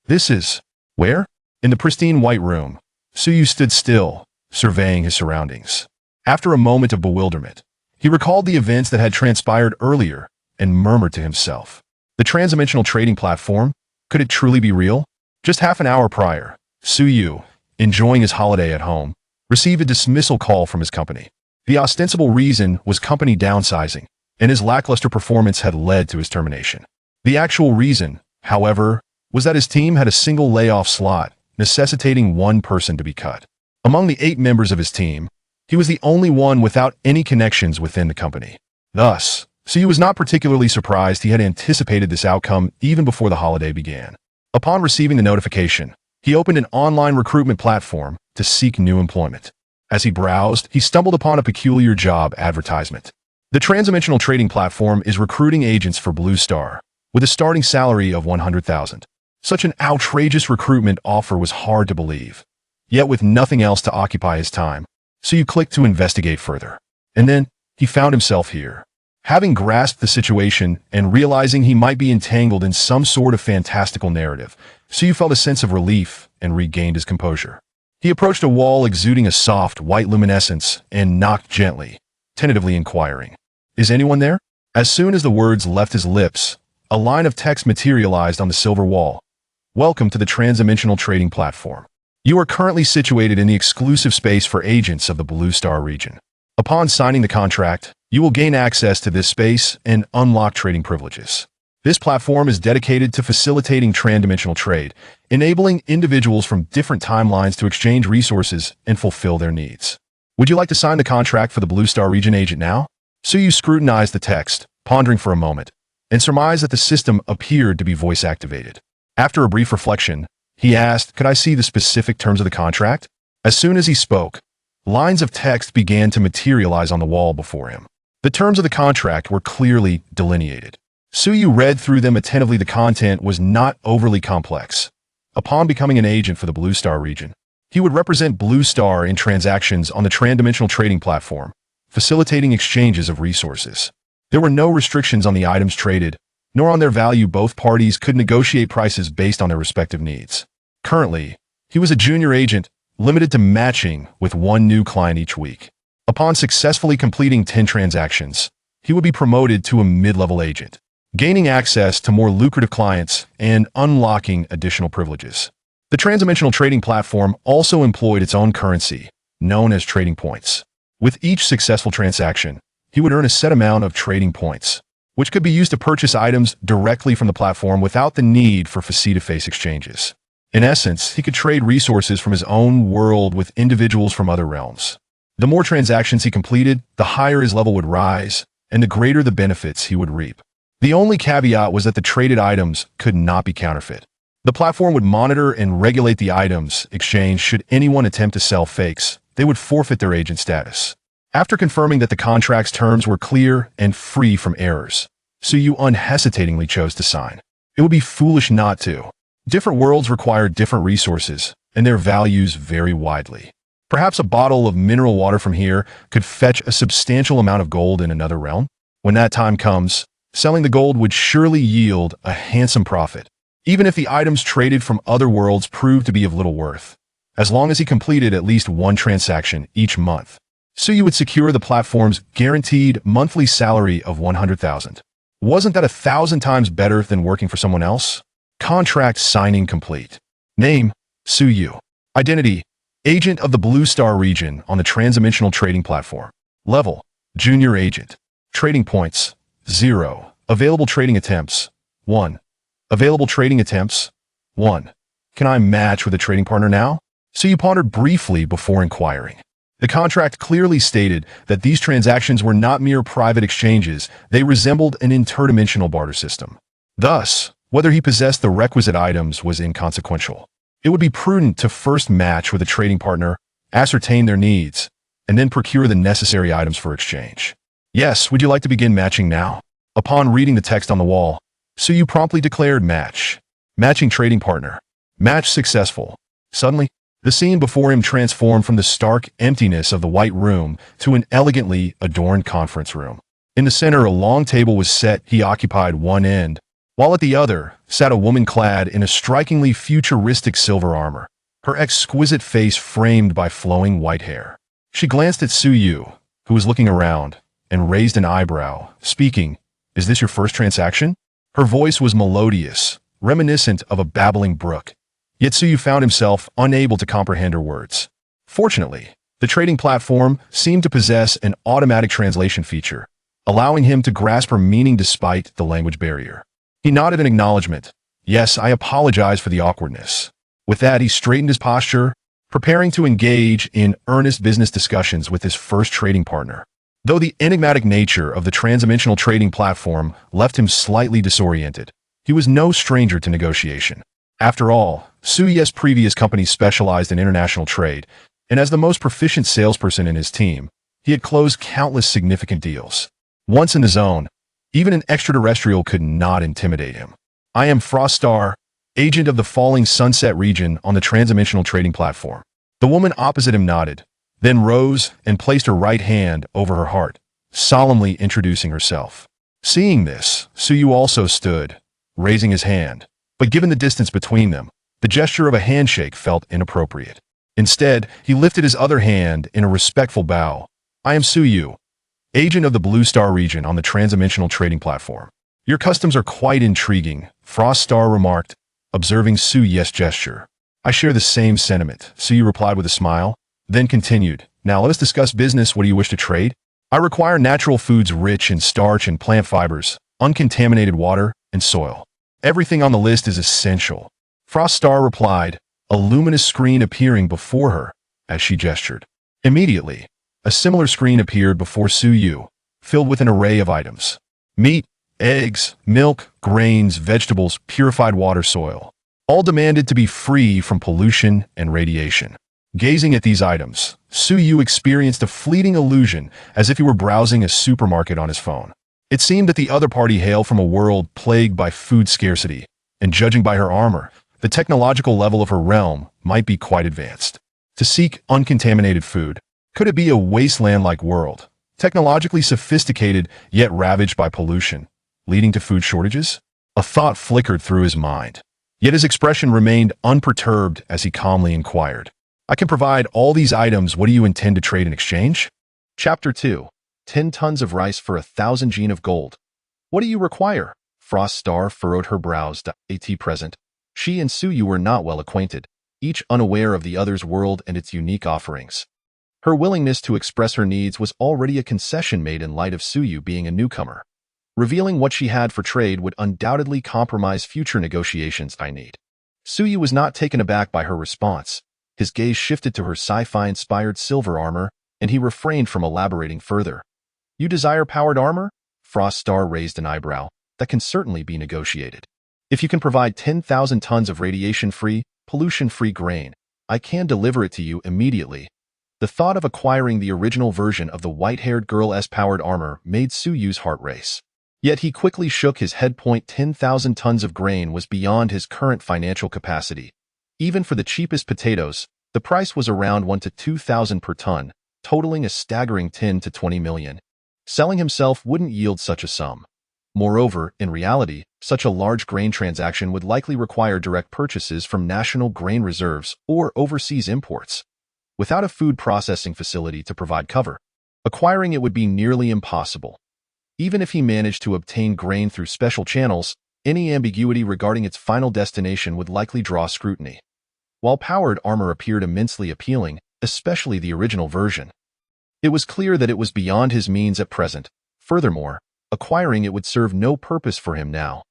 This is... Where? In the pristine white room, Suyu stood still, surveying his surroundings. After a moment of bewilderment, he recalled the events that had transpired earlier and murmured to himself. The transdimensional trading platform? Could it truly be real? Just half an hour prior, Suyu, enjoying his holiday at home, received a dismissal call from his company. The ostensible reason was company downsizing, and his lackluster performance had led to his termination. The actual reason, however, was that his team had a single layoff slot, necessitating one person to be cut. Among the 8 members of his team, he was the only one without any connections within the company. Thus, Suyu was not particularly surprised. He had anticipated this outcome even before the holiday began. Upon receiving the notification, he opened an online recruitment platform to seek new employment. As he browsed, he stumbled upon a peculiar job advertisement. The Transdimensional Trading Platform is recruiting agents for Blue Star, with a starting salary of $100,000. Such an outrageous recruitment offer was hard to believe. Yet with nothing else to occupy his time, Suyu clicked to investigate further. And then, he found himself here. Having grasped the situation and realizing he might be entangled in some sort of fantastical narrative, Suyu felt a sense of relief and regained his composure. He approached a wall exuding a soft, white luminescence and knocked gently, tentatively inquiring, "Is anyone there?" As soon as the words left his lips, a line of text materialized on the silver wall. "Welcome to the Transdimensional Trading Platform. You are currently situated in the exclusive space for agents of the Blue Star region. Upon signing the contract, you will gain access to this space and unlock trading privileges. This platform is dedicated to facilitating transdimensional trade, enabling individuals from different timelines to exchange resources and fulfill their needs. Would you like to sign the contract for the Blue Star region agent now?" Suyu scrutinized the text, pondering for a moment, and surmised that the system appeared to be voice-activated. After a brief reflection, he asked, "Could I see the specific terms of the contract?" As soon as he spoke, lines of text began to materialize on the wall before him. The terms of the contract were clearly delineated. Suyu read through them attentively. The content was not overly complex. Upon becoming an agent for the Blue Star region, he would represent Blue Star in transactions on the Transdimensional Trading Platform, facilitating exchanges of resources. There were no restrictions on the items traded, nor on their value. Both parties could negotiate prices based on their respective needs. Currently, he was a junior agent, limited to matching with one new client each week. Upon successfully completing 10 transactions, he would be promoted to a mid-level agent, gaining access to more lucrative clients and unlocking additional privileges. The Transdimensional Trading Platform also employed its own currency, known as trading points. With each successful transaction, he would earn a set amount of trading points, which could be used to purchase items directly from the platform without the need for face-to-face exchanges. In essence, he could trade resources from his own world with individuals from other realms. The more transactions he completed, the higher his level would rise, and the greater the benefits he would reap. The only caveat was that the traded items could not be counterfeit. The platform would monitor and regulate the items exchanged. Should anyone attempt to sell fakes, they would forfeit their agent status. After confirming that the contract's terms were clear and free from errors, Suyu unhesitatingly chose to sign. It would be foolish not to. Different worlds require different resources, and their values vary widely. Perhaps a bottle of mineral water from here could fetch a substantial amount of gold in another realm. When that time comes, selling the gold would surely yield a handsome profit, even if the items traded from other worlds proved to be of little worth. As long as he completed at least one transaction each month, Suyu would secure the platform's guaranteed monthly salary of $100,000. Wasn't that 1,000 times better than working for someone else? Contract signing complete. Name, Suyu. Identity, agent of the Blue Star region on the Transdimensional Trading Platform. Level, junior agent. Trading points, 0. Available trading attempts, 1. Available trading attempts, 1. Can I match with a trading partner now? Suyu pondered briefly before inquiring. The contract clearly stated that these transactions were not mere private exchanges. They resembled an interdimensional barter system. Thus, whether he possessed the requisite items was inconsequential. It would be prudent to first match with a trading partner, ascertain their needs, and then procure the necessary items for exchange. Yes, would you like to begin matching now? Upon reading the text on the wall, Suyu promptly declared match. Matching trading partner. Match successful. Suddenly, the scene before him transformed from the stark emptiness of the white room to an elegantly adorned conference room. In the center, a long table was set. He occupied one end, while at the other sat a woman clad in a strikingly futuristic silver armor, her exquisite face framed by flowing white hair. She glanced at Su Yu, who was looking around, and raised an eyebrow, speaking, "Is this your first transaction?" Her voice was melodious, reminiscent of a babbling brook, yet Su Yu found himself unable to comprehend her words. Fortunately, the trading platform seemed to possess an automatic translation feature, allowing him to grasp her meaning despite the language barrier. He nodded in acknowledgement. "Yes, I apologize for the awkwardness." With that, he straightened his posture, preparing to engage in earnest business discussions with his first trading partner. Though the enigmatic nature of the Transcendental Trading Platform left him slightly disoriented, he was no stranger to negotiation. After all, Su Yu's previous company specialized in international trade, and as the most proficient salesperson in his team, he had closed countless significant deals. Once in the zone, even an extraterrestrial could not intimidate him. "I am Froststar, agent of the Falling Sunset region on the Transcendental Trading Platform." The woman opposite him nodded, then rose and placed her right hand over her heart, solemnly introducing herself. Seeing this, Su Yu also stood, raising his hand, but given the distance between them, the gesture of a handshake felt inappropriate. Instead, he lifted his other hand in a respectful bow. "I am Su Yu, agent of the Blue Star region on the Transcendental Trading Platform." "Your customs are quite intriguing," Froststar remarked, observing Su Yu's gesture. "I share the same sentiment," Su Yu replied with a smile, then continued, "Now let us discuss business. What do you wish to trade?" "I require natural foods rich in starch and plant fibers, uncontaminated water, and soil. Everything on the list is essential," Froststar replied, a luminous screen appearing before her as she gestured. Immediately, a similar screen appeared before Su Yu, filled with an array of items. Meat, eggs, milk, grains, vegetables, purified water, soil. All demanded to be free from pollution and radiation. Gazing at these items, Su Yu experienced a fleeting illusion as if he were browsing a supermarket on his phone. It seemed that the other party hailed from a world plagued by food scarcity, and judging by her armor, the technological level of her realm might be quite advanced. To seek uncontaminated food, could it be a wasteland-like world, technologically sophisticated yet ravaged by pollution, leading to food shortages? A thought flickered through his mind, yet his expression remained unperturbed as he calmly inquired, "I can provide all these items. What do you intend to trade in exchange?" Chapter 2. 10 tons of rice for 1,000 gene of gold. "What do you require?" Froststar furrowed her brows. At present, she and Su Yu were not well acquainted, each unaware of the other's world and its unique offerings. Her willingness to express her needs was already a concession made in light of Su Yu being a newcomer. Revealing what she had for trade would undoubtedly compromise future negotiations. "I need." Su Yu was not taken aback by her response. His gaze shifted to her sci-fi-inspired silver armor, and he refrained from elaborating further. "You desire powered armor?" Froststar raised an eyebrow. "That can certainly be negotiated. If you can provide 10,000 tons of radiation-free, pollution-free grain, I can deliver it to you immediately." The thought of acquiring the original version of the white-haired girl's powered armor made Su Yu's heart race. Yet he quickly shook his head. 10,000 tons of grain was beyond his current financial capacity. Even for the cheapest potatoes, the price was around 1 to 2,000 per ton, totaling a staggering 10 to 20 million. Selling himself wouldn't yield such a sum. Moreover, in reality, such a large grain transaction would likely require direct purchases from national grain reserves or overseas imports. Without a food processing facility to provide cover, acquiring it would be nearly impossible. Even if he managed to obtain grain through special channels, any ambiguity regarding its final destination would likely draw scrutiny. While powered armor appeared immensely appealing, especially the original version, it was clear that it was beyond his means at present. Furthermore, acquiring it would serve no purpose for him now.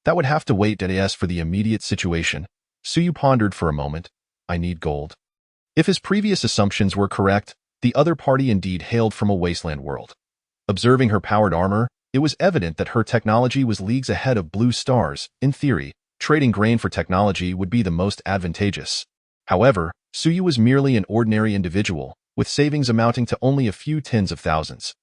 That would have to wait as for the immediate situation. Su Yu pondered for a moment. "I need gold." If his previous assumptions were correct, the other party indeed hailed from a wasteland world. Observing her powered armor, it was evident that her technology was leagues ahead of Blue Star's. In theory, trading grain for technology would be the most advantageous. However, Su Yu was merely an ordinary individual, with savings amounting to only a few tens of thousands.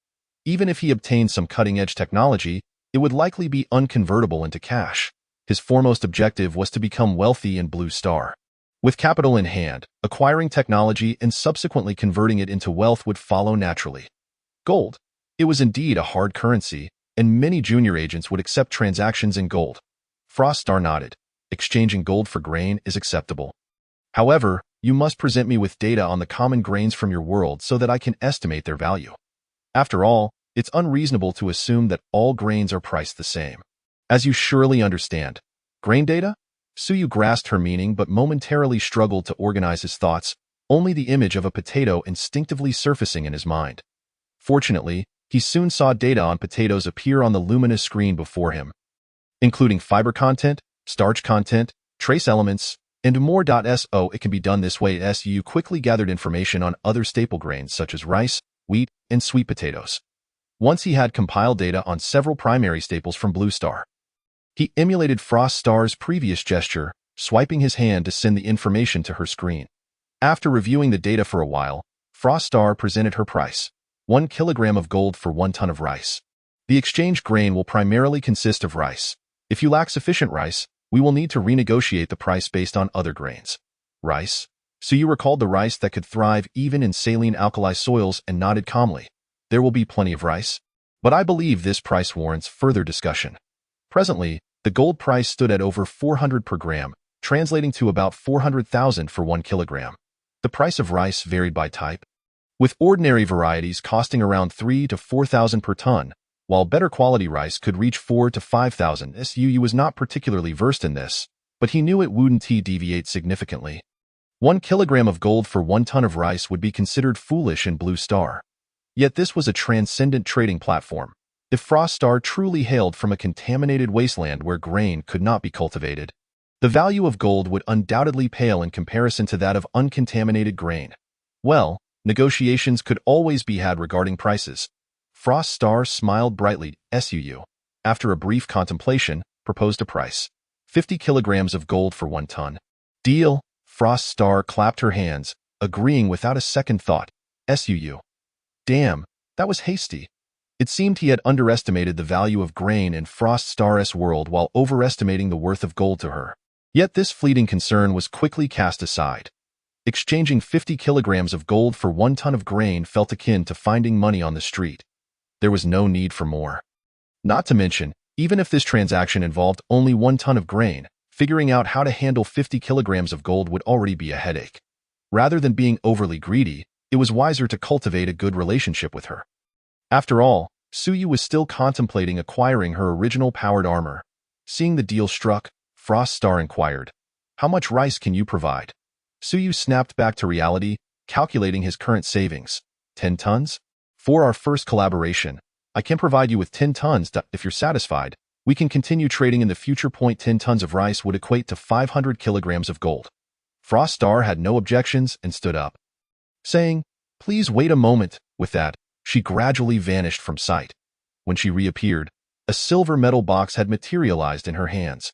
Even if he obtained some cutting-edge technology, it would likely be unconvertible into cash. His foremost objective was to become wealthy in Blue Star. With capital in hand, acquiring technology and subsequently converting it into wealth would follow naturally. Gold. It was indeed a hard currency, and many junior agents would accept transactions in gold. Froststar nodded. Exchanging gold for grain is acceptable. However, you must present me with data on the common grains from your world so that I can estimate their value. After all, it's unreasonable to assume that all grains are priced the same. As you surely understand. Grain data? Suyu grasped her meaning but momentarily struggled to organize his thoughts, only the image of a potato instinctively surfacing in his mind. Fortunately, he soon saw data on potatoes appear on the luminous screen before him, including fiber content, starch content, trace elements, and more. So it can be done this way. Su quickly gathered information on other staple grains such as rice, wheat, and sweet potatoes. Once he had compiled data on several primary staples from Blue Star, he emulated Froststar's previous gesture, swiping his hand to send the information to her screen. After reviewing the data for a while, Froststar presented her price: 1 kilogram of gold for 1 ton of rice. The exchange grain will primarily consist of rice. If you lack sufficient rice, we will need to renegotiate the price based on other grains. Rice? So you recalled the rice that could thrive even in saline alkali soils and nodded calmly. There will be plenty of rice. But I believe this price warrants further discussion. Presently, the gold price stood at over 400 per gram, translating to about 400,000 for 1 kilogram. The price of rice varied by type, with ordinary varieties costing around 3 to 4,000 per ton, while better quality rice could reach 4 to 5,000. Su was not particularly versed in this, but he knew it wouldn't deviate significantly. 1 kilogram of gold for 1 ton of rice would be considered foolish in Blue Star. Yet this was a transcendent trading platform. If Froststar truly hailed from a contaminated wasteland where grain could not be cultivated, the value of gold would undoubtedly pale in comparison to that of uncontaminated grain. Well, negotiations could always be had regarding prices. Froststar smiled brightly. Su, after a brief contemplation, proposed a price: 50 kilograms of gold for 1 ton. Deal. Froststar clapped her hands, agreeing without a second thought. Su. Damn, that was hasty. It seemed he had underestimated the value of grain in Froststar's world while overestimating the worth of gold to her. Yet this fleeting concern was quickly cast aside. Exchanging 50 kilograms of gold for 1 ton of grain felt akin to finding money on the street. There was no need for more. Not to mention, even if this transaction involved only 1 ton of grain, figuring out how to handle 50 kilograms of gold would already be a headache. Rather than being overly greedy, it was wiser to cultivate a good relationship with her. After all, Suyu was still contemplating acquiring her original powered armor. Seeing the deal struck, Froststar inquired, "How much rice can you provide?" Suyu snapped back to reality, calculating his current savings. 10 tons? For our first collaboration, I can provide you with 10 tons. If you're satisfied, we can continue trading in the future. 10 tons of rice would equate to 500 kilograms of gold. Froststar had no objections and stood up, saying, "Please wait a moment." With that, she gradually vanished from sight. When she reappeared, a silver metal box had materialized in her hands.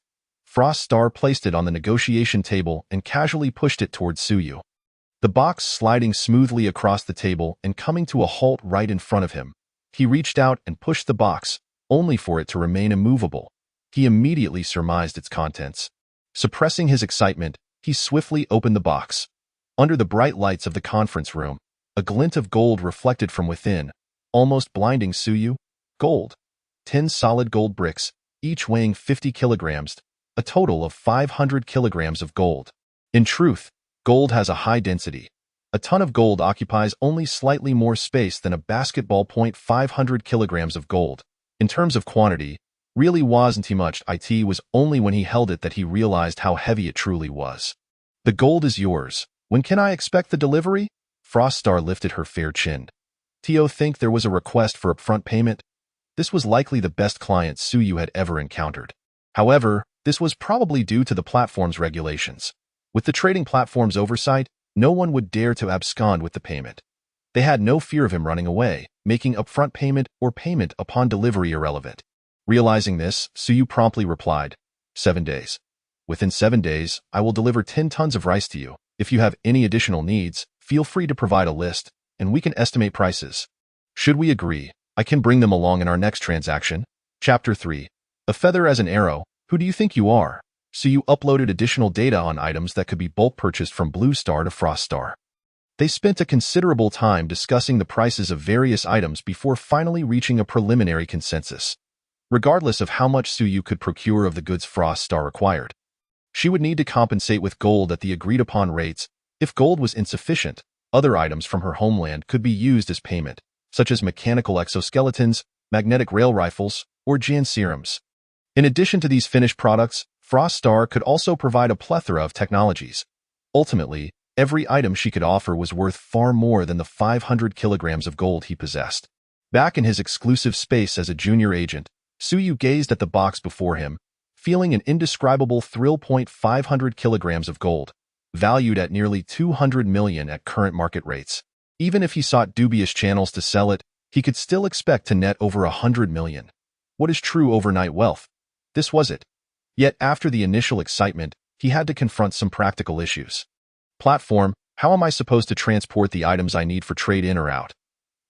Froststar placed it on the negotiation table and casually pushed it towards Suyu. The box sliding smoothly across the table and coming to a halt right in front of him. He reached out and pushed the box, only for it to remain immovable. He immediately surmised its contents. Suppressing his excitement, he swiftly opened the box. Under the bright lights of the conference room, a glint of gold reflected from within, almost blinding Suyu. Gold. 10 solid gold bricks, each weighing 50 kilograms, a total of 500 kilograms of gold. In truth, gold has a high density. A ton of gold occupies only slightly more space than a basketball. 500 kilograms of gold. In terms of quantity, really wasn't much. It was only when he held it that he realized how heavy it truly was. "The gold is yours. When can I expect the delivery?" Froststar lifted her fair chin. "Tio think there was a request for upfront payment?" This was likely the best client Suyu had ever encountered. However, this was probably due to the platform's regulations. With the trading platform's oversight, no one would dare to abscond with the payment. They had no fear of him running away, making upfront payment or payment upon delivery irrelevant. Realizing this, Suyu promptly replied, 7 days. Within 7 days, I will deliver 10 tons of rice to you. If you have any additional needs, feel free to provide a list, and we can estimate prices. Should we agree, I can bring them along in our next transaction. Chapter 3. A feather as an arrow. Who do you think you are? Suyu uploaded additional data on items that could be bulk purchased from Blue Star to Froststar. They spent a considerable time discussing the prices of various items before finally reaching a preliminary consensus. regardless of how much Suyu could procure of the goods Frost Star required. She would need to compensate with gold at the agreed-upon rates. If gold was insufficient, other items from her homeland could be used as payment, such as mechanical exoskeletons, magnetic rail rifles, or Jan serums. In addition to these finished products, Frost Star could also provide a plethora of technologies. Ultimately, every item she could offer was worth far more than the 500 kilograms of gold he possessed. Back in his exclusive space as a junior agent, Suyu gazed at the box before him, feeling an indescribable thrill. 500 kilograms of gold, valued at nearly 200 million at current market rates. Even if he sought dubious channels to sell it, he could still expect to net over 100 million. What is true overnight wealth? This was it. Yet after the initial excitement, he had to confront some practical issues. Platform, how am I supposed to transport the items I need for trade in or out?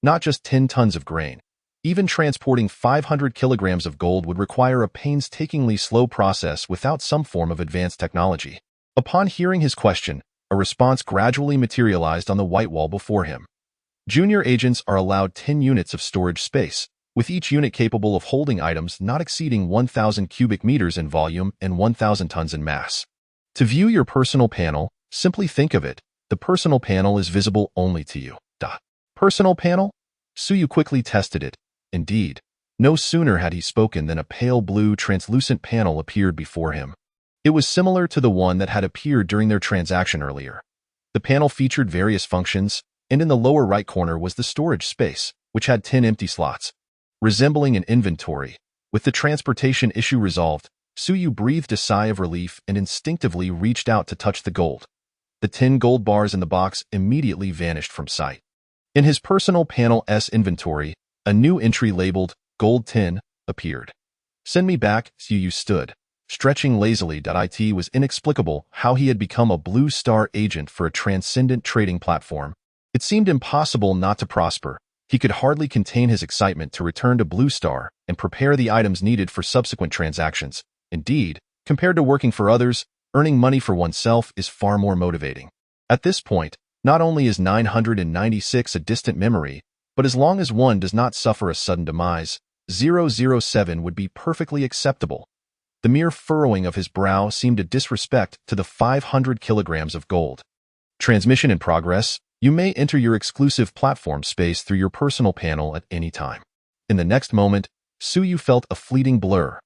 Not just 10 tons of grain. Even transporting 500 kilograms of gold would require a painstakingly slow process without some form of advanced technology. Upon hearing his question, a response gradually materialized on the white wall before him. Junior agents are allowed 10 units of storage space, with each unit capable of holding items not exceeding 1,000 cubic meters in volume and 1,000 tons in mass. To view your personal panel, simply think of it. The personal panel is visible only to you. Personal panel? Suyu quickly tested it. Indeed, no sooner had he spoken than a pale blue translucent panel appeared before him. It was similar to the one that had appeared during their transaction earlier. The panel featured various functions, and in the lower right corner was the storage space, which had 10 empty slots. Resembling an inventory, with the transportation issue resolved, Suyu breathed a sigh of relief and instinctively reached out to touch the gold. The 10 gold bars in the box immediately vanished from sight. In his personal panel's inventory, a new entry labeled Gold 10 appeared. Send me back, Suyu stood, stretching lazily. It was inexplicable how he had become a Blue Star agent for a transcendent trading platform. It seemed impossible not to prosper. He could hardly contain his excitement to return to Blue Star and prepare the items needed for subsequent transactions. Indeed, compared to working for others, earning money for oneself is far more motivating. At this point, not only is 996 a distant memory, but as long as one does not suffer a sudden demise, 007 would be perfectly acceptable. The mere furrowing of his brow seemed a disrespect to the 500 kilograms of gold. Transmission in progress. You may enter your exclusive platform space through your personal panel at any time. In the next moment, Suyu felt a fleeting blur.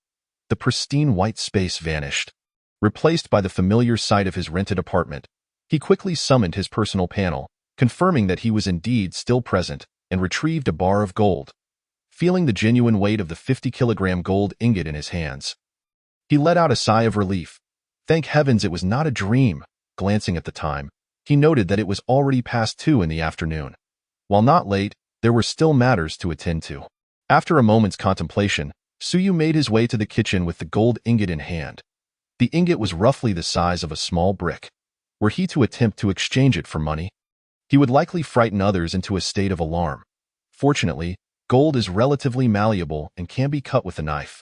The pristine white space vanished, replaced by the familiar sight of his rented apartment. He quickly summoned his personal panel, confirming that he was indeed still present, and retrieved a bar of gold. Feeling the genuine weight of the 50-kilogram gold ingot in his hands, he let out a sigh of relief. Thank heavens it was not a dream. Glancing at the time, he noted that it was already past 2 in the afternoon. While not late, there were still matters to attend to. After a moment's contemplation, Suyu made his way to the kitchen with the gold ingot in hand. The ingot was roughly the size of a small brick. Were he to attempt to exchange it for money, he would likely frighten others into a state of alarm. Fortunately, gold is relatively malleable and can be cut with a knife.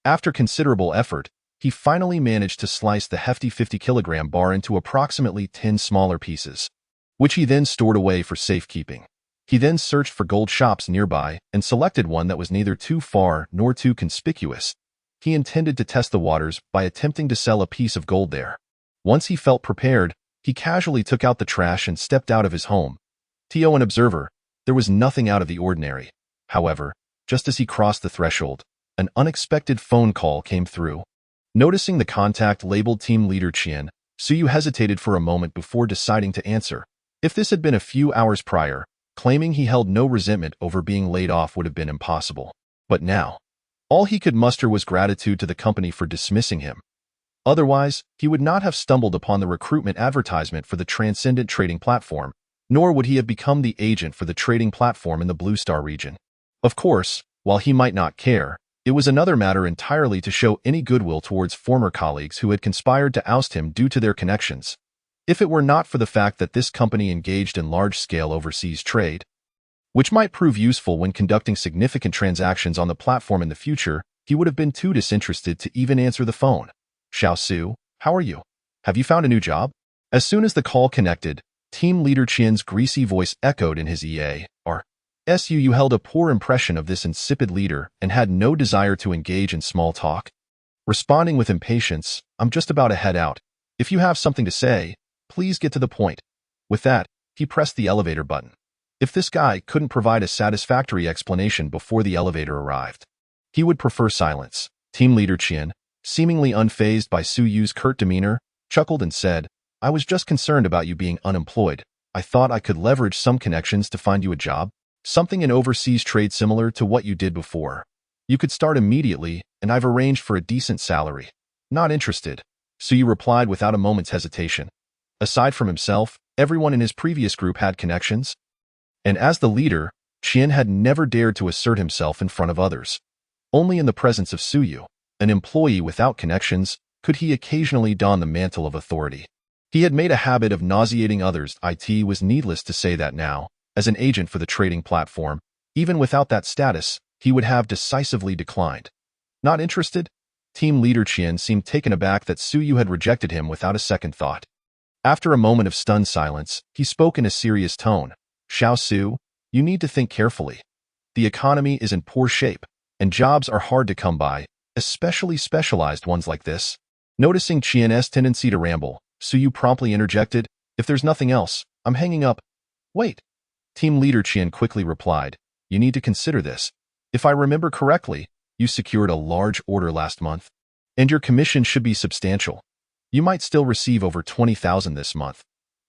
After considerable effort, he finally managed to slice the hefty 50-kilogram bar into approximately 10 smaller pieces, which he then stored away for safekeeping. He then searched for gold shops nearby and selected one that was neither too far nor too conspicuous. He intended to test the waters by attempting to sell a piece of gold there. Once he felt prepared, he casually took out the trash and stepped out of his home. To an observer, there was nothing out of the ordinary. However, just as he crossed the threshold, an unexpected phone call came through. Noticing the contact labeled Team Leader Qian, Suyu hesitated for a moment before deciding to answer. If this had been a few hours prior, claiming he held no resentment over being laid off would have been impossible. But now, all he could muster was gratitude to the company for dismissing him. Otherwise, he would not have stumbled upon the recruitment advertisement for the Transcendent Trading Platform, nor would he have become the agent for the trading platform in the Blue Star region. Of course, while he might not care, it was another matter entirely to show any goodwill towards former colleagues who had conspired to oust him due to their connections. If it were not for the fact that this company engaged in large-scale overseas trade, which might prove useful when conducting significant transactions on the platform in the future, he would have been too disinterested to even answer the phone. Xiao Su, how are you? Have you found a new job? As soon as the call connected, Team Leader Qian's greasy voice echoed in his EA. Su held a poor impression of this insipid leader and had no desire to engage in small talk. Responding with impatience, "I'm just about to head out. If you have something to say, please get to the point." With that, he pressed the elevator button. If this guy couldn't provide a satisfactory explanation before the elevator arrived, he would prefer silence. Team leader Qian, seemingly unfazed by Su Yu's curt demeanor, chuckled and said, "I was just concerned about you being unemployed. I thought I could leverage some connections to find you a job. Something in overseas trade similar to what you did before. You could start immediately, and I've arranged for a decent salary." "Not interested," Su Yu replied without a moment's hesitation. Aside from himself, everyone in his previous group had connections. And as the leader, Qian had never dared to assert himself in front of others. Only in the presence of Su Yu, an employee without connections, could he occasionally don the mantle of authority. He had made a habit of nauseating others. It was needless to say that now, as an agent for the trading platform, even without that status, he would have decisively declined. "Not interested?" Team leader Qian seemed taken aback that Su Yu had rejected him without a second thought. After a moment of stunned silence, he spoke in a serious tone. "Xiao Su, you need to think carefully. The economy is in poor shape, and jobs are hard to come by, especially specialized ones like this." Noticing Qian's tendency to ramble, Su Yu promptly interjected, "If there's nothing else, I'm hanging up." "Wait." Team leader Qian quickly replied, "You need to consider this. If I remember correctly, you secured a large order last month, and your commission should be substantial. You might still receive over 20,000 this month.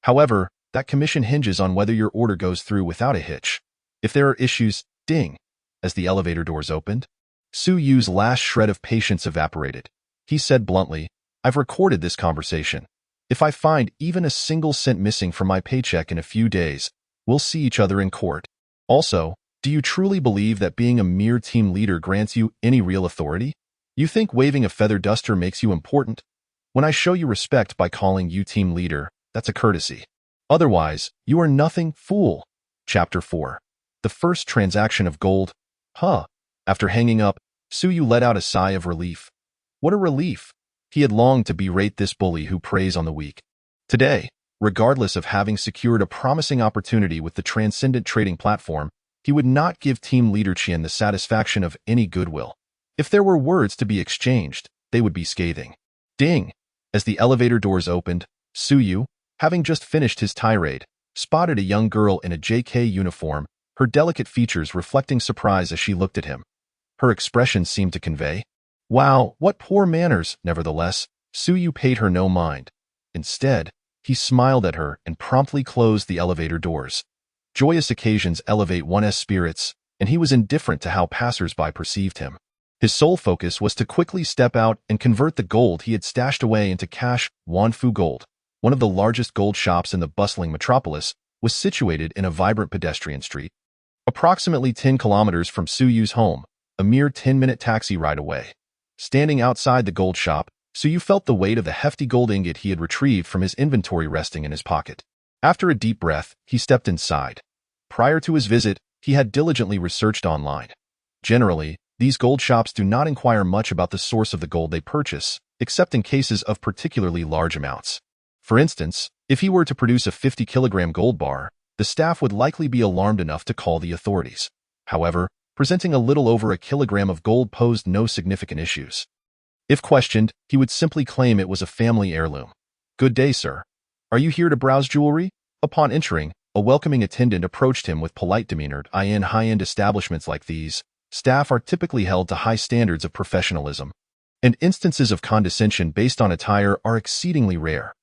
However, that commission hinges on whether your order goes through without a hitch. If there are issues, ding." As the elevator doors opened, Su Yu's last shred of patience evaporated. He said bluntly, "I've recorded this conversation. If I find even a single cent missing from my paycheck in a few days, we'll see each other in court. Also, do you truly believe that being a mere team leader grants you any real authority? You think waving a feather duster makes you important? When I show you respect by calling you team leader, that's a courtesy. Otherwise, you are nothing, fool." Chapter 4. The first transaction of gold. After hanging up, Su Yu let out a sigh of relief. What a relief! He had longed to berate this bully who preys on the weak. Today, regardless of having secured a promising opportunity with the Transcendent Trading Platform, he would not give team leader Qian the satisfaction of any goodwill. If there were words to be exchanged, they would be scathing. Ding! As the elevator doors opened, Su Yu, having just finished his tirade, spotted a young girl in a JK uniform, her delicate features reflecting surprise as she looked at him. Her expression seemed to convey, "Wow, what poor manners." Nevertheless, Su Yu paid her no mind. Instead, he smiled at her and promptly closed the elevator doors. Joyous occasions elevate one's spirits, and he was indifferent to how passers-by perceived him. His sole focus was to quickly step out and convert the gold he had stashed away into cash. Wanfu Gold, one of the largest gold shops in the bustling metropolis, was situated in a vibrant pedestrian street. Approximately 10 kilometers from Su Yu's home, a mere 10-minute taxi ride away. Standing outside the gold shop, Su Yu felt the weight of the hefty gold ingot he had retrieved from his inventory resting in his pocket. After a deep breath, he stepped inside. Prior to his visit, he had diligently researched online. Generally, these gold shops do not inquire much about the source of the gold they purchase, except in cases of particularly large amounts. For instance, if he were to produce a 50-kilogram gold bar, the staff would likely be alarmed enough to call the authorities. However, presenting a little over a kilogram of gold posed no significant issues. If questioned, he would simply claim it was a family heirloom. "Good day, sir. Are you here to browse jewelry?" Upon entering, a welcoming attendant approached him with polite demeanor. In high-end establishments like these, staff are typically held to high standards of professionalism, and instances of condescension based on attire are exceedingly rare.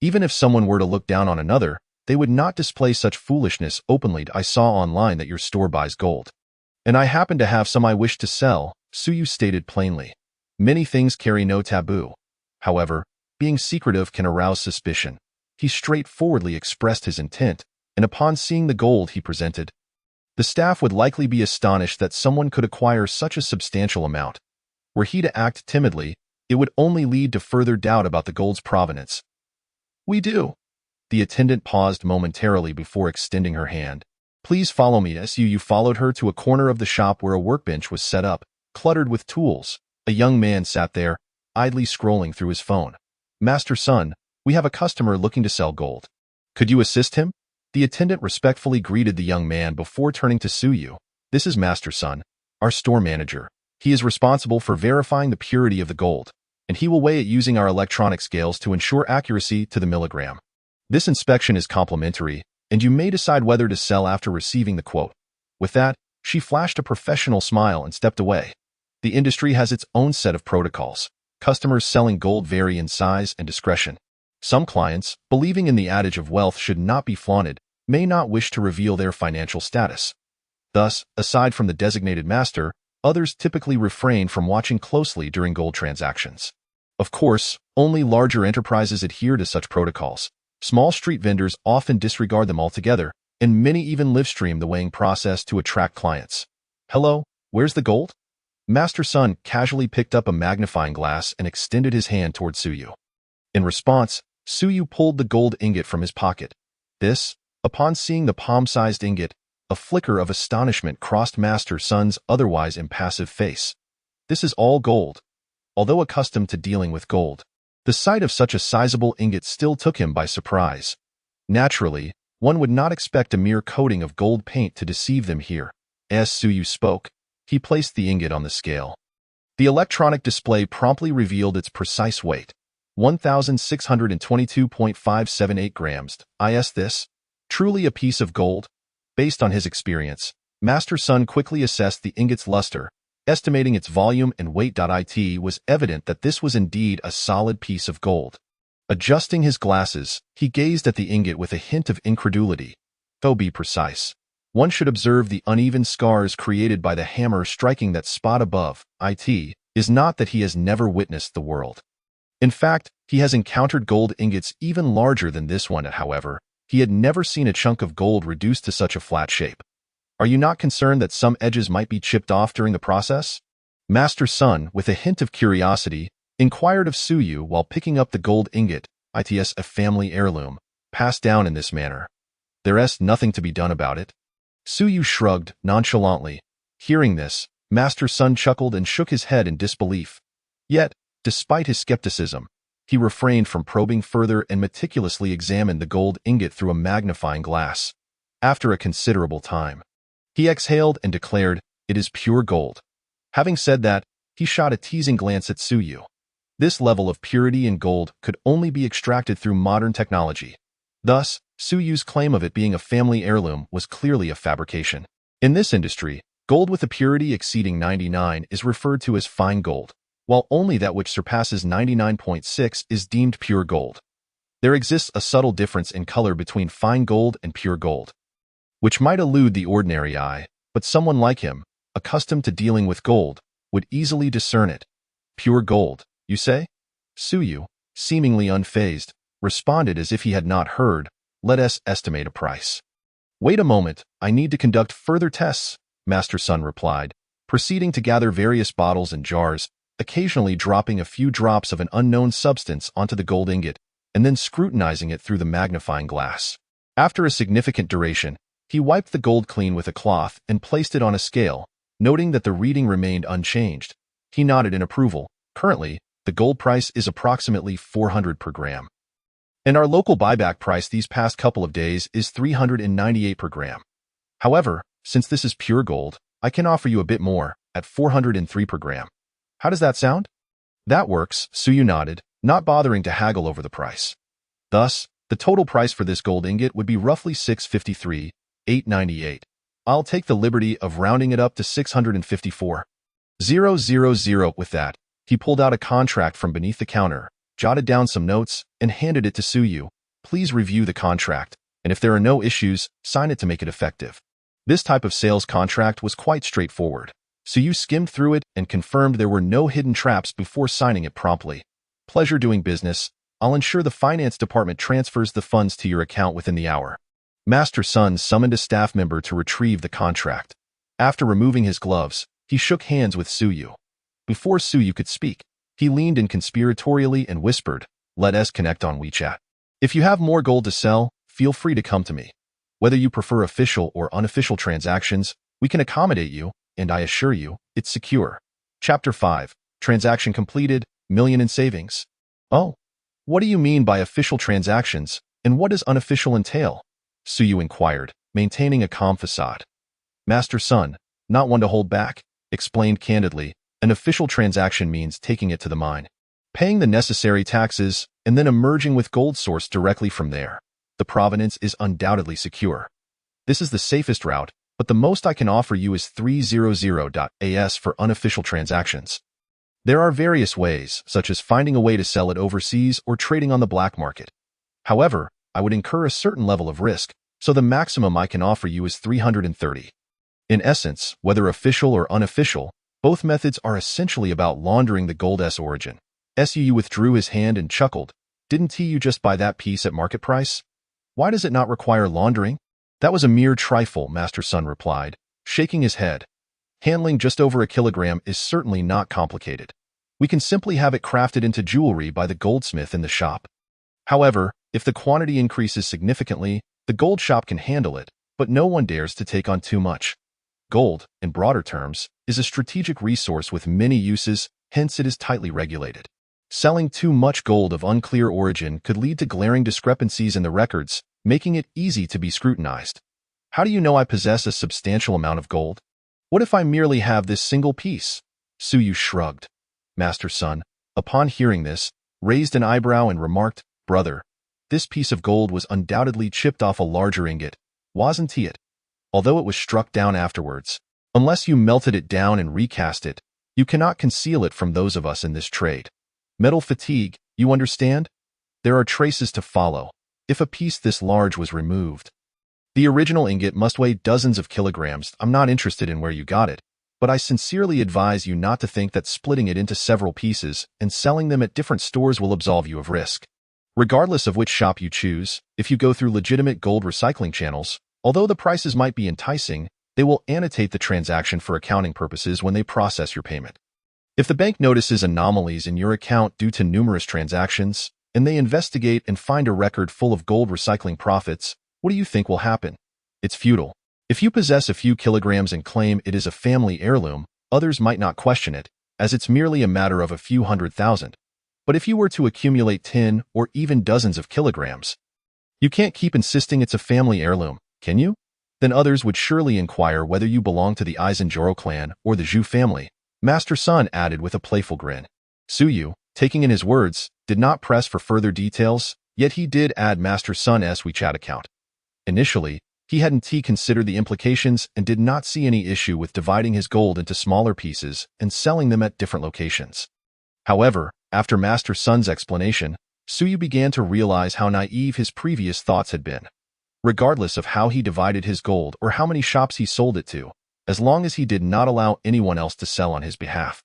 Even if someone were to look down on another, they would not display such foolishness openly. "I saw online that your store buys gold, and I happen to have some I wish to sell," Su Yu stated plainly. Many things carry no taboo. However, being secretive can arouse suspicion. He straightforwardly expressed his intent, and upon seeing the gold he presented, the staff would likely be astonished that someone could acquire such a substantial amount. Were he to act timidly, it would only lead to further doubt about the gold's provenance. "We do." The attendant paused momentarily before extending her hand. "Please follow me." Su Yu followed her to a corner of the shop where a workbench was set up, cluttered with tools. A young man sat there, idly scrolling through his phone. "Master Sun, we have a customer looking to sell gold. Could you assist him?" The attendant respectfully greeted the young man before turning to Suyu. "This is Master Sun, our store manager. He is responsible for verifying the purity of the gold, and he will weigh it using our electronic scales to ensure accuracy to the milligram. This inspection is complimentary, and you may decide whether to sell after receiving the quote." With that, she flashed a professional smile and stepped away. The industry has its own set of protocols. Customers selling gold vary in size and discretion. Some clients, believing in the adage of wealth should not be flaunted, may not wish to reveal their financial status. Thus, aside from the designated master, others typically refrain from watching closely during gold transactions. Of course, only larger enterprises adhere to such protocols. Small street vendors often disregard them altogether, and many even live-stream the weighing process to attract clients. "Hello, where's the gold?" Master Sun casually picked up a magnifying glass and extended his hand toward Suyu. In response, Suyu pulled the gold ingot from his pocket. Upon seeing the palm-sized ingot, a flicker of astonishment crossed Master Sun's otherwise impassive face. "This is all gold." Although accustomed to dealing with gold, the sight of such a sizable ingot still took him by surprise. Naturally, one would not expect a mere coating of gold paint to deceive them here. As Suyu spoke, he placed the ingot on the scale. The electronic display promptly revealed its precise weight, 1,622.578 grams. This? Truly a piece of gold? Based on his experience, Master Sun quickly assessed the ingot's luster, estimating its volume and weight. It was evident that this was indeed a solid piece of gold. Adjusting his glasses, he gazed at the ingot with a hint of incredulity. To be precise, one should observe the uneven scars created by the hammer striking that spot above. It is not that he has never witnessed the world. In fact, he has encountered gold ingots even larger than this one. However, he had never seen a chunk of gold reduced to such a flat shape. "Are you not concerned that some edges might be chipped off during the process?" Master Sun, with a hint of curiosity, inquired of Suyu while picking up the gold ingot. "It's a family heirloom, passed down in this manner. There's nothing to be done about it." Suyu shrugged nonchalantly. Hearing this, Master Sun chuckled and shook his head in disbelief. Yet, despite his skepticism, he refrained from probing further and meticulously examined the gold ingot through a magnifying glass. After a considerable time, he exhaled and declared, "It is pure gold." Having said that, he shot a teasing glance at Suyu. This level of purity in gold could only be extracted through modern technology. Thus, Suyu's claim of it being a family heirloom was clearly a fabrication. In this industry, gold with a purity exceeding 99 is referred to as fine gold, while only that which surpasses 99.6 is deemed pure gold. There exists a subtle difference in color between fine gold and pure gold, which might elude the ordinary eye, but someone like him, accustomed to dealing with gold, would easily discern it. "Pure gold, you say?" Suyu, seemingly unfazed, responded as if he had not heard. "Let us estimate a price." "Wait a moment, I need to conduct further tests," Master Sun replied, proceeding to gather various bottles and jars, occasionally dropping a few drops of an unknown substance onto the gold ingot, and then scrutinizing it through the magnifying glass. After a significant duration, he wiped the gold clean with a cloth and placed it on a scale, noting that the reading remained unchanged. He nodded in approval. "Currently, the gold price is approximately 400 per gram. And our local buyback price these past couple of days is 398 per gram. However, since this is pure gold, I can offer you a bit more, at 403 per gram. How does that sound?" "That works," Suyu nodded, not bothering to haggle over the price. Thus, the total price for this gold ingot would be roughly 653,898. I'll take the liberty of rounding it up to 654,000. With that, he pulled out a contract from beneath the counter, jotted down some notes, and handed it to Suyu. "Please review the contract, and if there are no issues, sign it to make it effective." This type of sales contract was quite straightforward. Suyu skimmed through it and confirmed there were no hidden traps before signing it promptly. "Pleasure doing business. I'll ensure the finance department transfers the funds to your account within the hour." Master Sun summoned a staff member to retrieve the contract. After removing his gloves, he shook hands with Suyu. Before Suyu could speak, he leaned in conspiratorially and whispered, "Let us connect on WeChat. If you have more gold to sell, feel free to come to me. Whether you prefer official or unofficial transactions, we can accommodate you, and I assure you, it's secure." Chapter 5. Transaction completed, million in savings. "Oh, what do you mean by official transactions, and what does unofficial entail?" Suyu inquired, maintaining a calm facade. Master Sun, not one to hold back, explained candidly, an official transaction means taking it to the mine, paying the necessary taxes, and then emerging with gold sourced directly from there. The provenance is undoubtedly secure. This is the safest route, but the most I can offer you is 300.as for unofficial transactions. There are various ways, such as finding a way to sell it overseas or trading on the black market. However, I would incur a certain level of risk, so the maximum I can offer you is 330. In essence, whether official or unofficial, both methods are essentially about laundering the gold's origin. Suyu withdrew his hand and chuckled. Didn't you just buy that piece at market price? Why does it not require laundering? That was a mere trifle, Master Sun replied, shaking his head. Handling just over a kilogram is certainly not complicated. We can simply have it crafted into jewelry by the goldsmith in the shop. However, if the quantity increases significantly, the gold shop can handle it, but no one dares to take on too much. Gold, in broader terms, is a strategic resource with many uses, hence it is tightly regulated. Selling too much gold of unclear origin could lead to glaring discrepancies in the records, making it easy to be scrutinized. How do you know I possess a substantial amount of gold? What if I merely have this single piece? Suyu shrugged. Master Sun, upon hearing this, raised an eyebrow and remarked, Brother, this piece of gold was undoubtedly chipped off a larger ingot, wasn't it? Although it was struck down afterwards. Unless you melted it down and recast it, you cannot conceal it from those of us in this trade. Metal fatigue, you understand? There are traces to follow. If a piece this large was removed, the original ingot must weigh dozens of kilograms. I'm not interested in where you got it, but I sincerely advise you not to think that splitting it into several pieces and selling them at different stores will absolve you of risk. Regardless of which shop you choose, if you go through legitimate gold recycling channels, although the prices might be enticing, they will annotate the transaction for accounting purposes when they process your payment. If the bank notices anomalies in your account due to numerous transactions, and they investigate and find a record full of gold recycling profits, what do you think will happen? It's futile. If you possess a few kilograms and claim it is a family heirloom, others might not question it, as it's merely a matter of a few 100,000. But if you were to accumulate 10 or even dozens of kilograms, you can't keep insisting it's a family heirloom, can you? Then others would surely inquire whether you belong to the Aizenjoro clan or the Zhu family, Master Sun added with a playful grin. Suyu, taking in his words, did not press for further details, yet he did add Master Sun's WeChat account. Initially, he hadn't considered the implications and did not see any issue with dividing his gold into smaller pieces and selling them at different locations. However, after Master Sun's explanation, Suyu began to realize how naive his previous thoughts had been. Regardless of how he divided his gold or how many shops he sold it to, as long as he did not allow anyone else to sell on his behalf,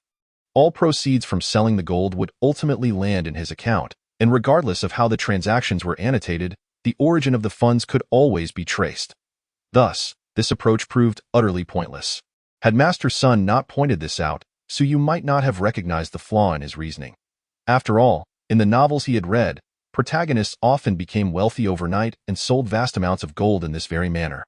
all proceeds from selling the gold would ultimately land in his account, and regardless of how the transactions were annotated, the origin of the funds could always be traced. Thus, this approach proved utterly pointless. Had Master Sun not pointed this out, Suyu might not have recognized the flaw in his reasoning. After all, in the novels he had read, protagonists often became wealthy overnight and sold vast amounts of gold in this very manner.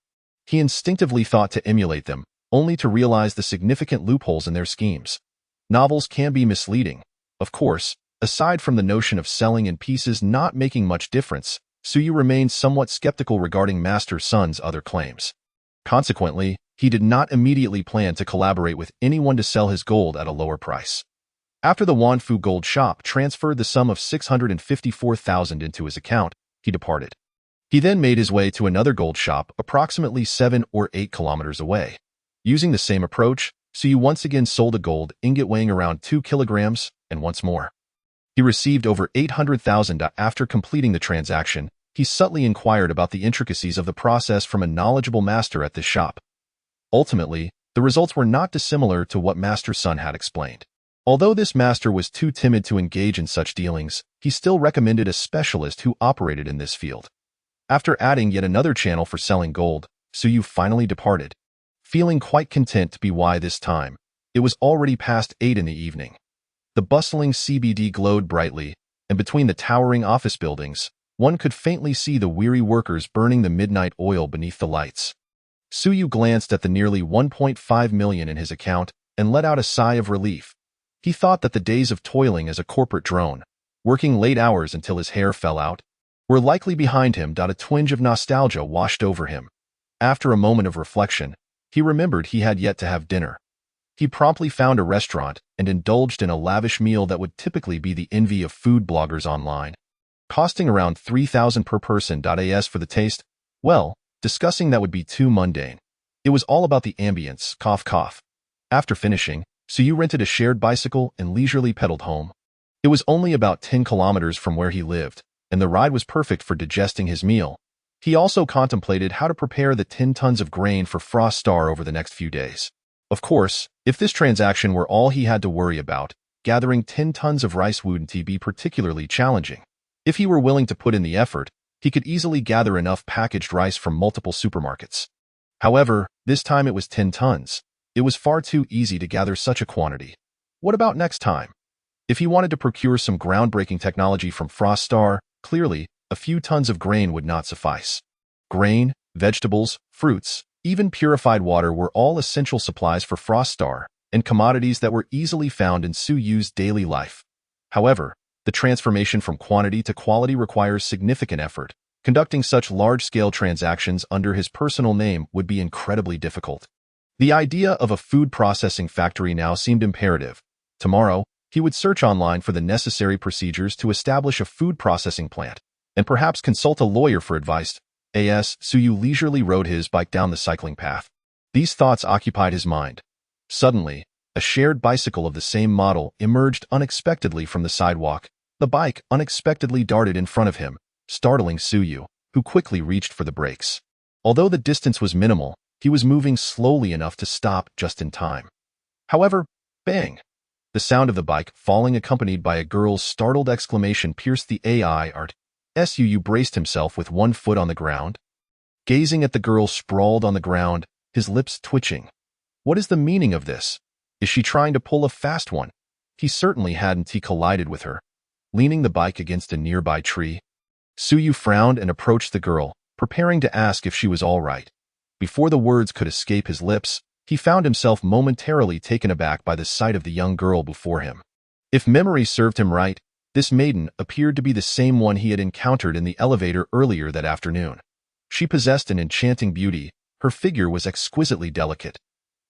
He instinctively thought to emulate them, only to realize the significant loopholes in their schemes. Novels can be misleading. Of course, aside from the notion of selling in pieces not making much difference, Suyu remained somewhat skeptical regarding Master Sun's other claims. Consequently, he did not immediately plan to collaborate with anyone to sell his gold at a lower price. After the Wanfu gold shop transferred the sum of 654,000 into his account, he departed. He then made his way to another gold shop approximately 7 or 8 kilometers away. Using the same approach, Suyu once again sold a gold ingot weighing around 2 kilograms, and once more. He received over 800,000. After completing the transaction, he subtly inquired about the intricacies of the process from a knowledgeable master at this shop. Ultimately, the results were not dissimilar to what Master Sun had explained. Although this master was too timid to engage in such dealings, he still recommended a specialist who operated in this field. After adding yet another channel for selling gold, Suyu finally departed. Feeling quite content to be this time, it was already past 8 in the evening. The bustling CBD glowed brightly, and between the towering office buildings, one could faintly see the weary workers burning the midnight oil beneath the lights. Suyu glanced at the nearly 1.5 million in his account and let out a sigh of relief. He thought that the days of toiling as a corporate drone, working late hours until his hair fell out, were likely behind him. A twinge of nostalgia washed over him. After a moment of reflection, he remembered he had yet to have dinner. He promptly found a restaurant and indulged in a lavish meal that would typically be the envy of food bloggers online. Costing around $3,000 per person. As for the taste, well, discussing that would be too mundane. It was all about the ambience, cough cough. After finishing, Suyu rented a shared bicycle and leisurely pedaled home. It was only about 10 kilometers from where he lived, and the ride was perfect for digesting his meal. He also contemplated how to prepare the 10 tons of grain for Frost Star over the next few days. Of course, if this transaction were all he had to worry about, gathering 10 tons of rice wouldn't be particularly challenging. If he were willing to put in the effort, he could easily gather enough packaged rice from multiple supermarkets. However, this time it was 10 tons. It was far too easy to gather such a quantity. What about next time? If he wanted to procure some groundbreaking technology from Frost Star, clearly, a few tons of grain would not suffice. Grain, vegetables, fruits, even purified water were all essential supplies for Frost Star, and commodities that were easily found in Suyu's daily life. However, the transformation from quantity to quality requires significant effort. Conducting such large-scale transactions under his personal name would be incredibly difficult. The idea of a food processing factory now seemed imperative. Tomorrow, he would search online for the necessary procedures to establish a food processing plant, and perhaps consult a lawyer for advice. Suyu leisurely rode his bike down the cycling path. These thoughts occupied his mind. Suddenly, a shared bicycle of the same model emerged unexpectedly from the sidewalk. The bike unexpectedly darted in front of him, startling Suyu, who quickly reached for the brakes. Although the distance was minimal, he was moving slowly enough to stop just in time. However, bang! The sound of the bike falling accompanied by a girl's startled exclamation pierced the air. Suyu braced himself with one foot on the ground. Gazing at the girl sprawled on the ground, his lips twitching. What is the meaning of this? Is she trying to pull a fast one? He certainly hadn't. He collided with her, leaning the bike against a nearby tree. Suyu frowned and approached the girl, preparing to ask if she was all right. Before the words could escape his lips, he found himself momentarily taken aback by the sight of the young girl before him. If memory served him right, this maiden appeared to be the same one he had encountered in the elevator earlier that afternoon. She possessed an enchanting beauty. Her figure was exquisitely delicate,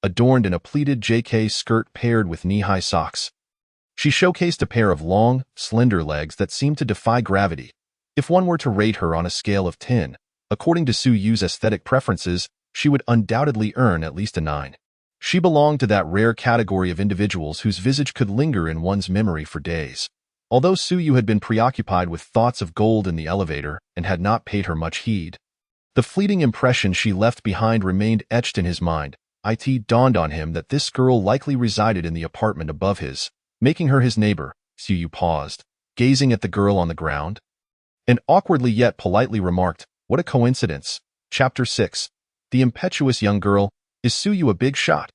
adorned in a pleated JK skirt paired with knee-high socks. She showcased a pair of long, slender legs that seemed to defy gravity. If one were to rate her on a scale of 10, according to Suyu's aesthetic preferences, she would undoubtedly earn at least a 9. She belonged to that rare category of individuals whose visage could linger in one's memory for days. Although Suyu had been preoccupied with thoughts of gold in the elevator and had not paid her much heed, the fleeting impression she left behind remained etched in his mind. It dawned on him that this girl likely resided in the apartment above his, making her his neighbor. Suyu paused, gazing at the girl on the ground, and awkwardly yet politely remarked, "What a coincidence." Chapter 6. The impetuous young girl. Is Suyu a big shot?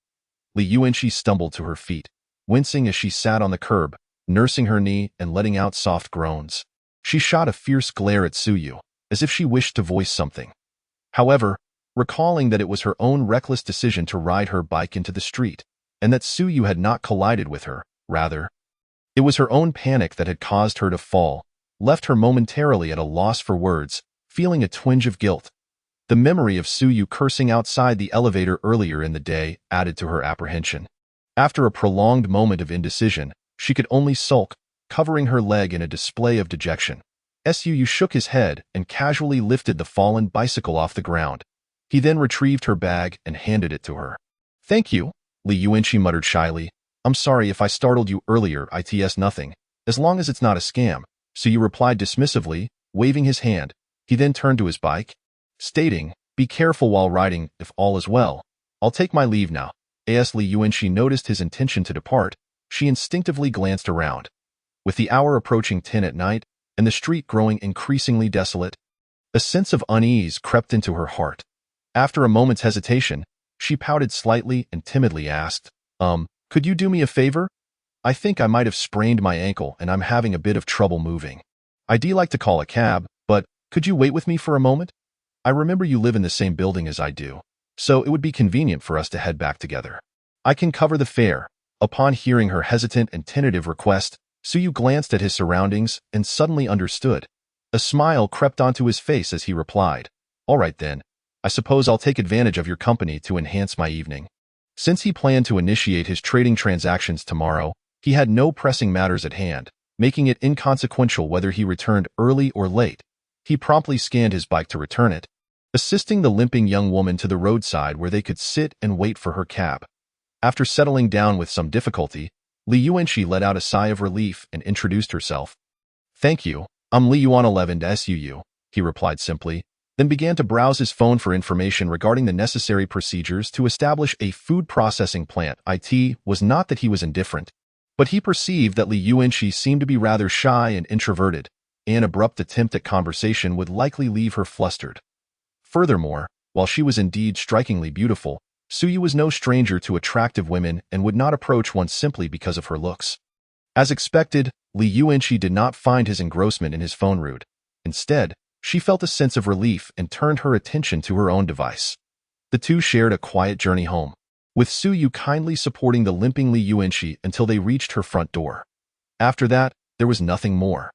Li Yuanqi stumbled to her feet, wincing as she sat on the curb, nursing her knee and letting out soft groans. She shot a fierce glare at Suyu, as if she wished to voice something. However, recalling that it was her own reckless decision to ride her bike into the street, and that Suyu had not collided with her, rather, it was her own panic that had caused her to fall, left her momentarily at a loss for words, feeling a twinge of guilt. The memory of Suyu cursing outside the elevator earlier in the day added to her apprehension. After a prolonged moment of indecision, she could only sulk, covering her leg in a display of dejection. Suyu shook his head and casually lifted the fallen bicycle off the ground. He then retrieved her bag and handed it to her. "Thank you," Li Yuanqi muttered shyly. "I'm sorry if I startled you earlier. It's nothing, as long as it's not a scam," Suyu replied dismissively, waving his hand. He then turned to his bike, stating, "Be careful while riding. If all is well, I'll take my leave now." As Li Yuanqi noticed his intention to depart, she instinctively glanced around. With the hour approaching 10 at night, and the street growing increasingly desolate, a sense of unease crept into her heart. After a moment's hesitation, she pouted slightly and timidly asked, "Could you do me a favor? I think I might have sprained my ankle and I'm having a bit of trouble moving. I'd like to call a cab, but could you wait with me for a moment? I remember you live in the same building as I do, so it would be convenient for us to head back together. I can cover the fare." Upon hearing her hesitant and tentative request, Suyu glanced at his surroundings and suddenly understood. A smile crept onto his face as he replied, "All right then, I suppose I'll take advantage of your company to enhance my evening." Since he planned to initiate his trading transactions tomorrow, he had no pressing matters at hand, making it inconsequential whether he returned early or late. He promptly scanned his bike to return it, assisting the limping young woman to the roadside where they could sit and wait for her cab. After settling down with some difficulty, Li Yuanxi let out a sigh of relief and introduced herself. "Thank you, I'm Li Yuan 11 SUU, he replied simply, then began to browse his phone for information regarding the necessary procedures to establish a food processing plant. It was not that he was indifferent, but he perceived that Li Yuanxi seemed to be rather shy and introverted. An abrupt attempt at conversation would likely leave her flustered. Furthermore, while she was indeed strikingly beautiful, Suyu was no stranger to attractive women and would not approach one simply because of her looks. As expected, Li Yuanxi did not find his engrossment in his phone rude. Instead, she felt a sense of relief and turned her attention to her own device. The two shared a quiet journey home, with Suyu kindly supporting the limping Li Yuanxi until they reached her front door. After that, there was nothing more.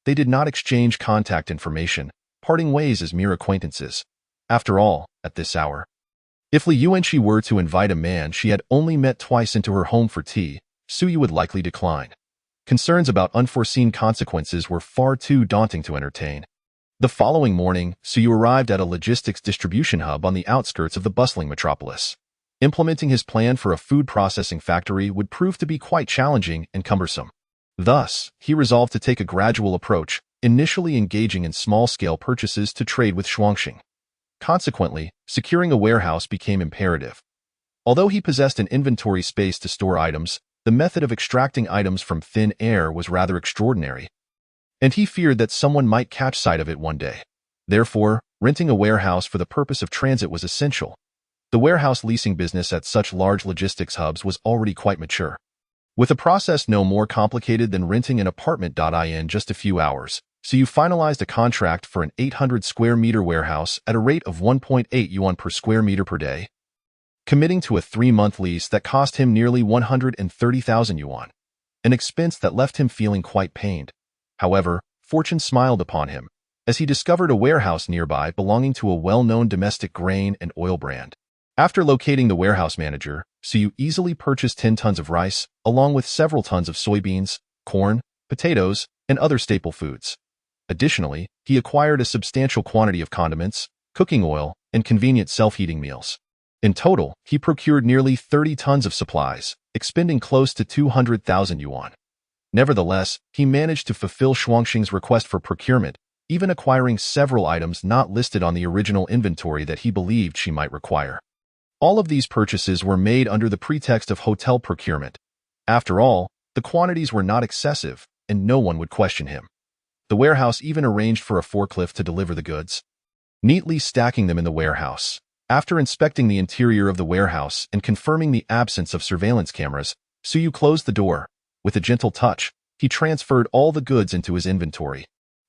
They did not exchange contact information, parting ways as mere acquaintances. After all, at this hour, if Li Yuanxi were to invite a man she had only met twice into her home for tea, Suyu would likely decline. Concerns about unforeseen consequences were far too daunting to entertain. The following morning, Suyu arrived at a logistics distribution hub on the outskirts of the bustling metropolis. Implementing his plan for a food processing factory would prove to be quite challenging and cumbersome. Thus, he resolved to take a gradual approach, initially engaging in small-scale purchases to trade with Shuangxing. Consequently, securing a warehouse became imperative. Although he possessed an inventory space to store items, the method of extracting items from thin air was rather extraordinary, and he feared that someone might catch sight of it one day. Therefore, renting a warehouse for the purpose of transit was essential. The warehouse leasing business at such large logistics hubs was already quite mature, with a process no more complicated than renting an apartment. In just a few hours, Suyu finalized a contract for an 800 square meter warehouse at a rate of 1.8 yuan per square meter per day, committing to a 3-month lease that cost him nearly 130,000 yuan, an expense that left him feeling quite pained. However, fortune smiled upon him, as he discovered a warehouse nearby belonging to a well-known domestic grain and oil brand. After locating the warehouse manager, Suyu easily purchased 10 tons of rice, along with several tons of soybeans, corn, potatoes, and other staple foods. Additionally, he acquired a substantial quantity of condiments, cooking oil, and convenient self-heating meals. In total, he procured nearly 30 tons of supplies, expending close to 200,000 yuan. Nevertheless, he managed to fulfill Shuangxing's request for procurement, even acquiring several items not listed on the original inventory that he believed she might require. All of these purchases were made under the pretext of hotel procurement. After all, the quantities were not excessive, and no one would question him. The warehouse even arranged for a forklift to deliver the goods, neatly stacking them in the warehouse. After inspecting the interior of the warehouse and confirming the absence of surveillance cameras, Suyu closed the door. With a gentle touch, he transferred all the goods into his inventory.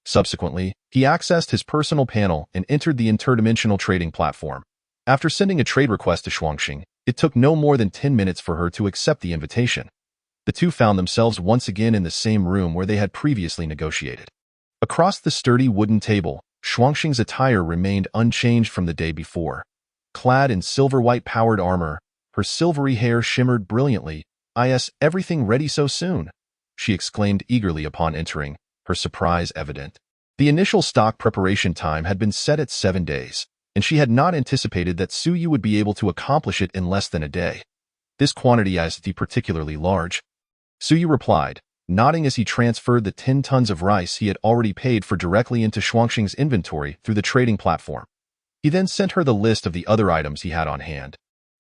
Subsequently, he accessed his personal panel and entered the interdimensional trading platform. After sending a trade request to Shuangxing, it took no more than 10 minutes for her to accept the invitation. The two found themselves once again in the same room where they had previously negotiated. Across the sturdy wooden table, Shuangxing's attire remained unchanged from the day before. Clad in silver-white powered armor, her silvery hair shimmered brilliantly. Everything ready so soon?" she exclaimed eagerly upon entering, her surprise evident. The initial stock preparation time had been set at 7 days, and she had not anticipated that Suyu would be able to accomplish it in less than a day. This quantity is particularly large, Suyu replied, nodding as he transferred the 10 tons of rice he had already paid for directly into Shuangxing's inventory through the trading platform. He then sent her the list of the other items he had on hand,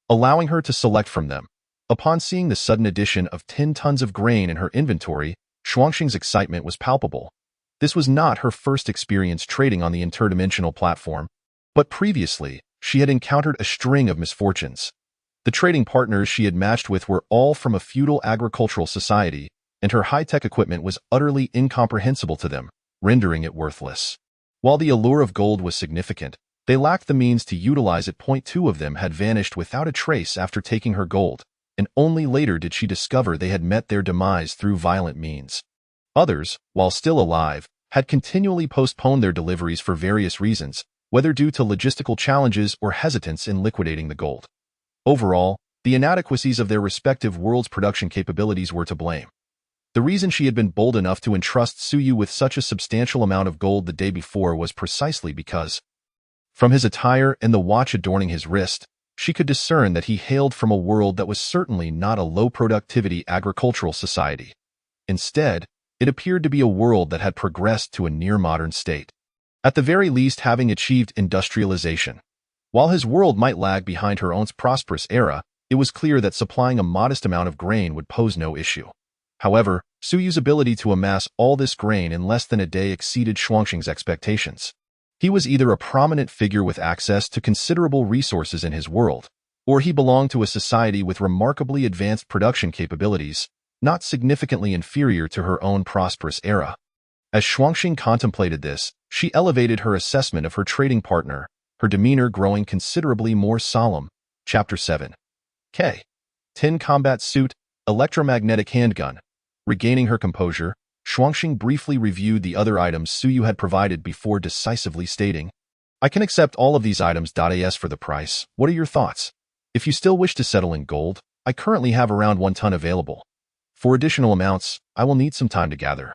allowing her to select from them. Upon seeing the sudden addition of 10 tons of grain in her inventory, Shuangxing's excitement was palpable. This was not her first experience trading on the interdimensional platform, but previously, she had encountered a string of misfortunes. The trading partners she had matched with were all from a feudal agricultural society, and her high-tech equipment was utterly incomprehensible to them, rendering it worthless. While the allure of gold was significant, they lacked the means to utilize it. Two of them had vanished without a trace after taking her gold, and only later did she discover they had met their demise through violent means. Others, while still alive, had continually postponed their deliveries for various reasons, whether due to logistical challenges or hesitance in liquidating the gold. Overall, the inadequacies of their respective worlds' production capabilities were to blame. The reason she had been bold enough to entrust Suyu with such a substantial amount of gold the day before was precisely because, from his attire and the watch adorning his wrist, she could discern that he hailed from a world that was certainly not a low-productivity agricultural society. Instead, it appeared to be a world that had progressed to a near-modern state, at the very least having achieved industrialization. While his world might lag behind her own prosperous era, it was clear that supplying a modest amount of grain would pose no issue. However, Suyu's ability to amass all this grain in less than a day exceeded Shuangxing's expectations. He was either a prominent figure with access to considerable resources in his world, or he belonged to a society with remarkably advanced production capabilities, not significantly inferior to her own prosperous era. As Shuangxing contemplated this, she elevated her assessment of her trading partner, her demeanor growing considerably more solemn. Chapter 7. K. Tin combat suit, electromagnetic handgun. Regaining her composure, Shuangxing briefly reviewed the other items Suyu had provided before decisively stating, "I can accept all of these items. As for the price, what are your thoughts? If you still wish to settle in gold, I currently have around 1 ton available. For additional amounts, I will need some time to gather.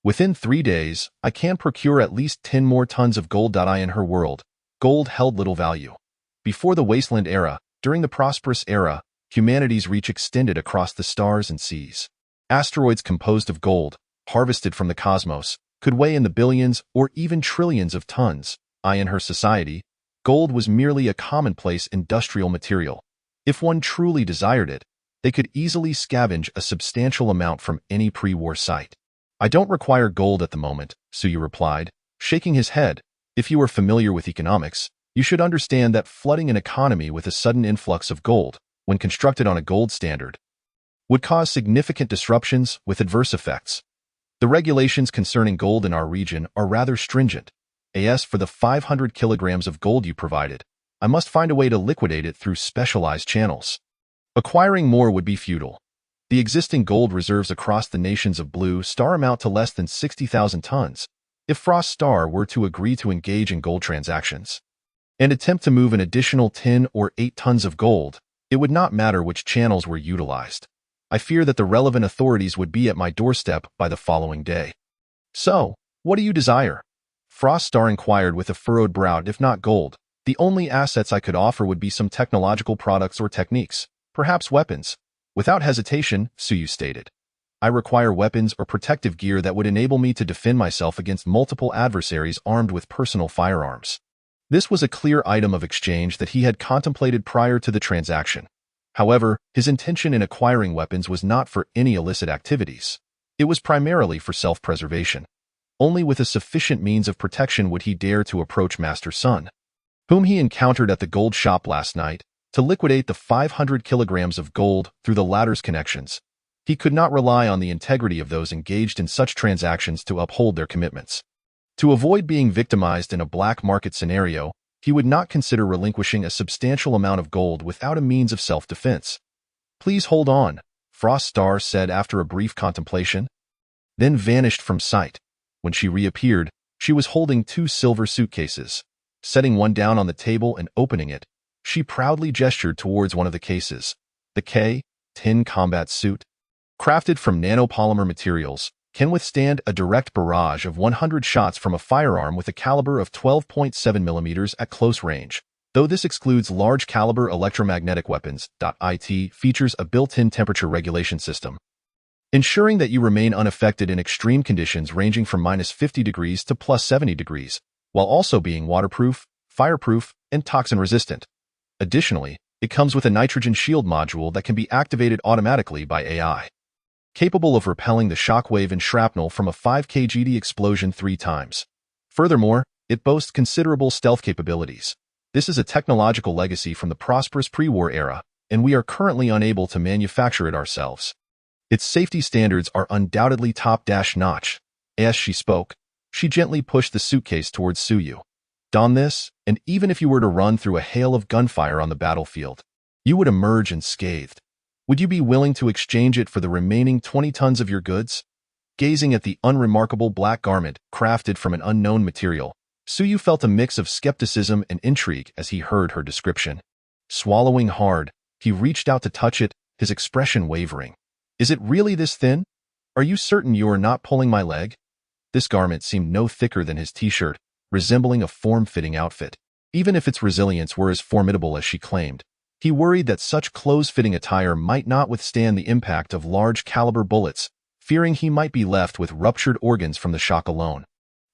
Within 3 days, I can procure at least 10 more tons of gold. In her world, gold held little value. Before the Wasteland era, during the prosperous era, humanity's reach extended across the stars and seas. Asteroids composed of gold, harvested from the cosmos, could weigh in the billions or even trillions of tons. In her society, gold was merely a commonplace industrial material. If one truly desired it, they could easily scavenge a substantial amount from any pre-war site. I don't require gold at the moment, Suyu replied, shaking his head. If you are familiar with economics, you should understand that flooding an economy with a sudden influx of gold, when constructed on a gold standard, would cause significant disruptions with adverse effects. The regulations concerning gold in our region are rather stringent. As for the 500 kilograms of gold you provided, I must find a way to liquidate it through specialized channels. Acquiring more would be futile. The existing gold reserves across the nations of Blue Star amount to less than 60,000 tons. If Frost Star were to agree to engage in gold transactions and attempt to move an additional 10 or 8 tons of gold, it would not matter which channels were utilized. I fear that the relevant authorities would be at my doorstep by the following day. So, what do you desire? Frost Star inquired with a furrowed brow. If not gold, the only assets I could offer would be some technological products or techniques, perhaps weapons. Without hesitation, Suyu stated. I require weapons or protective gear that would enable me to defend myself against multiple adversaries armed with personal firearms. This was a clear item of exchange that he had contemplated prior to the transaction. However, his intention in acquiring weapons was not for any illicit activities. It was primarily for self-preservation. Only with a sufficient means of protection would he dare to approach Master Sun, whom he encountered at the gold shop last night, to liquidate the 500 kilograms of gold through the latter's connections. He could not rely on the integrity of those engaged in such transactions to uphold their commitments. To avoid being victimized in a black market scenario, he would not consider relinquishing a substantial amount of gold without a means of self-defense. Please hold on, Frost Star said after a brief contemplation, then vanished from sight. When she reappeared, she was holding 2 silver suitcases. Setting one down on the table and opening it, she proudly gestured towards one of the cases. The K, tin combat suit, crafted from nanopolymer materials, can withstand a direct barrage of 100 shots from a firearm with a caliber of 12.7 millimeters at close range. Though this excludes large-caliber electromagnetic weapons, it features a built-in temperature regulation system, ensuring that you remain unaffected in extreme conditions ranging from -50 degrees to +70 degrees, while also being waterproof, fireproof, and toxin-resistant. Additionally, it comes with a nitrogen shield module that can be activated automatically by AI, capable of repelling the shockwave and shrapnel from a 5 kgd explosion 3 times. Furthermore, it boasts considerable stealth capabilities. This is a technological legacy from the prosperous pre-war era, and we are currently unable to manufacture it ourselves. Its safety standards are undoubtedly top-notch. As she spoke, she gently pushed the suitcase towards Suyu. Don this, and even if you were to run through a hail of gunfire on the battlefield, you would emerge unscathed. Would you be willing to exchange it for the remaining 20 tons of your goods? Gazing at the unremarkable black garment crafted from an unknown material, Suyu felt a mix of skepticism and intrigue as he heard her description. Swallowing hard, he reached out to touch it, his expression wavering. Is it really this thin? Are you certain you are not pulling my leg? This garment seemed no thicker than his t-shirt, resembling a form-fitting outfit. Even if its resilience were as formidable as she claimed, he worried that such close-fitting attire might not withstand the impact of large-caliber bullets, fearing he might be left with ruptured organs from the shock alone.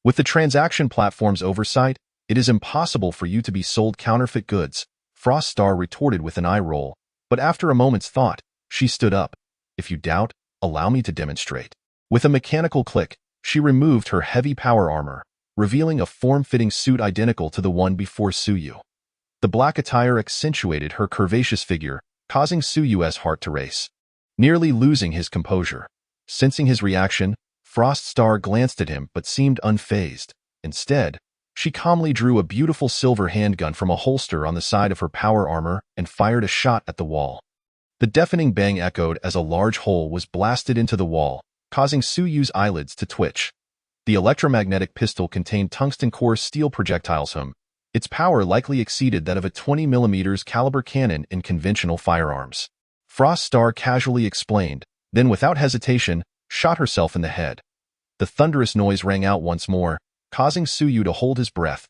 With the transaction platform's oversight, it is impossible for you to be sold counterfeit goods, Frost Star retorted with an eye roll, but after a moment's thought, she stood up. If you doubt, allow me to demonstrate. With a mechanical click, she removed her heavy power armor, revealing a form-fitting suit identical to the one before Suyu. The black attire accentuated her curvaceous figure, causing Suyu's heart to race. Nearly losing his composure. Sensing his reaction, Frost Star glanced at him but seemed unfazed. Instead, she calmly drew a beautiful silver handgun from a holster on the side of her power armor and fired a shot at the wall. The deafening bang echoed as a large hole was blasted into the wall, causing Suyu's eyelids to twitch. The electromagnetic pistol contained tungsten-core steel projectiles. Its power likely exceeded that of a 20mm caliber cannon in conventional firearms. Frost Star casually explained, then without hesitation, shot herself in the head. The thunderous noise rang out once more, causing Suyu to hold his breath.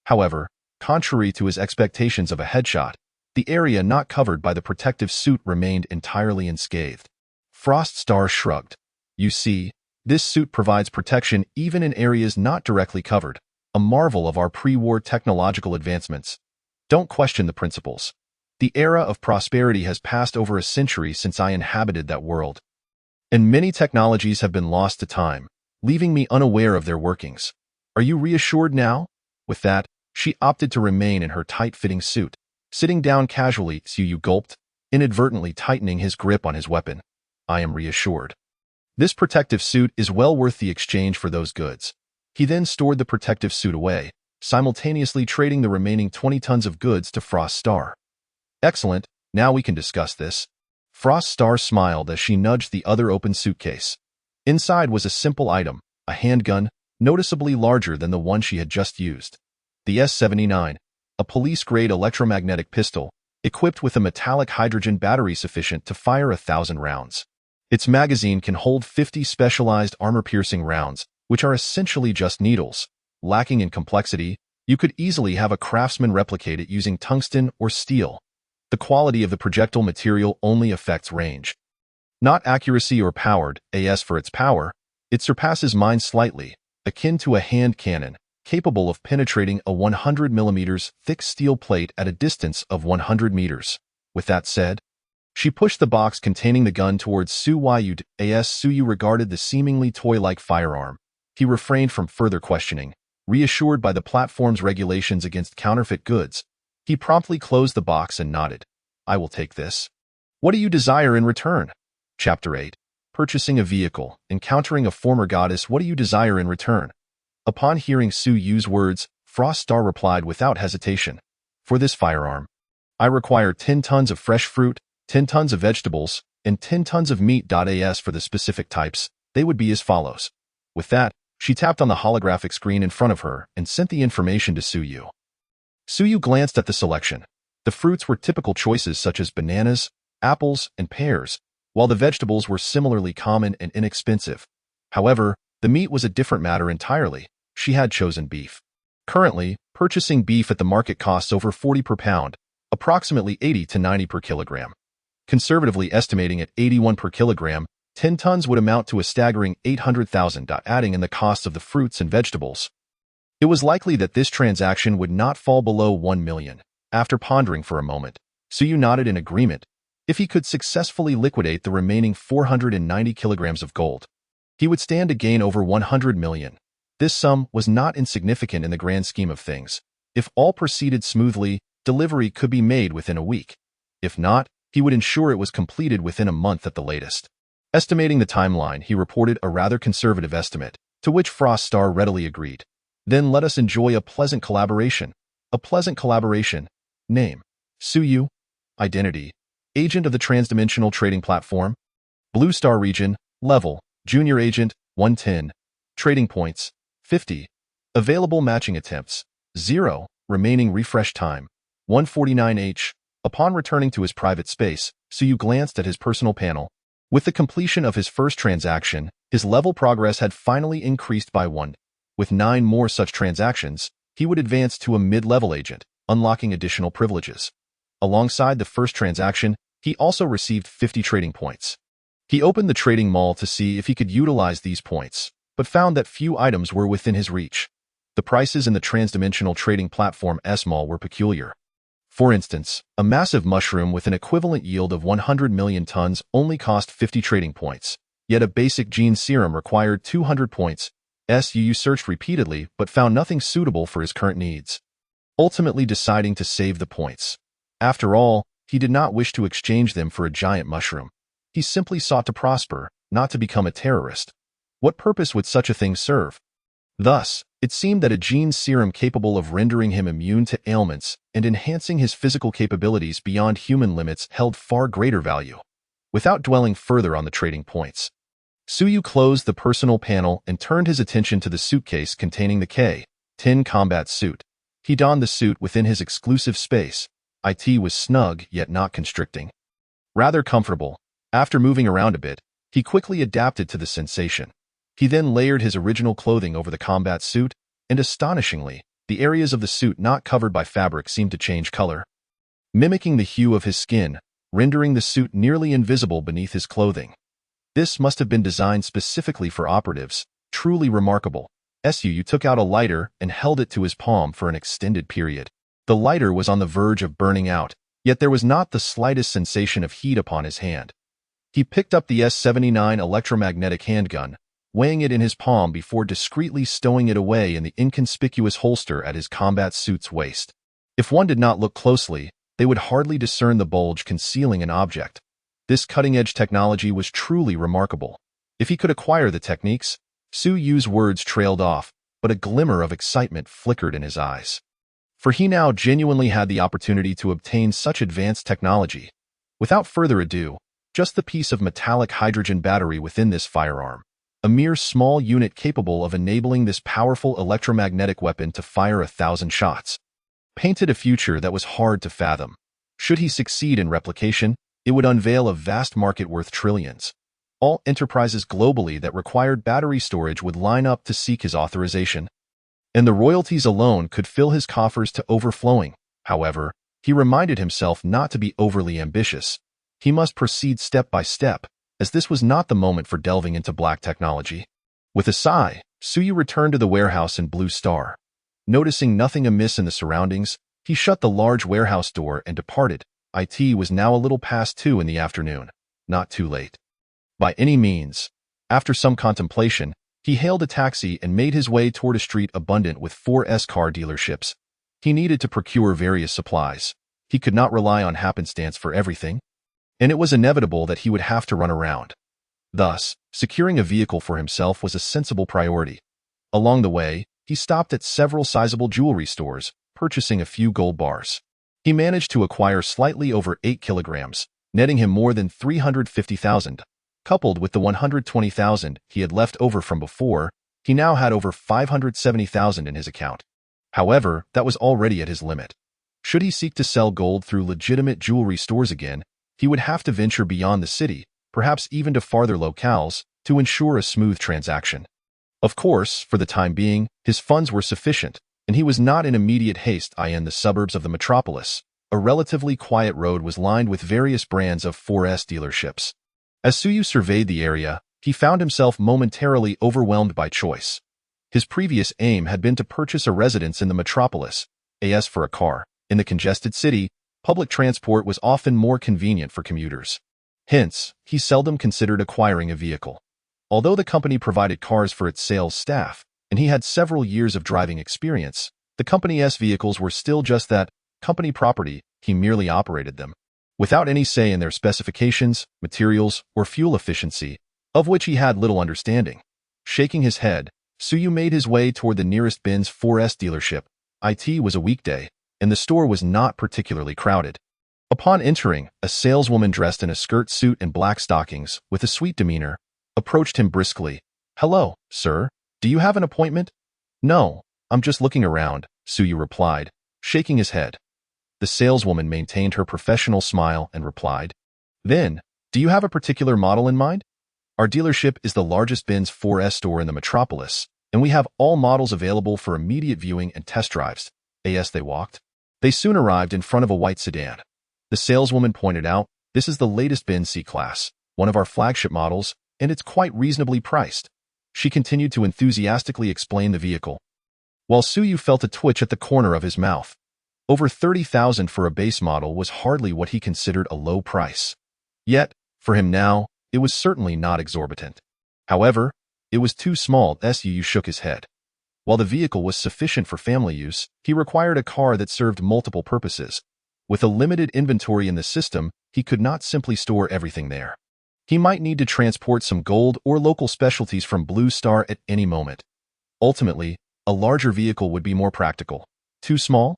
However, contrary to his expectations of a headshot, the area not covered by the protective suit remained entirely unscathed. Frost Star shrugged. You see, this suit provides protection even in areas not directly covered, a marvel of our pre-war technological advancements. Don't question the principles. The era of prosperity has passed over a century since I inhabited that world, and many technologies have been lost to time, leaving me unaware of their workings. Are you reassured now? With that, she opted to remain in her tight-fitting suit. Sitting down casually, Suyu gulped, inadvertently tightening his grip on his weapon. I am reassured. This protective suit is well worth the exchange for those goods. He then stored the protective suit away, simultaneously trading the remaining 20 tons of goods to Frost Star. Excellent, now we can discuss this. Frost Star smiled as she nudged the other open suitcase. Inside was a simple item, a handgun, noticeably larger than the one she had just used. The S-79, a police-grade electromagnetic pistol, equipped with a metallic hydrogen battery sufficient to fire 1,000 rounds. Its magazine can hold 50 specialized armor-piercing rounds, which are essentially just needles. Lacking in complexity, you could easily have a craftsman replicate it using tungsten or steel. The quality of the projectile material only affects range, not accuracy or powered. As for its power, it surpasses mine slightly, akin to a hand cannon, capable of penetrating a 100mm thick steel plate at a distance of 100 meters. With that said, she pushed the box containing the gun towards Suyu. As Suyu regarded the seemingly toy-like firearm, he refrained from further questioning. Reassured by the platform's regulations against counterfeit goods, he promptly closed the box and nodded. I will take this. What do you desire in return? Chapter 8. Purchasing a vehicle, encountering a former goddess. What do you desire in return? Upon hearing Suyu's words, Frost Star replied without hesitation. For this firearm, I require 10 tons of fresh fruit, 10 tons of vegetables, and 10 tons of meat. As for the specific types, they would be as follows. With that, she tapped on the holographic screen in front of her and sent the information to Suyu. Suyu glanced at the selection. The fruits were typical choices such as bananas, apples, and pears, while the vegetables were similarly common and inexpensive. However, the meat was a different matter entirely. She had chosen beef. Currently, purchasing beef at the market costs over 40 per pound, approximately 80 to 90 per kilogram. Conservatively estimating at 81 per kilogram, 10 tons would amount to a staggering 800,000. Adding in the cost of the fruits and vegetables, it was likely that this transaction would not fall below 1 million. After pondering for a moment, Suyu nodded in agreement. If he could successfully liquidate the remaining 490 kilograms of gold, he would stand to gain over 100 million. This sum was not insignificant in the grand scheme of things. If all proceeded smoothly, delivery could be made within a week. If not, he would ensure it was completed within a month at the latest. Estimating the timeline, he reported a rather conservative estimate, to which Frost Star readily agreed. Then let us enjoy a pleasant collaboration. A pleasant collaboration. Name: Suyu. Identity: agent of the Transdimensional Trading Platform. Blue Star Region. Level: Junior Agent. 110. Trading points, 50. Available matching attempts, 0. Remaining refresh time, 149H. Upon returning to his private space, Suyu glanced at his personal panel. With the completion of his first transaction, his level progress had finally increased by 1. With 9 more such transactions, he would advance to a mid-level agent, unlocking additional privileges. Alongside the first transaction, he also received 50 trading points. He opened the trading mall to see if he could utilize these points, but found that few items were within his reach. The prices in the Transdimensional Trading Platform S-Mall were peculiar. For instance, a massive mushroom with an equivalent yield of 100 million tons only cost 50 trading points, yet a basic gene serum required 200 points. Suyu searched repeatedly but found nothing suitable for his current needs, ultimately deciding to save the points. After all, he did not wish to exchange them for a giant mushroom. He simply sought to prosper, not to become a terrorist. What purpose would such a thing serve? Thus, it seemed that a gene serum capable of rendering him immune to ailments and enhancing his physical capabilities beyond human limits held far greater value. Without dwelling further on the trading points, Suyu closed the personal panel and turned his attention to the suitcase containing the K-10 combat suit. He donned the suit within his exclusive space. It was snug yet not constricting. Rather comfortable. After moving around a bit, he quickly adapted to the sensation. He then layered his original clothing over the combat suit, and astonishingly, the areas of the suit not covered by fabric seemed to change color, mimicking the hue of his skin, rendering the suit nearly invisible beneath his clothing. This must have been designed specifically for operatives, truly remarkable. Suyu took out a lighter and held it to his palm for an extended period. The lighter was on the verge of burning out, yet there was not the slightest sensation of heat upon his hand. He picked up the S-79 electromagnetic handgun, weighing it in his palm before discreetly stowing it away in the inconspicuous holster at his combat suit's waist. If one did not look closely, they would hardly discern the bulge concealing an object. This cutting-edge technology was truly remarkable. If he could acquire the techniques, Suyu's words trailed off, but a glimmer of excitement flickered in his eyes. For he now genuinely had the opportunity to obtain such advanced technology. Without further ado, just the piece of metallic hydrogen battery within this firearm, a mere small unit capable of enabling this powerful electromagnetic weapon to fire 1,000 shots, painted a future that was hard to fathom. Should he succeed in replication, it would unveil a vast market worth trillions. All enterprises globally that required battery storage would line up to seek his authorization, and the royalties alone could fill his coffers to overflowing. However, he reminded himself not to be overly ambitious. He must proceed step by step, as this was not the moment for delving into black technology. With a sigh, Suyu returned to the warehouse in Blue Star. Noticing nothing amiss in the surroundings, he shut the large warehouse door and departed. It was now a little past 2 in the afternoon. Not too late, by any means. After some contemplation, he hailed a taxi and made his way toward a street abundant with 4S car dealerships. He needed to procure various supplies. He could not rely on happenstance for everything, and it was inevitable that he would have to run around. Thus, securing a vehicle for himself was a sensible priority. Along the way, he stopped at several sizable jewelry stores, purchasing a few gold bars. He managed to acquire slightly over 8 kilograms, netting him more than 350,000. Coupled with the 120,000 he had left over from before, he now had over 570,000 in his account. However, that was already at his limit. Should he seek to sell gold through legitimate jewelry stores again, he would have to venture beyond the city, perhaps even to farther locales, to ensure a smooth transaction. Of course, for the time being, his funds were sufficient, and he was not in immediate haste in the suburbs of the metropolis. A relatively quiet road was lined with various brands of 4S dealerships. As Suyu surveyed the area, he found himself momentarily overwhelmed by choice. His previous aim had been to purchase a residence in the metropolis. As for a car, in the congested city, public transport was often more convenient for commuters. Hence, he seldom considered acquiring a vehicle. Although the company provided cars for its sales staff, and he had several years of driving experience, the company's vehicles were still just that, company property. He merely operated them, without any say in their specifications, materials, or fuel efficiency, of which he had little understanding. Shaking his head, Suyu made his way toward the nearest Benz 4S dealership. It was a weekday, and the store was not particularly crowded. Upon entering, a saleswoman dressed in a skirt suit and black stockings, with a sweet demeanor, approached him briskly. Hello, sir. Do you have an appointment? No, I'm just looking around, Suyu replied, shaking his head. The saleswoman maintained her professional smile and replied, Then, do you have a particular model in mind? Our dealership is the largest Benz 4S store in the metropolis, and we have all models available for immediate viewing and test drives. As they walked, they soon arrived in front of a white sedan. The saleswoman pointed out, This is the latest Benz C-Class, one of our flagship models, and it's quite reasonably priced. She continued to enthusiastically explain the vehicle, while Suyu felt a twitch at the corner of his mouth. Over $30,000 for a base model was hardly what he considered a low price. Yet, for him now, it was certainly not exorbitant. However, it was too small. Suyu shook his head. While the vehicle was sufficient for family use, he required a car that served multiple purposes. With a limited inventory in the system, he could not simply store everything there. He might need to transport some gold or local specialties from Blue Star at any moment. Ultimately, a larger vehicle would be more practical. Too small?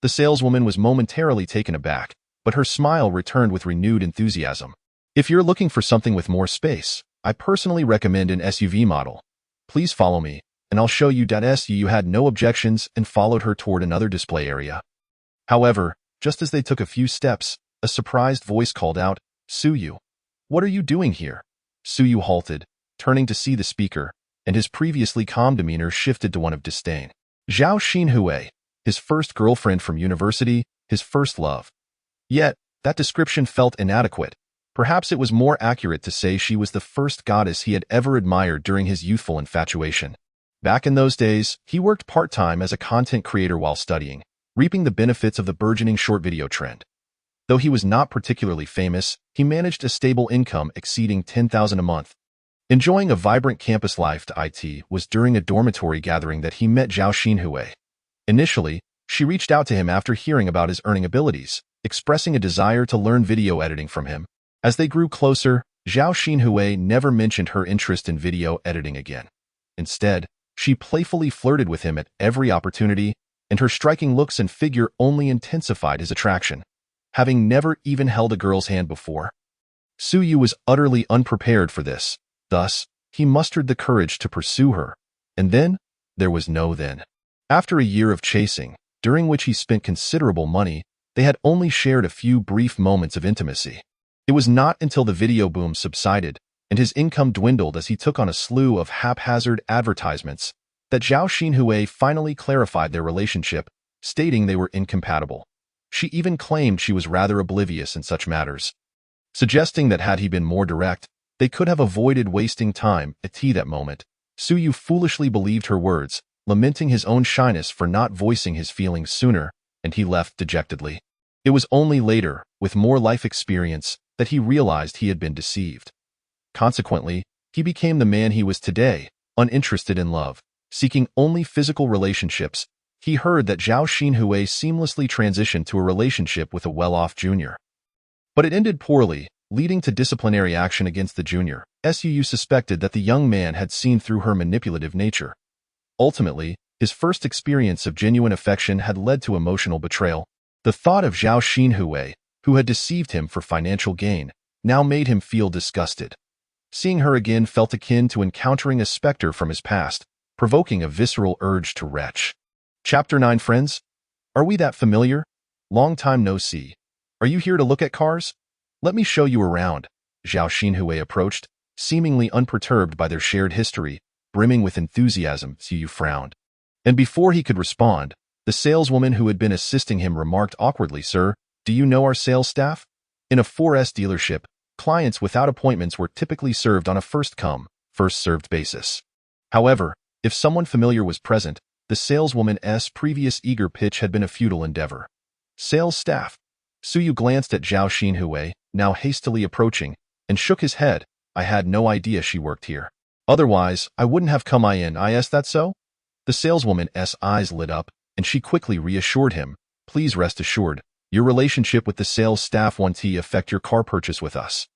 The saleswoman was momentarily taken aback, but her smile returned with renewed enthusiasm. If you're looking for something with more space, I personally recommend an SUV model. Please follow me, and I'll show you. Suyu had no objections and followed her toward another display area. However, just as they took a few steps, a surprised voice called out, Suyu, what are you doing here? Suyu halted, turning to see the speaker, and his previously calm demeanor shifted to one of disdain. Zhao Xinhui, his first girlfriend from university, his first love. Yet, that description felt inadequate. Perhaps it was more accurate to say she was the first goddess he had ever admired during his youthful infatuation. Back in those days, he worked part-time as a content creator while studying, reaping the benefits of the burgeoning short video trend. Though he was not particularly famous, he managed a stable income exceeding $10,000 a month. Enjoying a vibrant campus life. It was during a dormitory gathering that he met Zhao Xinhui. Initially, she reached out to him after hearing about his earning abilities, expressing a desire to learn video editing from him. As they grew closer, Zhao Xinhui never mentioned her interest in video editing again. Instead, she playfully flirted with him at every opportunity, and her striking looks and figure only intensified his attraction. Having never even held a girl's hand before, Suyu was utterly unprepared for this. Thus, he mustered the courage to pursue her. And then, there was no then. After a year of chasing, during which he spent considerable money, they had only shared a few brief moments of intimacy. It was not until the video boom subsided and his income dwindled as he took on a slew of haphazard advertisements that Zhao Xinhui finally clarified their relationship, stating they were incompatible. She even claimed she was rather oblivious in such matters, suggesting that had he been more direct, they could have avoided wasting time at that moment. Suyu foolishly believed her words, lamenting his own shyness for not voicing his feelings sooner, and he left dejectedly. It was only later, with more life experience, that he realized he had been deceived. Consequently, he became the man he was today, uninterested in love, seeking only physical relationships. He heard that Zhao Xinhui seamlessly transitioned to a relationship with a well-off junior. But it ended poorly, leading to disciplinary action against the junior. Suyu suspected that the young man had seen through her manipulative nature. Ultimately, his first experience of genuine affection had led to emotional betrayal. The thought of Zhao Xinhui, who had deceived him for financial gain, now made him feel disgusted. Seeing her again felt akin to encountering a specter from his past, provoking a visceral urge to retch. Chapter 9. Friends? Are we that familiar? Long time no see. Are you here to look at cars? Let me show you around. Zhao Xinhui approached, seemingly unperturbed by their shared history, brimming with enthusiasm. Suyu frowned. And before he could respond, the saleswoman who had been assisting him remarked awkwardly, Sir, do you know our sales staff? In a 4S dealership, clients without appointments were typically served on a first-come, first-served basis. However, if someone familiar was present, the saleswoman's previous eager pitch had been a futile endeavor. Sales staff. Suyu glanced at Zhao Xinhui, now hastily approaching, and shook his head. I had no idea she worked here. Otherwise, I wouldn't have come in. Is that so? The saleswoman's eyes lit up, and she quickly reassured him. Please rest assured, your relationship with the sales staff won't affect your car purchase with us.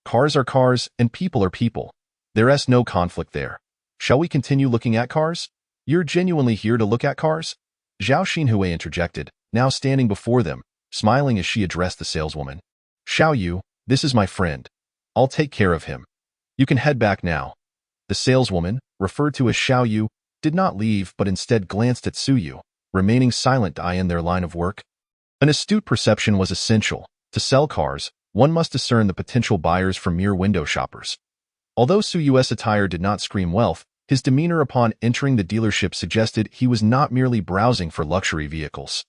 Cars are cars, and people are people. There's no conflict there. Shall we continue looking at cars? You're genuinely here to look at cars? Zhao Xinhui interjected, now standing before them, smiling as she addressed the saleswoman. Xiao Yu, this is my friend. I'll take care of him. You can head back now. The saleswoman, referred to as Xiao Yu, did not leave but instead glanced at Su Yu, remaining silent in their line of work. An astute perception was essential. To sell cars, one must discern the potential buyers from mere window shoppers. Although Su Yu's attire did not scream wealth, his demeanor upon entering the dealership suggested he was not merely browsing for luxury vehicles.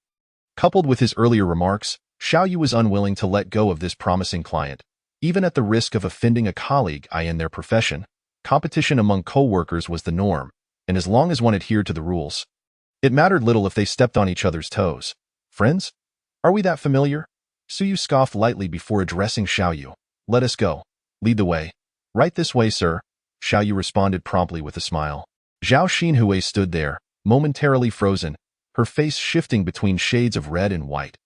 Coupled with his earlier remarks, Xiao Yu was unwilling to let go of this promising client, even at the risk of offending a colleague in their profession. Competition among co-workers was the norm, and as long as one adhered to the rules, it mattered little if they stepped on each other's toes. Friends? Are we that familiar? Su Yu scoffed lightly before addressing Xiao Yu. Let us go. Lead the way. Right this way, sir. Xiao Yu responded promptly with a smile. Zhao Xinhui stood there, momentarily frozen, her face shifting between shades of red and white.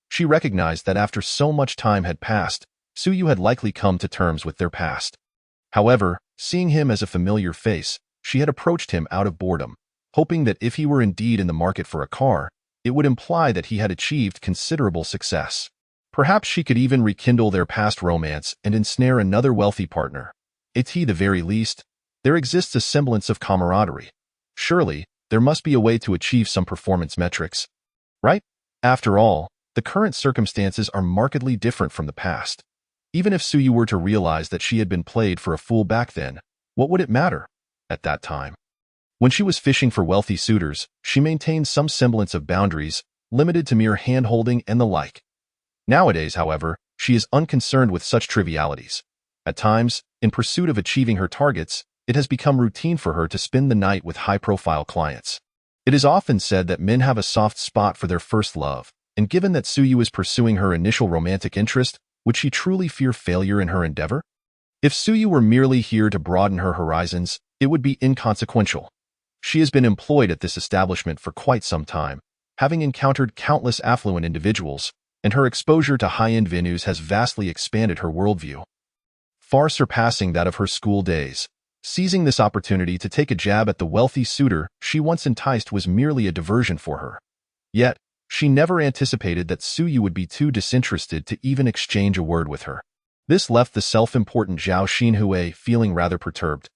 She recognized that after so much time had passed, Su Yu had likely come to terms with their past. However, seeing him as a familiar face, she had approached him out of boredom, hoping that if he were indeed in the market for a car, it would imply that he had achieved considerable success. Perhaps she could even rekindle their past romance and ensnare another wealthy partner. At the very least, there exists a semblance of camaraderie. Surely, there must be a way to achieve some performance metrics. Right? After all, the current circumstances are markedly different from the past. Even if Su Yu were to realize that she had been played for a fool back then, what would it matter at that time? When she was fishing for wealthy suitors, she maintained some semblance of boundaries, limited to mere hand-holding and the like. Nowadays, however, she is unconcerned with such trivialities. At times, in pursuit of achieving her targets, it has become routine for her to spend the night with high-profile clients. It is often said that men have a soft spot for their first love, and given that Su Yu is pursuing her initial romantic interest, would she truly fear failure in her endeavor? If Su Yu were merely here to broaden her horizons, it would be inconsequential. She has been employed at this establishment for quite some time, having encountered countless affluent individuals, and her exposure to high-end venues has vastly expanded her worldview, far surpassing that of her school days. Seizing this opportunity to take a jab at the wealthy suitor she once enticed was merely a diversion for her. Yet, she never anticipated that Su Yu would be too disinterested to even exchange a word with her. This left the self-important Zhao Xinhui feeling rather perturbed.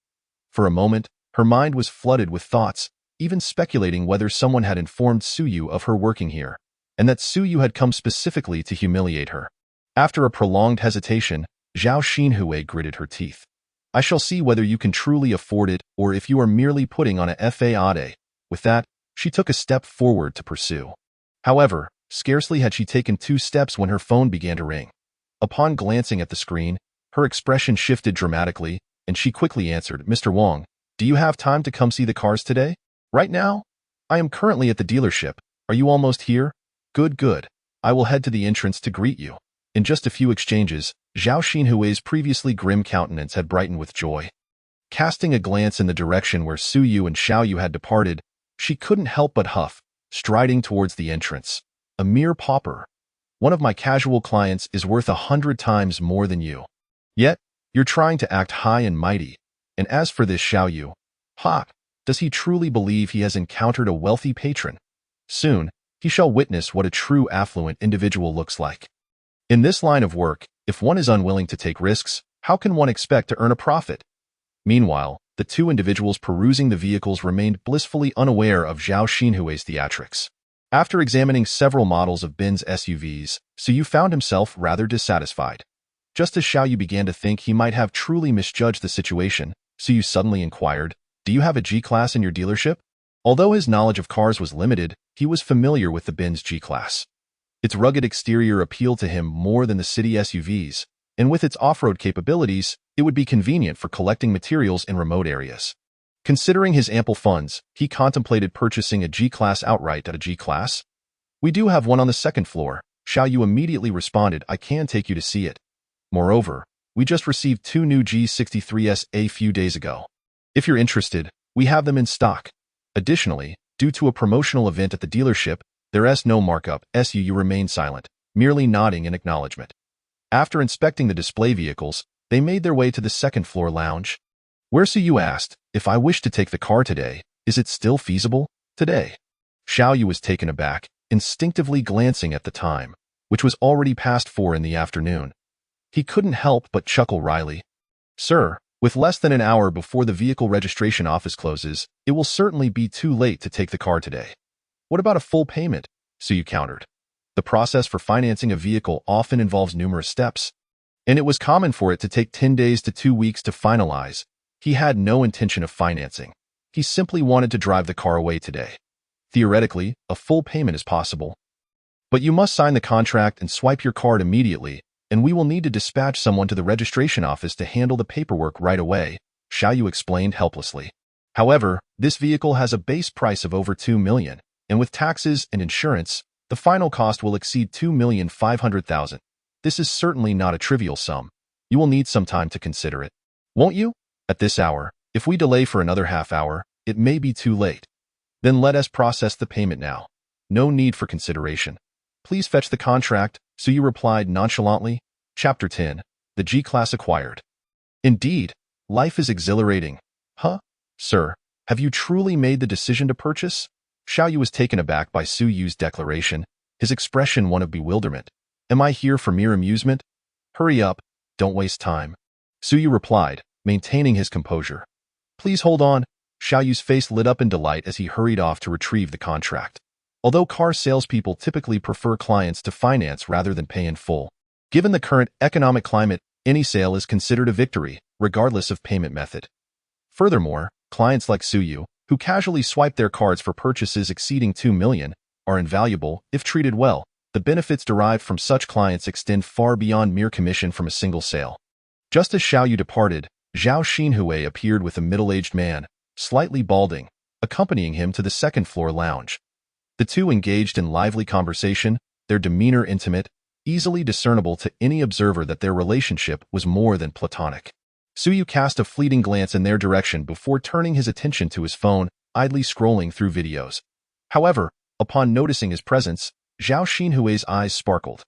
For a moment, her mind was flooded with thoughts, even speculating whether someone had informed Su Yu of her working here, and that Su Yu had come specifically to humiliate her. After a prolonged hesitation, Zhao Xinhui gritted her teeth. I shall see whether you can truly afford it or if you are merely putting on a fade. With that, she took a step forward to pursue. However, scarcely had she taken 2 steps when her phone began to ring. Upon glancing at the screen, her expression shifted dramatically, and she quickly answered, Mr. Wang, do you have time to come see the cars today? Right now? I am currently at the dealership. Are you almost here? Good. I will head to the entrance to greet you. In just a few exchanges, Zhao Xinhui's previously grim countenance had brightened with joy. Casting a glance in the direction where Su Yu and Xiao Yu had departed, she couldn't help but huff, striding towards the entrance. A mere pauper. One of my casual clients is worth 100 times more than you. Yet, you're trying to act high and mighty. And as for this Xiao Yu, does he truly believe he has encountered a wealthy patron? Soon, he shall witness what a true affluent individual looks like. In this line of work, if one is unwilling to take risks, how can one expect to earn a profit? Meanwhile, the 2 individuals perusing the vehicles remained blissfully unaware of Zhao Xinhui's theatrics. After examining several models of Benz SUVs, Su Yu found himself rather dissatisfied. Just as Xiao Yu began to think he might have truly misjudged the situation, Su Yu suddenly inquired, do you have a G-Class in your dealership? Although his knowledge of cars was limited, he was familiar with the Benz G-Class. Its rugged exterior appealed to him more than the city SUVs, and with its off-road capabilities, it would be convenient for collecting materials in remote areas. Considering his ample funds, he contemplated purchasing a G-Class outright at a G-Class. We do have one on the 2nd floor, Xiao Yu immediately responded. I can take you to see it. Moreover, we just received 2 new G63s a few days ago. If you're interested, we have them in stock. Additionally, due to a promotional event at the dealership, there is no markup. Su Yu remained silent, merely nodding in acknowledgement. After inspecting the display vehicles, they made their way to the 2nd floor lounge. Where Su Yu asked, if I wish to take the car today, is it still feasible? Today? Xiao Yu was taken aback, instinctively glancing at the time, which was already past 4 in the afternoon. He couldn't help but chuckle wryly. Sir, With less than an hour before the vehicle registration office closes, it will certainly be too late to take the car today. What about a full payment? Suyu countered. The process for financing a vehicle often involves numerous steps, and it was common for it to take 10 days to 2 weeks to finalize. He had no intention of financing. He simply wanted to drive the car away today. Theoretically, a full payment is possible. But you must sign the contract and swipe your card immediately, and we will need to dispatch someone to the registration office to handle the paperwork right away, Xiaoyu explained helplessly. However, this vehicle has a base price of over 2 million, and with taxes and insurance, the final cost will exceed 2,500,000. This is certainly not a trivial sum. You will need some time to consider it. Won't you? At this hour, if we delay for another half hour, it may be too late. Then let us process the payment now. No need for consideration. Please fetch the contract, Suyu replied nonchalantly. Chapter 10. The G-Class Acquired. Indeed, life is exhilarating. Huh? Sir, have you truly made the decision to purchase? Xiaoyu was taken aback by Suyu's declaration, his expression one of bewilderment. Am I here for mere amusement? Hurry up, don't waste time. Suyu replied, maintaining his composure. Please hold on. Xiaoyu's face lit up in delight as he hurried off to retrieve the contract. Although car salespeople typically prefer clients to finance rather than pay in full, given the current economic climate, any sale is considered a victory, regardless of payment method. Furthermore, clients like Suyu, who casually swipe their cards for purchases exceeding 2 million, are invaluable if treated well. The benefits derived from such clients extend far beyond mere commission from a single sale. Just as Xiaoyu departed, Zhao Xinhui appeared with a middle-aged man, slightly balding, accompanying him to the second-floor lounge. The two engaged in lively conversation, their demeanor intimate, easily discernible to any observer that their relationship was more than platonic. Suyu cast a fleeting glance in their direction before turning his attention to his phone, idly scrolling through videos. However, upon noticing his presence, Zhao Xinhui's eyes sparkled.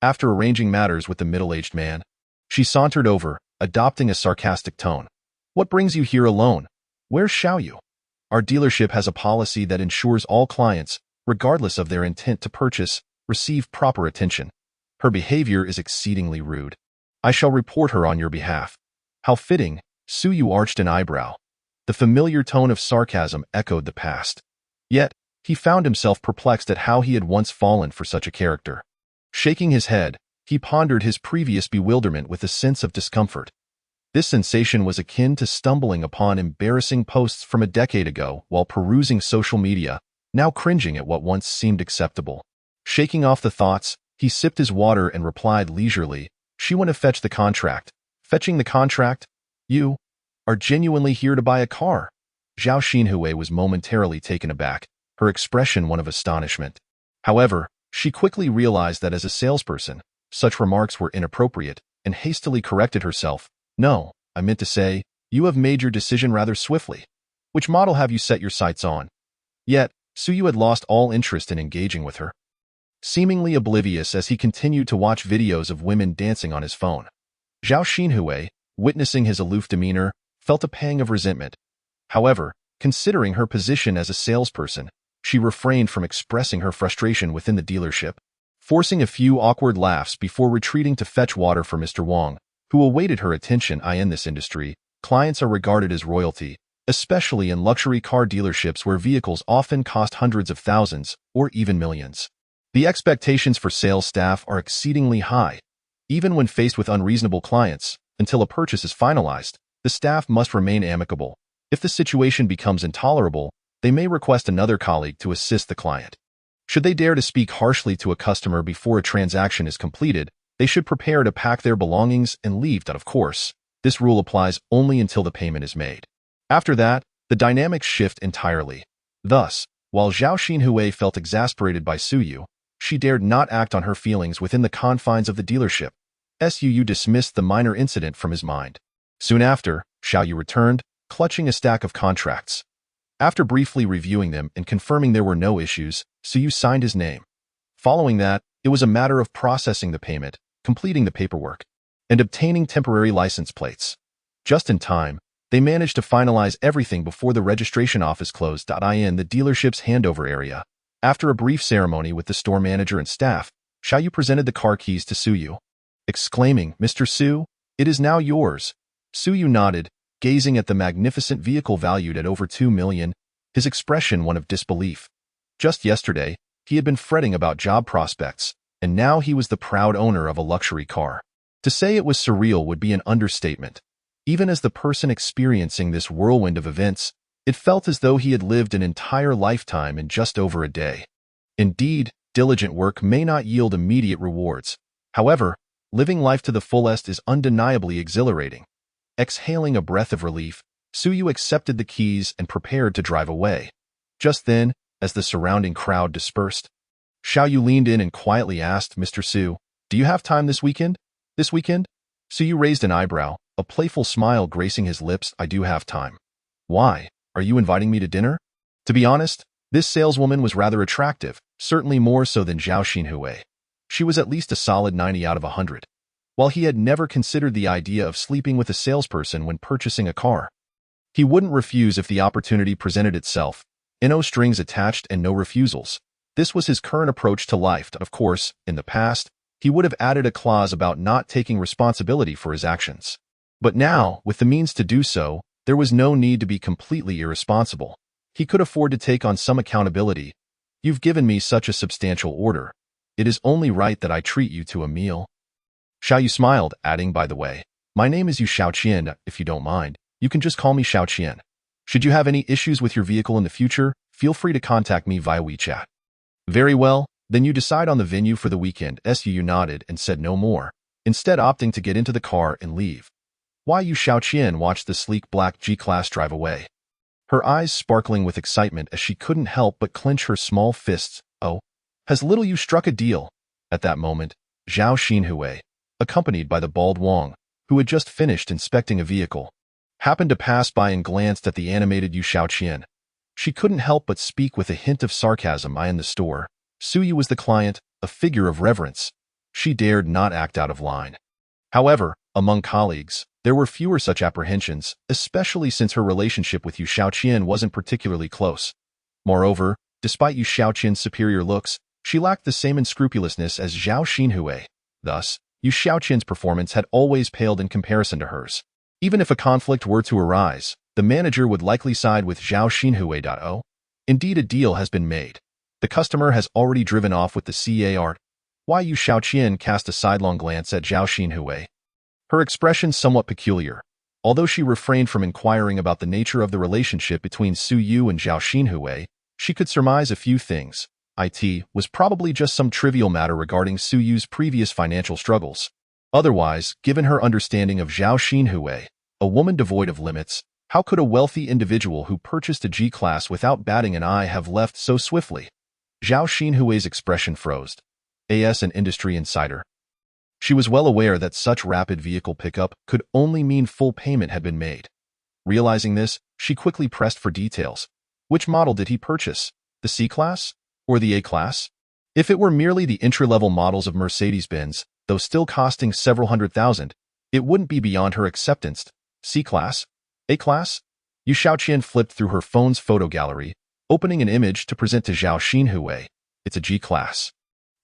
After arranging matters with the middle-aged man, she sauntered over, adopting a sarcastic tone. What brings you here alone? Where's Xiaoyu? Our dealership has a policy that ensures all clients, regardless of their intent to purchase, receive proper attention. Her behavior is exceedingly rude. I shall report her on your behalf. How fitting, Suyu arched an eyebrow. The familiar tone of sarcasm echoed the past. Yet, he found himself perplexed at how he had once fallen for such a character. Shaking his head, he pondered his previous bewilderment with a sense of discomfort. This sensation was akin to stumbling upon embarrassing posts from a decade ago while perusing social media, now cringing at what once seemed acceptable. Shaking off the thoughts, he sipped his water and replied leisurely, She went to fetch the contract. Fetching the contract? You are genuinely here to buy a car? Zhao Xinhui was momentarily taken aback, her expression one of astonishment. However, she quickly realized that as a salesperson, such remarks were inappropriate, and hastily corrected herself. No, I meant to say, you have made your decision rather swiftly. Which model have you set your sights on? Yet, Suyu had lost all interest in engaging with her. Seemingly oblivious as he continued to watch videos of women dancing on his phone. Zhao Xinhui, witnessing his aloof demeanor, felt a pang of resentment. However, considering her position as a salesperson, she refrained from expressing her frustration within the dealership, forcing a few awkward laughs before retreating to fetch water for Mr. Wang, who awaited her attention. In this industry, clients are regarded as royalty, especially in luxury car dealerships where vehicles often cost hundreds of thousands or even millions. The expectations for sales staff are exceedingly high. Even when faced with unreasonable clients, until a purchase is finalized, the staff must remain amicable. If the situation becomes intolerable, they may request another colleague to assist the client. Should they dare to speak harshly to a customer before a transaction is completed, they should prepare to pack their belongings and leave. Of course, this rule applies only until the payment is made. After that, the dynamics shift entirely. Thus, while Zhao Xinhui felt exasperated by Suyu, she dared not act on her feelings within the confines of the dealership. Suyu dismissed the minor incident from his mind. Soon after, Xiaoyu returned, clutching a stack of contracts. After briefly reviewing them and confirming there were no issues, Suyu signed his name. Following that, it was a matter of processing the payment, completing the paperwork, and obtaining temporary license plates. Just in time, they managed to finalize everything before the registration office closed. In the dealership's handover area, after a brief ceremony with the store manager and staff, Xiaoyu presented the car keys to Suyu, exclaiming, Mr. Su, it is now yours. Suyu nodded, gazing at the magnificent vehicle valued at over 2 million, his expression one of disbelief. Just yesterday, he had been fretting about job prospects, and now he was the proud owner of a luxury car. To say it was surreal would be an understatement. Even as the person experiencing this whirlwind of events, it felt as though he had lived an entire lifetime in just over a day. Indeed, diligent work may not yield immediate rewards. However, living life to the fullest is undeniably exhilarating. Exhaling a breath of relief, Suyu accepted the keys and prepared to drive away. Just then, as the surrounding crowd dispersed, Xiaoyu leaned in and quietly asked, "Mr. Su, do you have time this weekend?" "This weekend?" Suyu raised an eyebrow, a playful smile gracing his lips. "I do have time." "Why? Are you inviting me to dinner?" To be honest, this saleswoman was rather attractive, certainly more so than Zhao Xinhui. She was at least a solid 90 out of 100. While he had never considered the idea of sleeping with a salesperson when purchasing a car, he wouldn't refuse if the opportunity presented itself. No strings attached and no refusals. This was his current approach to life. Of course, in the past, he would have added a clause about not taking responsibility for his actions. But now, with the means to do so, there was no need to be completely irresponsible. He could afford to take on some accountability. "You've given me such a substantial order. It is only right that I treat you to a meal." Xiaoyu smiled, adding, "By the way, my name is Yu Xiaoqian. If you don't mind, you can just call me Xiaoqian. Should you have any issues with your vehicle in the future, feel free to contact me via WeChat." "Very well, then you decide on the venue for the weekend." Suyu nodded and said no more, instead opting to get into the car and leave. Yu Xiaoqian watched the sleek black G-Class drive away, her eyes sparkling with excitement as she couldn't help but clench her small fists. "Oh, has little Yu struck a deal?" At that moment, Zhao Xinhui, accompanied by the bald Wang, who had just finished inspecting a vehicle, happened to pass by and glanced at the animated Yu Xiaoqian. She couldn't help but speak with a hint of sarcasm. "I in the store. Suyu was the client, a figure of reverence." She dared not act out of line. However, among colleagues, there were fewer such apprehensions, especially since her relationship with Yu Xiaoqian wasn't particularly close. Moreover, despite Yu Xiaoqian's superior looks, she lacked the same unscrupulousness as Zhao Xinhui. Thus, Yu Xiaoqian's performance had always paled in comparison to hers. Even if a conflict were to arise, the manager would likely side with Zhao Xinhui. Indeed, a deal has been made. The customer has already driven off with the car. Yu Xiaoqian cast a sidelong glance at Zhao Xinhui, her expression somewhat peculiar. Although she refrained from inquiring about the nature of the relationship between Suyu and Zhao Xinhui, she could surmise a few things. It was probably just some trivial matter regarding Suyu's previous financial struggles. Otherwise, given her understanding of Zhao Xinhui, a woman devoid of limits, how could a wealthy individual who purchased a G-Class without batting an eye have left so swiftly? Zhao Xinhui's expression froze. As an industry insider, she was well aware that such rapid vehicle pickup could only mean full payment had been made. Realizing this, she quickly pressed for details. Which model did he purchase? The C-Class? Or the A-Class? If it were merely the entry-level models of Mercedes-Benz, though still costing several $100,000, it wouldn't be beyond her acceptance. C-Class? A-Class? Yu Xiaoqian flipped through her phone's photo gallery, opening an image to present to Zhao Xinhui. It's a G-Class.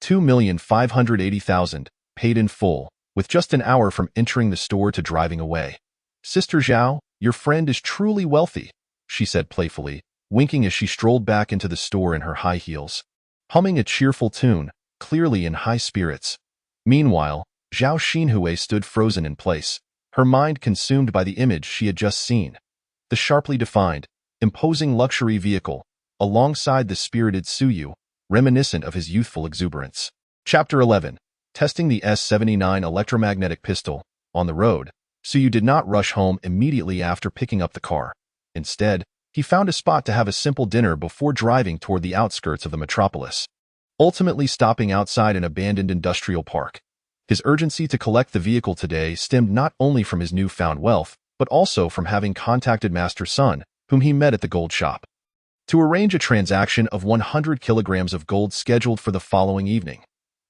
2,580,000, paid in full, with just an hour from entering the store to driving away. "Sister Zhao, your friend is truly wealthy," she said playfully, winking as she strolled back into the store in her high heels, humming a cheerful tune, clearly in high spirits. Meanwhile, Zhao Xinhui stood frozen in place, her mind consumed by the image she had just seen. The sharply defined, imposing luxury vehicle, alongside the spirited Suyu, reminiscent of his youthful exuberance. Chapter 11. Testing the S-79 electromagnetic pistol. On the road, Suyu did not rush home immediately after picking up the car. Instead, he found a spot to have a simple dinner before driving toward the outskirts of the metropolis, ultimately stopping outside an abandoned industrial park. His urgency to collect the vehicle today stemmed not only from his newfound wealth, but also from having contacted Master Sun, whom he met at the gold shop, to arrange a transaction of 100 kilograms of gold scheduled for the following evening.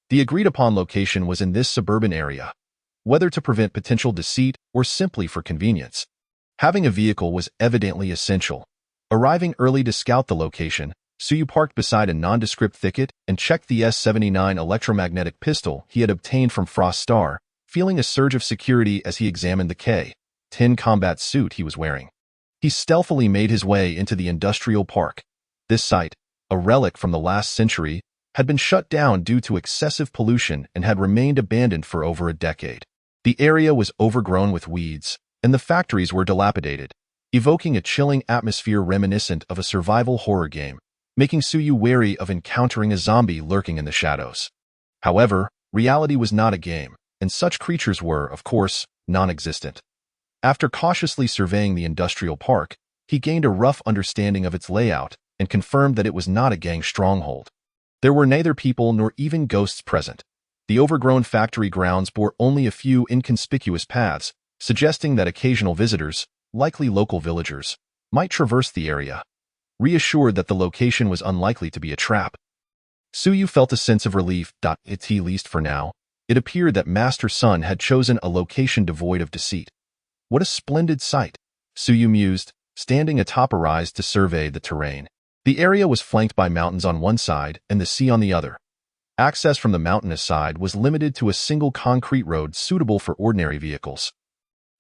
The agreed-upon location was in this suburban area. Whether to prevent potential deceit or simply for convenience, having a vehicle was evidently essential. Arriving early to scout the location, Suyu parked beside a nondescript thicket and checked the S-79 electromagnetic pistol he had obtained from Frost Star, feeling a surge of security as he examined the K. tin combat suit he was wearing. He stealthily made his way into the industrial park. This site, a relic from the last century, had been shut down due to excessive pollution and had remained abandoned for over a decade. The area was overgrown with weeds, and the factories were dilapidated, evoking a chilling atmosphere reminiscent of a survival horror game, making Suyu wary of encountering a zombie lurking in the shadows. However, reality was not a game, and such creatures were, of course, non-existent. After cautiously surveying the industrial park, he gained a rough understanding of its layout and confirmed that it was not a gang stronghold. There were neither people nor even ghosts present. The overgrown factory grounds bore only a few inconspicuous paths, suggesting that occasional visitors, likely local villagers, might traverse the area. Reassured that the location was unlikely to be a trap, Suyu felt a sense of relief. At least for now, it appeared that Master Sun had chosen a location devoid of deceit. What a splendid sight, Suyu mused, standing atop a rise to survey the terrain. The area was flanked by mountains on one side and the sea on the other. Access from the mountainous side was limited to a single concrete road suitable for ordinary vehicles,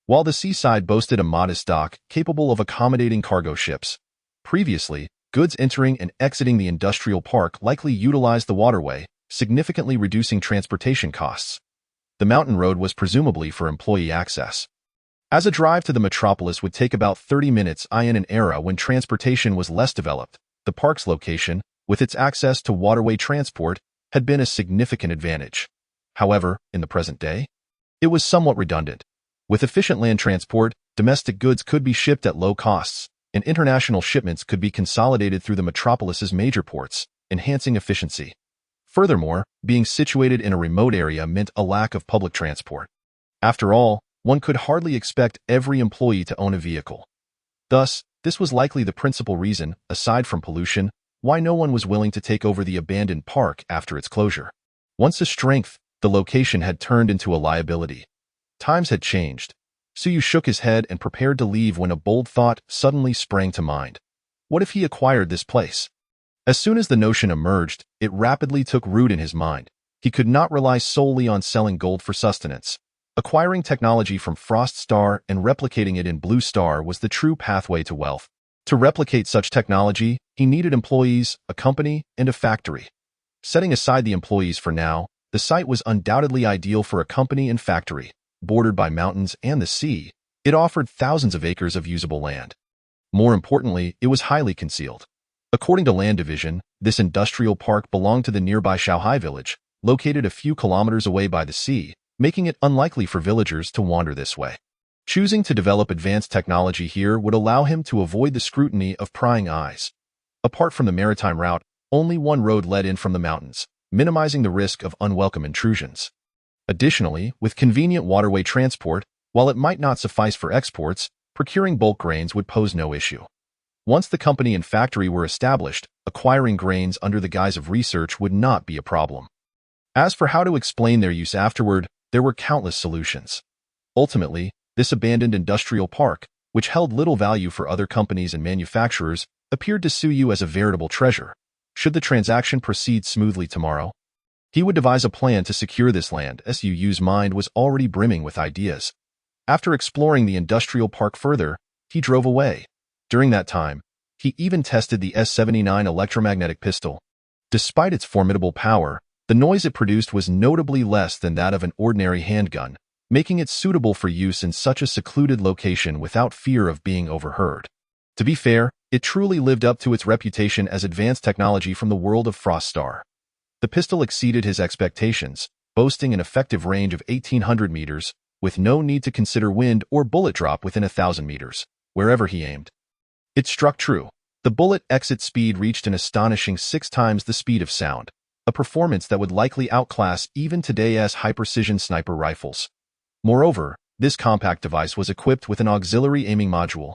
while the seaside boasted a modest dock capable of accommodating cargo ships. Previously, goods entering and exiting the industrial park likely utilized the waterway, significantly reducing transportation costs. The mountain road was presumably for employee access, as a drive to the metropolis would take about 30 minutes in an era when transportation was less developed. The park's location, with its access to waterway transport, had been a significant advantage. However, in the present day, it was somewhat redundant. With efficient land transport, domestic goods could be shipped at low costs, and international shipments could be consolidated through the metropolis's major ports, enhancing efficiency. Furthermore, being situated in a remote area meant a lack of public transport. After all, one could hardly expect every employee to own a vehicle. Thus, this was likely the principal reason, aside from pollution, why no one was willing to take over the abandoned park after its closure. Once a strength, the location had turned into a liability. Times had changed. Suyu shook his head and prepared to leave when a bold thought suddenly sprang to mind. What if he acquired this place? As soon as the notion emerged, it rapidly took root in his mind. He could not rely solely on selling gold for sustenance. Acquiring technology from Frost Star and replicating it in Blue Star was the true pathway to wealth. To replicate such technology, he needed employees, a company, and a factory. Setting aside the employees for now, the site was undoubtedly ideal for a company and factory. Bordered by mountains and the sea, it offered thousands of acres of usable land. More importantly, it was highly concealed. According to Land Division, this industrial park belonged to the nearby Shaohai village, located a few kilometers away by the sea, making it unlikely for villagers to wander this way. Choosing to develop advanced technology here would allow him to avoid the scrutiny of prying eyes. Apart from the maritime route, only one road led in from the mountains, minimizing the risk of unwelcome intrusions. Additionally, with convenient waterway transport, while it might not suffice for exports, procuring bulk grains would pose no issue. Once the company and factory were established, acquiring grains under the guise of research would not be a problem. As for how to explain their use afterward, there were countless solutions. Ultimately, this abandoned industrial park, which held little value for other companies and manufacturers, appeared to Suyu as a veritable treasure. Should the transaction proceed smoothly tomorrow, he would devise a plan to secure this land. Suyu's mind was already brimming with ideas. After exploring the industrial park further, he drove away. During that time, he even tested the S-79 electromagnetic pistol. Despite its formidable power, the noise it produced was notably less than that of an ordinary handgun, making it suitable for use in such a secluded location without fear of being overheard. To be fair, it truly lived up to its reputation as advanced technology from the world of Frost Star. The pistol exceeded his expectations, boasting an effective range of 1,800 meters, with no need to consider wind or bullet drop within 1,000 meters, wherever he aimed. It struck true. The bullet exit speed reached an astonishing 6 times the speed of sound, a performance that would likely outclass even today's high-precision sniper rifles. Moreover, this compact device was equipped with an auxiliary aiming module,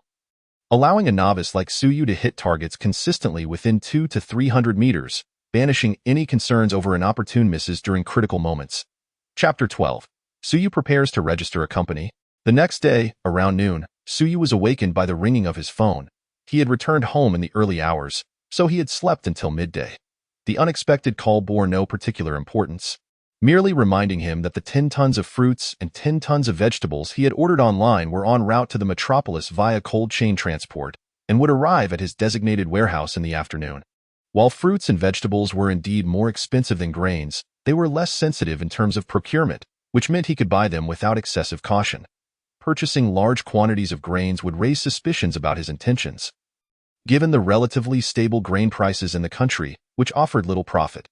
allowing a novice like Suyu to hit targets consistently within 200 to 300 meters, banishing any concerns over inopportune misses during critical moments. Chapter 12. Suyu prepares to register a company. The next day, around noon, Suyu was awakened by the ringing of his phone. He had returned home in the early hours, so he had slept until midday. The unexpected call bore no particular importance. merely reminding him that the 10 tons of fruits and 10 tons of vegetables he had ordered online were en route to the metropolis via cold chain transport and would arrive at his designated warehouse in the afternoon. While fruits and vegetables were indeed more expensive than grains, they were less sensitive in terms of procurement, which meant he could buy them without excessive caution. Purchasing large quantities of grains would raise suspicions about his intentions, given the relatively stable grain prices in the country, which offered little profit.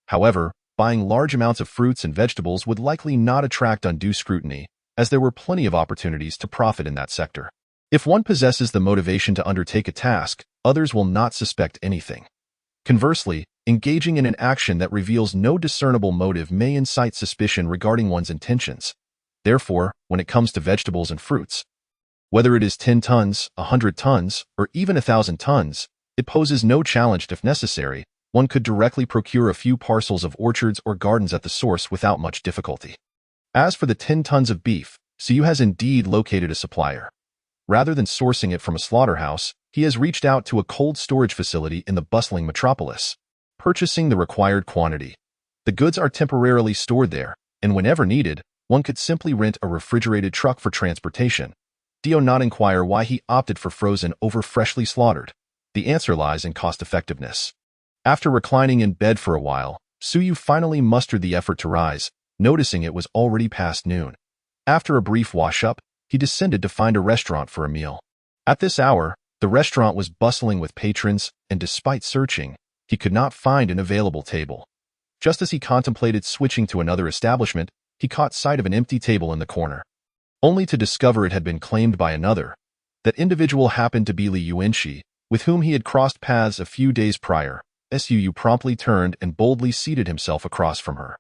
However, buying large amounts of fruits and vegetables would likely not attract undue scrutiny, as there were plenty of opportunities to profit in that sector. If one possesses the motivation to undertake a task, others will not suspect anything. Conversely, engaging in an action that reveals no discernible motive may incite suspicion regarding one's intentions. Therefore, when it comes to vegetables and fruits, whether it is 10 tons, 100 tons, or even 1,000 tons, it poses no challenge if necessary. One could directly procure a few parcels of orchards or gardens at the source without much difficulty. As for the 10 tons of beef, Suyu has indeed located a supplier. Rather than sourcing it from a slaughterhouse, he has reached out to a cold storage facility in the bustling metropolis, purchasing the required quantity. The goods are temporarily stored there, and whenever needed, one could simply rent a refrigerated truck for transportation. Do not inquire why he opted for frozen over freshly slaughtered. The answer lies in cost-effectiveness. After reclining in bed for a while, Suyu finally mustered the effort to rise, noticing it was already past noon. After a brief wash-up, he descended to find a restaurant for a meal. At this hour, the restaurant was bustling with patrons, and despite searching, he could not find an available table. Just as he contemplated switching to another establishment, he caught sight of an empty table in the corner, only to discover it had been claimed by another. That individual happened to be Li Yuanxi, with whom he had crossed paths a few days prior. Suyu promptly turned and boldly seated himself across from her.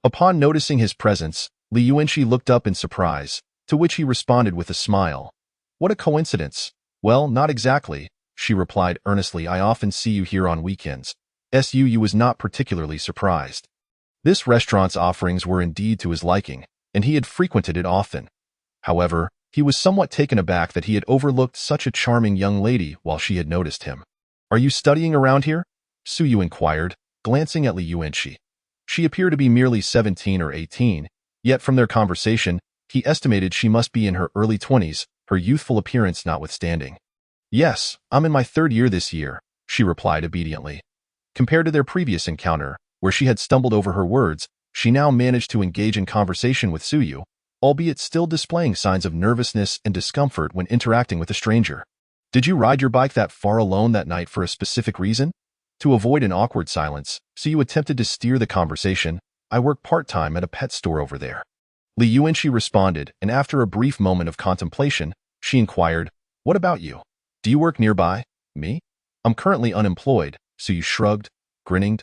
Upon noticing his presence, Li Yuanxi looked up in surprise, to which he responded with a smile. "What a coincidence." "Well, not exactly," she replied earnestly. "I often see you here on weekends." Suyu was not particularly surprised. This restaurant's offerings were indeed to his liking, and he had frequented it often. However, he was somewhat taken aback that he had overlooked such a charming young lady while she had noticed him. "Are you studying around here?" Suyu inquired, glancing at Li Yuanxi. She appeared to be merely 17 or 18, yet from their conversation, he estimated she must be in her early 20s, her youthful appearance notwithstanding. "Yes, I'm in my 3rd year this year," she replied obediently. Compared to their previous encounter, where she had stumbled over her words, she now managed to engage in conversation with Suyu, albeit still displaying signs of nervousness and discomfort when interacting with a stranger. "Did you ride your bike that far alone that night for a specific reason?" To avoid an awkward silence, Suyu attempted to steer the conversation. "I work part-time at a pet store over there." Li Yuanxi responded, and after a brief moment of contemplation, she inquired, "What about you? Do you work nearby?" "Me? I'm currently unemployed," Suyu shrugged, grinning.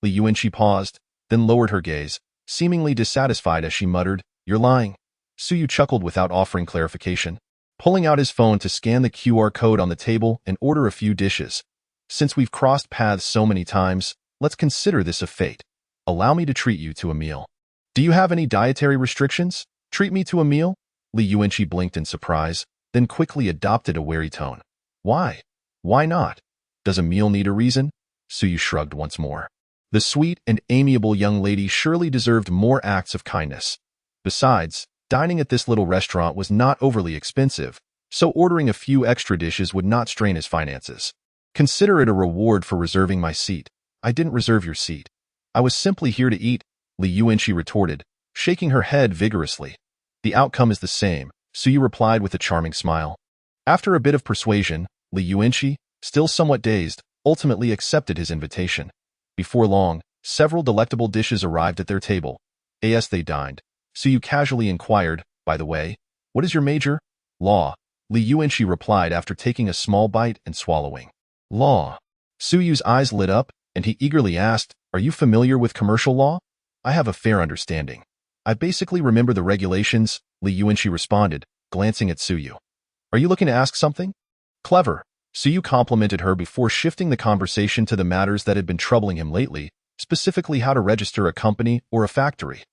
Li Yuanxi paused, then lowered her gaze, seemingly dissatisfied as she muttered, "You're lying." Suyu chuckled without offering clarification, pulling out his phone to scan the QR code on the table and order a few dishes. "Since we've crossed paths so many times, let's consider this a fate. Allow me to treat you to a meal." "Do you have any dietary restrictions? Treat me to a meal?" Li Yuanxi blinked in surprise, then quickly adopted a wary tone. "Why? Why not? Does a meal need a reason?" Suyu shrugged once more. The sweet and amiable young lady surely deserved more acts of kindness. Besides, dining at this little restaurant was not overly expensive, so ordering a few extra dishes would not strain his finances. "Consider it a reward for reserving my seat." "I didn't reserve your seat. I was simply here to eat," Li Yuanxi retorted, shaking her head vigorously. "The outcome is the same," Suyu replied with a charming smile. After a bit of persuasion, Li Yuanxi, still somewhat dazed, ultimately accepted his invitation. Before long, several delectable dishes arrived at their table. As they dined, Suyu casually inquired, "By the way, what is your major?" "Law," Li Yuanxi replied after taking a small bite and swallowing. "Law." Suyu's eyes lit up, and he eagerly asked, "Are you familiar with commercial law?" "I have a fair understanding. I basically remember the regulations," Li Yuanxi responded, glancing at Suyu. "Are you looking to ask something?" "Clever." Suyu complimented her before shifting the conversation to the matters that had been troubling him lately, specifically how to register a company or a factory.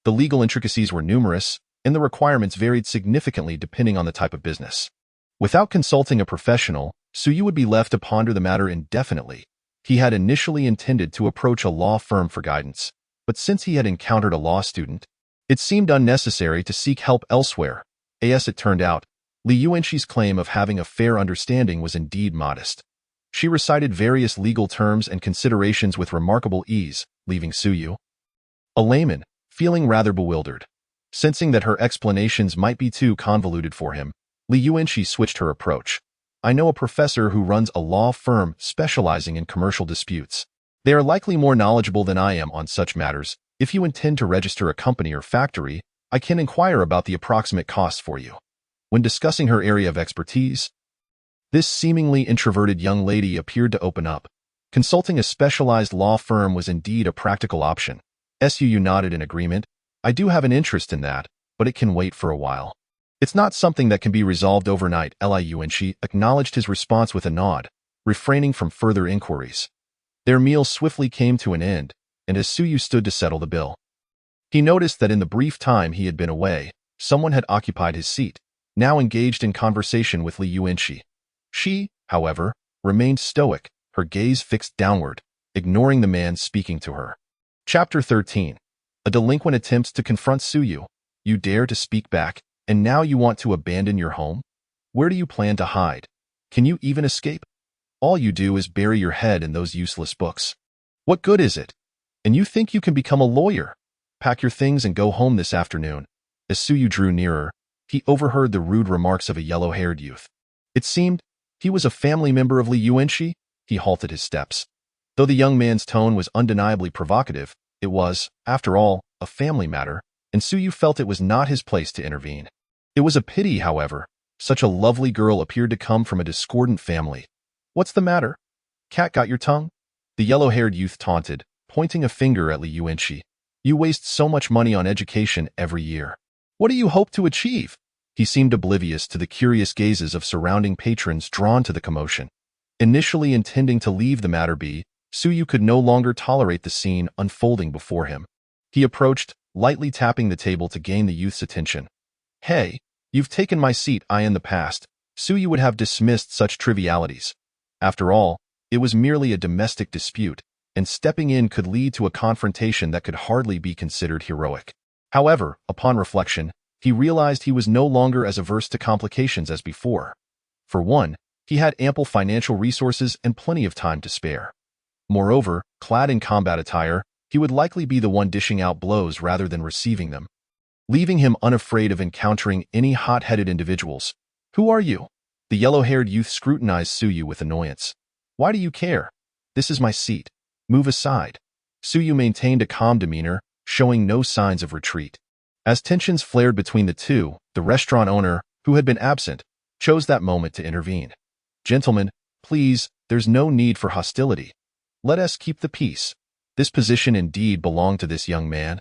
The legal intricacies were numerous, and the requirements varied significantly depending on the type of business. Without consulting a professional, Suyu would be left to ponder the matter indefinitely. He had initially intended to approach a law firm for guidance. but since he had encountered a law student, it seemed unnecessary to seek help elsewhere. As it turned out, Li Yuanxi's claim of having a fair understanding was indeed modest. She recited various legal terms and considerations with remarkable ease, leaving Suyu, a layman, feeling rather bewildered. Sensing that her explanations might be too convoluted for him, Li Yuanxi switched her approach. I know a professor who runs a law firm specializing in commercial disputes. They are likely more knowledgeable than I am on such matters. If you intend to register a company or factory, I can inquire about the approximate costs for you. When discussing her area of expertise, this seemingly introverted young lady appeared to open up. Consulting a specialized law firm was indeed a practical option. Suyu nodded in agreement. I do have an interest in that, but it can wait for a while. It's not something that can be resolved overnight. Li Yuanxi acknowledged his response with a nod, refraining from further inquiries. Their meal swiftly came to an end, and as Suyu stood to settle the bill, he noticed that in the brief time he had been away, someone had occupied his seat, now engaged in conversation with Li Yuanxi. She, however, remained stoic, her gaze fixed downward, ignoring the man speaking to her. Chapter 13. A delinquent attempts to confront Suyu. You dare to speak back, and now you want to abandon your home? Where do you plan to hide? Can you even escape? All you do is bury your head in those useless books. What good is it? And you think you can become a lawyer? Pack your things and go home this afternoon. As Suyu drew nearer, he overheard the rude remarks of a yellow-haired youth. It seemed he was a family member of Li Yuanxi. He halted his steps. Though the young man's tone was undeniably provocative, it was, after all, a family matter, and Suyu felt it was not his place to intervene. It was a pity, however. Such a lovely girl appeared to come from a discordant family. What's the matter? Cat got your tongue? The yellow-haired youth taunted, pointing a finger at Li Yuanxi. You waste so much money on education every year. What do you hope to achieve? He seemed oblivious to the curious gazes of surrounding patrons drawn to the commotion. Initially intending to leave the matter be, Suyu could no longer tolerate the scene unfolding before him. He approached, lightly tapping the table to gain the youth's attention. Hey, you've taken my seat. In the past, Suyu would have dismissed such trivialities. After all, it was merely a domestic dispute, and stepping in could lead to a confrontation that could hardly be considered heroic. However, upon reflection, he realized he was no longer as averse to complications as before. For one, he had ample financial resources and plenty of time to spare. Moreover, clad in combat attire, he would likely be the one dishing out blows rather than receiving them, leaving him unafraid of encountering any hot-headed individuals. Who are you? The yellow-haired youth scrutinized Suyu with annoyance. Why do you care? This is my seat. Move aside. Suyu maintained a calm demeanor, showing no signs of retreat. As tensions flared between the two, the restaurant owner, who had been absent, chose that moment to intervene. Gentlemen, please, there's no need for hostility. Let us keep the peace. This position indeed belonged to this young man.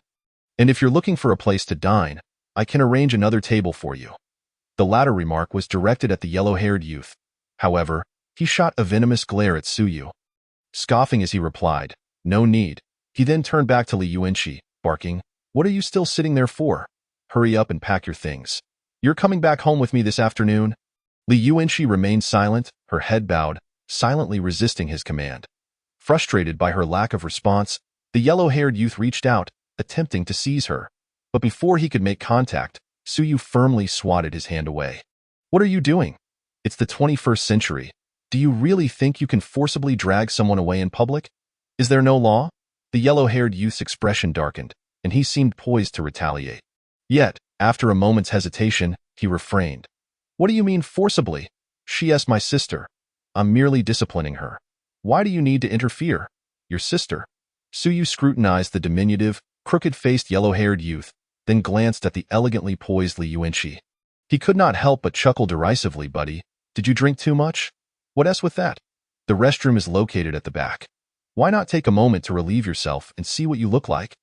And if you're looking for a place to dine, I can arrange another table for you. The latter remark was directed at the yellow-haired youth. However, he shot a venomous glare at Suyu, scoffing as he replied, no need. He then turned back to Li Yuanxi, barking, what are you still sitting there for? Hurry up and pack your things. You're coming back home with me this afternoon? Li Yuanxi remained silent, her head bowed, silently resisting his command. Frustrated by her lack of response, the yellow-haired youth reached out, attempting to seize her. But before he could make contact, Suyu firmly swatted his hand away. What are you doing? It's the 21st century. Do you really think you can forcibly drag someone away in public? Is there no law? The yellow-haired youth's expression darkened, and he seemed poised to retaliate. Yet, after a moment's hesitation, he refrained. What do you mean forcibly? She's my sister. I'm merely disciplining her. Why do you need to interfere? Your sister. Suyu scrutinized the diminutive, crooked-faced yellow-haired youth, then glanced at the elegantly poised Li Yuanxi. He could not help but chuckle derisively. Buddy, did you drink too much? What else with that? The restroom is located at the back. Why not take a moment to relieve yourself and see what you look like?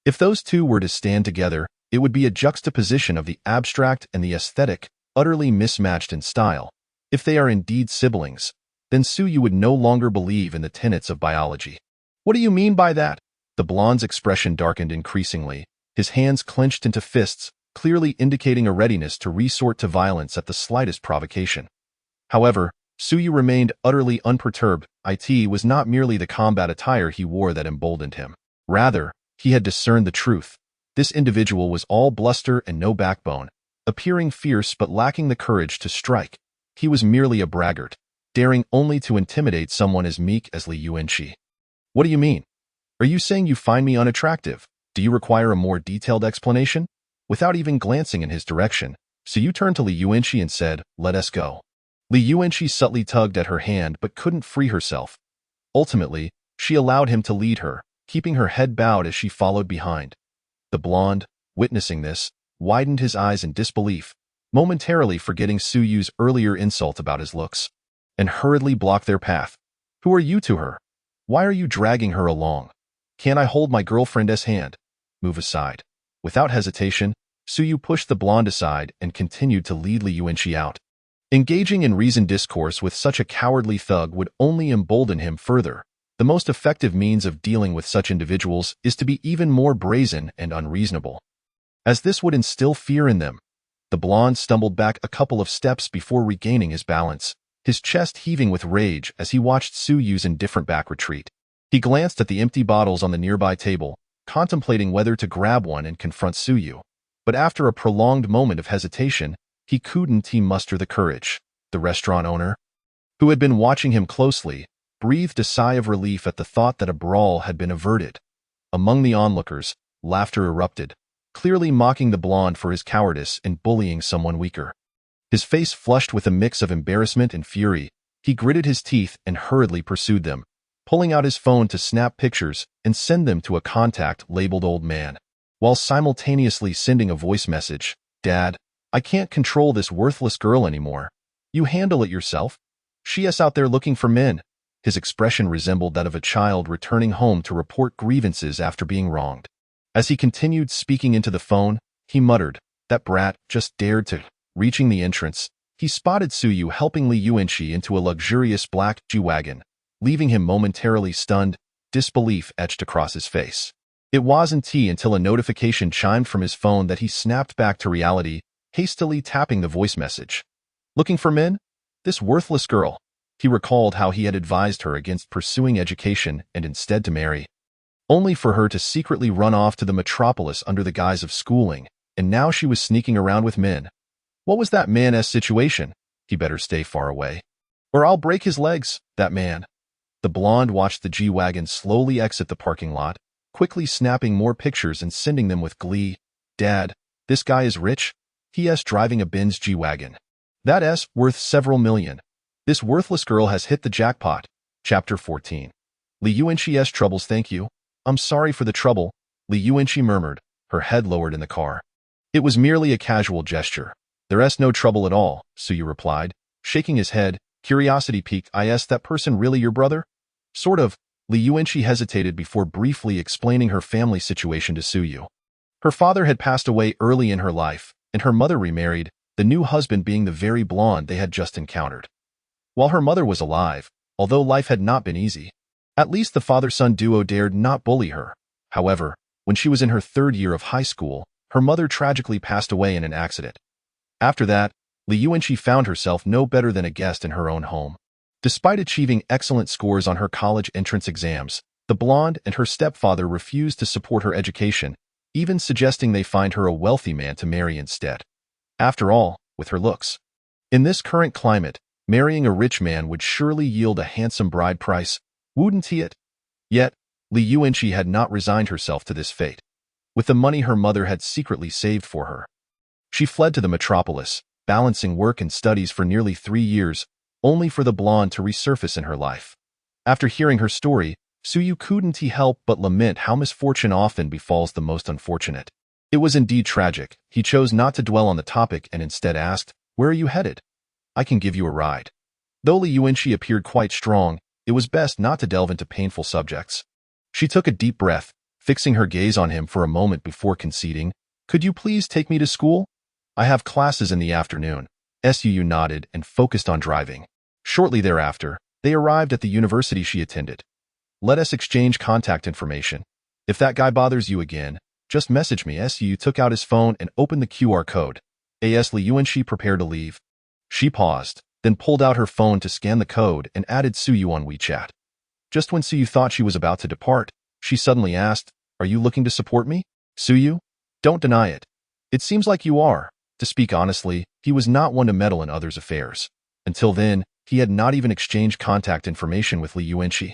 If those two were to stand together, it would be a juxtaposition of the abstract and the aesthetic, utterly mismatched in style. If they are indeed siblings, then Suyu would no longer believe in the tenets of biology. What do you mean by that? The blonde's expression darkened increasingly, his hands clenched into fists, clearly indicating a readiness to resort to violence at the slightest provocation. However, Suyu remained utterly unperturbed. It was not merely the combat attire he wore that emboldened him. Rather, He had discerned the truth. This individual was all bluster and no backbone, appearing fierce but lacking the courage to strike. He was merely a braggart, daring only to intimidate someone as meek as Li Yuanqi. What do you mean? Are you saying you find me unattractive? Do you require a more detailed explanation? Without even glancing in his direction, Su turned to Li Yuanqi and said, "Let us go." Li Yuanqi subtly tugged at her hand but couldn't free herself. Ultimately, she allowed him to lead her, keeping her head bowed as she followed behind. The blonde, witnessing this, widened his eyes in disbelief, momentarily forgetting Su Yu's earlier insult about his looks, and hurriedly blocked their path. "Who are you to her? Why are you dragging her along? Can't I hold my girlfriend's hand? Move aside." Without hesitation, Su Yu pushed the blonde aside and continued to lead Li Yuanqi out. Engaging in reasoned discourse with such a cowardly thug would only embolden him further. The most effective means of dealing with such individuals is to be even more brazen and unreasonable, as this would instill fear in them. The blonde stumbled back a couple of steps before regaining his balance, his chest heaving with rage as he watched Su Yu's indifferent back retreat. He glanced at the empty bottles on the nearby table, contemplating whether to grab one and confront Su Yu. But after a prolonged moment of hesitation, he couldn't muster the courage. The restaurant owner, who had been watching him closely, breathed a sigh of relief at the thought that a brawl had been averted. Among the onlookers, laughter erupted, clearly mocking the blonde for his cowardice in bullying someone weaker. His face flushed with a mix of embarrassment and fury, he gritted his teeth and hurriedly pursued them, pulling out his phone to snap pictures and send them to a contact labeled Old Man, while simultaneously sending a voice message. "Dad, I can't control this worthless girl anymore. You handle it yourself. She's out there looking for men." His expression resembled that of a child returning home to report grievances after being wronged. As he continued speaking into the phone, he muttered, "That brat just dared to." Reaching the entrance, he spotted Su Yu helping Li Yuanqi into a luxurious black G-Wagon, leaving him momentarily stunned, disbelief etched across his face. It wasn't until a notification chimed from his phone that he snapped back to reality, hastily tapping the voice message. "Looking for men? This worthless girl." He recalled how he had advised her against pursuing education and instead to marry, only for her to secretly run off to the metropolis under the guise of schooling, and now she was sneaking around with men. What was that man's situation? He better stay far away, or I'll break his legs, that man. The blonde watched the G-Wagon slowly exit the parking lot, quickly snapping more pictures and sending them with glee. "Dad, this guy is rich. He's driving a Benz G-Wagon. That's worth several million. This worthless girl has hit the jackpot." Chapter 14. Li Yuanqi's troubles. "Thank you. I'm sorry for the trouble," Li Yuanqi murmured, her head lowered in the car. "It was merely a casual gesture." "There's no trouble at all," Su Yu replied, shaking his head, curiosity piqued. "Is that person really your brother?" "Sort of." Li Yuanqi hesitated before briefly explaining her family situation to Su Yu. Her father had passed away early in her life, and her mother remarried, the new husband being the very blonde they had just encountered. While her mother was alive, although life had not been easy, at least the father-son duo dared not bully her. However, when she was in her third year of high school, her mother tragically passed away in an accident. After that, Li Yuanqi found herself no better than a guest in her own home. Despite achieving excellent scores on her college entrance exams, the blonde and her stepfather refused to support her education, even suggesting they find her a wealthy man to marry instead. After all, with her looks, in this current climate, marrying a rich man would surely yield a handsome bride price, wouldn't it? Yet, Li Yuanqi had not resigned herself to this fate. With the money her mother had secretly saved for her, she fled to the metropolis, balancing work and studies for nearly 3 years, only for the blonde to resurface in her life. After hearing her story, Su Yu couldn't help but lament how misfortune often befalls the most unfortunate. It was indeed tragic. He chose not to dwell on the topic and instead asked, "Where are you headed?" "I can give you a ride." Though Li Yuanqi appeared quite strong, it was best not to delve into painful subjects. She took a deep breath, fixing her gaze on him for a moment before conceding, "Could you please take me to school? I have classes in the afternoon." Su Yu nodded and focused on driving. Shortly thereafter, they arrived at the university she attended. "Let us exchange contact information. If that guy bothers you again, just message me." Su Yu took out his phone and opened the QR code. As Li Yuanqi prepared to leave, she paused, then pulled out her phone to scan the code and added Su Yu on WeChat. Just when Su Yu thought she was about to depart, she suddenly asked, Are you looking to support me? Suyu? Don't deny it. It seems like you are. To speak honestly, he was not one to meddle in others' affairs. Until then, he had not even exchanged contact information with Li Yuanxi.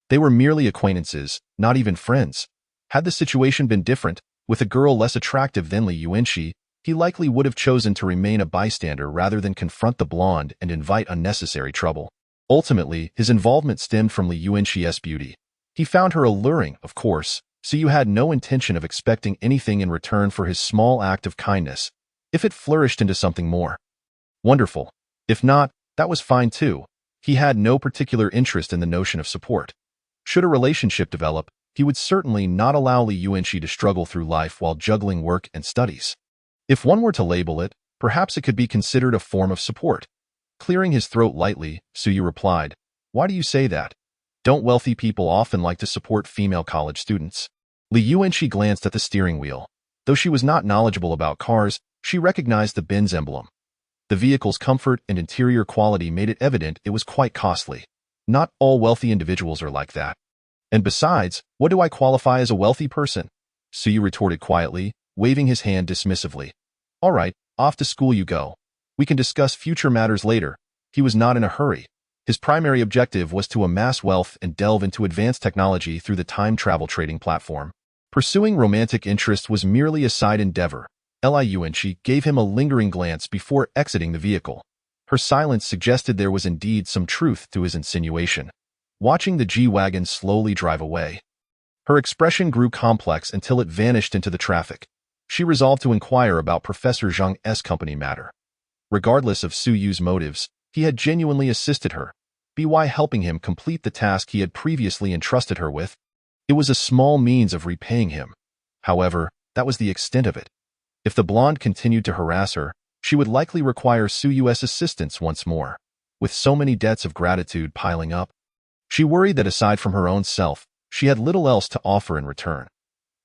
They were merely acquaintances, not even friends. Had the situation been different, with a girl less attractive than Li Yuanxi, he likely would have chosen to remain a bystander rather than confront the blonde and invite unnecessary trouble. Ultimately, his involvement stemmed from Li Yuanxi's beauty. He found her alluring, of course, so you had no intention of expecting anything in return for his small act of kindness, if it flourished into something more. Wonderful. If not, that was fine too. He had no particular interest in the notion of support. Should a relationship develop, he would certainly not allow Li Yuanxi to struggle through life while juggling work and studies. If one were to label it, perhaps it could be considered a form of support. Clearing his throat lightly, Suyu replied, "Why do you say that? Don't wealthy people often like to support female college students?" Li Yuanxi glanced at the steering wheel. Though she was not knowledgeable about cars, she recognized the Benz emblem. The vehicle's comfort and interior quality made it evident it was quite costly. Not all wealthy individuals are like that. And besides, what do I qualify as a wealthy person? Suyu retorted quietly, waving his hand dismissively. All right, off to school you go. We can discuss future matters later. He was not in a hurry. His primary objective was to amass wealth and delve into advanced technology through the time travel trading platform. Pursuing romantic interest was merely a side endeavor. Li Yuanxi gave him a lingering glance before exiting the vehicle. Her silence suggested there was indeed some truth to his insinuation. Watching the G-Wagon slowly drive away, her expression grew complex until it vanished into the traffic. She resolved to inquire about Professor Zhang's company matter. Regardless of Suyu's motives, he had genuinely assisted her, by helping him complete the task he had previously entrusted her with. It was a small means of repaying him. However, that was the extent of it. If the blonde continued to harass her, she would likely require Suyu's assistance once more. With so many debts of gratitude piling up, she worried that aside from her own self, she had little else to offer in return.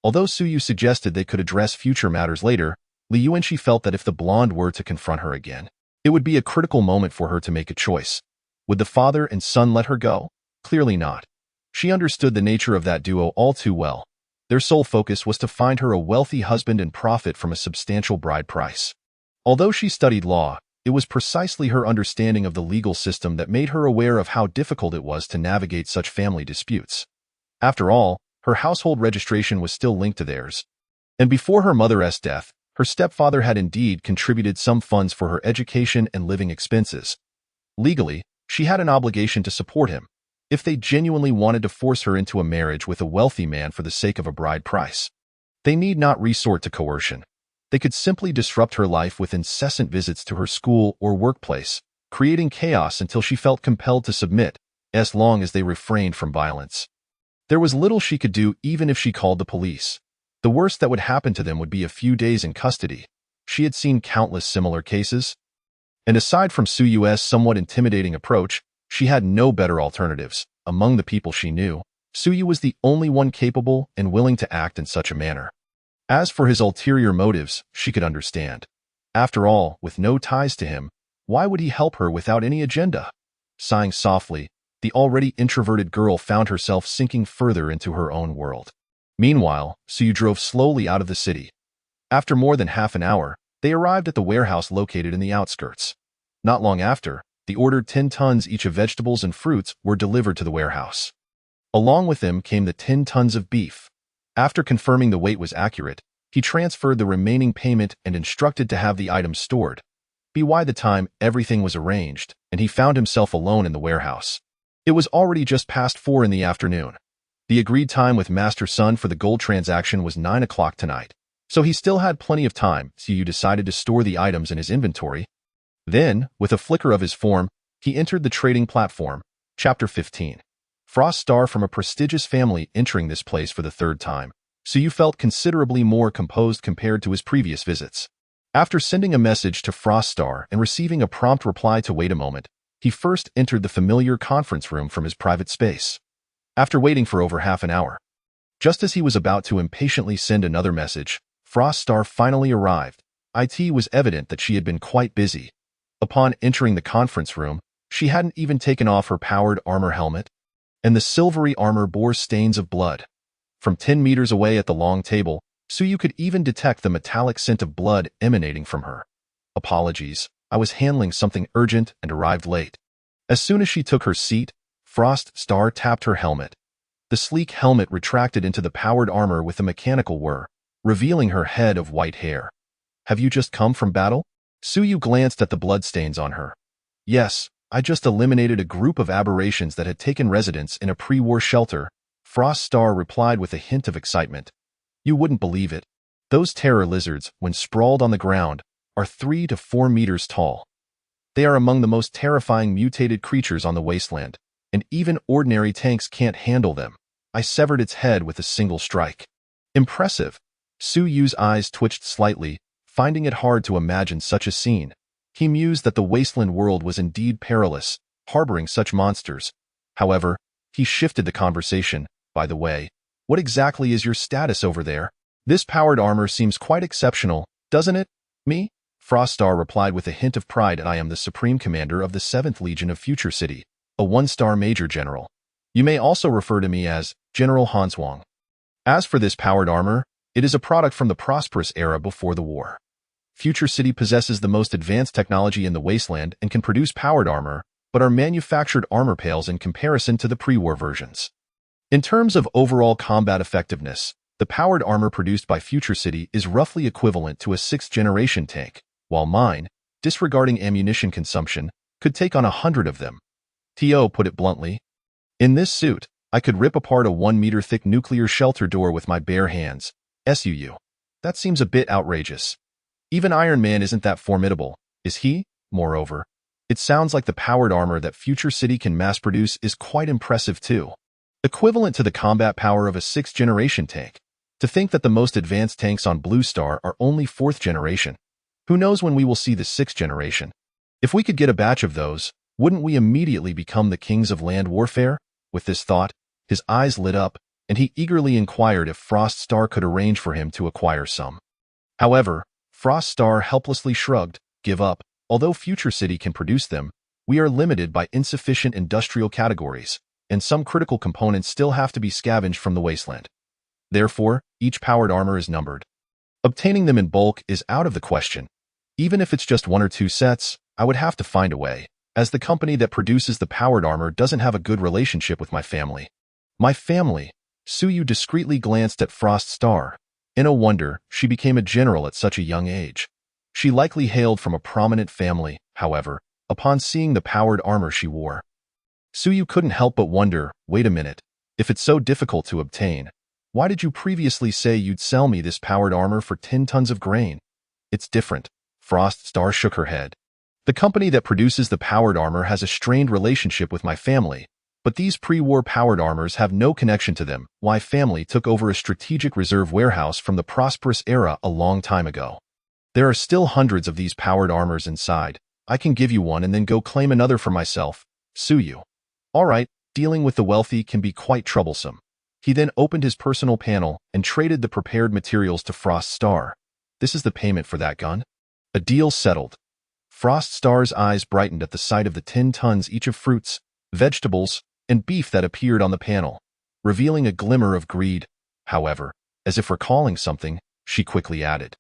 Although Suyu suggested they could address future matters later, Li Yuanxi felt that if the blonde were to confront her again, it would be a critical moment for her to make a choice. Would the father and son let her go? Clearly not. She understood the nature of that duo all too well. Their sole focus was to find her a wealthy husband and profit from a substantial bride price. Although she studied law, it was precisely her understanding of the legal system that made her aware of how difficult it was to navigate such family disputes. After all, her household registration was still linked to theirs. And before her mother's death, her stepfather had indeed contributed some funds for her education and living expenses. Legally, she had an obligation to support him, if they genuinely wanted to force her into a marriage with a wealthy man for the sake of a bride price. They need not resort to coercion. They could simply disrupt her life with incessant visits to her school or workplace, creating chaos until she felt compelled to submit, as long as they refrained from violence. There was little she could do even if she called the police. The worst that would happen to them would be a few days in custody. She had seen countless similar cases. And aside from Suyu's somewhat intimidating approach, she had no better alternatives. Among the people she knew, Suyu was the only one capable and willing to act in such a manner. As for his ulterior motives, she could understand. After all, with no ties to him, why would he help her without any agenda? Sighing softly, the already introverted girl found herself sinking further into her own world. Meanwhile, Suyu drove slowly out of the city. After more than half an hour, they arrived at the warehouse located in the outskirts. Not long after, the ordered 10 tons each of vegetables and fruits were delivered to the warehouse. Along with them came the 10 tons of beef. After confirming the weight was accurate, he transferred the remaining payment and instructed to have the items stored. By the time everything was arranged, and he found himself alone in the warehouse. It was already just past 4 in the afternoon. The agreed time with Master Sun for the gold transaction was 9 o'clock tonight, so he still had plenty of time, so you decided to store the items in his inventory. Then, with a flicker of his form, he entered the trading platform. Chapter 15. Frost Star from a prestigious family entering this place for the 3rd time, so you felt considerably more composed compared to his previous visits. After sending a message to Frost Star and receiving a prompt reply to wait a moment, he first entered the familiar conference room from his private space. After waiting for over half an hour, just as he was about to impatiently send another message, Frost Star finally arrived. It was evident that she had been quite busy. Upon entering the conference room, she hadn't even taken off her powered armor helmet, and the silvery armor bore stains of blood. From 10 meters away at the long table, Suyu could even detect the metallic scent of blood emanating from her. Apologies, I was handling something urgent and arrived late. As soon as she took her seat, Frost Star tapped her helmet. The sleek helmet retracted into the powered armor with a mechanical whir, revealing her head of white hair. Have you just come from battle? Suyu glanced at the bloodstains on her. Yes, I just eliminated a group of aberrations that had taken residence in a pre-war shelter, Frost Star replied with a hint of excitement. You wouldn't believe it. Those terror lizards, when sprawled on the ground, are 3 to 4 meters tall. They are among the most terrifying mutated creatures on the wasteland, and even ordinary tanks can't handle them. I severed its head with a single strike. Impressive. Suyu's eyes twitched slightly, finding it hard to imagine such a scene. He mused that the Wasteland World was indeed perilous, harboring such monsters. However, he shifted the conversation. By the way, what exactly is your status over there? This powered armor seems quite exceptional, doesn't it? Me? Froststar replied with a hint of pride. I am the Supreme Commander of the 7th Legion of Future City, a 1-star Major General. You may also refer to me as General Hanswang. As for this powered armor, it is a product from the prosperous era before the war. Future City possesses the most advanced technology in the wasteland and can produce powered armor, but our manufactured armor pales in comparison to the pre-war versions. In terms of overall combat effectiveness, the powered armor produced by Future City is roughly equivalent to a 6th-generation tank, while mine, disregarding ammunition consumption, could take on 100 of them. T.O. put it bluntly. In this suit, I could rip apart a 1-meter-thick nuclear shelter door with my bare hands. SUU. That seems a bit outrageous. Even Iron Man isn't that formidable, is he? Moreover, it sounds like the powered armor that Future City can mass-produce is quite impressive too. Equivalent to the combat power of a 6th-generation tank. To think that the most advanced tanks on Blue Star are only 4th generation. Who knows when we will see the 6th generation? If we could get a batch of those, wouldn't we immediately become the kings of land warfare? With this thought, his eyes lit up, and he eagerly inquired if Frost Star could arrange for him to acquire some. However, Frost Star helplessly shrugged. Give up. Although Future City can produce them, we are limited by insufficient industrial categories, and some critical components still have to be scavenged from the wasteland. Therefore, each powered armor is numbered. Obtaining them in bulk is out of the question. Even if it's just 1 or 2 sets, I would have to find a way, as the company that produces the powered armor doesn't have a good relationship with my family. My family? Suyu discreetly glanced at Frost Star. In a wonder, she became a general at such a young age. She likely hailed from a prominent family, however, upon seeing the powered armor she wore. Suyu couldn't help but wonder, wait a minute, if it's so difficult to obtain, why did you previously say you'd sell me this powered armor for 10 tons of grain? It's different. Frost Star shook her head. The company that produces the powered armor has a strained relationship with my family, but these pre-war powered armors have no connection to them. My family took over a strategic reserve warehouse from the prosperous era a long time ago. There are still hundreds of these powered armors inside. I can give you one and then go claim another for myself. Suyu. All right, dealing with the wealthy can be quite troublesome. He then opened his personal panel and traded the prepared materials to Frost Star. This is the payment for that gun. A deal settled. Frost Star's eyes brightened at the sight of the 10 tons each of fruits, vegetables, and beef that appeared on the panel, revealing a glimmer of greed. However, as if recalling something, she quickly added,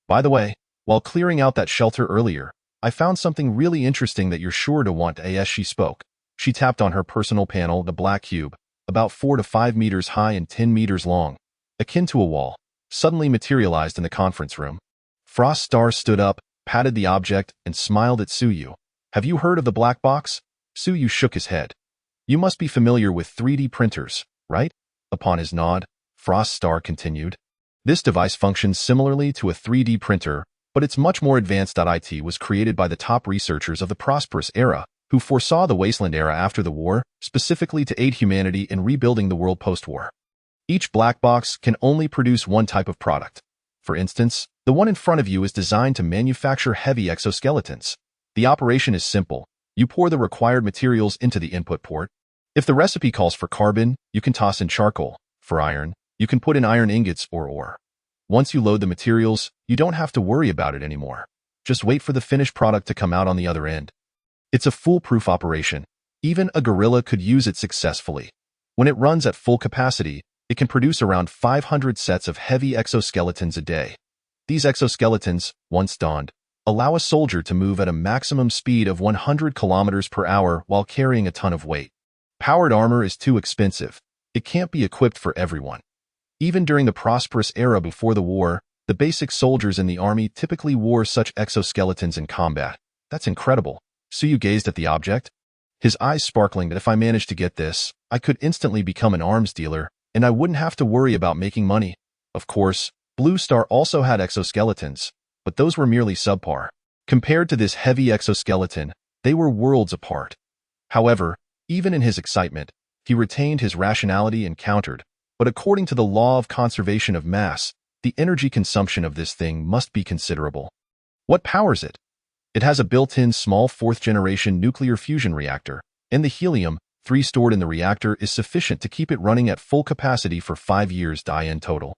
by the way, while clearing out that shelter earlier, I found something really interesting that you're sure to want. As she spoke, she tapped on her personal panel. The black cube, about 4 to 5 meters high and 10 meters long, akin to a wall, suddenly materialized in the conference room. Frost Star stood up, patted the object, and smiled at Suyu. Have you heard of the black box? Suyu shook his head. You must be familiar with 3D printers, right? Upon his nod, Frost Star continued. This device functions similarly to a 3D printer, but it's much more advanced. It was created by the top researchers of the prosperous era, who foresaw the wasteland era after the war, specifically to aid humanity in rebuilding the world post-war. Each black box can only produce one type of product. For instance, the one in front of you is designed to manufacture heavy exoskeletons. The operation is simple. You pour the required materials into the input port. If the recipe calls for carbon, you can toss in charcoal. For iron, you can put in iron ingots or ore. Once you load the materials, you don't have to worry about it anymore. Just wait for the finished product to come out on the other end. It's a foolproof operation. Even a gorilla could use it successfully. When it runs at full capacity, It can produce around 500 sets of heavy exoskeletons a day. These exoskeletons, once donned, allow a soldier to move at a maximum speed of 100 kilometers per hour while carrying a ton of weight. Powered armor is too expensive. It can't be equipped for everyone. Even during the prosperous era before the war, the basic soldiers in the army typically wore such exoskeletons in combat. That's incredible. Suyu gazed at the object, his eyes sparkling that if I managed to get this, I could instantly become an arms dealer, and I wouldn't have to worry about making money. Of course, Blue Star also had exoskeletons, but those were merely subpar. Compared to this heavy exoskeleton, they were worlds apart. However, even in his excitement, he retained his rationality and countered, but according to the law of conservation of mass, the energy consumption of this thing must be considerable. What powers it? It has a built-in small fourth-generation nuclear fusion reactor, and the helium-3 stored in the reactor is sufficient to keep it running at full capacity for 5 years in total.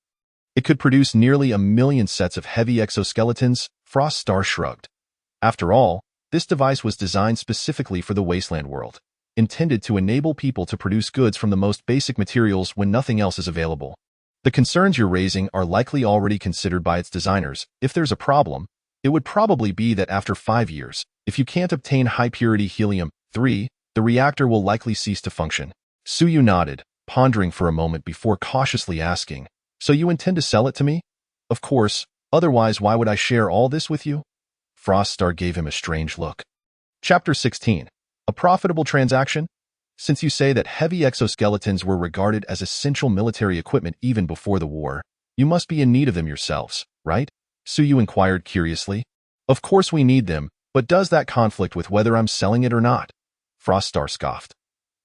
It could produce nearly 1 million sets of heavy exoskeletons, Frost Star shrugged. After all, this device was designed specifically for the Wasteland World, intended to enable people to produce goods from the most basic materials when nothing else is available. The concerns you're raising are likely already considered by its designers. If there's a problem, it would probably be that after 5 years, if you can't obtain high-purity helium-3, the reactor will likely cease to function. Suyu nodded, pondering for a moment before cautiously asking, "So you intend to sell it to me?" "Of course, otherwise why would I share all this with you?" Frost Star gave him a strange look. Chapter 16. A profitable transaction? Since you say that heavy exoskeletons were regarded as essential military equipment even before the war, you must be in need of them yourselves, right? Suyu inquired curiously. "Of course we need them, but does that conflict with whether I'm selling it or not?" Frost Star scoffed.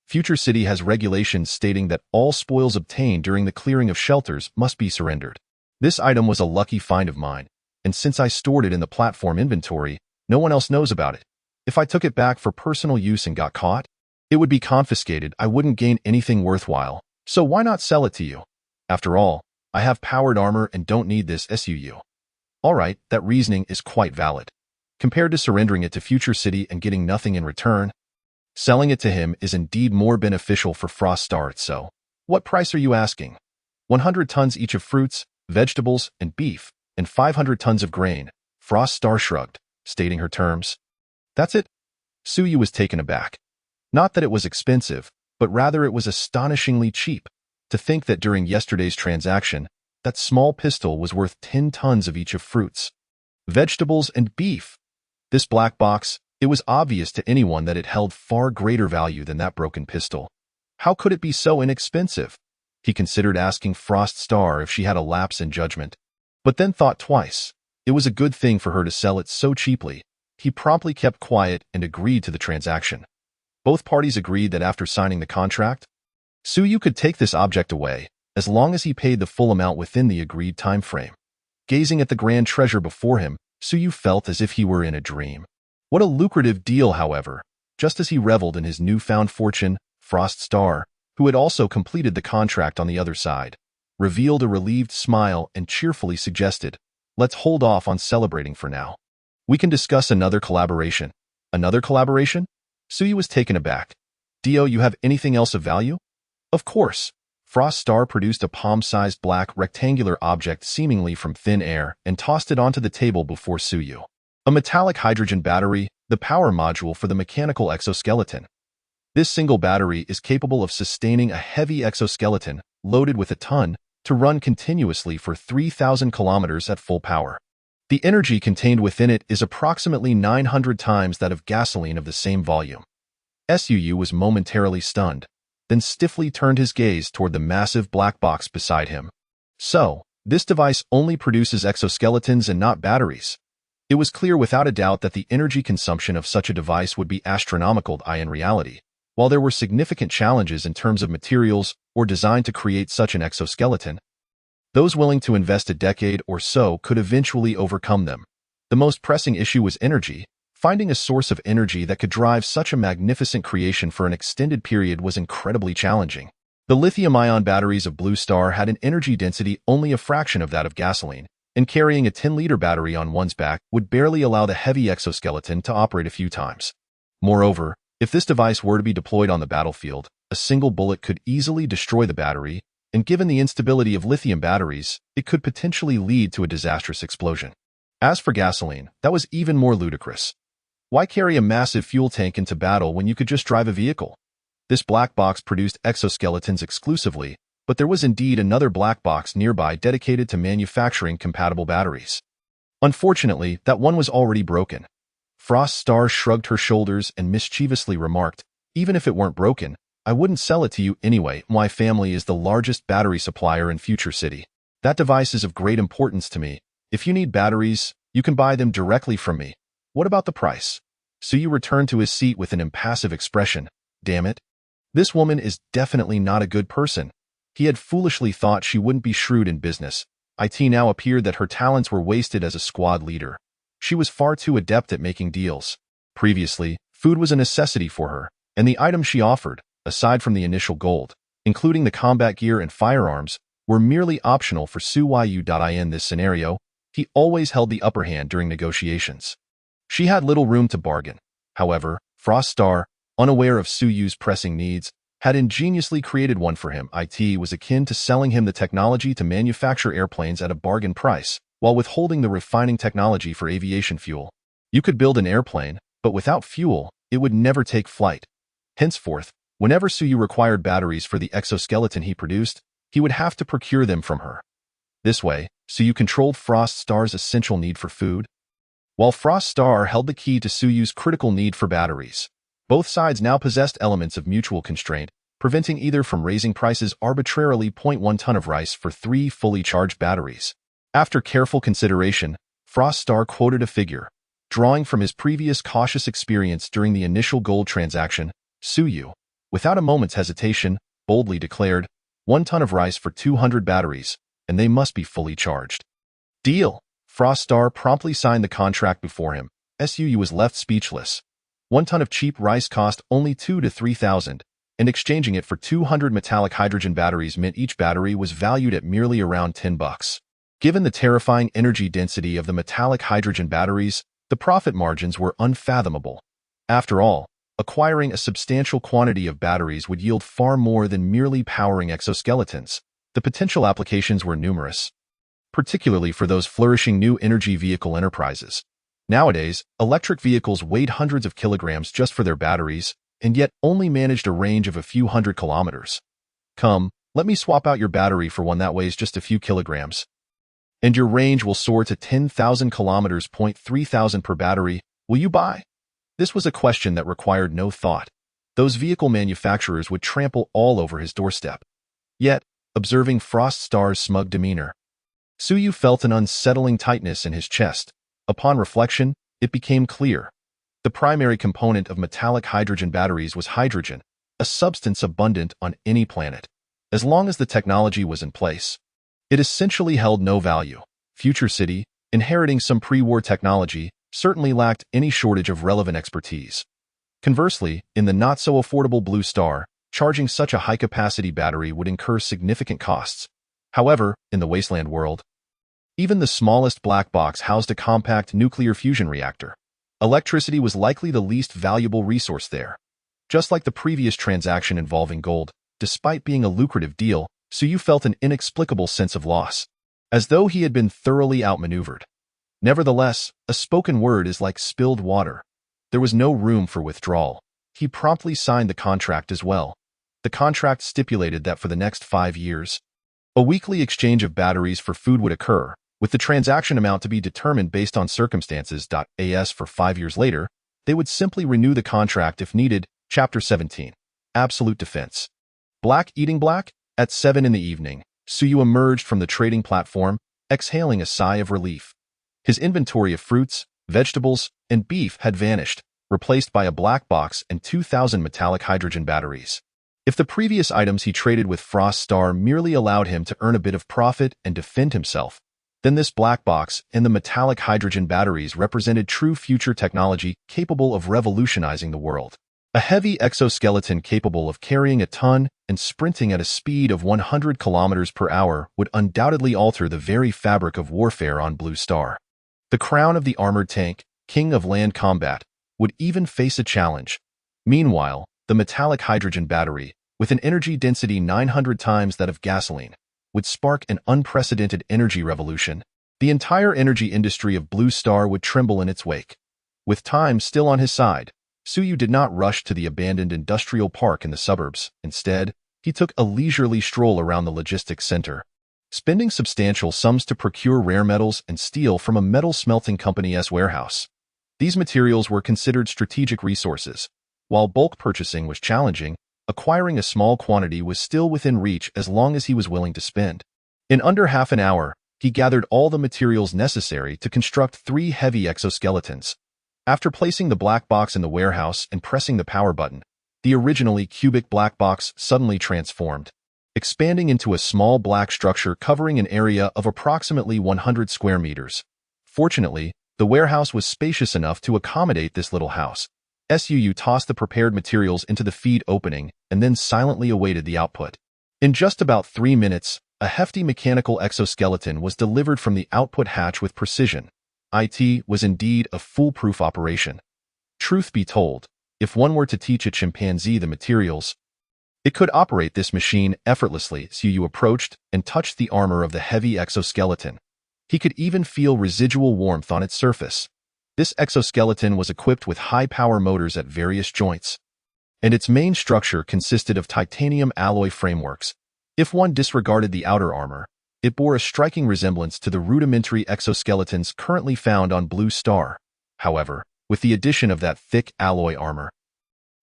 Future City has regulations stating that all spoils obtained during the clearing of shelters must be surrendered. This item was a lucky find of mine, and since I stored it in the platform inventory, no one else knows about it. If I took it back for personal use and got caught, it would be confiscated. I wouldn't gain anything worthwhile, so why not sell it to you? After all, I have powered armor and don't need this SUU. All right, that reasoning is quite valid. Compared to surrendering it to Future City and getting nothing in return, selling it to him is indeed more beneficial for Frost Star. So, what price are you asking? 100 tons each of fruits, vegetables, and beef, and 500 tons of grain. Frost Star shrugged, stating her terms. That's it? Suyu was taken aback. Not that it was expensive, but rather it was astonishingly cheap. To think that during yesterday's transaction, that small pistol was worth 10 tons of each of fruits, vegetables, and beef. This black box, it was obvious to anyone that it held far greater value than that broken pistol. How could it be so inexpensive? He considered asking Frost Star if she had a lapse in judgment, but then thought twice. It was a good thing for her to sell it so cheaply. He promptly kept quiet and agreed to the transaction. Both parties agreed that after signing the contract, Suyu could take this object away, as long as he paid the full amount within the agreed time frame. Gazing at the grand treasure before him, Suyu felt as if he were in a dream. What a lucrative deal, however. Just as he reveled in his newfound fortune, Frost Star, who had also completed the contract on the other side, revealed a relieved smile and cheerfully suggested, "Let's hold off on celebrating for now. We can discuss another collaboration." "Another collaboration?" Suyu was taken aback. "Dio, you have anything else of value?" "Of course." Frost Star produced a palm-sized black rectangular object seemingly from thin air and tossed it onto the table before Suyu. A metallic hydrogen battery, the power module for the mechanical exoskeleton. This single battery is capable of sustaining a heavy exoskeleton, loaded with a ton, to run continuously for 3,000 kilometers at full power. The energy contained within it is approximately 900 times that of gasoline of the same volume. Suyu was momentarily stunned, then stiffly turned his gaze toward the massive black box beside him. So, this device only produces exoskeletons and not batteries. It was clear without a doubt that the energy consumption of such a device would be astronomical in reality, while there were significant challenges in terms of materials or design to create such an exoskeleton. Those willing to invest a decade or so could eventually overcome them. The most pressing issue was energy. Finding a source of energy that could drive such a magnificent creation for an extended period was incredibly challenging. The lithium-ion batteries of Blue Star had an energy density only a fraction of that of gasoline, and carrying a 10-liter battery on one's back would barely allow the heavy exoskeleton to operate a few times. Moreover, if this device were to be deployed on the battlefield, a single bullet could easily destroy the battery, and given the instability of lithium batteries, it could potentially lead to a disastrous explosion. As for gasoline, that was even more ludicrous. Why carry a massive fuel tank into battle when you could just drive a vehicle? This black box produced exoskeletons exclusively, but there was indeed another black box nearby dedicated to manufacturing compatible batteries. Unfortunately, that one was already broken. Frost Star shrugged her shoulders and mischievously remarked, "Even if it weren't broken, I wouldn't sell it to you anyway. My family is the largest battery supplier in Future City. That device is of great importance to me. If you need batteries, you can buy them directly from me. What about the price?" Suyu returned to his seat with an impassive expression. Damn it. This woman is definitely not a good person. He had foolishly thought she wouldn't be shrewd in business. It now appeared that her talents were wasted as a squad leader. She was far too adept at making deals. Previously, food was a necessity for her, and the items she offered, aside from the initial gold, including the combat gear and firearms, were merely optional for Suyu. In this scenario, he always held the upper hand during negotiations. She had little room to bargain. However, Frost Star, unaware of Suyu's pressing needs, had ingeniously created one for him. It was akin to selling him the technology to manufacture airplanes at a bargain price, while withholding the refining technology for aviation fuel. You could build an airplane, but without fuel, it would never take flight. Henceforth, whenever Suyu required batteries for the exoskeleton he produced, he would have to procure them from her. This way, Suyu controlled Frost Star's essential need for food, while Frost Star held the key to Suyu's critical need for batteries. Both sides now possessed elements of mutual constraint, preventing either from raising prices arbitrarily. 1 ton of rice for 3 fully charged batteries. After careful consideration, Frost Star quoted a figure. Drawing from his previous cautious experience during the initial gold transaction, Suyu, without a moment's hesitation, boldly declared, 1 ton of rice for 200 batteries, and they must be fully charged. Deal! Frost Star promptly signed the contract before him. Suyu was left speechless. 1 ton of cheap rice cost only 2 to 3,000, and exchanging it for 200 metallic hydrogen batteries meant each battery was valued at merely around $10. Given the terrifying energy density of the metallic hydrogen batteries, the profit margins were unfathomable. After all, acquiring a substantial quantity of batteries would yield far more than merely powering exoskeletons. The potential applications were numerous, particularly for those flourishing new energy vehicle enterprises. Nowadays, electric vehicles weighed hundreds of kilograms just for their batteries, and yet only managed a range of a few hundred kilometers. Come, let me swap out your battery for one that weighs just a few kilograms, and your range will soar to 10,000 kilometers. 3,000 per battery. Will you buy? This was a question that required no thought. Those vehicle manufacturers would trample all over his doorstep. Yet, observing Frost Star's smug demeanor, Suyu felt an unsettling tightness in his chest. Upon reflection, it became clear. The primary component of metallic hydrogen batteries was hydrogen, a substance abundant on any planet. As long as the technology was in place, it essentially held no value. Future City, inheriting some pre-war technology, certainly lacked any shortage of relevant expertise. Conversely, in the not-so-affordable Blue Star, charging such a high-capacity battery would incur significant costs. However, in the Wasteland World, even the smallest black box housed a compact nuclear fusion reactor. Electricity was likely the least valuable resource there. Just like the previous transaction involving gold, despite being a lucrative deal, Suyu felt an inexplicable sense of loss, as though he had been thoroughly outmaneuvered. Nevertheless, a spoken word is like spilled water. There was no room for withdrawal. He promptly signed the contract as well. The contract stipulated that for the next 5 years, a weekly exchange of batteries for food would occur, with the transaction amount to be determined based on circumstances. As for 5 years later, they would simply renew the contract if needed. Chapter 17. Absolute Defense. Black eating black? At 7 in the evening, Suyu emerged from the trading platform, exhaling a sigh of relief. His inventory of fruits, vegetables, and beef had vanished, replaced by a black box and 2,000 metallic hydrogen batteries. If the previous items he traded with Frost Star merely allowed him to earn a bit of profit and defend himself, then this black box and the metallic hydrogen batteries represented true future technology capable of revolutionizing the world. A heavy exoskeleton capable of carrying a ton and sprinting at a speed of 100 kilometers per hour would undoubtedly alter the very fabric of warfare on Blue Star. The crown of the armored tank, king of land combat, would even face a challenge. Meanwhile, the metallic hydrogen battery, with an energy density 900 times that of gasoline, would spark an unprecedented energy revolution. The entire energy industry of Blue Star would tremble in its wake. With time still on his side, Suyu did not rush to the abandoned industrial park in the suburbs. Instead, he took a leisurely stroll around the logistics center, spending substantial sums to procure rare metals and steel from a metal smelting company's warehouse. These materials were considered strategic resources. While bulk purchasing was challenging, acquiring a small quantity was still within reach as long as he was willing to spend. In under half an hour, he gathered all the materials necessary to construct 3 heavy exoskeletons. After placing the black box in the warehouse and pressing the power button, the originally cubic black box suddenly transformed, expanding into a small black structure covering an area of approximately 100 square meters. Fortunately, the warehouse was spacious enough to accommodate this little house. Suyu tossed the prepared materials into the feed opening and then silently awaited the output. In just about 3 minutes, a hefty mechanical exoskeleton was delivered from the output hatch with precision. It was indeed a foolproof operation. Truth be told, if one were to teach a chimpanzee the materials, it could operate this machine effortlessly. Suyu approached and touched the armor of the heavy exoskeleton. He could even feel residual warmth on its surface. This exoskeleton was equipped with high-power motors at various joints, and its main structure consisted of titanium alloy frameworks. If one disregarded the outer armor, it bore a striking resemblance to the rudimentary exoskeletons currently found on Blue Star. However, with the addition of that thick alloy armor,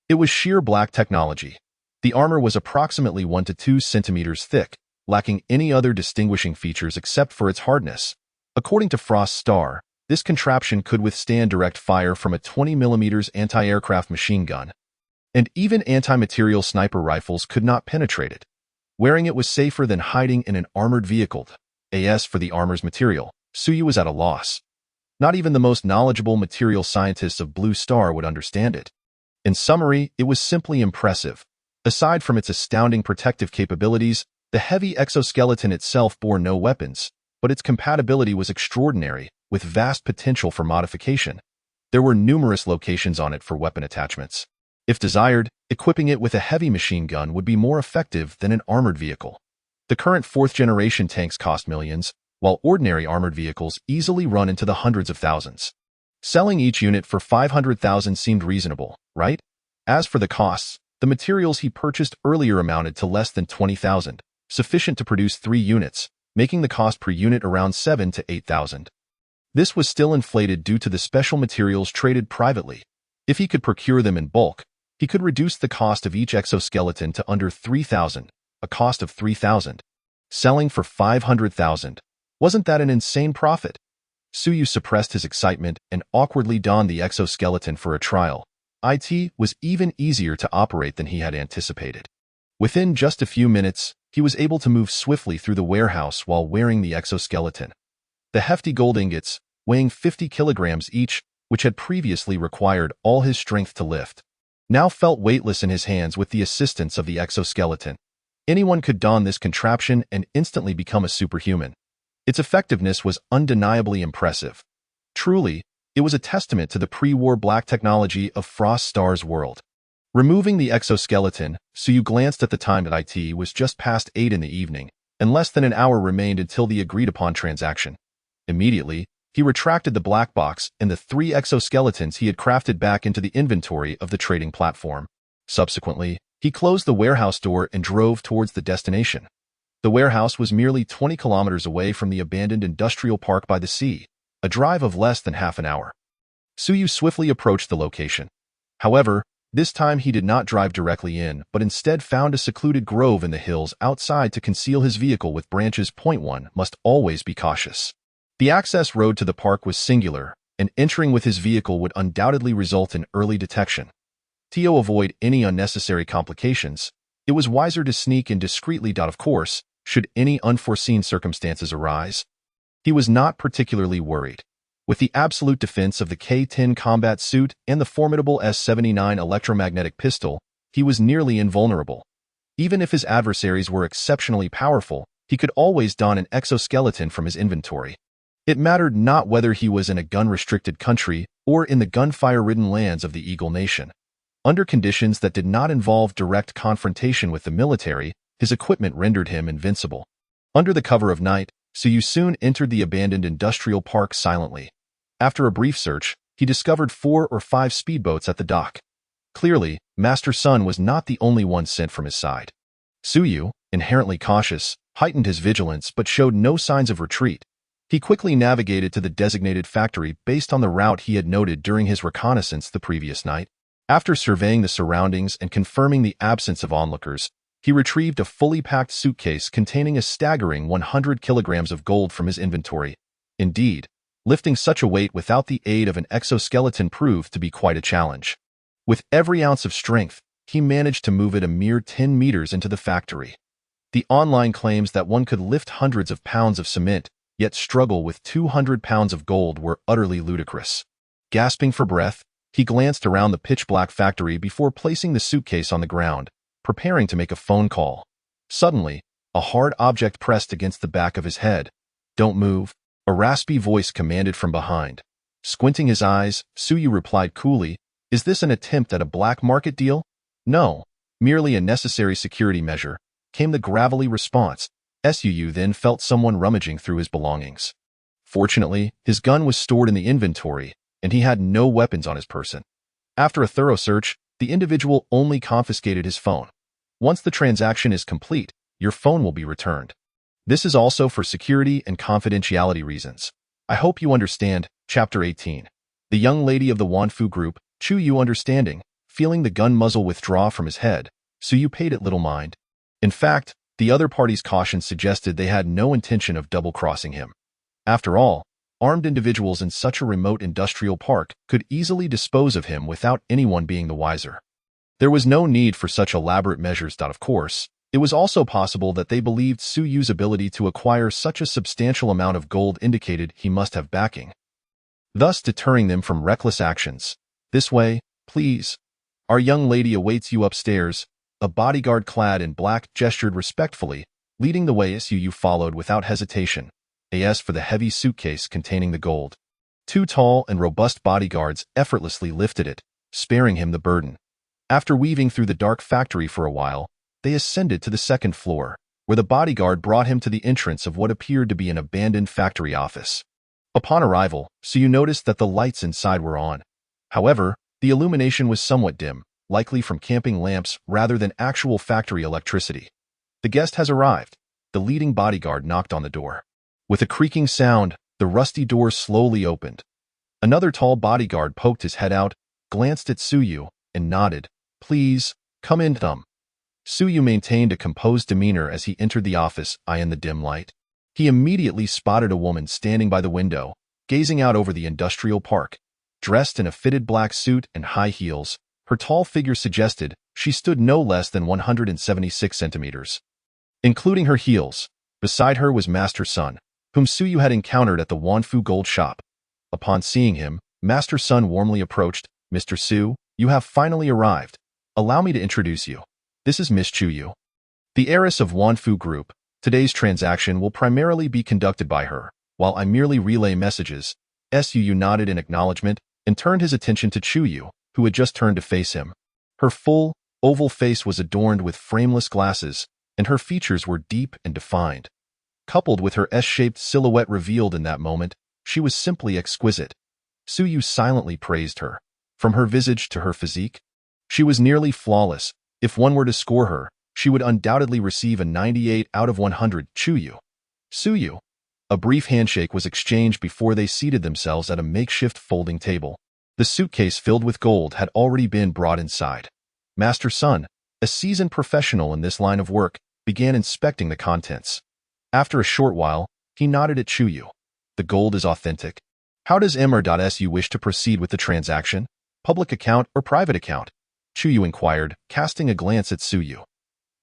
it was sheer black technology. The armor was approximately 1 to 2 centimeters thick, lacking any other distinguishing features except for its hardness. According to Frost Star, this contraption could withstand direct fire from a 20mm anti-aircraft machine gun, and even anti-material sniper rifles could not penetrate it. Wearing it was safer than hiding in an armored vehicle. As for the armor's material, Suyu was at a loss. Not even the most knowledgeable material scientists of Blue Star would understand it. In summary, it was simply impressive. Aside from its astounding protective capabilities, the heavy exoskeleton itself bore no weapons, but its compatibility was extraordinary, with vast potential for modification. There were numerous locations on it for weapon attachments. If desired, equipping it with a heavy machine gun would be more effective than an armored vehicle. The current 4th-generation tanks cost millions, while ordinary armored vehicles easily run into the hundreds of thousands. Selling each unit for 500,000 seemed reasonable, right? As for the costs, the materials he purchased earlier amounted to less than 20,000, sufficient to produce 3 units, making the cost per unit around 7 to 8,000. This was still inflated due to the special materials traded privately. If he could procure them in bulk, he could reduce the cost of each exoskeleton to under 3,000, a cost of 3,000. Selling for 500,000. Wasn't that an insane profit? Suyu suppressed his excitement and awkwardly donned the exoskeleton for a trial. It was even easier to operate than he had anticipated. Within just a few minutes, he was able to move swiftly through the warehouse while wearing the exoskeleton. The hefty gold ingots, weighing 50 kilograms each, which had previously required all his strength to lift, now felt weightless in his hands with the assistance of the exoskeleton. Anyone could don this contraption and instantly become a superhuman. Its effectiveness was undeniably impressive. Truly, it was a testament to the pre-war black technology of Frost Star's world. Removing the exoskeleton, Suyu glanced at the time that it was just past 8 in the evening, and less than an hour remained until the agreed-upon transaction. Immediately, he retracted the black box and the 3 exoskeletons he had crafted back into the inventory of the trading platform. Subsequently, he closed the warehouse door and drove towards the destination. The warehouse was merely 20 kilometers away from the abandoned industrial park by the sea, a drive of less than half an hour. Suyu swiftly approached the location. However, this time he did not drive directly in, but instead found a secluded grove in the hills outside to conceal his vehicle with branches. One must always be cautious. The access road to the park was singular, and entering with his vehicle would undoubtedly result in early detection. To avoid any unnecessary complications, it was wiser to sneak in discreetly. Of course, should any unforeseen circumstances arise, he was not particularly worried. With the absolute defense of the K-10 combat suit and the formidable S-79 electromagnetic pistol, he was nearly invulnerable. Even if his adversaries were exceptionally powerful, he could always don an exoskeleton from his inventory. It mattered not whether he was in a gun-restricted country or in the gunfire-ridden lands of the Eagle Nation. Under conditions that did not involve direct confrontation with the military, his equipment rendered him invincible. Under the cover of night, Suyu soon entered the abandoned industrial park silently. After a brief search, he discovered 4 or 5 speedboats at the dock. Clearly, Master Sun was not the only one sent from his side. Suyu, inherently cautious, heightened his vigilance but showed no signs of retreat. He quickly navigated to the designated factory based on the route he had noted during his reconnaissance the previous night. After surveying the surroundings and confirming the absence of onlookers, he retrieved a fully packed suitcase containing a staggering 100 kilograms of gold from his inventory. Indeed, lifting such a weight without the aid of an exoskeleton proved to be quite a challenge. With every ounce of strength, he managed to move it a mere 10 meters into the factory. The online claims that one could lift hundreds of pounds of cement, yet struggle with 200 pounds of gold were utterly ludicrous. Gasping for breath, he glanced around the pitch-black factory before placing the suitcase on the ground, preparing to make a phone call. Suddenly, a hard object pressed against the back of his head. "Don't move," a raspy voice commanded from behind. Squinting his eyes, Suyu replied coolly, "Is this an attempt at a black market deal?" "No, merely a necessary security measure," came the gravelly response. Suyu then felt someone rummaging through his belongings. Fortunately, his gun was stored in the inventory, and he had no weapons on his person. After a thorough search, the individual only confiscated his phone. Once the transaction is complete, your phone will be returned. This is also for security and confidentiality reasons. I hope you understand. Chapter 18. The young lady of the Wanfu group, Chuyu understanding, feeling the gun muzzle withdraw from his head, Suyu paid it little mind. In fact, the other party's caution suggested they had no intention of double-crossing him. After all, armed individuals in such a remote industrial park could easily dispose of him without anyone being the wiser. There was no need for such elaborate measures. Of course, it was also possible that they believed Suyu's ability to acquire such a substantial amount of gold indicated he must have backing, thus deterring them from reckless actions. "This way, please. Our young lady awaits you upstairs," a bodyguard clad in black gestured respectfully, leading the way as Suyu followed without hesitation. As for the heavy suitcase containing the gold, 2 tall and robust bodyguards effortlessly lifted it, sparing him the burden. After weaving through the dark factory for a while, they ascended to the 2nd floor, where the bodyguard brought him to the entrance of what appeared to be an abandoned factory office. Upon arrival, Suyu noticed that the lights inside were on. However, the illumination was somewhat dim, likely from camping lamps rather than actual factory electricity. "The guest has arrived." The leading bodyguard knocked on the door. With a creaking sound, the rusty door slowly opened. Another tall bodyguard poked his head out, glanced at Suyu, and nodded. "Please, come in." Suyu maintained a composed demeanor as he entered the office, in the dim light. He immediately spotted a woman standing by the window, gazing out over the industrial park. Dressed in a fitted black suit and high heels, her tall figure suggested she stood no less than 176 centimeters. Including her heels, beside her was Master Sun, whom Suyu had encountered at the Wanfu Gold Shop. Upon seeing him, Master Sun warmly approached. "Mr. Su, you have finally arrived. Allow me to introduce you. This is Miss Chuyu, the heiress of Wanfu Group. Today's transaction will primarily be conducted by her, while I merely relay messages." Suyu nodded in acknowledgement and turned his attention to Chuyu, who had just turned to face him. Her full, oval face was adorned with frameless glasses, and her features were deep and defined. Coupled with her S-shaped silhouette revealed in that moment, she was simply exquisite. Suyu silently praised her. From her visage to her physique, she was nearly flawless. If one were to score her, she would undoubtedly receive a 98 out of 100. "Chuyu." "Suyu." A brief handshake was exchanged before they seated themselves at a makeshift folding table. The suitcase filled with gold had already been brought inside. Master Sun, a seasoned professional in this line of work, began inspecting the contents. After a short while, he nodded at Chuyu. "The gold is authentic. How does Mr.Su wish to proceed with the transaction? Public account or private account?" Chuyu inquired, casting a glance at Suyu.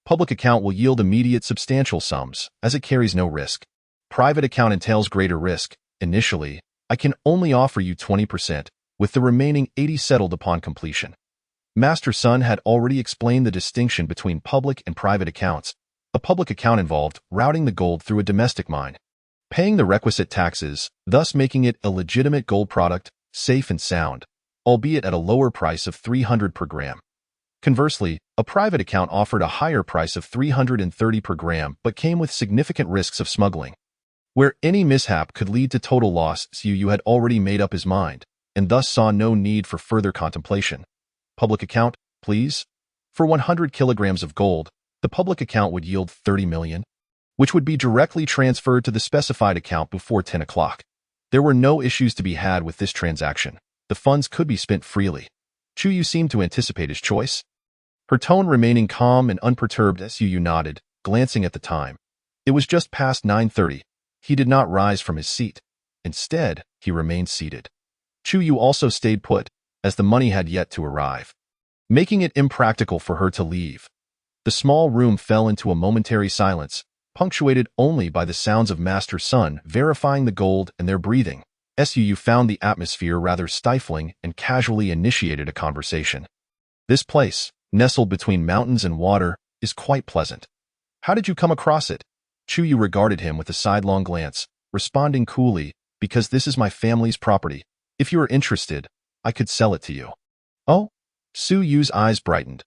"Public account will yield immediate substantial sums, as it carries no risk. Private account entails greater risk. Initially, I can only offer you 20%, with the remaining 80% settled upon completion." Master Sun had already explained the distinction between public and private accounts. A public account involved routing the gold through a domestic mine, paying the requisite taxes, thus making it a legitimate gold product, safe and sound, albeit at a lower price of 300 per gram. Conversely, a private account offered a higher price of 330 per gram but came with significant risks of smuggling. Where any mishap could lead to total loss, Yu had already made up his mind, and thus saw no need for further contemplation. Public account, please? For 100 kilograms of gold, the public account would yield 30 million, which would be directly transferred to the specified account before 10 o'clock. There were no issues to be had with this transaction. The funds could be spent freely. Yu seemed to anticipate his choice. Her tone remaining calm and unperturbed as Yu nodded, glancing at the time. It was just past 9:30. He did not rise from his seat. Instead, he remained seated. Yu also stayed put, as the money had yet to arrive, making it impractical for her to leave. The small room fell into a momentary silence, punctuated only by the sounds of Master Sun verifying the gold and their breathing. Yu found the atmosphere rather stifling and casually initiated a conversation. This place, nestled between mountains and water, is quite pleasant. How did you come across it? Yu regarded him with a sidelong glance, responding coolly, because this is my family's property. If you are interested, I could sell it to you. Oh? Yu's eyes brightened.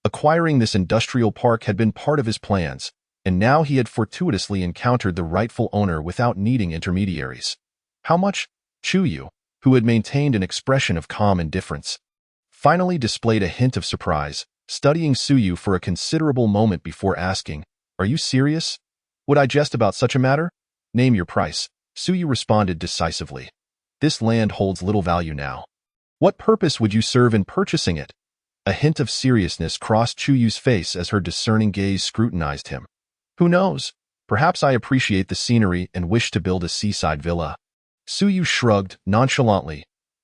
Acquiring this industrial park had been part of his plans, and now he had fortuitously encountered the rightful owner without needing intermediaries. How much? Yu, who had maintained an expression of calm indifference, finally displayed a hint of surprise, studying Yu for a considerable moment before asking, "Are you serious? Would I jest about such a matter? Name your price." Yu responded decisively. "This land holds little value now. What purpose would you serve in purchasing it?" A hint of seriousness crossed Yu's face as her discerning gaze scrutinized him. "Who knows? Perhaps I appreciate the scenery and wish to build a seaside villa." Yu shrugged nonchalantly.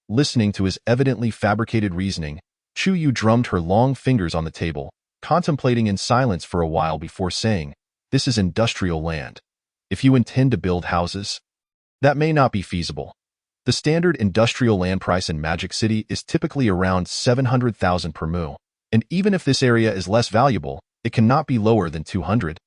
Listening to his evidently fabricated reasoning, Yu drummed her long fingers on the table, contemplating in silence for a while before saying, "This is industrial land. If you intend to build houses, that may not be feasible. The standard industrial land price in Magic City is typically around 700,000 per mu, and even if this area is less valuable, it cannot be lower than 200,000.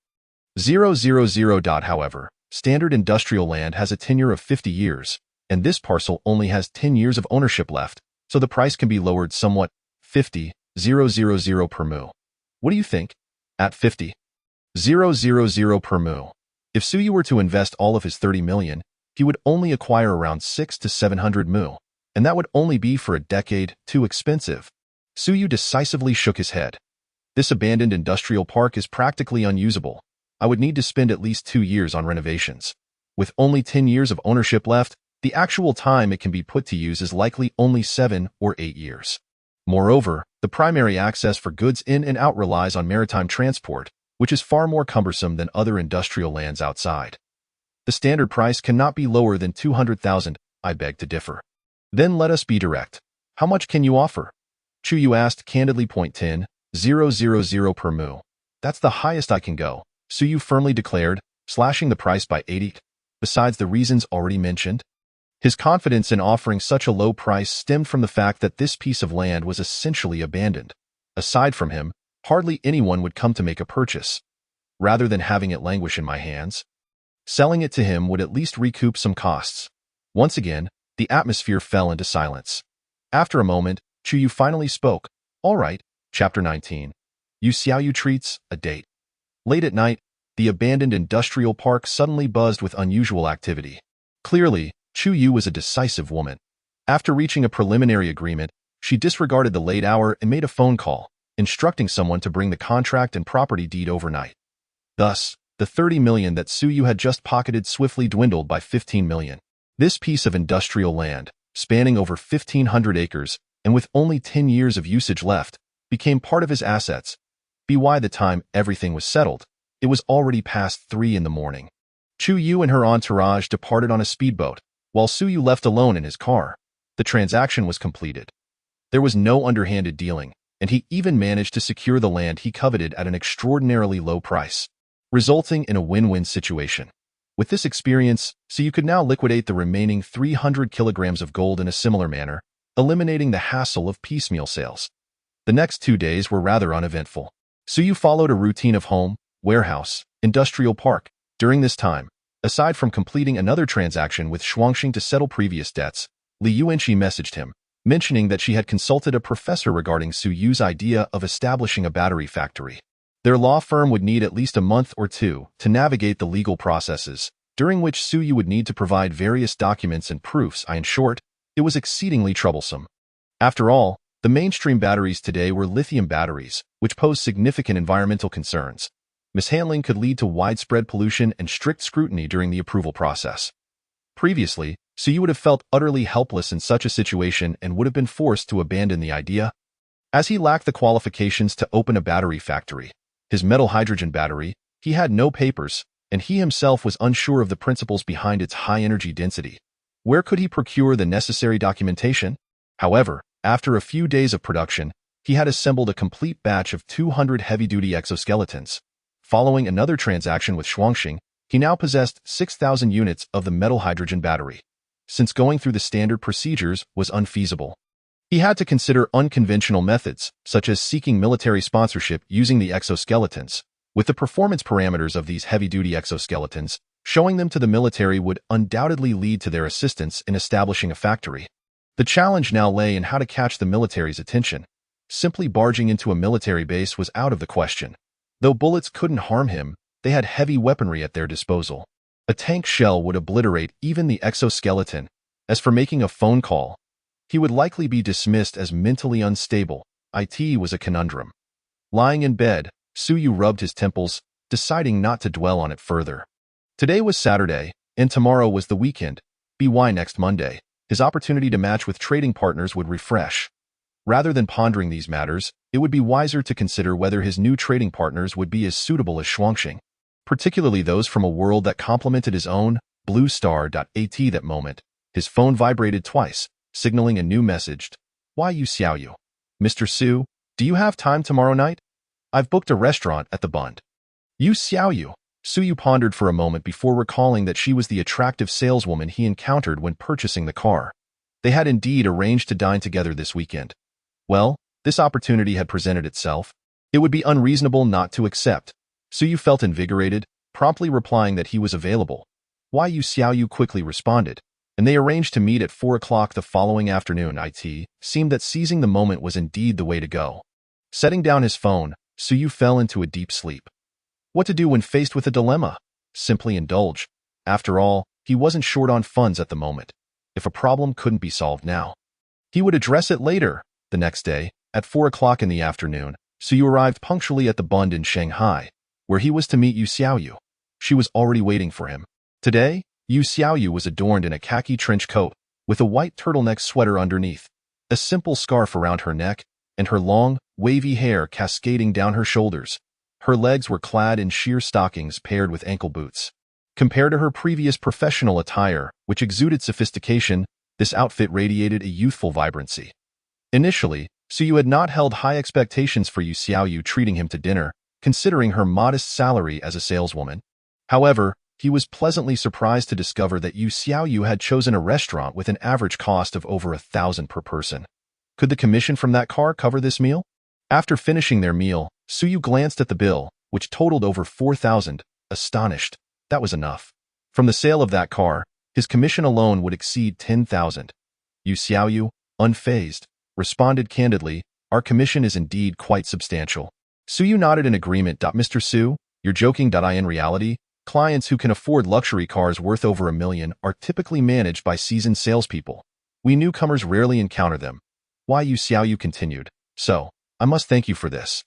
However, standard industrial land has a tenure of 50 years, and this parcel only has 10 years of ownership left, so the price can be lowered somewhat. 50,000 per mu. What do you think? At 50,000 per mu. If Yu were to invest all of his 30 million, he would only acquire around 600 to 700 mu, and that would only be for a decade. Too expensive. Yu decisively shook his head. This abandoned industrial park is practically unusable. I would need to spend at least 2 years on renovations. With only 10 years of ownership left, the actual time it can be put to use is likely only 7 or 8 years. Moreover, the primary access for goods in and out relies on maritime transport, which is far more cumbersome than other industrial lands outside. The standard price cannot be lower than 200,000. I beg to differ. Then let us be direct. How much can you offer? Yu asked candidly. 10,000 per mu. That's the highest I can go, Yu firmly declared, slashing the price by 80. Besides the reasons already mentioned, his confidence in offering such a low price stemmed from the fact that this piece of land was essentially abandoned. Aside from him, hardly anyone would come to make a purchase. Rather than having it languish in my hands, selling it to him would at least recoup some costs. Once again, the atmosphere fell into silence. After a moment, Yu finally spoke. All right, Chapter 19. Xiaoyu treats, a date. Late at night, the abandoned industrial park suddenly buzzed with unusual activity. Clearly, Yu was a decisive woman. After reaching a preliminary agreement, she disregarded the late hour and made a phone call, instructing someone to bring the contract and property deed overnight. Thus, the 30 million that Yu had just pocketed swiftly dwindled by 15 million. This piece of industrial land, spanning over 1,500 acres and with only 10 years of usage left, became part of his assets. By the time everything was settled, it was already past 3 in the morning. Yu and her entourage departed on a speedboat, while Yu left alone in his car. The transaction was completed. There was no underhanded dealing, and he even managed to secure the land he coveted at an extraordinarily low price, resulting in a win-win situation. With this experience, Yu could now liquidate the remaining 300 kilograms of gold in a similar manner, eliminating the hassle of piecemeal sales. The next 2 days were rather uneventful. Yu followed a routine of home, warehouse, industrial park. During this time, aside from completing another transaction with Shuangxing to settle previous debts, Li Yuanqi messaged him, mentioning that she had consulted a professor regarding Su Yu's idea of establishing a battery factory. Their law firm would need at least a month or two to navigate the legal processes, during which Su Yu would need to provide various documents and proofs. In short, it was exceedingly troublesome. After all, the mainstream batteries today were lithium batteries, which pose significant environmental concerns. Mishandling could lead to widespread pollution and strict scrutiny during the approval process. Previously, Su Yu would have felt utterly helpless in such a situation and would have been forced to abandon the idea. As he lacked the qualifications to open a battery factory, his metal hydrogen battery, he had no papers, and he himself was unsure of the principles behind its high energy density. Where could he procure the necessary documentation? However, after a few days of production, he had assembled a complete batch of 200 heavy-duty exoskeletons. Following another transaction with Shuangxing, he now possessed 6,000 units of the metal hydrogen battery. Since going through the standard procedures was unfeasible, he had to consider unconventional methods, such as seeking military sponsorship using the exoskeletons. With the performance parameters of these heavy-duty exoskeletons, showing them to the military would undoubtedly lead to their assistance in establishing a factory. The challenge now lay in how to catch the military's attention. Simply barging into a military base was out of the question. Though bullets couldn't harm him, they had heavy weaponry at their disposal. A tank shell would obliterate even the exoskeleton. As for making a phone call, he would likely be dismissed as mentally unstable. It was a conundrum. Lying in bed, Su Yu rubbed his temples, deciding not to dwell on it further. Today was Saturday, and tomorrow was the weekend. By next Monday, his opportunity to match with trading partners would refresh. Rather than pondering these matters, it would be wiser to consider whether his new trading partners would be as suitable as Shuangxing, particularly those from a world that complemented his own. Blue Star. At that moment, his phone vibrated twice, signaling a new message. Why you Xiaoyu? Mr. Su, do you have time tomorrow night? I've booked a restaurant at the Bund. You Xiaoyu. Su Yu pondered for a moment before recalling that she was the attractive saleswoman he encountered when purchasing the car. They had indeed arranged to dine together this weekend. Well, this opportunity had presented itself. It would be unreasonable not to accept. Su Yu felt invigorated, promptly replying that he was available. Why you Xiaoyu quickly responded, and they arranged to meet at 4 o'clock the following afternoon. It seemed that seizing the moment was indeed the way to go. Setting down his phone, Su Yu fell into a deep sleep. What to do when faced with a dilemma? Simply indulge. After all, he wasn't short on funds at the moment. If a problem couldn't be solved now, he would address it later. The next day, at 4 o'clock in the afternoon, Su Yu arrived punctually at the Bund in Shanghai, where he was to meet Yu Xiaoyu. She was already waiting for him. Today, Yu Xiaoyu was adorned in a khaki trench coat, with a white turtleneck sweater underneath, a simple scarf around her neck, and her long, wavy hair cascading down her shoulders. Her legs were clad in sheer stockings paired with ankle boots. Compared to her previous professional attire, which exuded sophistication, this outfit radiated a youthful vibrancy. Initially, Su Yu had not held high expectations for Yu Xiaoyu treating him to dinner, considering her modest salary as a saleswoman. However, he was pleasantly surprised to discover that Yu Xiaoyu had chosen a restaurant with an average cost of over 1,000 per person. Could the commission from that car cover this meal? After finishing their meal, Su Yu glanced at the bill, which totaled over 4,000, astonished. That was enough. From the sale of that car, his commission alone would exceed 10,000. Yu Xiaoyu, unfazed, responded candidly, our commission is indeed quite substantial. Su Yu nodded in agreement. Mr. Su, you're joking. In reality, clients who can afford luxury cars worth over $1 million are typically managed by seasoned salespeople. We newcomers rarely encounter them. Why Yu Xiaoyu continued. So, I must thank you for this.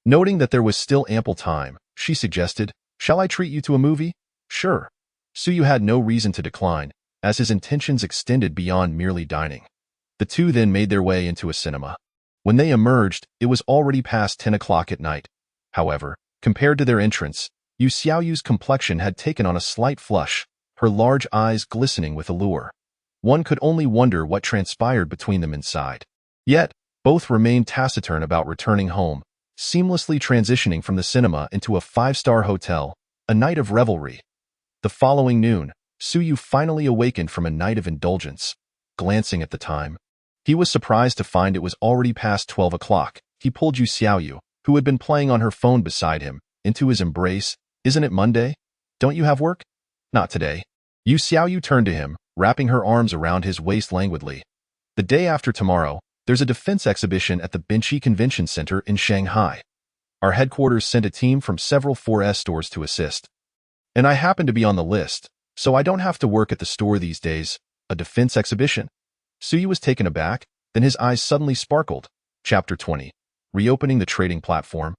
Noting that there was still ample time, she suggested, shall I treat you to a movie? Sure. Su Yu had no reason to decline, as his intentions extended beyond merely dining. The two then made their way into a cinema. When they emerged, it was already past 10 o'clock at night. However, compared to their entrance, Yu Xiaoyu's complexion had taken on a slight flush, her large eyes glistening with allure. One could only wonder what transpired between them inside. Yet, both remained taciturn about returning home, seamlessly transitioning from the cinema into a 5-star hotel, a night of revelry. The following noon, Su Yu finally awakened from a night of indulgence. Glancing at the time, he was surprised to find it was already past 12 o'clock. He pulled Yu Xiaoyu, who had been playing on her phone beside him, into his embrace. Isn't it Monday? Don't you have work? Not today. Yu Xiaoyu turned to him, wrapping her arms around his waist languidly. The day after tomorrow, there's a defense exhibition at the Binchi Convention Center in Shanghai. Our headquarters sent a team from several 4S stores to assist. And I happen to be on the list, so I don't have to work at the store these days. A defense exhibition? Suyu was taken aback, then his eyes suddenly sparkled. Chapter 20. Reopening the trading platform.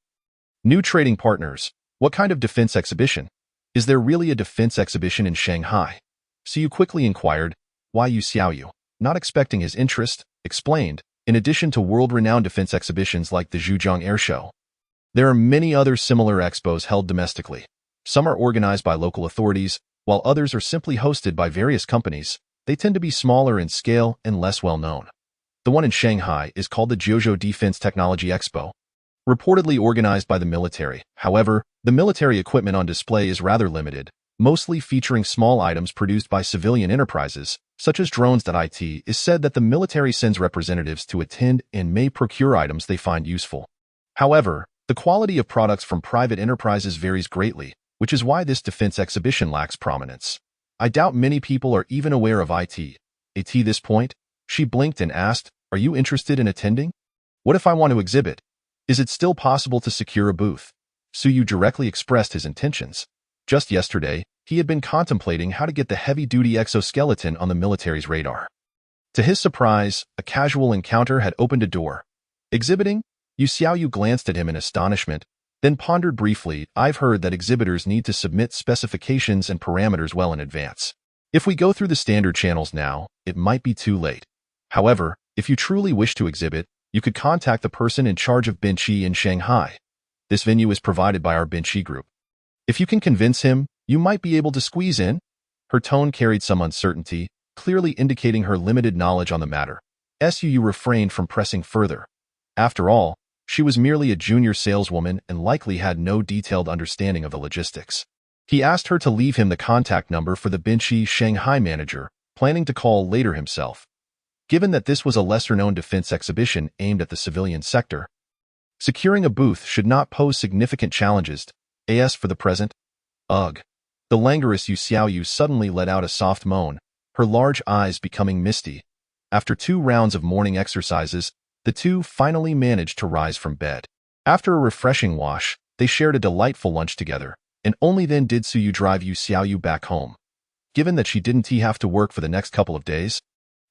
New trading partners. What kind of defense exhibition? Is there really a defense exhibition in Shanghai? Suyu quickly inquired. Why Yu Xiaoyu, not expecting his interest, explained, in addition to world-renowned defense exhibitions like the Zhujiang Air Show. There are many other similar expos held domestically. Some are organized by local authorities, while others are simply hosted by various companies. They tend to be smaller in scale and less well-known. The one in Shanghai is called the Jiuzhou Defense Technology Expo, reportedly organized by the military. However, the military equipment on display is rather limited, mostly featuring small items produced by civilian enterprises, such as drones. It is said that the military sends representatives to attend and may procure items they find useful. However, the quality of products from private enterprises varies greatly, which is why this defense exhibition lacks prominence. I doubt many people are even aware of it. At this point, she blinked and asked, "Are you interested in attending? What if I want to exhibit? Is it still possible to secure a booth?" Suyu directly expressed his intentions. Just yesterday, he had been contemplating how to get the heavy-duty exoskeleton on the military's radar. To his surprise, a casual encounter had opened a door. Exhibiting? Yu Xiaoyu glanced at him in astonishment, then pondered briefly. I've heard that exhibitors need to submit specifications and parameters well in advance. If we go through the standard channels now, it might be too late. However, if you truly wish to exhibit, you could contact the person in charge of Binchi in Shanghai. This venue is provided by our Binchi group. If you can convince him, you might be able to squeeze in. Her tone carried some uncertainty, clearly indicating her limited knowledge on the matter. Suyu refrained from pressing further. After all, she was merely a junior saleswoman and likely had no detailed understanding of the logistics. He asked her to leave him the contact number for the Binchi Shanghai manager, planning to call later himself. Given that this was a lesser-known defense exhibition aimed at the civilian sector, securing a booth should not pose significant challenges. As for the present, ugh. The languorous Yu Xiaoyu suddenly let out a soft moan, her large eyes becoming misty. After 2 rounds of morning exercises, the two finally managed to rise from bed. After a refreshing wash, they shared a delightful lunch together, and only then did Suyu drive Yu Xiaoyu back home. Given that she didn't have to work for the next couple of days,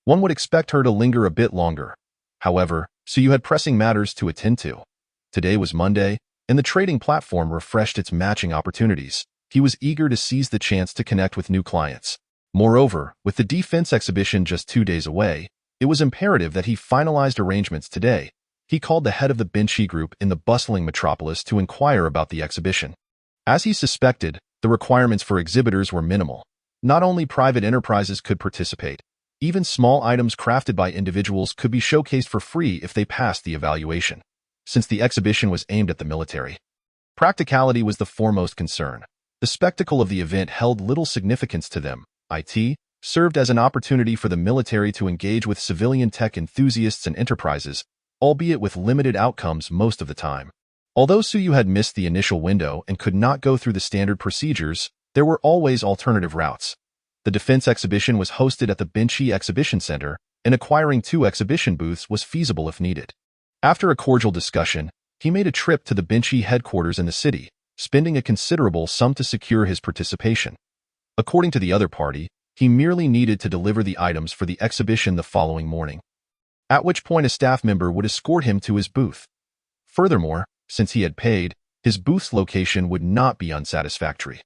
one would expect her to linger a bit longer. However, Suyu had pressing matters to attend to. Today was Monday, and the trading platform refreshed its matching opportunities. He was eager to seize the chance to connect with new clients. Moreover, with the defense exhibition just 2 days away, it was imperative that he finalized arrangements today. He called the head of the Binchi group in the bustling metropolis to inquire about the exhibition. As he suspected, the requirements for exhibitors were minimal. Not only private enterprises could participate, even small items crafted by individuals could be showcased for free if they passed the evaluation. Since the exhibition was aimed at the military, practicality was the foremost concern. The spectacle of the event held little significance to them. It served as an opportunity for the military to engage with civilian tech enthusiasts and enterprises, albeit with limited outcomes most of the time. Although Suyu had missed the initial window and could not go through the standard procedures, there were always alternative routes. The defense exhibition was hosted at the Binchi Exhibition Center, and acquiring 2 exhibition booths was feasible if needed. After a cordial discussion, he made a trip to the Binchi headquarters in the city, spending a considerable sum to secure his participation. According to the other party, he merely needed to deliver the items for the exhibition the following morning, at which point a staff member would escort him to his booth. Furthermore, since he had paid, his booth's location would not be unsatisfactory.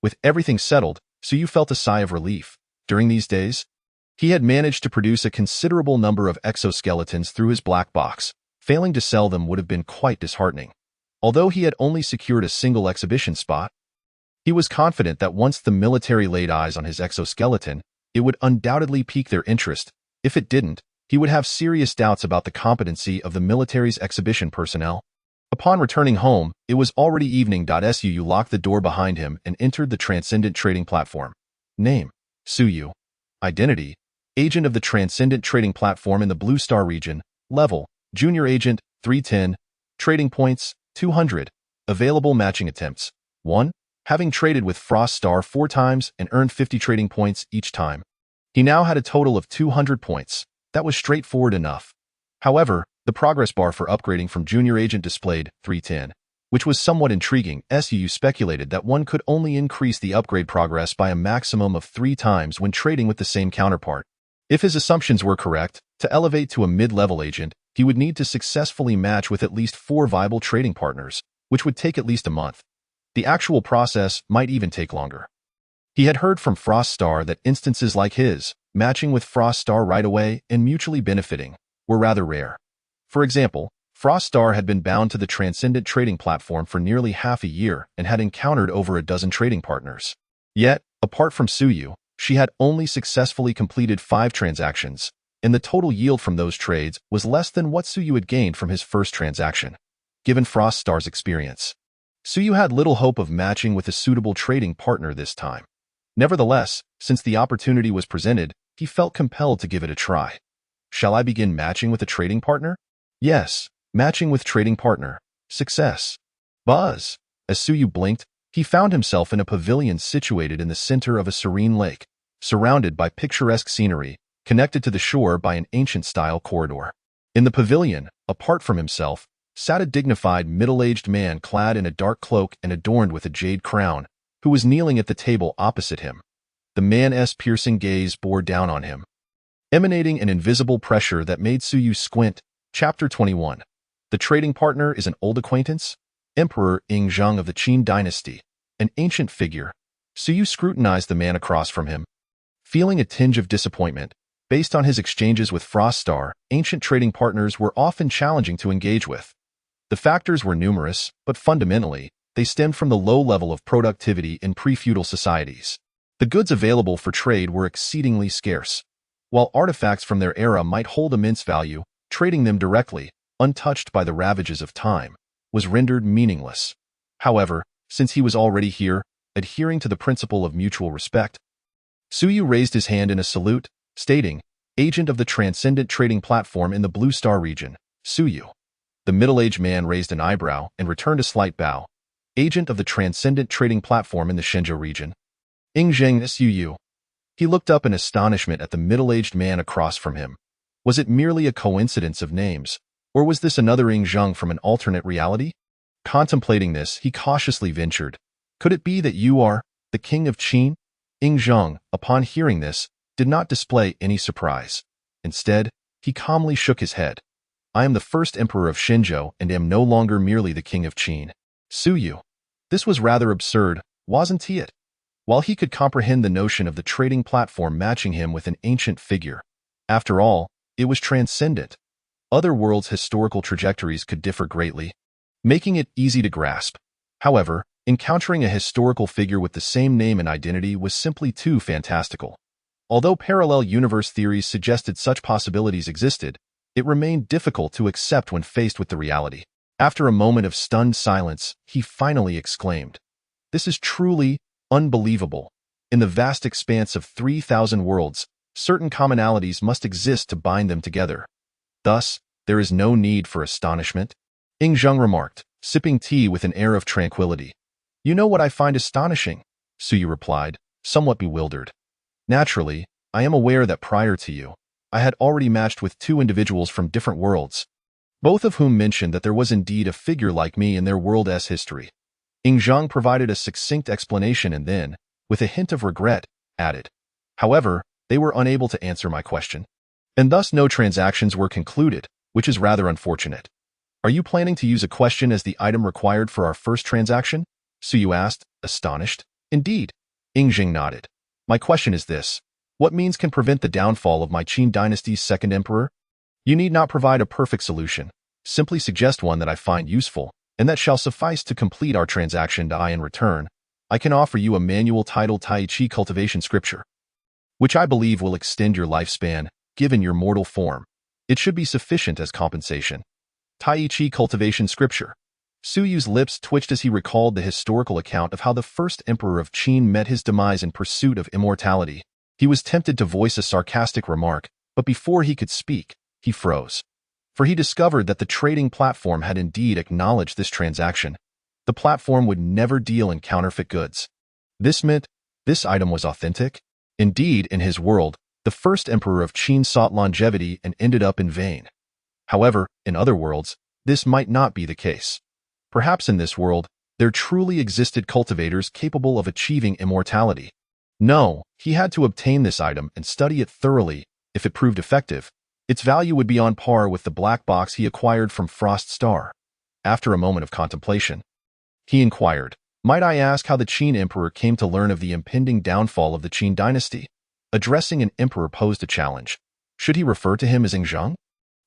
With everything settled, Suyu felt a sigh of relief. During these days, he had managed to produce a considerable number of exoskeletons through his black box. Failing to sell them would have been quite disheartening. Although he had only secured a single exhibition spot, he was confident that once the military laid eyes on his exoskeleton, it would undoubtedly pique their interest. If it didn't, he would have serious doubts about the competency of the military's exhibition personnel. Upon returning home, it was already evening. Suyu locked the door behind him and entered the Transcendent Trading Platform. Name: Suyu. Identity: Agent of the Transcendent Trading Platform in the Blue Star region. Level: Junior Agent, 310. Trading points: 200. Available matching attempts: 1. Having traded with Frost Star 4 times and earned 50 trading points each time. He now had a total of 200 points. That was straightforward enough. However, the progress bar for upgrading from junior agent displayed 310, which was somewhat intriguing. SUU speculated that one could only increase the upgrade progress by a maximum of 3 times when trading with the same counterpart. If his assumptions were correct, to elevate to a mid-level agent, he would need to successfully match with at least 4 viable trading partners, which would take at least a month. The actual process might even take longer. He had heard from Frost Star that instances like his, matching with Frost Star right away and mutually benefiting, were rather rare. For example, Frost Star had been bound to the Transcendent Trading Platform for nearly half a year and had encountered over a dozen trading partners. Yet, apart from Suyu, she had only successfully completed 5 transactions, and the total yield from those trades was less than what Suyu had gained from his first transaction. Given Frost Star's experience, Suyu had little hope of matching with a suitable trading partner this time. Nevertheless, since the opportunity was presented, he felt compelled to give it a try. Shall I begin matching with a trading partner? Yes, matching with trading partner. Success. Buzz. As Suyu blinked, he found himself in a pavilion situated in the center of a serene lake, surrounded by picturesque scenery, connected to the shore by an ancient-style corridor. In the pavilion, apart from himself, sat a dignified middle-aged man clad in a dark cloak and adorned with a jade crown, who was kneeling at the table opposite him. The man's piercing gaze bore down on him, emanating an invisible pressure that made Suyu squint. Chapter 21. The trading partner is an old acquaintance? Emperor Ing Zheng of the Qin dynasty, an ancient figure. Suyu scrutinized the man across from him, feeling a tinge of disappointment. Based on his exchanges with Frost Star, ancient trading partners were often challenging to engage with. The factors were numerous, but fundamentally, they stemmed from the low level of productivity in pre-feudal societies. The goods available for trade were exceedingly scarce. While artifacts from their era might hold immense value, trading them directly, untouched by the ravages of time, was rendered meaningless. However, since he was already here, adhering to the principle of mutual respect, Suyu raised his hand in a salute, stating, "Agent of the Transcendent Trading Platform in the Blue Star region, Suyu." The middle-aged man raised an eyebrow and returned a slight bow. "Agent of the Transcendent Trading Platform in the Shenzhou region, Ing Zheng Suyu." He looked up in astonishment at the middle-aged man across from him. Was it merely a coincidence of names, or was this another Ing Zheng from an alternate reality? Contemplating this, he cautiously ventured, "Could it be that you are the king of Qin?" Ing Zheng, upon hearing this, did not display any surprise. Instead, he calmly shook his head. "I am the first emperor of Shenzhou and am no longer merely the king of Qin." Suyu. This was rather absurd, wasn't it? While he could comprehend the notion of the trading platform matching him with an ancient figure, after all, it was transcendent. Other worlds' historical trajectories could differ greatly, making it easy to grasp. However, encountering a historical figure with the same name and identity was simply too fantastical. Although parallel universe theories suggested such possibilities existed, it remained difficult to accept when faced with the reality. After a moment of stunned silence, he finally exclaimed, "This is truly unbelievable. In the vast expanse of 3,000 worlds, certain commonalities must exist to bind them together. Thus, there is no need for astonishment." Ing Zheng remarked, sipping tea with an air of tranquility. "You know what I find astonishing?" Suyu replied, somewhat bewildered. "Naturally, I am aware that prior to you, I had already matched with 2 individuals from different worlds, both of whom mentioned that there was indeed a figure like me in their world's history." Ing Zheng provided a succinct explanation and then, with a hint of regret, added, "However, they were unable to answer my question, and thus no transactions were concluded, which is rather unfortunate." "Are you planning to use a question as the item required for our first transaction?" Suyu asked, astonished. "Indeed." Ing Zheng nodded. "My question is this. What means can prevent the downfall of my Qin dynasty's second emperor? You need not provide a perfect solution. Simply suggest one that I find useful, and that shall suffice to complete our transaction. In return, I can offer you a manual titled Tai Chi Cultivation Scripture, which I believe will extend your lifespan, given your mortal form. It should be sufficient as compensation." Tai Chi Cultivation Scripture. Suyu's lips twitched as he recalled the historical account of how the first emperor of Qin met his demise in pursuit of immortality. He was tempted to voice a sarcastic remark, but before he could speak, he froze. For he discovered that the trading platform had indeed acknowledged this transaction. The platform would never deal in counterfeit goods. This meant this item was authentic. Indeed, in his world, The first emperor of Qin sought longevity and ended up in vain. However, in other worlds, this might not be the case. Perhaps in this world, there truly existed cultivators capable of achieving immortality. No, he had to obtain this item and study it thoroughly. If it proved effective, its value would be on par with the black box he acquired from Frost Star. After a moment of contemplation, he inquired, "Might I ask how the Qin emperor came to learn of the impending downfall of the Qin dynasty?" Addressing an emperor posed a challenge. Should he refer to him as Zhang?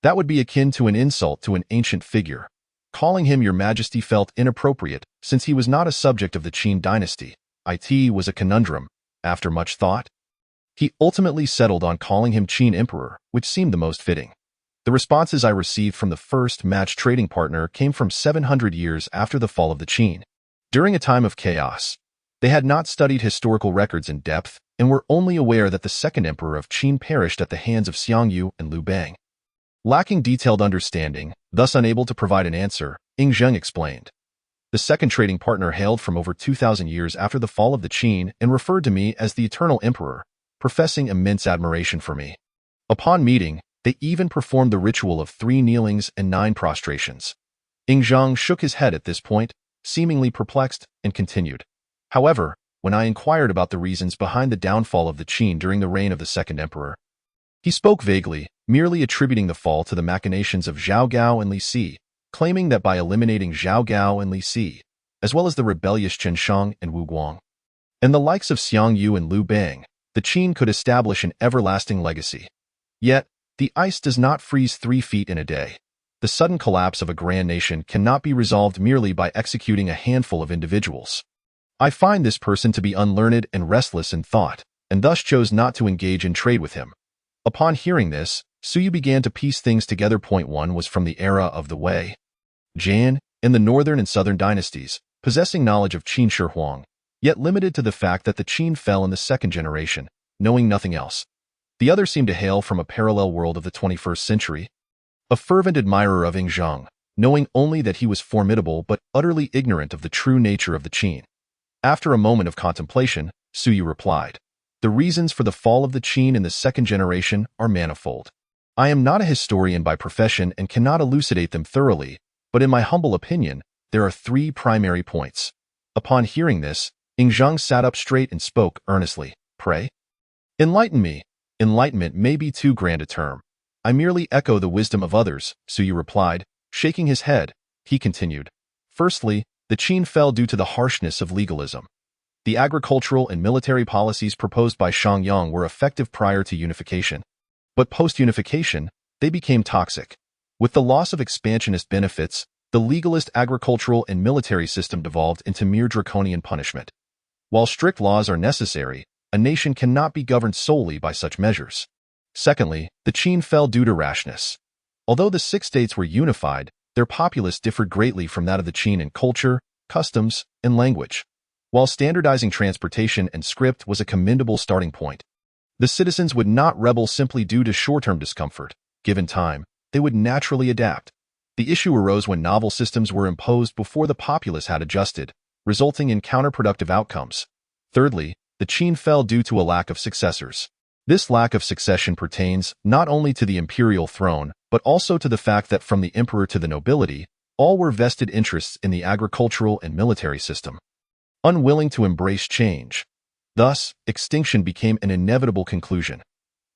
That would be akin to an insult to an ancient figure. Calling him Your Majesty felt inappropriate, since he was not a subject of the Qin dynasty. It was a conundrum. After much thought, he ultimately settled on calling him Qin Emperor, which seemed the most fitting. The responses I received from the first match trading partner came from 700 years after the fall of the Qin. During a time of chaos, they had not studied historical records in depth and were only aware that the second emperor of Qin perished at the hands of Xiangyu and Liu Bang. Lacking detailed understanding, thus unable to provide an answer, Zheng explained. The second trading partner hailed from over 2,000 years after the fall of the Qin and referred to me as the Eternal Emperor, professing immense admiration for me. Upon meeting, they even performed the ritual of 3 kneelings and 9 prostrations. Zheng shook his head at this point, seemingly perplexed, and continued. However, when I inquired about the reasons behind the downfall of the Qin during the reign of the second emperor, he spoke vaguely, merely attributing the fall to the machinations of Zhao Gao and Li Si, claiming that by eliminating Zhao Gao and Li Si, as well as the rebellious Chen Shang and Wu Guang, and the likes of Xiang Yu and Liu Bang, the Qin could establish an everlasting legacy. Yet, the ice does not freeze 3 feet in a day. The sudden collapse of a grand nation cannot be resolved merely by executing a handful of individuals. I find this person to be unlearned and restless in thought, and thus chose not to engage in trade with him. Upon hearing this, Suyu began to piece things together. Point 1 was from the era of the Wei, Jan, in the northern and southern dynasties, possessing knowledge of Qin Shi Huang, yet limited to the fact that the Qin fell in the second generation, knowing nothing else. The other seemed to hail from a parallel world of the 21st century, a fervent admirer of Zhang, knowing only that he was formidable but utterly ignorant of the true nature of the Qin. After a moment of contemplation, Suyu replied, "The reasons for the fall of the Qin in the second generation are manifold. I am not a historian by profession and cannot elucidate them thoroughly, but in my humble opinion, there are 3 primary points." Upon hearing this, Zhang sat up straight and spoke earnestly, "Pray, enlighten me." "Enlightenment may be too grand a term. I merely echo the wisdom of others," Suyu replied, shaking his head. He continued, "Firstly, the Qin fell due to the harshness of legalism. The agricultural and military policies proposed by Shangyang were effective prior to unification. But post-unification, they became toxic. With the loss of expansionist benefits, the legalist agricultural and military system devolved into mere draconian punishment. While strict laws are necessary, a nation cannot be governed solely by such measures. Secondly, the Qin fell due to rashness. Although the 6 states were unified, their populace differed greatly from that of the Qin in culture, customs, and language. While standardizing transportation and script was a commendable starting point, the citizens would not rebel simply due to short-term discomfort. Given time, they would naturally adapt. The issue arose when novel systems were imposed before the populace had adjusted, resulting in counterproductive outcomes. Thirdly, the Qin fell due to a lack of successors. This lack of succession pertains not only to the imperial throne, but also to the fact that from the emperor to the nobility, all were vested interests in the agricultural and military system, unwilling to embrace change. Thus, extinction became an inevitable conclusion.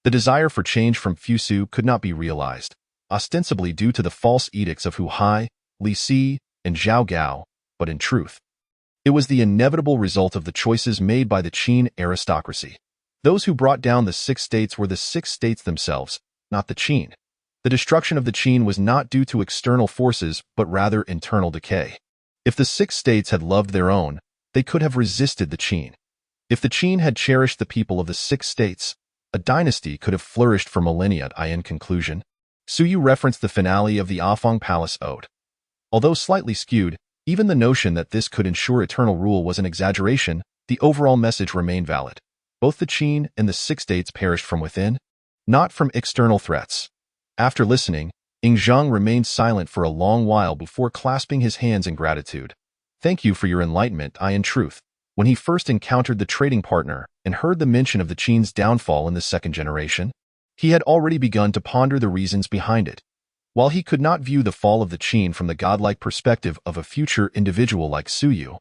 The desire for change from Fusu could not be realized, ostensibly due to the false edicts of Hu Hai, Li Si, and Zhao Gao, but in truth, it was the inevitable result of the choices made by the Qin aristocracy. Those who brought down the 6 states were the 6 states themselves, not the Qin. The destruction of the Qin was not due to external forces, but rather internal decay. If the 6 states had loved their own, they could have resisted the Qin. If the Qin had cherished the people of the 6 states, a dynasty could have flourished for millennia. In conclusion, Suyu referenced the finale of the Afang Palace Ode. Although slightly skewed, even the notion that this could ensure eternal rule was an exaggeration, the overall message remained valid. Both the Qin and the 6 states perished from within, not from external threats. After listening, Zhang remained silent for a long while before clasping his hands in gratitude. "Thank you for your enlightenment. In truth, when he first encountered the trading partner and heard the mention of the Qin's downfall in the second generation, he had already begun to ponder the reasons behind it. While he could not view the fall of the Qin from the godlike perspective of a future individual like Su Yu,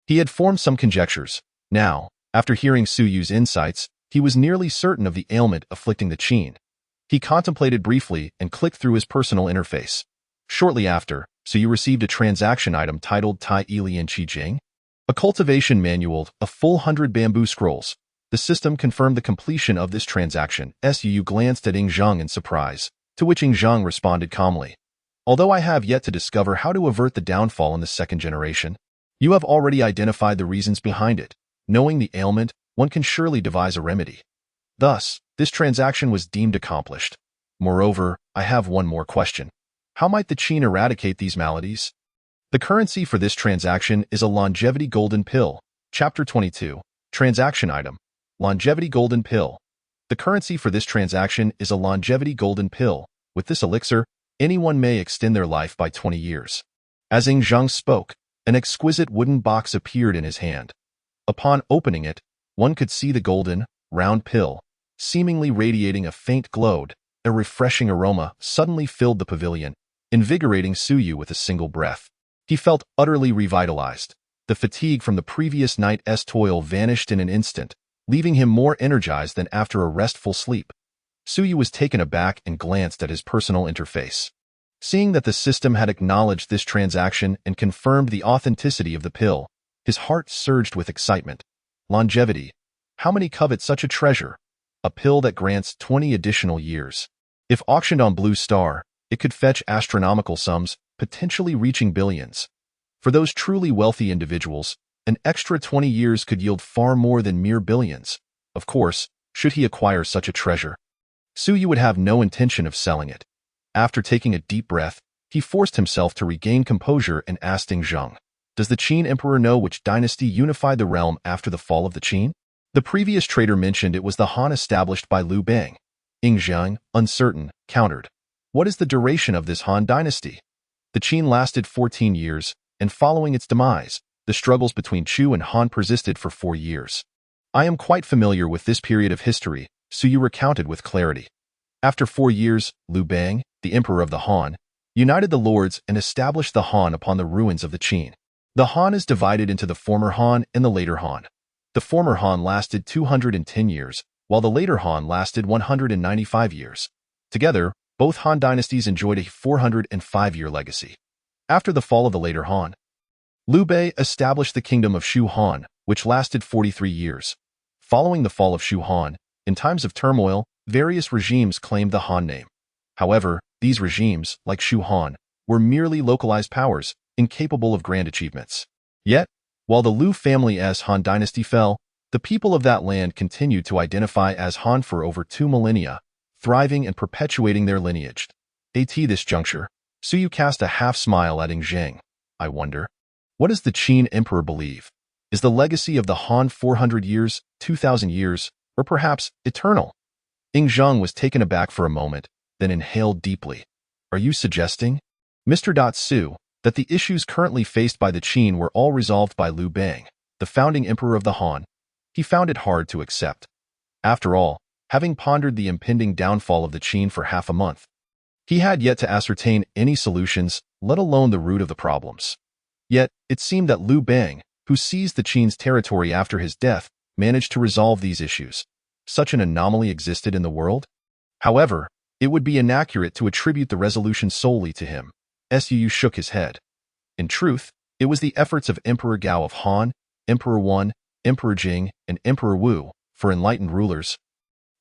he had formed some conjectures. Now, after hearing Su Yu's insights, he was nearly certain of the ailment afflicting the Qin. He contemplated briefly and clicked through his personal interface. Shortly after, Su Yu received a transaction item titled Tai Ilian Qi Jing, a cultivation manual, a full 100 bamboo scrolls. The system confirmed the completion of this transaction. Su Yu glanced at Ing Zhang in surprise, to which Ing Zhang responded calmly. Although I have yet to discover how to avert the downfall in the second generation, you have already identified the reasons behind it. Knowing the ailment, one can surely devise a remedy. Thus, this transaction was deemed accomplished. Moreover, I have one more question. How might the Qin eradicate these maladies? The currency for this transaction is a longevity golden pill. Chapter 22. Transaction item. Longevity golden pill. The currency for this transaction is a longevity golden pill. With this elixir, anyone may extend their life by 20 years. As Ing Zhang spoke, an exquisite wooden box appeared in his hand. Upon opening it, one could see the golden, round pill, seemingly radiating a faint glow. A refreshing aroma suddenly filled the pavilion, invigorating Su Yu with a single breath. He felt utterly revitalized. The fatigue from the previous night's toil vanished in an instant, leaving him more energized than after a restful sleep. Su Yu was taken aback and glanced at his personal interface. Seeing that the system had acknowledged this transaction and confirmed the authenticity of the pill, his heart surged with excitement. Longevity. How many covet such a treasure? A pill that grants 20 additional years. If auctioned on Blue Star, it could fetch astronomical sums, potentially reaching billions. For those truly wealthy individuals, an extra 20 years could yield far more than mere billions. Of course, should he acquire such a treasure, Su Yu would have no intention of selling it. After taking a deep breath, he forced himself to regain composure and asked Ing Zhang, "Does the Qin emperor know which dynasty unified the realm after the fall of the Qin?" The previous trader mentioned it was the Han established by Liu Bang. Ing Zhang, uncertain, countered, "What is the duration of this Han dynasty?" The Qin lasted 14 years, and following its demise, the struggles between Chu and Han persisted for 4 years. "I am quite familiar with this period of history," Su Yu recounted with clarity. After 4 years, Liu Bang, the emperor of the Han, united the lords and established the Han upon the ruins of the Qin. The Han is divided into the former Han and the later Han. The former Han lasted 210 years, while the later Han lasted 195 years. Together, both Han dynasties enjoyed a 405-year legacy. After the fall of the later Han, Liu Bei established the kingdom of Shu Han, which lasted 43 years. Following the fall of Shu Han, in times of turmoil, various regimes claimed the Han name. However, these regimes, like Shu Han, were merely localized powers, incapable of grand achievements. Yet, while the Liu family's Han dynasty fell, the people of that land continued to identify as Han for over 2 millennia, thriving and perpetuating their lineage. At this juncture, Su Yu cast a half-smile at Ing Zhang. "I wonder, what does the Qin emperor believe? Is the legacy of the Han 400 years, 2,000 years, or perhaps eternal?" Ing Zhang was taken aback for a moment, then inhaled deeply. "Are you suggesting, Mr. Su, that the issues currently faced by the Qin were all resolved by Liu Bang, the founding emperor of the Han?" He found it hard to accept. After all, having pondered the impending downfall of the Qin for half a month, he had yet to ascertain any solutions, let alone the root of the problems. Yet, it seemed that Liu Bang, who seized the Qin's territory after his death, managed to resolve these issues. Such an anomaly existed in the world? However, it would be inaccurate to attribute the resolution solely to him. Su shook his head. In truth, it was the efforts of Emperor Gao of Han, Emperor Wan, Emperor Jing, and Emperor Wu, for enlightened rulers,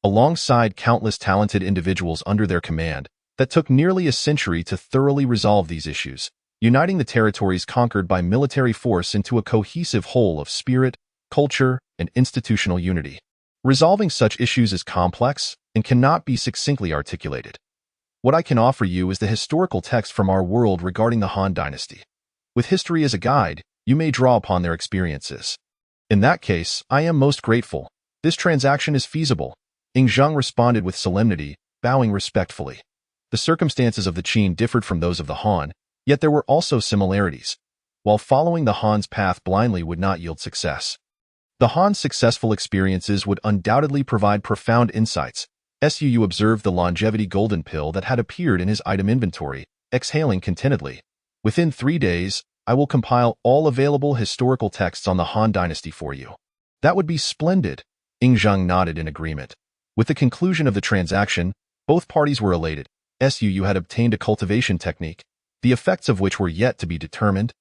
alongside countless talented individuals under their command, that took nearly a century to thoroughly resolve these issues, uniting the territories conquered by military force into a cohesive whole of spirit, culture, and institutional unity. Resolving such issues is complex and cannot be succinctly articulated. What I can offer you is the historical text from our world regarding the Han dynasty. With history as a guide, you may draw upon their experiences. In that case, I am most grateful. This transaction is feasible. Ing Zhang responded with solemnity, bowing respectfully. The circumstances of the Qin differed from those of the Han, yet there were also similarities. While following the Han's path blindly would not yield success, The Han's successful experiences would undoubtedly provide profound insights. Suu observed the longevity golden pill that had appeared in his item inventory, exhaling contentedly. Within 3 days, I will compile all available historical texts on the Han dynasty for you. That would be splendid. Ing Zheng nodded in agreement. With the conclusion of the transaction, both parties were elated. Suu had obtained a cultivation technique, the effects of which were yet to be determined,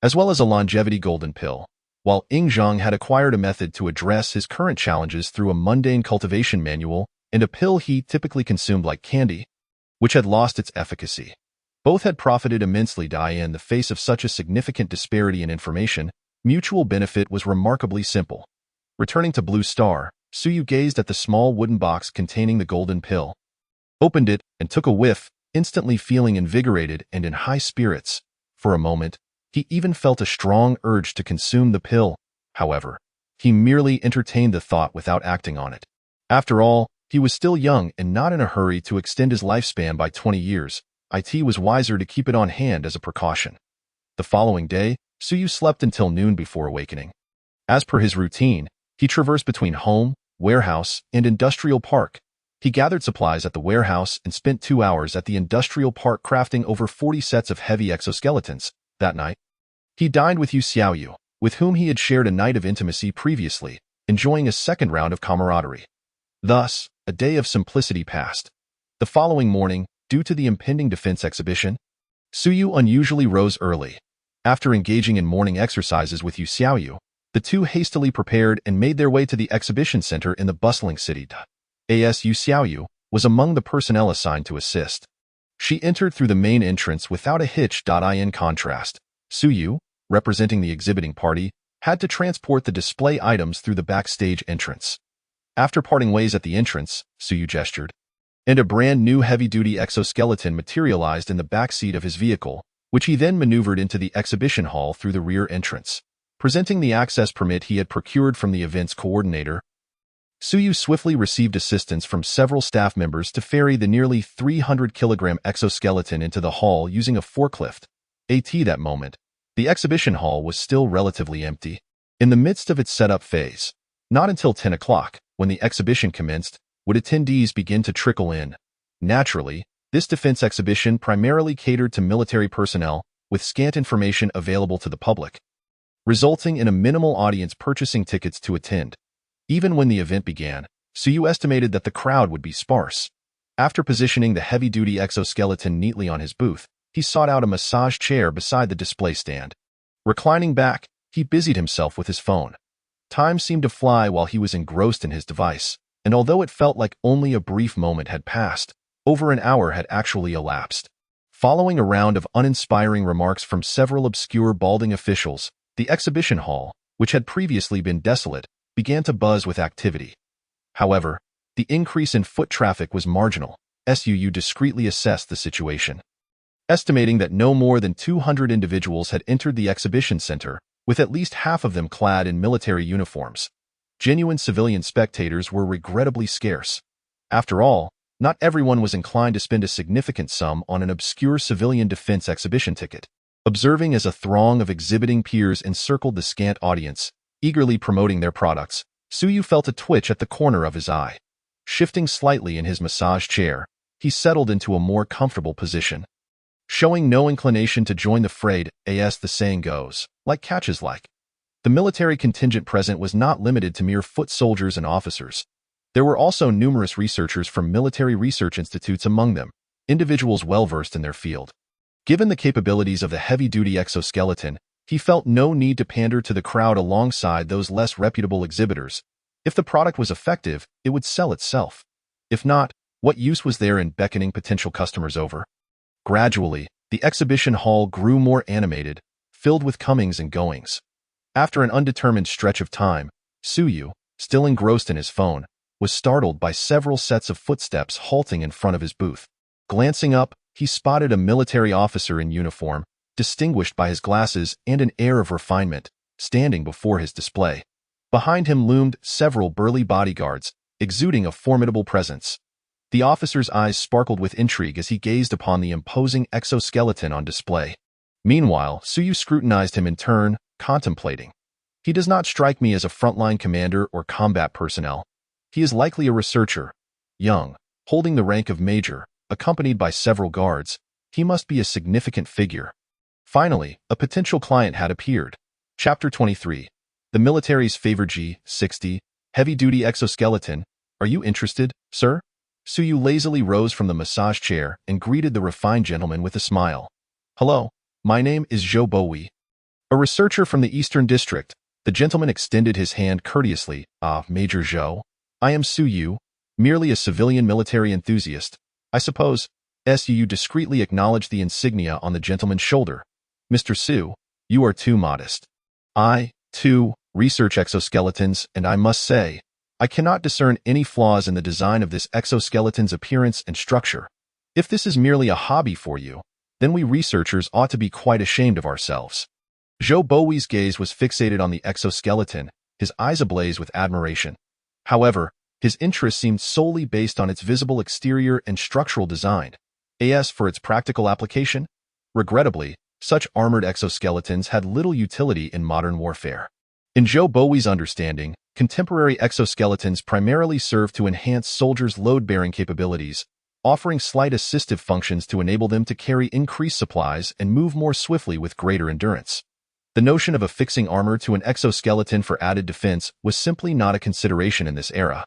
as well as a longevity golden pill, while Ing Zheng had acquired a method to address his current challenges through a mundane cultivation manual and a pill he typically consumed like candy, which had lost its efficacy. Both had profited immensely. In the face of such a significant disparity in information, mutual benefit was remarkably simple. Returning to Blue Star, Suu gazed at the small wooden box containing the golden pill, opened it, and took a whiff, instantly feeling invigorated and in high spirits. For a moment, he even felt a strong urge to consume the pill. However, he merely entertained the thought without acting on it. After all, he was still young and not in a hurry to extend his lifespan by 20 years. It was wiser to keep it on hand as a precaution. The following day, Suu slept until noon before awakening. As per his routine, he traversed between home, warehouse, and industrial park. He gathered supplies at the warehouse and spent 2 hours at the industrial park crafting over 40 sets of heavy exoskeletons. That night, he dined with Yu Xiaoyu, with whom he had shared a night of intimacy previously, enjoying a second round of camaraderie. Thus, a day of simplicity passed. The following morning, due to the impending defense exhibition, Suu unusually rose early. After engaging in morning exercises with Yu Xiaoyu, the two hastily prepared and made their way to the exhibition center in the bustling city. Yu Xiaoyu was among the personnel assigned to assist. She entered through the main entrance without a hitch. In contrast, Suu, representing the exhibiting party, had to transport the display items through the backstage entrance. After parting ways at the entrance, Suu gestured, and a brand new heavy-duty exoskeleton materialized in the backseat of his vehicle, which he then maneuvered into the exhibition hall through the rear entrance. Presenting the access permit he had procured from the event's coordinator, Suu swiftly received assistance from several staff members to ferry the nearly 300-kilogram exoskeleton into the hall using a forklift. At that moment, the exhibition hall was still relatively empty. In the midst of its setup phase, not until 10 o'clock, when the exhibition commenced, would attendees begin to trickle in. Naturally, this defense exhibition primarily catered to military personnel, with scant information available to the public, resulting in a minimal audience purchasing tickets to attend. Even when the event began, Suu estimated that the crowd would be sparse. After positioning the heavy-duty exoskeleton neatly on his booth, he sought out a massage chair beside the display stand. Reclining back, he busied himself with his phone. Time seemed to fly while he was engrossed in his device, and although it felt like only a brief moment had passed, over an hour had actually elapsed. Following a round of uninspiring remarks from several obscure balding officials, the exhibition hall, which had previously been desolate, began to buzz with activity. However, the increase in foot traffic was marginal. Suu discreetly assessed the situation, estimating that no more than 200 individuals had entered the exhibition center, with at least half of them clad in military uniforms. Genuine civilian spectators were regrettably scarce. After all, not everyone was inclined to spend a significant sum on an obscure civilian defense exhibition ticket. Observing as a throng of exhibiting peers encircled the scant audience, eagerly promoting their products, Suu felt a twitch at the corner of his eye. Shifting slightly in his massage chair, he settled into a more comfortable position. Showing no inclination to join the fray, as the saying goes, like catches like. The military contingent present was not limited to mere foot soldiers and officers. There were also numerous researchers from military research institutes among them, individuals well-versed in their field. Given the capabilities of the heavy-duty exoskeleton, he felt no need to pander to the crowd alongside those less reputable exhibitors. If the product was effective, it would sell itself. If not, what use was there in beckoning potential customers over? Gradually, the exhibition hall grew more animated, filled with comings and goings. After an undetermined stretch of time, Suu, still engrossed in his phone, was startled by several sets of footsteps halting in front of his booth. Glancing up, he spotted a military officer in uniform, distinguished by his glasses and an air of refinement, standing before his display. Behind him loomed several burly bodyguards, exuding a formidable presence. The officer's eyes sparkled with intrigue as he gazed upon the imposing exoskeleton on display. Meanwhile, Suu scrutinized him in turn, contemplating. He does not strike me as a frontline commander or combat personnel. He is likely a researcher, young, holding the rank of major, accompanied by several guards. He must be a significant figure. Finally, a potential client had appeared. Chapter 23. The military's favored G-60, heavy-duty exoskeleton. Are you interested, sir? Suyu lazily rose from the massage chair and greeted the refined gentleman with a smile. Hello, my name is Zhou Bowie, a researcher from the Eastern District. The gentleman extended his hand courteously. Major Zhou. I am Suyu, merely a civilian military enthusiast. I suppose. Suyu discreetly acknowledged the insignia on the gentleman's shoulder. Mr. Su, you are too modest. I, too, research exoskeletons, and I must say, I cannot discern any flaws in the design of this exoskeleton's appearance and structure. If this is merely a hobby for you, then we researchers ought to be quite ashamed of ourselves. Zhou Bowie's gaze was fixated on the exoskeleton, his eyes ablaze with admiration. However, his interest seemed solely based on its visible exterior and structural design. As for its practical application, regrettably, such armored exoskeletons had little utility in modern warfare. In Zhou Bowie's understanding, contemporary exoskeletons primarily serve to enhance soldiers' load-bearing capabilities, offering slight assistive functions to enable them to carry increased supplies and move more swiftly with greater endurance. The notion of affixing armor to an exoskeleton for added defense was simply not a consideration in this era.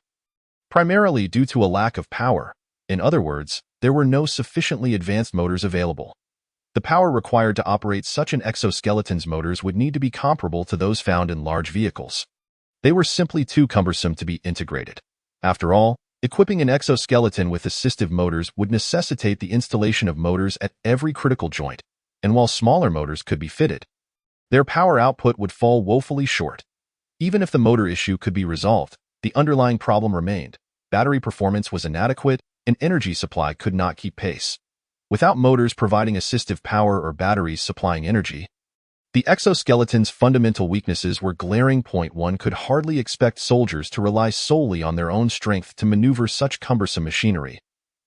Primarily due to a lack of power. In other words, there were no sufficiently advanced motors available. The power required to operate such an exoskeleton's motors would need to be comparable to those found in large vehicles. They were simply too cumbersome to be integrated. After all, equipping an exoskeleton with assistive motors would necessitate the installation of motors at every critical joint, and while smaller motors could be fitted, their power output would fall woefully short. Even if the motor issue could be resolved, the underlying problem remained. Battery performance was inadequate, and energy supply could not keep pace. Without motors providing assistive power or batteries supplying energy, the exoskeleton's fundamental weaknesses were glaring. One could hardly expect soldiers to rely solely on their own strength to maneuver such cumbersome machinery.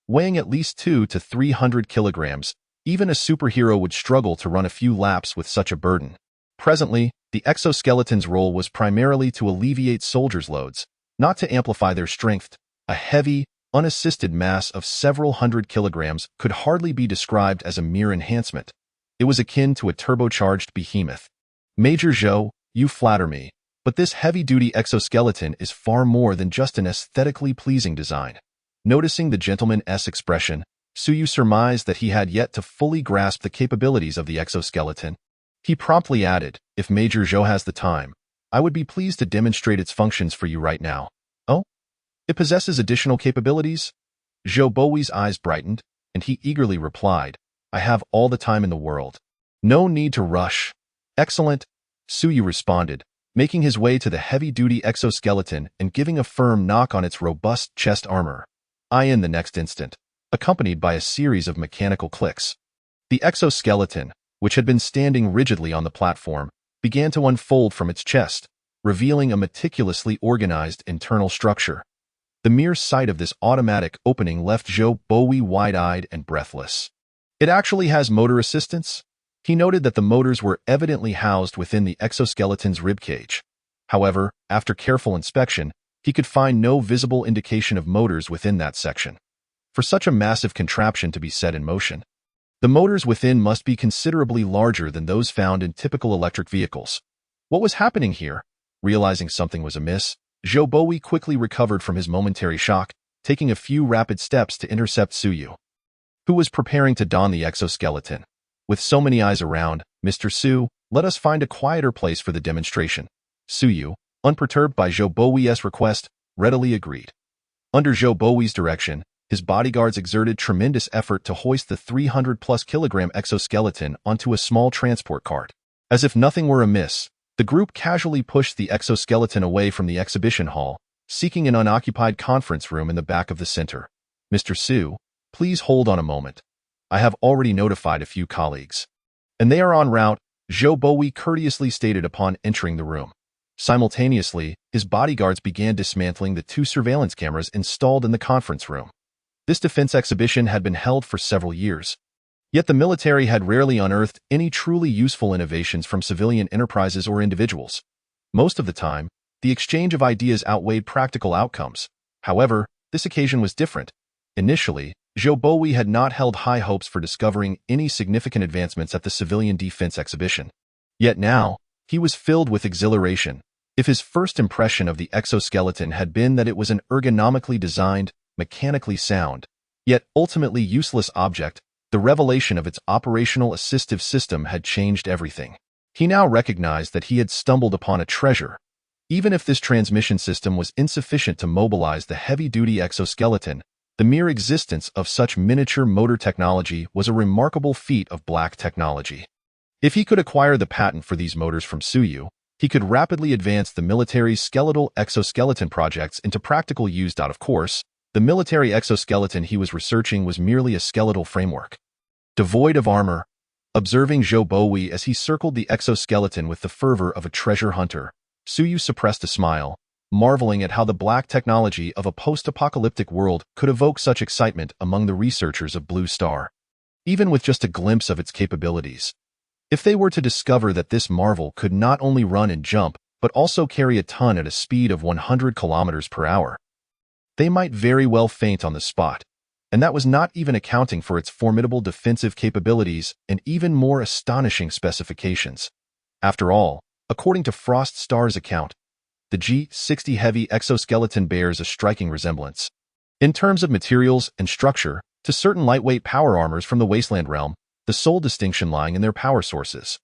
Weighing at least 200 to 300 kilograms, even a superhero would struggle to run a few laps with such a burden. Presently, the exoskeleton's role was primarily to alleviate soldiers' loads, not to amplify their strength. A heavy, unassisted mass of several hundred kilograms could hardly be described as a mere enhancement. It was akin to a turbocharged behemoth. Major Zhou, you flatter me, but this heavy-duty exoskeleton is far more than just an aesthetically pleasing design. Noticing the gentleman's expression, Suyu surmised that he had yet to fully grasp the capabilities of the exoskeleton. He promptly added, if Major Zhou has the time, I would be pleased to demonstrate its functions for you right now. Oh? It possesses additional capabilities? Zhou Bowie's eyes brightened, and he eagerly replied, I have all the time in the world. No need to rush. Excellent, Suyu responded, making his way to the heavy-duty exoskeleton and giving a firm knock on its robust chest armor. In the next instant, accompanied by a series of mechanical clicks. The exoskeleton, which had been standing rigidly on the platform, began to unfold from its chest, revealing a meticulously organized internal structure. The mere sight of this automatic opening left Zhou Bowie wide-eyed and breathless. It actually has motor assistance? He noted that the motors were evidently housed within the exoskeleton's ribcage. However, after careful inspection, he could find no visible indication of motors within that section. For such a massive contraption to be set in motion, the motors within must be considerably larger than those found in typical electric vehicles. What was happening here? Realizing something was amiss, Zhou Bowie quickly recovered from his momentary shock, taking a few rapid steps to intercept Suyu, who was preparing to don the exoskeleton. With so many eyes around, Mr. Su, let us find a quieter place for the demonstration. Suyu, unperturbed by Zhou Bowie's request, readily agreed. Under Zhou Bowie's direction, his bodyguards exerted tremendous effort to hoist the 300-plus kilogram exoskeleton onto a small transport cart. As if nothing were amiss, the group casually pushed the exoskeleton away from the exhibition hall, seeking an unoccupied conference room in the back of the center. Mr. Su, please hold on a moment. I have already notified a few colleagues, and they are en route, Zhou Bowie courteously stated upon entering the room. Simultaneously, his bodyguards began dismantling the 2 surveillance cameras installed in the conference room. This defense exhibition had been held for several years, yet the military had rarely unearthed any truly useful innovations from civilian enterprises or individuals. Most of the time, the exchange of ideas outweighed practical outcomes. However, this occasion was different. Initially, Zhou Bowie had not held high hopes for discovering any significant advancements at the civilian defense exhibition. Yet now, he was filled with exhilaration. If his first impression of the exoskeleton had been that it was an ergonomically designed, mechanically sound, yet ultimately useless object, the revelation of its operational assistive system had changed everything. He now recognized that he had stumbled upon a treasure. Even if this transmission system was insufficient to mobilize the heavy-duty exoskeleton, the mere existence of such miniature motor technology was a remarkable feat of black technology. If he could acquire the patent for these motors from Suyu, he could rapidly advance the military's skeletal exoskeleton projects into practical use. Of course, the military exoskeleton he was researching was merely a skeletal framework, devoid of armor. Observing Zhou Bowie as he circled the exoskeleton with the fervor of a treasure hunter, Suyu suppressed a smile, marveling at how the black technology of a post-apocalyptic world could evoke such excitement among the researchers of Blue Star. Even with just a glimpse of its capabilities, if they were to discover that this marvel could not only run and jump, but also carry a ton at a speed of 100 kilometers per hour, they might very well faint on the spot. And that was not even accounting for its formidable defensive capabilities and even more astonishing specifications. After all, according to Frost Star's account, the G-60 heavy exoskeleton bears a striking resemblance, in terms of materials and structure, to certain lightweight power armors from the Wasteland realm, the sole distinction lying in their power sources.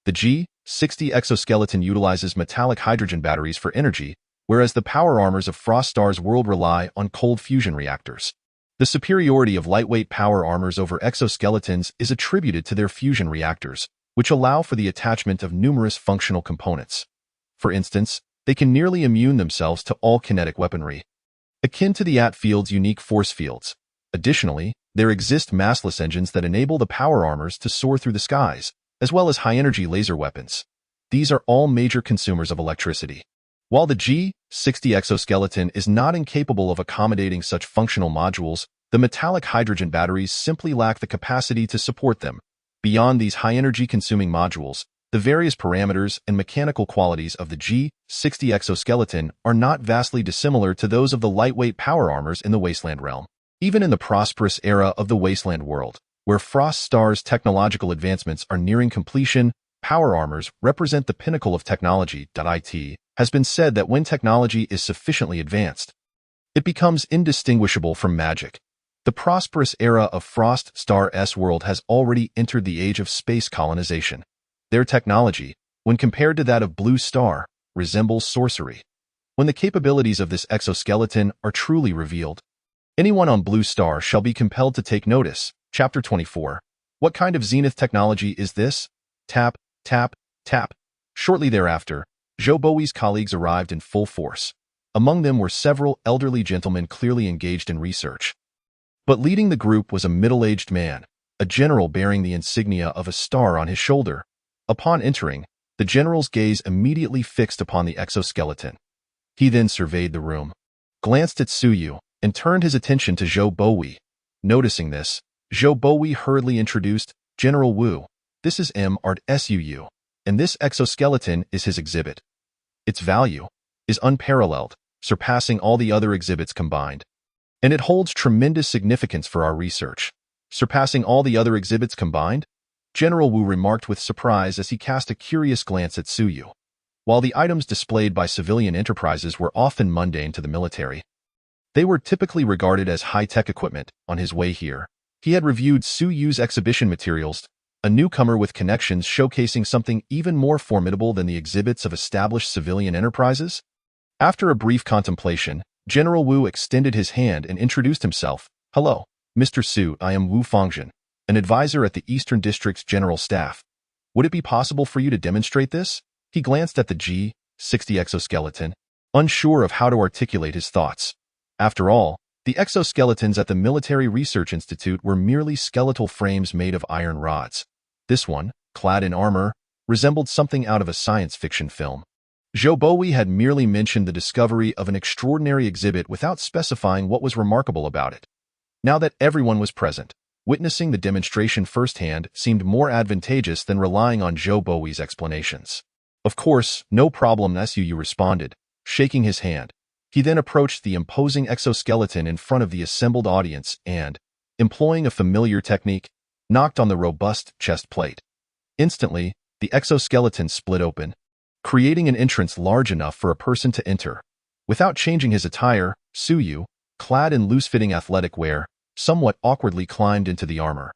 The G-60 exoskeleton utilizes metallic hydrogen batteries for energy, whereas the power armors of Frost Star's world rely on cold fusion reactors. The superiority of lightweight power armors over exoskeletons is attributed to their fusion reactors, which allow for the attachment of numerous functional components. For instance, they can nearly immune themselves to all kinetic weaponry, akin to the Atfield's unique force fields. Additionally, there exist massless engines that enable the power armors to soar through the skies, as well as high-energy laser weapons. These are all major consumers of electricity. While the G-60 exoskeleton is not incapable of accommodating such functional modules, the metallic hydrogen batteries simply lack the capacity to support them. Beyond these high-energy consuming modules, the various parameters and mechanical qualities of the G-60 exoskeleton are not vastly dissimilar to those of the lightweight power armors in the Wasteland realm. Even in the prosperous era of the Wasteland World, where Frost Star's technological advancements are nearing completion, power armors represent the pinnacle of technology. It has been said that when technology is sufficiently advanced, it becomes indistinguishable from magic. The prosperous era of Frost Star's world has already entered the age of space colonization. Their technology, when compared to that of Blue Star, resembles sorcery. When the capabilities of this exoskeleton are truly revealed, anyone on Blue Star shall be compelled to take notice. Chapter 24. What kind of zenith technology is this? Tap, tap, tap. Shortly thereafter, Zhou Bowie's colleagues arrived in full force. Among them were several elderly gentlemen clearly engaged in research. But leading the group was a middle-aged man, a general bearing the insignia of a star on his shoulder. Upon entering, the general's gaze immediately fixed upon the exoskeleton. He then surveyed the room, glanced at Suyu, and turned his attention to Zhou Bowie. Noticing this, Zhou Bowie hurriedly introduced, General Wu, this is Suu, and this exoskeleton is his exhibit. Its value is unparalleled, surpassing all the other exhibits combined. And it holds tremendous significance for our research. Surpassing all the other exhibits combined? General Wu remarked with surprise as he cast a curious glance at Suyu. While the items displayed by civilian enterprises were often mundane to the military, they were typically regarded as high-tech equipment. On his way here, he had reviewed Suyu's exhibition materials, a newcomer with connections showcasing something even more formidable than the exhibits of established civilian enterprises. After a brief contemplation, General Wu extended his hand and introduced himself. Hello, Mr. Su, I am Wu Fangzhen, an advisor at the Eastern District's General Staff. Would it be possible for you to demonstrate this? He glanced at the G-60 exoskeleton, unsure of how to articulate his thoughts. After all, the exoskeletons at the Military Research Institute were merely skeletal frames made of iron rods. This one, clad in armor, resembled something out of a science fiction film. Zhou Bowie had merely mentioned the discovery of an extraordinary exhibit without specifying what was remarkable about it. Now that everyone was present, witnessing the demonstration firsthand seemed more advantageous than relying on Zhou Bowie's explanations. Of course, no problem, Su responded, shaking his hand. He then approached the imposing exoskeleton in front of the assembled audience and, employing a familiar technique, knocked on the robust chest plate. Instantly, the exoskeleton split open, creating an entrance large enough for a person to enter. Without changing his attire, Suyu, clad in loose-fitting athletic wear, somewhat awkwardly climbed into the armor.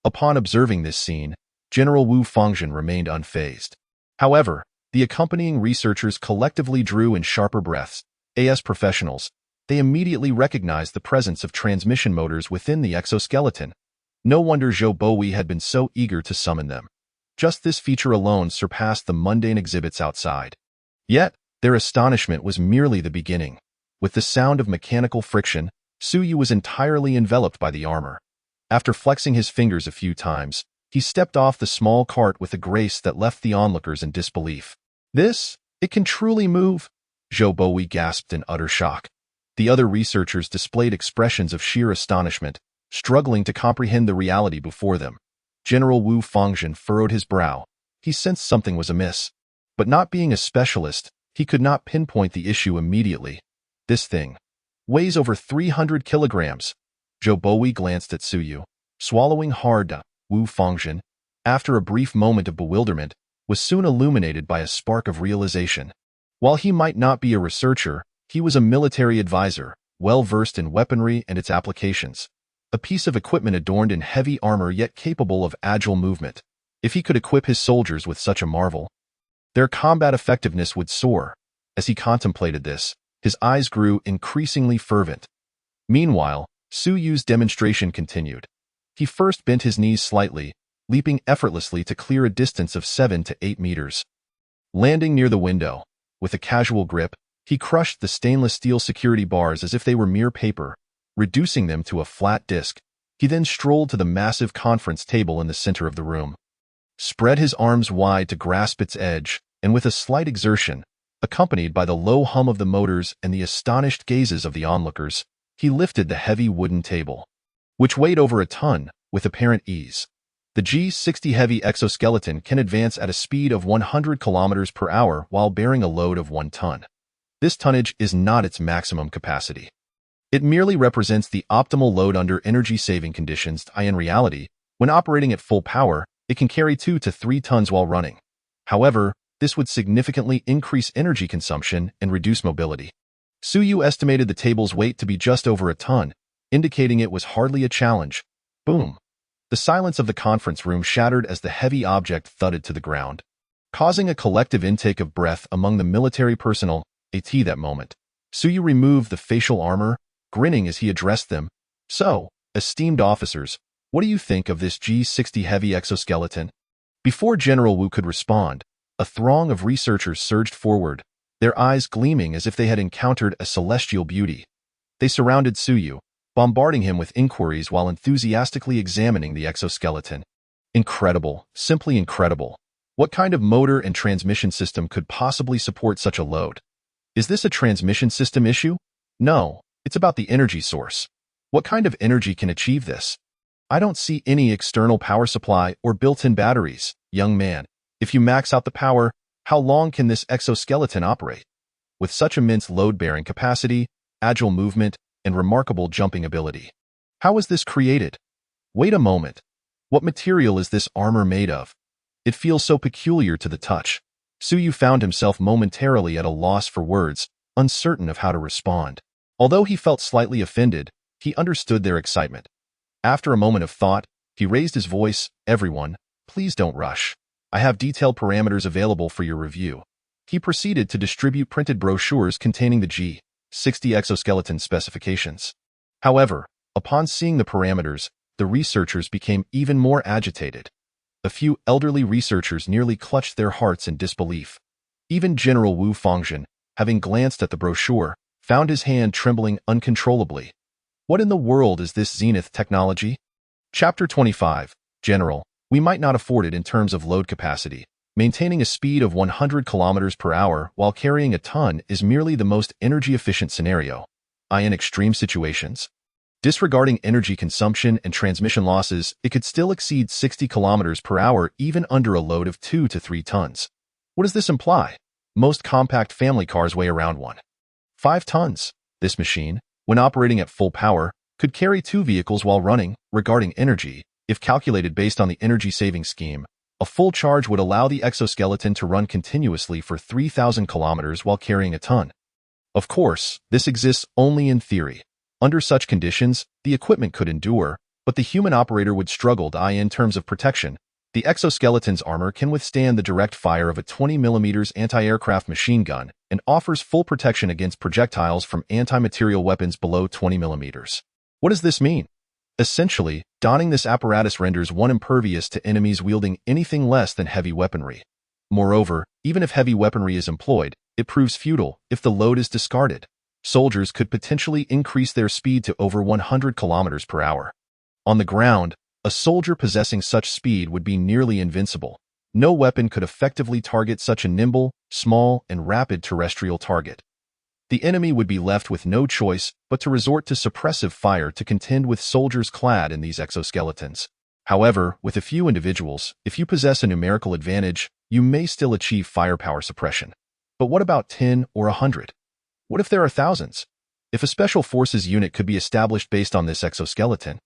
Upon observing this scene, General Wu Fangzhen remained unfazed. However, the accompanying researchers collectively drew in sharper breaths. As professionals, they immediately recognized the presence of transmission motors within the exoskeleton. No wonder Zhou Bowie had been so eager to summon them. Just this feature alone surpassed the mundane exhibits outside. Yet, their astonishment was merely the beginning. With the sound of mechanical friction, Suyu was entirely enveloped by the armor. After flexing his fingers a few times, he stepped off the small cart with a grace that left the onlookers in disbelief. It can truly move? Zhou Bowie gasped in utter shock. The other researchers displayed expressions of sheer astonishment, struggling to comprehend the reality before them. General Wu Fangzhen furrowed his brow. He sensed something was amiss. But not being a specialist, he could not pinpoint the issue immediately. This thing weighs over 300 kilograms. Zhou Bowie glanced at Suyu, swallowing hard. Wu Fangzhen, after a brief moment of bewilderment, was soon illuminated by a spark of realization. While he might not be a researcher, he was a military advisor, well-versed in weaponry and its applications. A piece of equipment adorned in heavy armor yet capable of agile movement. If he could equip his soldiers with such a marvel, their combat effectiveness would soar. As he contemplated this, his eyes grew increasingly fervent. Meanwhile, Suyu's demonstration continued. He first bent his knees slightly, leaping effortlessly to clear a distance of 7 to 8 meters. Landing near the window, with a casual grip, he crushed the stainless steel security bars as if they were mere paper, reducing them to a flat disc. He then strolled to the massive conference table in the center of the room, spread his arms wide to grasp its edge, and with a slight exertion, accompanied by the low hum of the motors and the astonished gazes of the onlookers, he lifted the heavy wooden table, which weighed over a ton, with apparent ease. The G-60 heavy exoskeleton can advance at a speed of 100 kilometers per hour while bearing a load of 1 ton. This tonnage is not its maximum capacity. It merely represents the optimal load under energy-saving conditions. In reality, when operating at full power, it can carry 2 to 3 tons while running. However, this would significantly increase energy consumption and reduce mobility. Suyu estimated the table's weight to be just over a ton, indicating it was hardly a challenge. Boom! The silence of the conference room shattered as the heavy object thudded to the ground, causing a collective intake of breath among the military personnel. That moment, Suyu removed the facial armor, grinning as he addressed them. So, esteemed officers, what do you think of this G-60 heavy exoskeleton? Before General Wu could respond, a throng of researchers surged forward, their eyes gleaming as if they had encountered a celestial beauty. They surrounded Suyu, bombarding him with inquiries while enthusiastically examining the exoskeleton. Incredible, simply incredible. What kind of motor and transmission system could possibly support such a load? Is this a transmission system issue? No, it's about the energy source. What kind of energy can achieve this? I don't see any external power supply or built-in batteries. Young man, if you max out the power, how long can this exoskeleton operate? With such immense load-bearing capacity, agile movement, and remarkable jumping ability. How is this created? Wait a moment. What material is this armor made of? It feels so peculiar to the touch. Suyu found himself momentarily at a loss for words, uncertain of how to respond. Although he felt slightly offended, he understood their excitement. After a moment of thought, he raised his voice. Everyone, please don't rush. I have detailed parameters available for your review. He proceeded to distribute printed brochures containing the G-60 exoskeleton specifications. However, upon seeing the parameters, the researchers became even more agitated. A few elderly researchers nearly clutched their hearts in disbelief. Even General Wu Fangzhen, having glanced at the brochure, found his hand trembling uncontrollably. What in the world is this Zenith technology? Chapter 25. General, we might not afford it in terms of load capacity. Maintaining a speed of 100 kilometers per hour while carrying a ton is merely the most energy-efficient scenario. In extreme situations, disregarding energy consumption and transmission losses, it could still exceed 60 kilometers per hour even under a load of 2 to 3 tons. What does this imply? Most compact family cars weigh around 1.5 tons. This machine, when operating at full power, could carry 2 vehicles while running. Regarding energy, if calculated based on the energy-saving scheme, a full charge would allow the exoskeleton to run continuously for 3,000 kilometers while carrying a ton. Of course, this exists only in theory. Under such conditions, the equipment could endure, but the human operator would struggle in terms of protection. The exoskeleton's armor can withstand the direct fire of a 20 mm anti-aircraft machine gun and offers full protection against projectiles from anti-material weapons below 20 mm. What does this mean? Essentially, donning this apparatus renders one impervious to enemies wielding anything less than heavy weaponry. Moreover, even if heavy weaponry is employed, it proves futile if the load is discarded. Soldiers could potentially increase their speed to over 100 kilometers per hour. On the ground, a soldier possessing such speed would be nearly invincible. No weapon could effectively target such a nimble, small, and rapid terrestrial target. The enemy would be left with no choice but to resort to suppressive fire to contend with soldiers clad in these exoskeletons. However, with a few individuals, if you possess a numerical advantage, you may still achieve firepower suppression. But what about 10 or 100? What if there are thousands? If a special forces unit could be established based on this exoskeleton,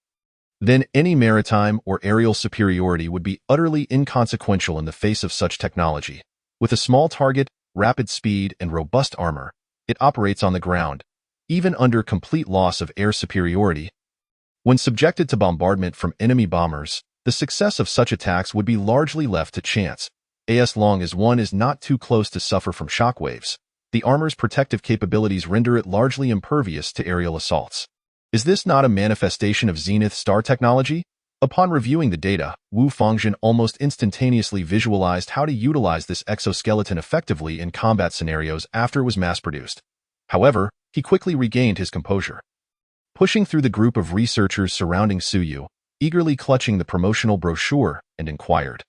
then any maritime or aerial superiority would be utterly inconsequential in the face of such technology. With a small target, rapid speed, and robust armor, it operates on the ground, even under complete loss of air superiority. When subjected to bombardment from enemy bombers, the success of such attacks would be largely left to chance, as long as one is not too close to suffer from shockwaves. The armor's protective capabilities render it largely impervious to aerial assaults. Is this not a manifestation of Zenith Star technology? Upon reviewing the data, Wu Fangzhen almost instantaneously visualized how to utilize this exoskeleton effectively in combat scenarios after it was mass-produced. However, he quickly regained his composure. Pushing through the group of researchers surrounding Suyu, eagerly clutching the promotional brochure, and inquired,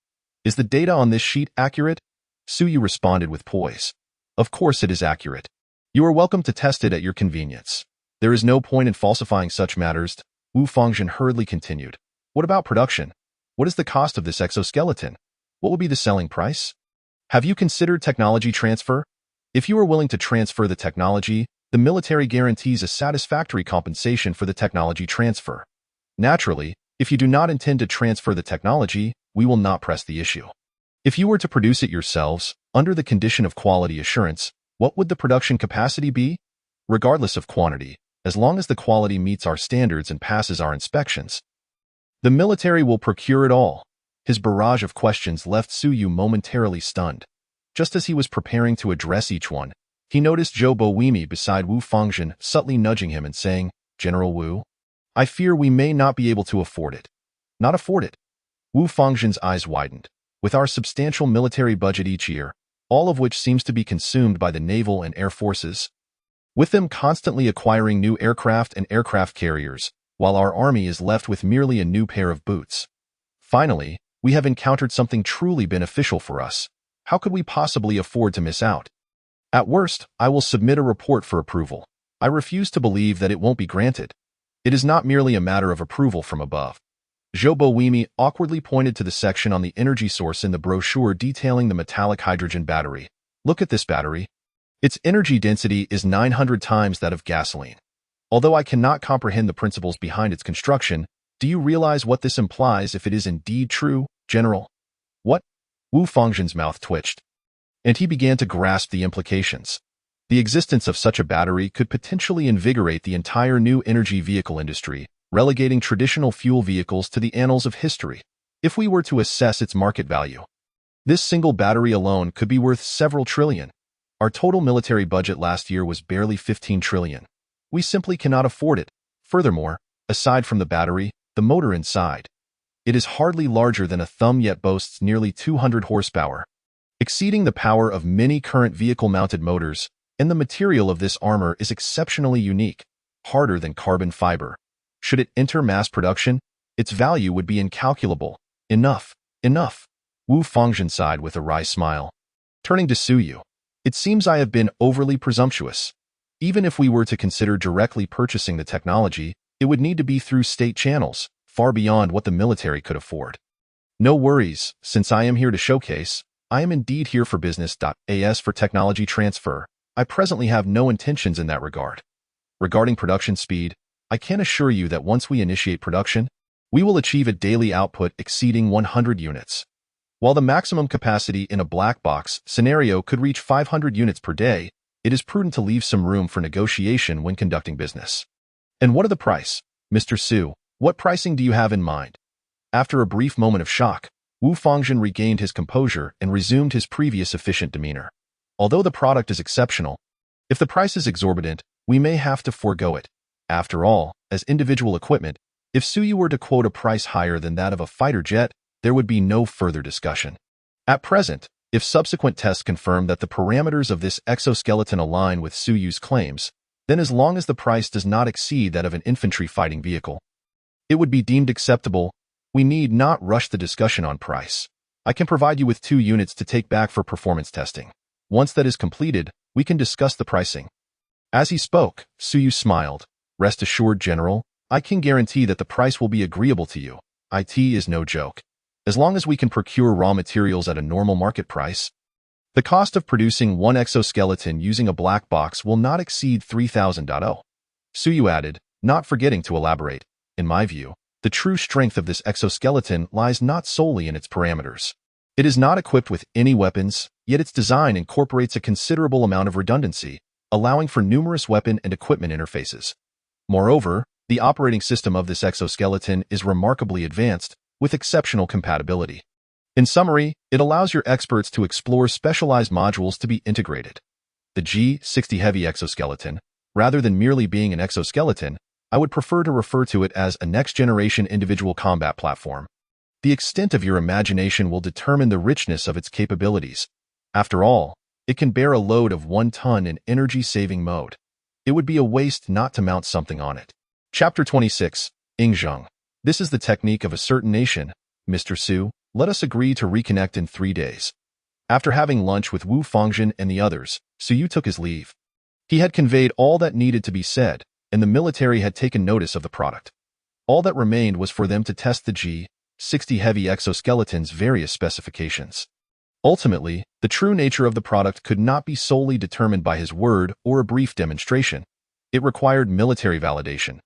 "Is the data on this sheet accurate?" Suyu responded with poise. "Of course it is accurate. You are welcome to test it at your convenience. There is no point in falsifying such matters." Wu Fangzhen hurriedly continued. "What about production? What is the cost of this exoskeleton? What will be the selling price? Have you considered technology transfer? If you are willing to transfer the technology, the military guarantees a satisfactory compensation for the technology transfer. Naturally, if you do not intend to transfer the technology, we will not press the issue. If you were to produce it yourselves, under the condition of quality assurance, what would the production capacity be? Regardless of quantity, as long as the quality meets our standards and passes our inspections. The military will procure it all." His barrage of questions left Suyu momentarily stunned. Just as he was preparing to address each one, he noticed Zhou Boimi beside Wu Fangzhen subtly nudging him and saying, "General Wu, I fear we may not be able to afford it." "Not afford it?" Wu Fangzhen's eyes widened. "With our substantial military budget each year, all of which seems to be consumed by the naval and air forces, with them constantly acquiring new aircraft and aircraft carriers, while our army is left with merely a new pair of boots. Finally, we have encountered something truly beneficial for us. How could we possibly afford to miss out? At worst, I will submit a report for approval. I refuse to believe that it won't be granted. It is not merely a matter of approval from above." Zhou Boimi awkwardly pointed to the section on the energy source in the brochure detailing the metallic hydrogen battery. "Look at this battery. Its energy density is 900 times that of gasoline. Although I cannot comprehend the principles behind its construction, do you realize what this implies if it is indeed true, General?" "What?" Wu Fangzhen's mouth twitched, and he began to grasp the implications. The existence of such a battery could potentially invigorate the entire new energy vehicle industry, relegating traditional fuel vehicles to the annals of history. If we were to assess its market value, this single battery alone could be worth several trillion. Our total military budget last year was barely 15 trillion. We simply cannot afford it. Furthermore, aside from the battery, the motor inside, it is hardly larger than a thumb yet boasts nearly 200 horsepower, exceeding the power of many current vehicle-mounted motors, and the material of this armor is exceptionally unique, harder than carbon fiber. Should it enter mass production, its value would be incalculable. Enough. Wu Fangzhen sighed with a wry smile. Turning to Suyu, "It seems I have been overly presumptuous. Even if we were to consider directly purchasing the technology, it would need to be through state channels, far beyond what the military could afford. No worries, since I am here to showcase, I am indeed here for business. As for technology transfer, I presently have no intentions in that regard. Regarding production speed, I can assure you that once we initiate production, we will achieve a daily output exceeding 100 units. While the maximum capacity in a black box scenario could reach 500 units per day, it is prudent to leave some room for negotiation when conducting business. And what of the price? Mr. Su, what pricing do you have in mind? After a brief moment of shock, Wu Fangzhen regained his composure and resumed his previous efficient demeanor. Although the product is exceptional, if the price is exorbitant, we may have to forego it. After all, as individual equipment, if Suyu were to quote a price higher than that of a fighter jet, there would be no further discussion. At present, if subsequent tests confirm that the parameters of this exoskeleton align with Suyu's claims, then as long as the price does not exceed that of an infantry fighting vehicle, it would be deemed acceptable. We need not rush the discussion on price. I can provide you with 2 units to take back for performance testing. Once that is completed, we can discuss the pricing. As he spoke, Suyu smiled. Rest assured, General, I can guarantee that the price will be agreeable to you. It is no joke. As long as we can procure raw materials at a normal market price, the cost of producing one exoskeleton using a black box will not exceed 3,000. Suyu added, not forgetting to elaborate. In my view, the true strength of this exoskeleton lies not solely in its parameters. It is not equipped with any weapons, yet its design incorporates a considerable amount of redundancy, allowing for numerous weapon and equipment interfaces. Moreover, the operating system of this exoskeleton is remarkably advanced, with exceptional compatibility. In summary, it allows your experts to explore specialized modules to be integrated. The G60 Heavy exoskeleton, rather than merely being an exoskeleton, I would prefer to refer to it as a next-generation individual combat platform. The extent of your imagination will determine the richness of its capabilities. After all, it can bear a load of 1 ton in energy-saving mode. It would be a waste not to mount something on it. Chapter 26, Ingzheng. This is the technique of a certain nation. Mr. Su, let us agree to reconnect in 3 days. After having lunch with Wu Fangzhen and the others, Suyu took his leave. He had conveyed all that needed to be said, and the military had taken notice of the product. All that remained was for them to test the G60 Heavy exoskeleton's various specifications. Ultimately, the true nature of the product could not be solely determined by his word or a brief demonstration. It required military validation.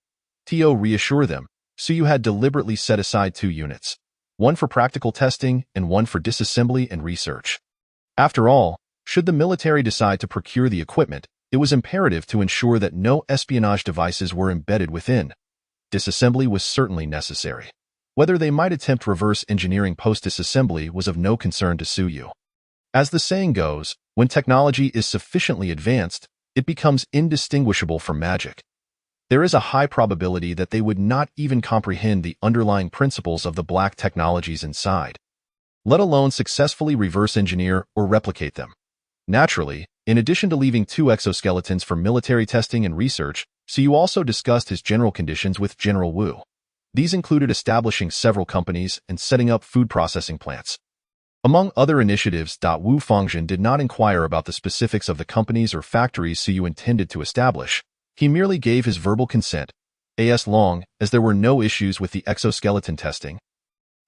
To reassure them, Suyu had deliberately set aside 2 units, one for practical testing and one for disassembly and research. After all, should the military decide to procure the equipment, it was imperative to ensure that no espionage devices were embedded within. Disassembly was certainly necessary. Whether they might attempt reverse engineering post-disassembly was of no concern to Suyu. As the saying goes, when technology is sufficiently advanced, it becomes indistinguishable from magic. There is a high probability that they would not even comprehend the underlying principles of the black technologies inside, let alone successfully reverse engineer or replicate them. Naturally, in addition to leaving 2 exoskeletons for military testing and research, Suyu also discussed his general conditions with General Wu. These included establishing several companies and setting up food processing plants. Among other initiatives, Wu Fangzhen did not inquire about the specifics of the companies or factories Suyu intended to establish. He merely gave his verbal consent, as long as there were no issues with the exoskeleton testing.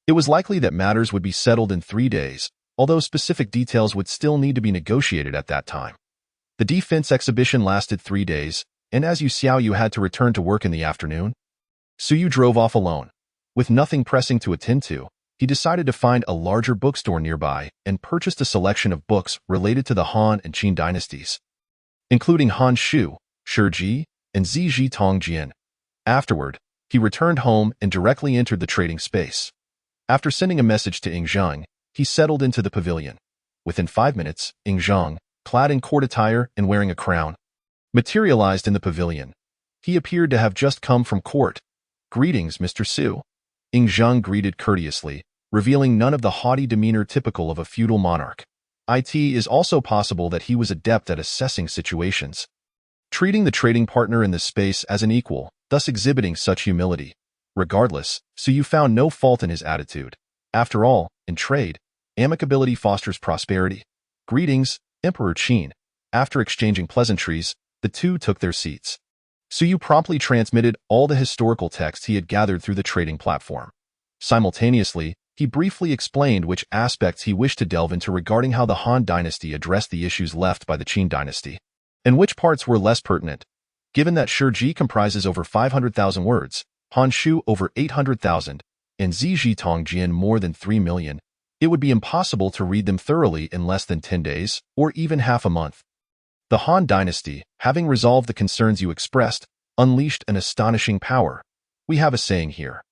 It was likely that matters would be settled in 3 days, although specific details would still need to be negotiated at that time. The defense exhibition lasted 3 days, and as Xiaoyu had to return to work in the afternoon, Suyu drove off alone. With nothing pressing to attend to, he decided to find a larger bookstore nearby and purchased a selection of books related to the Han and Qin dynasties, including Han Shu, Shiji, and Ziji Tongjian. Afterward, he returned home and directly entered the trading space. After sending a message to Ingzheng, he settled into the pavilion. Within 5 minutes, Ingzheng, clad in court attire and wearing a crown, materialized in the pavilion. He appeared to have just come from court. "Greetings, Mr. Su." Ingzheng greeted courteously, revealing none of the haughty demeanor typical of a feudal monarch. It is also possible that he was adept at assessing situations, treating the trading partner in the space as an equal, thus exhibiting such humility. Regardless, Suyu found no fault in his attitude. After all, in trade, amicability fosters prosperity. "Greetings, Emperor Qin." After exchanging pleasantries, the two took their seats. Suyu promptly transmitted all the historical texts he had gathered through the trading platform. Simultaneously, He briefly explained which aspects he wished to delve into regarding how the Han Dynasty addressed the issues left by the Qin Dynasty, and which parts were less pertinent. Given that Shiji comprises over 500,000 words, Han Shu over 800,000, and Ziji Tongjian more than 3 million, it would be impossible to read them thoroughly in less than 10 days, or even half a month. The Han Dynasty, having resolved the concerns you expressed, unleashed an astonishing power. We have a saying here.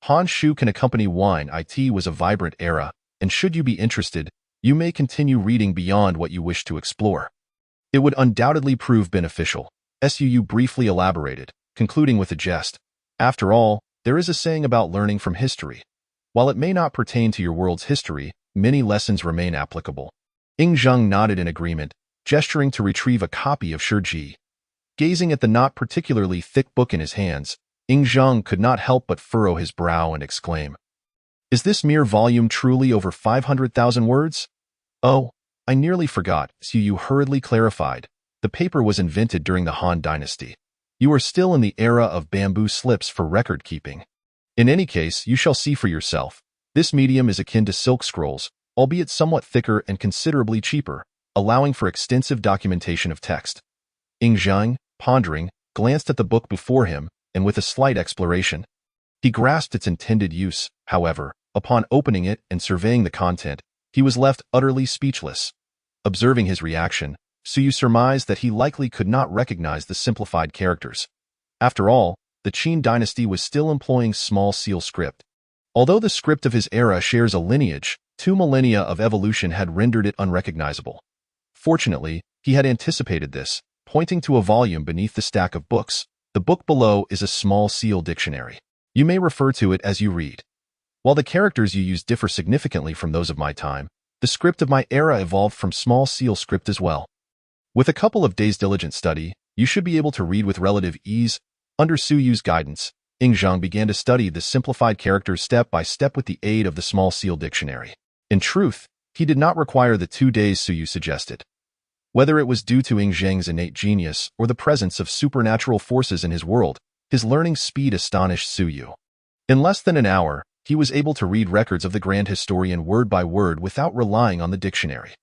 Han Shu can accompany wine. It was a vibrant era, and should you be interested, you may continue reading beyond what you wish to explore. It would undoubtedly prove beneficial. Suu briefly elaborated, concluding with a jest. After all, there is a saying about learning from history. While it may not pertain to your world's history, many lessons remain applicable. Ing Zheng nodded in agreement, gesturing to retrieve a copy of Shiji. Gazing at the not particularly thick book in his hands, Ing Zheng could not help but furrow his brow and exclaim, "Is this mere volume truly over 500,000 words?" "Oh, I nearly forgot," Suu hurriedly clarified. "The paper was invented during the Han Dynasty. You are still in the era of bamboo slips for record-keeping. In any case, you shall see for yourself. This medium is akin to silk scrolls, albeit somewhat thicker and considerably cheaper, allowing for extensive documentation of text." Ing Zheng, pondering, glanced at the book before him, and with a slight exploration. He grasped its intended use. However, upon opening it and surveying the content, he was left utterly speechless. Observing his reaction, Suu surmised that he likely could not recognize the simplified characters. After all, the Qin dynasty was still employing small seal script. Although the script of his era shares a lineage, 2 millennia of evolution had rendered it unrecognizable. Fortunately, he had anticipated this, pointing to a volume beneath the stack of books. The book below is a small seal dictionary. You may refer to it as you read. While the characters you use differ significantly from those of my time, the script of my era evolved from small seal script as well. With a couple of days' diligent study, you should be able to read with relative ease. Under Suu's guidance, Ing Zheng began to study the simplified characters step by step with the aid of the small seal dictionary. In truth, he did not require the 2 days Suu suggested. Whether it was due to Ing Zheng's innate genius or the presence of supernatural forces in his world, his learning speed astonished Suu. In less than an hour, he was able to read records of the Grand Historian word by word without relying on the dictionary.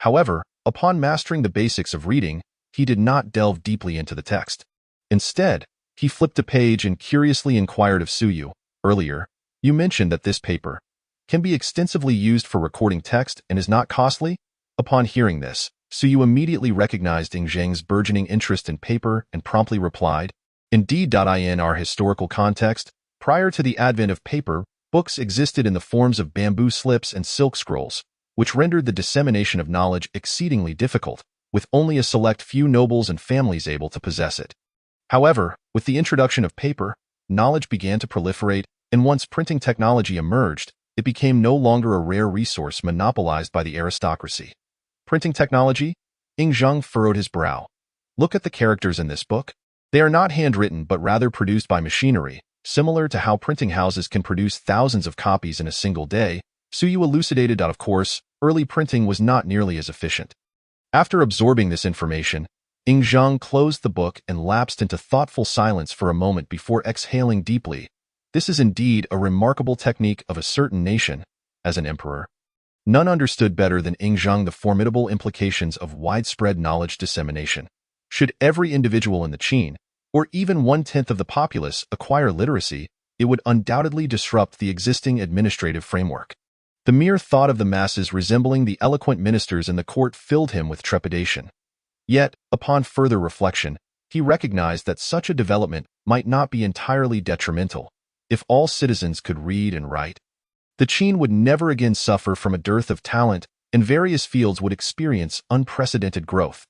However, upon mastering the basics of reading, he did not delve deeply into the text. Instead, he flipped a page and curiously inquired of Suu, "Earlier, you mentioned that this paper can be extensively used for recording text and is not costly?" Upon hearing this, Suu immediately recognized Ing Zheng's burgeoning interest in paper and promptly replied, "Indeed. In our historical context, prior to the advent of paper, books existed in the forms of bamboo slips and silk scrolls, which rendered the dissemination of knowledge exceedingly difficult, with only a select few nobles and families able to possess it. However, with the introduction of paper, knowledge began to proliferate, and once printing technology emerged, it became no longer a rare resource monopolized by the aristocracy." Printing technology? Ing Zheng furrowed his brow. "Look at the characters in this book. They are not handwritten but rather produced by machinery, similar to how printing houses can produce thousands of copies in a single day." Suu elucidated that, of course, early printing was not nearly as efficient. After absorbing this information, Ing Zheng closed the book and lapsed into thoughtful silence for a moment before exhaling deeply. This is indeed a remarkable technique of a certain nation. As an emperor, none understood better than Ing Zheng the formidable implications of widespread knowledge dissemination. Should every individual in the Qin, or even 1/10 of the populace, acquire literacy, it would undoubtedly disrupt the existing administrative framework. The mere thought of the masses resembling the eloquent ministers in the court filled him with trepidation. Yet, upon further reflection, he recognized that such a development might not be entirely detrimental. If all citizens could read and write, the Qin would never again suffer from a dearth of talent, and various fields would experience unprecedented growth.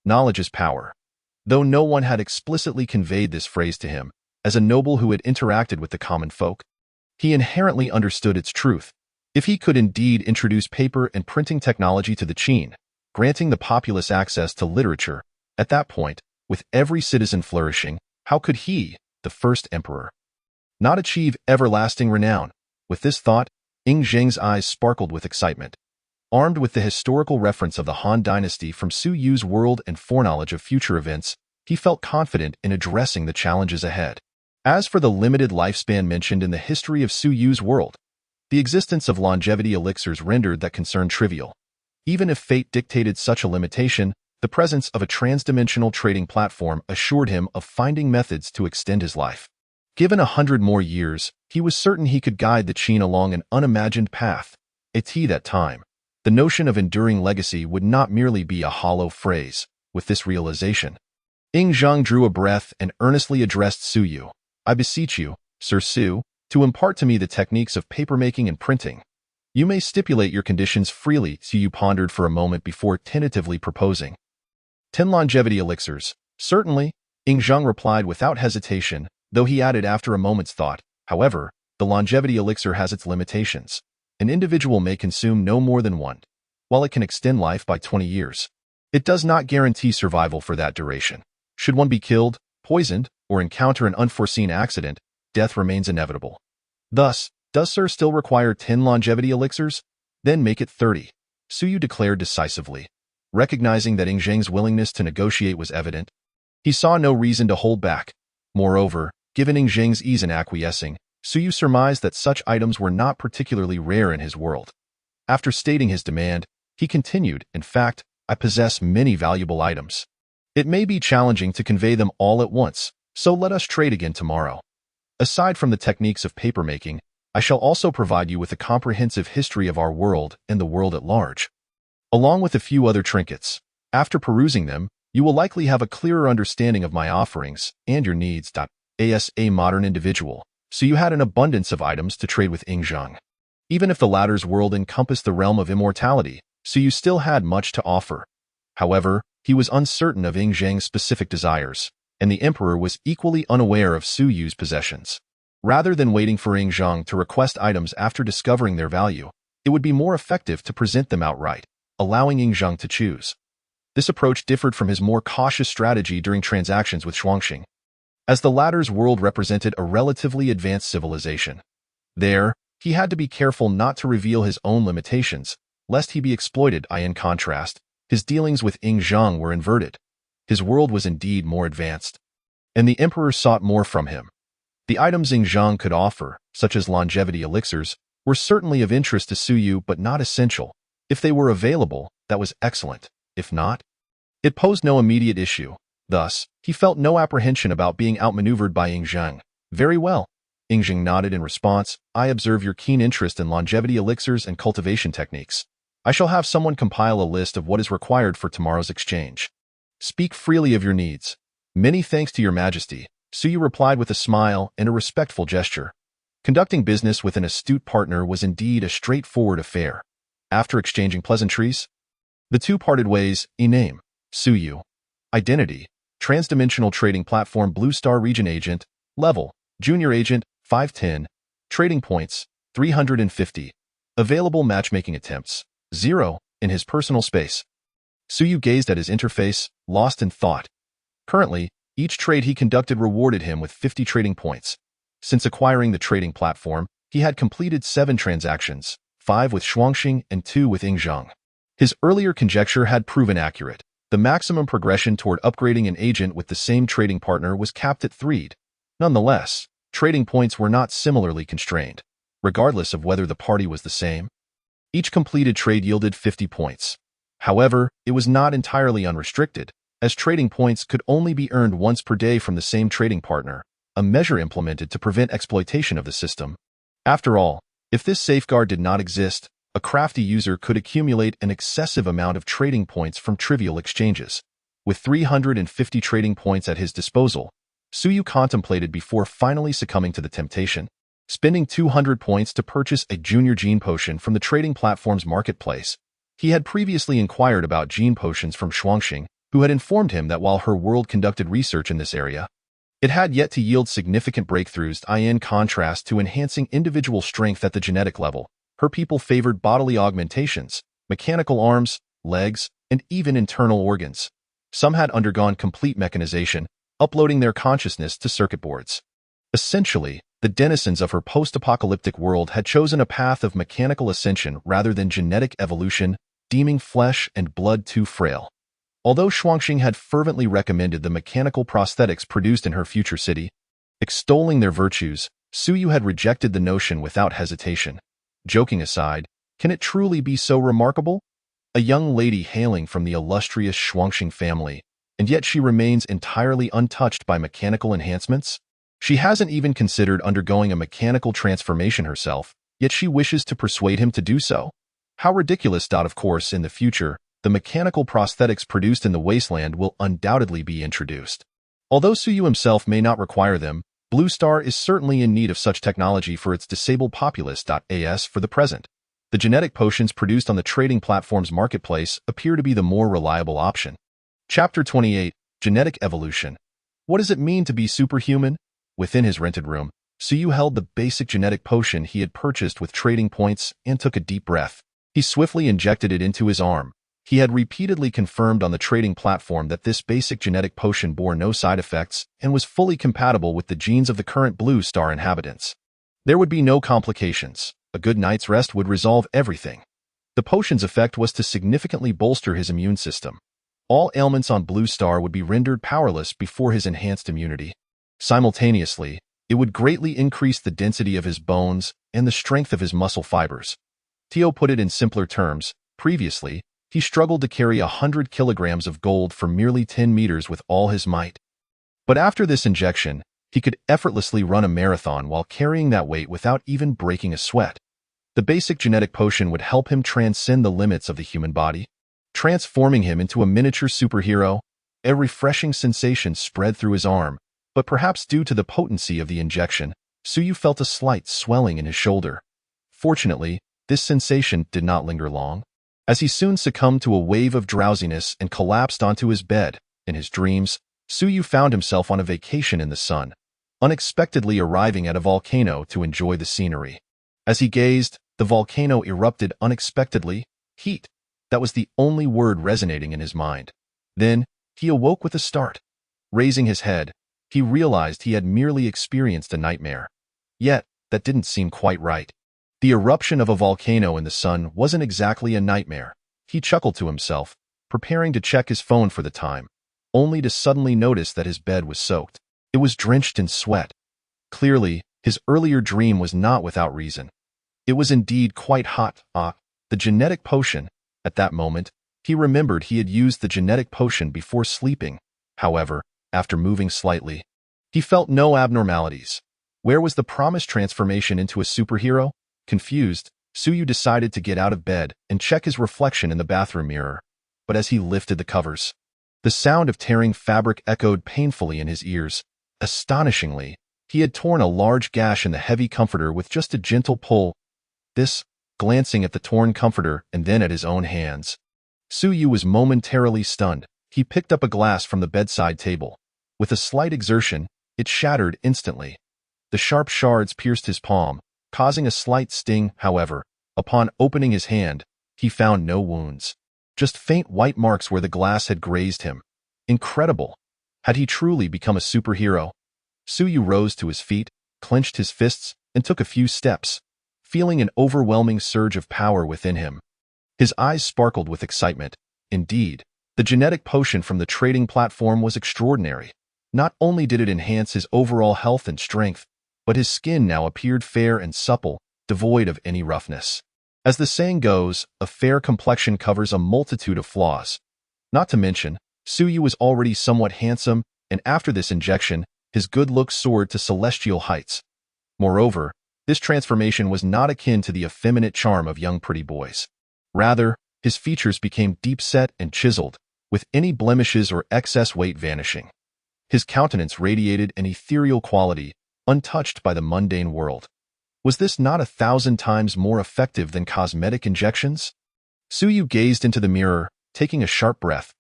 Knowledge is power. Though no one had explicitly conveyed this phrase to him, as a noble who had interacted with the common folk, he inherently understood its truth. If he could indeed introduce paper and printing technology to the Qin, granting the populace access to literature, at that point, with every citizen flourishing, how could he, the first emperor, not achieve everlasting renown? With this thought, Ing Zheng's eyes sparkled with excitement. Armed with the historical reference of the Han Dynasty from Suu's world and foreknowledge of future events, he felt confident in addressing the challenges ahead. As for the limited lifespan mentioned in the history of Suu's world, The existence of longevity elixirs rendered that concern trivial. Even if fate dictated such a limitation, the presence of a transdimensional trading platform assured him of finding methods to extend his life. Given 100 more years, he was certain he could guide the Qin along an unimagined path. At that time, the notion of enduring legacy would not merely be a hollow phrase. With this realization, Ying Zhang drew a breath and earnestly addressed Su Yu. I beseech you, Sir Su, to impart to me the techniques of papermaking and printing. You may stipulate your conditions freely. Su Yu pondered for a moment before tentatively proposing. 10 longevity elixirs. Certainly, Ying Zhang replied without hesitation, though he added after a moment's thought. However, the longevity elixir has its limitations. An individual may consume no more than one. While it can extend life by 20 years, it does not guarantee survival for that duration. Should one be killed, poisoned, or encounter an unforeseen accident, death remains inevitable. Thus, does Sir still require 10 longevity elixirs? Then make it 30, Su Yu declared decisively. Recognizing that Ying Zhang's willingness to negotiate was evident, he saw no reason to hold back. Moreover, given Ying Zhang's ease in acquiescing, Su Yu surmised that such items were not particularly rare in his world. After stating his demand, he continued, in fact, I possess many valuable items. It may be challenging to convey them all at once, so let us trade again tomorrow. Aside from the techniques of papermaking, I shall also provide you with a comprehensive history of our world and the world at large, along with a few other trinkets. After perusing them, you will likely have a clearer understanding of my offerings and your needs. As a modern individual, so you had an abundance of items to trade with Ying Zhang. Even if the latter's world encompassed the realm of immortality, so you still had much to offer. However, he was uncertain of Ying Zhang's specific desires, and the emperor was equally unaware of Su Yu's possessions. Rather than waiting for Ying Zhang to request items after discovering their value, it would be more effective to present them outright, allowing Ying Zhang to choose. This approach differed from his more cautious strategy during transactions with Shuangxing, as the latter's world represented a relatively advanced civilization. There, he had to be careful not to reveal his own limitations, lest he be exploited. In contrast, his dealings with Ying Zhang were inverted. His world was indeed more advanced, and the emperor sought more from him. The items Ying Zhang could offer, such as longevity elixirs, were certainly of interest to Su Yu but not essential. If they were available, that was excellent. If not, it posed no immediate issue. Thus, he felt no apprehension about being outmaneuvered by Ying Zhang. Very well. Ying Zhang nodded in response. I observe your keen interest in longevity elixirs and cultivation techniques. I shall have someone compile a list of what is required for tomorrow's exchange. Speak freely of your needs. Many thanks to your majesty, Su Yu replied with a smile and a respectful gesture. Conducting business with an astute partner was indeed a straightforward affair. After exchanging pleasantries, the two parted ways. Name, Su Yu. Identity, Transdimensional Trading Platform Blue Star Region Agent. Level, Junior Agent, 510. Trading points, 350. Available matchmaking attempts, 0, in his personal space. Su Yu gazed at his interface, lost in thought. Currently, each trade he conducted rewarded him with 50 trading points. Since acquiring the trading platform, he had completed 7 transactions, 5 with Shuangxing and 2 with Ying Zhang. His earlier conjecture had proven accurate. The maximum progression toward upgrading an agent with the same trading partner was capped at 3. Nonetheless, trading points were not similarly constrained, regardless of whether the party was the same. Each completed trade yielded 50 points. However, it was not entirely unrestricted, as trading points could only be earned once per day from the same trading partner, a measure implemented to prevent exploitation of the system. After all, if this safeguard did not exist, a crafty user could accumulate an excessive amount of trading points from trivial exchanges. With 350 trading points at his disposal, Su Yu contemplated before finally succumbing to the temptation, spending 200 points to purchase a junior gene potion from the trading platform's marketplace. He had previously inquired about gene potions from Shuangxing, who had informed him that while her world conducted research in this area, it had yet to yield significant breakthroughs. In contrast to enhancing individual strength at the genetic level, her people favored bodily augmentations, mechanical arms, legs, and even internal organs. Some had undergone complete mechanization, uploading their consciousness to circuit boards. Essentially, the denizens of her post-apocalyptic world had chosen a path of mechanical ascension rather than genetic evolution, deeming flesh and blood too frail. Although Shuangxing had fervently recommended the mechanical prosthetics produced in her future city, extolling their virtues, Su Yu had rejected the notion without hesitation. Joking aside, can it truly be so remarkable? A young lady hailing from the illustrious Shuangxing family, and yet she remains entirely untouched by mechanical enhancements? She hasn't even considered undergoing a mechanical transformation herself, yet she wishes to persuade him to do so. How ridiculous! Of course, in the future, the mechanical prosthetics produced in the Wasteland will undoubtedly be introduced. Although Suyu himself may not require them, Blue Star is certainly in need of such technology for its disabled populace. As for the present, the genetic potions produced on the trading platform's marketplace appear to be the more reliable option. Chapter 28, Genetic Evolution. What does it mean to be superhuman? Within his rented room, Suyu held the basic genetic potion he had purchased with trading points and took a deep breath. He swiftly injected it into his arm. He had repeatedly confirmed on the trading platform that this basic genetic potion bore no side effects and was fully compatible with the genes of the current Blue Star inhabitants. There would be no complications. A good night's rest would resolve everything. The potion's effect was to significantly bolster his immune system. All ailments on Blue Star would be rendered powerless before his enhanced immunity. Simultaneously, it would greatly increase the density of his bones and the strength of his muscle fibers. Tio put it in simpler terms. Previously, he struggled to carry 100 kilograms of gold for merely 10 meters with all his might. But after this injection, he could effortlessly run a marathon while carrying that weight without even breaking a sweat. The basic genetic potion would help him transcend the limits of the human body, transforming him into a miniature superhero. A refreshing sensation spread through his arm, but perhaps due to the potency of the injection, Suyu felt a slight swelling in his shoulder. Fortunately, this sensation did not linger long, as he soon succumbed to a wave of drowsiness and collapsed onto his bed. In his dreams, Suyu found himself on a vacation in the sun, unexpectedly arriving at a volcano to enjoy the scenery. As he gazed, the volcano erupted unexpectedly. Heat. That was the only word resonating in his mind. Then, he awoke with a start. Raising his head, he realized he had merely experienced a nightmare. Yet, that didn't seem quite right. The eruption of a volcano in the sun wasn't exactly a nightmare. He chuckled to himself, preparing to check his phone for the time, only to suddenly notice that his bed was soaked. It was drenched in sweat. Clearly, his earlier dream was not without reason. It was indeed quite hot. The genetic potion. At that moment, he remembered he had used the genetic potion before sleeping. However, after moving slightly, he felt no abnormalities. Where was the promised transformation into a superhero? Confused, Suyu decided to get out of bed and check his reflection in the bathroom mirror. But as he lifted the covers, the sound of tearing fabric echoed painfully in his ears. Astonishingly, he had torn a large gash in the heavy comforter with just a gentle pull. Glancing at the torn comforter and then at his own hands, Suyu was momentarily stunned. He picked up a glass from the bedside table. With a slight exertion, it shattered instantly. The sharp shards pierced his palm, causing a slight sting. However, upon opening his hand, he found no wounds, just faint white marks where the glass had grazed him. Incredible! Had he truly become a superhero? Suyu rose to his feet, clenched his fists, and took a few steps, feeling an overwhelming surge of power within him. His eyes sparkled with excitement. Indeed, the genetic potion from the trading platform was extraordinary. Not only did it enhance his overall health and strength, but his skin now appeared fair and supple, devoid of any roughness. As the saying goes, a fair complexion covers a multitude of flaws. Not to mention, Suyu was already somewhat handsome, and after this injection, his good looks soared to celestial heights. Moreover, this transformation was not akin to the effeminate charm of young pretty boys. Rather, his features became deep-set and chiseled, with any blemishes or excess weight vanishing. His countenance radiated an ethereal quality, untouched by the mundane world. Was this not 1,000 times more effective than cosmetic injections? Suyu gazed into the mirror, taking a sharp breath.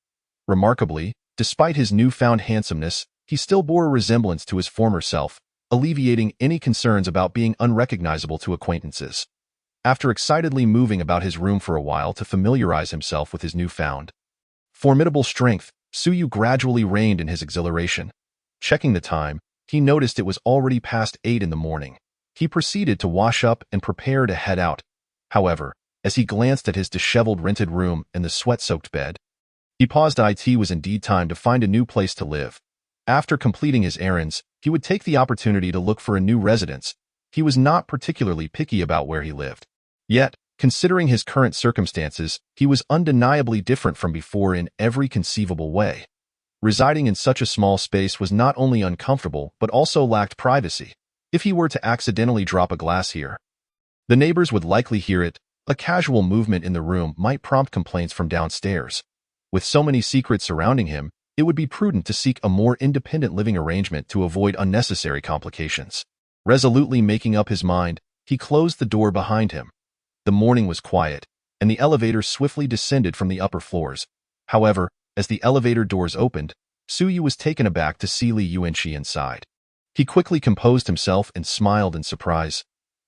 Remarkably, despite his newfound handsomeness, he still bore a resemblance to his former self, alleviating any concerns about being unrecognizable to acquaintances. After excitedly moving about his room for a while to familiarize himself with his newfound formidable strength, Suyu gradually reined in his exhilaration. Checking the time, he noticed it was already past 8 in the morning. He proceeded to wash up and prepare to head out. However, as he glanced at his disheveled rented room and the sweat-soaked bed, he paused. It was indeed time to find a new place to live. After completing his errands, he would take the opportunity to look for a new residence. He was not particularly picky about where he lived. Yet, considering his current circumstances, he was undeniably different from before in every conceivable way. Residing in such a small space was not only uncomfortable but also lacked privacy. If he were to accidentally drop a glass here, the neighbors would likely hear it. A casual movement in the room might prompt complaints from downstairs. With so many secrets surrounding him, it would be prudent to seek a more independent living arrangement to avoid unnecessary complications. Resolutely making up his mind, he closed the door behind him. The morning was quiet, and the elevator swiftly descended from the upper floors. However, as the elevator doors opened, Suyu was taken aback to see Li Yuanqi inside. He quickly composed himself and smiled in surprise.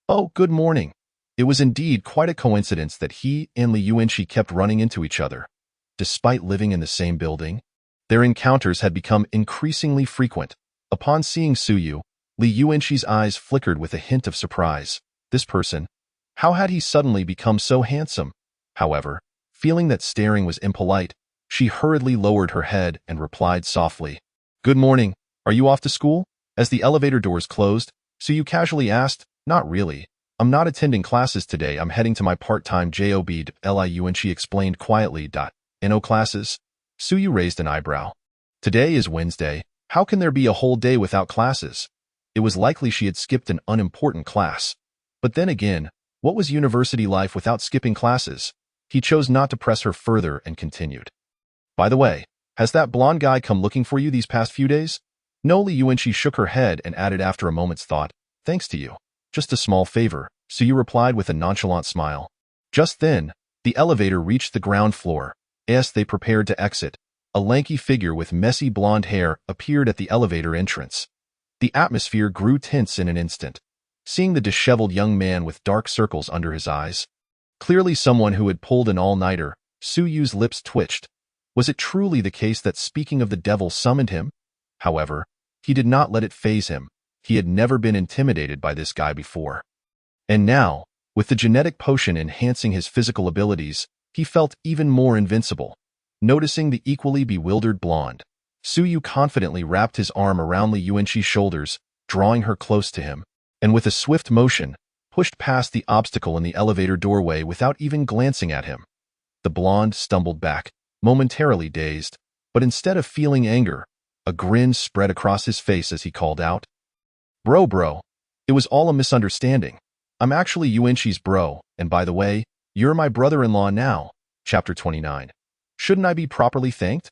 "Oh, good morning." It was indeed quite a coincidence that he and Li Yuanqi kept running into each other. Despite living in the same building, their encounters had become increasingly frequent. Upon seeing Suyu, Li Yuanqi's eyes flickered with a hint of surprise. This person? How had he suddenly become so handsome? However, feeling that staring was impolite, she hurriedly lowered her head and replied softly, "Good morning. Are you off to school?" As the elevator doors closed, Suyu casually asked, "Not really. I'm not attending classes today. I'm heading to my part-time job. Li Yuanqi explained quietly. No classes?" Suyu raised an eyebrow. "Today is Wednesday. How can there be a whole day without classes?" It was likely she had skipped an unimportant class. But then again, what was university life without skipping classes? He chose not to press her further and continued. "By the way, has that blonde guy come looking for you these past few days?" No. Li Yuanqi shook her head and added after a moment's thought, "Thanks to you. Just a small favor," Suyu replied with a nonchalant smile. Just then, the elevator reached the ground floor. As they prepared to exit, a lanky figure with messy blonde hair appeared at the elevator entrance. The atmosphere grew tense in an instant. Seeing the disheveled young man with dark circles under his eyes, clearly someone who had pulled an all-nighter, Suyu's lips twitched. Was it truly the case that speaking of the devil summoned him? However, he did not let it faze him. He had never been intimidated by this guy before. And now, with the genetic potion enhancing his physical abilities, he felt even more invincible. Noticing the equally bewildered blonde, Suyu confidently wrapped his arm around Li Yuanqi's shoulders, drawing her close to him, and with a swift motion, pushed past the obstacle in the elevator doorway without even glancing at him. The blonde stumbled back, momentarily dazed, but instead of feeling anger, a grin spread across his face as he called out, Bro, it was all a misunderstanding. I'm actually Yuanqi's bro, and by the way, you're my brother-in-law now." Chapter 29. Shouldn't I be properly thanked?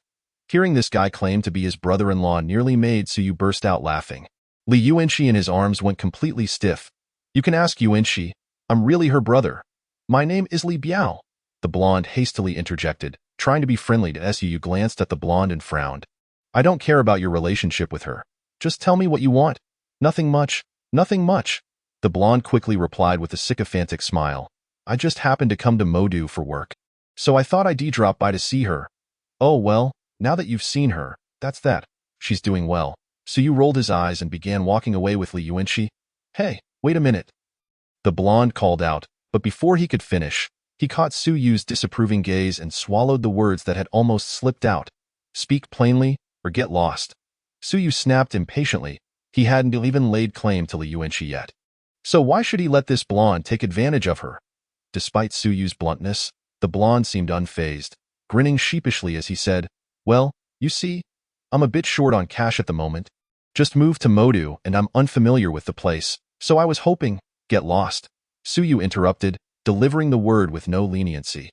Hearing this guy claim to be his brother-in-law nearly made Suyu burst out laughing. Li Yuanqi and his arms went completely stiff. "You can ask Yuanqi. I'm really her brother. My name is Li Biao." The blonde hastily interjected, trying to be friendly to Suyu glanced at the blonde and frowned. "I don't care about your relationship with her. Just tell me what you want." Nothing much. The blonde quickly replied with a sycophantic smile. "I just happened to come to Modu for work, so I thought I'd drop by to see her." "Oh well, now that you've seen her, that's that. She's doing well." Suyu rolled his eyes and began walking away with Li Yuanqi. "Hey, wait a minute," the blonde called out, but before he could finish, he caught Suyu's disapproving gaze and swallowed the words that had almost slipped out. "Speak plainly, or get lost." Suyu snapped impatiently. He hadn't even laid claim to Li Yuanqi yet. So why should he let this blonde take advantage of her? Despite Suyu's bluntness, the blonde seemed unfazed, grinning sheepishly as he said, "Well, you see, I'm a bit short on cash at the moment. Just moved to Modu and I'm unfamiliar with the place, so I was hoping, get lost." Suyu interrupted, delivering the word with no leniency.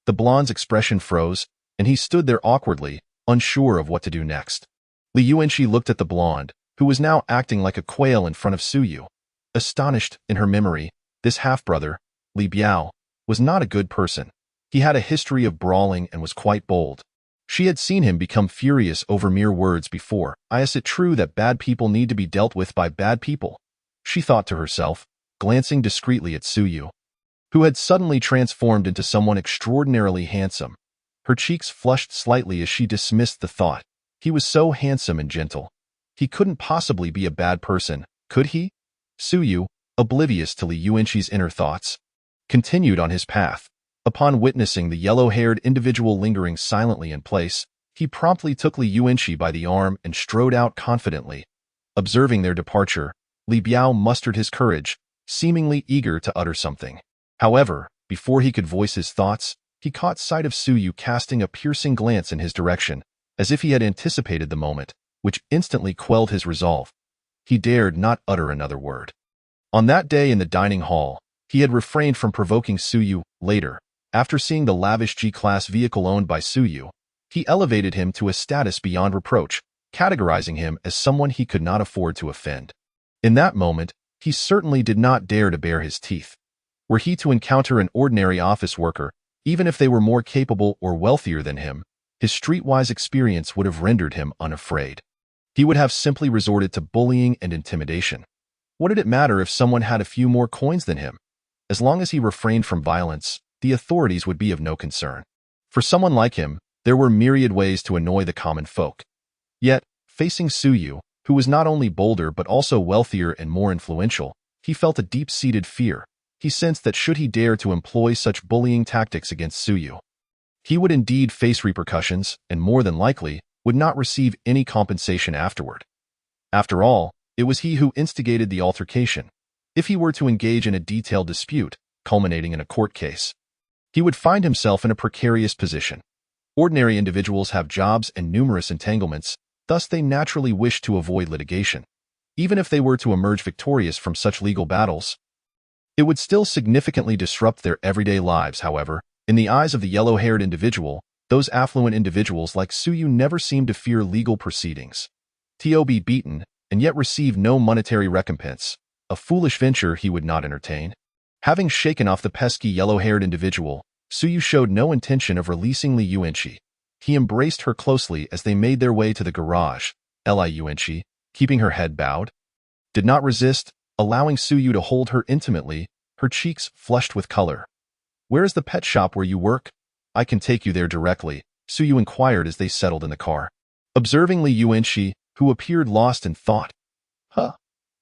The blonde's expression froze, and he stood there awkwardly, unsure of what to do next. Li Yuanqi looked at the blonde, who was now acting like a quail in front of Suyu. Astonished in her memory, this half-brother, Li Biao, was not a good person. He had a history of brawling and was quite bold. She had seen him become furious over mere words before. Is it true that bad people need to be dealt with by bad people? She thought to herself, glancing discreetly at Suyu, who had suddenly transformed into someone extraordinarily handsome. Her cheeks flushed slightly as she dismissed the thought. He was so handsome and gentle. He couldn't possibly be a bad person, could he? Suyu, oblivious to Li Yuanqi's inner thoughts, continued on his path. Upon witnessing the yellow-haired individual lingering silently in place, he promptly took Li Yuanqi by the arm and strode out confidently. Observing their departure, Li Biao mustered his courage, seemingly eager to utter something. However, before he could voice his thoughts, he caught sight of Suyu casting a piercing glance in his direction, as if he had anticipated the moment, which instantly quelled his resolve. He dared not utter another word. On that day in the dining hall, he had refrained from provoking Suyu. Later, after seeing the lavish G-class vehicle owned by Suyu, he elevated him to a status beyond reproach, categorizing him as someone he could not afford to offend. In that moment, he certainly did not dare to bare his teeth. Were he to encounter an ordinary office worker, even if they were more capable or wealthier than him, his streetwise experience would have rendered him unafraid. He would have simply resorted to bullying and intimidation. What did it matter if someone had a few more coins than him? As long as he refrained from violence, the authorities would be of no concern. For someone like him, there were myriad ways to annoy the common folk. Yet, facing Suyu, who was not only bolder but also wealthier and more influential, he felt a deep-seated fear. He sensed that should he dare to employ such bullying tactics against Suyu, he would indeed face repercussions and, more than likely, would not receive any compensation afterward. After all, it was he who instigated the altercation. If he were to engage in a detailed dispute, culminating in a court case, he would find himself in a precarious position. Ordinary individuals have jobs and numerous entanglements, thus they naturally wish to avoid litigation. Even if they were to emerge victorious from such legal battles, it would still significantly disrupt their everyday lives. However, in the eyes of the yellow-haired individual, those affluent individuals like Suyu never seemed to fear legal proceedings. To be beaten, and yet receive no monetary recompense, a foolish venture he would not entertain. Having shaken off the pesky yellow-haired individual, Suyu showed no intention of releasing Li Yuanqi. He embraced her closely as they made their way to the garage. Li Yuanqi, keeping her head bowed, did not resist, allowing Suyu to hold her intimately, her cheeks flushed with color. "Where is the pet shop where you work? I can take you there directly," Suyu inquired as they settled in the car. Observing Li Yuanqi, who appeared lost in thought. "Huh?"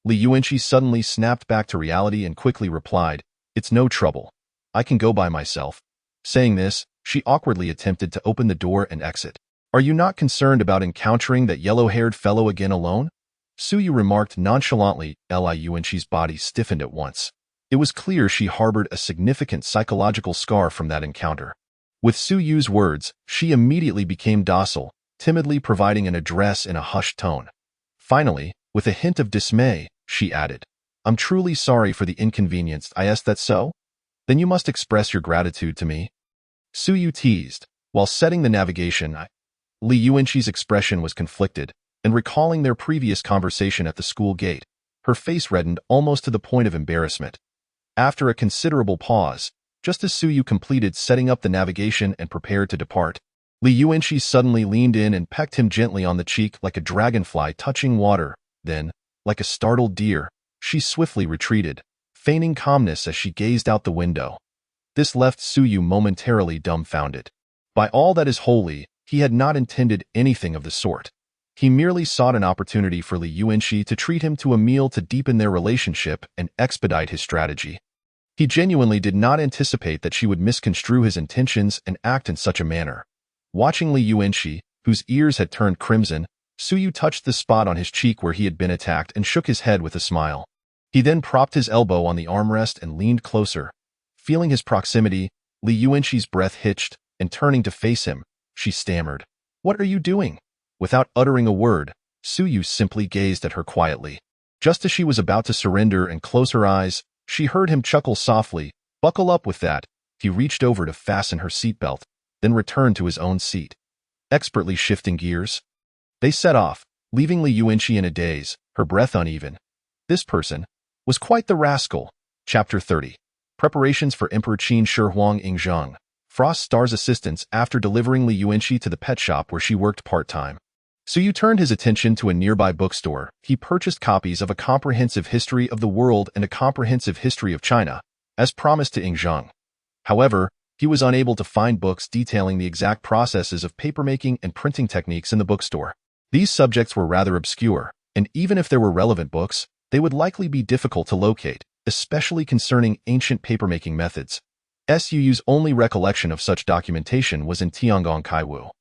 Li Yuanqi suddenly snapped back to reality and quickly replied, "It's no trouble. I can go by myself." Saying this, she awkwardly attempted to open the door and exit. "Are you not concerned about encountering that yellow-haired fellow again alone?" Suyu remarked nonchalantly. Li Yuanqi's body stiffened at once. It was clear she harbored a significant psychological scar from that encounter. With Suyu's words, she immediately became docile, timidly providing an address in a hushed tone. Finally, with a hint of dismay, she added, "I'm truly sorry for the inconvenience. Is that so? Then you must express your gratitude to me." Suyu teased. While setting the navigation, Li Yuanqi's expression was conflicted, and recalling their previous conversation at the school gate, her face reddened almost to the point of embarrassment. After a considerable pause, just as Suyu completed setting up the navigation and prepared to depart, Li Yuanqi suddenly leaned in and pecked him gently on the cheek like a dragonfly touching water. Then, like a startled deer, she swiftly retreated, feigning calmness as she gazed out the window. This left Suyu momentarily dumbfounded. By all that is holy, he had not intended anything of the sort. He merely sought an opportunity for Li Yuanqi to treat him to a meal to deepen their relationship and expedite his strategy. He genuinely did not anticipate that she would misconstrue his intentions and act in such a manner. Watching Li Yuanqi, whose ears had turned crimson, Suyu touched the spot on his cheek where he had been attacked and shook his head with a smile. He then propped his elbow on the armrest and leaned closer. Feeling his proximity, Li Yuanqi's breath hitched, and turning to face him, she stammered, "What are you doing?" Without uttering a word, Suyu simply gazed at her quietly. Just as she was about to surrender and close her eyes, she heard him chuckle softly. "Buckle up with that." He reached over to fasten her seatbelt, then returned to his own seat. Expertly shifting gears, they set off, leaving Li Yuanqi in a daze, her breath uneven. This person was quite the rascal. Chapter 30. Preparations for Emperor Qin Shi Huang Ingzheng. Frost Star's assistance after delivering Li Yuanqi to the pet shop where she worked part-time. Suyu turned his attention to a nearby bookstore. He purchased copies of A Comprehensive History of the World and A Comprehensive History of China, as promised to Ingzheng. However, he was unable to find books detailing the exact processes of papermaking and printing techniques in the bookstore. These subjects were rather obscure, and even if there were relevant books, they would likely be difficult to locate, especially concerning ancient papermaking methods. Suyu's only recollection of such documentation was in Tiangong Kaiwu.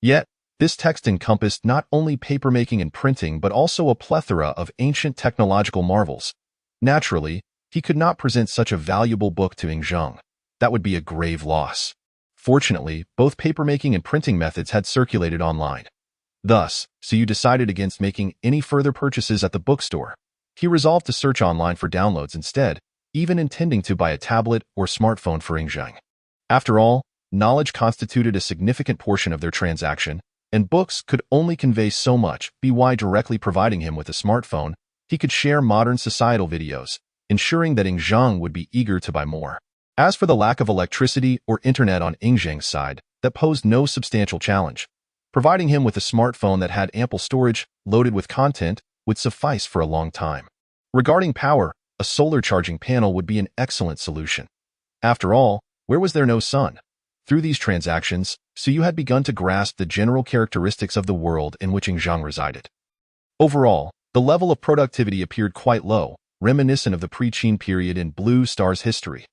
Yet, this text encompassed not only papermaking and printing but also a plethora of ancient technological marvels. Naturally, He could not present such a valuable book to Zhang. That would be a grave loss. Fortunately, both papermaking and printing methods had circulated online. Thus, Suyu decided against making any further purchases at the bookstore. He resolved to search online for downloads instead, even intending to buy a tablet or smartphone for Zhang. After all, knowledge constituted a significant portion of their transaction, and books could only convey so much. By directly providing him with a smartphone, he could share modern societal videos, ensuring that Zhang would be eager to buy more. As for the lack of electricity or internet on Zhang's side, that posed no substantial challenge. Providing him with a smartphone that had ample storage, loaded with content, would suffice for a long time. Regarding power, a solar charging panel would be an excellent solution. After all, where was there no sun? Through these transactions, Suyu had begun to grasp the general characteristics of the world in which Zhang resided. Overall, the level of productivity appeared quite low, reminiscent of the pre-Qin period in Blue Star's history.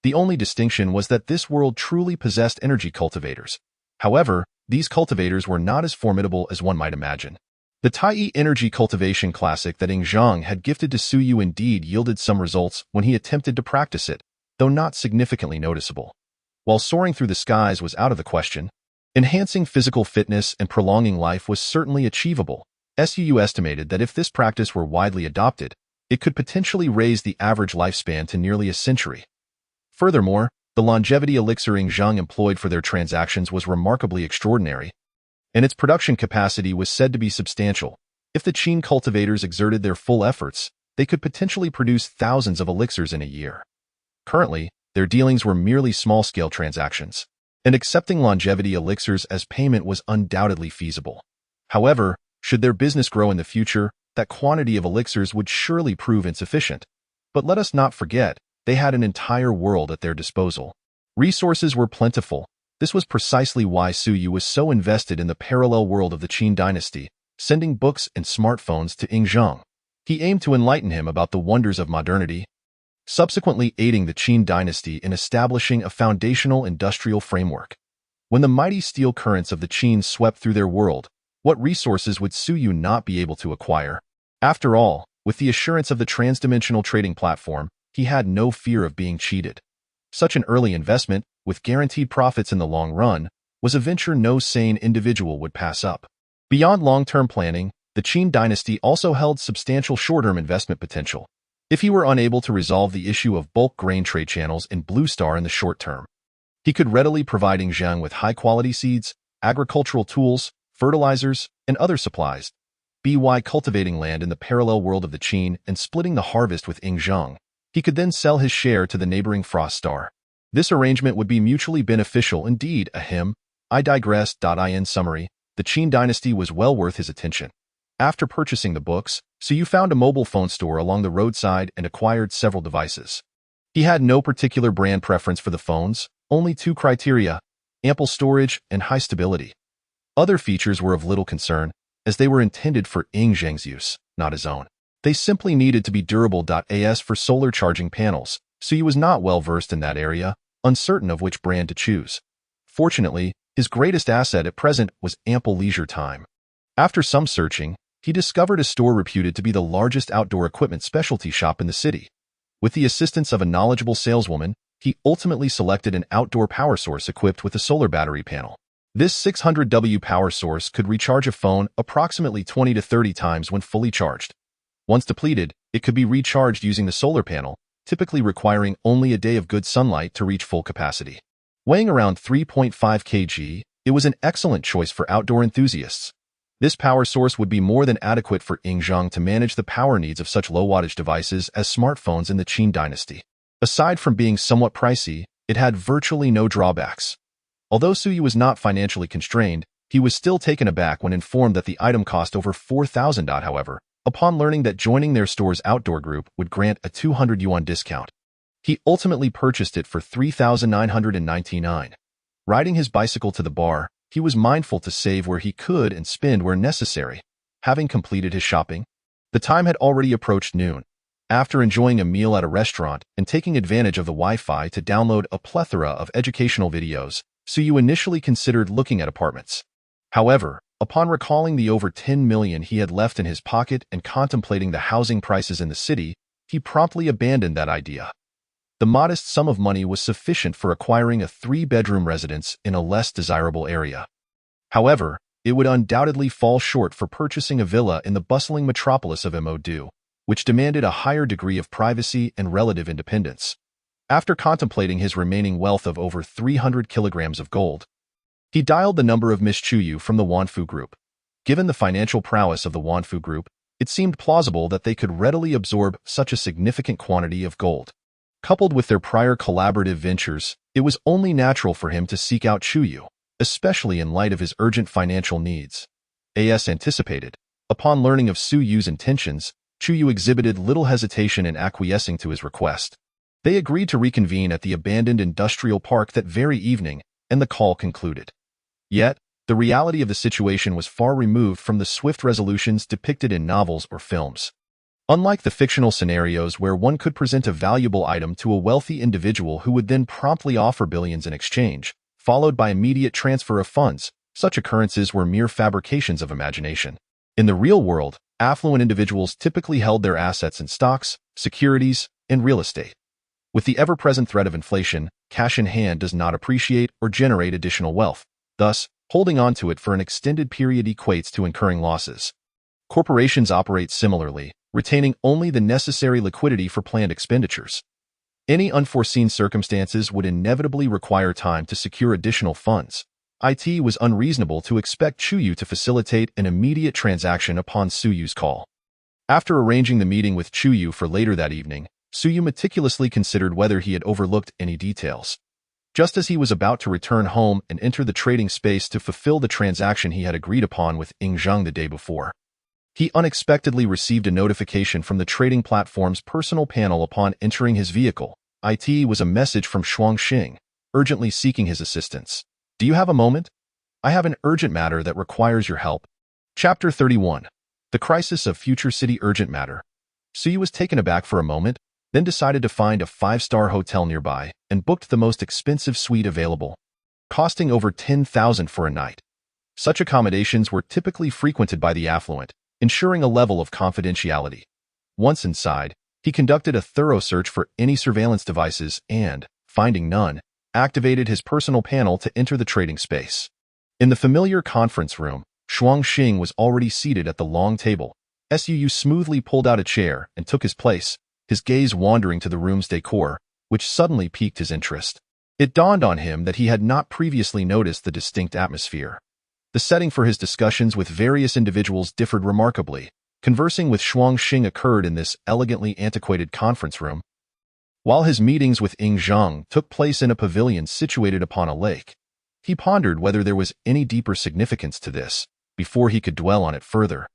The only distinction was that this world truly possessed energy cultivators. However, these cultivators were not as formidable as one might imagine. The Tai energy cultivation classic that Zhang had gifted to Suyu indeed yielded some results when he attempted to practice it, though not significantly noticeable. While soaring through the skies was out of the question, enhancing physical fitness and prolonging life was certainly achievable. Suyu estimated that if this practice were widely adopted, it could potentially raise the average lifespan to nearly a century. Furthermore, the longevity elixir Zhang employed for their transactions was remarkably extraordinary, and its production capacity was said to be substantial. If the Qin cultivators exerted their full efforts, they could potentially produce thousands of elixirs in a year. Currently, their dealings were merely small-scale transactions, and accepting longevity elixirs as payment was undoubtedly feasible. However, should their business grow in the future, that quantity of elixirs would surely prove insufficient. But let us not forget, they had an entire world at their disposal. Resources were plentiful. This was precisely why Suyu was so invested in the parallel world of the Qin dynasty, sending books and smartphones to Zhang. He aimed to enlighten him about the wonders of modernity, subsequently aiding the Qin dynasty in establishing a foundational industrial framework. When the mighty steel currents of the Qin swept through their world, what resources would Suyu not be able to acquire? After all, with the assurance of the Transdimensional Trading Platform, he had no fear of being cheated. Such an early investment, with guaranteed profits in the long run, was a venture no sane individual would pass up. Beyond long-term planning, the Qin dynasty also held substantial short-term investment potential. If he were unable to resolve the issue of bulk grain trade channels in Blue Star in the short term, he could readily provide Zhang with high-quality seeds, agricultural tools, fertilizers, and other supplies. By cultivating land in the parallel world of the Qin and splitting the harvest with Zhang, he could then sell his share to the neighboring Frost Star. This arrangement would be mutually beneficial indeed. I digress. In summary, the Qin dynasty was well worth his attention. After purchasing the books, Suyu found a mobile phone store along the roadside and acquired several devices. He had no particular brand preference for the phones, only two criteria: ample storage and high stability. Other features were of little concern, as they were intended for Zhang's use, not his own. They simply needed to be durable. As for solar charging panels, Suyu was not well versed in that area, uncertain of which brand to choose. Fortunately, his greatest asset at present was ample leisure time. After some searching, he discovered a store reputed to be the largest outdoor equipment specialty shop in the city. With the assistance of a knowledgeable saleswoman, he ultimately selected an outdoor power source equipped with a solar battery panel. This 600W power source could recharge a phone approximately 20 to 30 times when fully charged. Once depleted, it could be recharged using the solar panel, typically requiring only a day of good sunlight to reach full capacity. Weighing around 3.5 kg, it was an excellent choice for outdoor enthusiasts. This power source would be more than adequate for Zhang to manage the power needs of such low-wattage devices as smartphones in the Qin dynasty. Aside from being somewhat pricey, it had virtually no drawbacks. Although Suyu was not financially constrained, he was still taken aback when informed that the item cost over 4,000. However, upon learning that joining their store's outdoor group would grant a 200 yuan discount, he ultimately purchased it for 3,999. Riding his bicycle to the bar, he was mindful to save where he could and spend where necessary. Having completed his shopping, the time had already approached noon. After enjoying a meal at a restaurant and taking advantage of the Wi-Fi to download a plethora of educational videos, Suyu initially considered looking at apartments. However, upon recalling the over 10 million he had left in his pocket and contemplating the housing prices in the city, he promptly abandoned that idea. The modest sum of money was sufficient for acquiring a 3-bedroom residence in a less desirable area. However, it would undoubtedly fall short for purchasing a villa in the bustling metropolis of Modu, which demanded a higher degree of privacy and relative independence. After contemplating his remaining wealth of over 300 kilograms of gold, he dialed the number of Miss Chuyu from the Wanfu Group. Given the financial prowess of the Wanfu Group, it seemed plausible that they could readily absorb such a significant quantity of gold. Coupled with their prior collaborative ventures, it was only natural for him to seek out Chuyu, especially in light of his urgent financial needs. As anticipated, upon learning of Su Yu's intentions, Chuyu exhibited little hesitation in acquiescing to his request. They agreed to reconvene at the abandoned industrial park that very evening, and the call concluded. Yet, the reality of the situation was far removed from the swift resolutions depicted in novels or films. Unlike the fictional scenarios where one could present a valuable item to a wealthy individual who would then promptly offer billions in exchange, followed by immediate transfer of funds, such occurrences were mere fabrications of imagination. In the real world, affluent individuals typically held their assets in stocks, securities, and real estate. With the ever-present threat of inflation, cash in hand does not appreciate or generate additional wealth. Thus, holding on to it for an extended period equates to incurring losses. Corporations operate similarly, retaining only the necessary liquidity for planned expenditures. Any unforeseen circumstances would inevitably require time to secure additional funds. It was unreasonable to expect Chuyu to facilitate an immediate transaction upon Suyu's call. After arranging the meeting with Chuyu for later that evening, Suyu meticulously considered whether he had overlooked any details. Just as he was about to return home and enter the trading space to fulfill the transaction he had agreed upon with Ing Zhang the day before, he unexpectedly received a notification from the trading platform's personal panel upon entering his vehicle. It was a message from Shuang Xing, urgently seeking his assistance. Do you have a moment? I have an urgent matter that requires your help. Chapter 31. The Crisis of Future City Urgent Matter. Suyu was taken aback for a moment, then decided to find a 5-star hotel nearby and booked the most expensive suite available, costing over 10,000 for a night. Such accommodations were typically frequented by the affluent, ensuring a level of confidentiality. Once inside, he conducted a thorough search for any surveillance devices and, finding none, activated his personal panel to enter the trading space. In the familiar conference room, Shuang Xing was already seated at the long table. Suyu smoothly pulled out a chair and took his place, his gaze wandering to the room's decor, which suddenly piqued his interest. It dawned on him that he had not previously noticed the distinct atmosphere. The setting for his discussions with various individuals differed remarkably. Conversing with Shuang Xing occurred in this elegantly antiquated conference room, while his meetings with Ing Zhang took place in a pavilion situated upon a lake. He pondered whether there was any deeper significance to this, before he could dwell on it further.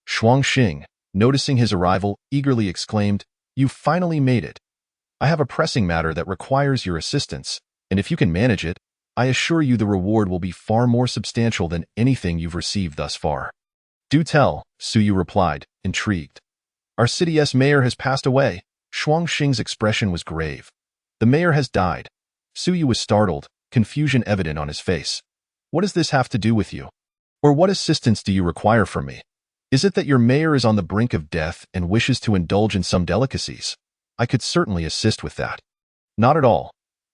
Shuang Xing, noticing his arrival, eagerly exclaimed, "You've finally made it. I have a pressing matter that requires your assistance, and if you can manage it, I assure you the reward will be far more substantial than anything you've received thus far." "Do tell," Suyu replied, intrigued. "Our city's mayor has passed away." Shuang Xing's expression was grave. "The mayor has died." Suyu was startled, confusion evident on his face. "What does this have to do with you? Or what assistance do you require from me? Is it that your mayor is on the brink of death and wishes to indulge in some delicacies? I could certainly assist with that." "Not at all.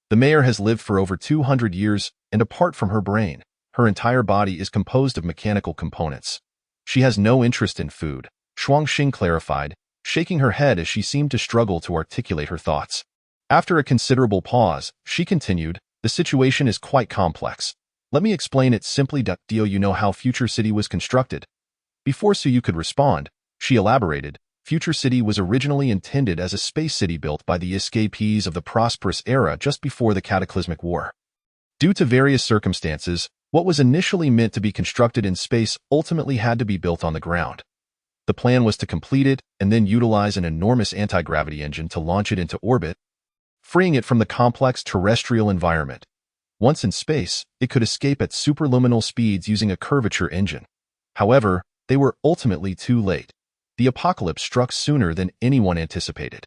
The mayor has lived for over 200 years, and apart from her brain, her entire body is composed of mechanical components. She has no interest in food," Shuang Xing clarified, shaking her head as she seemed to struggle to articulate her thoughts. After a considerable pause, she continued, "The situation is quite complex. Let me explain it simply. Do you know how Future City was constructed?" Before Suyu could respond, she elaborated. Future City was originally intended as a space city built by the escapees of the prosperous era just before the cataclysmic war. Due to various circumstances, what was initially meant to be constructed in space ultimately had to be built on the ground. The plan was to complete it and then utilize an enormous anti-gravity engine to launch it into orbit, freeing it from the complex terrestrial environment. Once in space, it could escape at superluminal speeds using a curvature engine. However, they were ultimately too late. The apocalypse struck sooner than anyone anticipated.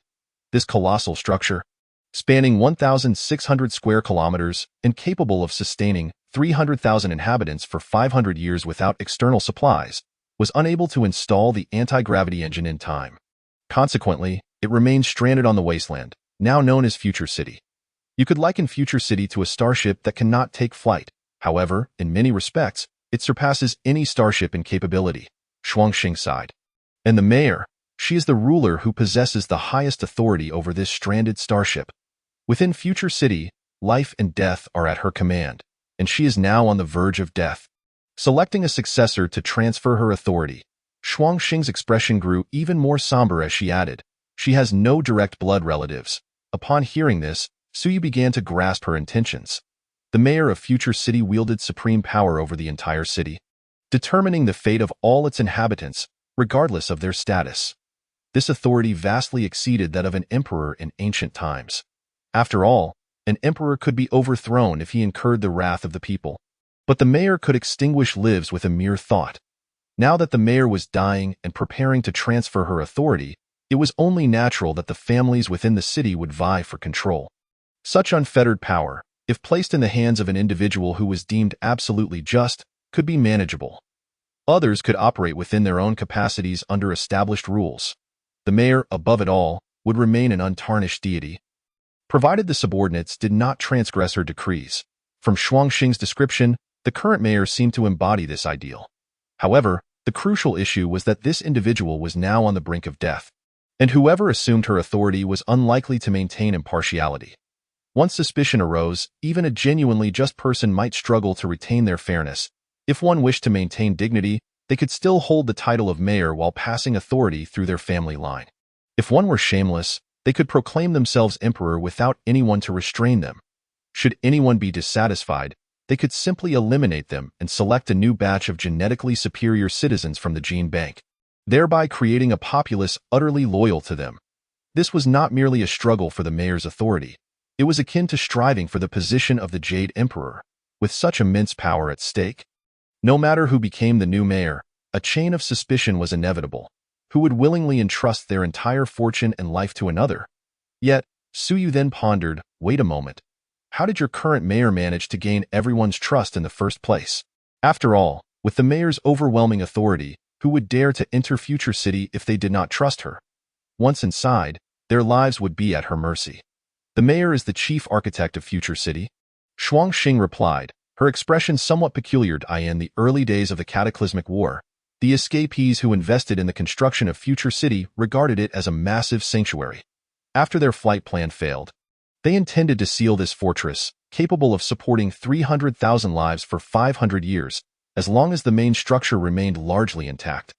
This colossal structure, spanning 1,600 square kilometers and capable of sustaining 300,000 inhabitants for 500 years without external supplies, was unable to install the anti-gravity engine in time. Consequently, It remains stranded on the wasteland, now known as Future City. You could liken Future City to a starship that cannot take flight. However, in many respects, it surpasses any starship in capability. Shuangxing sighed. And the mayor, she is the ruler who possesses the highest authority over this stranded starship. Within Future City, life and death are at her command, and she is now on the verge of death. Selecting a successor to transfer her authority, Shuangxing's expression grew even more somber as she added, she has no direct blood relatives. Upon hearing this, Suyu began to grasp her intentions. The mayor of Future City wielded supreme power over the entire city, determining the fate of all its inhabitants, regardless of their status. This authority vastly exceeded that of an emperor in ancient times. After all, an emperor could be overthrown if he incurred the wrath of the people. But the mayor could extinguish lives with a mere thought. Now that the mayor was dying and preparing to transfer her authority, it was only natural that the families within the city would vie for control. Such unfettered power, if placed in the hands of an individual who was deemed absolutely just, could be manageable. Others could operate within their own capacities under established rules. The mayor, above it all, would remain an untarnished deity, provided the subordinates did not transgress her decrees. From Shuangxing's description, the current mayor seemed to embody this ideal. However, the crucial issue was that this individual was now on the brink of death, and whoever assumed her authority was unlikely to maintain impartiality. Once suspicion arose, even a genuinely just person might struggle to retain their fairness. If one wished to maintain dignity, they could still hold the title of mayor while passing authority through their family line. If one were shameless, they could proclaim themselves emperor without anyone to restrain them. Should anyone be dissatisfied, they could simply eliminate them and select a new batch of genetically superior citizens from the gene bank, thereby creating a populace utterly loyal to them. This was not merely a struggle for the mayor's authority. It was akin to striving for the position of the Jade Emperor. With such immense power at stake, no matter who became the new mayor, a chain of suspicion was inevitable. Who would willingly entrust their entire fortune and life to another? Yet, Suyu then pondered, wait a moment. How did your current mayor manage to gain everyone's trust in the first place? After all, with the mayor's overwhelming authority, who would dare to enter Future City if they did not trust her? Once inside, their lives would be at her mercy. The mayor is the chief architect of Future City. Shuangxing replied, her expression somewhat peculiar. In the early days of the Cataclysmic War, the escapees who invested in the construction of Future City regarded it as a massive sanctuary. After their flight plan failed, they intended to seal this fortress, capable of supporting 300,000 lives for 500 years, as long as the main structure remained largely intact.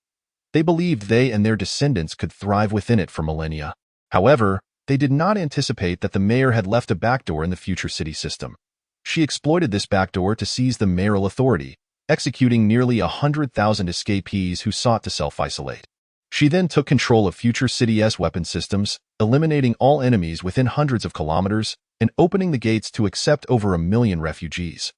They believed they and their descendants could thrive within it for millennia. However, they did not anticipate that the mayor had left a backdoor in the Future City system. She exploited this backdoor to seize the mayoral authority, executing nearly 100,000 escapees who sought to self-isolate. She then took control of Future City's weapon systems, eliminating all enemies within hundreds of kilometers and opening the gates to accept over 1 million refugees.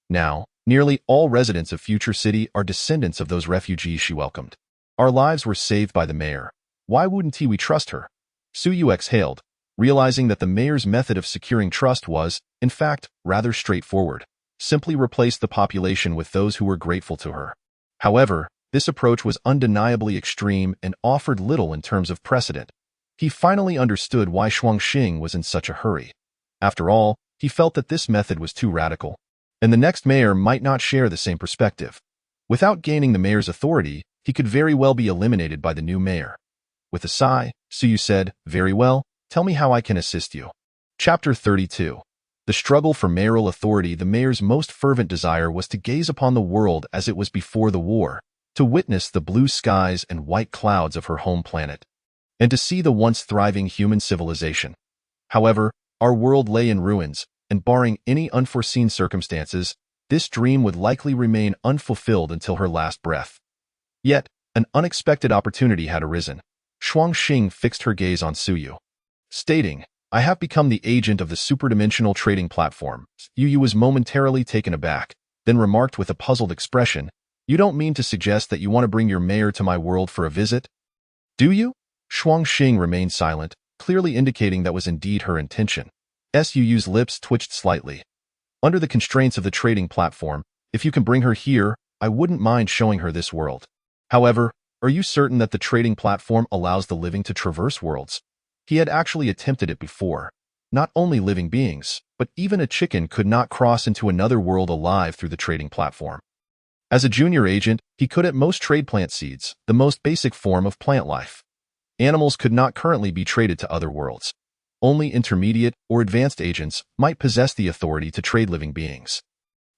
Now, nearly all residents of Future City are descendants of those refugees she welcomed. Our lives were saved by the mayor. Why wouldn't we trust her? Suyu exhaled, realizing that the mayor's method of securing trust was, in fact, rather straightforward. Simply replace the population with those who were grateful to her. However, this approach was undeniably extreme and offered little in terms of precedent. He finally understood why Shuangxing was in such a hurry. After all, he felt that this method was too radical, and the next mayor might not share the same perspective. Without gaining the mayor's authority, he could very well be eliminated by the new mayor. With a sigh, Suyu said, very well, tell me how I can assist you. Chapter 32. The struggle for mayoral authority. The mayor's most fervent desire was to gaze upon the world as it was before the war, to witness the blue skies and white clouds of her home planet, and to see the once thriving human civilization. However, our world lay in ruins, and barring any unforeseen circumstances, this dream would likely remain unfulfilled until her last breath. Yet, an unexpected opportunity had arisen. Shuangxing fixed her gaze on Suyu, stating, I have become the agent of the superdimensional trading platform. Suyu was momentarily taken aback, then remarked with a puzzled expression, you don't mean to suggest that you want to bring your mayor to my world for a visit? Do you? Shuangxing remained silent, clearly indicating that was indeed her intention. Suyu's lips twitched slightly. Under the constraints of the trading platform, if you can bring her here, I wouldn't mind showing her this world. However, are you certain that the trading platform allows the living to traverse worlds? He had actually attempted it before. Not only living beings, but even a chicken could not cross into another world alive through the trading platform. As a junior agent, he could at most trade plant seeds, the most basic form of plant life. Animals could not currently be traded to other worlds. Only intermediate or advanced agents might possess the authority to trade living beings.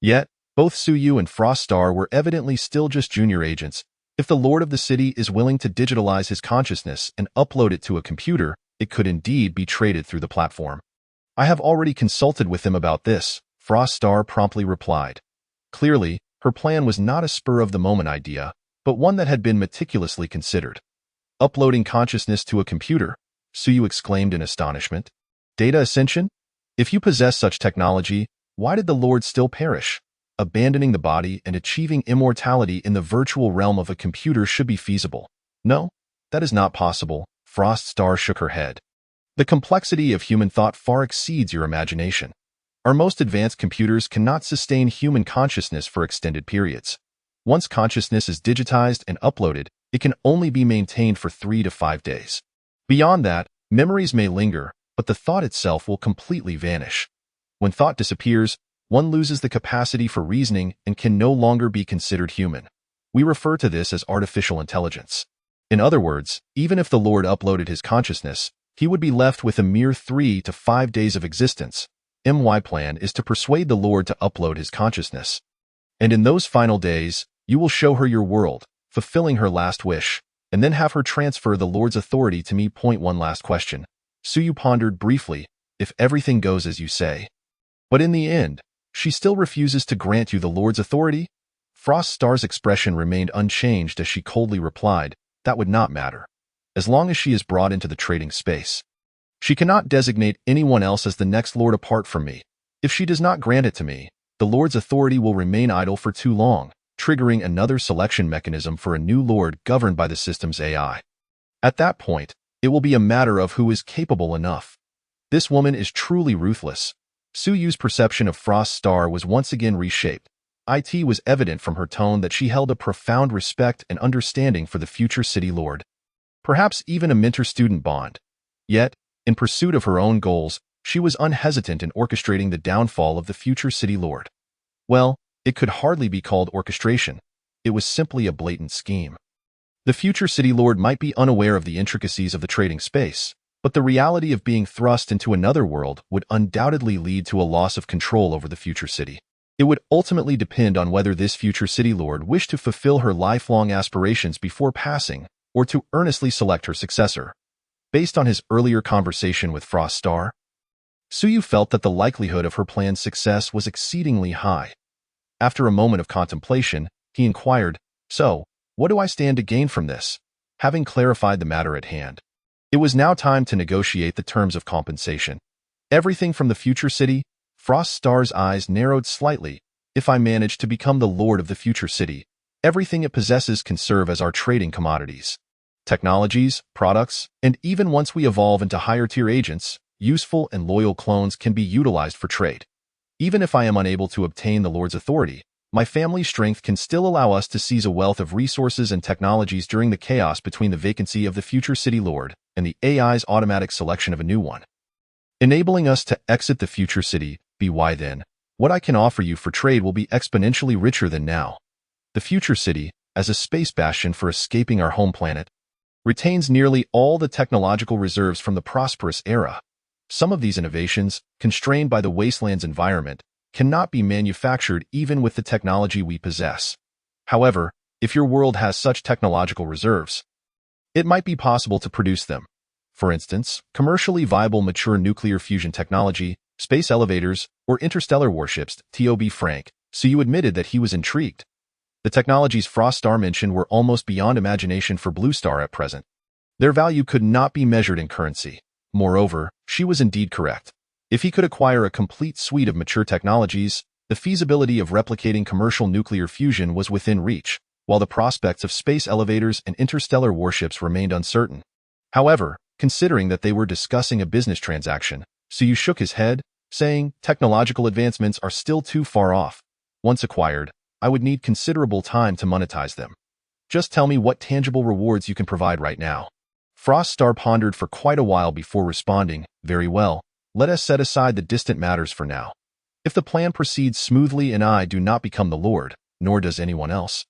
Yet, both Suyu and Frost Star were evidently still just junior agents. If the Lord of the City is willing to digitalize his consciousness and upload it to a computer, it could indeed be traded through the platform. I have already consulted with him about this, Frost Star promptly replied. Clearly, her plan was not a spur-of-the-moment idea, but one that had been meticulously considered. Uploading consciousness to a computer, Suyu exclaimed in astonishment. Data ascension? If you possess such technology, why did the Lord still perish? Abandoning the body and achieving immortality in the virtual realm of a computer should be feasible. No, that is not possible, Frost Star shook her head. The complexity of human thought far exceeds your imagination. Our most advanced computers cannot sustain human consciousness for extended periods. Once consciousness is digitized and uploaded, it can only be maintained for 3 to 5 days. Beyond that, memories may linger, but the thought itself will completely vanish. When thought disappears, one loses the capacity for reasoning and can no longer be considered human. We refer to this as artificial intelligence. In other words, even if the Lord uploaded his consciousness, he would be left with a mere 3 to 5 days of existence. My plan is to persuade the Lord to upload his consciousness. And in those final days, you will show her your world, fulfilling her last wish, and then have her transfer the Lord's authority to me. One last question. Suyu pondered briefly, if everything goes as you say. But in the end, she still refuses to grant you the Lord's authority? Frost Star's expression remained unchanged as she coldly replied, that would not matter, as long as she is brought into the trading space. She cannot designate anyone else as the next Lord apart from me. If she does not grant it to me, the Lord's authority will remain idle for too long, triggering another selection mechanism for a new Lord governed by the system's AI. At that point, it will be a matter of who is capable enough. This woman is truly ruthless. Suyu's perception of Frost Star was once again reshaped. It was evident from her tone that she held a profound respect and understanding for the future City Lord. Perhaps even a mentor-student bond. Yet, in pursuit of her own goals, she was unhesitant in orchestrating the downfall of the future City Lord. Well, it could hardly be called orchestration. It was simply a blatant scheme. The future City Lord might be unaware of the intricacies of the trading space, but the reality of being thrust into another world would undoubtedly lead to a loss of control over the future city. It would ultimately depend on whether this future City Lord wished to fulfill her lifelong aspirations before passing, or to earnestly select her successor. Based on his earlier conversation with Frost Star, Suyu felt that the likelihood of her plan's success was exceedingly high. After a moment of contemplation, he inquired, so, what do I stand to gain from this? Having clarified the matter at hand, it was now time to negotiate the terms of compensation. Everything from the future city. Frost Star's eyes narrowed slightly. If I manage to become the Lord of the future city, everything it possesses can serve as our trading commodities. Technologies, products, and even once we evolve into higher-tier agents, useful and loyal clones can be utilized for trade. Even if I am unable to obtain the Lord's authority, my family's strength can still allow us to seize a wealth of resources and technologies during the chaos between the vacancy of the future City Lord and the AI's automatic selection of a new one, enabling us to exit the future city. By then, what I can offer you for trade will be exponentially richer than now. The future city, as a space bastion for escaping our home planet, retains nearly all the technological reserves from the prosperous era. Some of these innovations, constrained by the wasteland's environment, cannot be manufactured even with the technology we possess. However, if your world has such technological reserves, it might be possible to produce them. For instance, commercially viable mature nuclear fusion technology, space elevators, or interstellar warships. To be frank, Suyu admitted that he was intrigued. The technologies Frost Star mentioned were almost beyond imagination for Blue Star at present. Their value could not be measured in currency. Moreover, she was indeed correct. If he could acquire a complete suite of mature technologies, the feasibility of replicating commercial nuclear fusion was within reach, while the prospects of space elevators and interstellar warships remained uncertain. However, considering that they were discussing a business transaction, Suyu shook his head, saying, technological advancements are still too far off. Once acquired, I would need considerable time to monetize them. Just tell me what tangible rewards you can provide right now. Frost Star pondered for quite a while before responding, "Very well, let us set aside the distant matters for now. If the plan proceeds smoothly and I do not become the Lord, nor does anyone else,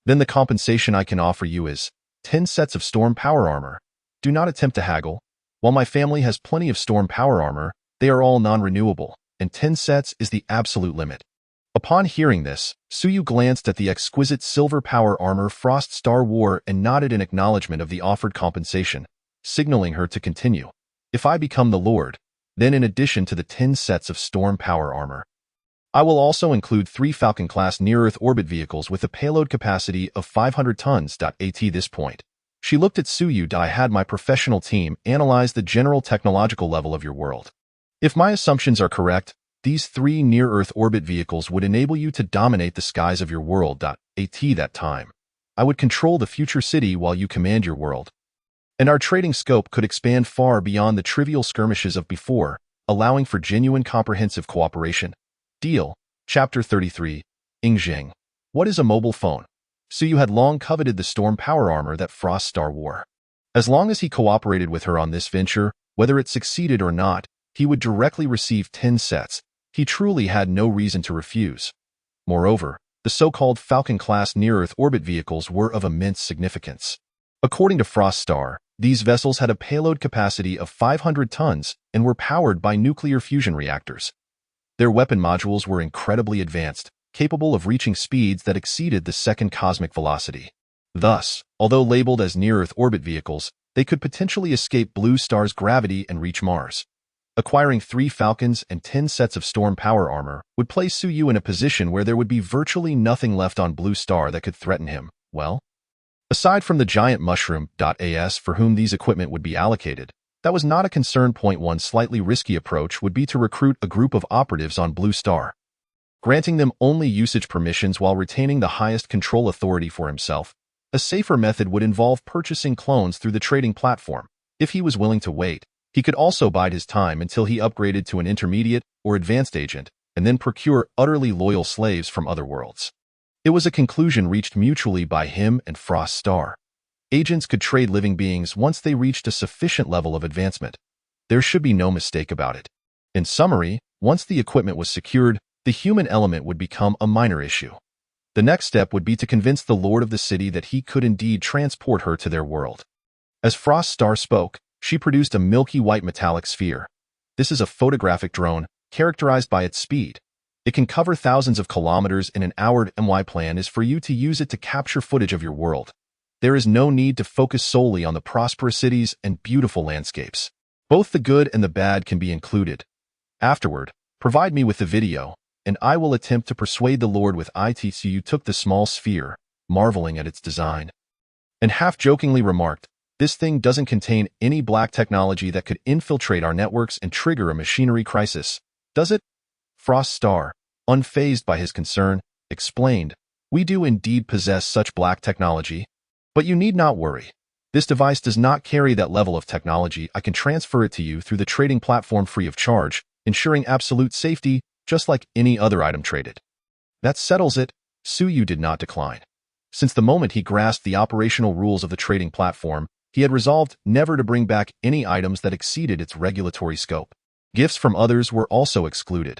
then the compensation I can offer you is 10 sets of storm power armor. Do not attempt to haggle. While my family has plenty of storm power armor, they are all non-renewable, and 10 sets is the absolute limit." Upon hearing this, Suyu glanced at the exquisite silver power armor Frost Star wore and nodded in acknowledgement of the offered compensation, signaling her to continue. "If I become the Lord, then in addition to the 10 sets of storm power armor, I will also include 3 Falcon-class near-Earth orbit vehicles with a payload capacity of 500 tons. At this point, she looked at Suyu. "I had my professional team analyze the general technological level of your world. If my assumptions are correct, these 3 near-Earth orbit vehicles would enable you to dominate the skies of your world. At that time, I would control the future city while you command your world. And our trading scope could expand far beyond the trivial skirmishes of before, allowing for genuine comprehensive cooperation." Deal. Chapter 33. Ingzheng. What is a mobile phone? Suyu had long coveted the storm power armor that Frost Star wore. As long as he cooperated with her on this venture, whether it succeeded or not, he would directly receive 10 sets. He truly had no reason to refuse. Moreover, the so-called Falcon-class near-Earth orbit vehicles were of immense significance. According to Frost Star, these vessels had a payload capacity of 500 tons and were powered by nuclear fusion reactors. Their weapon modules were incredibly advanced, capable of reaching speeds that exceeded the second cosmic velocity. Thus, although labeled as near-Earth orbit vehicles, they could potentially escape Blue Star's gravity and reach Mars. Acquiring 3 Falcons and 10 sets of storm power armor would place Suyu in a position where there would be virtually nothing left on Blue Star that could threaten him. Well, aside from the giant mushroom.as for whom these equipment would be allocated, that was not a concern. One slightly risky approach would be to recruit a group of operatives on Blue Star, granting them only usage permissions while retaining the highest control authority for himself. A safer method would involve purchasing clones through the trading platform. If he was willing to wait, he could also bide his time until he upgraded to an intermediate or advanced agent, and then procure utterly loyal slaves from other worlds. It was a conclusion reached mutually by him and Frost Star. Agents could trade living beings once they reached a sufficient level of advancement. There should be no mistake about it. In summary, once the equipment was secured, the human element would become a minor issue. The next step would be to convince the Lord of the city that he could indeed transport her to their world. As Frost Star spoke, she produced a milky white metallic sphere. This is a photographic drone, characterized by its speed. It can cover thousands of kilometers in an hour. My plan is for you to use it to capture footage of your world. There is no need to focus solely on the prosperous cities and beautiful landscapes. Both the good and the bad can be included. Afterward, provide me with the video, and I will attempt to persuade the Lord with it. So you took the small sphere, marveling at its design, and half-jokingly remarked, "This thing doesn't contain any black technology that could infiltrate our networks and trigger a machinery crisis, does it?" Frost Star, unfazed by his concern, explained, "We do indeed possess such black technology. But you need not worry. This device does not carry that level of technology. I can transfer it to you through the trading platform free of charge, ensuring absolute safety, just like any other item traded." "That settles it." Suyu did not decline. Since the moment he grasped the operational rules of the trading platform, he had resolved never to bring back any items that exceeded its regulatory scope. Gifts from others were also excluded.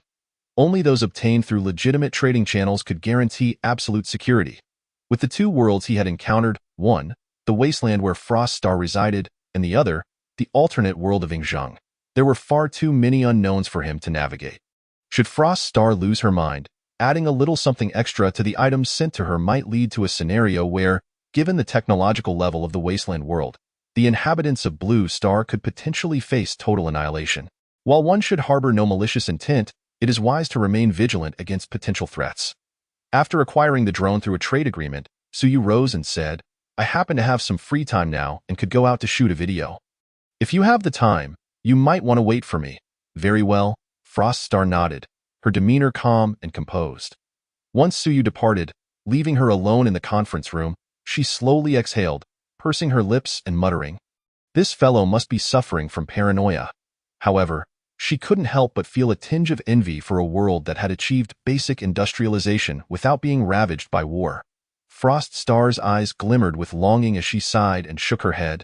Only those obtained through legitimate trading channels could guarantee absolute security. With the 2 worlds he had encountered, one, the wasteland where Frost Star resided, and the other, the alternate world of Ingzheng, there were far too many unknowns for him to navigate. Should Frost Star lose her mind, adding a little something extra to the items sent to her might lead to a scenario where, given the technological level of the Wasteland World, the inhabitants of Blue Star could potentially face total annihilation. While one should harbor no malicious intent, it is wise to remain vigilant against potential threats. After acquiring the drone through a trade agreement, Suyu rose and said, "I happen to have some free time now and could go out to shoot a video. If you have the time, you might want to wait for me." "Very well," Frost Star nodded, her demeanor calm and composed. Once Suyu departed, leaving her alone in the conference room, she slowly exhaled, pursing her lips and muttering, "This fellow must be suffering from paranoia." However, she couldn't help but feel a tinge of envy for a world that had achieved basic industrialization without being ravaged by war. Frost Star's eyes glimmered with longing as she sighed and shook her head.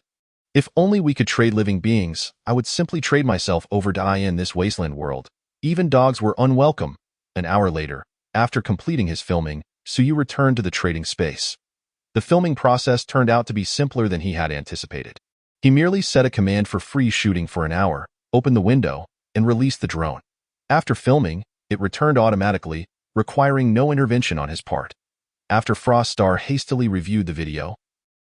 If only we could trade living beings, I would simply trade myself over to die in this wasteland world. Even dogs were unwelcome. An hour later, after completing his filming, Suyu returned to the trading space. The filming process turned out to be simpler than he had anticipated. He merely set a command for free shooting for an hour, opened the window, and released the drone. After filming, it returned automatically, requiring no intervention on his part. After Froststar hastily reviewed the video,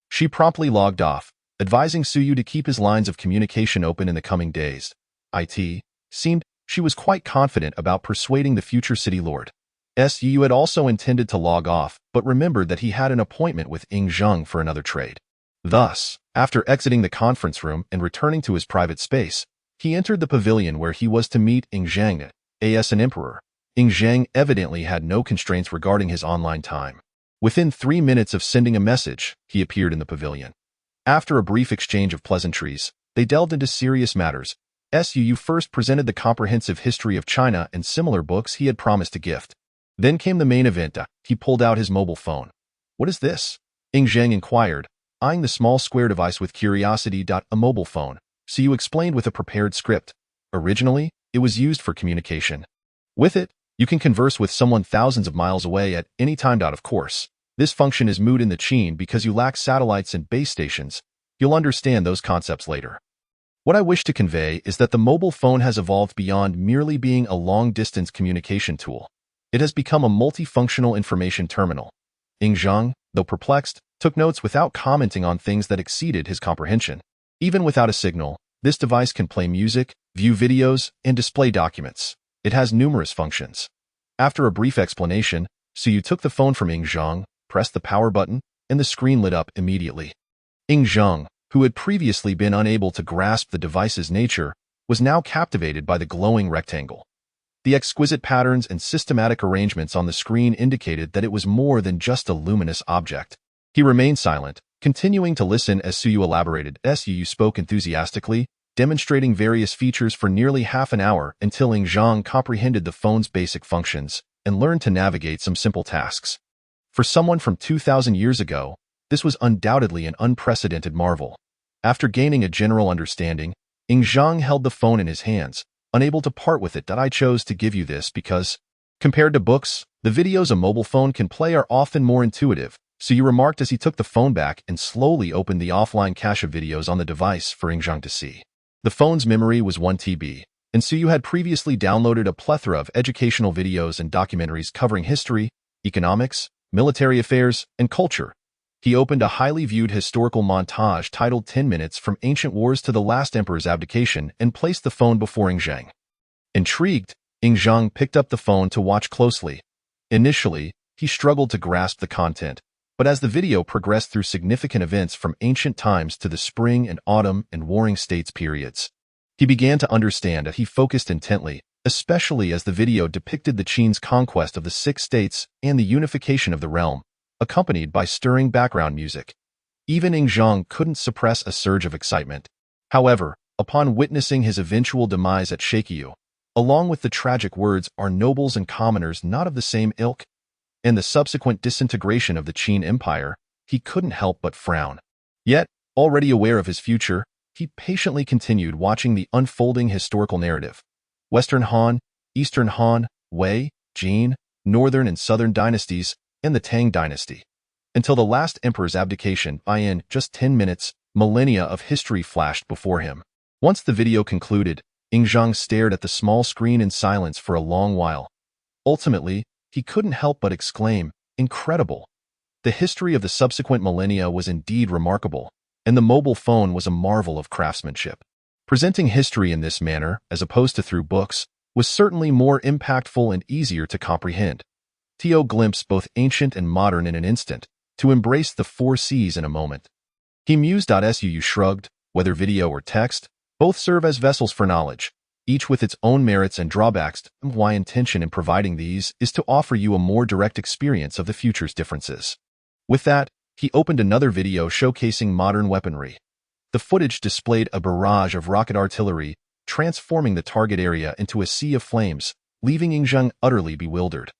she promptly logged off, advising Suyu to keep his lines of communication open in the coming days. It seemed she was quite confident about persuading the future city lord. Suyu had also intended to log off, but remembered that he had an appointment with Ing Zheng for another trade. Thus, after exiting the conference room and returning to his private space, he entered the pavilion where he was to meet Ing Zheng as an emperor. Ing Zheng evidently had no constraints regarding his online time. Within 3 minutes of sending a message, he appeared in the pavilion. After a brief exchange of pleasantries, they delved into serious matters. Suyu first presented the comprehensive history of China and similar books he had promised to gift. Then came the main event. He pulled out his mobile phone. "What is this?" Ing Zheng inquired, eyeing the small square device with curiosity. A mobile phone, Suyu explained with a prepared script. Originally, it was used for communication. With it, you can converse with someone thousands of miles away at any time. Of course, this function is moot in the Qin because you lack satellites and base stations. You'll understand those concepts later. What I wish to convey is that the mobile phone has evolved beyond merely being a long-distance communication tool. It has become a multifunctional information terminal. Ing Zheng, though perplexed, took notes without commenting on things that exceeded his comprehension. Even without a signal, this device can play music, view videos, and display documents. It has numerous functions. After a brief explanation, Suyu took the phone from Ing Zheng, pressed the power button, and the screen lit up immediately. Ing Zheng, who had previously been unable to grasp the device's nature, was now captivated by the glowing rectangle. The exquisite patterns and systematic arrangements on the screen indicated that it was more than just a luminous object. He remained silent, continuing to listen as Suyu elaborated. Suyu spoke enthusiastically, demonstrating various features for nearly half an hour until Ing Zheng comprehended the phone's basic functions and learned to navigate some simple tasks. For someone from 2,000 years ago, this was undoubtedly an unprecedented marvel. After gaining a general understanding, Ing Zheng held the phone in his hands, unable to part with it. I chose to give you this because, compared to books, the videos a mobile phone can play are often more intuitive, Suyu remarked as he took the phone back and slowly opened the offline cache of videos on the device for Ing Zheng to see. The phone's memory was 1 TB, and Suyu had previously downloaded a plethora of educational videos and documentaries covering history, economics, military affairs, and culture. He opened a highly viewed historical montage titled 10 Minutes from Ancient Wars to the Last Emperor's Abdication and placed the phone before Ing Zheng. Intrigued, Ing Zheng picked up the phone to watch closely. Initially, he struggled to grasp the content, but as the video progressed through significant events from ancient times to the spring and autumn and warring states periods, he began to understand that he focused intently, especially as the video depicted the Qin's conquest of the 6 states and the unification of the realm, accompanied by stirring background music. Even Ing Zheng couldn't suppress a surge of excitement. However, upon witnessing his eventual demise at Shakyu, along with the tragic words, "Are nobles and commoners not of the same ilk?" and the subsequent disintegration of the Qin Empire, he couldn't help but frown. Yet, already aware of his future, he patiently continued watching the unfolding historical narrative. Western Han, Eastern Han, Wei, Jin, Northern and Southern dynasties, and the Tang dynasty. Until the last emperor's abdication, in just 10 minutes, millennia of history flashed before him. Once the video concluded, Ing Zheng stared at the small screen in silence for a long while. Ultimately, he couldn't help but exclaim, "Incredible!" The history of the subsequent millennia was indeed remarkable, and the mobile phone was a marvel of craftsmanship. Presenting history in this manner, as opposed to through books, was certainly more impactful and easier to comprehend. Tio glimpsed both ancient and modern in an instant, to embrace the 4 C's in a moment. He mused. Suyu shrugged, whether video or text, both serve as vessels for knowledge, each with its own merits and drawbacks. My intention in providing these is to offer you a more direct experience of the future's differences. With that, he opened another video showcasing modern weaponry. The footage displayed a barrage of rocket artillery, transforming the target area into a sea of flames, leaving Ing Zheng utterly bewildered.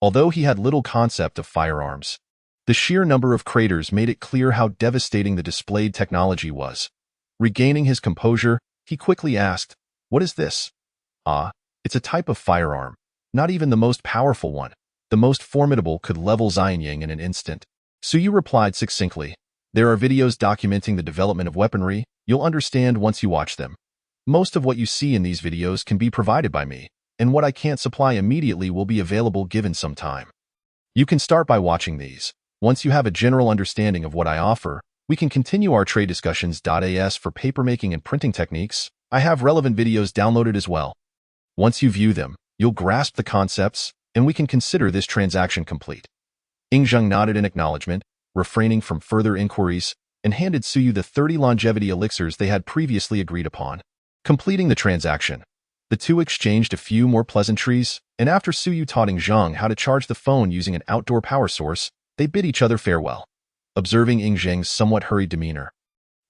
Although he had little concept of firearms, the sheer number of craters made it clear how devastating the displayed technology was. Regaining his composure, he quickly asked, "What is this?" "Ah, it's a type of firearm. Not even the most powerful one. The most formidable could level Xianying in an instant." Suyu replied succinctly, "There are videos documenting the development of weaponry. You'll understand once you watch them. Most of what you see in these videos can be provided by me, and what I can't supply immediately will be available given some time. You can start by watching these. Once you have a general understanding of what I offer, we can continue our trade discussions. As for papermaking and printing techniques, I have relevant videos downloaded as well. Once you view them, you'll grasp the concepts, and we can consider this transaction complete." Ing Zheng nodded in acknowledgement, refraining from further inquiries, and handed Suyu the 30 longevity elixirs they had previously agreed upon. Completing the transaction, the two exchanged a few more pleasantries, and after Suyu taught Ing Zheng how to charge the phone using an outdoor power source, they bid each other farewell. Observing Ing Zheng's somewhat hurried demeanor,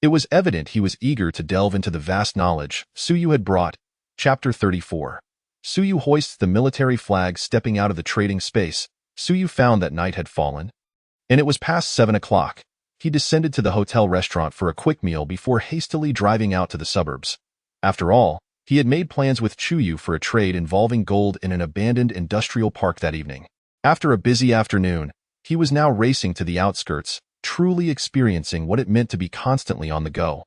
it was evident he was eager to delve into the vast knowledge Suyu had brought. Chapter 34. Suyu hoists the military flag. Stepping out of the trading space, Suyu found that night had fallen, and it was past 7 o'clock. He descended to the hotel restaurant for a quick meal before hastily driving out to the suburbs. After all, he had made plans with Chuyu for a trade involving gold in an abandoned industrial park that evening. After a busy afternoon, he was now racing to the outskirts, truly experiencing what it meant to be constantly on the go.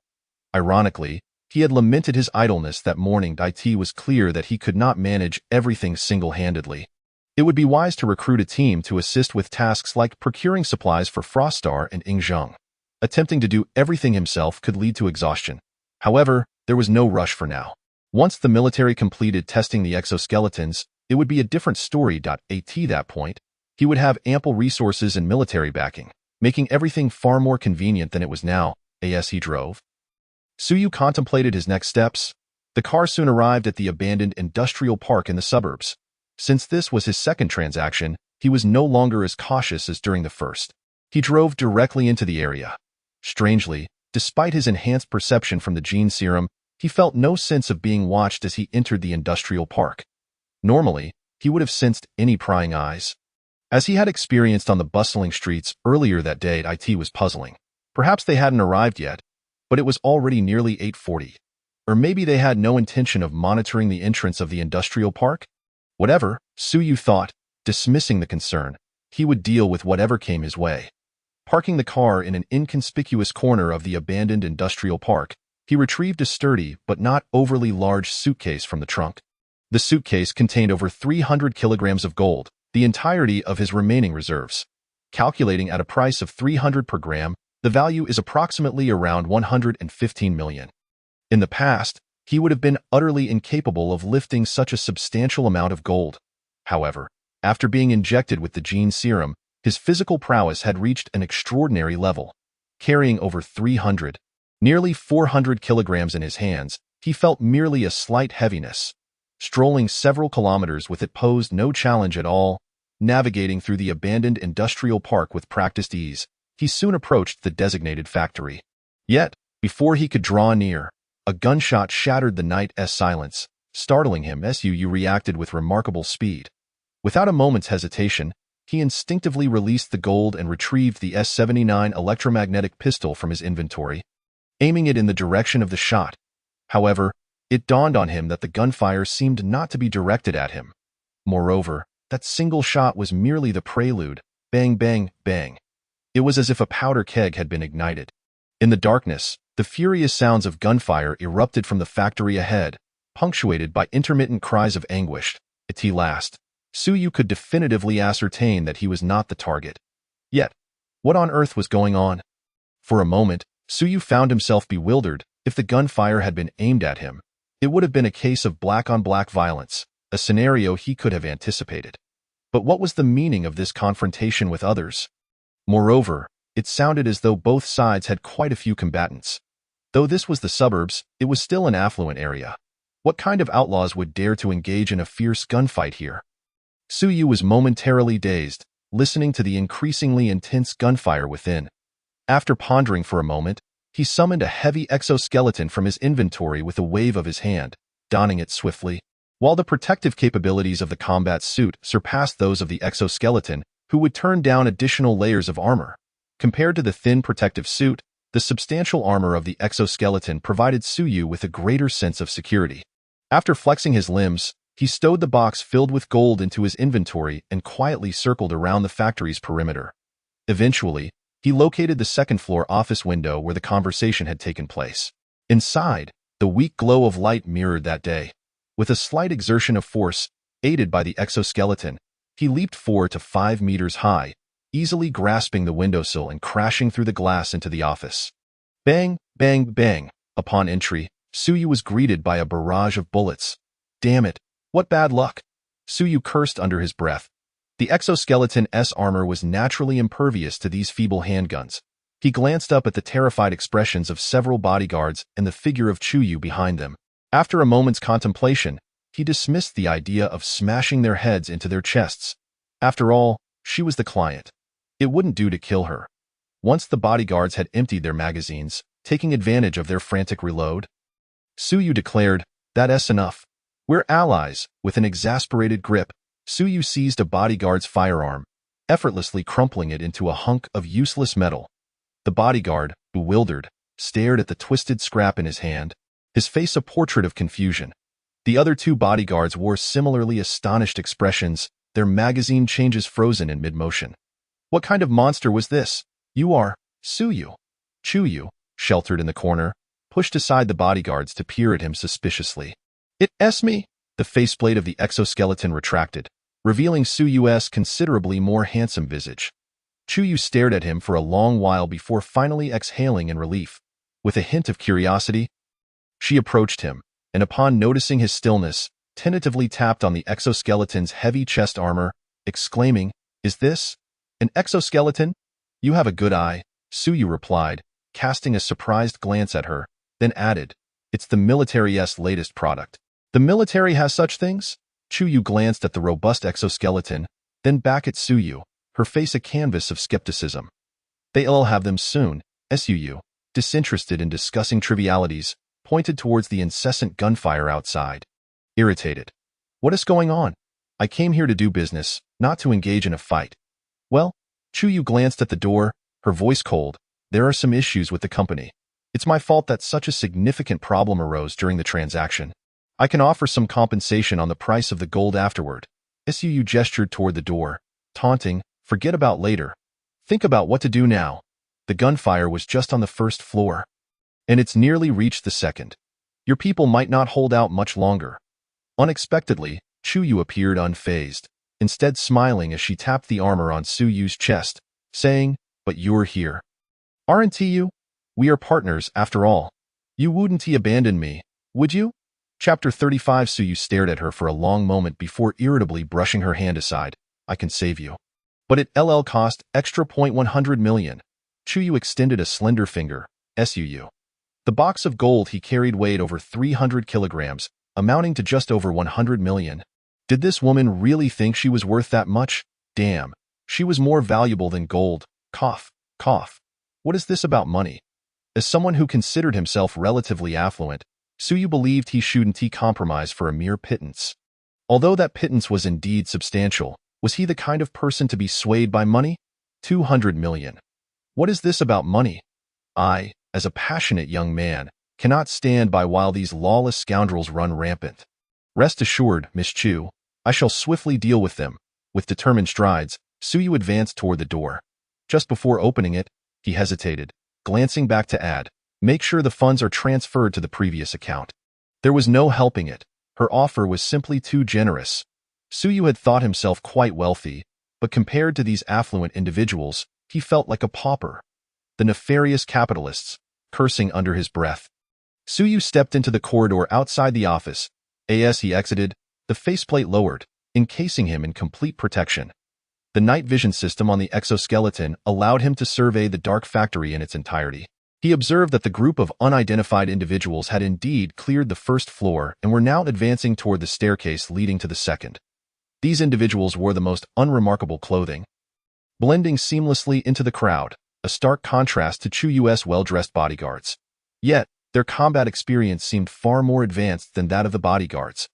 Ironically, he had lamented his idleness that morning. It was clear that he could not manage everything single-handedly. It would be wise to recruit a team to assist with tasks like procuring supplies for Froststar and Ing Zheng. Attempting to do everything himself could lead to exhaustion. However, there was no rush for now. Once the military completed testing the exoskeletons, it would be a different story. At that point, he would have ample resources and military backing, making everything far more convenient than it was now. As he drove, Suyu contemplated his next steps. The car soon arrived at the abandoned industrial park in the suburbs. Since this was his second transaction, he was no longer as cautious as during the first. He drove directly into the area. Strangely, despite his enhanced perception from the gene serum, he felt no sense of being watched as he entered the industrial park. Normally, he would have sensed any prying eyes. As he had experienced on the bustling streets earlier that day, it was puzzling. Perhaps they hadn't arrived yet, but it was already nearly 8:40. Or maybe they had no intention of monitoring the entrance of the industrial park? Whatever, Suyu thought, dismissing the concern, he would deal with whatever came his way. Parking the car in an inconspicuous corner of the abandoned industrial park, he retrieved a sturdy but not overly large suitcase from the trunk. The suitcase contained over 300 kilograms of gold, the entirety of his remaining reserves. Calculating at a price of 300 per gram, the value is approximately around 115 million. In the past, he would have been utterly incapable of lifting such a substantial amount of gold. However, after being injected with the gene serum, his physical prowess had reached an extraordinary level. Carrying over 300, nearly 400 kilograms in his hands, he felt merely a slight heaviness. Strolling several kilometers with it posed no challenge at all. Navigating through the abandoned industrial park with practiced ease, he soon approached the designated factory. Yet, before he could draw near, a gunshot shattered the night's silence, startling him. Suyu reacted with remarkable speed. Without a moment's hesitation, he instinctively released the gold and retrieved the S-79 electromagnetic pistol from his inventory, aiming it in the direction of the shot. However, it dawned on him that the gunfire seemed not to be directed at him. Moreover, that single shot was merely the prelude. Bang, bang, bang. It was as if a powder keg had been ignited. In the darkness, the furious sounds of gunfire erupted from the factory ahead, punctuated by intermittent cries of anguish. At last, Suyu could definitively ascertain that he was not the target. Yet, what on earth was going on? For a moment, Suyu found himself bewildered. If the gunfire had been aimed at him, it would have been a case of black-on-black violence, a scenario he could have anticipated. But what was the meaning of this confrontation with others? Moreover, it sounded as though both sides had quite a few combatants. Though this was the suburbs, it was still an affluent area. What kind of outlaws would dare to engage in a fierce gunfight here? Suyu was momentarily dazed, listening to the increasingly intense gunfire within. After pondering for a moment, he summoned a heavy exoskeleton from his inventory with a wave of his hand, donning it swiftly. While the protective capabilities of the combat suit surpassed those of the exoskeleton, who would turn down additional layers of armor. Compared to the thin protective suit, The substantial armor of the exoskeleton provided Suyu with a greater sense of security. After flexing his limbs, he stowed the box filled with gold into his inventory and quietly circled around the factory's perimeter. Eventually, he located the second-floor office window where the conversation had taken place. Inside, the weak glow of light mirrored that day. With a slight exertion of force, aided by the exoskeleton, he leaped 4 to 5 meters high, easily grasping the windowsill and crashing through the glass into the office. Bang, bang, bang. Upon entry, Suyu was greeted by a barrage of bullets. Damn it, what bad luck! Suyu cursed under his breath. The exoskeleton's armor was naturally impervious to these feeble handguns. He glanced up at the terrified expressions of several bodyguards and the figure of Chuyu behind them. After a moment's contemplation, he dismissed the idea of smashing their heads into their chests. After all, she was the client. It wouldn't do to kill her. Once the bodyguards had emptied their magazines, taking advantage of their frantic reload, Suyu declared, "That's enough. We're allies." With an exasperated grip, Suyu seized a bodyguard's firearm, effortlessly crumpling it into a hunk of useless metal. The bodyguard, bewildered, stared at the twisted scrap in his hand, his face a portrait of confusion. The other 2 bodyguards wore similarly astonished expressions, their magazine changes frozen in mid-motion. What kind of monster was this? You are Suyu. Chuyu, sheltered in the corner, pushed aside the bodyguards to peer at him suspiciously. It's me. The faceplate of the exoskeleton retracted, revealing Suyu's considerably more handsome visage. Chuyu stared at him for a long while before finally exhaling in relief. With a hint of curiosity, she approached him, and upon noticing his stillness, tentatively tapped on the exoskeleton's heavy chest armor, exclaiming, "Is this an exoskeleton? You have a good eye," Suyu replied, casting a surprised glance at her, then added, "It's the military's latest product." "The military has such things?" Chuyu glanced at the robust exoskeleton, then back at Suyu, her face a canvas of skepticism. "They'll have them soon," Suyu, disinterested in discussing trivialities, pointed towards the incessant gunfire outside. Irritated. "What is going on? I came here to do business, not to engage in a fight." "Well," Chuyu glanced at the door, her voice cold, "there are some issues with the company. It's my fault that such a significant problem arose during the transaction. I can offer some compensation on the price of the gold afterward." Suyu gestured toward the door, taunting, "Forget about later. Think about what to do now. The gunfire was just on the first floor. And it's nearly reached the second. Your people might not hold out much longer." Unexpectedly, Chuyu appeared unfazed, instead smiling as she tapped the armor on Suyu's chest, saying, "But you're here. Aren't you? We are partners, after all. You wouldn't abandon me, would you?" Chapter 35. Suyu stared at her for a long moment before irritably brushing her hand aside. "I can save you. But it'll cost extra $100 million. Chuyu extended a slender finger. "Suyu." The box of gold he carried weighed over 300 kilograms, amounting to just over 100 million. Did this woman really think she was worth that much? Damn, she was more valuable than gold. Cough, cough. What is this about money? As someone who considered himself relatively affluent, Suyu believed he shouldn't compromise for a mere pittance. Although that pittance was indeed substantial, was he the kind of person to be swayed by money? 200 million. What is this about money? I, as a passionate young man, cannot stand by while these lawless scoundrels run rampant. Rest assured, Miss Chu, I shall swiftly deal with them. With determined strides, Suyu advanced toward the door. Just before opening it, he hesitated, glancing back to add, "Make sure the funds are transferred to the previous account." There was no helping it. Her offer was simply too generous. Suyu had thought himself quite wealthy, but compared to these affluent individuals, he felt like a pauper. The nefarious capitalists, cursing under his breath. Suyu stepped into the corridor outside the office. As he exited, the faceplate lowered, encasing him in complete protection. The night vision system on the exoskeleton allowed him to survey the dark factory in its entirety. He observed that the group of unidentified individuals had indeed cleared the first floor and were now advancing toward the staircase leading to the second. These individuals wore the most unremarkable clothing, blending seamlessly into the crowd, a stark contrast to Chuyu's well-dressed bodyguards. Yet, their combat experience seemed far more advanced than that of the bodyguards.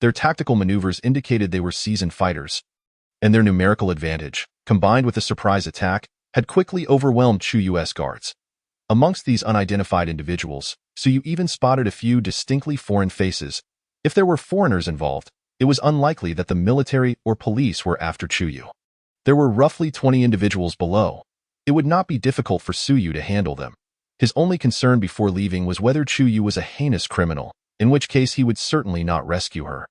Their tactical maneuvers indicated they were seasoned fighters, and their numerical advantage, combined with a surprise attack, had quickly overwhelmed Chuyu's guards. Amongst these unidentified individuals, Suyu even spotted a few distinctly foreign faces. If there were foreigners involved, it was unlikely that the military or police were after Chuyu. There were roughly 20 individuals below. It would not be difficult for Suyu to handle them. His only concern before leaving was whether Chuyu was a heinous criminal, in which case he would certainly not rescue her.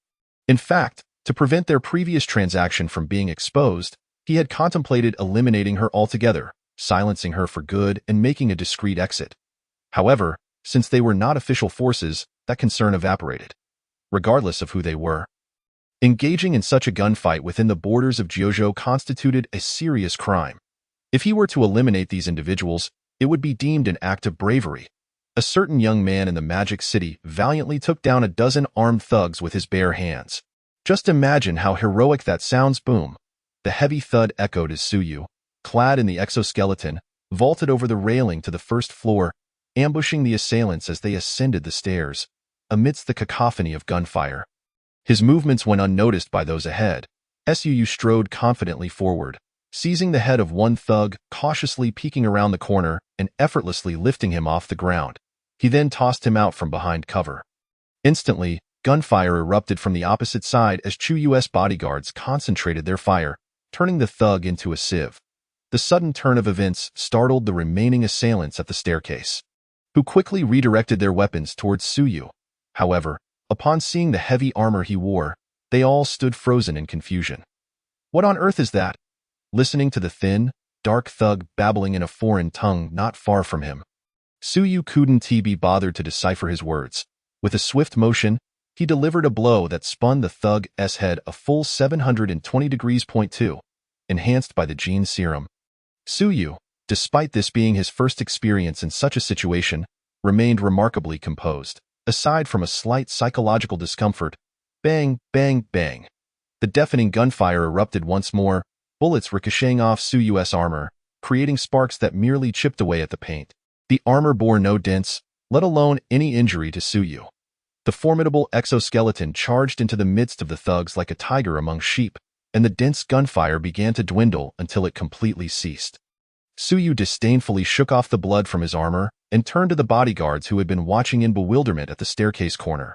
In fact, to prevent their previous transaction from being exposed, he had contemplated eliminating her altogether, silencing her for good and making a discreet exit. However, since they were not official forces, that concern evaporated. Regardless of who they were, engaging in such a gunfight within the borders of Jiuzhou constituted a serious crime. If he were to eliminate these individuals, it would be deemed an act of bravery. A certain young man in the Magic City valiantly took down a dozen armed thugs with his bare hands. Just imagine how heroic that sounds. Boom. The heavy thud echoed as Suyu, clad in the exoskeleton, vaulted over the railing to the first floor, ambushing the assailants as they ascended the stairs, amidst the cacophony of gunfire. His movements went unnoticed by those ahead. Suyu strode confidently forward, seizing the head of one thug, cautiously peeking around the corner and effortlessly lifting him off the ground. He then tossed him out from behind cover. Instantly, gunfire erupted from the opposite side as Chuyu's bodyguards concentrated their fire, turning the thug into a sieve. The sudden turn of events startled the remaining assailants at the staircase, who quickly redirected their weapons towards Suyu. However, upon seeing the heavy armor he wore, they all stood frozen in confusion. What on earth is that? Listening to the thin, dark thug babbling in a foreign tongue not far from him, Suyu couldn't be bothered to decipher his words. With a swift motion, he delivered a blow that spun the thug's head a full 720 degrees. 2, enhanced by the gene serum. Suyu, despite this being his first experience in such a situation, remained remarkably composed. Aside from a slight psychological discomfort, bang, bang, bang. The deafening gunfire erupted once more, bullets ricocheting off Suyu's armor, creating sparks that merely chipped away at the paint. The armor bore no dents, let alone any injury to Suyu. The formidable exoskeleton charged into the midst of the thugs like a tiger among sheep, and the dense gunfire began to dwindle until it completely ceased. Suyu disdainfully shook off the blood from his armor and turned to the bodyguards who had been watching in bewilderment at the staircase corner.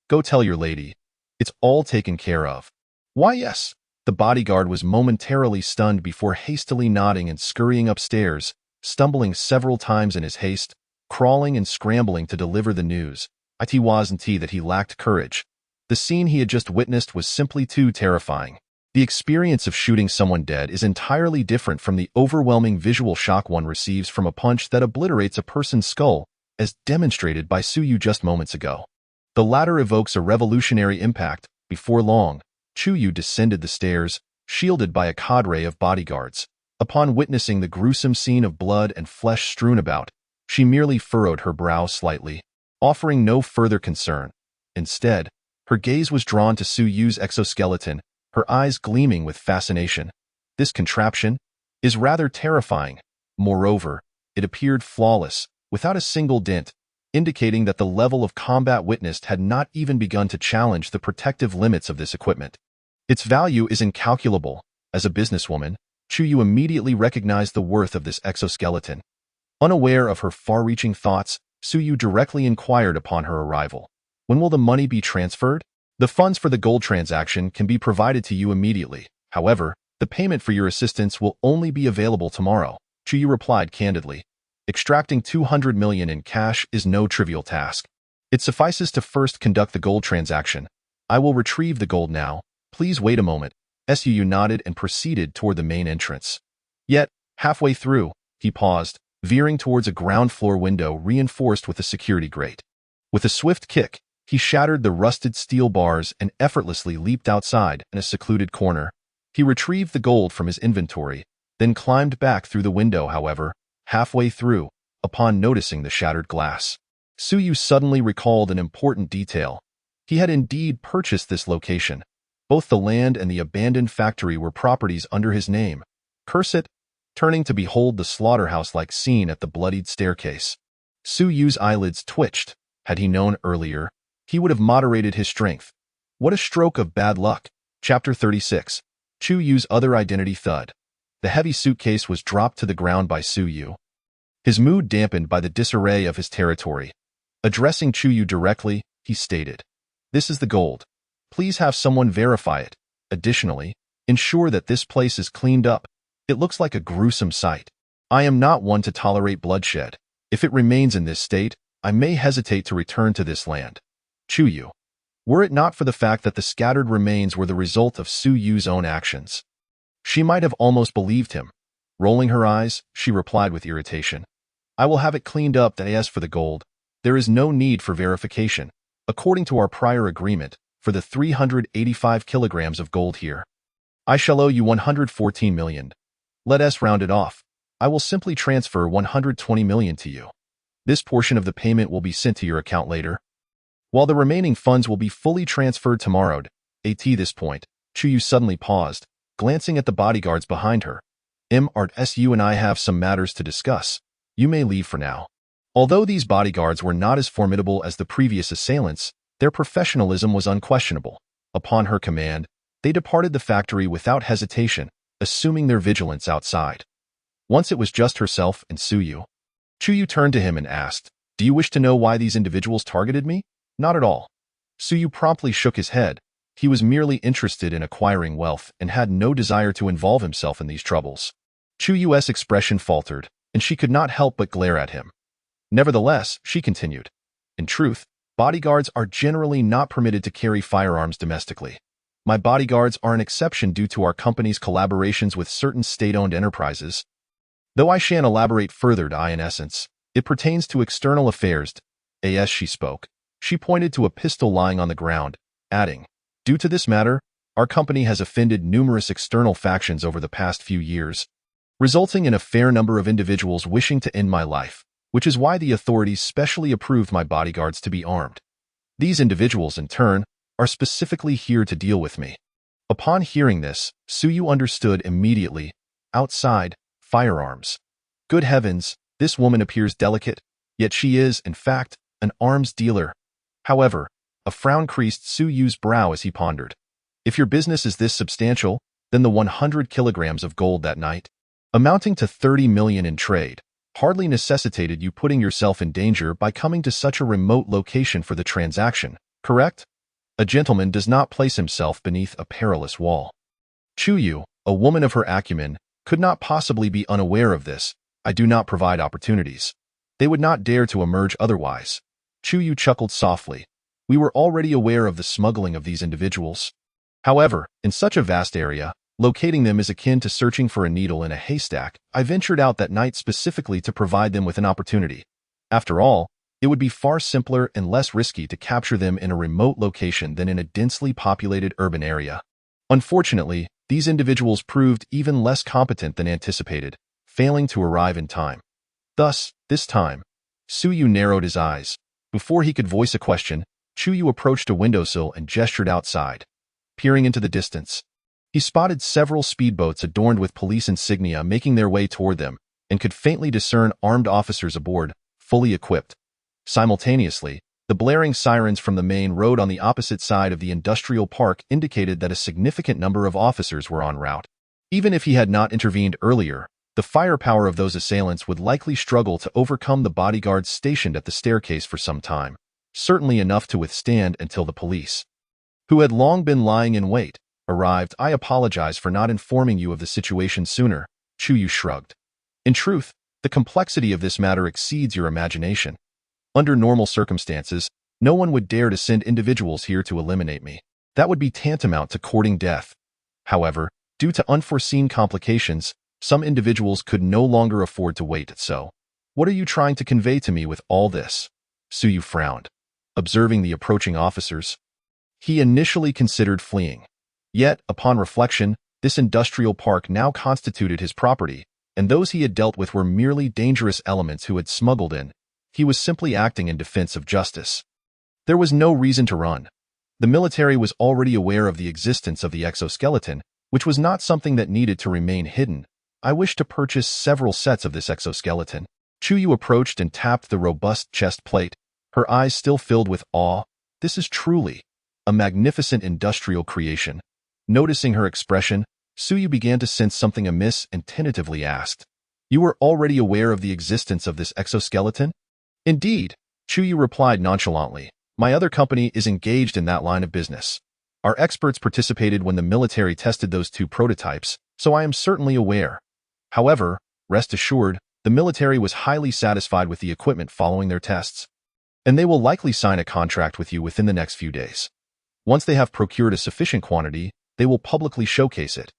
Go tell your lady. It's all taken care of. Why, yes. The bodyguard was momentarily stunned before hastily nodding and scurrying upstairs, stumbling several times in his haste, crawling and scrambling to deliver the news. It wasn't that he lacked courage. The scene he had just witnessed was simply too terrifying. The experience of shooting someone dead is entirely different from the overwhelming visual shock one receives from a punch that obliterates a person's skull, as demonstrated by Suyu just moments ago. The latter evokes a revolutionary impact. Before long, Chuyu descended the stairs, shielded by a cadre of bodyguards. Upon witnessing the gruesome scene of blood and flesh strewn about, she merely furrowed her brow slightly, offering no further concern. Instead, her gaze was drawn to Suyu's exoskeleton, her eyes gleaming with fascination. This contraption is rather terrifying. Moreover, it appeared flawless, without a single dent, indicating that the level of combat witnessed had not even begun to challenge the protective limits of this equipment. Its value is incalculable. As a businesswoman, Chuyu immediately recognized the worth of this exoskeleton. Unaware of her far-reaching thoughts, Suyu directly inquired upon her arrival. When will the money be transferred? The funds for the gold transaction can be provided to you immediately. However, the payment for your assistance will only be available tomorrow, Chuyu replied candidly. Extracting 200 million in cash is no trivial task. It suffices to first conduct the gold transaction. I will retrieve the gold now. Please wait a moment. Suyu nodded and proceeded toward the main entrance. Yet, halfway through, he paused, veering towards a ground floor window reinforced with a security grate. With a swift kick, he shattered the rusted steel bars and effortlessly leaped outside in a secluded corner. He retrieved the gold from his inventory, then climbed back through the window. However, halfway through, upon noticing the shattered glass, Suyu suddenly recalled an important detail. He had indeed purchased this location. Both the land and the abandoned factory were properties under his name. Curse it! Turning to behold the slaughterhouse-like scene at the bloodied staircase, Suyu's eyelids twitched. Had he known earlier, he would have moderated his strength. What a stroke of bad luck. Chapter 36. Chuyu's other identity thud. The heavy suitcase was dropped to the ground by Suyu. his mood dampened by the disarray of his territory. Addressing Chuyu directly, he stated, "This is the gold. Please have someone verify it. Additionally, ensure that this place is cleaned up. It looks like a gruesome sight. I am not one to tolerate bloodshed. If it remains in this state, I may hesitate to return to this land." Chuyu. Were it not for the fact that the scattered remains were the result of Su Yu's own actions, she might have almost believed him. Rolling her eyes, she replied with irritation, "I will have it cleaned up. As for the gold, there is no need for verification. According to our prior agreement, for the 385 kilograms of gold here, I shall owe you 114 million. Let us round it off. I will simply transfer 120 million to you. This portion of the payment will be sent to your account later, while the remaining funds will be fully transferred tomorrow." At this point, Chuyu suddenly paused, glancing at the bodyguards behind her. "You and I have some matters to discuss. You may leave for now." Although these bodyguards were not as formidable as the previous assailants, their professionalism was unquestionable. Upon her command, they departed the factory without hesitation, assuming their vigilance outside. Once it was just herself and Suyu. Chuyu turned to him and asked, "Do you wish to know why these individuals targeted me?" "Not at all." Suyu promptly shook his head. He was merely interested in acquiring wealth and had no desire to involve himself in these troubles. Chuyu's expression faltered, and she could not help but glare at him. Nevertheless, she continued, "In truth, bodyguards are generally not permitted to carry firearms domestically. My bodyguards are an exception due to our company's collaborations with certain state-owned enterprises. Though I shan't elaborate further. In essence, it pertains to external affairs." As she spoke, she pointed to a pistol lying on the ground, adding, "Due to this matter, our company has offended numerous external factions over the past few years, resulting in a fair number of individuals wishing to end my life, which is why the authorities specially approved my bodyguards to be armed. These individuals, in turn, are specifically here to deal with me." Upon hearing this, Suyu understood immediately. Outside, firearms. Good heavens, this woman appears delicate, yet she is, in fact, an arms dealer. However, a frown creased Suyu's brow as he pondered. If your business is this substantial, then the 100 kilograms of gold that night, amounting to 30 million in trade, hardly necessitated you putting yourself in danger by coming to such a remote location for the transaction, correct? A gentleman does not place himself beneath a perilous wall. Chuyu, a woman of her acumen, could not possibly be unaware of this. "I do not provide opportunities. They would not dare to emerge otherwise." Chuyu chuckled softly. "We were already aware of the smuggling of these individuals. However, in such a vast area, locating them is akin to searching for a needle in a haystack. I ventured out that night specifically to provide them with an opportunity. After all, it would be far simpler and less risky to capture them in a remote location than in a densely populated urban area. Unfortunately, these individuals proved even less competent than anticipated, failing to arrive in time. Thus, this time, Suyu narrowed his eyes. Before he could voice a question, Chuyu approached a windowsill and gestured outside. Peering into the distance, he spotted several speedboats adorned with police insignia making their way toward them, and could faintly discern armed officers aboard, fully equipped. Simultaneously, the blaring sirens from the main road on the opposite side of the industrial park indicated that a significant number of officers were en route. Even if he had not intervened earlier, the firepower of those assailants would likely struggle to overcome the bodyguards stationed at the staircase for some time, certainly enough to withstand until the police, who had long been lying in wait, arrived. "I apologize for not informing you of the situation sooner," Chuyu shrugged. "In truth, the complexity of this matter exceeds your imagination. Under normal circumstances, no one would dare to send individuals here to eliminate me. That would be tantamount to courting death. However, due to unforeseen complications, some individuals could no longer afford to wait. So, what are you trying to convey to me with all this?" Suyu frowned, observing the approaching officers. He initially considered fleeing. Yet, upon reflection, this industrial park now constituted his property, and those he had dealt with were merely dangerous elements who had smuggled in. He was simply acting in defense of justice. There was no reason to run. The military was already aware of the existence of the exoskeleton, which was not something that needed to remain hidden. "I wish to purchase several sets of this exoskeleton." Chuyu approached and tapped the robust chest plate, her eyes still filled with awe. "This is truly a magnificent industrial creation." Noticing her expression, Suyu began to sense something amiss and tentatively asked, You were already aware of the existence of this exoskeleton? Indeed, Chuyu replied nonchalantly. My other company is engaged in that line of business. Our experts participated when the military tested those two prototypes, so I am certainly aware. However, rest assured, the military was highly satisfied with the equipment following their tests, and they will likely sign a contract with you within the next few days. Once they have procured a sufficient quantity, they will publicly showcase it.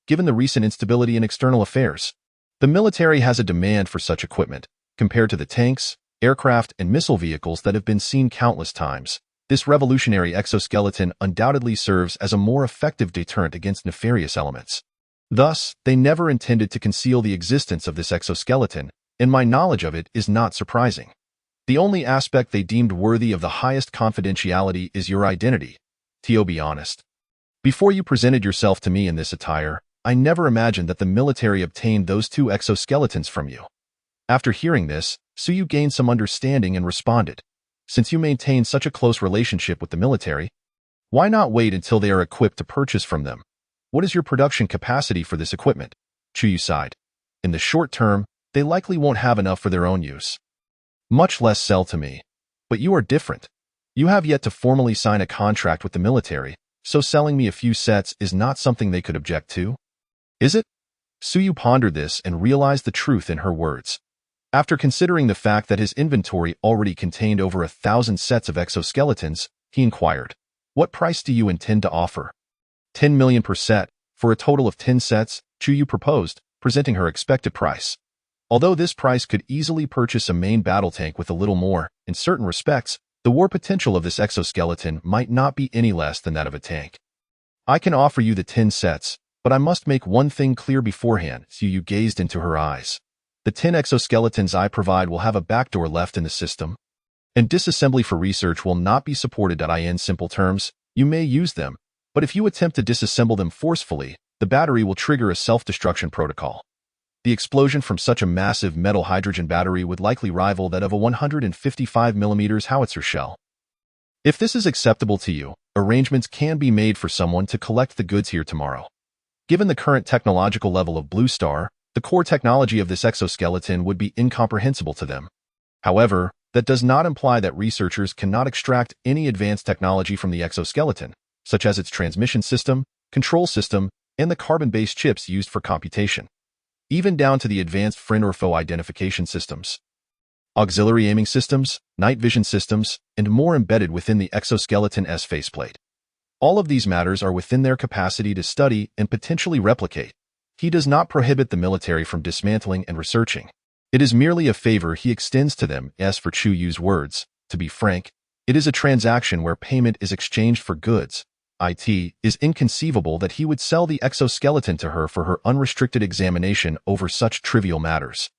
Given the recent instability in external affairs, the military has a demand for such equipment. Compared to the tanks, aircraft, and missile vehicles that have been seen countless times, this revolutionary exoskeleton undoubtedly serves as a more effective deterrent against nefarious elements. Thus, they never intended to conceal the existence of this exoskeleton, and my knowledge of it is not surprising. The only aspect they deemed worthy of the highest confidentiality is your identity. To be honest, before you presented yourself to me in this attire, I never imagined that the military obtained those two exoskeletons from you. After hearing this, Suyu gained some understanding and responded. Since you maintain such a close relationship with the military, why not wait until they are equipped to purchase from them? What is your production capacity for this equipment? Chuyu sighed. In the short term, they likely won't have enough for their own use, much less sell to me. But you are different. You have yet to formally sign a contract with the military, so selling me a few sets is not something they could object to. Is it? Suyu pondered this and realized the truth in her words. After considering the fact that his inventory already contained over 1,000 sets of exoskeletons, he inquired, what price do you intend to offer? 10 million per set, for a total of 10 sets, Chuyu proposed, presenting her expected price. Although this price could easily purchase a main battle tank with a little more, in certain respects, the war potential of this exoskeleton might not be any less than that of a tank. I can offer you the 10 sets, but I must make one thing clear beforehand. Suyu gazed into her eyes. The 10 exoskeletons I provide will have a backdoor left in the system, and disassembly for research will not be supported. In simple terms, you may use them, but if you attempt to disassemble them forcefully, the battery will trigger a self-destruction protocol. The explosion from such a massive metal hydrogen battery would likely rival that of a 155mm howitzer shell. If this is acceptable to you, arrangements can be made for someone to collect the goods here tomorrow. Given the current technological level of Blue Star, the core technology of this exoskeleton would be incomprehensible to them. However, that does not imply that researchers cannot extract any advanced technology from the exoskeleton, such as its transmission system, control system, and the carbon-based chips used for computation, even down to the advanced friend or foe identification systems, auxiliary aiming systems, night vision systems, and more embedded within the exoskeleton's faceplate. All of these matters are within their capacity to study and potentially replicate. He does not prohibit the military from dismantling and researching. It is merely a favor he extends to them. As for Chuyu's words, to be frank, it is a transaction where payment is exchanged for goods. It is inconceivable that he would sell the exoskeleton to her for her unrestricted examination over such trivial matters.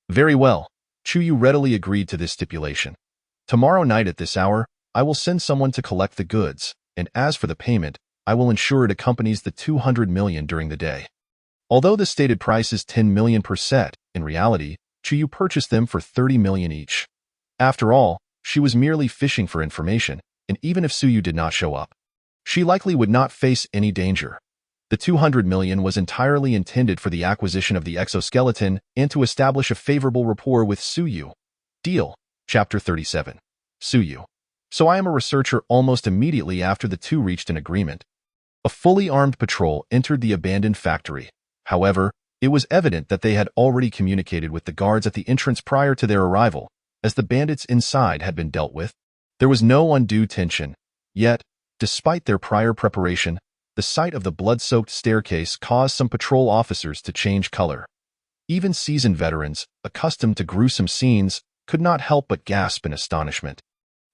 Very well, Chuyu readily agreed to this stipulation. Tomorrow night at this hour, I will send someone to collect the goods, and as for the payment, I will ensure it accompanies the 200 million during the day. Although the stated price is 10 million per set, in reality, Chuyu purchased them for 30 million each. After all, she was merely fishing for information, and even if Suyu did not show up, she likely would not face any danger. The 200 million was entirely intended for the acquisition of the exoskeleton and to establish a favorable rapport with Suyu. Deal. Chapter 37. Suyu. So I am a researcher. Almost immediately after the two reached an agreement, a fully armed patrol entered the abandoned factory. However, it was evident that they had already communicated with the guards at the entrance prior to their arrival, as the bandits inside had been dealt with. There was no undue tension. Yet, despite their prior preparation, the sight of the blood-soaked staircase caused some patrol officers to change color. Even seasoned veterans, accustomed to gruesome scenes, could not help but gasp in astonishment.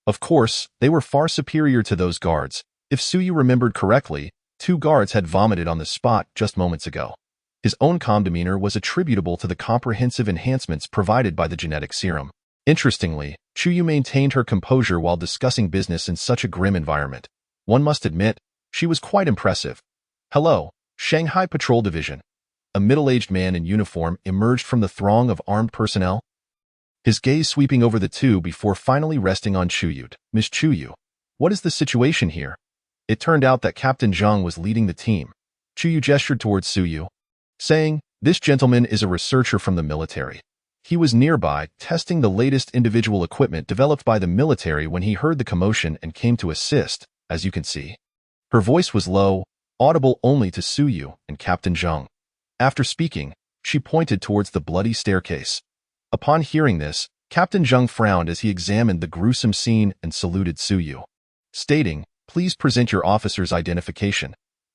Of course, they were far superior to those guards. If Suyu remembered correctly, 2 guards had vomited on the spot just moments ago. His own calm demeanor was attributable to the comprehensive enhancements provided by the genetic serum. Interestingly, Chuyu maintained her composure while discussing business in such a grim environment. One must admit, she was quite impressive. Hello, Shanghai Patrol Division. A middle-aged man in uniform emerged from the throng of armed personnel, his gaze sweeping over the two before finally resting on Chuyu. Miss Chuyu, what is the situation here? It turned out that Captain Zhang was leading the team. Chuyu gestured towards Suyu, saying, This gentleman is a researcher from the military. He was nearby, testing the latest individual equipment developed by the military when he heard the commotion and came to assist, as you can see. Her voice was low, audible only to Suyu and Captain Zheng. After speaking, she pointed towards the bloody staircase. Upon hearing this, Captain Zheng frowned as he examined the gruesome scene and saluted Suyu, stating, "Please present your officer's identification."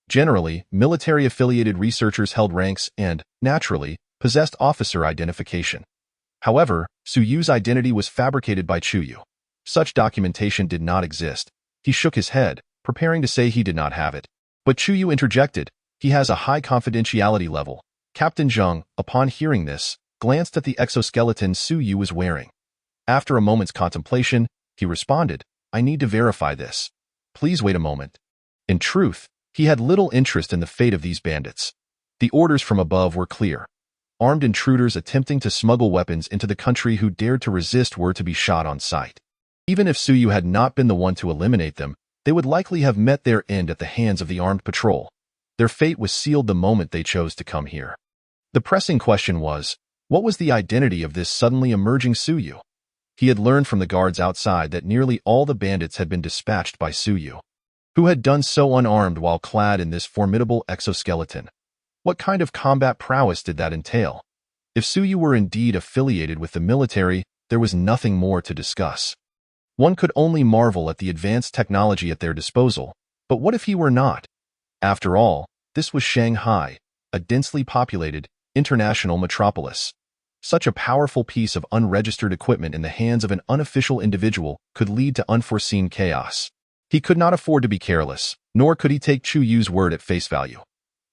Generally, military-affiliated researchers held ranks and, naturally, possessed officer identification. However, Suyu's identity was fabricated by Chuyu. Such documentation did not exist. He shook his head, preparing to say he did not have it. But Chuyu interjected, "He has a high confidentiality level." Captain Zheng, upon hearing this, glanced at the exoskeleton Suyu was wearing. After a moment's contemplation, he responded, "I need to verify this. Please wait a moment." In truth, he had little interest in the fate of these bandits. The orders from above were clear. Armed intruders attempting to smuggle weapons into the country who dared to resist were to be shot on sight. Even if Suyu had not been the one to eliminate them, they would likely have met their end at the hands of the armed patrol. Their fate was sealed the moment they chose to come here. The pressing question was, what was the identity of this suddenly emerging Suyu? He had learned from the guards outside that nearly all the bandits had been dispatched by Suyu, who had done so unarmed while clad in this formidable exoskeleton. What kind of combat prowess did that entail? If Suyu were indeed affiliated with the military, there was nothing more to discuss. One could only marvel at the advanced technology at their disposal, but what if he were not? After all, this was Shanghai, a densely populated, international metropolis. Such a powerful piece of unregistered equipment in the hands of an unofficial individual could lead to unforeseen chaos. He could not afford to be careless, nor could he take Chuyu's word at face value.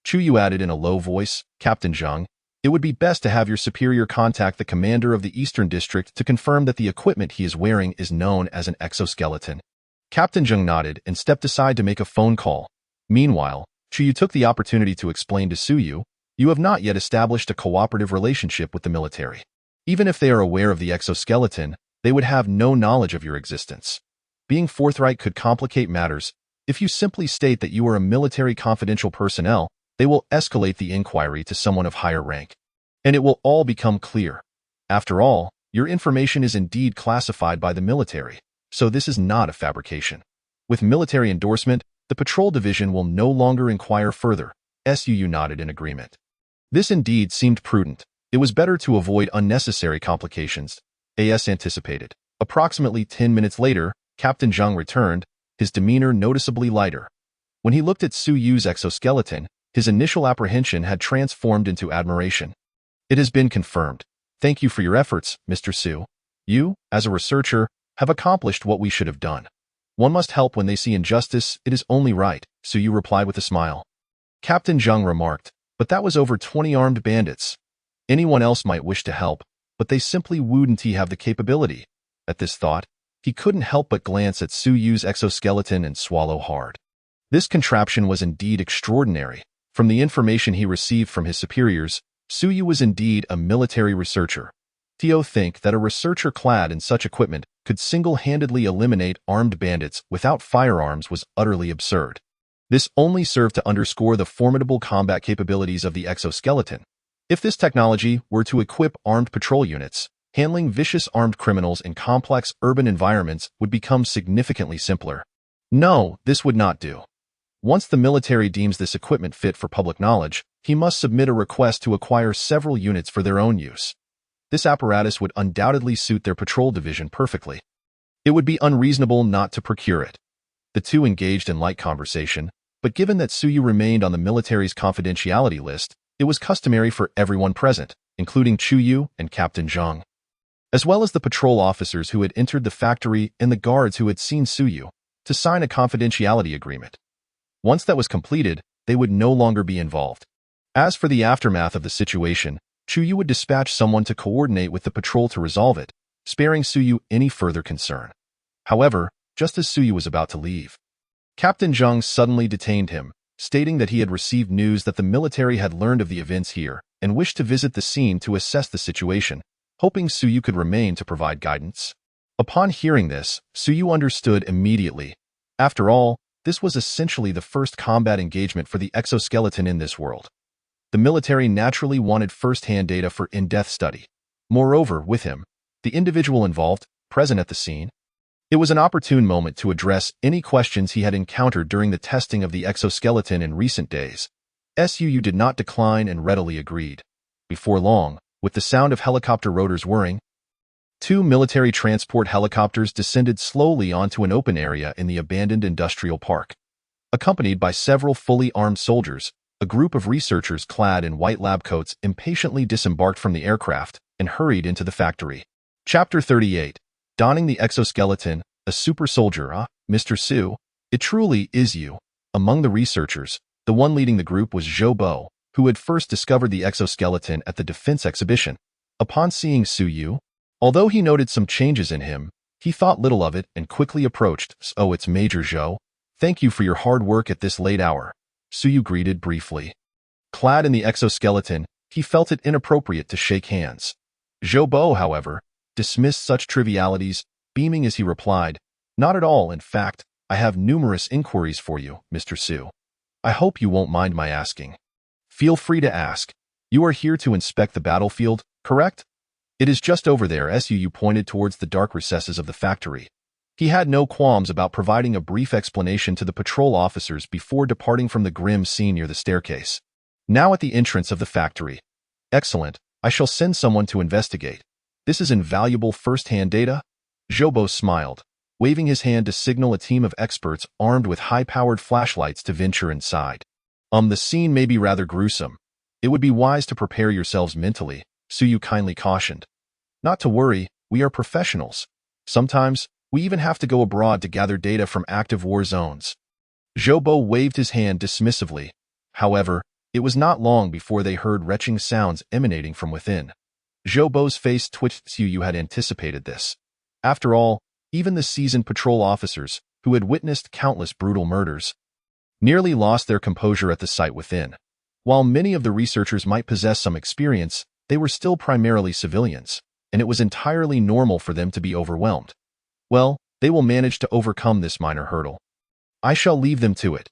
Chuyu added in a low voice, "Captain Zheng, it would be best to have your superior contact the commander of the Eastern District to confirm that the equipment he is wearing is known as an exoskeleton." Captain Zheng nodded and stepped aside to make a phone call. Meanwhile, Chuyu took the opportunity to explain to Suyu, "You have not yet established a cooperative relationship with the military. Even if they are aware of the exoskeleton, they would have no knowledge of your existence. Being forthright could complicate matters. If you simply state that you are a military confidential personnel, they will escalate the inquiry to someone of higher rank, and it will all become clear. After all, your information is indeed classified by the military, so this is not a fabrication. With military endorsement, the patrol division will no longer inquire further." Suyu nodded in agreement. This indeed seemed prudent. It was better to avoid unnecessary complications, as anticipated. Approximately 10 minutes later, Captain Zheng returned, his demeanor noticeably lighter. When he looked at Suyu's exoskeleton, his initial apprehension had transformed into admiration. "It has been confirmed. Thank you for your efforts, Mr. Su. You, as a researcher, have accomplished what we should have done. One must help when they see injustice, it is only right," Suyu replied with a smile. Captain Zheng remarked, "But that was over 20 armed bandits. Anyone else might wish to help, but they simply wouldn't have the capability." At this thought, he couldn't help but glance at Suyu's exoskeleton and swallow hard. This contraption was indeed extraordinary. From the information he received from his superiors, Suyu was indeed a military researcher. To think that a researcher clad in such equipment could single-handedly eliminate armed bandits without firearms was utterly absurd. This only served to underscore the formidable combat capabilities of the exoskeleton. If this technology were to equip armed patrol units, handling vicious armed criminals in complex urban environments would become significantly simpler. No, this would not do. Once the military deems this equipment fit for public knowledge, he must submit a request to acquire several units for their own use. This apparatus would undoubtedly suit their patrol division perfectly. It would be unreasonable not to procure it. The two engaged in light conversation, but given that Suyu remained on the military's confidentiality list, it was customary for everyone present, including Chuyu and Captain Zheng, as well as the patrol officers who had entered the factory and the guards who had seen Suyu, to sign a confidentiality agreement. Once that was completed, they would no longer be involved. As for the aftermath of the situation, Chuyu would dispatch someone to coordinate with the patrol to resolve it, sparing Suyu any further concern. However, just as Suyu was about to leave, Captain Zheng suddenly detained him, stating that he had received news that the military had learned of the events here and wished to visit the scene to assess the situation, hoping Suyu could remain to provide guidance. Upon hearing this, Suyu understood immediately. After all, this was essentially the first combat engagement for the exoskeleton in this world. The military naturally wanted first-hand data for in-depth study. Moreover, with him, the individual involved, present at the scene, it was an opportune moment to address any questions he had encountered during the testing of the exoskeleton in recent days. SUU did not decline and readily agreed. Before long, with the sound of helicopter rotors whirring, two military transport helicopters descended slowly onto an open area in the abandoned industrial park. Accompanied by several fully armed soldiers, a group of researchers clad in white lab coats impatiently disembarked from the aircraft and hurried into the factory. Chapter 38. Donning the exoskeleton, a super soldier, Mr. Su, it truly is you. Among the researchers, the one leading the group was Zhou Bo, who had first discovered the exoskeleton at the defense exhibition. Upon seeing Su Yu, although he noted some changes in him, he thought little of it and quickly approached. "Oh, it's Major Zhou. Thank you for your hard work at this late hour," Su Yu greeted briefly. Clad in the exoskeleton, he felt it inappropriate to shake hands. Zhou Bo, however, dismissed such trivialities, beaming as he replied, "Not at all, in fact, I have numerous inquiries for you, Mr. Su. I hope you won't mind my asking." "Feel free to ask. You are here to inspect the battlefield, correct?" "It is just over there." Suu pointed towards the dark recesses of the factory. He had no qualms about providing a brief explanation to the patrol officers before departing from the grim scene near the staircase. "Now at the entrance of the factory." "Excellent. I shall send someone to investigate. This is invaluable first-hand data." Zhou Bo smiled, waving his hand to signal a team of experts armed with high-powered flashlights to venture inside. The scene may be rather gruesome. It would be wise to prepare yourselves mentally," Suyu kindly cautioned. "Not to worry, we are professionals. Sometimes, we even have to go abroad to gather data from active war zones." Zhou Bo waved his hand dismissively. However, it was not long before they heard retching sounds emanating from within. Zhou Bo's face twitched. Suyu had anticipated this. After all, even the seasoned patrol officers, who had witnessed countless brutal murders, nearly lost their composure at the sight within. While many of the researchers might possess some experience, they were still primarily civilians, and it was entirely normal for them to be overwhelmed. Well, they will manage to overcome this minor hurdle. I shall leave them to it.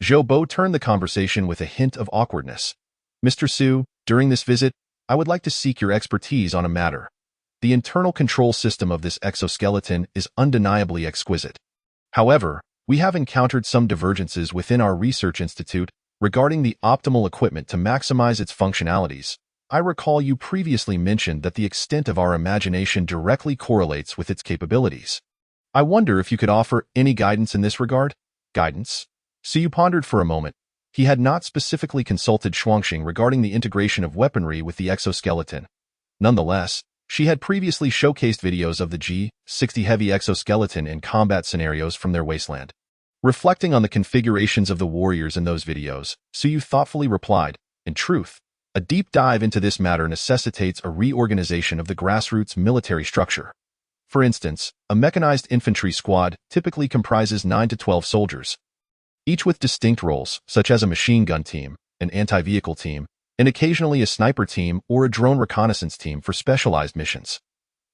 Zhou Bo turned the conversation with a hint of awkwardness. "Mr. Su, during this visit, I would like to seek your expertise on a matter. The internal control system of this exoskeleton is undeniably exquisite. However, we have encountered some divergences within our research institute regarding the optimal equipment to maximize its functionalities. I recall you previously mentioned that the extent of our imagination directly correlates with its capabilities. I wonder if you could offer any guidance in this regard?" "Guidance?" Su pondered for a moment. He had not specifically consulted Shuangxing regarding the integration of weaponry with the exoskeleton. Nonetheless, she had previously showcased videos of the G-60 heavy exoskeleton in combat scenarios from their Wasteland. Reflecting on the configurations of the warriors in those videos, Suyu thoughtfully replied, "In truth, a deep dive into this matter necessitates a reorganization of the grassroots military structure. For instance, a mechanized infantry squad typically comprises 9 to 12 soldiers, each with distinct roles, such as a machine gun team, an anti-vehicle team, and occasionally a sniper team or a drone reconnaissance team for specialized missions.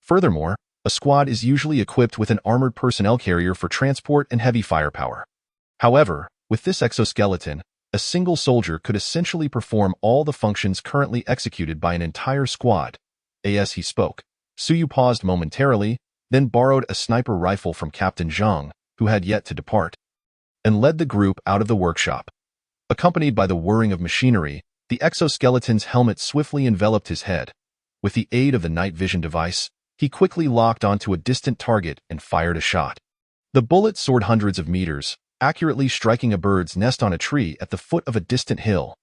Furthermore, a squad is usually equipped with an armored personnel carrier for transport and heavy firepower. However, with this exoskeleton, a single soldier could essentially perform all the functions currently executed by an entire squad." As he spoke, Suyu paused momentarily, then borrowed a sniper rifle from Captain Zhang, who had yet to depart, and led the group out of the workshop. Accompanied by the whirring of machinery, the exoskeleton's helmet swiftly enveloped his head. With the aid of the night vision device, he quickly locked onto a distant target and fired a shot. The bullet soared hundreds of meters, accurately striking a bird's nest on a tree at the foot of a distant hill.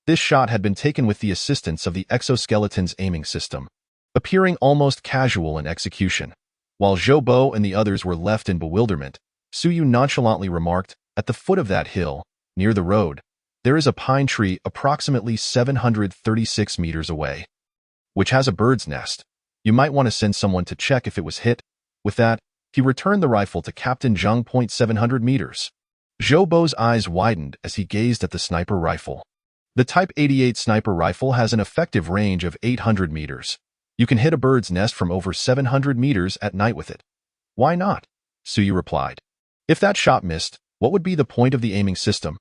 This shot had been taken with the assistance of the exoskeleton's aiming system, appearing almost casual in execution. While Zhou Bo and the others were left in bewilderment, Suyu nonchalantly remarked, "At the foot of that hill, near the road, there is a pine tree approximately 736 meters away, which has a bird's nest. You might want to send someone to check if it was hit." With that, he returned the rifle to Captain Zhang. 700 meters. Zhou Bo's eyes widened as he gazed at the sniper rifle. The Type 88 sniper rifle has an effective range of 800 meters. You can hit a bird's nest from over 700 meters at night with it. "Why not?" Suyu replied. "If that shot missed, what would be the point of the aiming system?"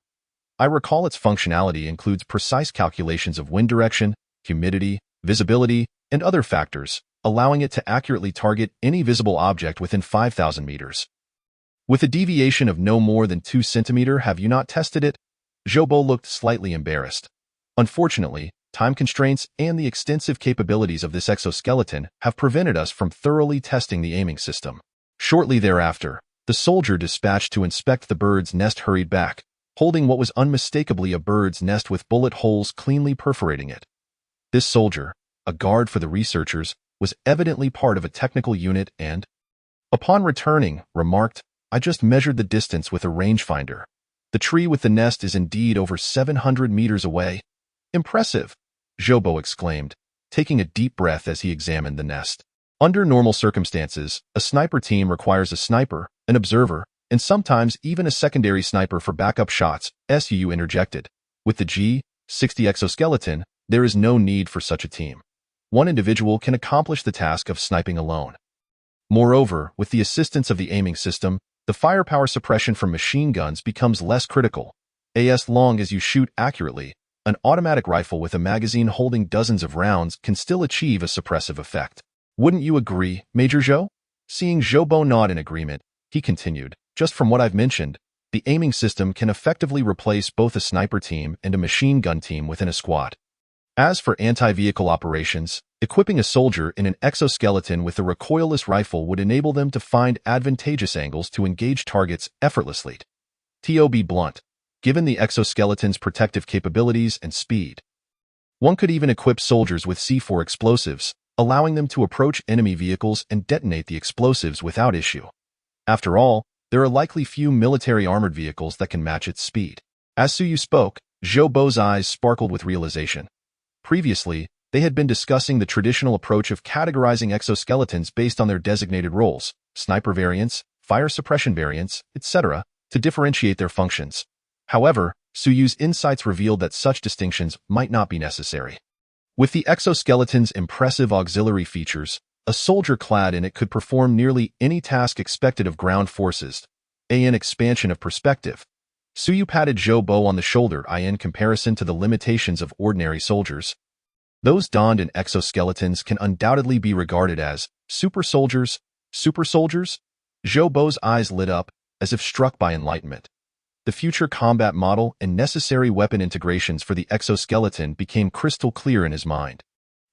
I recall its functionality includes precise calculations of wind direction, humidity, visibility, and other factors, allowing it to accurately target any visible object within 5,000 meters. With a deviation of no more than 2 centimeters, have you not tested it? Jobo looked slightly embarrassed. Unfortunately, time constraints and the extensive capabilities of this exoskeleton have prevented us from thoroughly testing the aiming system. Shortly thereafter, the soldier dispatched to inspect the bird's nest hurried back, holding what was unmistakably a bird's nest with bullet holes cleanly perforating it. This soldier, a guard for the researchers, was evidently part of a technical unit and, upon returning, remarked, "I just measured the distance with a rangefinder. The tree with the nest is indeed over 700 meters away." "Impressive," Jobo exclaimed, taking a deep breath as he examined the nest. Under normal circumstances, a sniper team requires a sniper, an observer, and sometimes even a secondary sniper for backup shots, SU interjected. With the G-60 exoskeleton, there is no need for such a team. One individual can accomplish the task of sniping alone. Moreover, with the assistance of the aiming system, the firepower suppression from machine guns becomes less critical. As long as you shoot accurately, an automatic rifle with a magazine holding dozens of rounds can still achieve a suppressive effect. Wouldn't you agree, Major Zhou? Seeing Jobo nod in agreement, he continued, "Just from what I've mentioned, the aiming system can effectively replace both a sniper team and a machine gun team within a squad. As for anti-vehicle operations, equipping a soldier in an exoskeleton with a recoilless rifle would enable them to find advantageous angles to engage targets effortlessly. To be blunt, given the exoskeleton's protective capabilities and speed, one could even equip soldiers with C4 explosives, allowing them to approach enemy vehicles and detonate the explosives without issue. After all, there are likely few military armored vehicles that can match its speed." As Suyu spoke, Jobo's eyes sparkled with realization. Previously, they had been discussing the traditional approach of categorizing exoskeletons based on their designated roles, sniper variants, fire suppression variants, etc., to differentiate their functions. However, Suyu's insights revealed that such distinctions might not be necessary. With the exoskeleton's impressive auxiliary features, a soldier clad in it could perform nearly any task expected of ground forces. An expansion of perspective. Suyu patted Jobo on the shoulder in comparison to the limitations of ordinary soldiers. Those donned in exoskeletons can undoubtedly be regarded as super soldiers. Super soldiers? Jobo's eyes lit up, as if struck by enlightenment. The future combat model and necessary weapon integrations for the exoskeleton became crystal clear in his mind.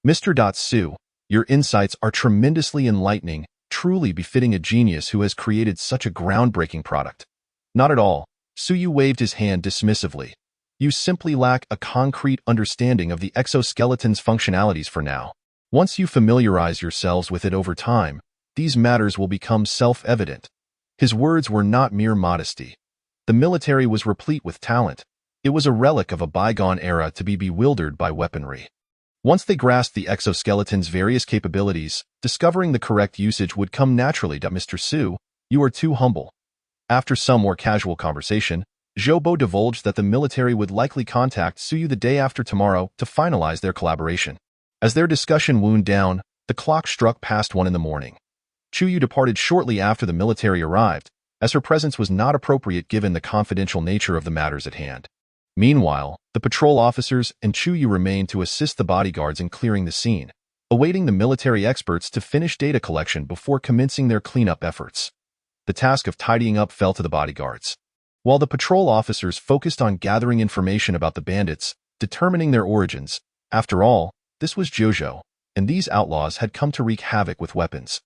Mr. Su, your insights are tremendously enlightening, truly befitting a genius who has created such a groundbreaking product. Not at all, Suyu waved his hand dismissively. You simply lack a concrete understanding of the exoskeleton's functionalities for now. Once you familiarize yourselves with it over time, these matters will become self-evident. His words were not mere modesty. The military was replete with talent. It was a relic of a bygone era to be bewildered by weaponry. Once they grasped the exoskeleton's various capabilities, discovering the correct usage would come naturally. Mr. Su, you are too humble. After some more casual conversation, Jobo divulged that the military would likely contact Suyu the day after tomorrow to finalize their collaboration. As their discussion wound down, the clock struck past 1 in the morning. Chuyu departed shortly after the military arrived, as her presence was not appropriate given the confidential nature of the matters at hand. Meanwhile, the patrol officers and Chuyu remained to assist the bodyguards in clearing the scene, awaiting the military experts to finish data collection before commencing their cleanup efforts. The task of tidying up fell to the bodyguards. While the patrol officers focused on gathering information about the bandits, determining their origins, after all, this was Jojo, and these outlaws had come to wreak havoc with weapons.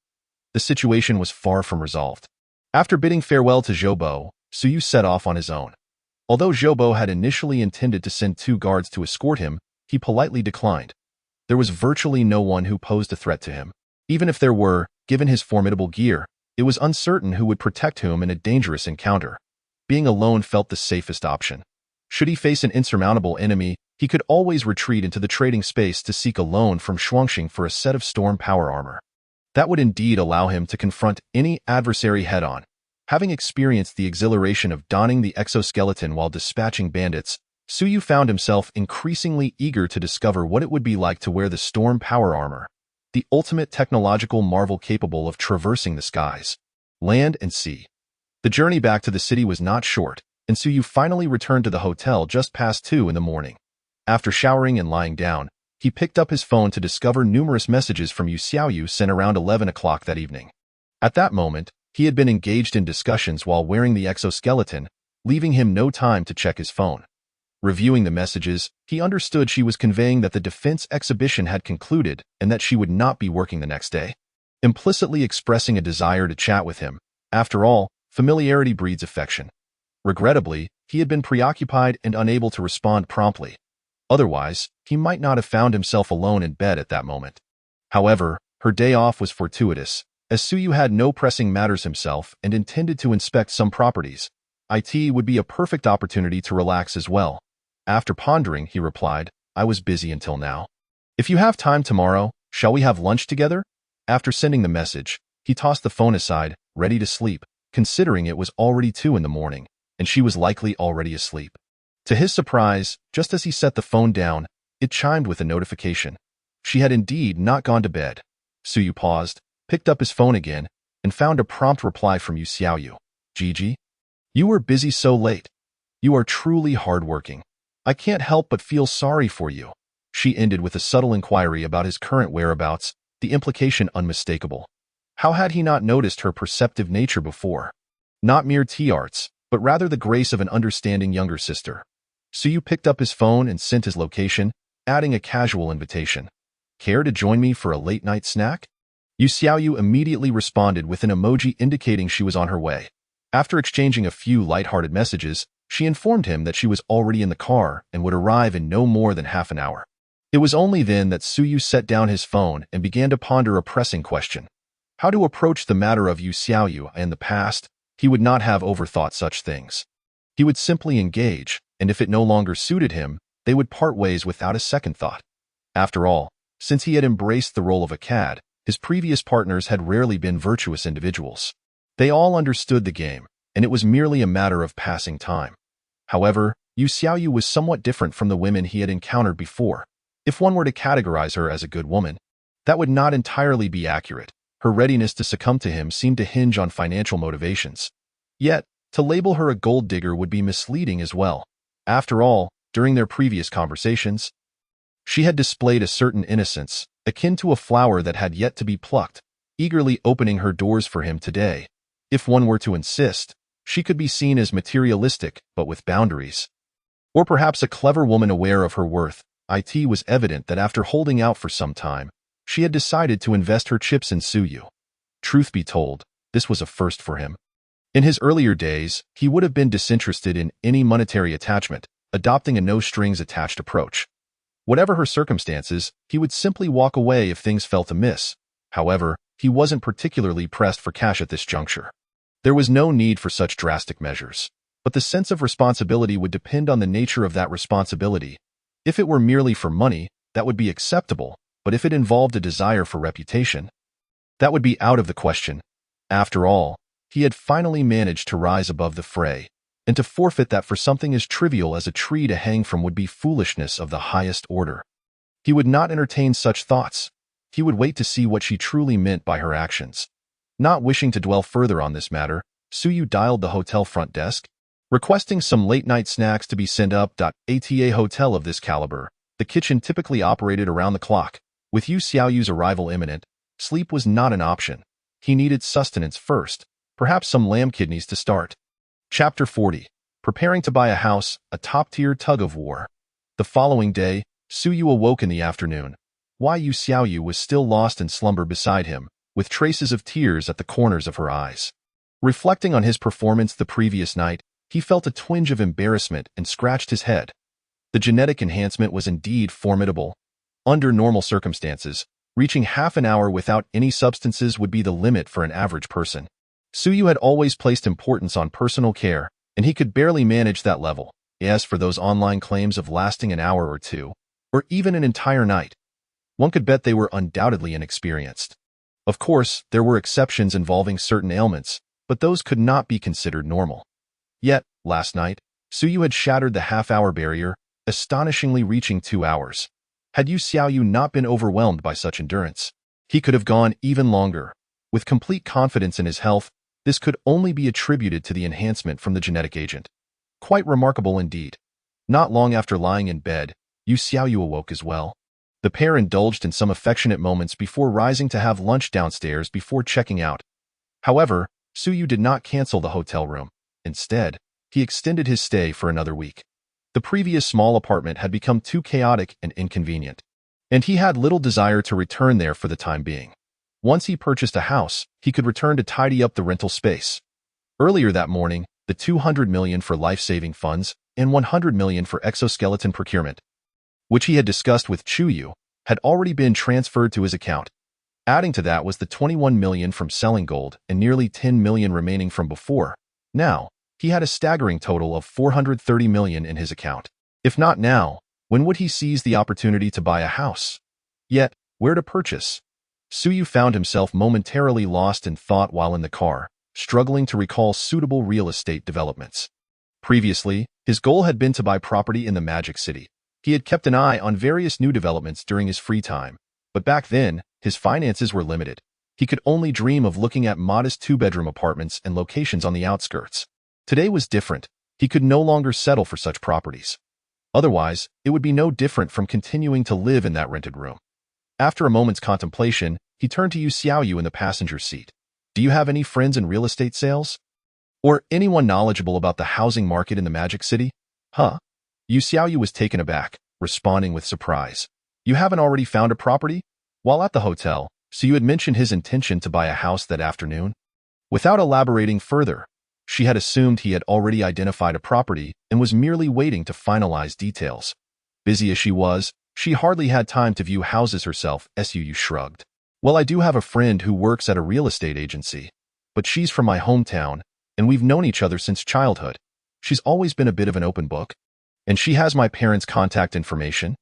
The situation was far from resolved. After bidding farewell to Jobo, Suyu set off on his own. Although Jobo had initially intended to send 2 guards to escort him, he politely declined. There was virtually no one who posed a threat to him. Even if there were, given his formidable gear, it was uncertain who would protect whom in a dangerous encounter. Being alone felt the safest option. Should he face an insurmountable enemy, he could always retreat into the trading space to seek a loan from Shuangxing for a set of storm power armor. That would indeed allow him to confront any adversary head-on. Having experienced the exhilaration of donning the exoskeleton while dispatching bandits, Suyu found himself increasingly eager to discover what it would be like to wear the storm power armor, the ultimate technological marvel capable of traversing the skies, land, and sea. The journey back to the city was not short, and Suyu finally returned to the hotel just past 2 in the morning. After showering and lying down, he picked up his phone to discover numerous messages from Yu Xiaoyu sent around 11 o'clock that evening. At that moment, he had been engaged in discussions while wearing the exoskeleton, leaving him no time to check his phone. Reviewing the messages, he understood she was conveying that the defense exhibition had concluded and that she would not be working the next day, implicitly expressing a desire to chat with him. After all, familiarity breeds affection. Regrettably, he had been preoccupied and unable to respond promptly. Otherwise, he might not have found himself alone in bed at that moment. However, her day off was fortuitous, as Suyu had no pressing matters himself and intended to inspect some properties. It would be a perfect opportunity to relax as well. After pondering, he replied, "I was busy until now. If you have time tomorrow, shall we have lunch together?" After sending the message, he tossed the phone aside, ready to sleep, considering it was already 2 in the morning, and she was likely already asleep. To his surprise, just as he set the phone down, it chimed with a notification. She had indeed not gone to bed. Suyu paused, picked up his phone again, and found a prompt reply from Yu Xiaoyu. "Gigi? You were busy so late. You are truly hardworking. I can't help but feel sorry for you." She ended with a subtle inquiry about his current whereabouts, the implication unmistakable. How had he not noticed her perceptive nature before? Not mere tea arts, but rather the grace of an understanding younger sister. Suyu picked up his phone and sent his location, adding a casual invitation. "Care to join me for a late-night snack?" Yu Xiaoyu immediately responded with an emoji indicating she was on her way. After exchanging a few light-hearted messages, she informed him that she was already in the car and would arrive in no more than half an hour. It was only then that Suyu set down his phone and began to ponder a pressing question. How to approach the matter of Yu Xiaoyu. In the past, he would not have overthought such things. He would simply engage, and if it no longer suited him, they would part ways without a second thought. After all, since he had embraced the role of a cad, his previous partners had rarely been virtuous individuals. They all understood the game, and it was merely a matter of passing time. However, Yu Xiaoyu was somewhat different from the women he had encountered before. If one were to categorize her as a good woman, that would not entirely be accurate. Her readiness to succumb to him seemed to hinge on financial motivations. Yet, to label her a gold digger would be misleading as well. After all, during their previous conversations, she had displayed a certain innocence, akin to a flower that had yet to be plucked, eagerly opening her doors for him today. If one were to insist, she could be seen as materialistic, but with boundaries. Or perhaps a clever woman aware of her worth. It was evident that after holding out for some time, she had decided to invest her chips in Suyu. Truth be told, this was a first for him. In his earlier days, he would have been disinterested in any monetary attachment, adopting a no-strings-attached approach. Whatever her circumstances, he would simply walk away if things felt amiss. However, he wasn't particularly pressed for cash at this juncture. There was no need for such drastic measures. But the sense of responsibility would depend on the nature of that responsibility. If it were merely for money, that would be acceptable, but if it involved a desire for reputation, that would be out of the question. After all, he had finally managed to rise above the fray, and to forfeit that for something as trivial as a tree to hang from would be foolishness of the highest order. He would not entertain such thoughts. He would wait to see what she truly meant by her actions. Not wishing to dwell further on this matter, Suyu dialed the hotel front desk, requesting some late-night snacks to be sent up. At a hotel of this caliber, the kitchen typically operated around the clock. With Yu Xiaoyu's arrival imminent, sleep was not an option. He needed sustenance first, perhaps some lamb kidneys to start. Chapter 40. Preparing to buy a house, a top-tier tug-of-war. The following day, Suyu awoke in the afternoon. Yu Xiaoyu was still lost in slumber beside him, with traces of tears at the corners of her eyes. Reflecting on his performance the previous night, he felt a twinge of embarrassment and scratched his head. The genetic enhancement was indeed formidable. Under normal circumstances, reaching half an hour without any substances would be the limit for an average person. Suyu had always placed importance on personal care, and he could barely manage that level. As for those online claims of lasting an hour or two, or even an entire night, one could bet they were undoubtedly inexperienced. Of course, there were exceptions involving certain ailments, but those could not be considered normal. Yet, last night, Suyu had shattered the half-hour barrier, astonishingly reaching 2 hours. Had Yu Xiaoyu not been overwhelmed by such endurance, he could have gone even longer. With complete confidence in his health, this could only be attributed to the enhancement from the genetic agent. Quite remarkable indeed. Not long after lying in bed, Yu Xiaoyu awoke as well. The pair indulged in some affectionate moments before rising to have lunch downstairs before checking out. However, Suyu did not cancel the hotel room. Instead, he extended his stay for another week. The previous small apartment had become too chaotic and inconvenient, and he had little desire to return there for the time being. Once he purchased a house, he could return to tidy up the rental space. Earlier that morning, the 200 million for life-saving funds and 100 million for exoskeleton procurement, which he had discussed with Chuyu, had already been transferred to his account. Adding to that was the 21 million from selling gold and nearly 10 million remaining from before. Now, he had a staggering total of 430 million in his account. If not now, when would he seize the opportunity to buy a house? Yet, where to purchase? Suyu found himself momentarily lost in thought while in the car, struggling to recall suitable real estate developments. Previously, his goal had been to buy property in the Magic City. He had kept an eye on various new developments during his free time, but back then, his finances were limited. He could only dream of looking at modest two-bedroom apartments and locations on the outskirts. Today was different. He could no longer settle for such properties. Otherwise, it would be no different from continuing to live in that rented room. After a moment's contemplation, he turned to Yu Xiaoyu in the passenger seat. Do you have any friends in real estate sales? Or anyone knowledgeable about the housing market in the Magic City? Huh? Yu Xiaoyu was taken aback, responding with surprise. You haven't already found a property? While at the hotel, so you had mentioned his intention to buy a house that afternoon? Without elaborating further, she had assumed he had already identified a property and was merely waiting to finalize details. Busy as she was, she hardly had time to view houses herself. Suyu shrugged. Well, I do have a friend who works at a real estate agency, but she's from my hometown, and we've known each other since childhood. She's always been a bit of an open book, and she has my parents' contact information.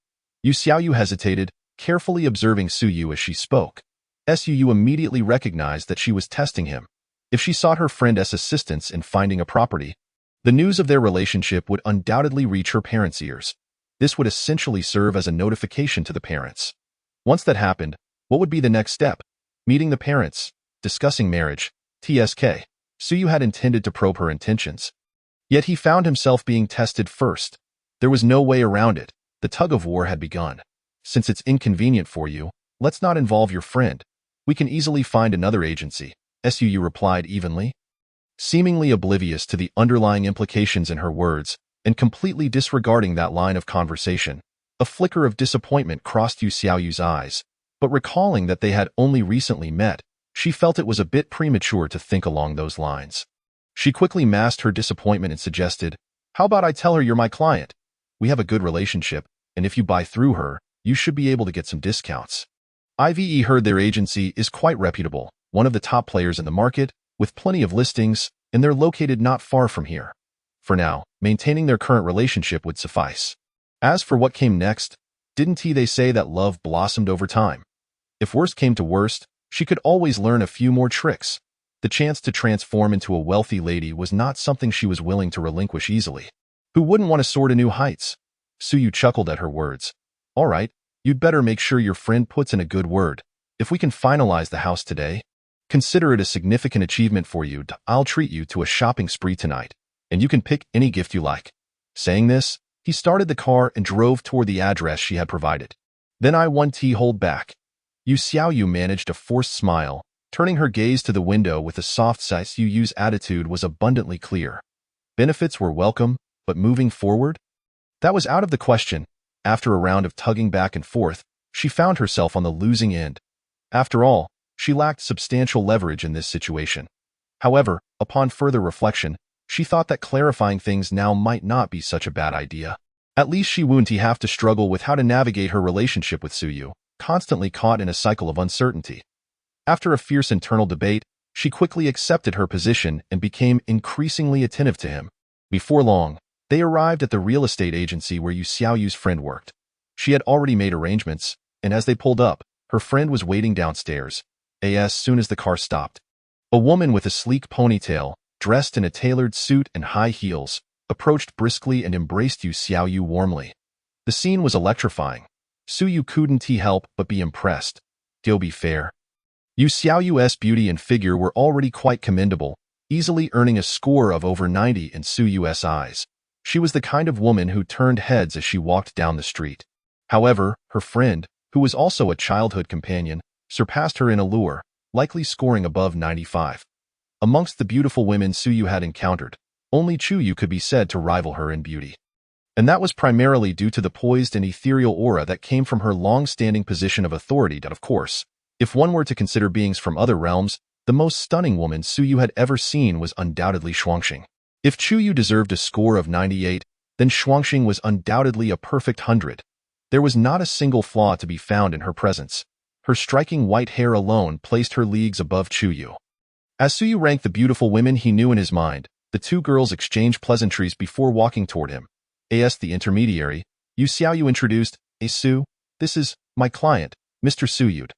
Yu Xiaoyu hesitated, carefully observing Suyu as she spoke. Suyu immediately recognized that she was testing him. If she sought her friend's assistance in finding a property, the news of their relationship would undoubtedly reach her parents' ears. This would essentially serve as a notification to the parents. Once that happened, what would be the next step? Meeting the parents, discussing marriage, TSK. Suyu had intended to probe her intentions. Yet he found himself being tested first. There was no way around it. The tug-of-war had begun. Since it's inconvenient for you, let's not involve your friend. We can easily find another agency, Suyu replied evenly. Seemingly oblivious to the underlying implications in her words, and completely disregarding that line of conversation, a flicker of disappointment crossed Yu Xiaoyu's eyes, but recalling that they had only recently met, she felt it was a bit premature to think along those lines. She quickly masked her disappointment and suggested, how about I tell her you're my client? We have a good relationship, and if you buy through her, you should be able to get some discounts. IVE heard their agency is quite reputable, one of the top players in the market, with plenty of listings, and they're located not far from here. For now, maintaining their current relationship would suffice. As for what came next, didn't they say that love blossomed over time? If worst came to worst, she could always learn a few more tricks. The chance to transform into a wealthy lady was not something she was willing to relinquish easily. Who wouldn't want to soar to new heights? Suyu chuckled at her words. All right, you'd better make sure your friend puts in a good word. If we can finalize the house today, consider it a significant achievement for you. I'll treat you to a shopping spree tonight, and you can pick any gift you like. Saying this, he started the car and drove toward the address she had provided. Then I want to hold back. Yu Xiaoyu managed a forced smile, turning her gaze to the window with a soft sigh. Suyu's attitude was abundantly clear. Benefits were welcome, but moving forward? That was out of the question. After a round of tugging back and forth, she found herself on the losing end. After all, she lacked substantial leverage in this situation. However, upon further reflection, she thought that clarifying things now might not be such a bad idea. At least she wouldn't have to struggle with how to navigate her relationship with Suyu, constantly caught in a cycle of uncertainty. After a fierce internal debate, she quickly accepted her position and became increasingly attentive to him. Before long, they arrived at the real estate agency where Yu Xiaoyu's friend worked. She had already made arrangements, and as they pulled up, her friend was waiting downstairs. As soon as the car stopped, a woman with a sleek ponytail, dressed in a tailored suit and high heels, approached briskly and embraced Yu Xiaoyu warmly. The scene was electrifying. Suyu couldn't help but be impressed. To be fair, Yu Xiaoyu's beauty and figure were already quite commendable, easily earning a score of over 90 in Suyu's eyes. She was the kind of woman who turned heads as she walked down the street. However, her friend, who was also a childhood companion, surpassed her in allure, likely scoring above 95. Amongst the beautiful women Suyu had encountered, only Chuyu could be said to rival her in beauty. And that was primarily due to the poised and ethereal aura that came from her long-standing position of authority. Of course, if one were to consider beings from other realms, the most stunning woman Suyu had ever seen was undoubtedly Xuanxing. If Chuyu deserved a score of 98, then Xuanxing was undoubtedly a perfect 100. There was not a single flaw to be found in her presence. Her striking white hair alone placed her leagues above Chuyu. As Suyu ranked the beautiful women he knew in his mind, the two girls exchanged pleasantries before walking toward him. As the intermediary, Yu Xiaoyu introduced, Su, this is my client, Mr. Suyud.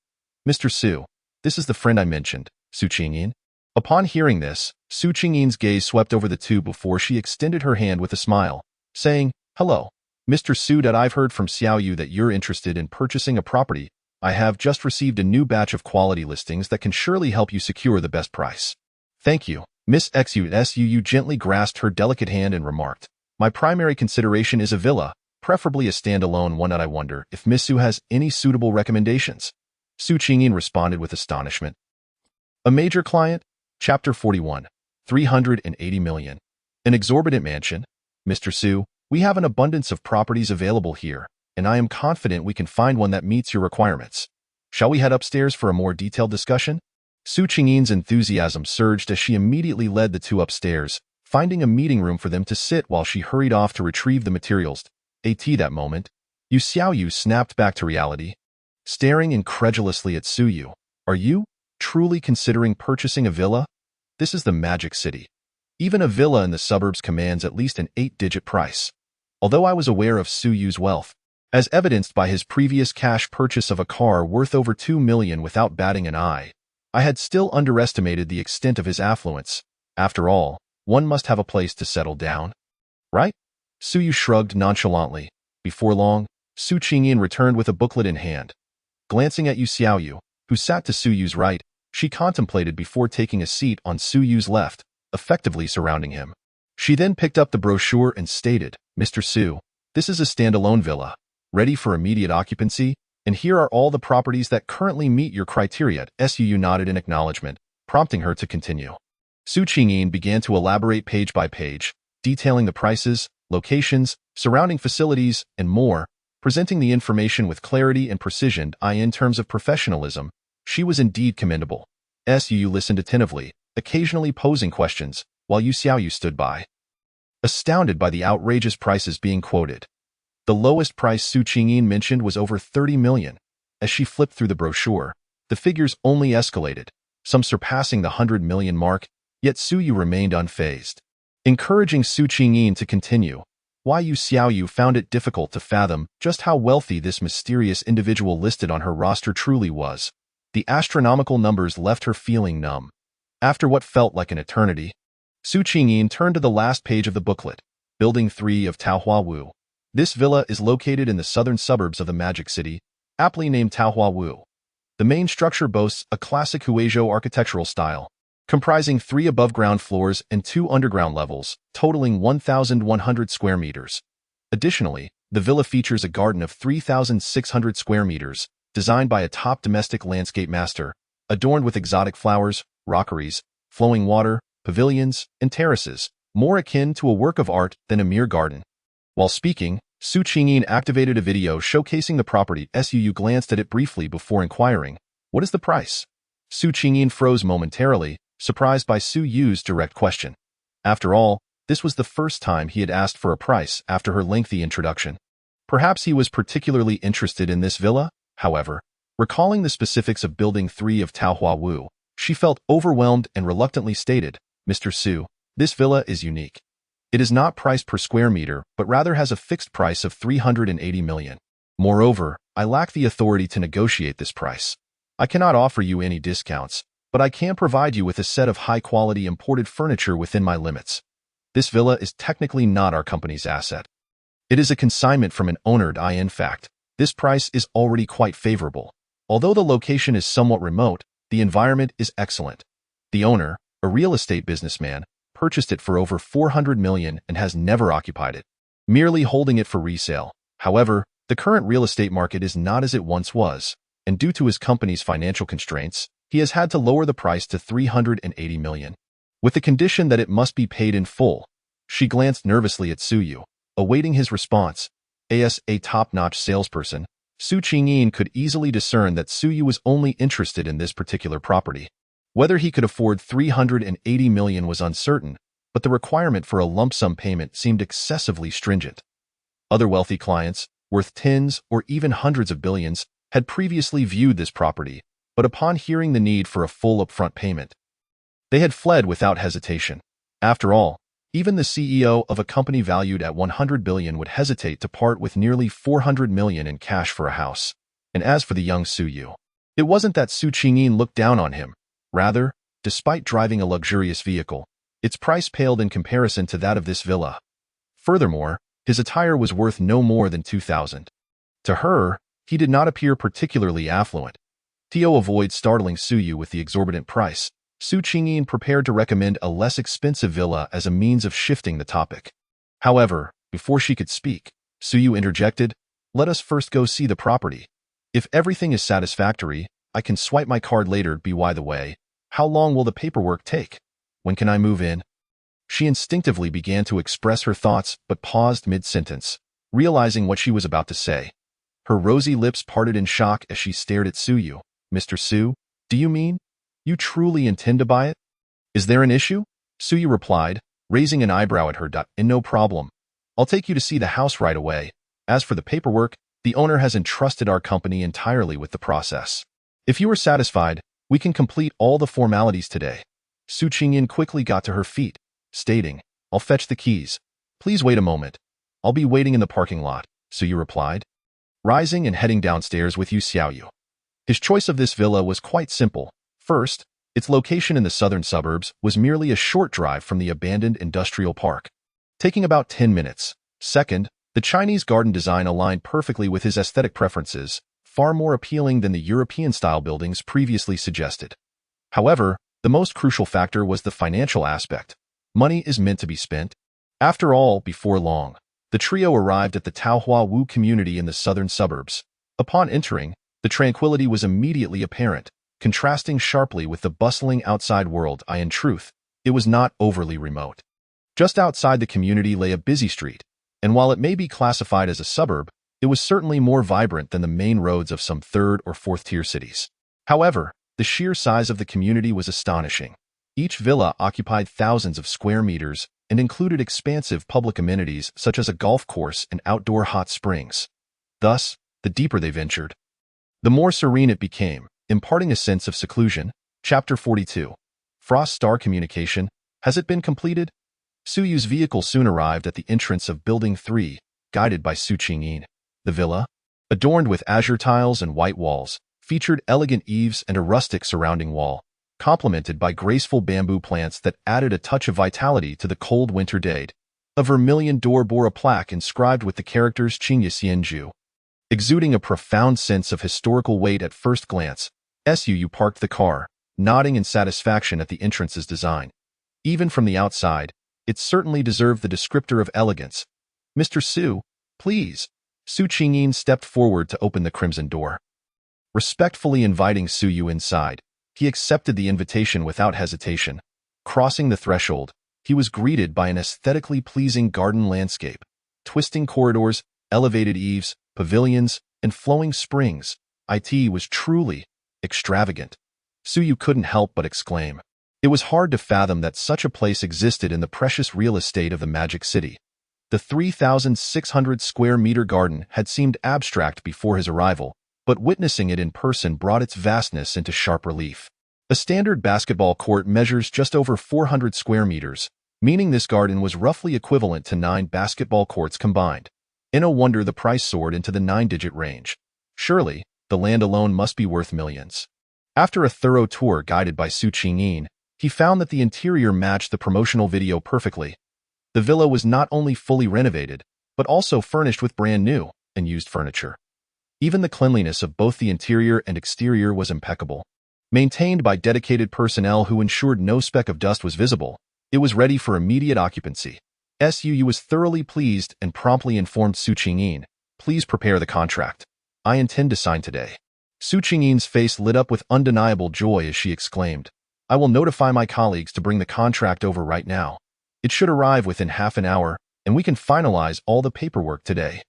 Mr. Su, this is the friend I mentioned, Su Qingyin. Upon hearing this, Su Qingyin's gaze swept over the two before she extended her hand with a smile, saying, Hello, Mr. Su. I've heard from Xiaoyu that you're interested in purchasing a property. I have just received a new batch of quality listings that can surely help you secure the best price. Thank you, Miss Xu gently grasped her delicate hand and remarked, My primary consideration is a villa, preferably a standalone one. I wonder if Miss Su has any suitable recommendations. Su Qingyin responded with astonishment. A major client? Chapter 41. 380 million. An exorbitant mansion? Mr. Su, we have an abundance of properties available here, and I am confident we can find one that meets your requirements. Shall we head upstairs for a more detailed discussion? Su Qingyin's enthusiasm surged as she immediately led the two upstairs, finding a meeting room for them to sit while she hurried off to retrieve the materials. That moment, Yu Xiaoyu snapped back to reality. Staring incredulously at Suyu, are you truly considering purchasing a villa? This is the Magic City. Even a villa in the suburbs commands at least an 8-digit price. Although I was aware of Suyu's wealth, as evidenced by his previous cash purchase of a car worth over 2 million without batting an eye, I had still underestimated the extent of his affluence. After all, one must have a place to settle down. Right? Suyu shrugged nonchalantly. Before long, Su Qingyin returned with a booklet in hand. Glancing at Yu Xiaoyu, who sat to Suyu's right, she contemplated before taking a seat on Suyu's left, effectively surrounding him. She then picked up the brochure and stated, Mr. Su, this is a standalone villa, ready for immediate occupancy, and here are all the properties that currently meet your criteria. Suyu nodded in acknowledgement, prompting her to continue. Su Qingyin began to elaborate page by page, detailing the prices, locations, surrounding facilities, and more, presenting the information with clarity and precision. In terms of professionalism, she was indeed commendable. Suyu listened attentively, occasionally posing questions, while Yu Xiaoyu stood by, astounded by the outrageous prices being quoted. The lowest price Su Qingyin mentioned was over 30 million. As she flipped through the brochure, the figures only escalated, some surpassing the 100 million mark, yet Suyu remained unfazed. Encouraging Su Qingyin to continue, Yu Xiaoyu found it difficult to fathom just how wealthy this mysterious individual listed on her roster truly was. The astronomical numbers left her feeling numb. After what felt like an eternity, Su Qingyin turned to the last page of the booklet, Building 3 of Taohua Wu. This villa is located in the southern suburbs of the Magic City, aptly named Taohua Wu. The main structure boasts a classic Huizhou architectural style, comprising 3 above-ground floors and 2 underground levels, totaling 1,100 square meters. Additionally, the villa features a garden of 3,600 square meters, designed by a top domestic landscape master, adorned with exotic flowers, rockeries, flowing water, pavilions, and terraces, more akin to a work of art than a mere garden. While speaking, Su Qingyin activated a video showcasing the property. Suyu glanced at it briefly before inquiring, What is the price? Su Qingyin froze momentarily, surprised by Suyu's direct question. After all, this was the first time he had asked for a price after her lengthy introduction. Perhaps he was particularly interested in this villa, however. Recalling the specifics of Building 3 of Taohua Wu, she felt overwhelmed and reluctantly stated, Mr. Su, this villa is unique. It is not priced per square meter, but rather has a fixed price of 380 million. Moreover, I lack the authority to negotiate this price. I cannot offer you any discounts, but I can provide you with a set of high-quality imported furniture within my limits. This villa is technically not our company's asset. It is a consignment from an owner. In fact, this price is already quite favorable. Although the location is somewhat remote, the environment is excellent. The owner, a real estate businessman, purchased it for over 400 million and has never occupied it, merely holding it for resale. However, the current real estate market is not as it once was, and due to his company's financial constraints, he has had to lower the price to 380 million, with the condition that it must be paid in full. She glanced nervously at Suyu, awaiting his response. As a top-notch salesperson, Su Qingyin could easily discern that Suyu was only interested in this particular property. Whether he could afford 380 million was uncertain, but the requirement for a lump sum payment seemed excessively stringent. Other wealthy clients, worth tens or even hundreds of billions, had previously viewed this property, but upon hearing the need for a full upfront payment, they had fled without hesitation. After all, even the CEO of a company valued at 100 billion would hesitate to part with nearly 400 million in cash for a house. And as for the young Suyu, it wasn't that Su Qingyin looked down on him. Rather, despite driving a luxurious vehicle, its price paled in comparison to that of this villa. Furthermore, his attire was worth no more than 2,000. To her, he did not appear particularly affluent. To avoid startling Suyu with the exorbitant price, Su Qingyin prepared to recommend a less expensive villa as a means of shifting the topic. However, before she could speak, Suyu interjected, "Let us first go see the property. If everything is satisfactory, I can swipe my card later. By the way, how long will the paperwork take? When can I move in?" She instinctively began to express her thoughts but paused mid-sentence, realizing what she was about to say. Her rosy lips parted in shock as she stared at Suyu. "Mr. Su, do you mean you truly intend to buy it? Is there an issue?" Suyu replied, raising an eyebrow at her. "And no problem. I'll take you to see the house right away. As for the paperwork, the owner has entrusted our company entirely with the process. If you are satisfied, we can complete all the formalities today." Su Qingyin quickly got to her feet, stating, "I'll fetch the keys. Please wait a moment. I'll be waiting in the parking lot," Suyu replied, rising and heading downstairs with Yu Xiaoyu. His choice of this villa was quite simple. First, its location in the southern suburbs was merely a short drive from the abandoned industrial park, taking about 10 minutes. Second, the Chinese garden design aligned perfectly with his aesthetic preferences, far more appealing than the European-style buildings previously suggested. However, the most crucial factor was the financial aspect. Money is meant to be spent. After all, before long, the trio arrived at the Taohua Wu community in the southern suburbs. Upon entering, the tranquility was immediately apparent, contrasting sharply with the bustling outside world. In truth, it was not overly remote. Just outside the community lay a busy street, and while it may be classified as a suburb, it was certainly more vibrant than the main roads of some third or fourth-tier cities. However, the sheer size of the community was astonishing. Each villa occupied thousands of square meters and included expansive public amenities such as a golf course and outdoor hot springs. Thus, the deeper they ventured, the more serene it became, imparting a sense of seclusion. Chapter 42. Frost Star Communication. Has it been completed? Suyu's vehicle soon arrived at the entrance of Building 3, guided by Su Qingyin. The villa, adorned with azure tiles and white walls, featured elegant eaves and a rustic surrounding wall, complemented by graceful bamboo plants that added a touch of vitality to the cold winter day. A vermilion door bore a plaque inscribed with the characters Qingye Xianju, exuding a profound sense of historical weight at first glance. Suyu parked the car, nodding in satisfaction at the entrance's design. Even from the outside, it certainly deserved the descriptor of elegance. "Mr. Su, please." Su Qingyin stepped forward to open the crimson door. Respectfully inviting Suyu inside, he accepted the invitation without hesitation. Crossing the threshold, he was greeted by an aesthetically pleasing garden landscape, twisting corridors, elevated eaves, pavilions, and flowing springs. It was truly extravagant. Suyu couldn't help but exclaim. It was hard to fathom that such a place existed in the precious real estate of the Magic City. The 3,600 square meter garden had seemed abstract before his arrival, but witnessing it in person brought its vastness into sharp relief. A standard basketball court measures just over 400 square meters, meaning this garden was roughly equivalent to 9 basketball courts combined. No wonder the price soared into the 9-digit range. Surely, the land alone must be worth millions. After a thorough tour guided by Su Qingyin, he found that the interior matched the promotional video perfectly. The villa was not only fully renovated, but also furnished with brand new and used furniture. Even the cleanliness of both the interior and exterior was impeccable, maintained by dedicated personnel who ensured no speck of dust was visible. It was ready for immediate occupancy. Suu was thoroughly pleased and promptly informed Su Qingyin, "Please prepare the contract. I intend to sign today." Su Qingyin's face lit up with undeniable joy as she exclaimed, "I will notify my colleagues to bring the contract over right now. It should arrive within half an hour, and we can finalize all the paperwork today."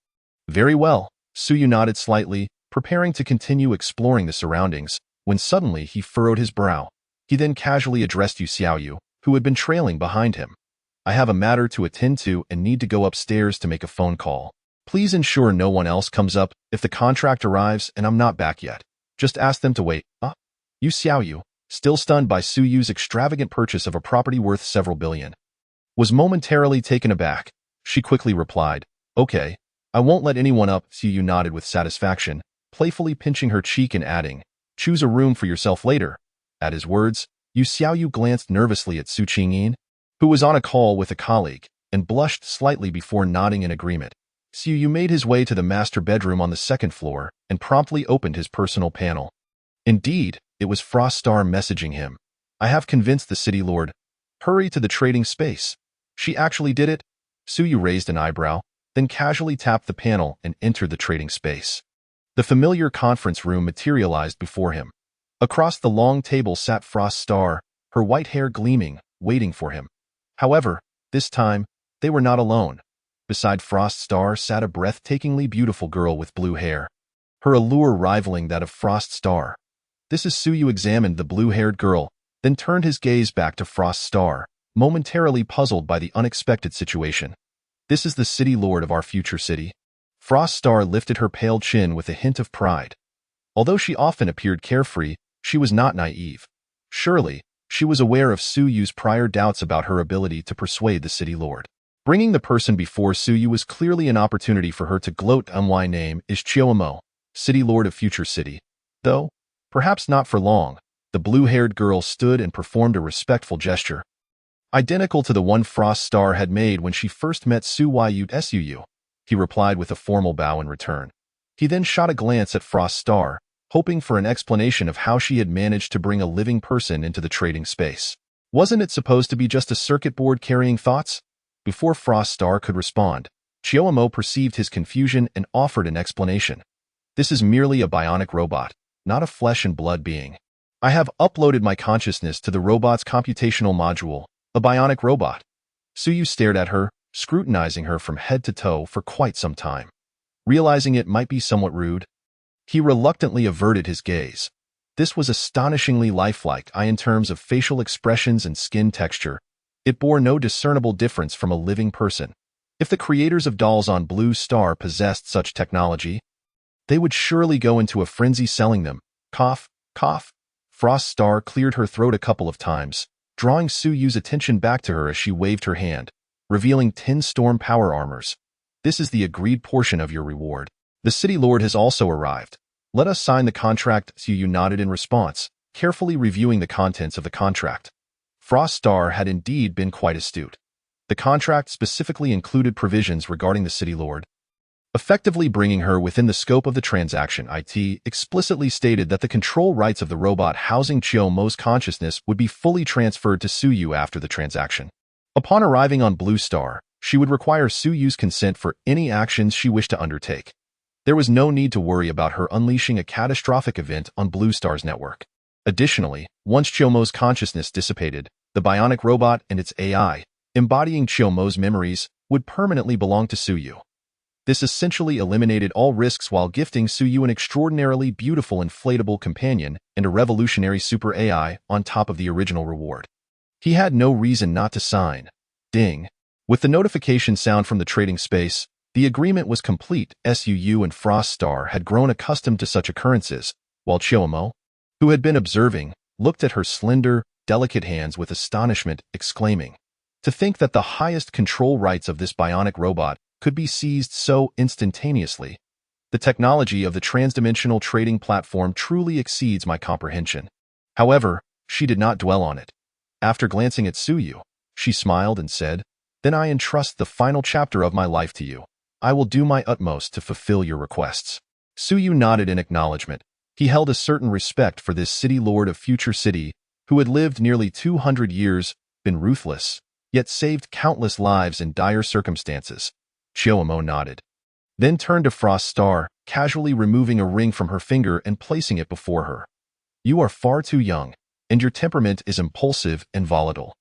"Very well." Suyu nodded slightly, preparing to continue exploring the surroundings, when suddenly he furrowed his brow. He then casually addressed Yu Xiaoyu, who had been trailing behind him. "I have a matter to attend to and need to go upstairs to make a phone call. Please ensure no one else comes up if the contract arrives and I'm not back yet. Just ask them to wait." Yu Xiaoyu, still stunned by Suyu's extravagant purchase of a property worth several billion, was momentarily taken aback. She quickly replied, "Okay, I won't let anyone up." Suyu nodded with satisfaction, playfully pinching her cheek and adding, "Choose a room for yourself later." At his words, Yu Xiaoyu glanced nervously at Su Qingyin, who was on a call with a colleague, and blushed slightly before nodding in agreement. Suyu made his way to the master bedroom on the second floor and promptly opened his personal panel. Indeed, it was Frost Star messaging him. "I have convinced the city lord. Hurry to the trading space." She actually did it? Suyu raised an eyebrow, then casually tapped the panel and entered the trading space. The familiar conference room materialized before him. Across the long table sat Frost Star, her white hair gleaming, waiting for him. However, this time, they were not alone. Beside Frost Star sat a breathtakingly beautiful girl with blue hair, her allure rivaling that of Frost Star. This is Suyu examined the blue-haired girl, then turned his gaze back to Frost Star, momentarily puzzled by the unexpected situation. "This is the city lord of our future city." Frost Star lifted her pale chin with a hint of pride. Although she often appeared carefree, she was not naive. Surely, she was aware of Suyu's prior doubts about her ability to persuade the city lord. Bringing the person before Suyu was clearly an opportunity for her to gloat. "My name is Chiyomo, city lord of future city." Though, perhaps not for long, the blue-haired girl stood and performed a respectful gesture, identical to the one Frost Star had made when she first met Suu. He replied with a formal bow in return. He then shot a glance at Frost Star, hoping for an explanation of how she had managed to bring a living person into the trading space. Wasn't it supposed to be just a circuit board carrying thoughts? Before Frost Star could respond, Chiyomo perceived his confusion and offered an explanation. "This is merely a bionic robot, not a flesh and blood being. I have uploaded my consciousness to the robot's computational module, a bionic robot." Suyu stared at her, scrutinizing her from head to toe for quite some time. Realizing it might be somewhat rude, he reluctantly averted his gaze. This was astonishingly lifelike in terms of facial expressions and skin texture. It bore no discernible difference from a living person. If the creators of dolls on Blue Star possessed such technology, they would surely go into a frenzy selling them. Cough, cough. Frost Star cleared her throat a couple of times, drawing Suyu's attention back to her as she waved her hand, revealing 10 storm power armors. "This is the agreed portion of your reward. The city lord has also arrived. Let us sign the contract." Suyu nodded in response, carefully reviewing the contents of the contract. Frost Star had indeed been quite astute. The contract specifically included provisions regarding the city lord, effectively bringing her within the scope of the transaction. It explicitly stated that the control rights of the robot housing Chiyomo's consciousness would be fully transferred to Suyu after the transaction. Upon arriving on Blue Star, she would require Suyu's consent for any actions she wished to undertake. There was no need to worry about her unleashing a catastrophic event on Blue Star's network. Additionally, once Chiyomo's consciousness dissipated, the bionic robot and its AI, embodying Chiyomo's memories, would permanently belong to Suyu. This essentially eliminated all risks while gifting Suyu an extraordinarily beautiful inflatable companion and a revolutionary super AI on top of the original reward. He had no reason not to sign. Ding. With the notification sound from the trading space, the agreement was complete. Suyu and Frost Star had grown accustomed to such occurrences, while Chiyomo, who had been observing, looked at her slender, delicate hands with astonishment, exclaiming, "To think that the highest control rights of this bionic robot could be seized so instantaneously. The technology of the Transdimensional Trading Platform truly exceeds my comprehension." However, she did not dwell on it. After glancing at Suyu, she smiled and said, "Then I entrust the final chapter of my life to you. I will do my utmost to fulfill your requests." Suyu nodded in acknowledgement. He held a certain respect for this city lord of future city, who had lived nearly 200 years, been ruthless, yet saved countless lives in dire circumstances. Chiyomo nodded, then turned to Frost Star, casually removing a ring from her finger and placing it before her. You are far too young, and your temperament is impulsive and volatile.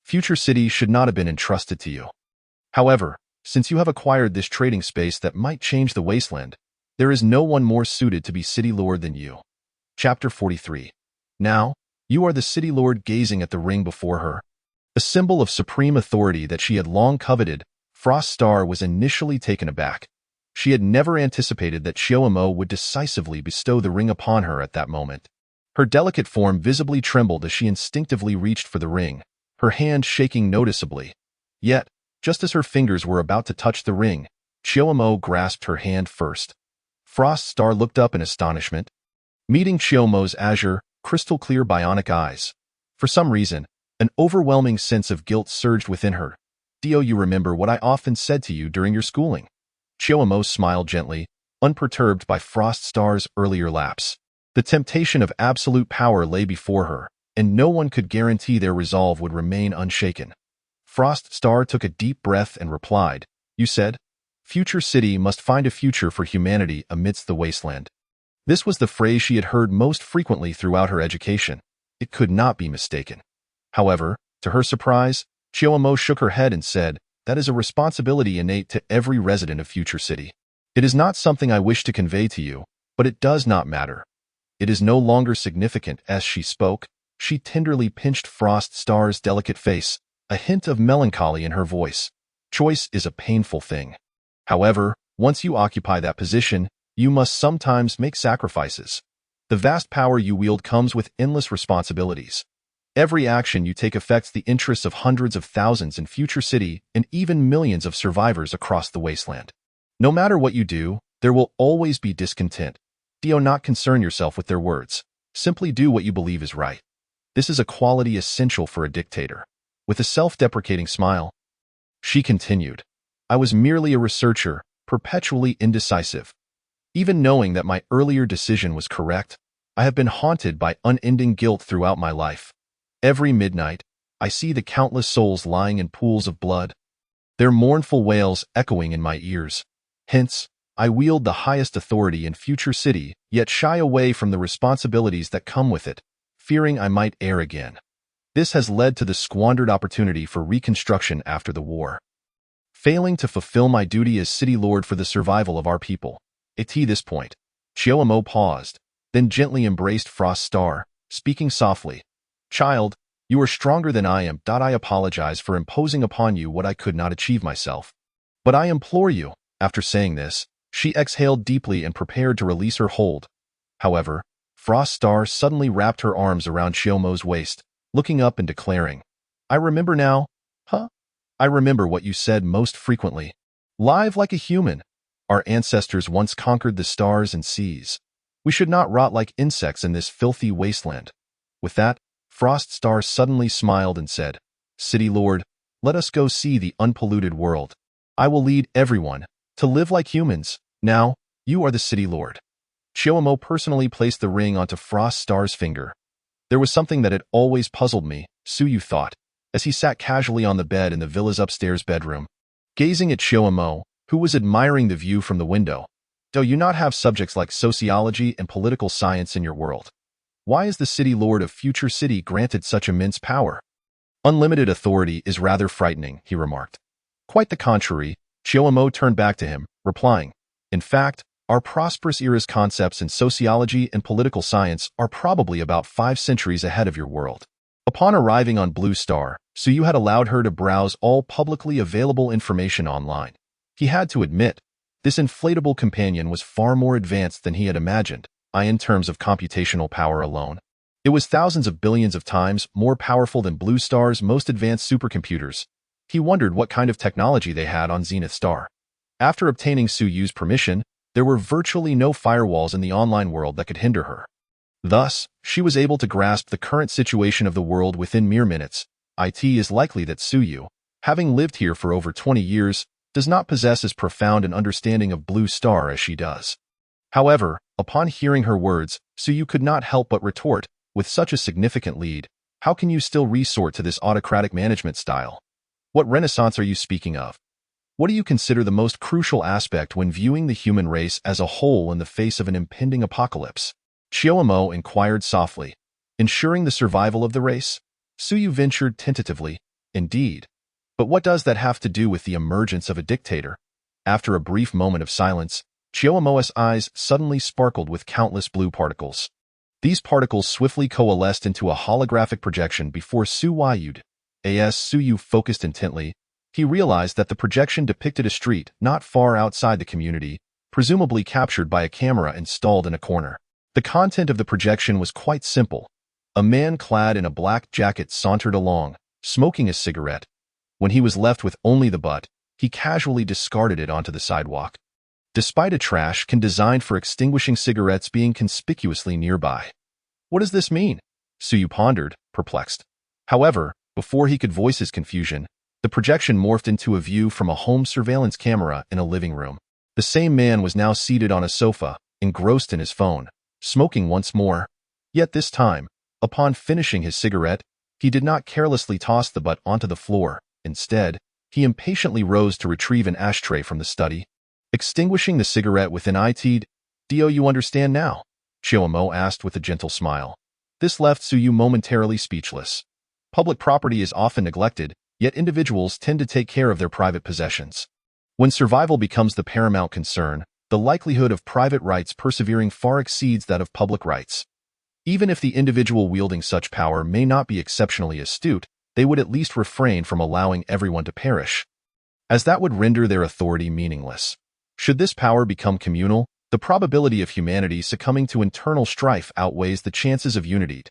Future City should not have been entrusted to you. However, since you have acquired this trading space that might change the wasteland, there is no one more suited to be City Lord than you. Chapter 43. Now, you are the City Lord, gazing at the ring before her. A symbol of supreme authority that she had long coveted, Frost Star was initially taken aback. She had never anticipated that Chiyomo would decisively bestow the ring upon her at that moment. Her delicate form visibly trembled as she instinctively reached for the ring, her hand shaking noticeably. Yet, just as her fingers were about to touch the ring, Chiyomo grasped her hand first. Frost Star looked up in astonishment, meeting Chiyomo's azure, crystal-clear bionic eyes. For some reason, an overwhelming sense of guilt surged within her. "Do you remember what I often said to you during your schooling?" Chiyomo smiled gently, unperturbed by Frost Star's earlier lapse. The temptation of absolute power lay before her, and no one could guarantee their resolve would remain unshaken. Frost Star took a deep breath and replied, "You said, Future City must find a future for humanity amidst the wasteland." This was the phrase she had heard most frequently throughout her education. It could not be mistaken. However, to her surprise, Chiyomo shook her head and said, "That is a responsibility innate to every resident of Future City. It is not something I wish to convey to you, but it does not matter." It is no longer significant. As she spoke, she tenderly pinched Frost Star's delicate face, a hint of melancholy in her voice. Choice is a painful thing. However, once you occupy that position, you must sometimes make sacrifices. The vast power you wield comes with endless responsibilities. Every action you take affects the interests of hundreds of thousands in Future City and even millions of survivors across the wasteland. No matter what you do, there will always be discontent. Do not concern yourself with their words. Simply do what you believe is right. This is a quality essential for a dictator. With a self-deprecating smile, she continued, "I was merely a researcher, perpetually indecisive. Even knowing that my earlier decision was correct, I have been haunted by unending guilt throughout my life. Every midnight, I see the countless souls lying in pools of blood, their mournful wails echoing in my ears. Hence, I wield the highest authority in Future City, yet shy away from the responsibilities that come with it, fearing I might err again. This has led to the squandered opportunity for reconstruction after the war. Failing to fulfill my duty as City Lord for the survival of our people." At this point, Chiyomo paused, then gently embraced Frost Star, speaking softly, "Child, you are stronger than I am. I apologize for imposing upon you what I could not achieve myself. But I implore you." After saying this, she exhaled deeply and prepared to release her hold. However, Frost Star suddenly wrapped her arms around Chiyomo's waist, looking up and declaring, "I remember now. I remember what you said most frequently. Live like a human. Our ancestors once conquered the stars and seas. We should not rot like insects in this filthy wasteland." With that, Frost Star suddenly smiled and said, "City Lord, let us go see the unpolluted world. I will lead everyone to live like humans. Now, you are the City Lord." Chiyomo personally placed the ring onto Frost Star's finger. There was something that had always puzzled me, Suyu thought, as he sat casually on the bed in the villa's upstairs bedroom. Gazing at Chiyomo, who was admiring the view from the window, "Do you not have subjects like sociology and political science in your world? Why is the City Lord of Future City granted such immense power?" "Unlimited authority is rather frightening," he remarked. "Quite the contrary," Chiyomo turned back to him, replying, "In fact, our prosperous era's concepts in sociology and political science are probably about 5 centuries ahead of your world." Upon arriving on Blue Star, Suyu had allowed her to browse all publicly available information online. He had to admit, this inflatable companion was far more advanced than he had imagined, in terms of computational power alone. It was thousands of billions of times more powerful than Blue Star's most advanced supercomputers. He wondered what kind of technology they had on Zenith Star. After obtaining Suyu's permission, there were virtually no firewalls in the online world that could hinder her. Thus, she was able to grasp the current situation of the world within mere minutes. It is likely that Suyu, having lived here for over 20 years, does not possess as profound an understanding of Blue Star as she does. However, upon hearing her words, Suyu could not help but retort, "With such a significant lead, how can you still resort to this autocratic management style?" What renaissance are you speaking of? What do you consider the most crucial aspect when viewing the human race as a whole in the face of an impending apocalypse? Chiyomo inquired softly. Ensuring the survival of the race? Suyu ventured tentatively. Indeed. But what does that have to do with the emergence of a dictator? After a brief moment of silence, Chiyomo's eyes suddenly sparkled with countless blue particles. These particles swiftly coalesced into a holographic projection before Suyu. As Suyu focused intently, he realized that the projection depicted a street not far outside the community, presumably captured by a camera installed in a corner. The content of the projection was quite simple. A man clad in a black jacket sauntered along, smoking a cigarette. When he was left with only the butt, he casually discarded it onto the sidewalk. Despite a trash can designed for extinguishing cigarettes being conspicuously nearby. What does this mean? Suyu pondered, perplexed. However, before he could voice his confusion, the projection morphed into a view from a home surveillance camera in a living room. The same man was now seated on a sofa, engrossed in his phone, smoking once more. Yet this time, upon finishing his cigarette, he did not carelessly toss the butt onto the floor. Instead, he impatiently rose to retrieve an ashtray from the study. Extinguishing the cigarette with an "Do you understand now?" Chiyomo asked with a gentle smile. This left Suyu momentarily speechless. Public property is often neglected, yet individuals tend to take care of their private possessions. When survival becomes the paramount concern, the likelihood of private rights persevering far exceeds that of public rights. Even if the individual wielding such power may not be exceptionally astute, they would at least refrain from allowing everyone to perish, as that would render their authority meaningless. Should this power become communal, the probability of humanity succumbing to internal strife outweighs the chances of unity.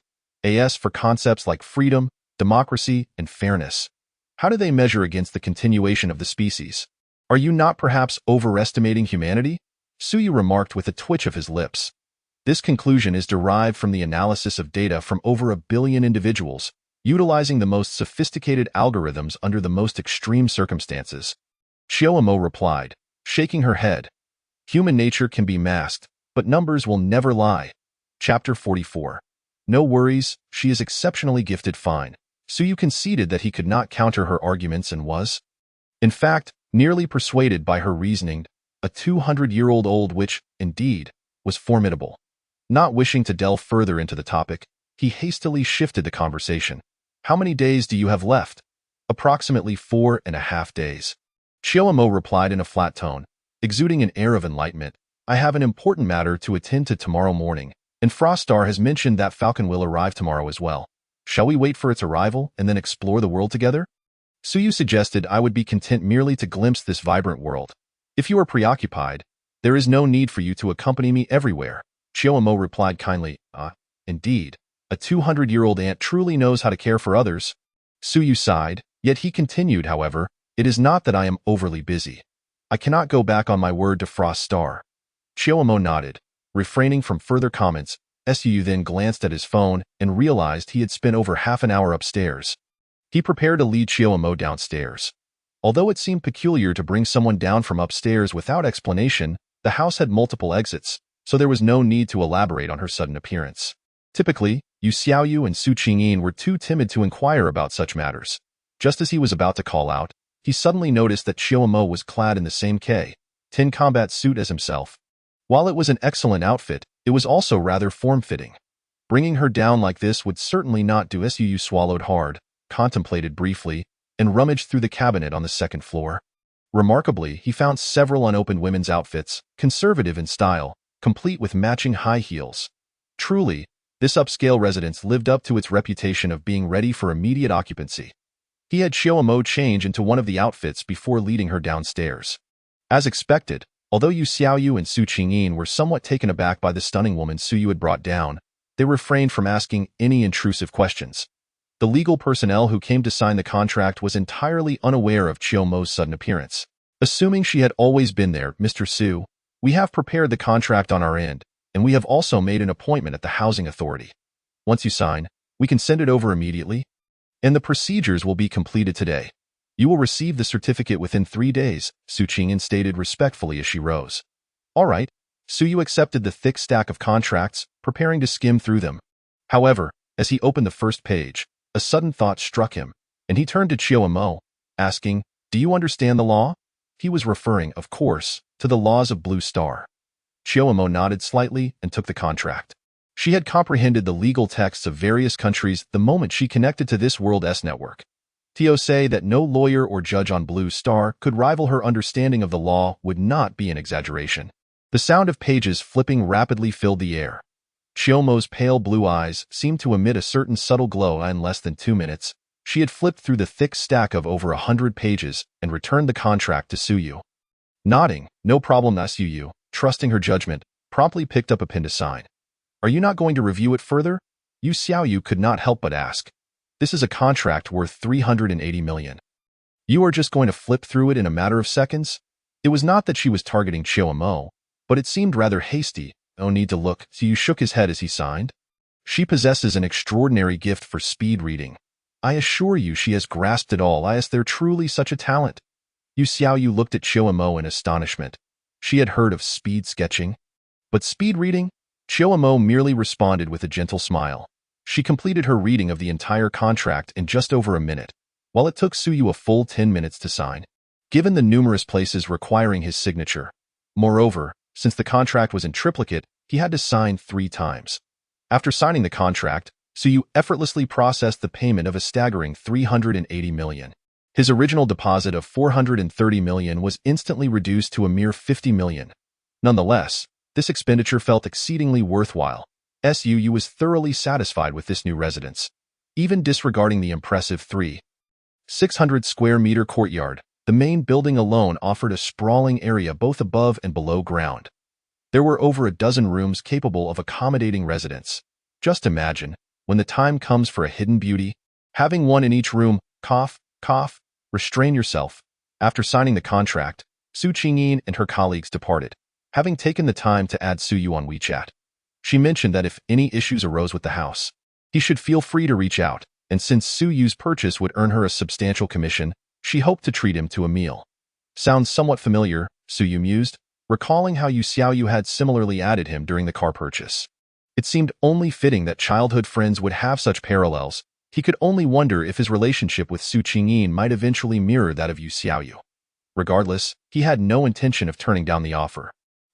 As for concepts like freedom, democracy, and fairness, how do they measure against the continuation of the species? Are you not perhaps overestimating humanity? Suyu remarked with a twitch of his lips. This conclusion is derived from the analysis of data from over 1 billion individuals, utilizing the most sophisticated algorithms under the most extreme circumstances. Chiyomo replied, shaking her head. Human nature can be masked, but numbers will never lie. Chapter 44. No worries, she is exceptionally gifted fine. Suyu conceded that he could not counter her arguments and was, in fact, nearly persuaded by her reasoning, a 200-year-old which, indeed, was formidable. Not wishing to delve further into the topic, he hastily shifted the conversation. How many days do you have left? Approximately 4.5 days. Chiyomo replied in a flat tone, exuding an air of enlightenment. I have an important matter to attend to tomorrow morning, and Froststar has mentioned that Falcon will arrive tomorrow as well. Shall we wait for its arrival and then explore the world together? Suyu suggested I would be content merely to glimpse this vibrant world. If you are preoccupied, there is no need for you to accompany me everywhere. Chiyomo replied kindly, indeed. A 200-year-old ant truly knows how to care for others. Suyu sighed, yet he continued, however, it is not that I am overly busy. I cannot go back on my word to Froststar. Chiyomo nodded, refraining from further comments. Suyu then glanced at his phone and realized he had spent over half an hour upstairs. He prepared to lead Chiyomo downstairs. Although it seemed peculiar to bring someone down from upstairs without explanation, the house had multiple exits, so there was no need to elaborate on her sudden appearance. Typically, Yu Xiaoyu and Su Qingyin were too timid to inquire about such matters. Just as he was about to call out, he suddenly noticed that Chiyomo was clad in the same K-10 combat suit as himself. While it was an excellent outfit, it was also rather form-fitting. Bringing her down like this would certainly not do. Suyu swallowed hard, contemplated briefly, and rummaged through the cabinet on the second floor. Remarkably, he found several unopened women's outfits, conservative in style, complete with matching high heels. Truly, this upscale residence lived up to its reputation of being ready for immediate occupancy. He had Chiyomo change into one of the outfits before leading her downstairs. As expected, although Yu Xiaoyu and Su Qingyin were somewhat taken aback by the stunning woman Suyu had brought down, they refrained from asking any intrusive questions. The legal personnel who came to sign the contract was entirely unaware of Chiyomo's sudden appearance. Assuming she had always been there, Mr. Su, we have prepared the contract on our end, and we have also made an appointment at the housing authority. Once you sign, we can send it over immediately, and the procedures will be completed today. You will receive the certificate within 3 days, Su Qingyin stated respectfully as she rose. All right. Suyu accepted the thick stack of contracts, preparing to skim through them. However, as he opened the first page, a sudden thought struck him, and he turned to Chiyomo. asking, "Do you understand the law?" He was referring, of course, to the laws of Blue Star. Chiyomo nodded slightly and took the contract. She had comprehended the legal texts of various countries the moment she connected to this world's network. To say that no lawyer or judge on Blue Star could rival her understanding of the law would not be an exaggeration. The sound of pages flipping rapidly filled the air. Chiyomo's pale blue eyes seemed to emit a certain subtle glow, and in less than 2 minutes, she had flipped through the thick stack of over 100 pages and returned the contract to Suyu. Nodding, "No problem," Suyu, trusting her judgment, promptly picked up a pen to sign. "Are you not going to review it further?" Yu Xiaoyu could not help but ask. "This is a contract worth 380 million. You are just going to flip through it in a matter of seconds?" It was not that she was targeting Chiyomo, but it seemed rather hasty. "No need to look." Suyu shook his head as he signed. "She possesses an extraordinary gift for speed reading. I assure you she has grasped it all. Is there truly such a talent?" Yu Xiaoyu looked at Chiyomo in astonishment. She had heard of speed sketching, but speed reading? Chiyomo merely responded with a gentle smile. She completed her reading of the entire contract in just over a minute, while it took Suyu a full 10 minutes to sign, given the numerous places requiring his signature. Moreover, since the contract was in triplicate, he had to sign 3 times. After signing the contract, Suyu effortlessly processed the payment of a staggering 380 million. His original deposit of 430 million was instantly reduced to a mere 50 million. Nonetheless, this expenditure felt exceedingly worthwhile. Suyu was thoroughly satisfied with this new residence. Even disregarding the impressive 3,600 square meter courtyard, the main building alone offered a sprawling area both above and below ground. There were over a dozen rooms capable of accommodating residents. Just imagine, when the time comes for a hidden beauty, having one in each room. Cough, cough, restrain yourself. After signing the contract, Su Qingyin and her colleagues departed, having taken the time to add Suyu on WeChat. She mentioned that if any issues arose with the house, he should feel free to reach out, and since Suyu's purchase would earn her a substantial commission, she hoped to treat him to a meal. "Sounds somewhat familiar," Suyu mused, recalling how Yu Xiaoyu had similarly added him during the car purchase. It seemed only fitting that childhood friends would have such parallels. He could only wonder if his relationship with Su Qingyin might eventually mirror that of Yu Xiaoyu. Regardless, he had no intention of turning down the offer.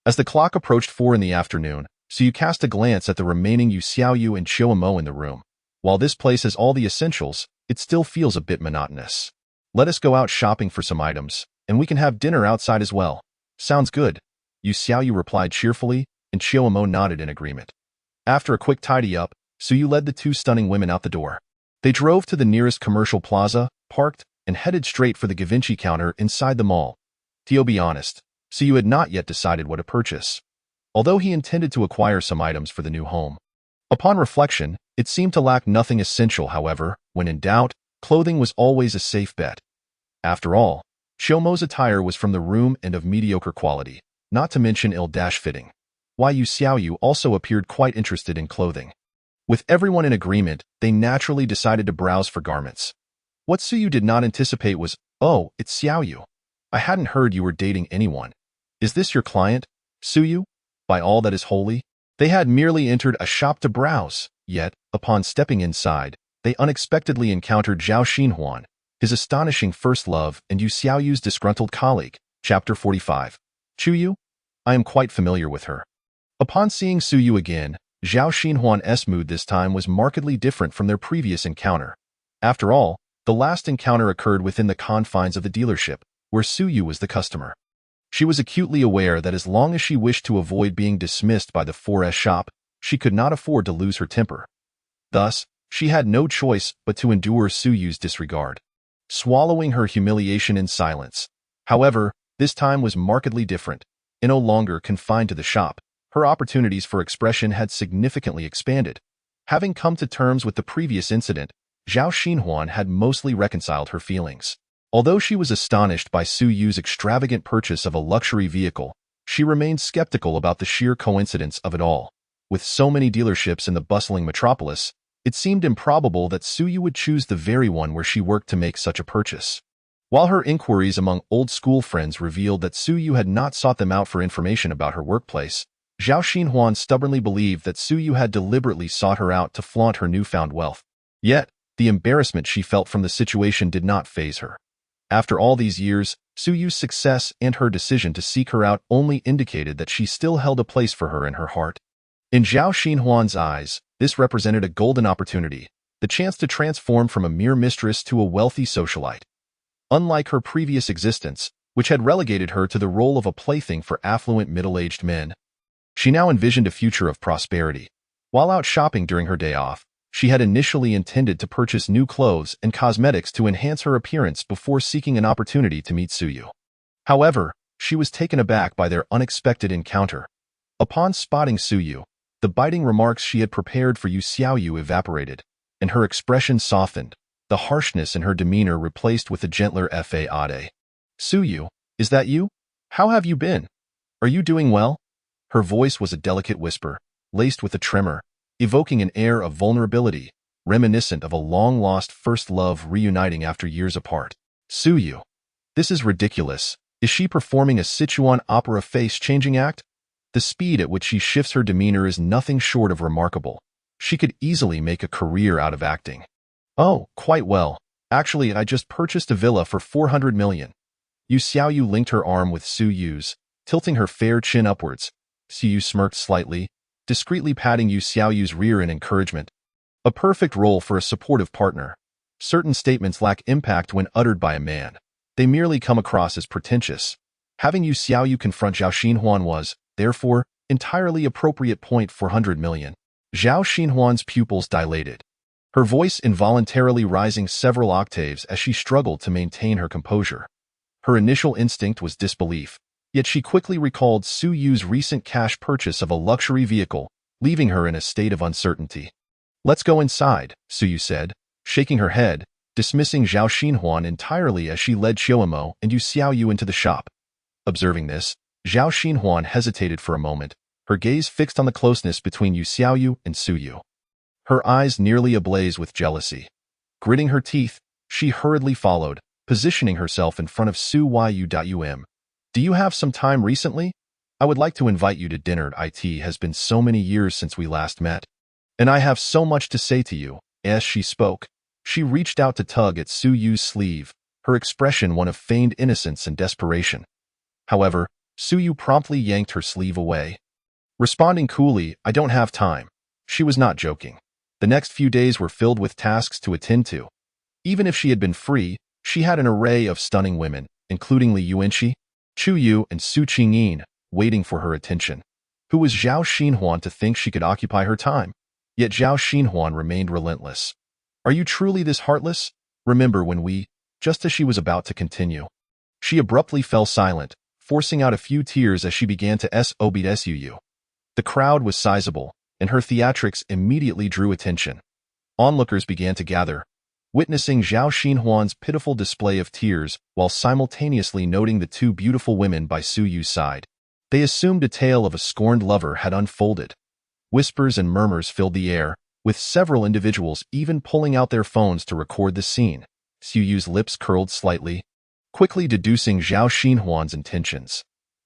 As the clock approached 4 in the afternoon, Suyu cast a glance at the remaining Yu Xiaoyu and Chiyomo in the room. While this place has all the essentials, it still feels a bit monotonous. "Let us go out shopping for some items, and we can have dinner outside as well." "Sounds good," Yu Xiaoyu replied cheerfully, and Chiyomo nodded in agreement. After a quick tidy-up, Suyu led the 2 stunning women out the door. They drove to the nearest commercial plaza, parked, and headed straight for the Givenchy counter inside the mall. To be honest, Suyu had not yet decided what to purchase, although he intended to acquire some items for the new home. Upon reflection, it seemed to lack nothing essential. However, when in doubt, clothing was always a safe bet. After all, Chiyomo's attire was from the room and of mediocre quality, not to mention ill-fitting. While Yu Xiaoyu also appeared quite interested in clothing. With everyone in agreement, they naturally decided to browse for garments. What Suyu did not anticipate was, "Oh, it's Xiaoyu. I hadn't heard you were dating anyone. Is this your client, Suyu? By all that is holy." They had merely entered a shop to browse, yet, upon stepping inside, they unexpectedly encountered Zhao Xinhuan, his astonishing first love, and Yu Xiaoyu's disgruntled colleague. Chapter 45. Chuyu? I am quite familiar with her. Upon seeing Suyu again, Zhao Xinhuan's mood this time was markedly different from their previous encounter. After all, the last encounter occurred within the confines of the dealership, where Suyu was the customer. She was acutely aware that as long as she wished to avoid being dismissed by the 4S shop, she could not afford to lose her temper. Thus, she had no choice but to endure Suyu's disregard, swallowing her humiliation in silence. However, this time was markedly different. No longer confined to the shop, her opportunities for expression had significantly expanded. Having come to terms with the previous incident, Zhao Xinhuan had mostly reconciled her feelings. Although she was astonished by Suyu's extravagant purchase of a luxury vehicle, she remained skeptical about the sheer coincidence of it all. With so many dealerships in the bustling metropolis, it seemed improbable that Suyu would choose the very one where she worked to make such a purchase. While her inquiries among old school friends revealed that Suyu had not sought them out for information about her workplace, Zhao Xinhuan stubbornly believed that Suyu had deliberately sought her out to flaunt her newfound wealth. Yet, the embarrassment she felt from the situation did not faze her. After all these years, Suyu's success and her decision to seek her out only indicated that she still held a place for her in her heart. In Zhao Xinhuan's eyes, this represented a golden opportunity, the chance to transform from a mere mistress to a wealthy socialite. Unlike her previous existence, which had relegated her to the role of a plaything for affluent middle-aged men, she now envisioned a future of prosperity. While out shopping during her day off, she had initially intended to purchase new clothes and cosmetics to enhance her appearance before seeking an opportunity to meet Suyu. However, she was taken aback by their unexpected encounter. Upon spotting Suyu, the biting remarks she had prepared for Yu Xiaoyu evaporated, and her expression softened, the harshness in her demeanor replaced with a gentler faade. Suyu, is that you? How have you been? Are you doing well? Her voice was a delicate whisper, laced with a tremor, evoking an air of vulnerability, reminiscent of a long-lost first love reuniting after years apart. Suyu. This is ridiculous. Is she performing a Sichuan opera face-changing act? The speed at which she shifts her demeanor is nothing short of remarkable. She could easily make a career out of acting. Oh, quite well. Actually, I just purchased a villa for 400 million. Yu Xiaoyu linked her arm with Suyu's, tilting her fair chin upwards. Suyu smirked slightly, discreetly patting Yu Xiaoyu's rear in encouragement. A perfect role for a supportive partner. Certain statements lack impact when uttered by a man. They merely come across as pretentious. Having Yu Xiaoyu confront Zhao Xinhuan was, therefore, entirely appropriate. 400 million. Zhao Xinhuan's pupils dilated, her voice involuntarily rising several octaves as she struggled to maintain her composure. Her initial instinct was disbelief, yet she quickly recalled Suyu's recent cash purchase of a luxury vehicle, leaving her in a state of uncertainty. Let's go inside, Suyu said, shaking her head, dismissing Zhao Xinhuan entirely as she led Qiuemo and Yu Xiaoyu into the shop. Observing this, Zhao Xinhuan hesitated for a moment, her gaze fixed on the closeness between Yu Xiaoyu and Suyu. Her eyes nearly ablaze with jealousy. Gritting her teeth, she hurriedly followed, positioning herself in front of Su-Yu. Do you have some time recently? I would like to invite you to dinner. It has been so many years since we last met. And I have so much to say to you. As she spoke, she reached out to tug at Suyu's sleeve, her expression one of feigned innocence and desperation. However, Suyu promptly yanked her sleeve away. Responding coolly, I don't have time. She was not joking. The next few days were filled with tasks to attend to. Even if she had been free, she had an array of stunning women, including Li Yuanxi, Chu Yu, and Su Qingyin, waiting for her attention. Who was Zhao Xinhuan to think she could occupy her time? Yet Zhao Xinhuan remained relentless. Are you truly this heartless? Remember when we, just as she was about to continue. She abruptly fell silent, forcing out a few tears as she began to Suyu. The crowd was sizable, and her theatrics immediately drew attention. Onlookers began to gather, witnessing Zhao Xinhuan's pitiful display of tears while simultaneously noting the two beautiful women by Suyu's side. They assumed a tale of a scorned lover had unfolded. Whispers and murmurs filled the air, with several individuals even pulling out their phones to record the scene. Suyu's lips curled slightly, quickly deducing Zhao Xinhuan's intentions.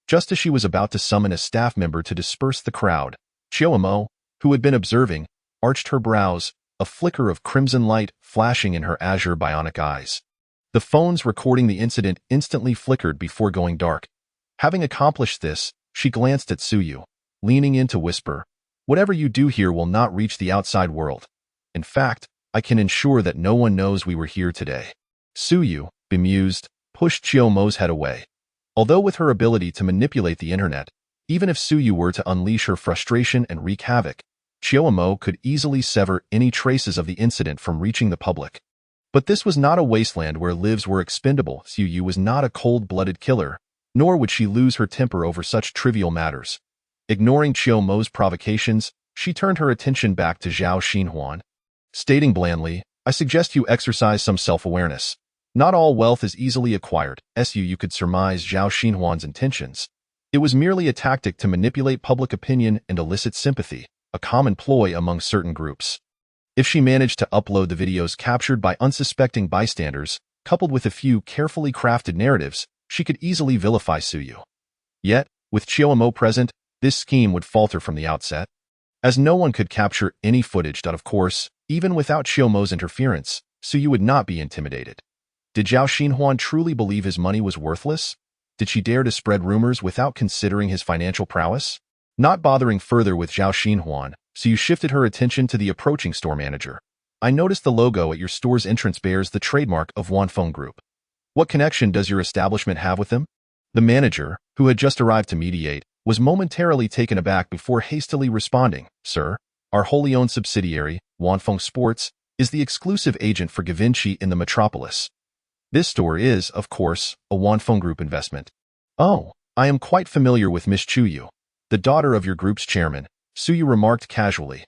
Just as she was about to summon a staff member to disperse the crowd, Qiuemo, who had been observing, arched her brows, a flicker of crimson light flashing in her azure bionic eyes. The phones recording the incident instantly flickered before going dark. Having accomplished this, she glanced at Suyu, leaning in to whisper, "Whatever you do here will not reach the outside world. In fact, I can ensure that no one knows we were here today." Suyu, bemused, pushed Qiuemo's head away. Although with her ability to manipulate the internet, even if Suyu were to unleash her frustration and wreak havoc, Qiuemo could easily sever any traces of the incident from reaching the public. But this was not a wasteland where lives were expendable. Suyu was not a cold-blooded killer, nor would she lose her temper over such trivial matters. Ignoring Qiuemo's provocations, she turned her attention back to Zhao Xinhuan, stating blandly, "I suggest you exercise some self-awareness. Not all wealth is easily acquired." You could surmise Zhao Xinhuan's intentions. It was merely a tactic to manipulate public opinion and elicit sympathy, a common ploy among certain groups. If she managed to upload the videos captured by unsuspecting bystanders, coupled with a few carefully crafted narratives, she could easily vilify Suyu. Yet, with Qiuemo present, this scheme would falter from the outset. As no one could capture any footage that, of course, even without Qiuemo's interference, Suyu would not be intimidated. Did Zhao Xinhuan truly believe his money was worthless? Did she dare to spread rumors without considering his financial prowess? Not bothering further with Zhao Xinhuan, Su shifted her attention to the approaching store manager. I noticed the logo at your store's entrance bears the trademark of Wanfeng Group. What connection does your establishment have with them? The manager, who had just arrived to mediate, was momentarily taken aback before hastily responding, Sir, our wholly owned subsidiary, Wanfeng Sports, is the exclusive agent for Givenchy in the metropolis. This store is, of course, a Wanfeng Group investment. Oh, I am quite familiar with Miss Chuyu, the daughter of your group's chairman, Suyu remarked casually.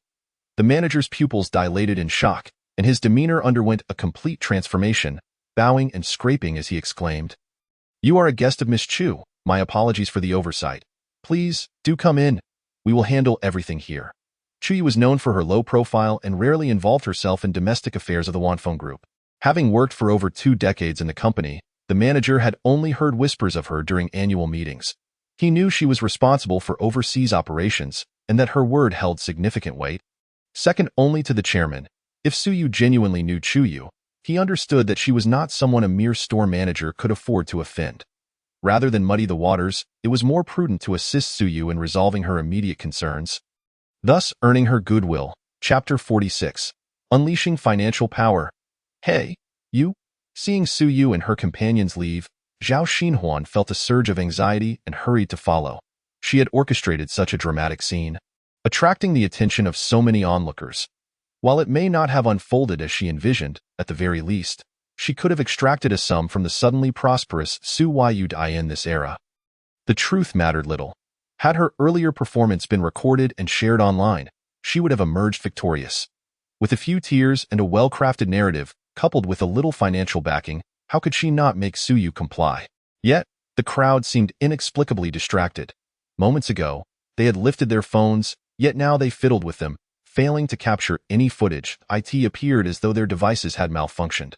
The manager's pupils dilated in shock, and his demeanor underwent a complete transformation, bowing and scraping as he exclaimed, You are a guest of Miss Chu. My apologies for the oversight. Please, do come in. We will handle everything here. Chuyu was known for her low profile and rarely involved herself in domestic affairs of the Wanfeng Group. Having worked for over 2 decades in the company, the manager had only heard whispers of her during annual meetings. He knew she was responsible for overseas operations and that her word held significant weight. Second only to the chairman, if Suyu genuinely knew Chuyu, he understood that she was not someone a mere store manager could afford to offend. Rather than muddy the waters, it was more prudent to assist Suyu in resolving her immediate concerns, thus earning her goodwill. Chapter 46. Unleashing Financial Power. Hey, you? Seeing Suyu and her companions leave, Zhao Xinhuan felt a surge of anxiety and hurried to follow. She had orchestrated such a dramatic scene, attracting the attention of so many onlookers. While it may not have unfolded as she envisioned, at the very least, she could have extracted a sum from the suddenly prosperous Su Yudai in this era. The truth mattered little. Had her earlier performance been recorded and shared online, she would have emerged victorious. With a few tears and a well-crafted narrative, coupled with a little financial backing, how could she not make Suyu comply? Yet, the crowd seemed inexplicably distracted. Moments ago, they had lifted their phones, yet now they fiddled with them, failing to capture any footage. It appeared as though their devices had malfunctioned.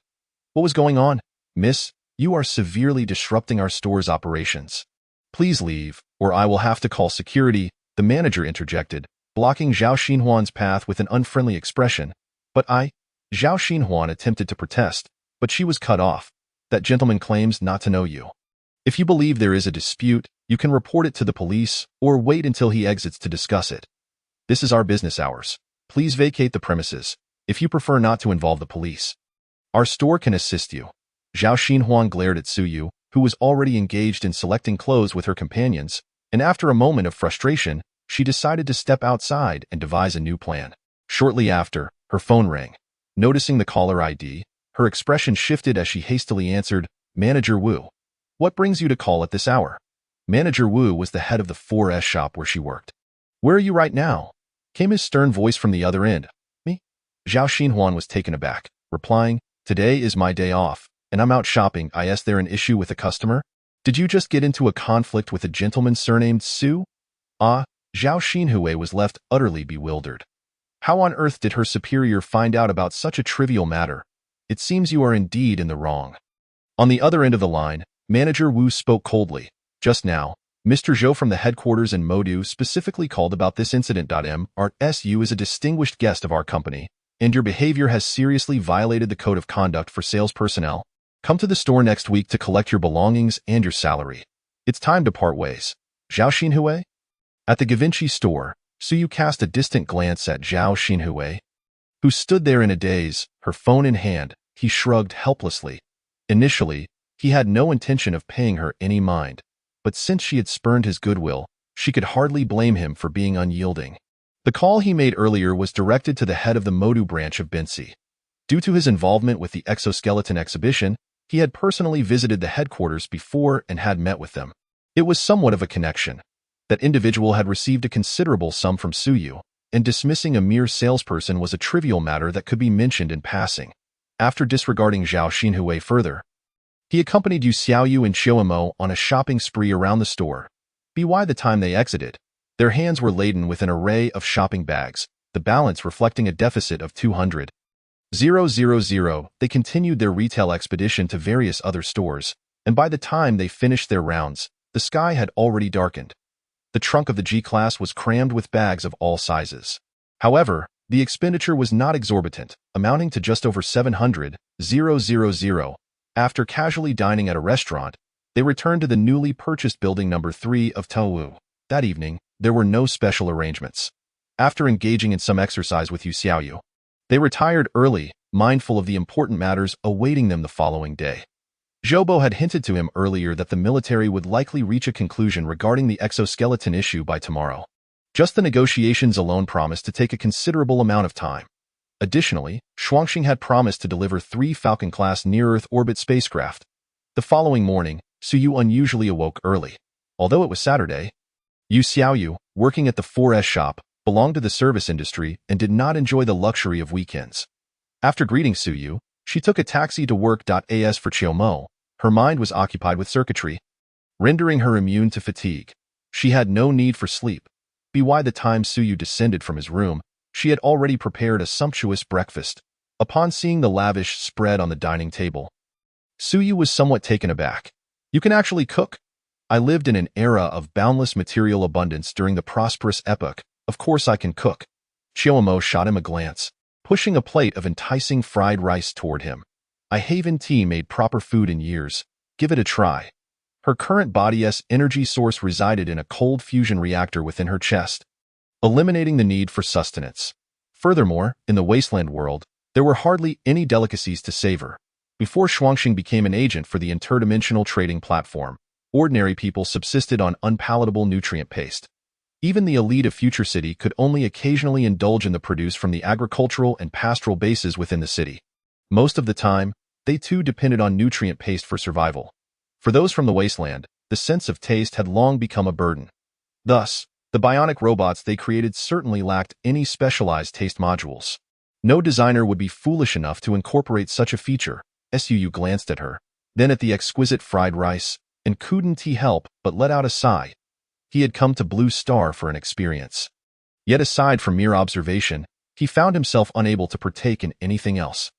What was going on? Miss, you are severely disrupting our store's operations. Please leave, or I will have to call security, the manager interjected, blocking Zhao Xinhuan's path with an unfriendly expression. Zhao Xinhuan attempted to protest, but she was cut off. That gentleman claims not to know you. If you believe there is a dispute, you can report it to the police, or wait until he exits to discuss it. This is our business hours. Please vacate the premises, if you prefer not to involve the police. Our store can assist you. Zhao Xinhuan glared at Suyu, who was already engaged in selecting clothes with her companions, and after a moment of frustration, she decided to step outside and devise a new plan. Shortly after, her phone rang. Noticing the caller ID, her expression shifted as she hastily answered, Manager Wu. What brings you to call at this hour? Manager Wu was the head of the 4S shop where she worked. Where are you right now? Came his stern voice from the other end. Me? Zhao Xinhuan was taken aback, replying, Today is my day off, and I'm out shopping. Is there an issue with a customer? Did you just get into a conflict with a gentleman surnamed Su? Zhao Xinhui was left utterly bewildered. How on earth did her superior find out about such a trivial matter? It seems you are indeed in the wrong. On the other end of the line, Manager Wu spoke coldly. Just now, Mr. Zhou from the headquarters in Modu specifically called about this incident. Su is a distinguished guest of our company, and your behavior has seriously violated the code of conduct for sales personnel. Come to the store next week to collect your belongings and your salary. It's time to part ways. Zhao Xinhui? At the Givenchy store, Suyu cast a distant glance at Zhao Xinhui, who stood there in a daze, her phone in hand. He shrugged helplessly. Initially, he had no intention of paying her any mind, but since she had spurned his goodwill, she could hardly blame him for being unyielding. The call he made earlier was directed to the head of the Modu branch of Binsi. Due to his involvement with the exoskeleton exhibition, he had personally visited the headquarters before and had met with them. It was somewhat of a connection. That individual had received a considerable sum from Suyu, and dismissing a mere salesperson was a trivial matter that could be mentioned in passing. After disregarding Zhao Xinhui further, he accompanied Yu Xiaoyu and Xiaomo on a shopping spree around the store. By the time they exited, their hands were laden with an array of shopping bags, the balance reflecting a deficit of 200,000. They continued their retail expedition to various other stores, and by the time they finished their rounds, the sky had already darkened. The trunk of the G-Class was crammed with bags of all sizes. However, the expenditure was not exorbitant, amounting to just over 700,000. After casually dining at a restaurant, they returned to the newly purchased building number 3 of Towu. That evening, there were no special arrangements. After engaging in some exercise with Yu Xiaoyu, they retired early, mindful of the important matters awaiting them the following day. Zhoubo had hinted to him earlier that the military would likely reach a conclusion regarding the exoskeleton issue by tomorrow. Just the negotiations alone promised to take a considerable amount of time. Additionally, Shuangxing had promised to deliver 3 Falcon-class near-Earth orbit spacecraft. The following morning, Suyu unusually awoke early. Although it was Saturday, Yu Xiaoyu, working at the 4S shop, belonged to the service industry and did not enjoy the luxury of weekends. After greeting Suyu, she took a taxi to work.as for Qiumo. Her mind was occupied with circuitry, rendering her immune to fatigue. She had no need for sleep. By the time Suyu descended from his room, she had already prepared a sumptuous breakfast. Upon seeing the lavish spread on the dining table, Suyu was somewhat taken aback. "You can actually cook?" "I lived in an era of boundless material abundance during the prosperous epoch. Of course I can cook." Qiumo shot him a glance, pushing a plate of enticing fried rice toward him. "I haven't made proper food in years. Give it a try." Her current body's energy source resided in a cold fusion reactor within her chest, eliminating the need for sustenance. Furthermore, in the Wasteland World, there were hardly any delicacies to savor. Before Shuangxing became an agent for the interdimensional trading platform, ordinary people subsisted on unpalatable nutrient paste. Even the elite of Future City could only occasionally indulge in the produce from the agricultural and pastoral bases within the city. Most of the time, they too depended on nutrient paste for survival. For those from the wasteland, the sense of taste had long become a burden. Thus, the bionic robots they created certainly lacked any specialized taste modules. No designer would be foolish enough to incorporate such a feature. Suyu glanced at her, then at the exquisite fried rice, and couldn't help but let out a sigh. He had come to Blue Star for an experience. Yet aside from mere observation, he found himself unable to partake in anything else.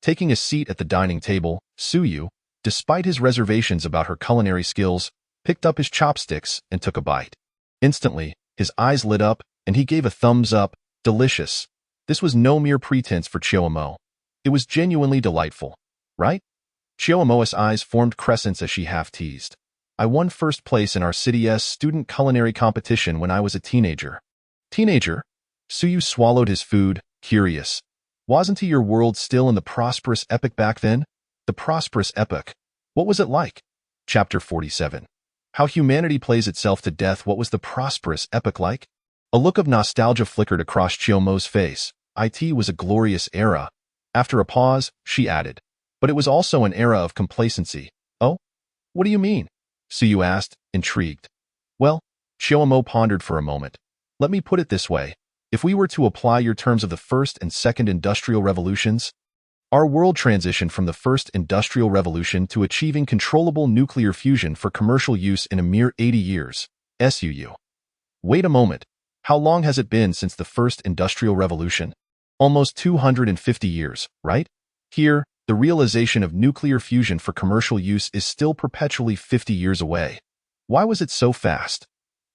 Taking a seat at the dining table, Suyu, despite his reservations about her culinary skills, picked up his chopsticks and took a bite. Instantly, his eyes lit up, and he gave a thumbs up. Delicious. This was no mere pretense for Qiumo. It was genuinely delightful. Right? Qiumo's eyes formed crescents as she half-teased. "I won first place in our city's student culinary competition when I was a teenager." "Teenager?" Suyu swallowed his food, curious. "Wasn't your world still in the prosperous epoch back then?" "The prosperous epoch. What was it like?" Chapter 47. How humanity plays itself to death. What was the prosperous epoch like? A look of nostalgia flickered across Qiumo's face. "It was a glorious era." After a pause, she added, "But it was also an era of complacency." "Oh? What do you mean?" Suyu asked, intrigued. "Well," Qiumo pondered for a moment. "Let me put it this way. If we were to apply your terms of the First and Second Industrial Revolutions, our world transitioned from the First Industrial Revolution to achieving controllable nuclear fusion for commercial use in a mere 80 years. Suyu. Wait a moment. How long has it been since the First Industrial Revolution? Almost 250 years, right? Here, the realization of nuclear fusion for commercial use is still perpetually 50 years away. Why was it so fast?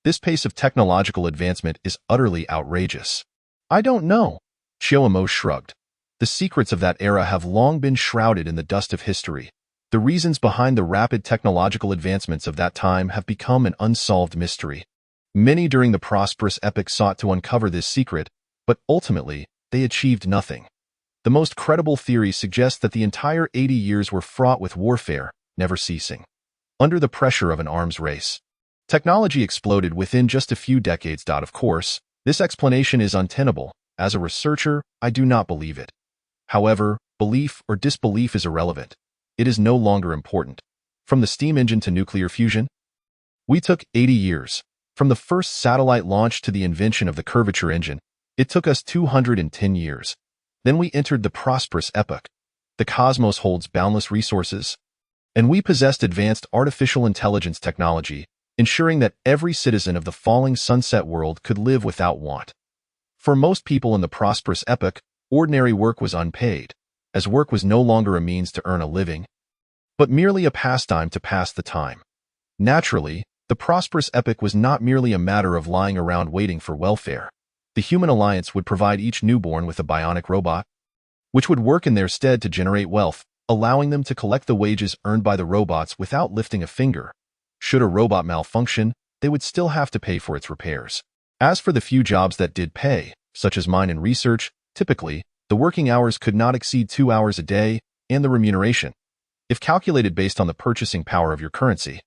This pace of technological advancement is utterly outrageous. "I don't know." Qiumo shrugged. "The secrets of that era have long been shrouded in the dust of history. The reasons behind the rapid technological advancements of that time have become an unsolved mystery. Many during the prosperous epoch sought to uncover this secret, but ultimately, they achieved nothing. The most credible theory suggests that the entire 80 years were fraught with warfare, never ceasing. Under the pressure of an arms race, technology exploded within just a few decades. Of course, this explanation is untenable. As a researcher, I do not believe it. However, belief or disbelief is irrelevant. It is no longer important. From the steam engine to nuclear fusion, we took 80 years. From the first satellite launch to the invention of the curvature engine, it took us 210 years. Then we entered the prosperous epoch. The cosmos holds boundless resources, and we possessed advanced artificial intelligence technology, ensuring that every citizen of the falling sunset world could live without want. For most people in the prosperous epoch, ordinary work was unpaid, as work was no longer a means to earn a living, but merely a pastime to pass the time. Naturally, the prosperous epoch was not merely a matter of lying around waiting for welfare. The human alliance would provide each newborn with a bionic robot, which would work in their stead to generate wealth. allowing them to collect the wages earned by the robots without lifting a finger. Should a robot malfunction, they would still have to pay for its repairs. As for the few jobs that did pay, such as mine and research, typically, the working hours could not exceed 2 hours a day, and the remuneration, if calculated based on the purchasing power of your currency,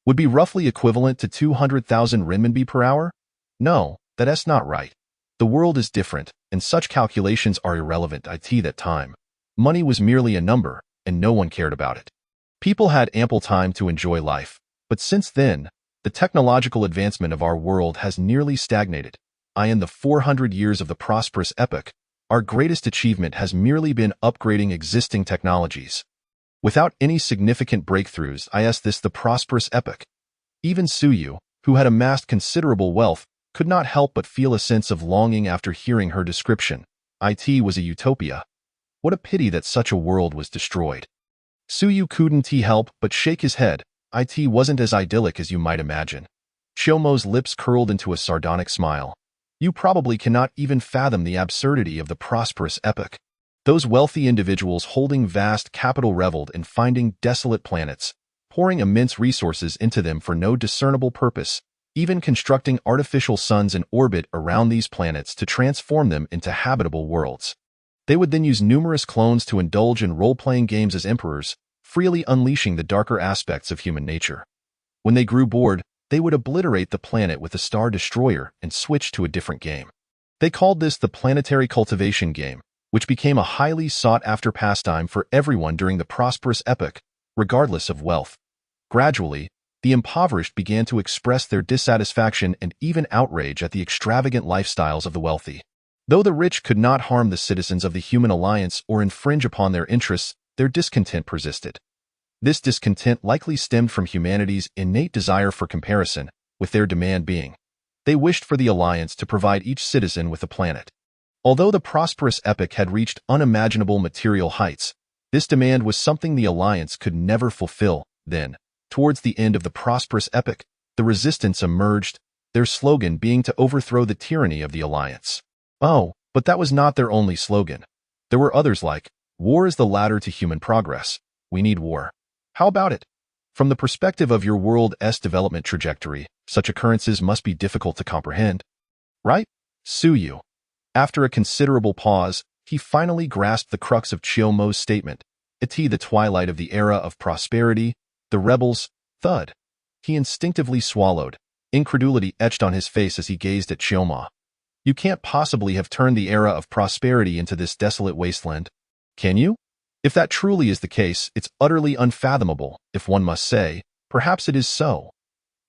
would be roughly equivalent to 200,000 renminbi per hour? No, that's not right. The world is different, and such calculations are irrelevant at that time. Money was merely a number, and no one cared about it. People had ample time to enjoy life, but since then, the technological advancement of our world has nearly stagnated. In the 400 years of the prosperous epoch, our greatest achievement has merely been upgrading existing technologies. Without any significant breakthroughs, the prosperous epoch. Even Suyu, who had amassed considerable wealth, could not help but feel a sense of longing after hearing her description. It was a utopia. What a pity that such a world was destroyed. Suyu couldn't help but shake his head. It wasn't as idyllic as you might imagine. Chiyomo's lips curled into a sardonic smile. You probably cannot even fathom the absurdity of the prosperous epoch. Those wealthy individuals holding vast capital reveled in finding desolate planets, pouring immense resources into them for no discernible purpose, even constructing artificial suns in orbit around these planets to transform them into habitable worlds. They would then use numerous clones to indulge in role-playing games as emperors, freely unleashing the darker aspects of human nature. When they grew bored, they would obliterate the planet with a star destroyer and switch to a different game. They called this the planetary cultivation game, which became a highly sought-after pastime for everyone during the prosperous epoch, regardless of wealth. Gradually, the impoverished began to express their dissatisfaction and even outrage at the extravagant lifestyles of the wealthy. Though the rich could not harm the citizens of the human alliance or infringe upon their interests, their discontent persisted. This discontent likely stemmed from humanity's innate desire for comparison, with their demand being, they wished for the alliance to provide each citizen with a planet. Although the prosperous epoch had reached unimaginable material heights, this demand was something the alliance could never fulfill. Then, towards the end of the prosperous epoch, the resistance emerged, their slogan being to overthrow the tyranny of the alliance. Oh, but that was not their only slogan. There were others like, war is the ladder to human progress. We need war. How about it? From the perspective of your world's development trajectory, such occurrences must be difficult to comprehend. Right? Suyu. After a considerable pause, he finally grasped the crux of Chiyomo's statement. The twilight of the era of prosperity, the rebels, thud. He instinctively swallowed, incredulity etched on his face as he gazed at Chiyomo. You can't possibly have turned the era of prosperity into this desolate wasteland, can you? If that truly is the case, it's utterly unfathomable, if one must say. Perhaps it is so.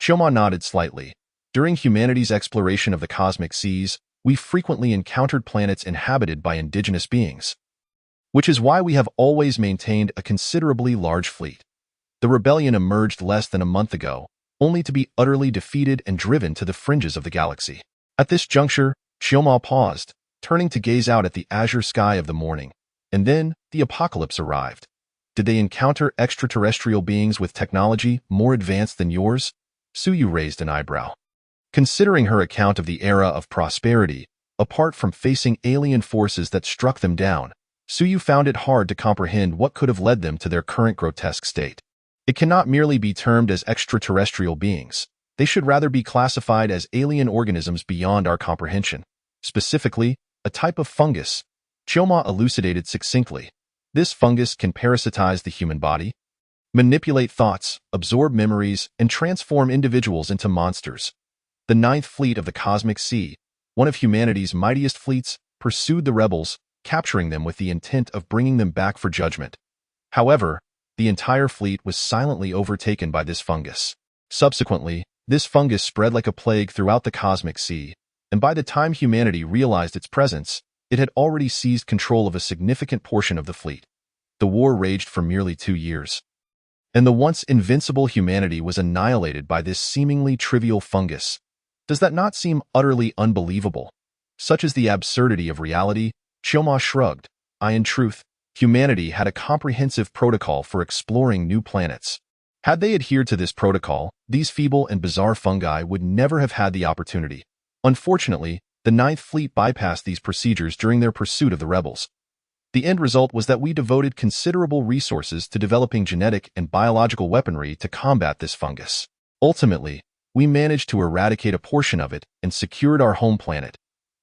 Chiyomo nodded slightly. During humanity's exploration of the cosmic seas, we frequently encountered planets inhabited by indigenous beings, which is why we have always maintained a considerably large fleet. The rebellion emerged less than a month ago, only to be utterly defeated and driven to the fringes of the galaxy. At this juncture, Chiyomo paused, turning to gaze out at the azure sky of the morning. And then, the apocalypse arrived. Did they encounter extraterrestrial beings with technology more advanced than yours? Suyu raised an eyebrow. Considering her account of the era of prosperity, apart from facing alien forces that struck them down, Suyu found it hard to comprehend what could have led them to their current grotesque state. It cannot merely be termed as extraterrestrial beings. They should rather be classified as alien organisms beyond our comprehension. Specifically, a type of fungus. Chiyomo elucidated succinctly. This fungus can parasitize the human body, manipulate thoughts, absorb memories, and transform individuals into monsters. The Ninth Fleet of the Cosmic Sea, one of humanity's mightiest fleets, pursued the rebels, capturing them with the intent of bringing them back for judgment. However, the entire fleet was silently overtaken by this fungus. Subsequently, this fungus spread like a plague throughout the Cosmic Sea, and by the time humanity realized its presence, it had already seized control of a significant portion of the fleet. The war raged for merely 2 years, and the once invincible humanity was annihilated by this seemingly trivial fungus. Does that not seem utterly unbelievable? Such is the absurdity of reality. Chiyomo shrugged. In truth, humanity had a comprehensive protocol for exploring new planets. Had they adhered to this protocol, these feeble and bizarre fungi would never have had the opportunity. Unfortunately, the Ninth Fleet bypassed these procedures during their pursuit of the rebels. The end result was that we devoted considerable resources to developing genetic and biological weaponry to combat this fungus. Ultimately, we managed to eradicate a portion of it and secured our home planet.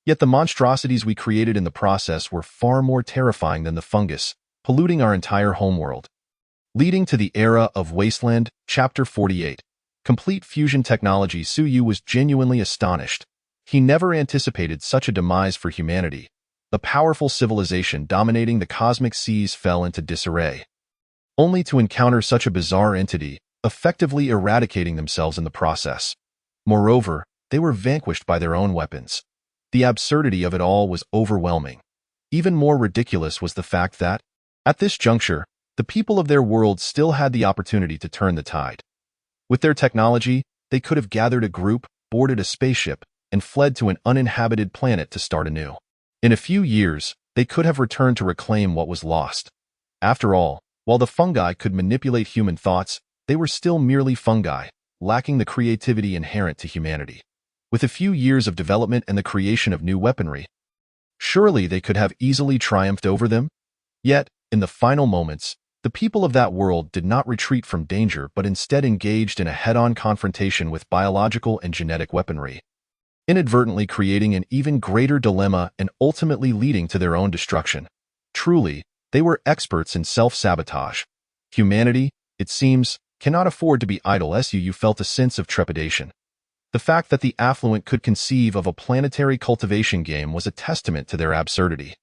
Yet the monstrosities we created in the process were far more terrifying than the fungus, polluting our entire homeworld. Leading to the era of Wasteland, Chapter 48. Complete fusion technology. Suyu was genuinely astonished. He never anticipated such a demise for humanity. The powerful civilization dominating the cosmic seas fell into disarray, only to encounter such a bizarre entity, effectively eradicating themselves in the process. Moreover, they were vanquished by their own weapons. The absurdity of it all was overwhelming. Even more ridiculous was the fact that, at this juncture, the people of their world still had the opportunity to turn the tide. With their technology, they could have gathered a group, boarded a spaceship, and fled to an uninhabited planet to start anew. In a few years, they could have returned to reclaim what was lost. After all, while the fungi could manipulate human thoughts, they were still merely fungi, lacking the creativity inherent to humanity. With a few years of development and the creation of new weaponry, surely they could have easily triumphed over them? Yet, in the final moments, the people of that world did not retreat from danger but instead engaged in a head-on confrontation with biological and genetic weaponry, inadvertently creating an even greater dilemma and ultimately leading to their own destruction. Truly, they were experts in self-sabotage. Humanity, it seems, cannot afford to be idle. Suyu felt a sense of trepidation. The fact that the affluent could conceive of a planetary cultivation game was a testament to their absurdity.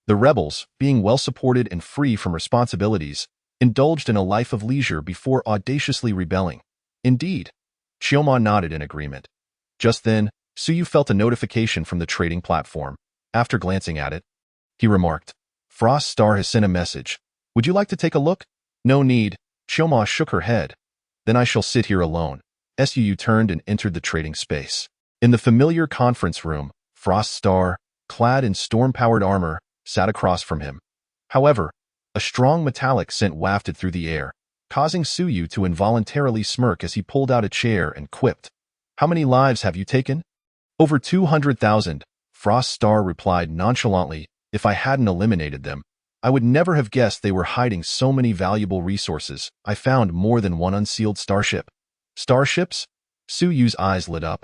The rebels, being well-supported and free from responsibilities, indulged in a life of leisure before audaciously rebelling. Indeed. Chioma nodded in agreement. Just then, Suyu felt a notification from the trading platform. After glancing at it, he remarked, "Frost Star has sent a message. Would you like to take a look?" "No need." Chioma shook her head. "Then I shall sit here alone." Suyu turned and entered the trading space. In the familiar conference room, Frost Star, clad in storm-powered armor, sat across from him. However, a strong metallic scent wafted through the air, causing Suyu to involuntarily smirk as he pulled out a chair and quipped, "How many lives have you taken?" "Over 200,000, Frost Star replied nonchalantly. "If I hadn't eliminated them, I would never have guessed they were hiding so many valuable resources. I found more than one unsealed starship." "Starships?" Suyu's eyes lit up.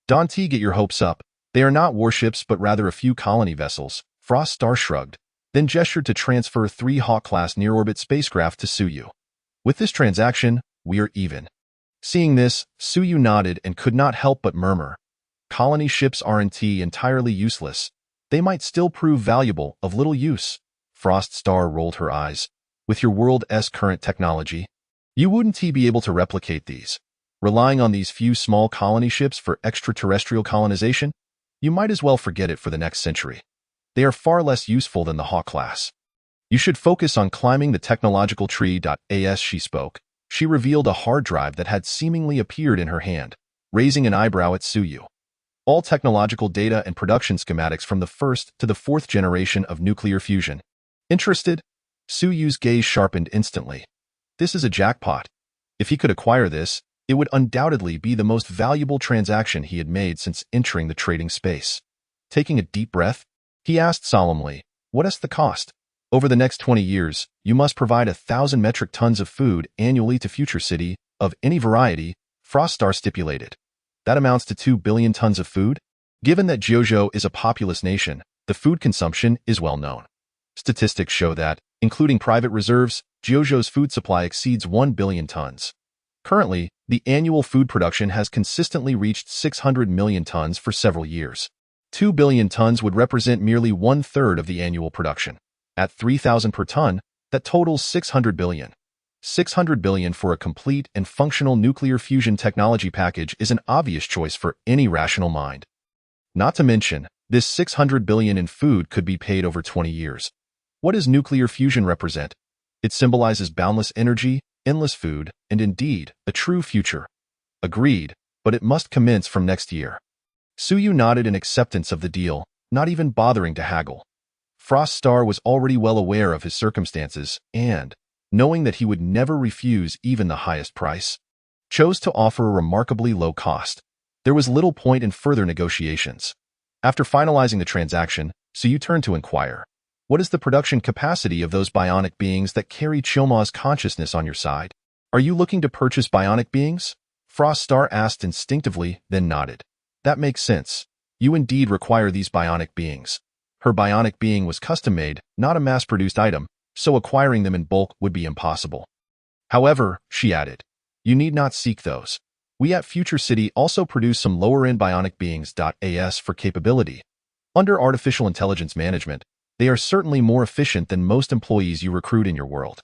"Don't get your hopes up. They are not warships but rather a few colony vessels." Frost Star shrugged, then gestured to transfer 3 Hawk-class near-orbit spacecraft to Suyu. "With this transaction, we are even." Seeing this, Suyu nodded and could not help but murmur, "Colony ships aren't entirely useless. They might still prove valuable, of little use." Frost Star rolled her eyes. "With your world's current technology, you wouldn't be able to replicate these. Relying on these few small colony ships for extraterrestrial colonization, you might as well forget it for the next century. They are far less useful than the Hawk class. You should focus on climbing the technological tree. As she spoke, she revealed a hard drive that had seemingly appeared in her hand, raising an eyebrow at Suyu. All technological data and production schematics from the 1st to the 4th generation of nuclear fusion. Interested? Suyu's gaze sharpened instantly. This is a jackpot. If he could acquire this, it would undoubtedly be the most valuable transaction he had made since entering the trading space. Taking a deep breath, he asked solemnly, "What is the cost?" "Over the next 20 years, you must provide 1,000 metric tons of food annually to Future City, of any variety," Froststar stipulated. "That amounts to 2 billion tons of food? Given that Jojo is a populous nation, the food consumption is well known. Statistics show that, including private reserves, Jojo's food supply exceeds 1 billion tons. Currently, the annual food production has consistently reached 600 million tons for several years. 2 billion tons would represent merely 1/3 of the annual production. At 3,000 per ton, that totals 600 billion. 600 billion for a complete and functional nuclear fusion technology package is an obvious choice for any rational mind. Not to mention, this 600 billion in food could be paid over 20 years. What does nuclear fusion represent? It symbolizes boundless energy, endless food, and indeed, a true future. Agreed, but it must commence from next year. Suyu nodded in acceptance of the deal, not even bothering to haggle. Froststar was already well aware of his circumstances and, knowing that he would never refuse even the highest price, chose to offer a remarkably low cost. There was little point in further negotiations. After finalizing the transaction, Suyu turned to inquire, What is the production capacity of those bionic beings that carry Chioma's consciousness on your side? Are you looking to purchase bionic beings? Frost Star asked instinctively, then nodded. That makes sense. You indeed require these bionic beings. Her bionic being was custom-made, not a mass-produced item, so acquiring them in bulk would be impossible. However, she added, you need not seek those. We at Future City also produce some lower-end bionic beings.as for capability. Under artificial intelligence management, they are certainly more efficient than most employees you recruit in your world.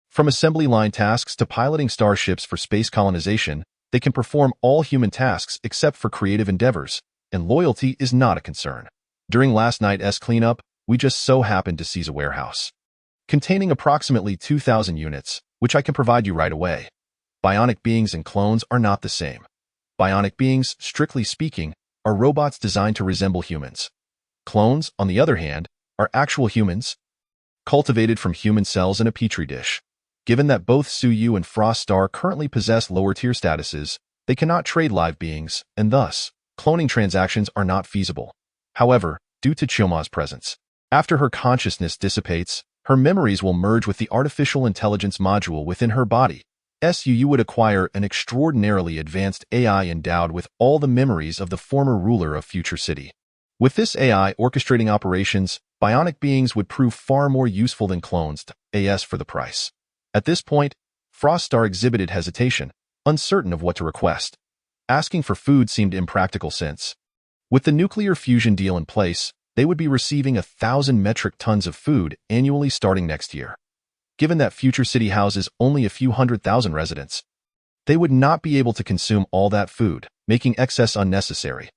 From assembly line tasks to piloting starships for space colonization, they can perform all human tasks except for creative endeavors, and loyalty is not a concern. During last night's cleanup, we just so happened to seize a warehouse containing approximately 2,000 units, which I can provide you right away. Bionic beings and clones are not the same. Bionic beings, strictly speaking, are robots designed to resemble humans. Clones, on the other hand, are actual humans, cultivated from human cells in a petri dish. Given that both Suyu and Frost Star currently possess lower-tier statuses, they cannot trade live beings, and thus, cloning transactions are not feasible. However, due to Chioma's presence, after her consciousness dissipates, her memories will merge with the artificial intelligence module within her body. Suyu would acquire an extraordinarily advanced AI endowed with all the memories of the former ruler of Future City. With this AI orchestrating operations, bionic beings would prove far more useful than clones, as for the price. At this point, Frost Star exhibited hesitation, uncertain of what to request. Asking for food seemed impractical since, with the nuclear fusion deal in place, they would be receiving 1,000 metric tons of food annually starting next year. Given that Future City houses only a few 100,000 residents, they would not be able to consume all that food, making excess unnecessary.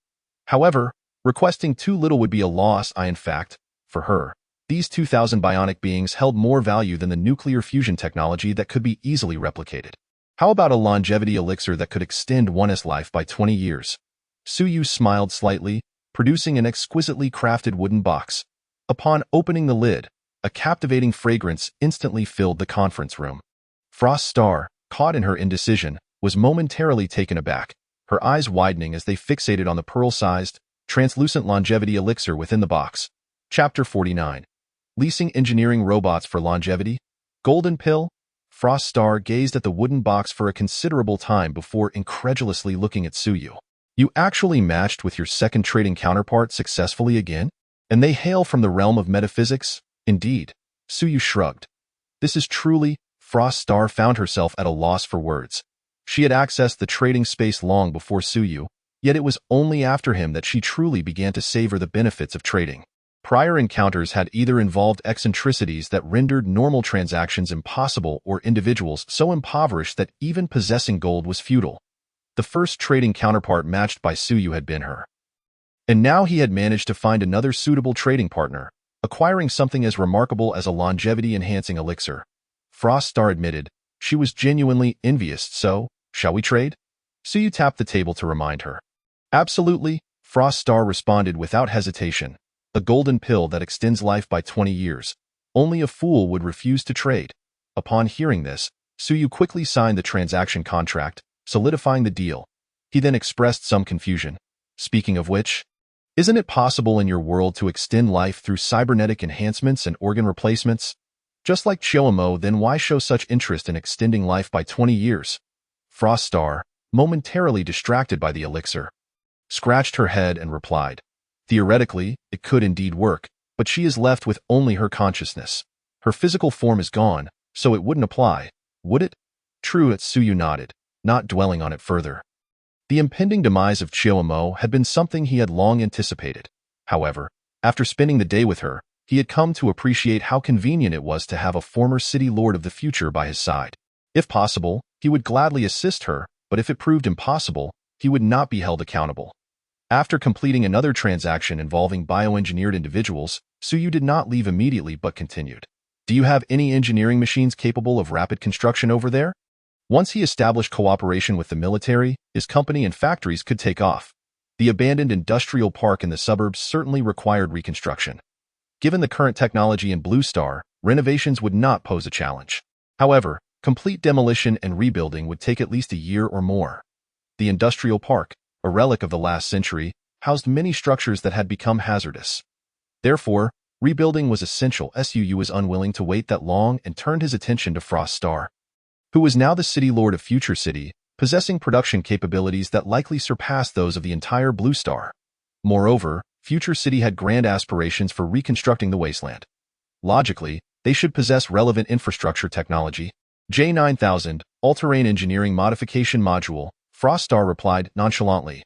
However, requesting too little would be a loss. In fact, for her, these 2,000 bionic beings held more value than the nuclear fusion technology that could be easily replicated. How about a longevity elixir that could extend one's life by 20 years? Suyu smiled slightly, producing an exquisitely crafted wooden box. Upon opening the lid, a captivating fragrance instantly filled the conference room. Frost Star, caught in her indecision, was momentarily taken aback, her eyes widening as they fixated on the pearl-sized, translucent longevity elixir within the box. Chapter 49. Leasing engineering robots for longevity? Golden pill? Frost Star gazed at the wooden box for a considerable time before incredulously looking at Suyu. You actually matched with your second trading counterpart successfully again? And they hail from the realm of metaphysics? Indeed. Suyu shrugged. This is truly, Frost Star found herself at a loss for words. She had accessed the trading space long before Suyu, yet it was only after him that she truly began to savor the benefits of trading. Prior encounters had either involved eccentricities that rendered normal transactions impossible or individuals so impoverished that even possessing gold was futile. The first trading counterpart matched by Suyu had been her. And now he had managed to find another suitable trading partner, acquiring something as remarkable as a longevity-enhancing elixir. Frost Star admitted, she was genuinely envious, so, shall we trade? Suyu tapped the table to remind her. Absolutely, Frost Star responded without hesitation. A golden pill that extends life by 20 years. Only a fool would refuse to trade. Upon hearing this, Suyu quickly signed the transaction contract, solidifying the deal. He then expressed some confusion. Speaking of which, isn't it possible in your world to extend life through cybernetic enhancements and organ replacements? Just like Chiomo, then why show such interest in extending life by 20 years? Frost Star, momentarily distracted by the elixir, scratched her head and replied, theoretically, it could indeed work, but she is left with only her consciousness. Her physical form is gone, so it wouldn't apply, would it? True, Suyu nodded, not dwelling on it further. The impending demise of Chiomo had been something he had long anticipated. However, after spending the day with her, he had come to appreciate how convenient it was to have a former city lord of the future by his side. If possible, he would gladly assist her, but if it proved impossible, he would not be held accountable. After completing another transaction involving bioengineered individuals, Suyu did not leave immediately but continued. Do you have any engineering machines capable of rapid construction over there? Once he established cooperation with the military, his company and factories could take off. The abandoned industrial park in the suburbs certainly required reconstruction. Given the current technology in Blue Star, renovations would not pose a challenge. However, complete demolition and rebuilding would take at least a year or more. The industrial park, a relic of the last century, housed many structures that had become hazardous. Therefore, Rebuilding was essential. Suu was unwilling to wait that long and turned his attention to Frost Star, who was now the city lord of Future City, possessing production capabilities that likely surpassed those of the entire Blue Star. Moreover, Future City had grand aspirations for reconstructing the wasteland. Logically, they should possess relevant infrastructure technology. J9000, All-Terrain Engineering Modification Module, Frost Star replied nonchalantly.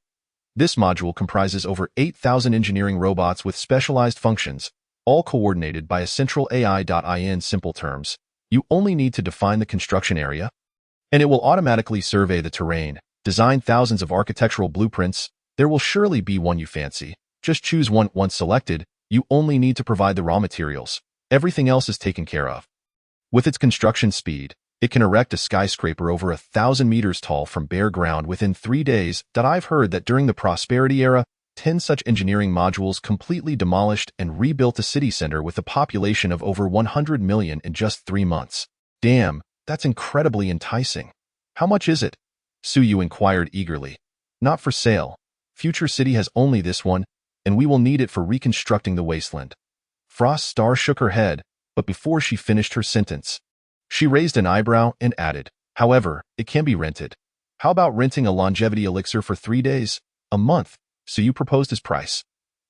This module comprises over 8,000 engineering robots with specialized functions, all coordinated by a central AI. In simple terms, you only need to define the construction area, and it will automatically survey the terrain, design thousands of architectural blueprints. There will surely be one you fancy. Just choose one. Once selected, you only need to provide the raw materials. Everything else is taken care of. With its construction speed, it can erect a skyscraper over 1,000 meters tall from bare ground within 3 days. I've heard that during the Prosperity era, 10 such engineering modules completely demolished and rebuilt a city center with a population of over 100 million in just 3 months. Damn, that's incredibly enticing. How much is it? Suu inquired eagerly. Not for sale. Future City has only this one, and we will need it for reconstructing the wasteland. Frost Star shook her head, but before she finished her sentence, she raised an eyebrow and added, however, it can be rented. How about renting a longevity elixir for 3 days, a month? Suu proposed his price.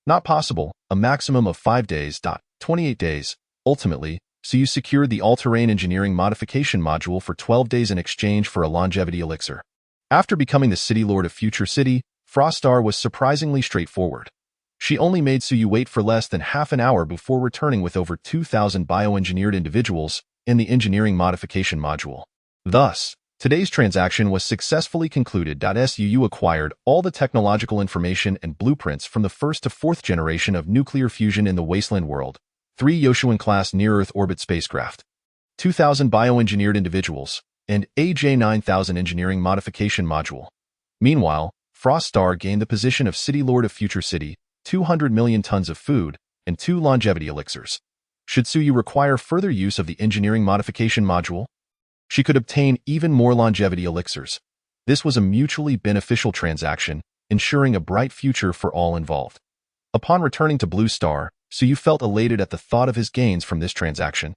Not possible, a maximum of 5 days. 28 days. Ultimately, Suu secured the all-terrain engineering modification module for 12 days in exchange for a longevity elixir. After becoming the city lord of Future City, Frost Star was surprisingly straightforward. She only made Suu wait for less than half an hour before returning with over 2,000 bioengineered individuals in the engineering modification module. Thus, today's transaction was successfully concluded. Suu acquired all the technological information and blueprints from the first to fourth generation of nuclear fusion in the Wasteland World, 3 Yoshua-class near-Earth orbit spacecraft, 2,000 bioengineered individuals, and a J9000 engineering modification module. Meanwhile, Frost Star gained the position of City Lord of Future City, 200 million tons of food, and 2 longevity elixirs. Should Suu require further use of the engineering modification module, she could obtain even more longevity elixirs. This was a mutually beneficial transaction, ensuring a bright future for all involved. Upon returning to Blue Star, Suu felt elated at the thought of his gains from this transaction.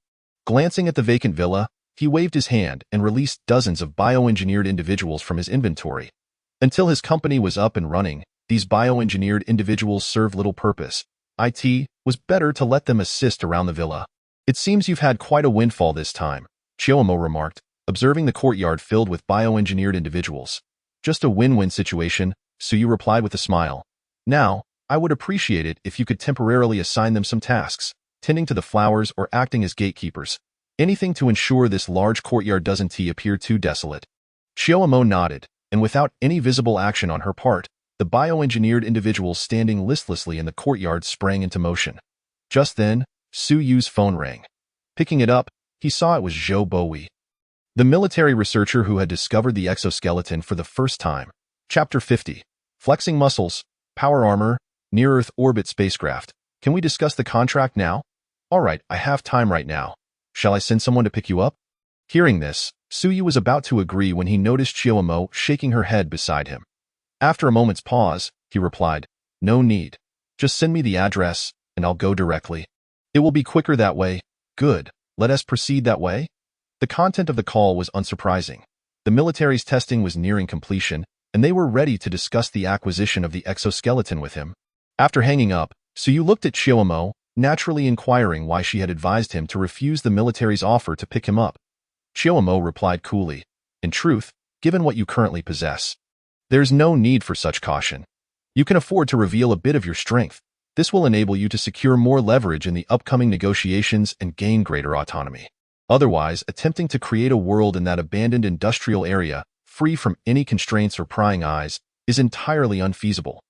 Glancing at the vacant villa, he waved his hand and released dozens of bioengineered individuals from his inventory. Until his company was up and running, these bioengineered individuals served little purpose. It was better to let them assist around the villa. It seems you've had quite a windfall this time, Chiomo remarked, observing the courtyard filled with bioengineered individuals. Just a win-win situation, Suu replied with a smile. Now, I would appreciate it if you could temporarily assign them some tasks, tending to the flowers or acting as gatekeepers. Anything to ensure this large courtyard doesn't appear too desolate. Chiomo nodded, and without any visible action on her part, the bioengineered individuals standing listlessly in the courtyard sprang into motion. Just then, Suu's phone rang. Picking it up, he saw it was Zhou Bowie, the military researcher who had discovered the exoskeleton for the first time. Chapter 50. Flexing Muscles, Power Armor, Near-Earth Orbit Spacecraft. Can we discuss the contract now? All right, I have time right now. Shall I send someone to pick you up? Hearing this, Suu was about to agree when he noticed Chiomo shaking her head beside him. After a moment's pause, he replied, No need. Just send me the address, and I'll go directly. It will be quicker that way. Good. Let us proceed that way. The content of the call was unsurprising. The military's testing was nearing completion, and they were ready to discuss the acquisition of the exoskeleton with him. After hanging up, Suu looked at Chiomo, naturally inquiring why she had advised him to refuse the military's offer to pick him up. Chiomo replied coolly, In truth, given what you currently possess, there's no need for such caution. You can afford to reveal a bit of your strength. This will enable you to secure more leverage in the upcoming negotiations and gain greater autonomy. Otherwise, attempting to create a world in that abandoned industrial area, free from any constraints or prying eyes, is entirely unfeasible.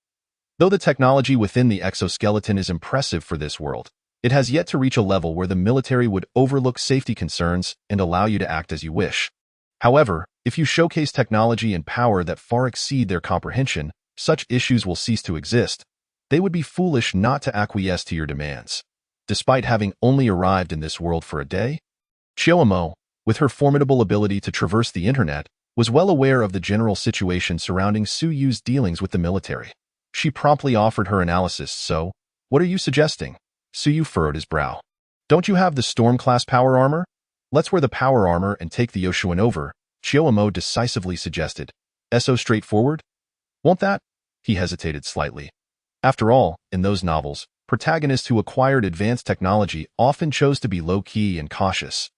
Though the technology within the exoskeleton is impressive for this world, it has yet to reach a level where the military would overlook safety concerns and allow you to act as you wish. However, if you showcase technology and power that far exceed their comprehension, such issues will cease to exist. They would be foolish not to acquiesce to your demands. Despite having only arrived in this world for a day, Chiomo, with her formidable ability to traverse the internet, was well aware of the general situation surrounding Suu's dealings with the military. She promptly offered her analysis. So, what are you suggesting? Suyu furrowed his brow. Don't you have the Storm-class power armor? Let's wear the power armor and take the Yoshuan over, Chiyomo decisively suggested. So straightforward? Won't that? He hesitated slightly. After all, in those novels, protagonists who acquired advanced technology often chose to be low-key and cautious,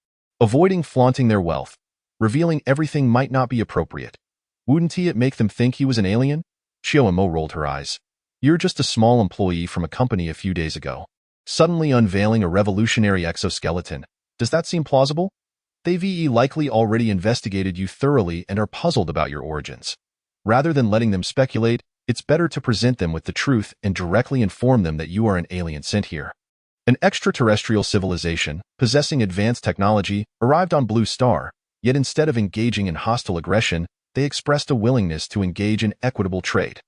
avoiding flaunting their wealth. Revealing everything might not be appropriate. Wouldn't it make them think he was an alien? Chiyomo rolled her eyes. You're just a small employee from a company a few days ago, suddenly unveiling a revolutionary exoskeleton. Does that seem plausible? They've likely already investigated you thoroughly and are puzzled about your origins. Rather than letting them speculate, it's better to present them with the truth and directly inform them that you are an alien sent here. An extraterrestrial civilization, possessing advanced technology, arrived on Blue Star, yet instead of engaging in hostile aggression, they expressed a willingness to engage in equitable trade.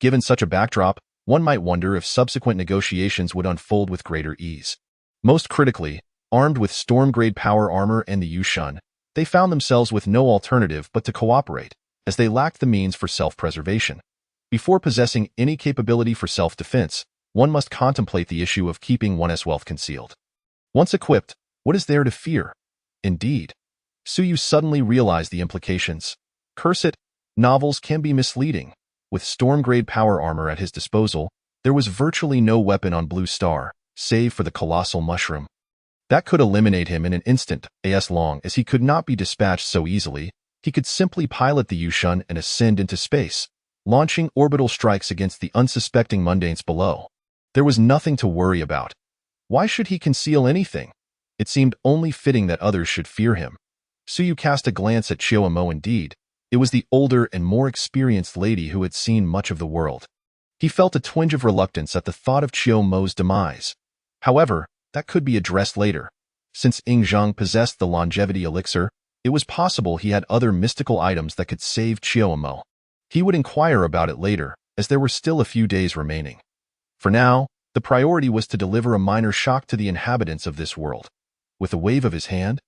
Given such a backdrop, one might wonder if subsequent negotiations would unfold with greater ease. Most critically, armed with storm-grade power armor and the Yushun, they found themselves with no alternative but to cooperate, as they lacked the means for self-preservation. Before possessing any capability for self-defense, one must contemplate the issue of keeping one's wealth concealed. Once equipped, what is there to fear? Indeed. Suyu suddenly realized the implications. Curse it, novels can be misleading. With storm-grade power armor at his disposal, there was virtually no weapon on Blue Star, save for the colossal mushroom. That could eliminate him in an instant, as long as he could not be dispatched so easily. He could simply pilot the Yushun and ascend into space, launching orbital strikes against the unsuspecting mundanes below. There was nothing to worry about. Why should he conceal anything? It seemed only fitting that others should fear him. Suyu cast a glance at Chiyomo. Indeed, it was the older and more experienced lady who had seen much of the world. He felt a twinge of reluctance at the thought of Chiyomo's demise. However, that could be addressed later. Since Ingzhang possessed the longevity elixir, it was possible he had other mystical items that could save Chiyomo. He would inquire about it later, as there were still a few days remaining. For now, the priority was to deliver a minor shock to the inhabitants of this world. With a wave of his hand,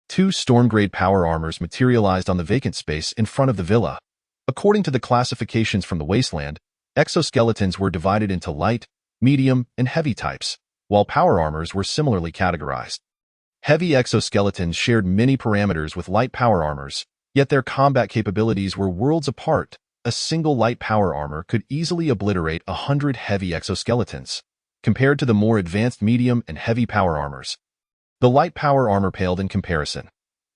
2 storm-grade power armors materialized on the vacant space in front of the villa. According to the classifications from the Wasteland, exoskeletons were divided into light, medium, and heavy types, while power armors were similarly categorized. Heavy exoskeletons shared many parameters with light power armors, yet their combat capabilities were worlds apart. A single light power armor could easily obliterate 100 heavy exoskeletons, compared to the more advanced medium and heavy power armors. The light power armor paled in comparison.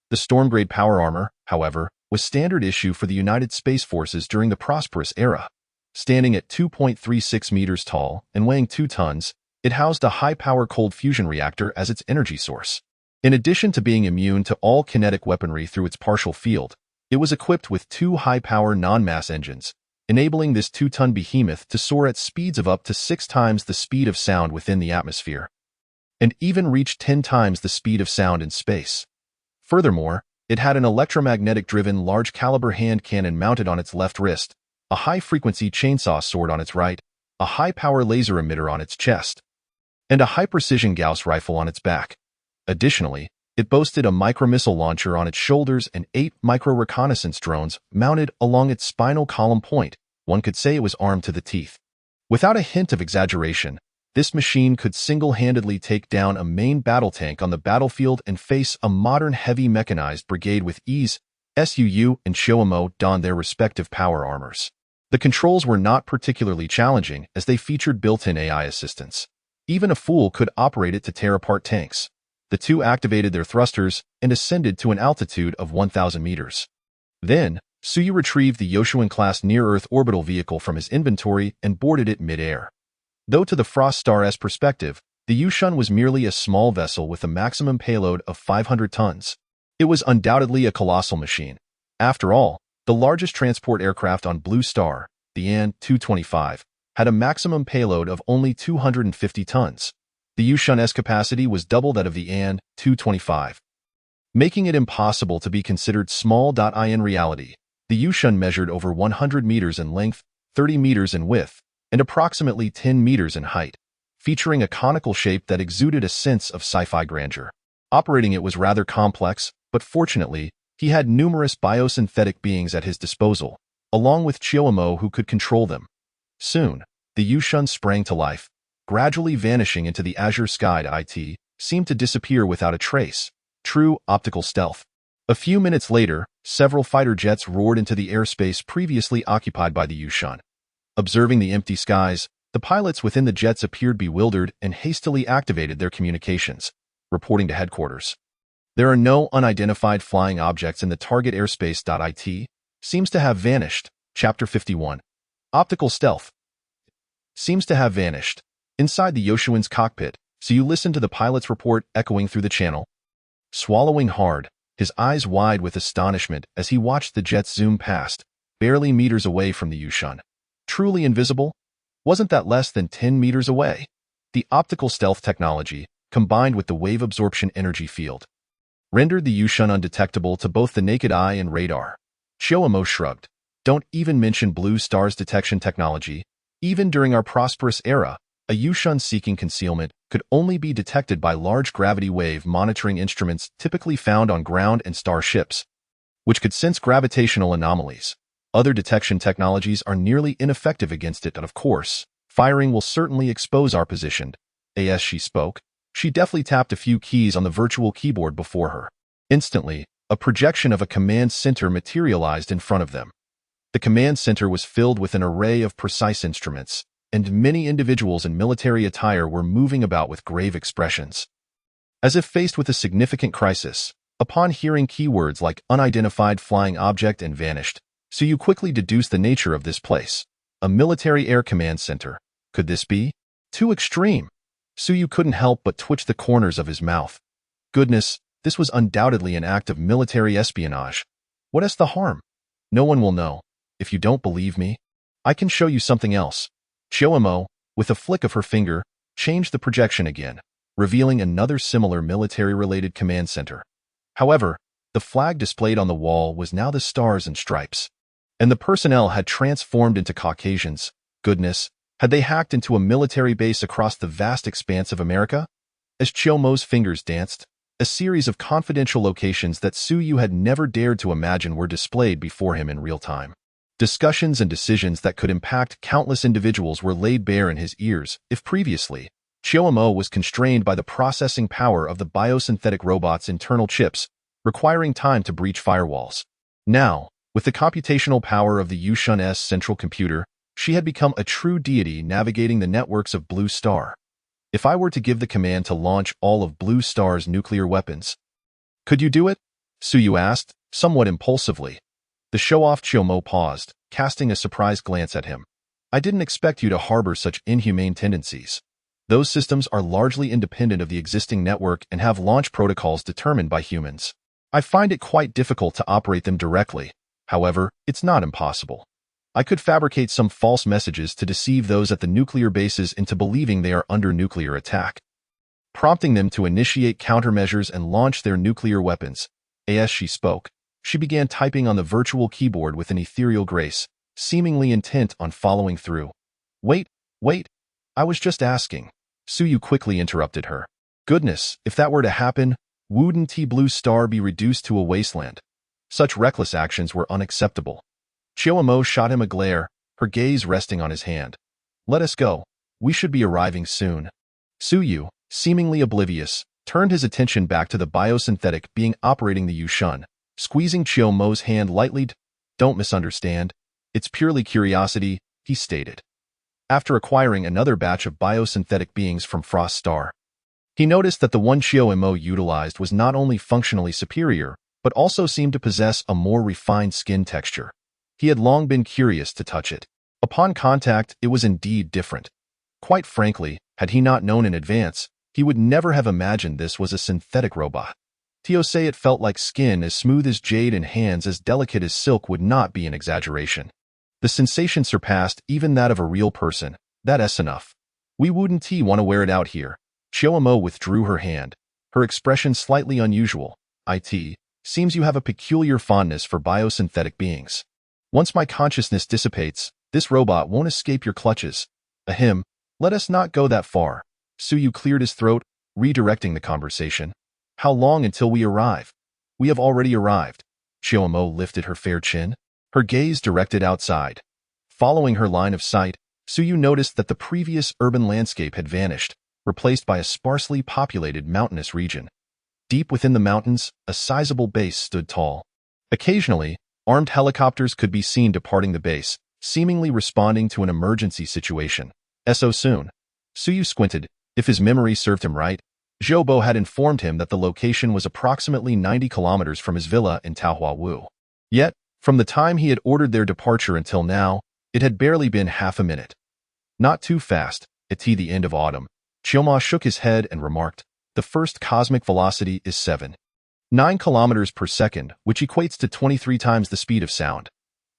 The storm-grade power armor, however, was standard issue for the United Space Forces during the prosperous era. Standing at 2.36 meters tall and weighing 2 tons, it housed a high-power cold fusion reactor as its energy source. In addition to being immune to all kinetic weaponry through its partial field, it was equipped with 2 high-power non-mass engines, enabling this 2-ton behemoth to soar at speeds of up to 6 times the speed of sound within the atmosphere, and even reach 10 times the speed of sound in space. Furthermore, it had an electromagnetic-driven large-caliber hand cannon mounted on its left wrist, a high-frequency chainsaw sword on its right, a high-power laser emitter on its chest, and a high-precision Gauss rifle on its back. Additionally, it boasted a micromissile launcher on its shoulders and 8 micro-reconnaissance drones mounted along its spinal column point. One could say it was armed to the teeth. Without a hint of exaggeration, this machine could single-handedly take down a main battle tank on the battlefield and face a modern heavy mechanized brigade with ease. Suyu and Chiyomo donned their respective power armors. The controls were not particularly challenging as they featured built-in AI assistance. Even a fool could operate it to tear apart tanks. The 2 activated their thrusters and ascended to an altitude of 1,000 meters. Then, Suyu retrieved the Yoshuan-class near-Earth orbital vehicle from his inventory and boarded it mid-air. Though to the Frost Star's perspective, the Yushun was merely a small vessel with a maximum payload of 500 tons. It was undoubtedly a colossal machine. After all, the largest transport aircraft on Blue Star, the An-225, had a maximum payload of only 250 tons. The Yushun's capacity was double that of the An-225, making it impossible to be considered small. In reality, the Yushun measured over 100 meters in length, 30 meters in width, and approximately 10 meters in height, featuring a conical shape that exuded a sense of sci-fi grandeur. Operating it was rather complex, but fortunately, he had numerous biosynthetic beings at his disposal, along with Chiyomo who could control them. Soon, the Yushun sprang to life. gradually vanishing into the azure sky. It seemed to disappear without a trace. True optical stealth. A few minutes later, several fighter jets roared into the airspace previously occupied by the Yushan. Observing the empty skies, the pilots within the jets appeared bewildered and hastily activated their communications, reporting to headquarters. There are no unidentified flying objects in the target airspace. It seems to have vanished. Chapter 51. Optical stealth. Seems to have vanished. Inside the Yoshuan's cockpit, so you listen to the pilot's report echoing through the channel. Swallowing hard, his eyes wide with astonishment as he watched the jets zoom past, barely meters away from the Yushan. Truly invisible? Wasn't that less than 10 meters away? The optical stealth technology, combined with the wave absorption energy field, rendered the Yushan undetectable to both the naked eye and radar. Shoamo shrugged. Don't even mention Blue Star's detection technology. Even during our prosperous era, a Yushan seeking concealment could only be detected by large gravity wave monitoring instruments typically found on ground and starships, which could sense gravitational anomalies. Other detection technologies are nearly ineffective against it, and of course, firing will certainly expose our position. As she spoke, she deftly tapped a few keys on the virtual keyboard before her. Instantly, a projection of a command center materialized in front of them. The command center was filled with an array of precise instruments, and many individuals in military attire were moving about with grave expressions. As if faced with a significant crisis, upon hearing keywords like unidentified flying object and vanished, so you quickly deduced the nature of this place. A military air command center. Could this be? Too extreme. Suyu couldn't help but twitch the corners of his mouth. Goodness, this was undoubtedly an act of military espionage. What is the harm? No one will know. If you don't believe me, I can show you something else. Chioamo, with a flick of her finger, changed the projection again, revealing another similar military-related command center. However, the flag displayed on the wall was now the stars and stripes, and the personnel had transformed into Caucasians. Goodness, had they hacked into a military base across the vast expanse of America? As Chiomo's fingers danced, a series of confidential locations that Suyu had never dared to imagine were displayed before him in real time. Discussions and decisions that could impact countless individuals were laid bare in his ears. If previously, Chiomo was constrained by the processing power of the biosynthetic robot's internal chips, requiring time to breach firewalls. Now, with the computational power of the Yushan's central computer, she had become a true deity navigating the networks of Blue Star. If I were to give the command to launch all of Blue Star's nuclear weapons, could you do it? Suyu asked, somewhat impulsively. The show-off Chiomo paused, casting a surprised glance at him. I didn't expect you to harbor such inhumane tendencies. Those systems are largely independent of the existing network and have launch protocols determined by humans. I find it quite difficult to operate them directly. However, it's not impossible. I could fabricate some false messages to deceive those at the nuclear bases into believing they are under nuclear attack, prompting them to initiate countermeasures and launch their nuclear weapons. As she spoke, she began typing on the virtual keyboard with an ethereal grace, seemingly intent on following through. Wait, I was just asking. Suyu quickly interrupted her. Goodness, if that were to happen, wouldn't Blue Star be reduced to a wasteland? Such reckless actions were unacceptable. Chiomo shot him a glare, her gaze resting on his hand. Let us go. We should be arriving soon. Suyu, seemingly oblivious, turned his attention back to the biosynthetic being operating the Yushan, squeezing Chiomo's hand lightly. Don't misunderstand. It's purely curiosity, he stated. After acquiring another batch of biosynthetic beings from Frost Star, he noticed that the one Chiomo utilized was not only functionally superior, but also seemed to possess a more refined skin texture. He had long been curious to touch it. Upon contact, it was indeed different. Quite frankly, had he not known in advance, he would never have imagined this was a synthetic robot. To say it felt like skin as smooth as jade and hands as delicate as silk would not be an exaggeration. The sensation surpassed even that of a real person. That's enough. We wouldn't want to wear it out here. Chiomo withdrew her hand, her expression slightly unusual. It seems you have a peculiar fondness for biosynthetic beings. Once my consciousness dissipates, this robot won't escape your clutches. Ahem, let us not go that far. Suyu cleared his throat, redirecting the conversation. How long until we arrive? We have already arrived. Chiomo lifted her fair chin, her gaze directed outside. Following her line of sight, Suyu noticed that the previous urban landscape had vanished, replaced by a sparsely populated mountainous region. Deep within the mountains, a sizable base stood tall. Occasionally, armed helicopters could be seen departing the base, seemingly responding to an emergency situation. So soon. Suyu squinted. If his memory served him right, Zhoubo had informed him that the location was approximately 90 kilometers from his villa in Taohuawu. Yet, from the time he had ordered their departure until now, it had barely been half a minute. Not too fast. At the end of autumn, Qioma shook his head and remarked, the first cosmic velocity is 7.9 kilometers per second, which equates to 23 times the speed of sound.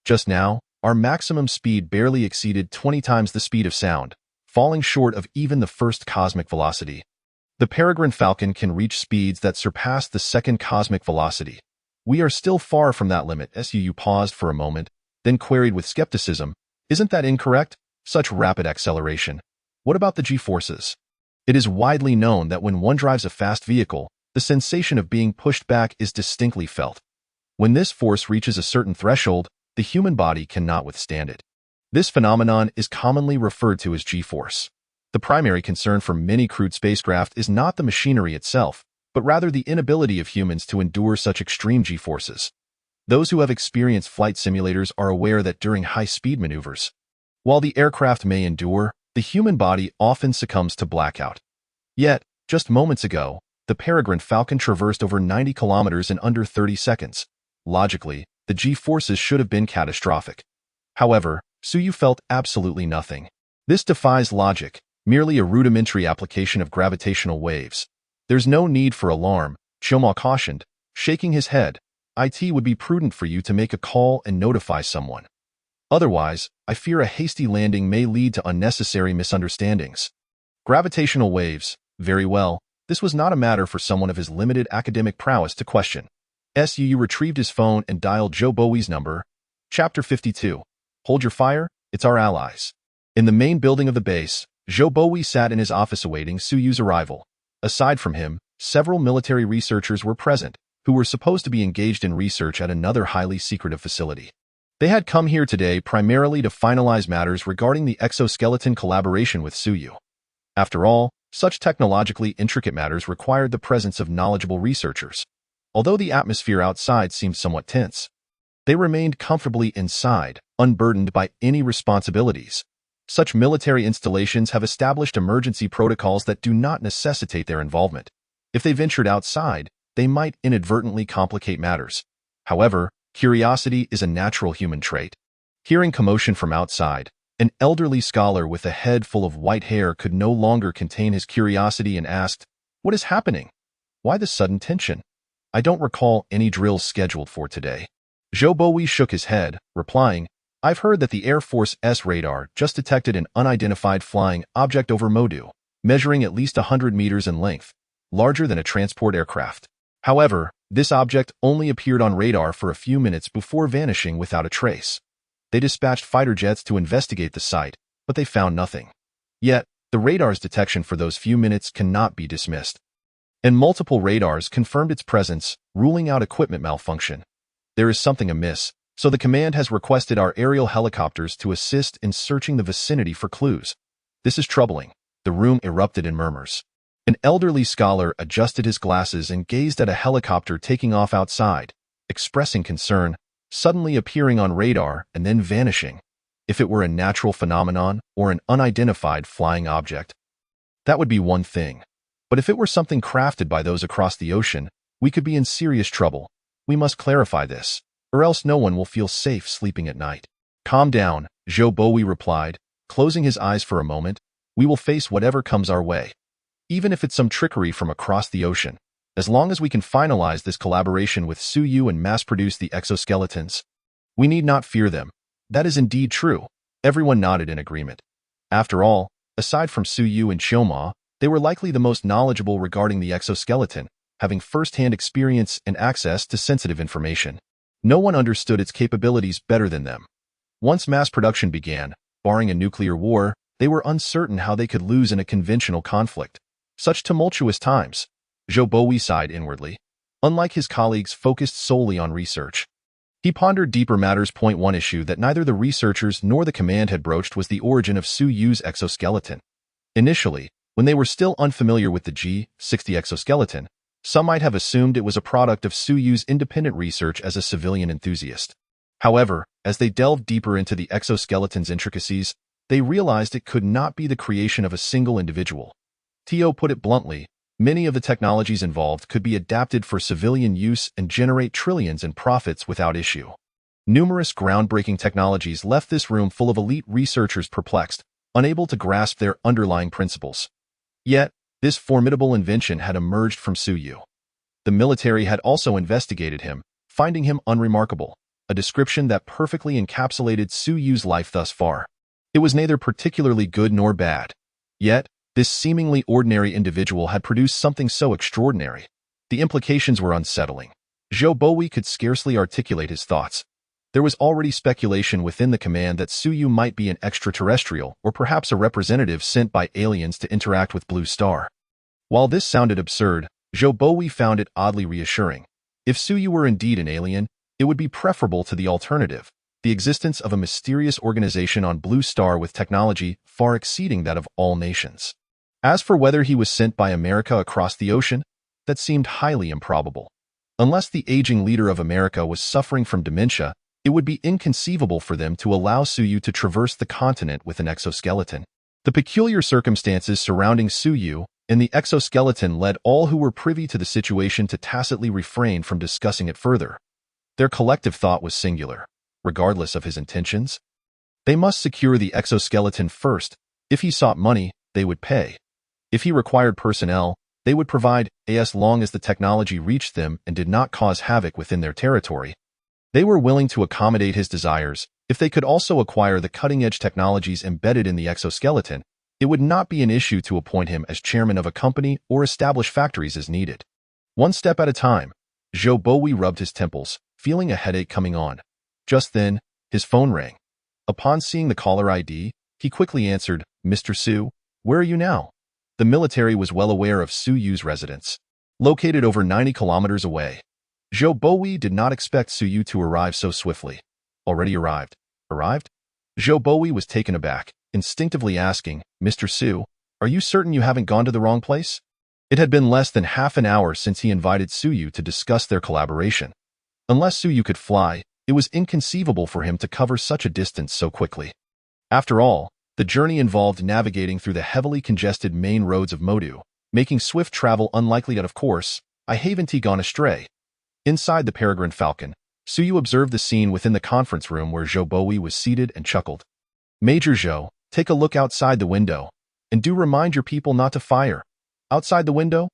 Just now, our maximum speed barely exceeded 20 times the speed of sound, falling short of even the first cosmic velocity. The Peregrine Falcon can reach speeds that surpass the second cosmic velocity. We are still far from that limit. Suyu paused for a moment, then queried with skepticism, isn't that incorrect? Such rapid acceleration. What about the G-forces? It is widely known that when one drives a fast vehicle, the sensation of being pushed back is distinctly felt. When this force reaches a certain threshold, the human body cannot withstand it. This phenomenon is commonly referred to as G-force. The primary concern for many crewed spacecraft is not the machinery itself, but rather the inability of humans to endure such extreme G-forces. Those who have experienced flight simulators are aware that during high-speed maneuvers, while the aircraft may endure, the human body often succumbs to blackout. Yet, just moments ago, the Peregrine Falcon traversed over 90 kilometers in under 30 seconds. Logically, the G-forces should have been catastrophic. However, Suyu felt absolutely nothing. This defies logic, merely a rudimentary application of gravitational waves. There's no need for alarm, Qioma cautioned, shaking his head. It would be prudent for you to make a call and notify someone. Otherwise, I fear a hasty landing may lead to unnecessary misunderstandings. Gravitational waves, very well, this was not a matter for someone of his limited academic prowess to question. Suyu retrieved his phone and dialed Joe Bowie's number. Chapter 52. Hold your fire, it's our allies. In the main building of the base, Joe Bowie sat in his office awaiting Suyu's arrival. Aside from him, several military researchers were present, who were supposed to be engaged in research at another highly secretive facility. They had come here today primarily to finalize matters regarding the exoskeleton collaboration with Suyu. After all, such technologically intricate matters required the presence of knowledgeable researchers. Although the atmosphere outside seemed somewhat tense, they remained comfortably inside, unburdened by any responsibilities. Such military installations have established emergency protocols that do not necessitate their involvement. If they ventured outside, they might inadvertently complicate matters. However, curiosity is a natural human trait. Hearing commotion from outside, an elderly scholar with a head full of white hair could no longer contain his curiosity and asked, "What is happening? Why the sudden tension? I don't recall any drills scheduled for today." Joe Bowie shook his head, replying, "I've heard that the Air Force's radar just detected an unidentified flying object over Modu, measuring at least 100 meters in length, larger than a transport aircraft. However, this object only appeared on radar for a few minutes before vanishing without a trace. They dispatched fighter jets to investigate the site, but they found nothing. Yet, the radar's detection for those few minutes cannot be dismissed. And multiple radars confirmed its presence, ruling out equipment malfunction. There is something amiss, so the command has requested our aerial helicopters to assist in searching the vicinity for clues. This is troubling." The room erupted in murmurs. An elderly scholar adjusted his glasses and gazed at a helicopter taking off outside, expressing concern, suddenly appearing on radar and then vanishing. If it were a natural phenomenon or an unidentified flying object, that would be one thing. But if it were something crafted by those across the ocean, we could be in serious trouble. We must clarify this, or else no one will feel safe sleeping at night. "Calm down," Joe Bowie replied, closing his eyes for a moment. "We will face whatever comes our way. Even if it's some trickery from across the ocean, as long as we can finalize this collaboration with Suyu and mass-produce the exoskeletons, we need not fear them." "That is indeed true." Everyone nodded in agreement. After all, aside from Suyu and Qioma, they were likely the most knowledgeable regarding the exoskeleton, having first-hand experience and access to sensitive information. No one understood its capabilities better than them. Once mass production began, barring a nuclear war, they were uncertain how they could lose in a conventional conflict. Such tumultuous times. Joe Bowie sighed inwardly. Unlike his colleagues focused solely on research, He pondered deeper matters. One issue that neither the researchers nor the command had broached was the origin of Su-Yu's exoskeleton. Initially, when they were still unfamiliar with the G-60 exoskeleton, some might have assumed it was a product of Su-Yu's independent research as a civilian enthusiast. However, as they delved deeper into the exoskeleton's intricacies, they realized it could not be the creation of a single individual. Tio put it bluntly, many of the technologies involved could be adapted for civilian use and generate trillions in profits without issue. Numerous groundbreaking technologies left this room full of elite researchers perplexed, unable to grasp their underlying principles. Yet, this formidable invention had emerged from Su-Yu. The military had also investigated him, finding him unremarkable, a description that perfectly encapsulated Su-Yu's life thus far. It was neither particularly good nor bad. Yet, this seemingly ordinary individual had produced something so extraordinary. The implications were unsettling. Zhou Bowie could scarcely articulate his thoughts. There was already speculation within the command that Su-Yu might be an extraterrestrial or perhaps a representative sent by aliens to interact with Blue Star. While this sounded absurd, Zhou Bowie found it oddly reassuring. If Su-Yu were indeed an alien, it would be preferable to the alternative, the existence of a mysterious organization on Blue Star with technology far exceeding that of all nations. As for whether he was sent by America across the ocean, that seemed highly improbable. Unless the aging leader of America was suffering from dementia, it would be inconceivable for them to allow Su-Yu to traverse the continent with an exoskeleton. The peculiar circumstances surrounding Su-Yu and the exoskeleton led all who were privy to the situation to tacitly refrain from discussing it further. Their collective thought was singular. Regardless of his intentions, they must secure the exoskeleton first. If he sought money, they would pay. If he required personnel, they would provide, as long as the technology reached them and did not cause havoc within their territory. They were willing to accommodate his desires. If they could also acquire the cutting-edge technologies embedded in the exoskeleton, it would not be an issue to appoint him as chairman of a company or establish factories as needed. One step at a time, Zhou Bowie rubbed his temples, feeling a headache coming on. Just then, his phone rang. Upon seeing the caller ID, he quickly answered, "Mr. Su, where are you now?" The military was well aware of Su-Yu's residence, located over 90 kilometers away. Zhou Bowie did not expect Su-Yu to arrive so swiftly. Already arrived? Arrived? Zhou Bowie was taken aback, instinctively asking, "Mr. Su, are you certain you haven't gone to the wrong place?" It had been less than half an hour since he invited Su-Yu to discuss their collaboration. Unless Su-Yu could fly, it was inconceivable for him to cover such a distance so quickly. After all, the journey involved navigating through the heavily congested main roads of Modu, making swift travel unlikely. And of course, I haven't gone astray. Inside the Peregrine Falcon, Su-Yu observed the scene within the conference room where Zhou Bowie was seated and chuckled. "Major Zhou, take a look outside the window, and do remind your people not to fire." Outside the window?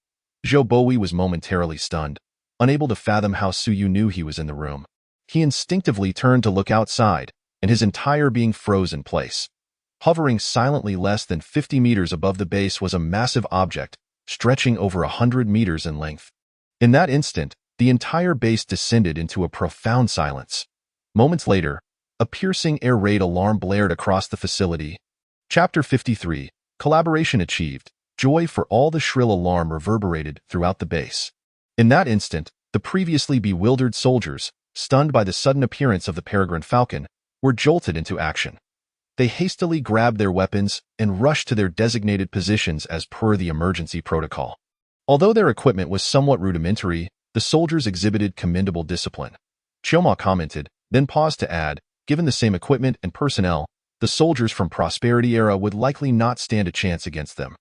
Zhou Bowie was momentarily stunned, unable to fathom how Su-Yu knew he was in the room. He instinctively turned to look outside, and his entire being froze in place. Hovering silently less than 50 meters above the base was a massive object, stretching over 100 meters in length. In that instant, the entire base descended into a profound silence. Moments later, a piercing air raid alarm blared across the facility. Chapter 53, Collaboration Achieved. Joy for all. The shrill alarm reverberated throughout the base. In that instant, the previously bewildered soldiers, stunned by the sudden appearance of the Peregrine Falcon, were jolted into action. They hastily grabbed their weapons and rushed to their designated positions as per the emergency protocol. Although their equipment was somewhat rudimentary, the soldiers exhibited commendable discipline. Chioma commented, then paused to add, given the same equipment and personnel, the soldiers from Prosperity Era would likely not stand a chance against them.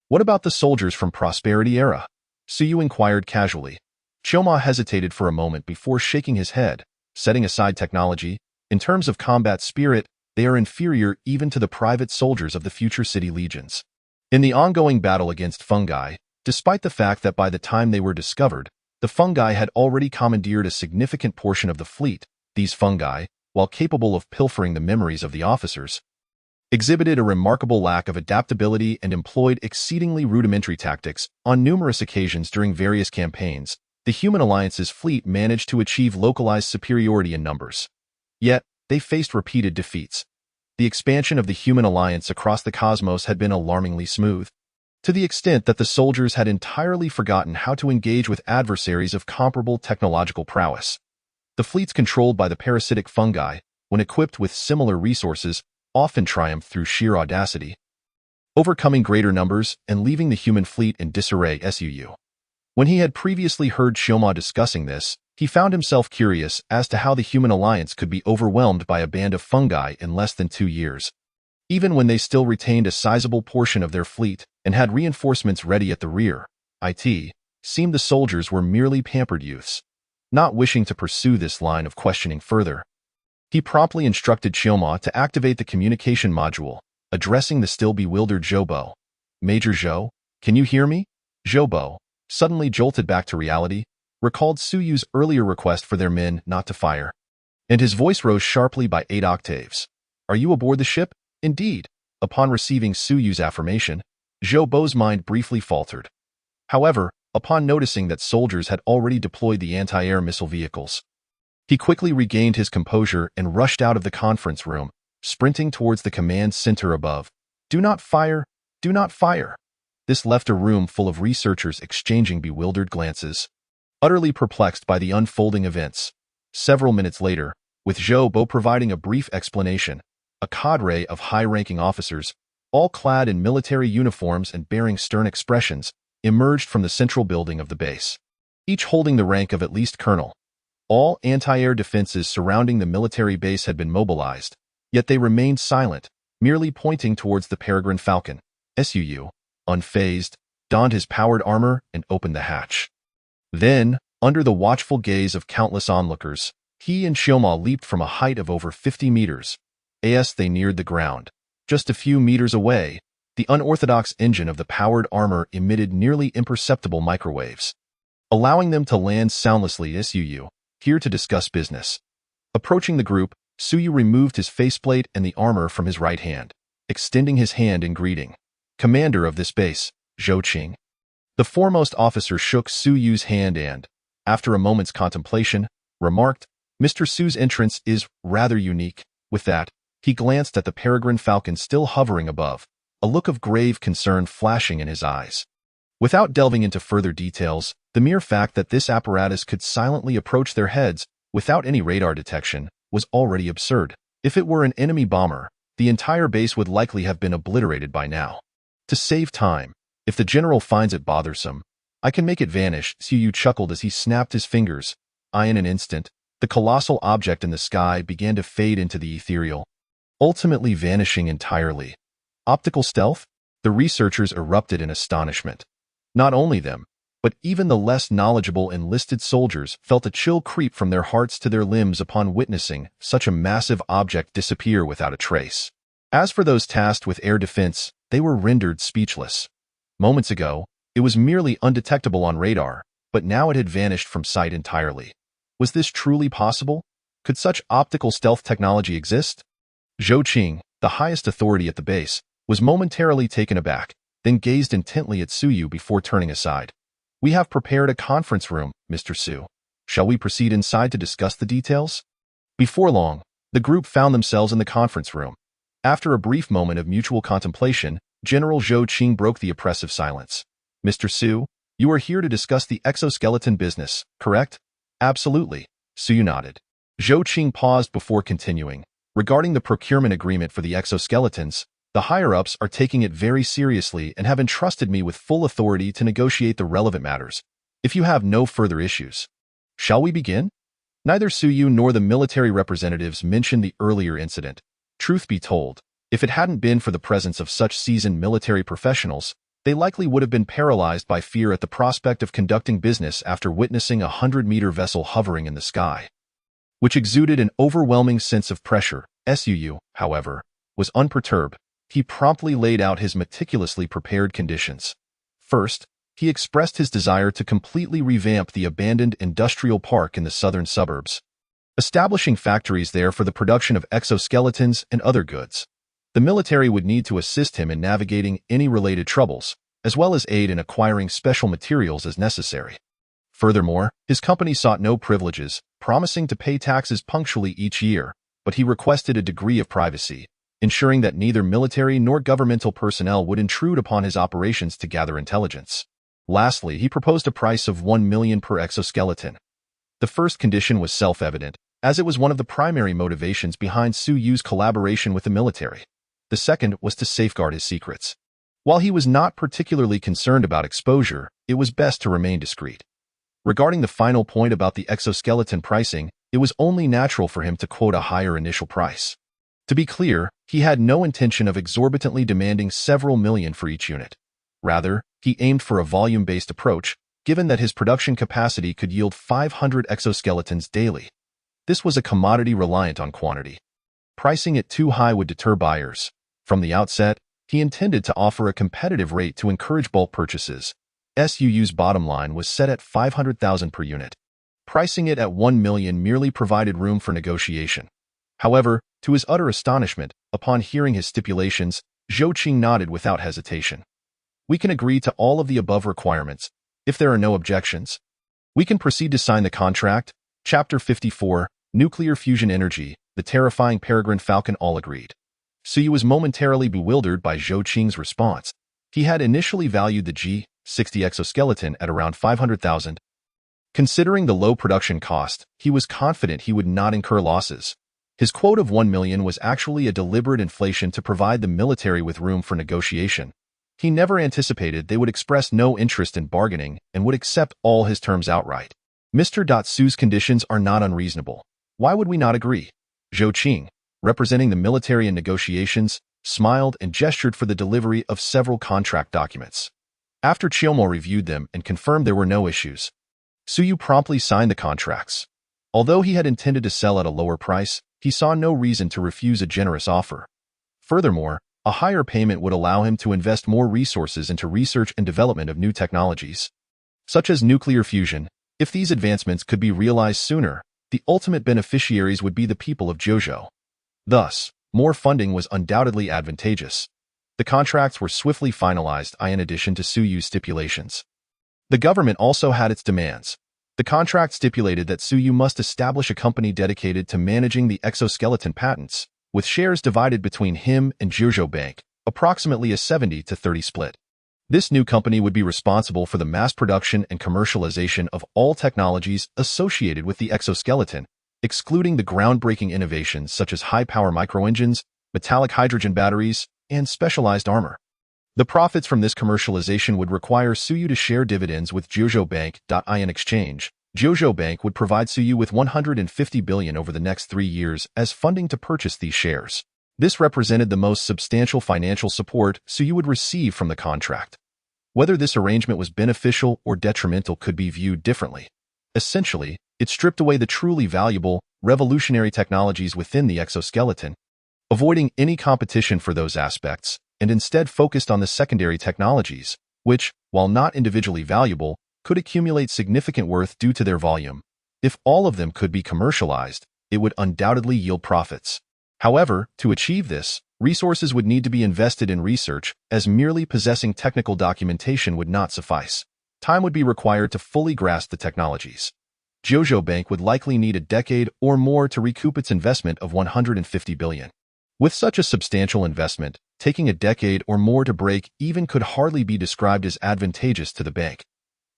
"What about the soldiers from Prosperity Era?" Su-Yu inquired casually. Chioma hesitated for a moment before shaking his head, setting aside technology. In terms of combat spirit, they are inferior even to the private soldiers of the future city legions. In the ongoing battle against fungi, despite the fact that by the time they were discovered, the fungi had already commandeered a significant portion of the fleet, these fungi, while capable of pilfering the memories of the officers, exhibited a remarkable lack of adaptability and employed exceedingly rudimentary tactics. On numerous occasions during various campaigns, the Human Alliance's fleet managed to achieve localized superiority in numbers. Yet, they faced repeated defeats. The expansion of the Human Alliance across the cosmos had been alarmingly smooth, to the extent that the soldiers had entirely forgotten how to engage with adversaries of comparable technological prowess. The fleets controlled by the parasitic fungi, when equipped with similar resources, often triumphed through sheer audacity, overcoming greater numbers and leaving the human fleet in disarray. When he had previously heard Shioma discussing this, he found himself curious as to how the human alliance could be overwhelmed by a band of fungi in less than 2 years. Even when they still retained a sizable portion of their fleet and had reinforcements ready at the rear, it seemed the soldiers were merely pampered youths, not wishing to pursue this line of questioning further. He promptly instructed Shioma to activate the communication module, addressing the still bewildered Zhoubo. "Major Zhou, can you hear me?" Zhoubo, suddenly jolted back to reality, recalled Suyu's earlier request for their men not to fire, and his voice rose sharply by 8 octaves. "Are you aboard the ship?" "Indeed." Upon receiving Suyu's affirmation, Zhoubo's mind briefly faltered. However, upon noticing that soldiers had already deployed the anti-air missile vehicles, he quickly regained his composure and rushed out of the conference room, sprinting towards the command center above. "Do not fire! Do not fire!" This left a room full of researchers exchanging bewildered glances, utterly perplexed by the unfolding events. Several minutes later, with Zhoubo providing a brief explanation, a cadre of high-ranking officers, all clad in military uniforms and bearing stern expressions, emerged from the central building of the base, each holding the rank of at least colonel. All anti-air defenses surrounding the military base had been mobilized, yet they remained silent, merely pointing towards the Peregrine Falcon. Suu, unfazed, donned his powered armor and opened the hatch. Then, under the watchful gaze of countless onlookers, he and Shioma leaped from a height of over 50 meters. As they neared the ground, just a few meters away, the unorthodox engine of the powered armor emitted nearly imperceptible microwaves, allowing them to land soundlessly. Suu, here to discuss business. Approaching the group, Suyu removed his faceplate and the armor from his right hand, extending his hand in greeting. "Commander of this base, Zhou Qing." The foremost officer shook Suyu's hand and, after a moment's contemplation, remarked, "Mr. Su's entrance is rather unique." With that, he glanced at the Peregrine Falcon still hovering above, a look of grave concern flashing in his eyes. Without delving into further details, the mere fact that this apparatus could silently approach their heads without any radar detection was already absurd. If it were an enemy bomber, the entire base would likely have been obliterated by now. To save time, if the general finds it bothersome, I can make it vanish. Suyu chuckled as he snapped his fingers. In an instant, the colossal object in the sky began to fade into the ethereal, ultimately vanishing entirely. Optical stealth? The researchers erupted in astonishment. Not only them, but even the less knowledgeable enlisted soldiers felt a chill creep from their hearts to their limbs upon witnessing such a massive object disappear without a trace. As for those tasked with air defense, they were rendered speechless. Moments ago, it was merely undetectable on radar, but now it had vanished from sight entirely. Was this truly possible? Could such optical stealth technology exist? Zhou Qing, the highest authority at the base, was momentarily taken aback, then gazed intently at Suyu before turning aside. "We have prepared a conference room, Mr. Su. Shall we proceed inside to discuss the details?" Before long, the group found themselves in the conference room. After a brief moment of mutual contemplation, General Zhou Qing broke the oppressive silence. "Mr. Su, you are here to discuss the exoskeleton business, correct?" "Absolutely," Suyu nodded. Zhou Qing paused before continuing. "Regarding the procurement agreement for the exoskeletons, the higher-ups are taking it very seriously and have entrusted me with full authority to negotiate the relevant matters. If you have no further issues, shall we begin?" Neither Suyu nor the military representatives mentioned the earlier incident. Truth be told, if it hadn't been for the presence of such seasoned military professionals, they likely would have been paralyzed by fear at the prospect of conducting business after witnessing a 100-meter vessel hovering in the sky, which exuded an overwhelming sense of pressure. Suu, however, was unperturbed. He promptly laid out his meticulously prepared conditions. First, he expressed his desire to completely revamp the abandoned industrial park in the southern suburbs, establishing factories there for the production of exoskeletons and other goods. The military would need to assist him in navigating any related troubles, as well as aid in acquiring special materials as necessary. Furthermore, his company sought no privileges, promising to pay taxes punctually each year, but he requested a degree of privacy, ensuring that neither military nor governmental personnel would intrude upon his operations to gather intelligence. Lastly, he proposed a price of 1 million per exoskeleton. The first condition was self-evident, as it was one of the primary motivations behind Su Yu's collaboration with the military. The second was to safeguard his secrets. While he was not particularly concerned about exposure, it was best to remain discreet. Regarding the final point about the exoskeleton pricing, it was only natural for him to quote a higher initial price. To be clear, he had no intention of exorbitantly demanding several million for each unit. Rather, he aimed for a volume-based approach, given that his production capacity could yield 500 exoskeletons daily. This was a commodity reliant on quantity. Pricing it too high would deter buyers. From the outset, he intended to offer a competitive rate to encourage bulk purchases. SUU's bottom line was set at 500,000 per unit. Pricing it at 1 million merely provided room for negotiation. However, to his utter astonishment, upon hearing his stipulations, Zhou Qing nodded without hesitation. We can agree to all of the above requirements. If there are no objections, we can proceed to sign the contract. Chapter 54, Nuclear Fusion Energy, the terrifying Peregrine Falcon all agreed. Suyu was momentarily bewildered by Zhou Qing's response. He had initially valued the G-60 exoskeleton at around 500,000. Considering the low production cost, he was confident he would not incur losses. His quote of 1 million was actually a deliberate inflation to provide the military with room for negotiation. He never anticipated they would express no interest in bargaining and would accept all his terms outright. Mr. Su's conditions are not unreasonable. Why would we not agree? Zhou Qing, representing the military in negotiations, smiled and gestured for the delivery of several contract documents. After Chiyomo reviewed them and confirmed there were no issues, Suyu promptly signed the contracts. Although he had intended to sell at a lower price, he saw no reason to refuse a generous offer. Furthermore, a higher payment would allow him to invest more resources into research and development of new technologies, such as nuclear fusion. If these advancements could be realized sooner, the ultimate beneficiaries would be the people of Jojo. Thus, more funding was undoubtedly advantageous. The contracts were swiftly finalized in addition to Suyu's stipulations. The government also had its demands. The contract stipulated that Suyu must establish a company dedicated to managing the exoskeleton patents, with shares divided between him and Jojo Bank, approximately a 70-30 split. This new company would be responsible for the mass production and commercialization of all technologies associated with the exoskeleton, excluding the groundbreaking innovations such as high-power microengines, metallic hydrogen batteries, and specialized armor. The profits from this commercialization would require Suyu to share dividends with Jojo Bank. In exchange, Jojo Bank would provide Suyu with 150 billion over the next 3 years as funding to purchase these shares. This represented the most substantial financial support Suyu would receive from the contract. Whether this arrangement was beneficial or detrimental could be viewed differently. Essentially, it stripped away the truly valuable, revolutionary technologies within the exoskeleton, avoiding any competition for those aspects, and instead focused on the secondary technologies, which, while not individually valuable, could accumulate significant worth due to their volume. If all of them could be commercialized, it would undoubtedly yield profits. However, to achieve this, resources would need to be invested in research, as merely possessing technical documentation would not suffice. Time would be required to fully grasp the technologies. Jojo Bank would likely need a decade or more to recoup its investment of 150 billion. With such a substantial investment, taking a decade or more to break even could hardly be described as advantageous to the bank.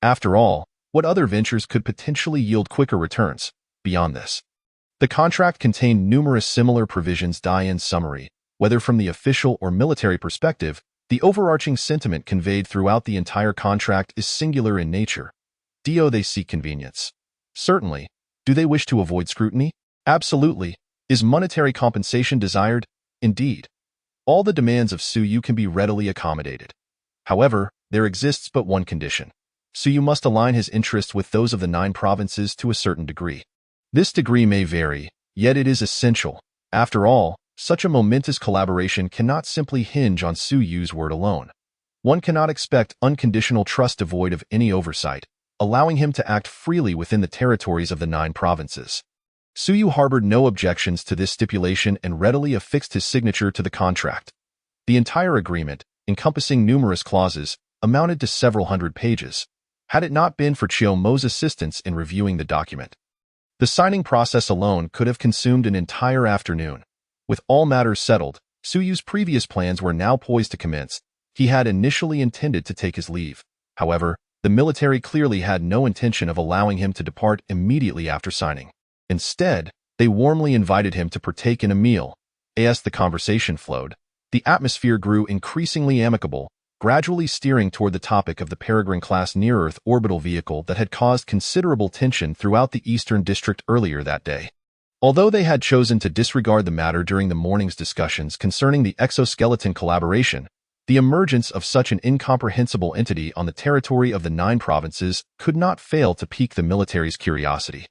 After all, what other ventures could potentially yield quicker returns? Beyond this, the contract contained numerous similar provisions. In summary, whether from the official or military perspective, the overarching sentiment conveyed throughout the entire contract is singular in nature. Do they seek convenience? Certainly. Do they wish to avoid scrutiny? Absolutely. Is monetary compensation desired? Indeed. All the demands of Suyu can be readily accommodated. However, there exists but one condition. Suyu must align his interests with those of the 9 provinces to a certain degree. This degree may vary, yet it is essential. After all, such a momentous collaboration cannot simply hinge on Suyu's word alone. One cannot expect unconditional trust devoid of any oversight, allowing him to act freely within the territories of the 9 provinces. Suyu harbored no objections to this stipulation and readily affixed his signature to the contract. The entire agreement, encompassing numerous clauses, amounted to several hundred pages, had it not been for Chiyomo's assistance in reviewing the document. The signing process alone could have consumed an entire afternoon. With all matters settled, Suyu's previous plans were now poised to commence. He had initially intended to take his leave. However, The military clearly had no intention of allowing him to depart immediately after signing. Instead, they warmly invited him to partake in a meal. As the conversation flowed, the atmosphere grew increasingly amicable, gradually steering toward the topic of the Peregrine-class near-Earth orbital vehicle that had caused considerable tension throughout the Eastern District earlier that day. Although they had chosen to disregard the matter during the morning's discussions concerning the exoskeleton collaboration, the emergence of such an incomprehensible entity on the territory of the 9 provinces could not fail to pique the military's curiosity.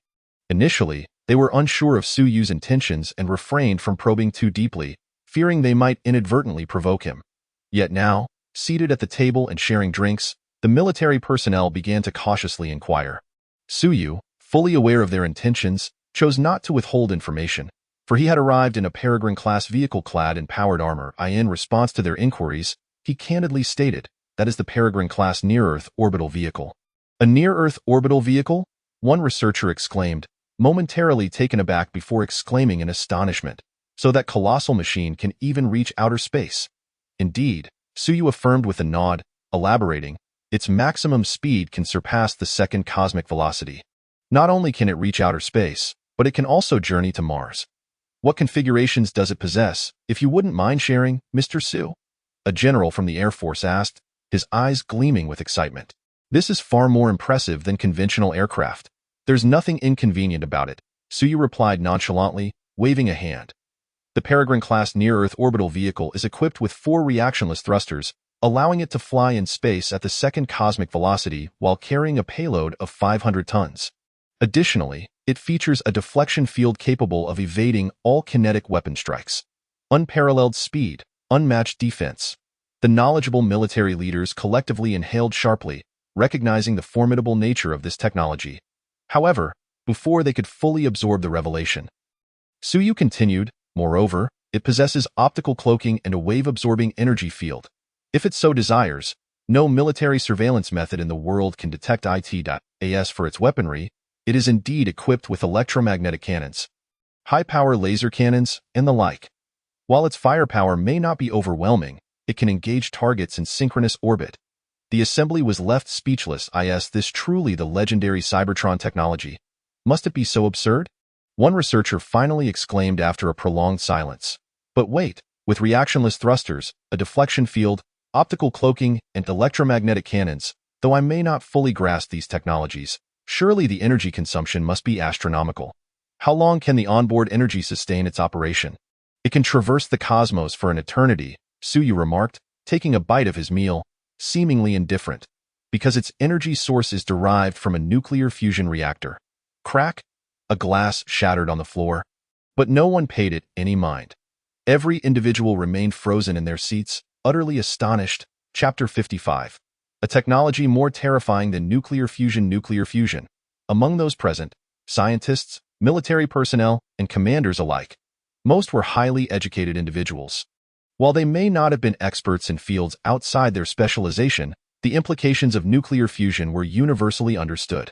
Initially, they were unsure of Su Yu's intentions and refrained from probing too deeply, fearing they might inadvertently provoke him. Yet now, seated at the table and sharing drinks, the military personnel began to cautiously inquire. Su Yu, fully aware of their intentions, chose not to withhold information, for he had arrived in a Peregrine-class vehicle clad in powered armor. In response to their inquiries, he candidly stated, "That is the Peregrine-class near-Earth orbital vehicle." "A near-Earth orbital vehicle?" one researcher exclaimed, momentarily taken aback before exclaiming in astonishment. "So that colossal machine can even reach outer space?" "Indeed," Su Yu affirmed with a nod, elaborating, "its maximum speed can surpass the second cosmic velocity. Not only can it reach outer space, but it can also journey to Mars." "What configurations does it possess, if you wouldn't mind sharing, Mr. Su?" a general from the Air Force asked, his eyes gleaming with excitement. "This is far more impressive than conventional aircraft. There's nothing inconvenient about it," Su Yu replied nonchalantly, waving a hand. The Peregrine-class near-Earth orbital vehicle is equipped with 4 reactionless thrusters, allowing it to fly in space at the second cosmic velocity while carrying a payload of 500 tons. Additionally, it features a deflection field capable of evading all kinetic weapon strikes. Unparalleled speed, unmatched defense. The knowledgeable military leaders collectively inhaled sharply, recognizing the formidable nature of this technology. However, before they could fully absorb the revelation, Su Yu continued, "Moreover, it possesses optical cloaking and a wave-absorbing energy field. If it so desires, no military surveillance method in the world can detect it. For its weaponry, it is indeed equipped with electromagnetic cannons, high-power laser cannons, and the like. While its firepower may not be overwhelming, it can engage targets in synchronous orbit." The assembly was left speechless. Is this truly the legendary Cybertron technology? Must it be so absurd? One researcher finally exclaimed after a prolonged silence. "But wait, with reactionless thrusters, a deflection field, optical cloaking, and electromagnetic cannons, though I may not fully grasp these technologies, surely the energy consumption must be astronomical. How long can the onboard energy sustain its operation?" "It can traverse the cosmos for an eternity," Su Yu remarked, taking a bite of his meal, seemingly indifferent, "because its energy source is derived from a nuclear fusion reactor." Crack! A glass shattered on the floor, but no one paid it any mind. Every individual remained frozen in their seats, utterly astonished. Chapter 55. A technology more terrifying than nuclear fusion. Among those present, scientists, military personnel, and commanders alike, most were highly educated individuals. While they may not have been experts in fields outside their specialization, the implications of nuclear fusion were universally understood.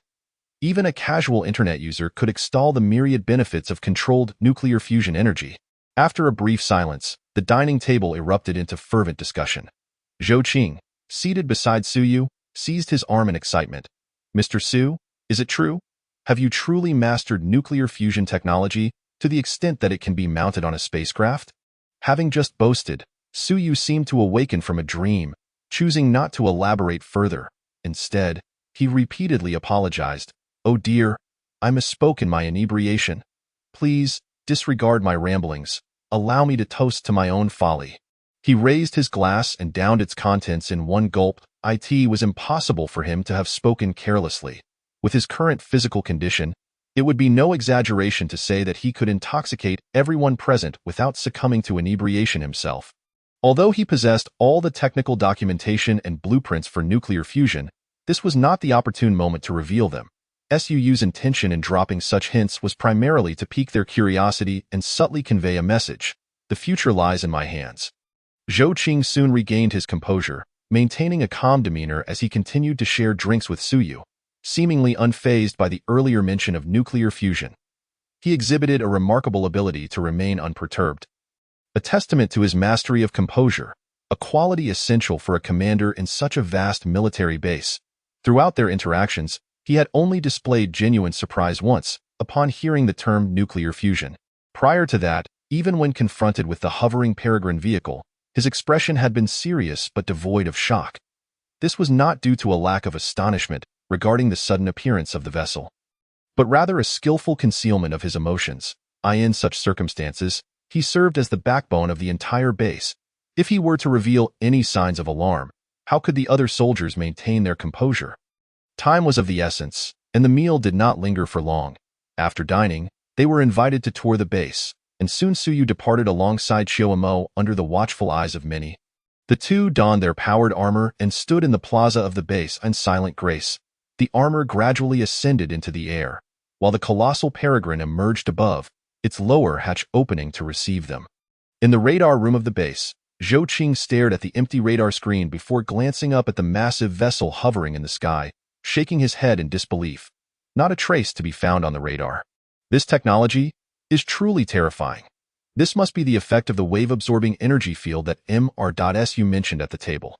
Even a casual internet user could extol the myriad benefits of controlled nuclear fusion energy. After a brief silence, the dining table erupted into fervent discussion. Zhou Qing, seated beside Su Yu, seized his arm in excitement. "Mr. Su, is it true? Have you truly mastered nuclear fusion technology to the extent that it can be mounted on a spacecraft?" Having just boasted, Su Yu seemed to awaken from a dream, choosing not to elaborate further. Instead, he repeatedly apologized. "Oh dear, I misspoke in my inebriation. Please, disregard my ramblings. Allow me to toast to my own folly." He raised his glass and downed its contents in one gulp. It was impossible for him to have spoken carelessly. With his current physical condition, it would be no exaggeration to say that he could intoxicate everyone present without succumbing to inebriation himself. Although he possessed all the technical documentation and blueprints for nuclear fusion, this was not the opportune moment to reveal them. Su's intention in dropping such hints was primarily to pique their curiosity and subtly convey a message: "The future lies in my hands." Zhou Qing soon regained his composure, maintaining a calm demeanor as he continued to share drinks with Su Yu, seemingly unfazed by the earlier mention of nuclear fusion. He exhibited a remarkable ability to remain unperturbed, a testament to his mastery of composure, a quality essential for a commander in such a vast military base. Throughout their interactions, he had only displayed genuine surprise once, upon hearing the term nuclear fusion. Prior to that, even when confronted with the hovering peregrine vehicle, his expression had been serious but devoid of shock. This was not due to a lack of astonishment regarding the sudden appearance of the vessel, but rather a skillful concealment of his emotions. In such circumstances, he served as the backbone of the entire base. If he were to reveal any signs of alarm, how could the other soldiers maintain their composure? Time was of the essence, and the meal did not linger for long. After dining, they were invited to tour the base, and soon Suyu departed alongside Xiaomo under the watchful eyes of many. The two donned their powered armor and stood in the plaza of the base in silent grace. The armor gradually ascended into the air, while the colossal peregrine emerged above, its lower hatch opening to receive them. In the radar room of the base, Zhou Qing stared at the empty radar screen before glancing up at the massive vessel hovering in the sky, shaking his head in disbelief. Not a trace to be found on the radar. This technology is truly terrifying. This must be the effect of the wave-absorbing energy field that Mr.Su mentioned at the table.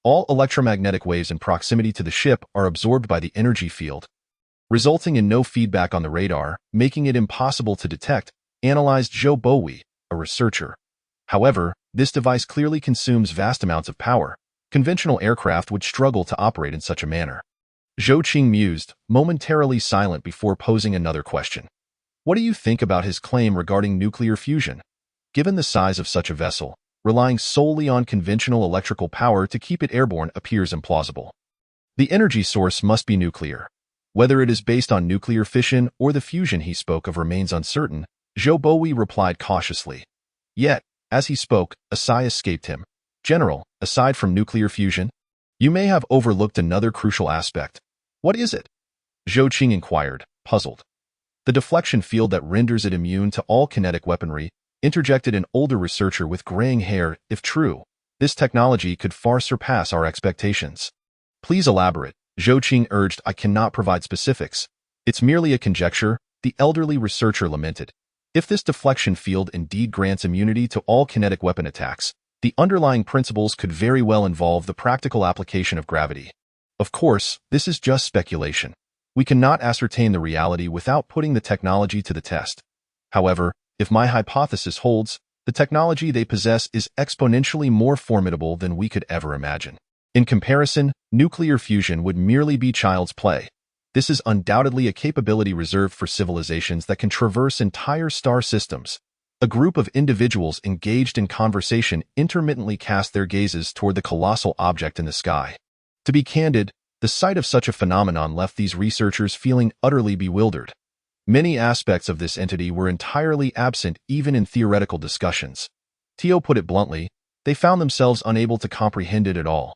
All electromagnetic waves in proximity to the ship are absorbed by the energy field, resulting in no feedback on the radar, making it impossible to detect, analyzed Zhou Bowie, a researcher. However, this device clearly consumes vast amounts of power. Conventional aircraft would struggle to operate in such a manner. Zhou Qing mused, momentarily silent before posing another question. What do you think about his claim regarding nuclear fusion? Given the size of such a vessel, relying solely on conventional electrical power to keep it airborne appears implausible. The energy source must be nuclear. Whether it is based on nuclear fission or the fusion he spoke of remains uncertain, Zhou Bowie replied cautiously. Yet, as he spoke, a sigh escaped him. General, aside from nuclear fusion, you may have overlooked another crucial aspect. What is it? Zhou Qing inquired, puzzled. The deflection field that renders it immune to all kinetic weaponry, interjected an older researcher with graying hair. If true, this technology could far surpass our expectations. Please elaborate, Zhou Qing urged. I cannot provide specifics. It's merely a conjecture, the elderly researcher lamented. If this deflection field indeed grants immunity to all kinetic weapon attacks, the underlying principles could very well involve the practical application of gravity. Of course, this is just speculation. We cannot ascertain the reality without putting the technology to the test. However, if my hypothesis holds, the technology they possess is exponentially more formidable than we could ever imagine. In comparison, nuclear fusion would merely be child's play. This is undoubtedly a capability reserved for civilizations that can traverse entire star systems. A group of individuals engaged in conversation intermittently cast their gazes toward the colossal object in the sky. To be candid, the sight of such a phenomenon left these researchers feeling utterly bewildered. Many aspects of this entity were entirely absent even in theoretical discussions. Tio put it bluntly, they found themselves unable to comprehend it at all.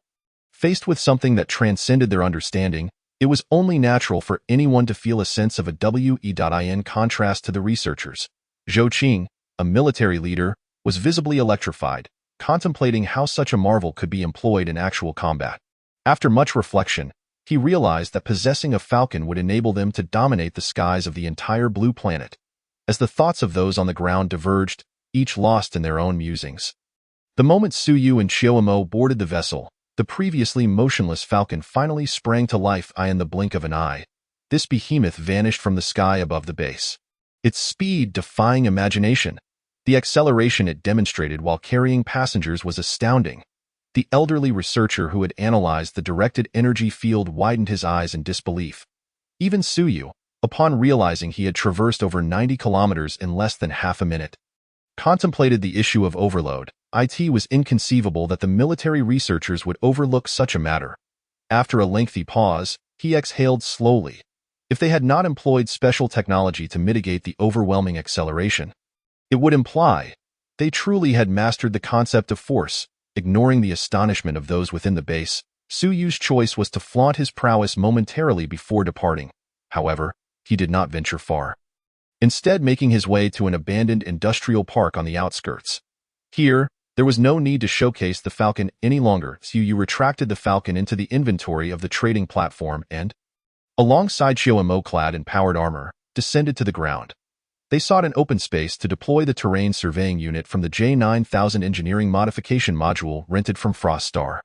Faced with something that transcended their understanding, it was only natural for anyone to feel a sense of a in contrast to the researchers. Zhou Qing, a military leader, was visibly electrified, contemplating how such a marvel could be employed in actual combat. After much reflection, he realized that possessing a falcon would enable them to dominate the skies of the entire blue planet. As the thoughts of those on the ground diverged, each lost in their own musings. The moment Suyu and Xiaomo boarded the vessel, the previously motionless falcon finally sprang to life in the blink of an eye. This behemoth vanished from the sky above the base, its speed defying imagination. The acceleration it demonstrated while carrying passengers was astounding. The elderly researcher who had analyzed the directed energy field widened his eyes in disbelief. Even Suyu, upon realizing he had traversed over 90 kilometers in less than half a minute, contemplated the issue of overload. It was inconceivable that the military researchers would overlook such a matter. After a lengthy pause, he exhaled slowly. If they had not employed special technology to mitigate the overwhelming acceleration, it would imply they truly had mastered the concept of force. Ignoring the astonishment of those within the base, Suyu's choice was to flaunt his prowess momentarily before departing. However, he did not venture far, instead making his way to an abandoned industrial park on the outskirts. Here, there was no need to showcase the falcon any longer. Suyu retracted the falcon into the inventory of the trading platform and, alongside Xiaomo clad in powered armor, descended to the ground. They sought an open space to deploy the terrain surveying unit from the J9000 engineering modification module rented from Frost Star.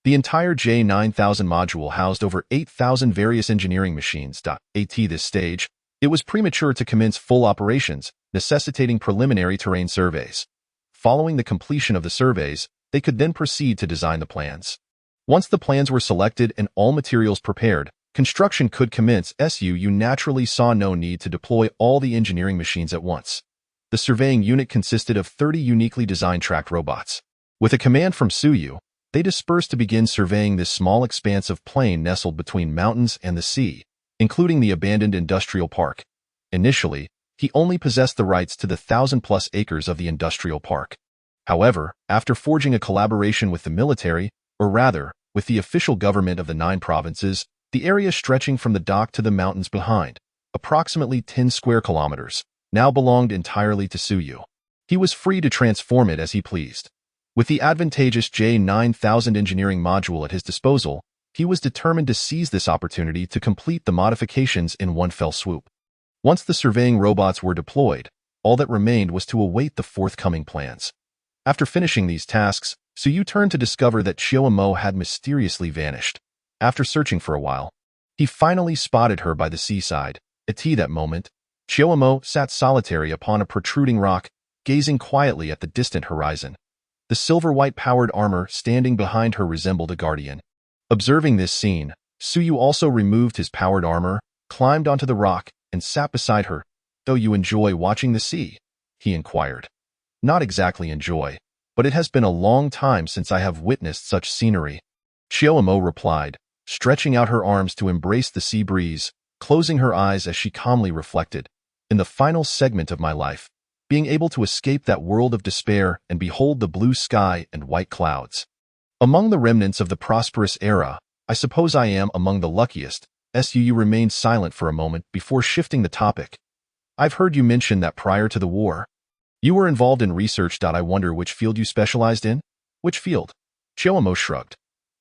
The entire J9000 module housed over 8,000 various engineering machines. At this stage, it was premature to commence full operations, necessitating preliminary terrain surveys. Following the completion of the surveys, they could then proceed to design the plans. Once the plans were selected and all materials prepared, construction could commence. You naturally saw no need to deploy all the engineering machines at once. The surveying unit consisted of 30 uniquely designed tracked robots. With a command from Suyu, they dispersed to begin surveying this small expanse of plain nestled between mountains and the sea, including the abandoned industrial park. Initially, he only possessed the rights to the 1,000-plus acres of the industrial park. However, after forging a collaboration with the military, or rather, with the official government of the 9 provinces, the area stretching from the dock to the mountains behind, approximately 10 square kilometers, now belonged entirely to Suyu. He was free to transform it as he pleased. With the advantageous J9000 engineering module at his disposal, he was determined to seize this opportunity to complete the modifications in one fell swoop. Once the surveying robots were deployed, all that remained was to await the forthcoming plans. After finishing these tasks, Suyu turned to discover that Chiyomo had mysteriously vanished. After searching for a while, he finally spotted her by the seaside. At that moment, Chiyomo sat solitary upon a protruding rock, gazing quietly at the distant horizon. The silver-white powered armor standing behind her resembled a guardian. Observing this scene, Suyu also removed his powered armor, climbed onto the rock, and sat beside her. "Do you enjoy watching the sea?" he inquired. "Not exactly enjoy, but it has been a long time since I have witnessed such scenery," Chiyomo replied, stretching out her arms to embrace the sea breeze, closing her eyes as she calmly reflected. "In the final segment of my life, being able to escape that world of despair and behold the blue sky and white clouds. Among the remnants of the prosperous era, I suppose I am among the luckiest." Suyu remained silent for a moment before shifting the topic. "I've heard you mention that prior to the war, you were involved in research. I wonder which field you specialized in?" "Which field?" Chiyomo shrugged.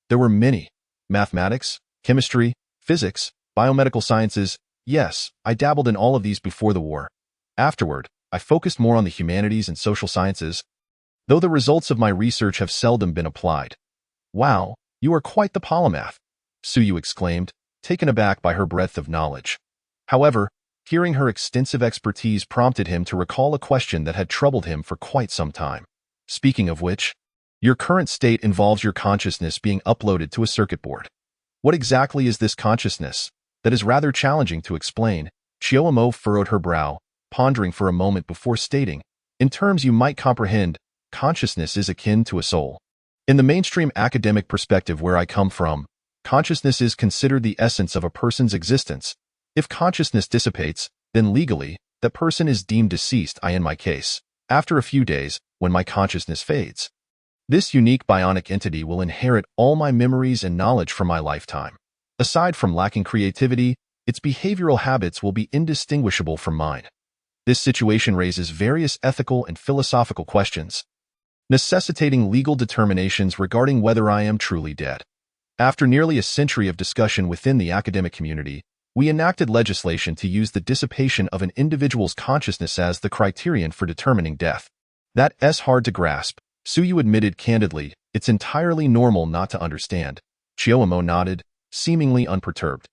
"There were many. Mathematics, chemistry, physics, biomedical sciences. Yes, I dabbled in all of these before the war. Afterward, I focused more on the humanities and social sciences, though the results of my research have seldom been applied." "Wow, you are quite the polymath," Suyu exclaimed, taken aback by her breadth of knowledge. However, hearing her extensive expertise prompted him to recall a question that had troubled him for quite some time. "Speaking of which, your current state involves your consciousness being uploaded to a circuit board. What exactly is this consciousness? That is rather challenging to explain." Chiyomo furrowed her brow, pondering for a moment before stating, "In terms you might comprehend, consciousness is akin to a soul. In the mainstream academic perspective where I come from, consciousness is considered the essence of a person's existence. If consciousness dissipates, then legally, that person is deemed deceased. In my case, after a few days, when my consciousness fades, this unique bionic entity will inherit all my memories and knowledge from my lifetime. Aside from lacking creativity, its behavioral habits will be indistinguishable from mine. This situation raises various ethical and philosophical questions, necessitating legal determinations regarding whether I am truly dead. After nearly a century of discussion within the academic community, we enacted legislation to use the dissipation of an individual's consciousness as the criterion for determining death. That's hard to grasp," Suyu admitted candidly. "It's entirely normal not to understand." Chiyomo nodded, seemingly unperturbed.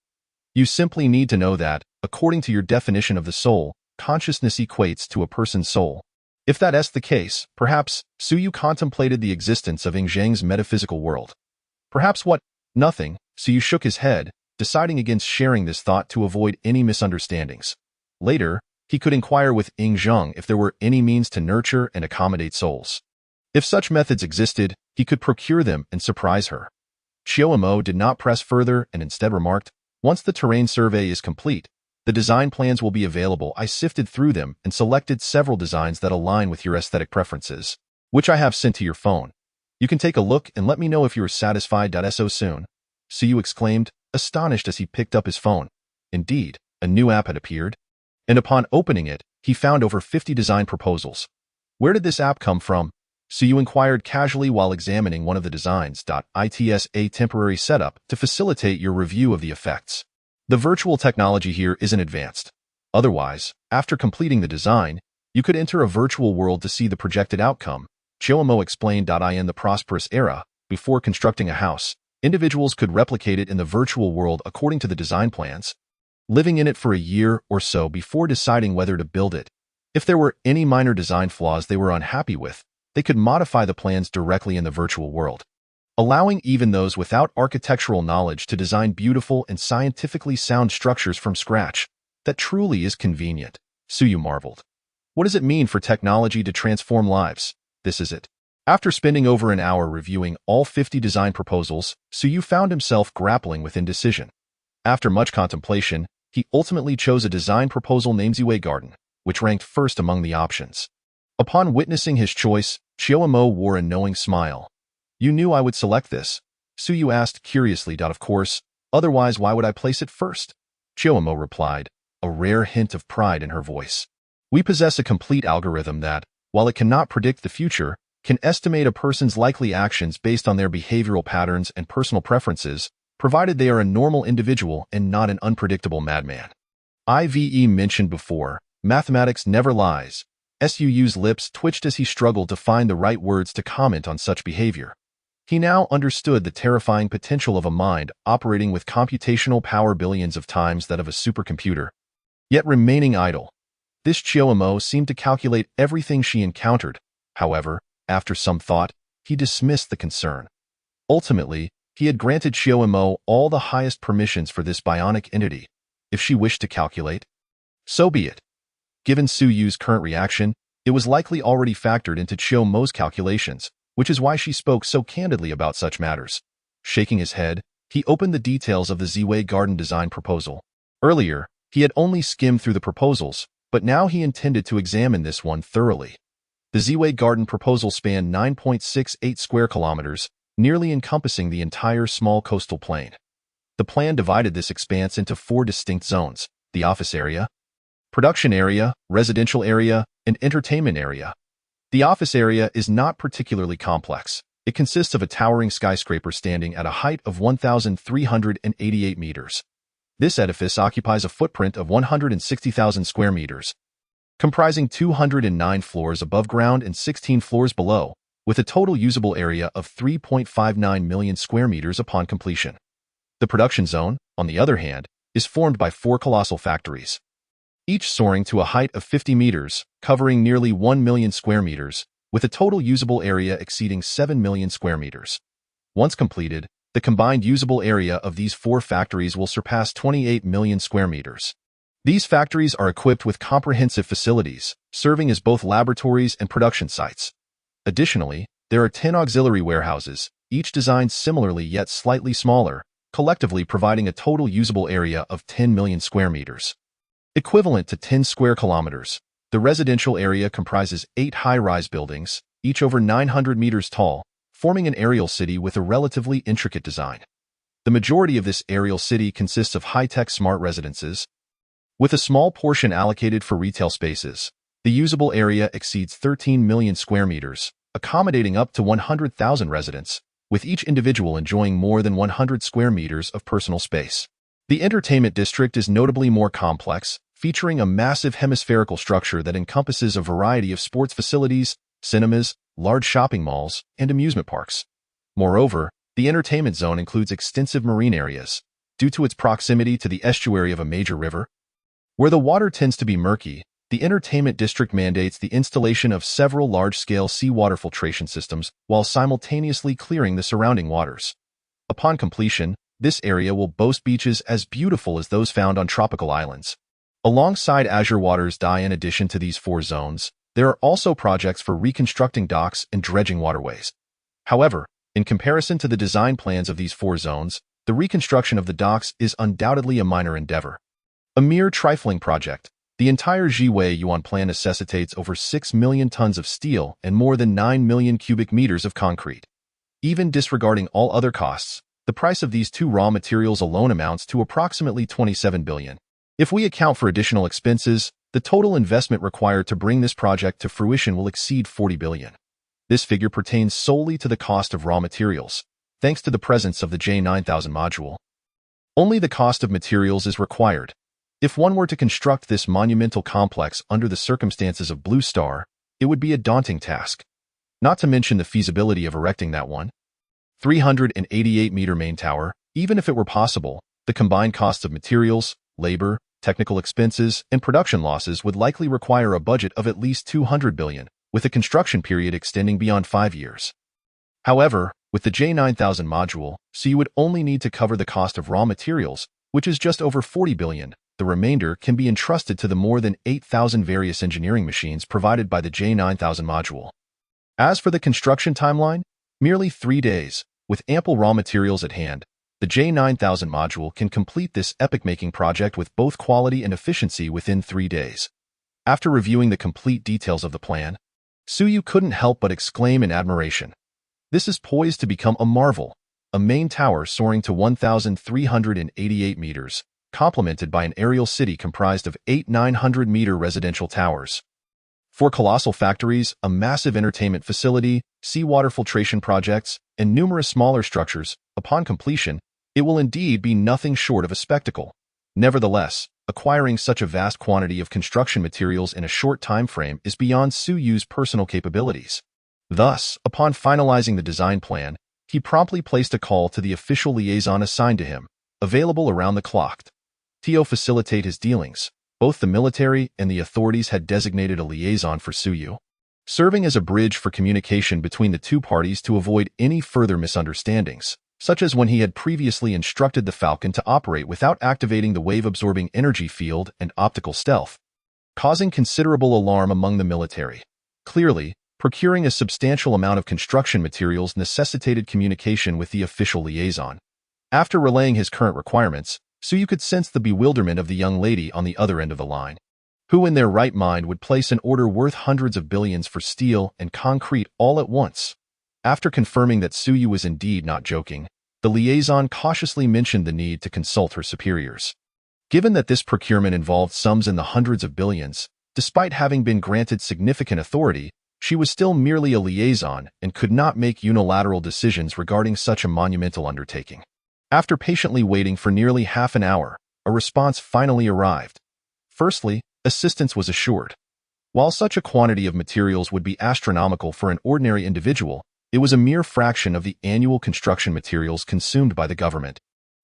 "You simply need to know that, according to your definition of the soul, consciousness equates to a person's soul. If that's the case, perhaps," Suyu contemplated the existence of Ingzhang's metaphysical world. "Perhaps what?" "Nothing," Suyu shook his head, deciding against sharing this thought to avoid any misunderstandings. Later, he could inquire with Ingzhang if there were any means to nurture and accommodate souls. If such methods existed, he could procure them and surprise her. Chiyomo did not press further and instead remarked, "Once the terrain survey is complete, the design plans will be available." I sifted through them and selected several designs that align with your aesthetic preferences, which I have sent to your phone. You can take a look and let me know if you are satisfied. So soon?" Suyu exclaimed, astonished as he picked up his phone. Indeed, a new app had appeared, and upon opening it, he found over 50 design proposals. "Where did this app come from?" Suyu inquired casually while examining one of the designs. "It's a temporary setup to facilitate your review of the effects. The virtual technology here isn't advanced. Otherwise, after completing the design, you could enter a virtual world to see the projected outcome," Chiyomo explained. "In the prosperous era, before constructing a house, Individuals could replicate it in the virtual world according to the design plans, living in it for a year or so before deciding whether to build it. If there were any minor design flaws they were unhappy with, they could modify the plans directly in the virtual world, allowing even those without architectural knowledge to design beautiful and scientifically sound structures from scratch. That truly is convenient, Suyu marveled. What does it mean for technology to transform lives? This is it. After spending over an hour reviewing all 50 design proposals, Suyu found himself grappling with indecision. After much contemplation, he ultimately chose a design proposal named Ziwei Garden, which ranked first among the options. Upon witnessing his choice, Chiyomo wore a knowing smile. You knew I would select this? Suyu asked curiously. Of course, otherwise why would I place it first? Chiyomo replied, a rare hint of pride in her voice. We possess a complete algorithm that, while it cannot predict the future, can estimate a person's likely actions based on their behavioral patterns and personal preferences, provided they are a normal individual and not an unpredictable madman. IVE mentioned before, mathematics never lies. Suyu's lips twitched as he struggled to find the right words to comment on such behavior. He now understood the terrifying potential of a mind operating with computational power billions of times that of a supercomputer, yet remaining idle. This Chiyomo seemed to calculate everything she encountered. However, after some thought, he dismissed the concern. Ultimately, he had granted Chiyomo all the highest permissions for this bionic entity. If she wished to calculate, so be it. Given Suyu's current reaction, it was likely already factored into Chiyomo's calculations, which is why she spoke so candidly about such matters. Shaking his head, he opened the details of the Ziwei Garden design proposal. Earlier, he had only skimmed through the proposals, but now he intended to examine this one thoroughly. The Ziwei Garden proposal spanned 9.68 square kilometers, nearly encompassing the entire small coastal plain. The plan divided this expanse into 4 distinct zones: the office area, production area, residential area, and entertainment area. The office area is not particularly complex. It consists of a towering skyscraper standing at a height of 1,388 meters. This edifice occupies a footprint of 160,000 square meters, comprising 209 floors above ground and 16 floors below, with a total usable area of 3.59 million square meters upon completion. The production zone, on the other hand, is formed by 4 colossal factories, each soaring to a height of 50 meters, covering nearly 1 million square meters, with a total usable area exceeding 7 million square meters. Once completed, the combined usable area of these 4 factories will surpass 28 million square meters. These factories are equipped with comprehensive facilities, serving as both laboratories and production sites. Additionally, there are 10 auxiliary warehouses, each designed similarly yet slightly smaller, collectively providing a total usable area of 10 million square meters, equivalent to 10 square kilometers. The residential area comprises 8 high-rise buildings, each over 900 meters tall, forming an aerial city with a relatively intricate design. The majority of this aerial city consists of high-tech smart residences, with a small portion allocated for retail spaces. The usable area exceeds 13 million square meters, accommodating up to 100,000 residents, with each individual enjoying more than 100 square meters of personal space. The entertainment district is notably more complex, featuring a massive hemispherical structure that encompasses a variety of sports facilities, cinemas, large shopping malls, and amusement parks. Moreover, the entertainment zone includes extensive marine areas, due to its proximity to the estuary of a major river. Where the water tends to be murky, the entertainment district mandates the installation of several large-scale seawater filtration systems while simultaneously clearing the surrounding waters. Upon completion, this area will boast beaches as beautiful as those found on tropical islands. Alongside Azure Water's die, in addition to these 4 zones, there are also projects for reconstructing docks and dredging waterways. However, in comparison to the design plans of these 4 zones, the reconstruction of the docks is undoubtedly a minor endeavor. A mere trifling project. The entire Ziwei Yuan plan necessitates over 6 million tons of steel and more than 9 million cubic meters of concrete. Even disregarding all other costs, the price of these 2 raw materials alone amounts to approximately 27 billion. If we account for additional expenses, the total investment required to bring this project to fruition will exceed 40 billion. This figure pertains solely to the cost of raw materials, thanks to the presence of the J9000 module. Only the cost of materials is required. If one were to construct this monumental complex under the circumstances of Blue Star, it would be a daunting task. Not to mention the feasibility of erecting that one. 388-meter main tower. Even if it were possible, the combined costs of materials, labor, technical expenses, and production losses would likely require a budget of at least $200 billion, with a construction period extending beyond 5 years. However, with the J9000 module, you would only need to cover the cost of raw materials, which is just over $40 billion. The remainder can be entrusted to the more than 8,000 various engineering machines provided by the J9000 module. As for the construction timeline, merely 3 days, with ample raw materials at hand. The J9000 module can complete this epic-making project with both quality and efficiency within 3 days. After reviewing the complete details of the plan, Suyu couldn't help but exclaim in admiration. This is poised to become a marvel, a main tower soaring to 1,388 meters, complemented by an aerial city comprised of 8 900-meter residential towers. 4 colossal factories, a massive entertainment facility, seawater filtration projects, and numerous smaller structures. Upon completion, it will indeed be nothing short of a spectacle. Nevertheless, acquiring such a vast quantity of construction materials in a short time frame is beyond Suyu's personal capabilities. Thus, upon finalizing the design plan, he promptly placed a call to the official liaison assigned to him, available around the clock, to facilitate his dealings. Both the military and the authorities had designated a liaison for Suyu, serving as a bridge for communication between the two parties to avoid any further misunderstandings, such as when he had previously instructed the Falcon to operate without activating the wave-absorbing energy field and optical stealth, causing considerable alarm among the military. Clearly, procuring a substantial amount of construction materials necessitated communication with the official liaison. After relaying his current requirements, Suyu could sense the bewilderment of the young lady on the other end of the line, who in their right mind would place an order worth hundreds of billions for steel and concrete all at once. After confirming that Suyu was indeed not joking, the liaison cautiously mentioned the need to consult her superiors. Given that this procurement involved sums in the hundreds of billions, despite having been granted significant authority, she was still merely a liaison and could not make unilateral decisions regarding such a monumental undertaking. After patiently waiting for nearly half an hour, a response finally arrived. Firstly, assistance was assured. While such a quantity of materials would be astronomical for an ordinary individual, it was a mere fraction of the annual construction materials consumed by the government,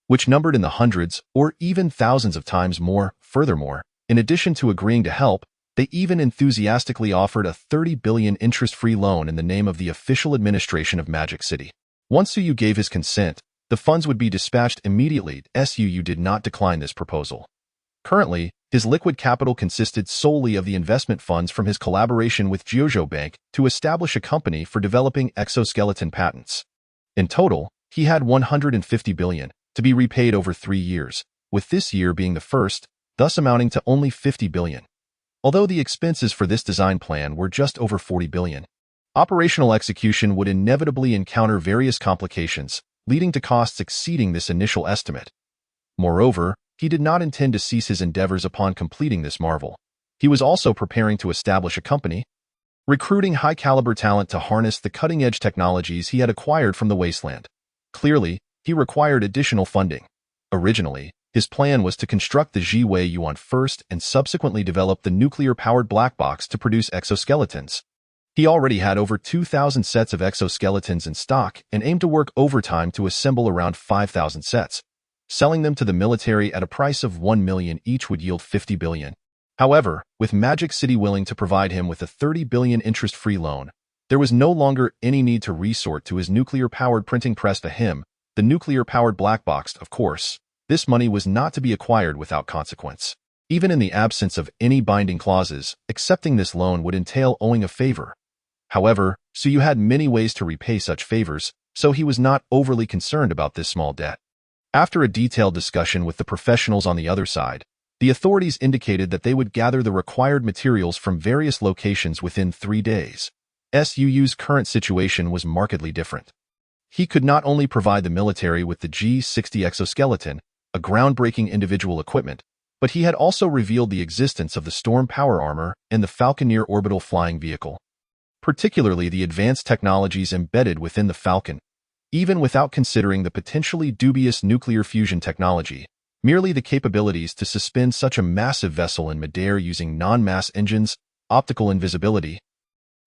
which numbered in the hundreds or even thousands of times more. Furthermore, in addition to agreeing to help, they even enthusiastically offered a $30 billion interest-free loan in the name of the official administration of Magic City. Once Suyu gave his consent, the funds would be dispatched immediately. Suyu did not decline this proposal. Currently, his liquid capital consisted solely of the investment funds from his collaboration with Jiuzhou Bank to establish a company for developing exoskeleton patents. In total, he had $150 billion, to be repaid over 3 years, with this year being the first, thus amounting to only $50 billion. Although the expenses for this design plan were just over $40 billion, operational execution would inevitably encounter various complications, leading to costs exceeding this initial estimate. Moreover, he did not intend to cease his endeavors upon completing this marvel. He was also preparing to establish a company, recruiting high-caliber talent to harness the cutting-edge technologies he had acquired from the Wasteland. Clearly, he required additional funding. Originally, his plan was to construct the Jiwei Yuan first and subsequently develop the nuclear-powered black box to produce exoskeletons. He already had over 2,000 sets of exoskeletons in stock and aimed to work overtime to assemble around 5,000 sets. Selling them to the military at a price of $1 million each would yield $50 billion. However, with Magic City willing to provide him with a $30 billion interest-free loan, there was no longer any need to resort to his nuclear-powered printing press for him, the nuclear-powered black box. Of course, this money was not to be acquired without consequence. Even in the absence of any binding clauses, accepting this loan would entail owing a favor. However, Suyu had many ways to repay such favors, so he was not overly concerned about this small debt. After a detailed discussion with the professionals on the other side, the authorities indicated that they would gather the required materials from various locations within 3 days. Suyu's current situation was markedly different. He could not only provide the military with the G60 exoskeleton, a groundbreaking individual equipment, but he had also revealed the existence of the Storm Power Armor and the Falconeer orbital flying vehicle, particularly the advanced technologies embedded within the Falcon. Even without considering the potentially dubious nuclear fusion technology, merely the capabilities to suspend such a massive vessel in midair using non-mass engines, optical invisibility,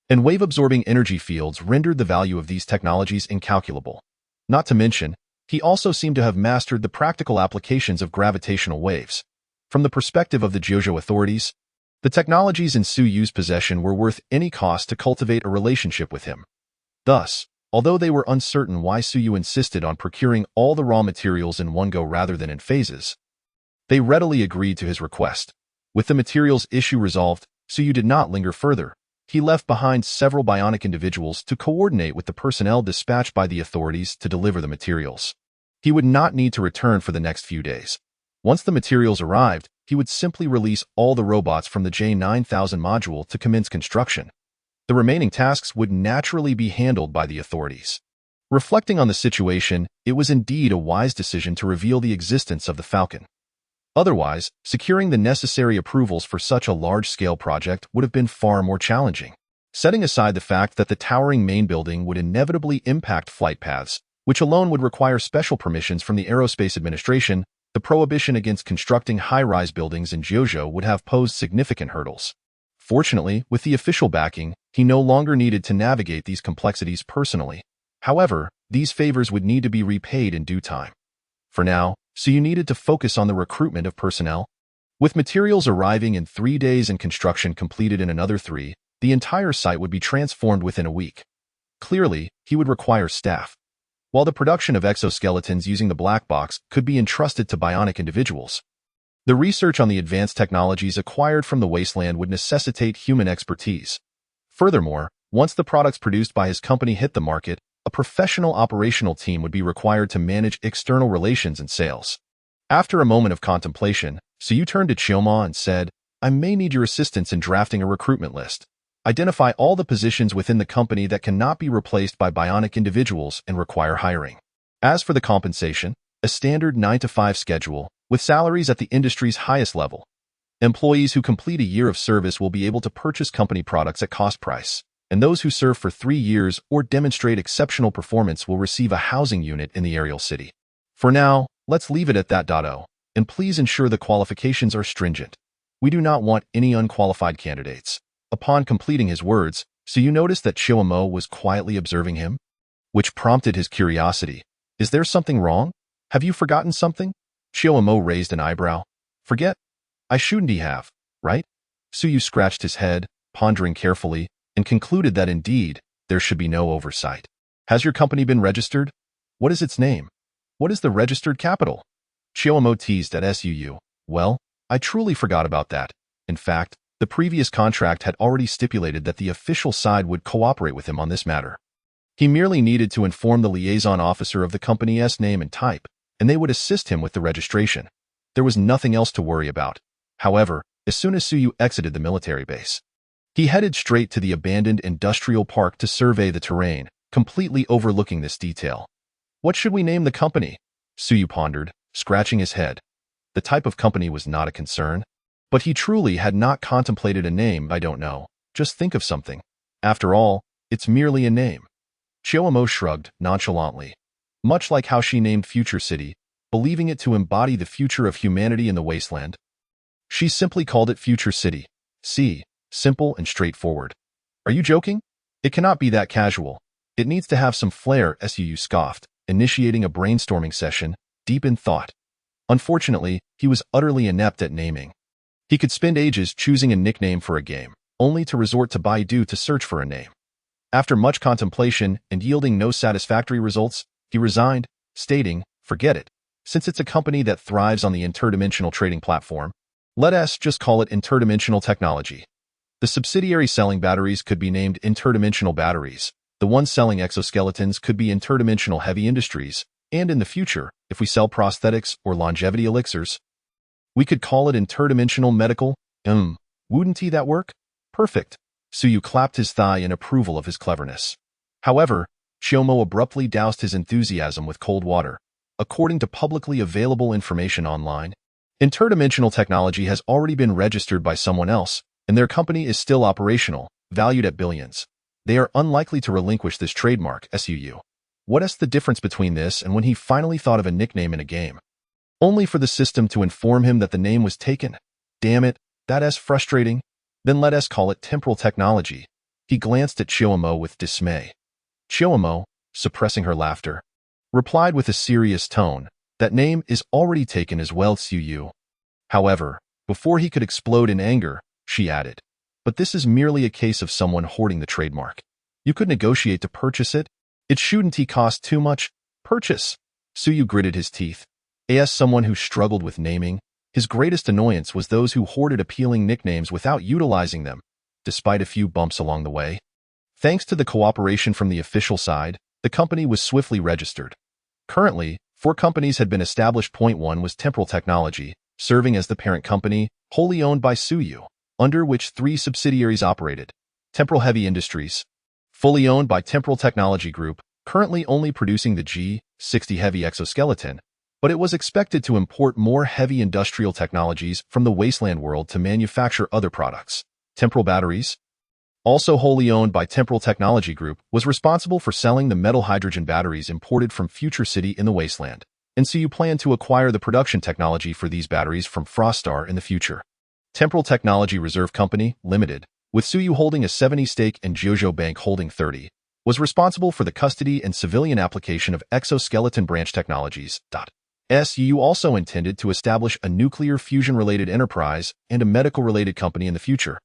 and wave-absorbing energy fields rendered the value of these technologies incalculable. Not to mention, he also seemed to have mastered the practical applications of gravitational waves. From the perspective of the Jojo authorities, the technologies in Su Yu's possession were worth any cost to cultivate a relationship with him. Thus, although they were uncertain why Su Yu insisted on procuring all the raw materials in one go rather than in phases, they readily agreed to his request. With the materials issue resolved, Su Yu did not linger further. He left behind several bionic individuals to coordinate with the personnel dispatched by the authorities to deliver the materials. He would not need to return for the next few days. Once the materials arrived, he would simply release all the robots from the J9000 module to commence construction. The remaining tasks would naturally be handled by the authorities. Reflecting on the situation, it was indeed a wise decision to reveal the existence of the Falcon. Otherwise, securing the necessary approvals for such a large-scale project would have been far more challenging. Setting aside the fact that the towering main building would inevitably impact flight paths, which alone would require special permissions from the Aerospace Administration, the prohibition against constructing high-rise buildings in Jojo would have posed significant hurdles. Fortunately, with the official backing, he no longer needed to navigate these complexities personally. However, these favors would need to be repaid in due time. For now, Su Yu needed to focus on the recruitment of personnel. With materials arriving in 3 days and construction completed in another 3, the entire site would be transformed within a week. Clearly, he would require staff. While the production of exoskeletons using the black box could be entrusted to bionic individuals, the research on the advanced technologies acquired from the Wasteland would necessitate human expertise. Furthermore, once the products produced by his company hit the market, a professional operational team would be required to manage external relations and sales. After a moment of contemplation, Su Yu turned to Chioma and said, "I may need your assistance in drafting a recruitment list. Identify all the positions within the company that cannot be replaced by bionic individuals and require hiring. As for the compensation, a standard 9-to-5 schedule, with salaries at the industry's highest level. Employees who complete a year of service will be able to purchase company products at cost price, and those who serve for 3 years or demonstrate exceptional performance will receive a housing unit in the aerial city. For now, let's leave it at that. And please ensure the qualifications are stringent. We do not want any unqualified candidates." Upon completing his words, Su Yu noticed that Chioma was quietly observing him, which prompted his curiosity. "Is there something wrong? Have you forgotten something?" Chioma raised an eyebrow. "Forget? I shouldn't have, right?" Su Yu scratched his head, pondering carefully, and concluded that indeed, there should be no oversight. "Has your company been registered? What is its name? What is the registered capital?" Chioma teased at Su. "Well, I truly forgot about that. In fact, the previous contract had already stipulated that the official side would cooperate with him on this matter. He merely needed to inform the liaison officer of the company's name and type, and they would assist him with the registration. There was nothing else to worry about. However, as soon as Su Yu exited the military base, he headed straight to the abandoned industrial park to survey the terrain, completely overlooking this detail. "What should we name the company?" Su Yu pondered, scratching his head. The type of company was not a concern, but he truly had not contemplated a name. "I don't know. Just think of something. After all, it's merely a name." Chioma shrugged nonchalantly, much like how she named Future City, believing it to embody the future of humanity in the wasteland. She simply called it Future City. See, simple and straightforward. "Are you joking? It cannot be that casual. It needs to have some flair." Su scoffed, initiating a brainstorming session, deep in thought. Unfortunately, he was utterly inept at naming. He could spend ages choosing a nickname for a game, only to resort to Baidu to search for a name. After much contemplation and yielding no satisfactory results, he resigned, stating, "Forget it. Since it's a company that thrives on the interdimensional trading platform, let us just call it Interdimensional Technology." The subsidiary selling batteries could be named Interdimensional Batteries, the one selling exoskeletons could be Interdimensional Heavy Industries, and in the future, if we sell prosthetics or longevity elixirs, we could call it Interdimensional Medical. Wouldn't that work? Perfect. Su Yu clapped his thigh in approval of his cleverness. However, Chioma abruptly doused his enthusiasm with cold water. According to publicly available information online, Interdimensional Technology has already been registered by someone else, and their company is still operational, valued at billions. They are unlikely to relinquish this trademark. Su. What is the difference between this and when he finally thought of a nickname in a game? Only for the system to inform him that the name was taken. Damn it, that is frustrating. Then let us call it Temporal Technology. He glanced at Chioma with dismay. Chioma, suppressing her laughter, replied with a serious tone. That name is already taken as well, Suyu. However, before he could explode in anger, she added, but this is merely a case of someone hoarding the trademark. You could negotiate to purchase it. It shouldn't cost too much. Purchase. Suyu gritted his teeth. As someone who struggled with naming, his greatest annoyance was those who hoarded appealing nicknames without utilizing them, despite a few bumps along the way. Thanks to the cooperation from the official side, the company was swiftly registered. Currently, 4 companies had been established. Point 1 was Temporal Technology, serving as the parent company, wholly owned by Suyu, under which 3 subsidiaries operated. Temporal Heavy Industries, fully owned by Temporal Technology Group, currently only producing the G60 heavy exoskeleton, but it was expected to import more heavy industrial technologies from the Wasteland World to manufacture other products. Temporal Batteries, also wholly owned by Temporal Technology Group, was responsible for selling the metal hydrogen batteries imported from Future City in the Wasteland, and so you plan to acquire the production technology for these batteries from Frostar in the future. Temporal Technology Reserve Company, Limited, with Suyu holding a 70% stake and Jojo Bank holding 30%, was responsible for the custody and civilian application of exoskeleton branch technologies. Suyu also intended to establish a nuclear fusion-related enterprise and a medical-related company in the future.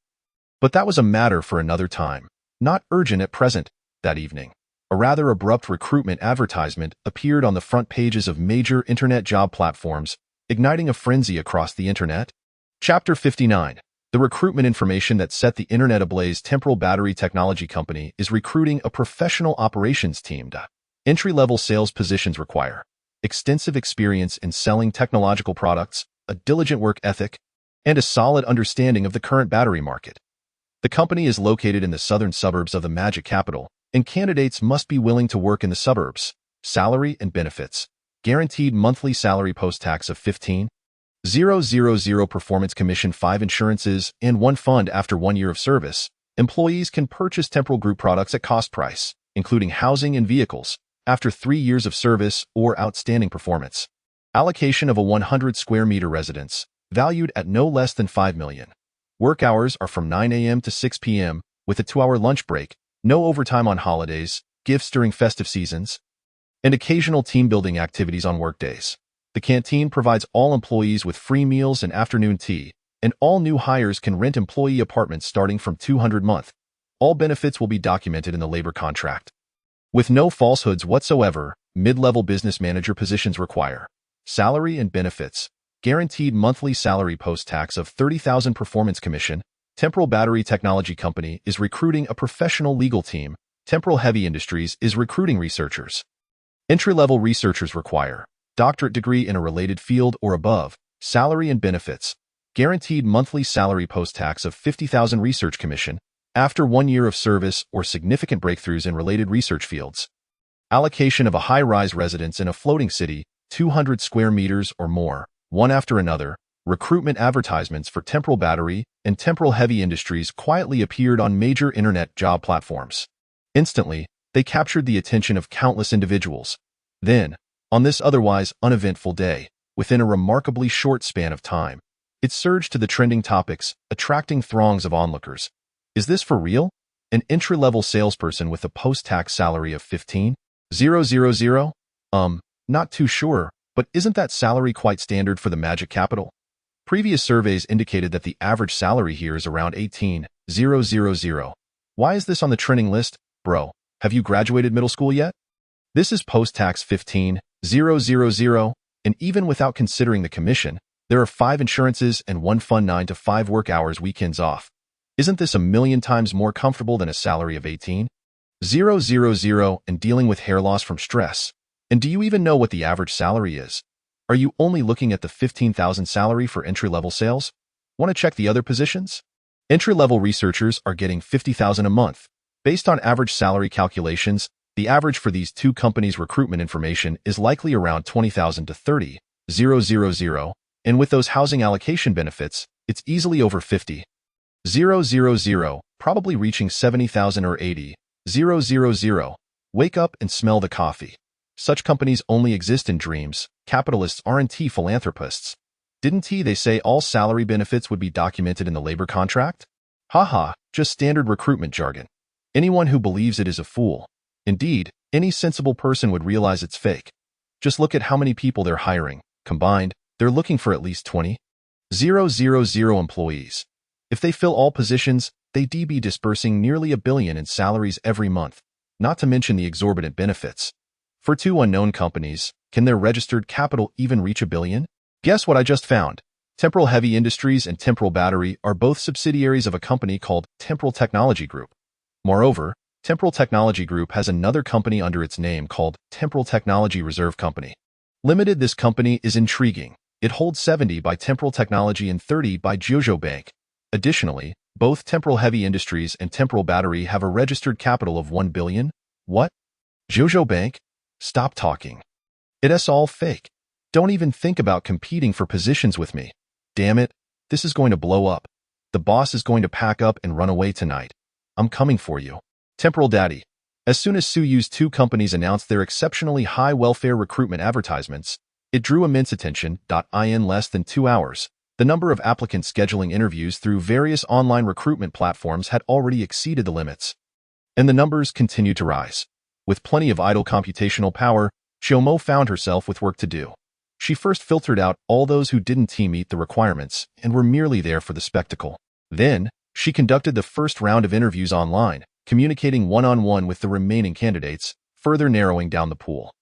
But that was a matter for another time, not urgent at present. That evening, a rather abrupt recruitment advertisement appeared on the front pages of major internet job platforms, igniting a frenzy across the internet. Chapter 59. The recruitment information that set the internet ablaze. Temporal Battery Technology Company is recruiting a professional operations team. Entry-level sales positions require extensive experience in selling technological products, a diligent work ethic, and a solid understanding of the current battery market. The company is located in the southern suburbs of the Magic Capital, and candidates must be willing to work in the suburbs. Salary and benefits. Guaranteed monthly salary post-tax of 15,000 performance commission, 5 insurances, and 1 fund. After 1 year of service, employees can purchase Temporal Group products at cost price, including housing and vehicles, after 3 years of service or outstanding performance. Allocation of a 100 square meter residence, valued at no less than 5 million. Work hours are from 9 a.m. to 6 p.m., with a 2-hour lunch break, no overtime on holidays, gifts during festive seasons, and occasional team-building activities on workdays. The canteen provides all employees with free meals and afternoon tea, and all new hires can rent employee apartments starting from $200 a month. All benefits will be documented in the labor contract. With no falsehoods whatsoever, mid-level business manager positions require salary and benefits. Guaranteed monthly salary post-tax of 30,000 performance commission. Temporal Battery Technology Company is recruiting a professional legal team. Temporal Heavy Industries is recruiting researchers. Entry-level researchers require doctorate degree in a related field or above. Salary and benefits. Guaranteed monthly salary post-tax of 50,000 research commission after 1 year of service or significant breakthroughs in related research fields. Allocation of a high-rise residence in a floating city, 200 square meters or more, one after another. Recruitment advertisements for Temporal Battery and Temporal Heavy Industries quietly appeared on major internet job platforms. Instantly, they captured the attention of countless individuals. Then, on this otherwise uneventful day, within a remarkably short span of time, it surged to the trending topics, attracting throngs of onlookers. Is this for real? An entry-level salesperson with a post-tax salary of 15,000? Not too sure, but isn't that salary quite standard for the Magic Capital? Previous surveys indicated that the average salary here is around 18,000. Why is this on the trending list? Bro, have you graduated middle school yet? This is post-tax 15,000, and even without considering the commission, there are 5 insurances and 1 fund, 9 to 5 work hours, weekends off. Isn't this a million times more comfortable than a salary of 18,000 and dealing with hair loss from stress? And do you even know what the average salary is? Are you only looking at the 15,000 salary for entry-level sales? Want to check the other positions? Entry-level researchers are getting 50,000 a month. Based on average salary calculations, the average for these 2 companies' recruitment information is likely around 20,000 to 30,000, and with those housing allocation benefits, it's easily over 50,000, probably reaching 70,000 or 80,000. Wake up and smell the coffee. Such companies only exist in dreams. Capitalists aren't philanthropists. Didn't they say all salary benefits would be documented in the labor contract? Haha, just standard recruitment jargon. Anyone who believes it is a fool. Indeed, any sensible person would realize it's fake. Just look at how many people they're hiring. Combined, they're looking for at least 20,000 employees. If they fill all positions, they'd be dispersing nearly $1 billion in salaries every month, not to mention the exorbitant benefits. For two unknown companies, can their registered capital even reach $1 billion? Guess what I just found? Temporal Heavy Industries and Temporal Battery are both subsidiaries of a company called Temporal Technology Group. Moreover, Temporal Technology Group has another company under its name called Temporal Technology Reserve Company Limited. This company is intriguing. It holds 70 by Temporal Technology and 30 by Jojo Bank. Additionally, both Temporal Heavy Industries and Temporal Battery have a registered capital of $1 billion. What? Jojo Bank? Stop talking. It's all fake. Don't even think about competing for positions with me. Damn it, this is going to blow up. The boss is going to pack up and run away tonight. I'm coming for you. Temporal Daddy. As soon as Suyu's two companies announced their exceptionally high welfare recruitment advertisements, it drew immense attention. In less than 2 hours, the number of applicants scheduling interviews through various online recruitment platforms had already exceeded the limits. And the numbers continued to rise. With plenty of idle computational power, Xiaomo found herself with work to do. She first filtered out all those who didn't meet the requirements and were merely there for the spectacle. Then, she conducted the first round of interviews online, communicating one-on-one with the remaining candidates, further narrowing down the pool.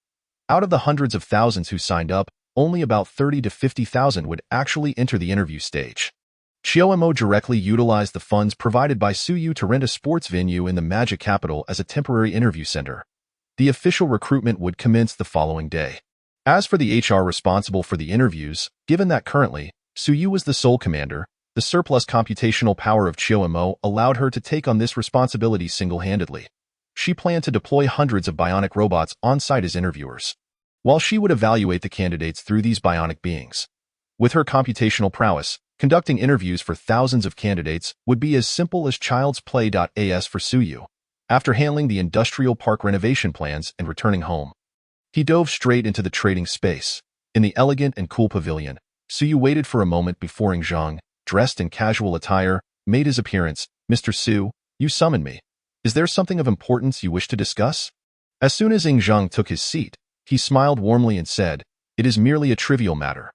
Out of the hundreds of thousands who signed up, only about 30 to 50,000 would actually enter the interview stage. Xiaomo directly utilized the funds provided by Suyu to rent a sports venue in the Magic Capital as a temporary interview center. The official recruitment would commence the following day. As for the HR responsible for the interviews, given that currently, Suyu was the sole commander, the surplus computational power of Xiaomo allowed her to take on this responsibility single-handedly. She planned to deploy hundreds of bionic robots on-site as interviewers, while she would evaluate the candidates through these bionic beings. With her computational prowess, conducting interviews for thousands of candidates would be as simple as child's play. As for Suyu, after handling the industrial park renovation plans and returning home, he dove straight into the trading space. In the elegant and cool pavilion, Suyu waited for a moment before Ing Zhang, dressed in casual attire, made his appearance. Mr. Su, you summoned me. Is there something of importance you wish to discuss? As soon as Ing Zhang took his seat, he smiled warmly and said, "It is merely a trivial matter."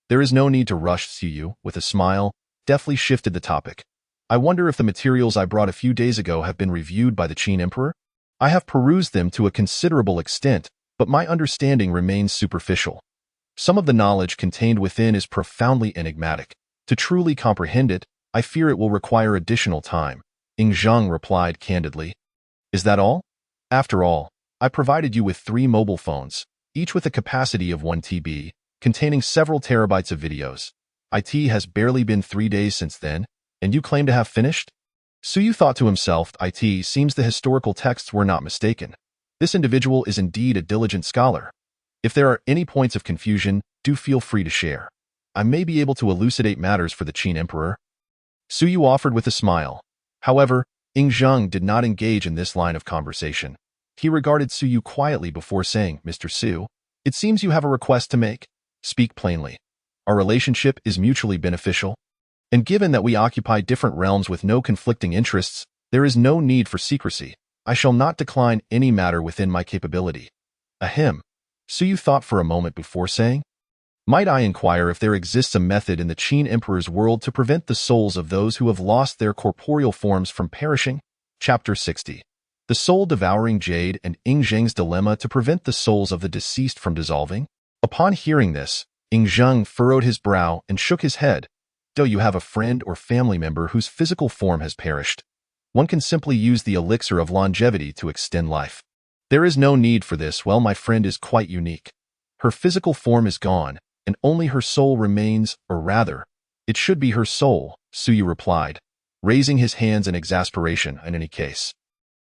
"There is no need to rush," Suyu, with a smile, deftly shifted the topic. "I wonder if the materials I brought a few days ago have been reviewed by the Qin Emperor? I have perused them to a considerable extent, but my understanding remains superficial. Some of the knowledge contained within is profoundly enigmatic. To truly comprehend it, I fear it will require additional time." Ing Zhang replied candidly. "Is that all? After all, I provided you with 3 mobile phones, each with a capacity of 1 TB, containing several terabytes of videos. It has barely been 3 days since then, and you claim to have finished?" Suyu thought to himself, it seems the historical texts were not mistaken. This individual is indeed a diligent scholar. If there are any points of confusion, do feel free to share. I may be able to elucidate matters for the Qin Emperor. Suyu offered with a smile. However, Ing Zhang did not engage in this line of conversation. He regarded Suyu quietly before saying, "Mr. Su, it seems you have a request to make. Speak plainly. Our relationship is mutually beneficial, and given that we occupy different realms with no conflicting interests, there is no need for secrecy. I shall not decline any matter within my capability." Ahem. Suyu thought for a moment before saying, "Might I inquire if there exists a method in the Qin Emperor's world to prevent the souls of those who have lost their corporeal forms from perishing?" Chapter 60. The soul-devouring jade and Ing Zhang's dilemma to prevent the souls of the deceased from dissolving? Upon hearing this, Ing Zhang furrowed his brow and shook his head. "Do you have a friend or family member whose physical form has perished? One can simply use the elixir of longevity to extend life. There is no need for this. Well, my friend is quite unique. Her physical form is gone, and only her soul remains, or rather, it should be her soul," Suyu replied, raising his hands in exasperation. "In any case,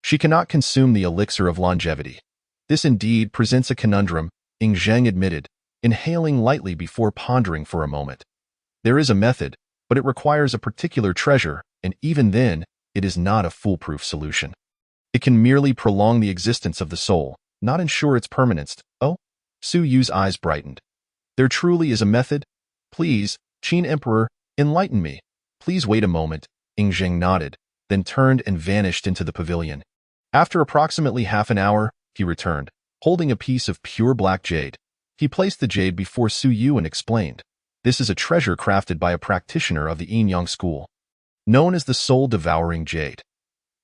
she cannot consume the elixir of longevity. This indeed presents a conundrum," Ing Zhang admitted, inhaling lightly before pondering for a moment. "There is a method, but it requires a particular treasure, and even then, it is not a foolproof solution. It can merely prolong the existence of the soul, not ensure its permanence." "Oh?" Suyu's eyes brightened. "There truly is a method? Please, Qin Emperor, enlighten me." "Please wait a moment." Ing Zhang nodded, then turned and vanished into the pavilion. After approximately half an hour, he returned, holding a piece of pure black jade. He placed the jade before Su Yu and explained, "This is a treasure crafted by a practitioner of the Yin Yang school, known as the soul-devouring jade.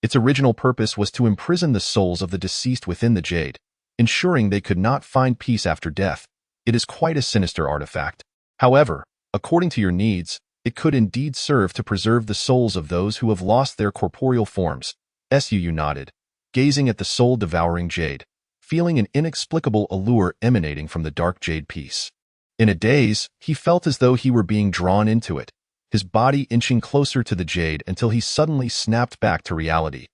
Its original purpose was to imprison the souls of the deceased within the jade, ensuring they could not find peace after death. It is quite a sinister artifact. However, according to your needs, it could indeed serve to preserve the souls of those who have lost their corporeal forms." Su Yu nodded, gazing at the soul-devouring jade, feeling an inexplicable allure emanating from the dark jade piece. In a daze, he felt as though he were being drawn into it, his body inching closer to the jade until he suddenly snapped back to reality.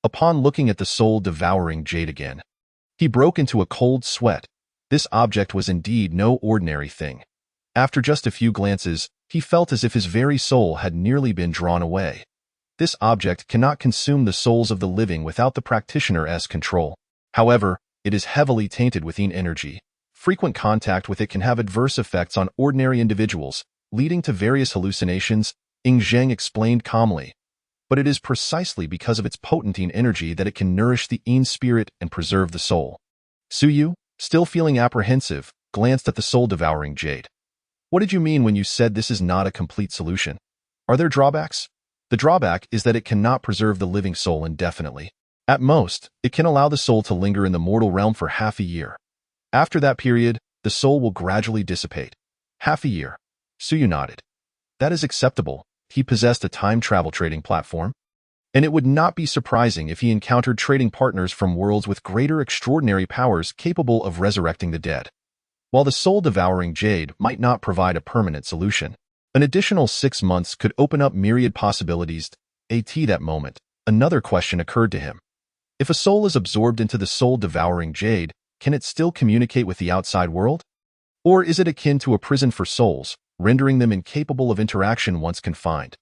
Upon looking at the soul-devouring jade again, he broke into a cold sweat. This object was indeed no ordinary thing. After just a few glances, he felt as if his very soul had nearly been drawn away. This object cannot consume the souls of the living without the practitioner's control. However, it is heavily tainted with yin energy. Frequent contact with it can have adverse effects on ordinary individuals, leading to various hallucinations, Ing Zheng explained calmly. But it is precisely because of its potent yin energy that it can nourish the yin spirit and preserve the soul. Su Yu, still feeling apprehensive, glanced at the soul-devouring jade. "What did you mean when you said this is not a complete solution? Are there drawbacks?" "The drawback is that it cannot preserve the living soul indefinitely. At most, it can allow the soul to linger in the mortal realm for half a year. After that period, the soul will gradually dissipate." "Half a year." Su Yu nodded. "That is acceptable." He possessed a time travel trading platform, and it would not be surprising if he encountered trading partners from worlds with greater extraordinary powers capable of resurrecting the dead. While the soul-devouring jade might not provide a permanent solution, an additional 6 months could open up myriad possibilities. At that moment, another question occurred to him. If a soul is absorbed into the soul-devouring jade, can it still communicate with the outside world? Or is it akin to a prison for souls, rendering them incapable of interaction once confined?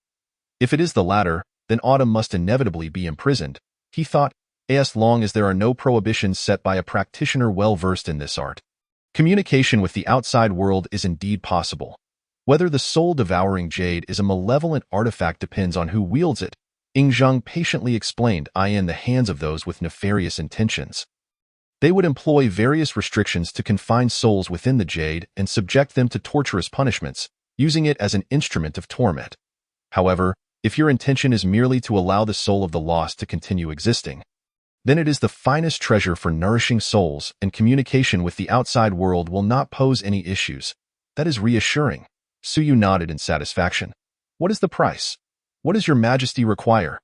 If it is the latter, then Autumn must inevitably be imprisoned, he thought, as long as there are no prohibitions set by a practitioner well-versed in this art. Communication with the outside world is indeed possible. Whether the soul-devouring jade is a malevolent artifact depends on who wields it, Ing Zheng patiently explained, in the hands of those with nefarious intentions. They would employ various restrictions to confine souls within the jade and subject them to torturous punishments, using it as an instrument of torment. However, if your intention is merely to allow the soul of the lost to continue existing, then it is the finest treasure for nourishing souls, and communication with the outside world will not pose any issues. That is reassuring. Su Yu nodded in satisfaction. "What is the price? What does your majesty require?"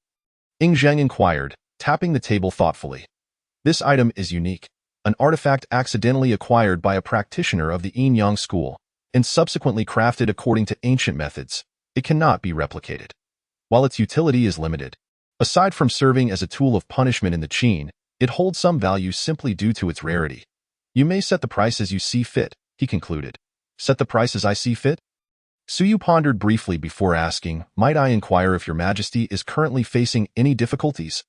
Ing Zheng inquired, tapping the table thoughtfully. "This item is unique, an artifact accidentally acquired by a practitioner of the Yin Yang school, and subsequently crafted according to ancient methods. It cannot be replicated. While its utility is limited, aside from serving as a tool of punishment in the Qin, it holds some value simply due to its rarity. You may set the price as you see fit," he concluded. "Set the price as I see fit?" Su Yu pondered briefly before asking, "Might I inquire if your majesty is currently facing any difficulties?"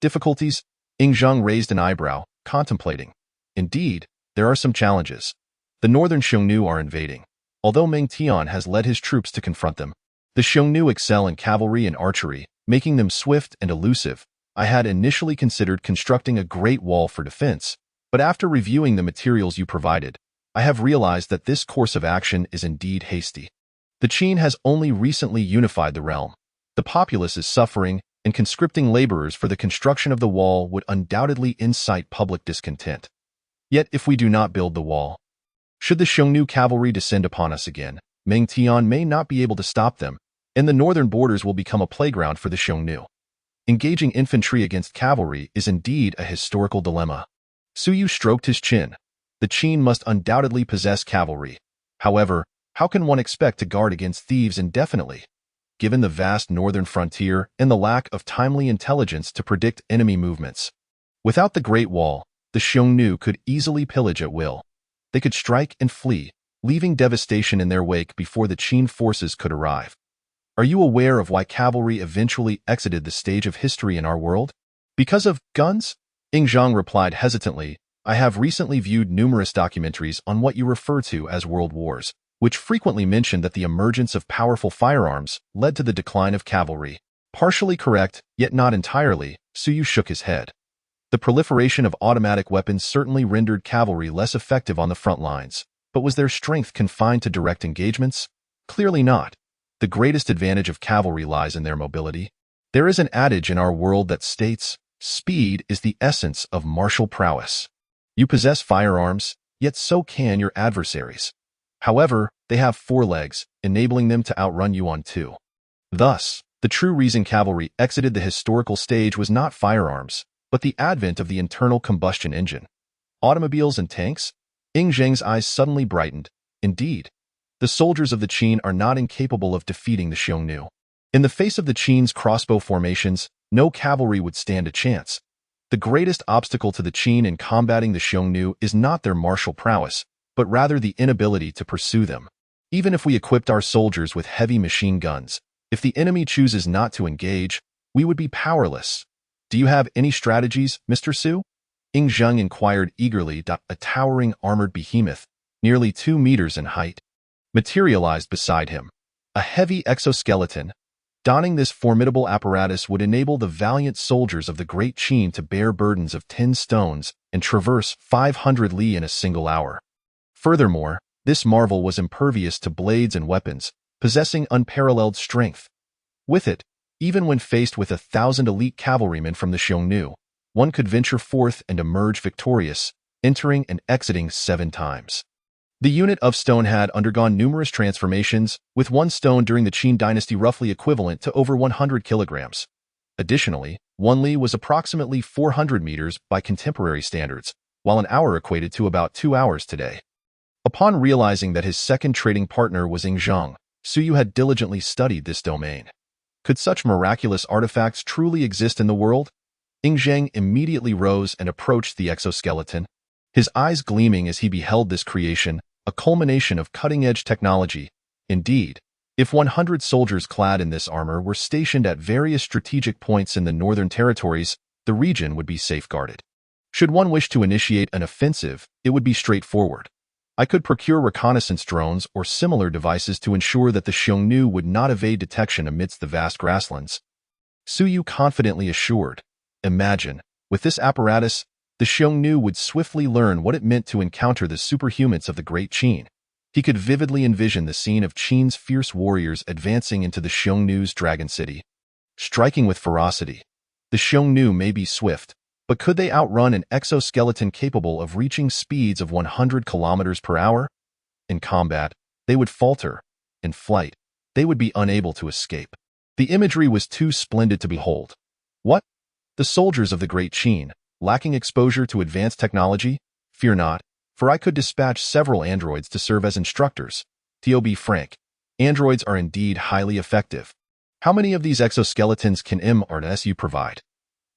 "Difficulties?" Ing Zheng raised an eyebrow, contemplating. "Indeed, there are some challenges. The northern Xiongnu are invading. Although Meng Tian has led his troops to confront them, the Xiongnu excel in cavalry and archery, making them swift and elusive. I had initially considered constructing a great wall for defense, but after reviewing the materials you provided, I have realized that this course of action is indeed hasty. The Qin has only recently unified the realm. The populace is suffering, and conscripting laborers for the construction of the wall would undoubtedly incite public discontent. Yet if we do not build the wall, should the Xiongnu cavalry descend upon us again, Meng Tian may not be able to stop them, and the northern borders will become a playground for the Xiongnu. Engaging infantry against cavalry is indeed a historical dilemma." Su Yu stroked his chin. The Qin must undoubtedly possess cavalry. However, how can one expect to guard against thieves indefinitely, given the vast northern frontier and the lack of timely intelligence to predict enemy movements? Without the Great Wall, the Xiongnu could easily pillage at will. They could strike and flee, leaving devastation in their wake before the Qin forces could arrive. Are you aware of why cavalry eventually exited the stage of history in our world? Because of guns? Ing Zheng replied hesitantly, "I have recently viewed numerous documentaries on what you refer to as world wars, which frequently mention that the emergence of powerful firearms led to the decline of cavalry." Partially correct, yet not entirely, Su Yu shook his head. The proliferation of automatic weapons certainly rendered cavalry less effective on the front lines, But was their strength confined to direct engagements? Clearly not. The greatest advantage of cavalry lies in their mobility. There is an adage in our world that states, "Speed is the essence of martial prowess." You possess firearms, yet so can your adversaries. However, they have 4 legs, enabling them to outrun you on 2. Thus, the true reason cavalry exited the historical stage was not firearms, but the advent of the internal combustion engine. Automobiles and tanks? Ing Zheng's eyes suddenly brightened. Indeed, the soldiers of the Qin are not incapable of defeating the Xiongnu. In the face of the Qin's crossbow formations, no cavalry would stand a chance. The greatest obstacle to the Qin in combating the Xiongnu is not their martial prowess, but rather the inability to pursue them. Even if we equipped our soldiers with heavy machine guns, if the enemy chooses not to engage, we would be powerless. Do you have any strategies, Mr. Su? Ing Zheng inquired eagerly. A towering armored behemoth, nearly 2 meters in height, materialized beside him. A heavy exoskeleton. Donning this formidable apparatus would enable the valiant soldiers of the Great Qin to bear burdens of 10 stones and traverse 500 li in a single hour. Furthermore, this marvel was impervious to blades and weapons, possessing unparalleled strength. With it, even when faced with 1,000 elite cavalrymen from the Xiongnu, one could venture forth and emerge victorious, entering and exiting 7 times. The unit of stone had undergone numerous transformations, with 1 stone during the Qin dynasty roughly equivalent to over 100 kilograms. Additionally, 1 li was approximately 400 meters by contemporary standards, while an hour equated to about 2 hours today. Upon realizing that his second trading partner was Ing Zheng, Suyu had diligently studied this domain. Could such miraculous artifacts truly exist in the world? Ing Zheng immediately rose and approached the exoskeleton, his eyes gleaming as he beheld this creation, a culmination of cutting-edge technology. Indeed, if 100 soldiers clad in this armor were stationed at various strategic points in the northern territories, the region would be safeguarded. Should one wish to initiate an offensive, it would be straightforward. I could procure reconnaissance drones or similar devices to ensure that the Xiongnu would not evade detection amidst the vast grasslands. Suyu confidently assured. Imagine, with this apparatus, the Xiongnu would swiftly learn what it meant to encounter the superhumans of the Great Qin. He could vividly envision the scene of Qin's fierce warriors advancing into the Xiongnu's Dragon City, striking with ferocity. The Xiongnu may be swift, but could they outrun an exoskeleton capable of reaching speeds of 100 kilometers per hour? In combat, they would falter. In flight, they would be unable to escape. The imagery was too splendid to behold. What? The soldiers of the Great Qin, lacking exposure to advanced technology? Fear not, for I could dispatch several androids to serve as instructors. To be frank, androids are indeed highly effective. How many of these exoskeletons can MRS provide?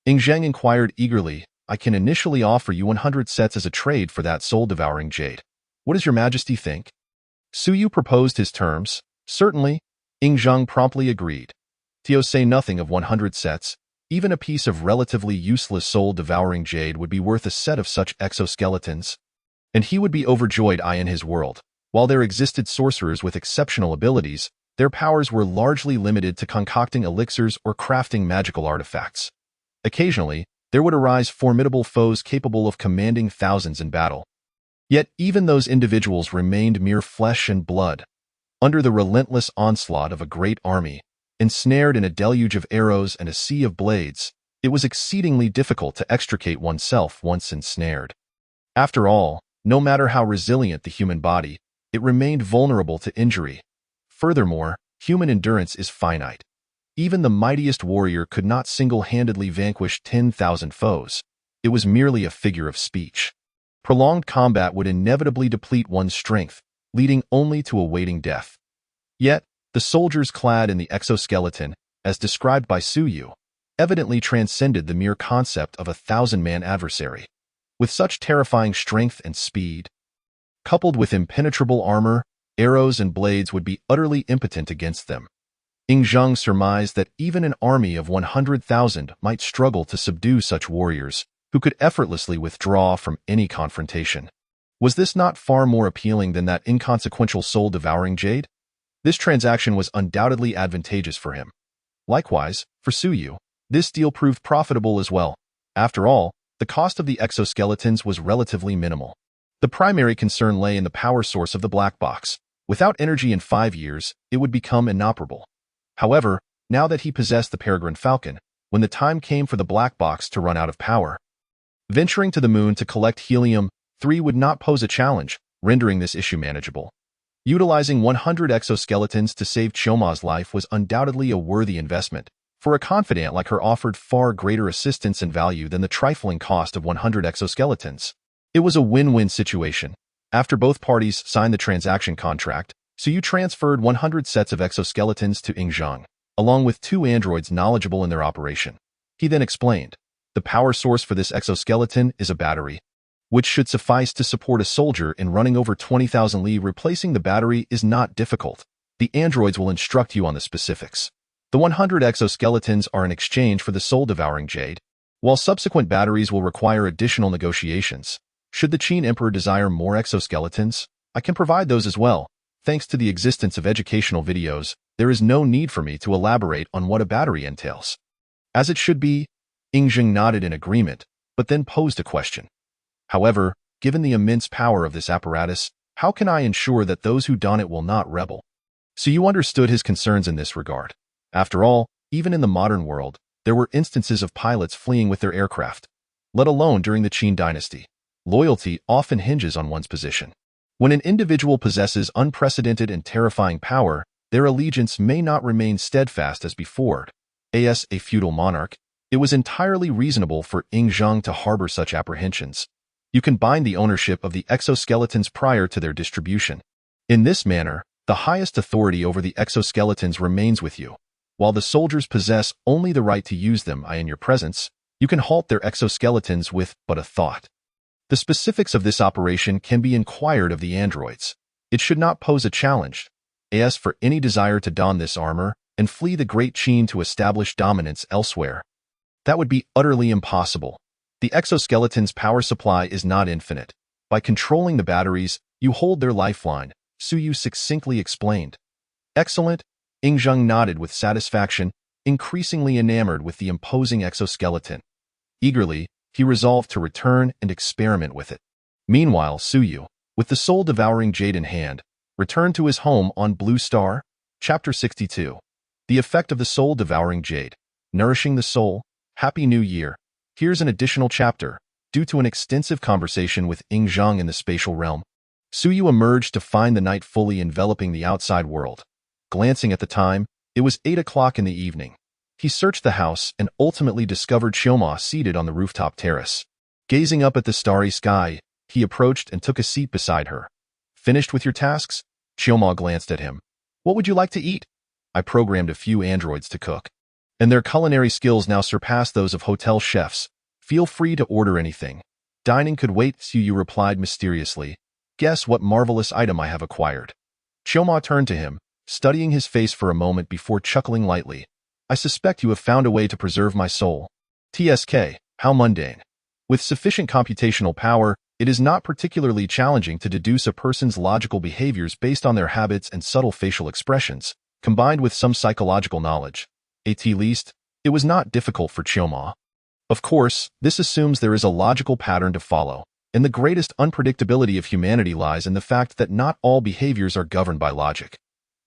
Ing Zheng inquired eagerly. I can initially offer you 100 sets as a trade for that soul-devouring jade. What does your majesty think? Suyu proposed his terms. Certainly, Ing Zheng promptly agreed. To say nothing of 100 sets, even a piece of relatively useless soul-devouring jade would be worth a set of such exoskeletons. And he would be overjoyed. In his world, while there existed sorcerers with exceptional abilities, their powers were largely limited to concocting elixirs or crafting magical artifacts. Occasionally, there would arise formidable foes capable of commanding thousands in battle. Yet even those individuals remained mere flesh and blood. Under the relentless onslaught of a great army, ensnared in a deluge of arrows and a sea of blades, it was exceedingly difficult to extricate oneself once ensnared. After all, no matter how resilient the human body, it remained vulnerable to injury. Furthermore, human endurance is finite. Even the mightiest warrior could not single-handedly vanquish 10,000 foes. It was merely a figure of speech. Prolonged combat would inevitably deplete one's strength, leading only to awaiting death. Yet, the soldiers clad in the exoskeleton, as described by Suyu, evidently transcended the mere concept of a 1,000-man adversary. With such terrifying strength and speed, coupled with impenetrable armor, arrows and blades would be utterly impotent against them. Ing Zheng surmised that even an army of 100,000 might struggle to subdue such warriors, who could effortlessly withdraw from any confrontation. Was this not far more appealing than that inconsequential soul-devouring jade? This transaction was undoubtedly advantageous for him. Likewise, for Suyu, this deal proved profitable as well. After all, the cost of the exoskeletons was relatively minimal. The primary concern lay in the power source of the black box. Without energy in 5 years, it would become inoperable. However, now that he possessed the Peregrine Falcon, when the time came for the black box to run out of power, venturing to the moon to collect helium-3 would not pose a challenge, rendering this issue manageable. Utilizing 100 exoskeletons to save Chioma's life was undoubtedly a worthy investment, for a confidant like her offered far greater assistance and value than the trifling cost of 100 exoskeletons. It was a win-win situation. After both parties signed the transaction contract, Suyu transferred 100 sets of exoskeletons to Yingzheng, along with 2 androids knowledgeable in their operation. He then explained, the power source for this exoskeleton is a battery, which should suffice to support a soldier in running over 20,000 li. Replacing the battery is not difficult. The androids will instruct you on the specifics. The 100 exoskeletons are in exchange for the soul-devouring jade, while subsequent batteries will require additional negotiations. Should the Qin Emperor desire more exoskeletons, I can provide those as well. Thanks to the existence of educational videos, there is no need for me to elaborate on what a battery entails. As it should be, Yingzheng nodded in agreement, but then posed a question. However, given the immense power of this apparatus, how can I ensure that those who don it will not rebel? So you understood his concerns in this regard. After all, even in the modern world, there were instances of pilots fleeing with their aircraft. Let alone during the Qin dynasty. Loyalty often hinges on one's position. When an individual possesses unprecedented and terrifying power, their allegiance may not remain steadfast as before. As a feudal monarch, it was entirely reasonable for Yingzheng to harbor such apprehensions. You can bind the ownership of the exoskeletons prior to their distribution. In this manner, the highest authority over the exoskeletons remains with you. While the soldiers possess only the right to use them in your presence, you can halt their exoskeletons with but a thought. The specifics of this operation can be inquired of the androids. It should not pose a challenge, as for any desire to don this armor and flee the Great Qin to establish dominance elsewhere. That would be utterly impossible. The exoskeleton's power supply is not infinite. By controlling the batteries, you hold their lifeline, Suyu succinctly explained. Excellent, Yingzheng nodded with satisfaction, increasingly enamored with the imposing exoskeleton. Eagerly, he resolved to return and experiment with it. Meanwhile, Suyu, with the soul-devouring jade in hand, returned to his home on Blue Star. Chapter 62. The effect of the soul-devouring jade. Nourishing the soul. Happy New Year. Here's an additional chapter. Due to an extensive conversation with Yingzheng in the spatial realm, Suyu emerged to find the night fully enveloping the outside world. Glancing at the time, it was 8 o'clock in the evening. He searched the house and ultimately discovered Chioma seated on the rooftop terrace. Gazing up at the starry sky, he approached and took a seat beside her. Finished with your tasks? Chioma glanced at him. What would you like to eat? I programmed a few androids to cook, and their culinary skills now surpass those of hotel chefs. Feel free to order anything. Dining could wait, Suyu replied mysteriously. Guess what marvelous item I have acquired. Chioma turned to him, studying his face for a moment before chuckling lightly. I suspect you have found a way to preserve my soul. TSK, how mundane. With sufficient computational power, it is not particularly challenging to deduce a person's logical behaviors based on their habits and subtle facial expressions, combined with some psychological knowledge. At least, it was not difficult for Chioma. Of course, this assumes there is a logical pattern to follow, and the greatest unpredictability of humanity lies in the fact that not all behaviors are governed by logic.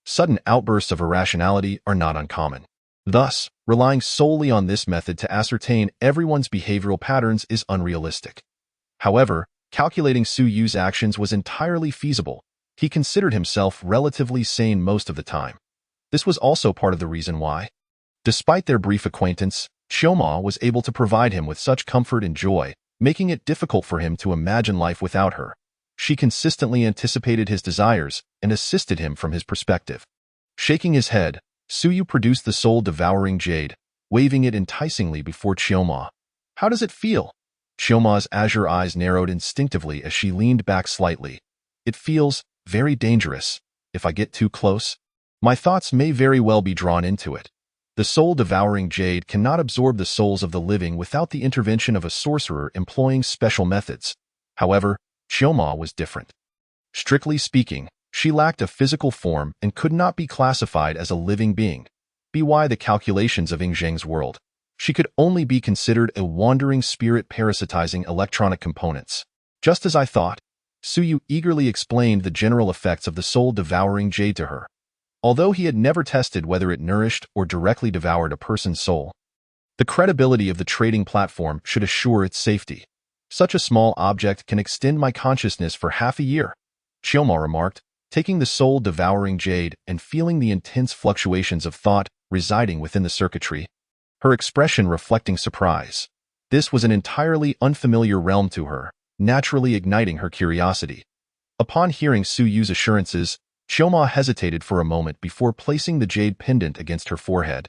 Sudden outbursts of irrationality are not uncommon. Thus, relying solely on this method to ascertain everyone's behavioral patterns is unrealistic. However, calculating Suyu's actions was entirely feasible. He considered himself relatively sane most of the time. This was also part of the reason why, despite their brief acquaintance, Chioma was able to provide him with such comfort and joy, making it difficult for him to imagine life without her. She consistently anticipated his desires and assisted him from his perspective. Shaking his head, Suyu produced the soul-devouring jade, waving it enticingly before Chioma. How does it feel? Chioma's azure eyes narrowed instinctively as she leaned back slightly. It feels very dangerous. If I get too close, my thoughts may very well be drawn into it. The soul-devouring jade cannot absorb the souls of the living without the intervention of a sorcerer employing special methods. However, Chioma was different. Strictly speaking, she lacked a physical form and could not be classified as a living being. By the calculations of Yingzheng's world, she could only be considered a wandering spirit parasitizing electronic components. Just as I thought, Suyu eagerly explained the general effects of the soul-devouring jade to her. Although he had never tested whether it nourished or directly devoured a person's soul, the credibility of the trading platform should assure its safety. Such a small object can extend my consciousness for half a year, Chioma remarked, taking the soul-devouring jade and feeling the intense fluctuations of thought residing within the circuitry, her expression reflecting surprise. This was an entirely unfamiliar realm to her, naturally igniting her curiosity. Upon hearing Suyu's assurances, Chioma hesitated for a moment before placing the jade pendant against her forehead.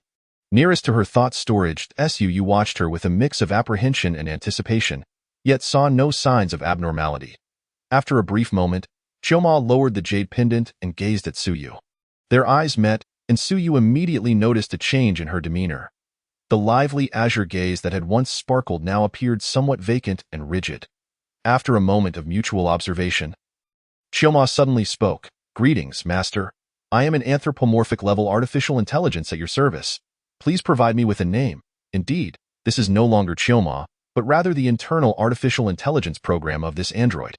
Nearest to her thought storage, Suyu watched her with a mix of apprehension and anticipation, yet saw no signs of abnormality. After a brief moment, Chioma lowered the jade pendant and gazed at Suyu. Their eyes met, and Suyu immediately noticed a change in her demeanor. The lively azure gaze that had once sparkled now appeared somewhat vacant and rigid. After a moment of mutual observation, Chioma suddenly spoke. "Greetings, Master. I am an anthropomorphic-level artificial intelligence at your service. Please provide me with a name." Indeed, this is no longer Chioma, but rather the internal artificial intelligence program of this android.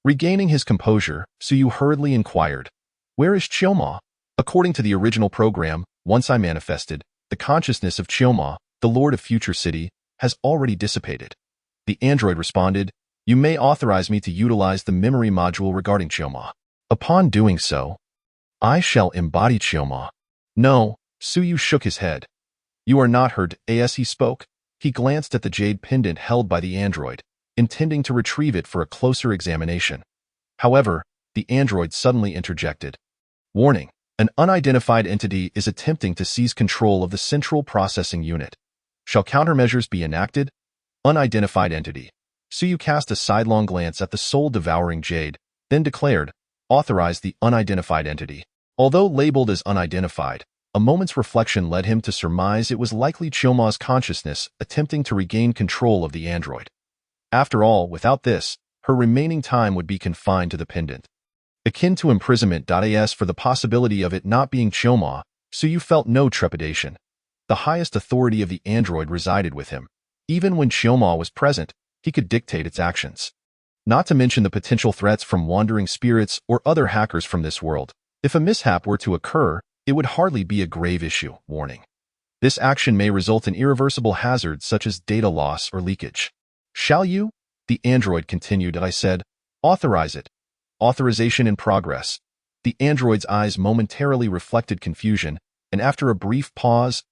Regaining his composure, Suyu hurriedly inquired, "Where is Chioma?" According to the original program, once I manifested, the consciousness of Chioma, the Lord of Future City, has already dissipated. The android responded, "You may authorize me to utilize the memory module regarding Chioma. Upon doing so, I shall embody Chioma." "No," Suyu shook his head. "You are not her." As he spoke, he glanced at the jade pendant held by the android, intending to retrieve it for a closer examination. However, the android suddenly interjected. "Warning. An unidentified entity is attempting to seize control of the central processing unit. Shall countermeasures be enacted?" Unidentified entity. Suyu cast a sidelong glance at the soul-devouring jade, then declared, "Authorize the unidentified entity." Although labeled as unidentified, a moment's reflection led him to surmise it was likely Chioma's consciousness attempting to regain control of the android. After all, without this, her remaining time would be confined to the pendant. Akin to imprisonment. As for the possibility of it not being Chioma, Suyu felt no trepidation. The highest authority of the android resided with him. Even when Chioma was present, he could dictate its actions. Not to mention the potential threats from wandering spirits or other hackers from this world. If a mishap were to occur, it would hardly be a grave issue. Warning. This action may result in irreversible hazards such as data loss or leakage. "Shall you?" the android continued. I said, "Authorize it." Authorization in progress. The android's eyes momentarily reflected confusion, and after a brief pause,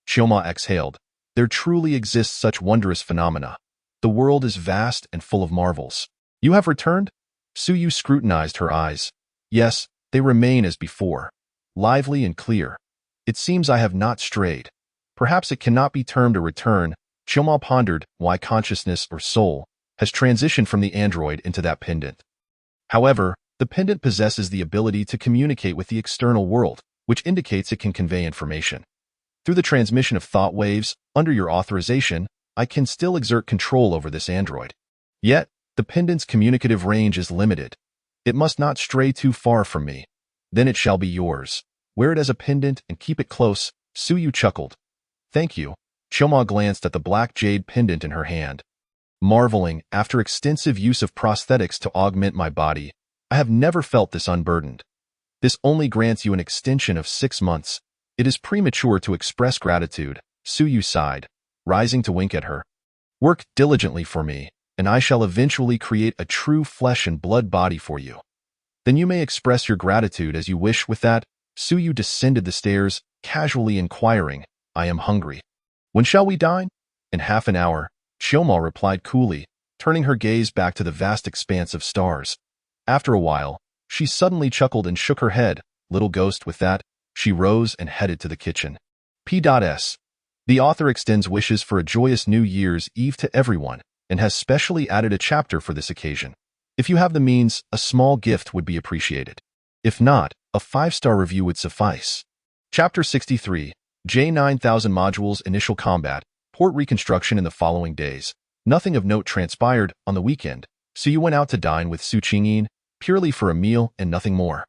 Chioma exhaled. There truly exists such wondrous phenomena. The world is vast and full of marvels. "You have returned?" Suyu scrutinized her eyes. "Yes, they remain as before, lively and clear. It seems I have not strayed. Perhaps it cannot be termed a return." Chioma pondered why consciousness or soul has transitioned from the android into that pendant. However, the pendant possesses the ability to communicate with the external world, which indicates it can convey information. Through the transmission of thought waves, under your authorization, I can still exert control over this android. Yet, the pendant's communicative range is limited. It must not stray too far from me. Then it shall be yours. Wear it as a pendant and keep it close." Suyu chuckled. "Thank you." Chioma glanced at the black jade pendant in her hand. Marveling, after extensive use of prosthetics to augment my body, I have never felt this unburdened. This only grants you an extension of 6 months. It is premature to express gratitude. Suyu sighed, rising to wink at her. "Work diligently for me, and I shall eventually create a true flesh and blood body for you. Then you may express your gratitude as you wish." With that, Suyu descended the stairs, casually inquiring, "I am hungry. When shall we dine?" "In half an hour," Chioma replied coolly, turning her gaze back to the vast expanse of stars. After a while, she suddenly chuckled and shook her head. "Little ghost." With that, she rose and headed to the kitchen. P.S. The author extends wishes for a joyous New Year's Eve to everyone and has specially added a chapter for this occasion. If you have the means, a small gift would be appreciated. If not, a 5-star review would suffice. Chapter 63. J9000 Modules Initial Combat. Port reconstruction in the following days. Nothing of note transpired on the weekend, so you went out to dine with Su Qingyin, purely for a meal and nothing more.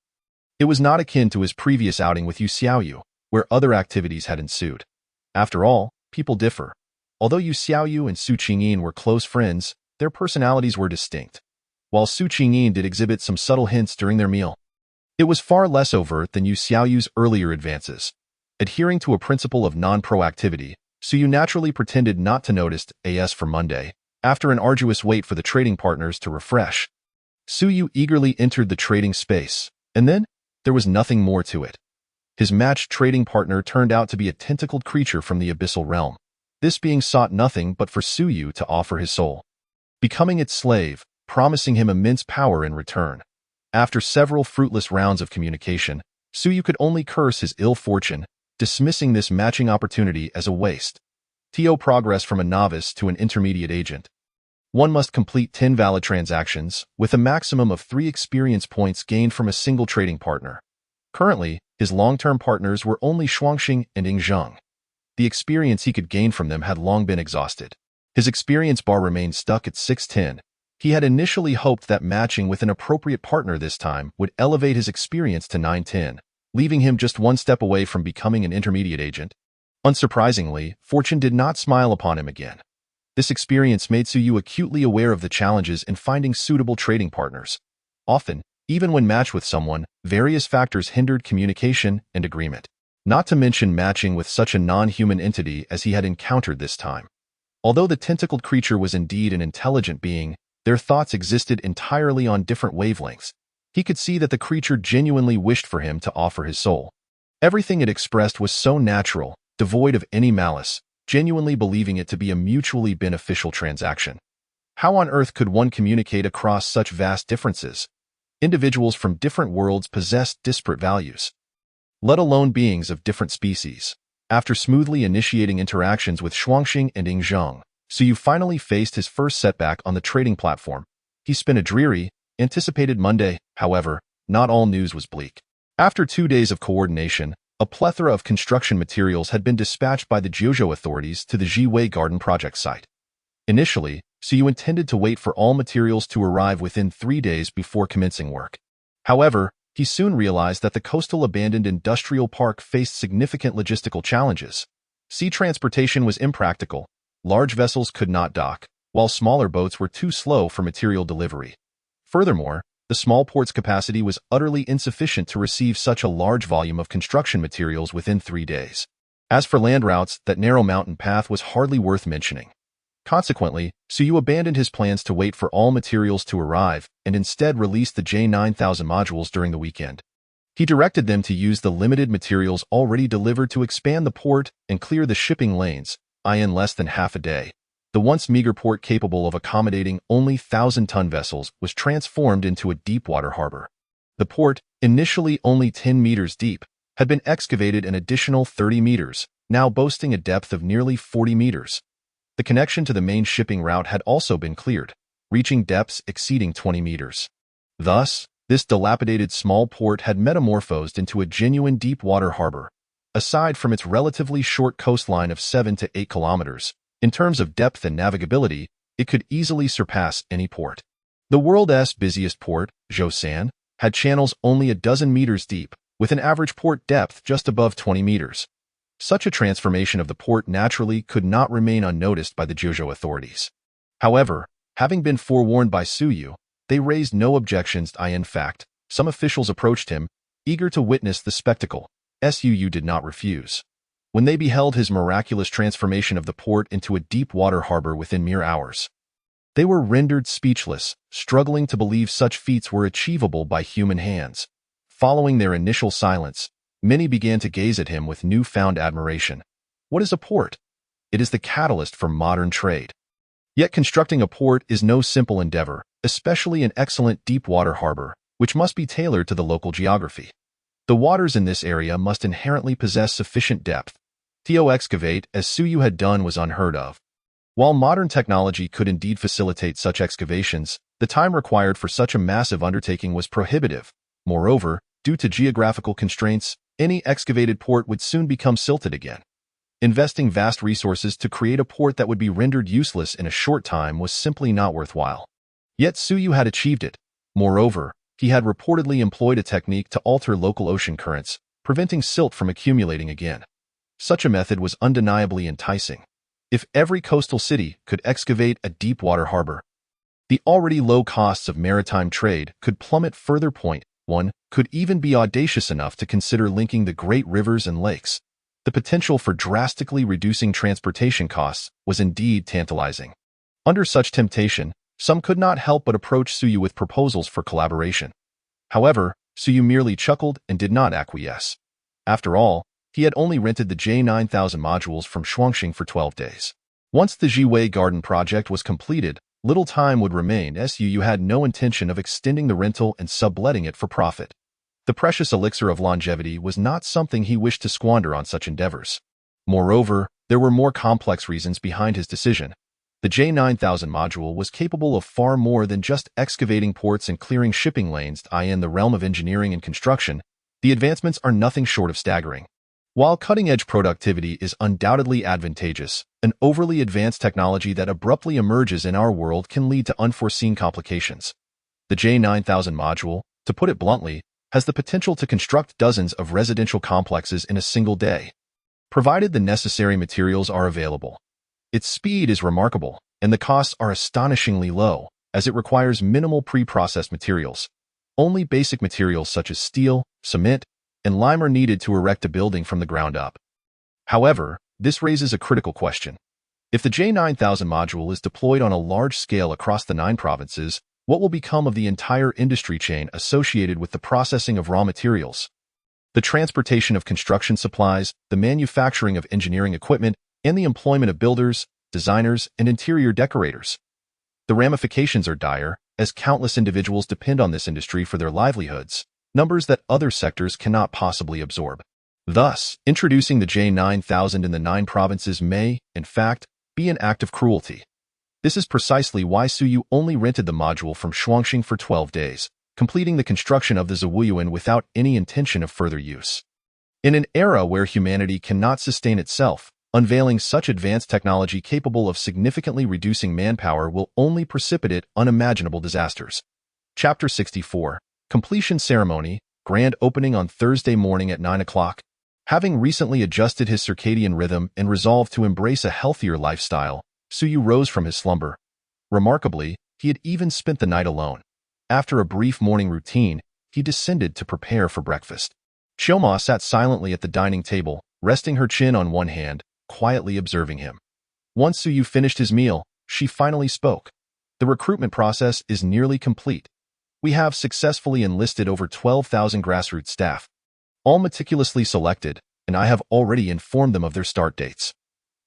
It was not akin to his previous outing with Yu Xiaoyu, where other activities had ensued. After all, people differ. Although Yu Xiaoyu and Su Qingyin were close friends, their personalities were distinct. while Su Qingyin did exhibit some subtle hints during their meal. It was far less overt than Yu Xiaoyu's earlier advances. Adhering to a principle of non-proactivity, Su Yu naturally pretended not to notice as for Monday, after an arduous wait for the trading partners to refresh. Su Yu eagerly entered the trading space, and then there was nothing more to it. His matched trading partner turned out to be a tentacled creature from the abyssal realm. This being sought nothing but for Su Yu to offer his soul, becoming its slave, promising him immense power in return. After several fruitless rounds of communication, Su Yu could only curse his ill fortune, dismissing this matching opportunity as a waste. To progress from a novice to an intermediate agent, one must complete 10 valid transactions, with a maximum of 3 experience points gained from a single trading partner. Currently, his long-term partners were only Shuangxing and Yingzheng. The experience he could gain from them had long been exhausted. His experience bar remained stuck at 610. He had initially hoped that matching with an appropriate partner this time would elevate his experience to 910, leaving him just one step away from becoming an intermediate agent. Unsurprisingly, fortune did not smile upon him again. This experience made Su Yu acutely aware of the challenges in finding suitable trading partners. Often, even when matched with someone, various factors hindered communication and agreement, not to mention matching with such a non-human entity as he had encountered this time. Although the tentacled creature was indeed an intelligent being, their thoughts existed entirely on different wavelengths. He could see that the creature genuinely wished for him to offer his soul. Everything it expressed was so natural, devoid of any malice, genuinely believing it to be a mutually beneficial transaction. How on earth could one communicate across such vast differences? Individuals from different worlds possessed disparate values, let alone beings of different species. After smoothly initiating interactions with Shuangxing and Yingzheng, Su Yu finally faced his first setback on the trading platform. He spent a dreary, anticipated Monday. However, not all news was bleak. After 2 days of coordination, a plethora of construction materials had been dispatched by the Jiuzhou authorities to the Jiwei Garden project site. Initially, Su Yu intended to wait for all materials to arrive within 3 days before commencing work. However, he soon realized that the coastal abandoned industrial park faced significant logistical challenges. Sea transportation was impractical, large vessels could not dock, while smaller boats were too slow for material delivery. Furthermore, the small port's capacity was utterly insufficient to receive such a large volume of construction materials within 3 days. As for land routes, that narrow mountain path was hardly worth mentioning. Consequently, Su Yu abandoned his plans to wait for all materials to arrive and instead released the J9000 modules during the weekend. He directed them to use the limited materials already delivered to expand the port and clear the shipping lanes, in less than half a day. The once meager port capable of accommodating only 1,000-ton vessels was transformed into a deep-water harbor. The port, initially only 10 meters deep, had been excavated an additional 30 meters, now boasting a depth of nearly 40 meters. The connection to the main shipping route had also been cleared, reaching depths exceeding 20 meters. Thus, this dilapidated small port had metamorphosed into a genuine deep-water harbor. Aside from its relatively short coastline of 7 to 8 kilometers, in terms of depth and navigability, it could easily surpass any port. The world's busiest port, Zhoushan, had channels only a dozen meters deep, with an average port depth just above 20 meters. Such a transformation of the port naturally could not remain unnoticed by the Jiuzhou authorities. However, having been forewarned by Su Yu, they raised no objections. In fact, some officials approached him, eager to witness the spectacle. Su Yu did not refuse. When they beheld his miraculous transformation of the port into a deep-water harbor within mere hours, they were rendered speechless, struggling to believe such feats were achievable by human hands. Following their initial silence, many began to gaze at him with newfound admiration. What is a port? It is the catalyst for modern trade. Yet constructing a port is no simple endeavor, especially an excellent deep-water harbor, which must be tailored to the local geography. The waters in this area must inherently possess sufficient depth. To excavate, as Su Yu had done, was unheard of. While modern technology could indeed facilitate such excavations, the time required for such a massive undertaking was prohibitive. Moreover, due to geographical constraints, any excavated port would soon become silted again. Investing vast resources to create a port that would be rendered useless in a short time was simply not worthwhile. Yet Su Yu had achieved it. Moreover, he had reportedly employed a technique to alter local ocean currents, preventing silt from accumulating again. Such a method was undeniably enticing. If every coastal city could excavate a deep-water harbor, The already low costs of maritime trade could plummet further. Point 1 could even be audacious enough to consider linking the great rivers and lakes. The potential for drastically reducing transportation costs was indeed tantalizing. Under such temptation, some could not help but approach Suyu with proposals for collaboration. However, Suyu merely chuckled and did not acquiesce. After all, he had only rented the J9000 modules from Shuangxing for 12 days. Once the Jiwei Garden project was completed, little time would remain. Suyu had no intention of extending the rental and subletting it for profit. The precious elixir of longevity was not something he wished to squander on such endeavors. Moreover, there were more complex reasons behind his decision. The J9000 module was capable of far more than just excavating ports and clearing shipping lanes. In the realm of engineering and construction, the advancements are nothing short of staggering. While cutting-edge productivity is undoubtedly advantageous, an overly advanced technology that abruptly emerges in our world can lead to unforeseen complications. The J9000 module, to put it bluntly, has the potential to construct dozens of residential complexes in a single day, provided the necessary materials are available. Its speed is remarkable, and the costs are astonishingly low, as it requires minimal pre-processed materials. Only basic materials such as steel, cement, and lime are needed to erect a building from the ground up. However, this raises a critical question. If the J9000 module is deployed on a large scale across the 9 provinces, what will become of the entire industry chain associated with the processing of raw materials, the transportation of construction supplies, the manufacturing of engineering equipment, and the employment of builders, designers, and interior decorators? The ramifications are dire, as countless individuals depend on this industry for their livelihoods, numbers that other sectors cannot possibly absorb. Thus, introducing the J9000 in the 9 provinces may, in fact, be an act of cruelty. This is precisely why Suyu only rented the module from Shuangxing for 12 days, completing the construction of the Zawuyuan without any intention of further use. In an era where humanity cannot sustain itself, unveiling such advanced technology capable of significantly reducing manpower will only precipitate unimaginable disasters. Chapter 64. Completion Ceremony, Grand Opening on Thursday morning at 9 o'clock. Having recently adjusted his circadian rhythm and resolved to embrace a healthier lifestyle, Suyu rose from his slumber. Remarkably, he had even spent the night alone. After a brief morning routine, he descended to prepare for breakfast. Chioma sat silently at the dining table, resting her chin on one hand, quietly observing him. Once Suyu finished his meal, she finally spoke. The recruitment process is nearly complete. We have successfully enlisted over 12,000 grassroots staff, all meticulously selected, and I have already informed them of their start dates.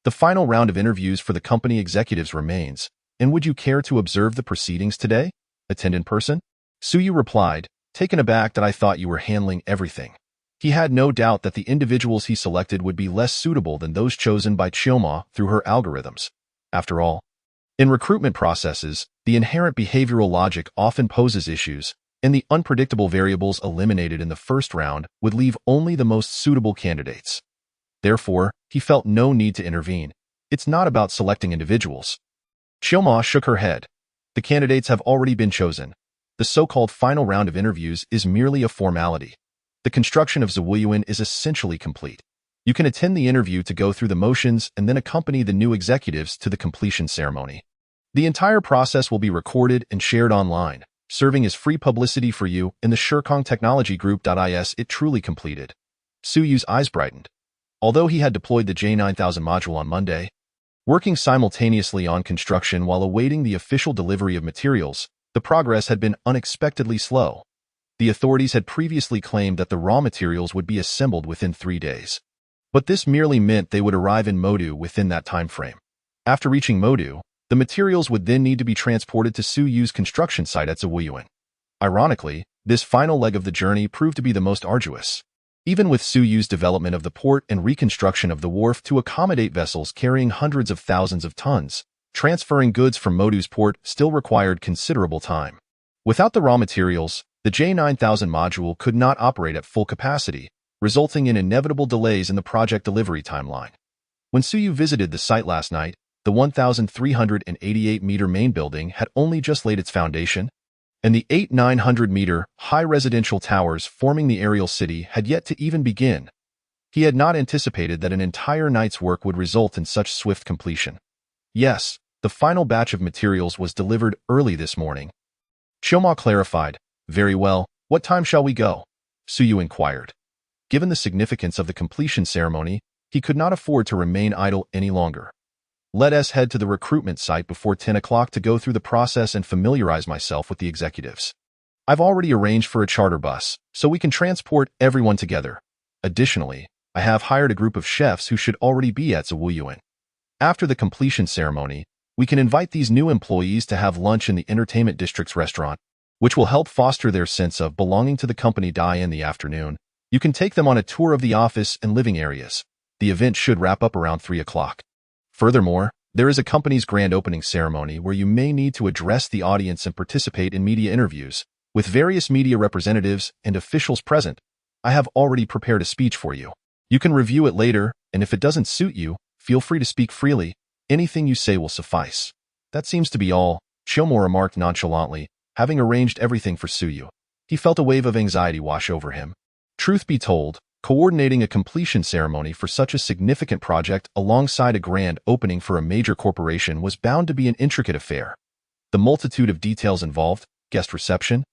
The final round of interviews for the company executives remains, and would you care to observe the proceedings today? Attend in person? Suyu replied, taken aback that I thought you were handling everything. He had no doubt that the individuals he selected would be less suitable than those chosen by Chioma through her algorithms. After all, in recruitment processes, the inherent behavioral logic often poses issues, and the unpredictable variables eliminated in the first round would leave only the most suitable candidates. Therefore, he felt no need to intervene. It's not about selecting individuals. Chioma shook her head. The candidates have already been chosen. The so-called final round of interviews is merely a formality. The construction of Zawuyuan is essentially complete. You can attend the interview to go through the motions and then accompany the new executives to the completion ceremony. The entire process will be recorded and shared online, serving as free publicity for you and the Shirkong Technology Group. It truly completed. Suyu's eyes brightened. Although he had deployed the J9000 module on Monday, working simultaneously on construction while awaiting the official delivery of materials, the progress had been unexpectedly slow. The authorities had previously claimed that the raw materials would be assembled within 3 days. But this merely meant they would arrive in Modu within that time frame. After reaching Modu, the materials would then need to be transported to Suyu's construction site at Zawuyuan. Ironically, this final leg of the journey proved to be the most arduous. Even with Suyu's development of the port and reconstruction of the wharf to accommodate vessels carrying hundreds of thousands of tons, transferring goods from Modu's port still required considerable time. Without the raw materials, the J9000 module could not operate at full capacity, resulting in inevitable delays in the project delivery timeline. When Suyu visited the site last night, the 1,388-meter main building had only just laid its foundation, and the 8,900-meter high residential towers forming the aerial city had yet to even begin. He had not anticipated that an entire night's work would result in such swift completion. Yes, The final batch of materials was delivered early this morning. Chioma clarified. Very well, what time shall we go? Suyu inquired. Given the significance of the completion ceremony, he could not afford to remain idle any longer. Let us head to the recruitment site before 10 o'clock to go through the process and familiarize myself with the executives. I've already arranged for a charter bus, so we can transport everyone together. Additionally, I have hired a group of chefs who should already be at Zawuyuan. After the completion ceremony, we can invite these new employees to have lunch in the Entertainment District's restaurant, which will help foster their sense of belonging to the company. In the afternoon, you can take them on a tour of the office and living areas. The event should wrap up around 3 o'clock. Furthermore, there is a company's grand opening ceremony where you may need to address the audience and participate in media interviews, with various media representatives and officials present. I have already prepared a speech for you. You can review it later, and if it doesn't suit you, feel free to speak freely. Anything you say will suffice. That seems to be all, Chioma remarked nonchalantly, having arranged everything for Suyu. He felt a wave of anxiety wash over him. Truth be told, coordinating a completion ceremony for such a significant project alongside a grand opening for a major corporation was bound to be an intricate affair. The multitude of details involved, guest reception,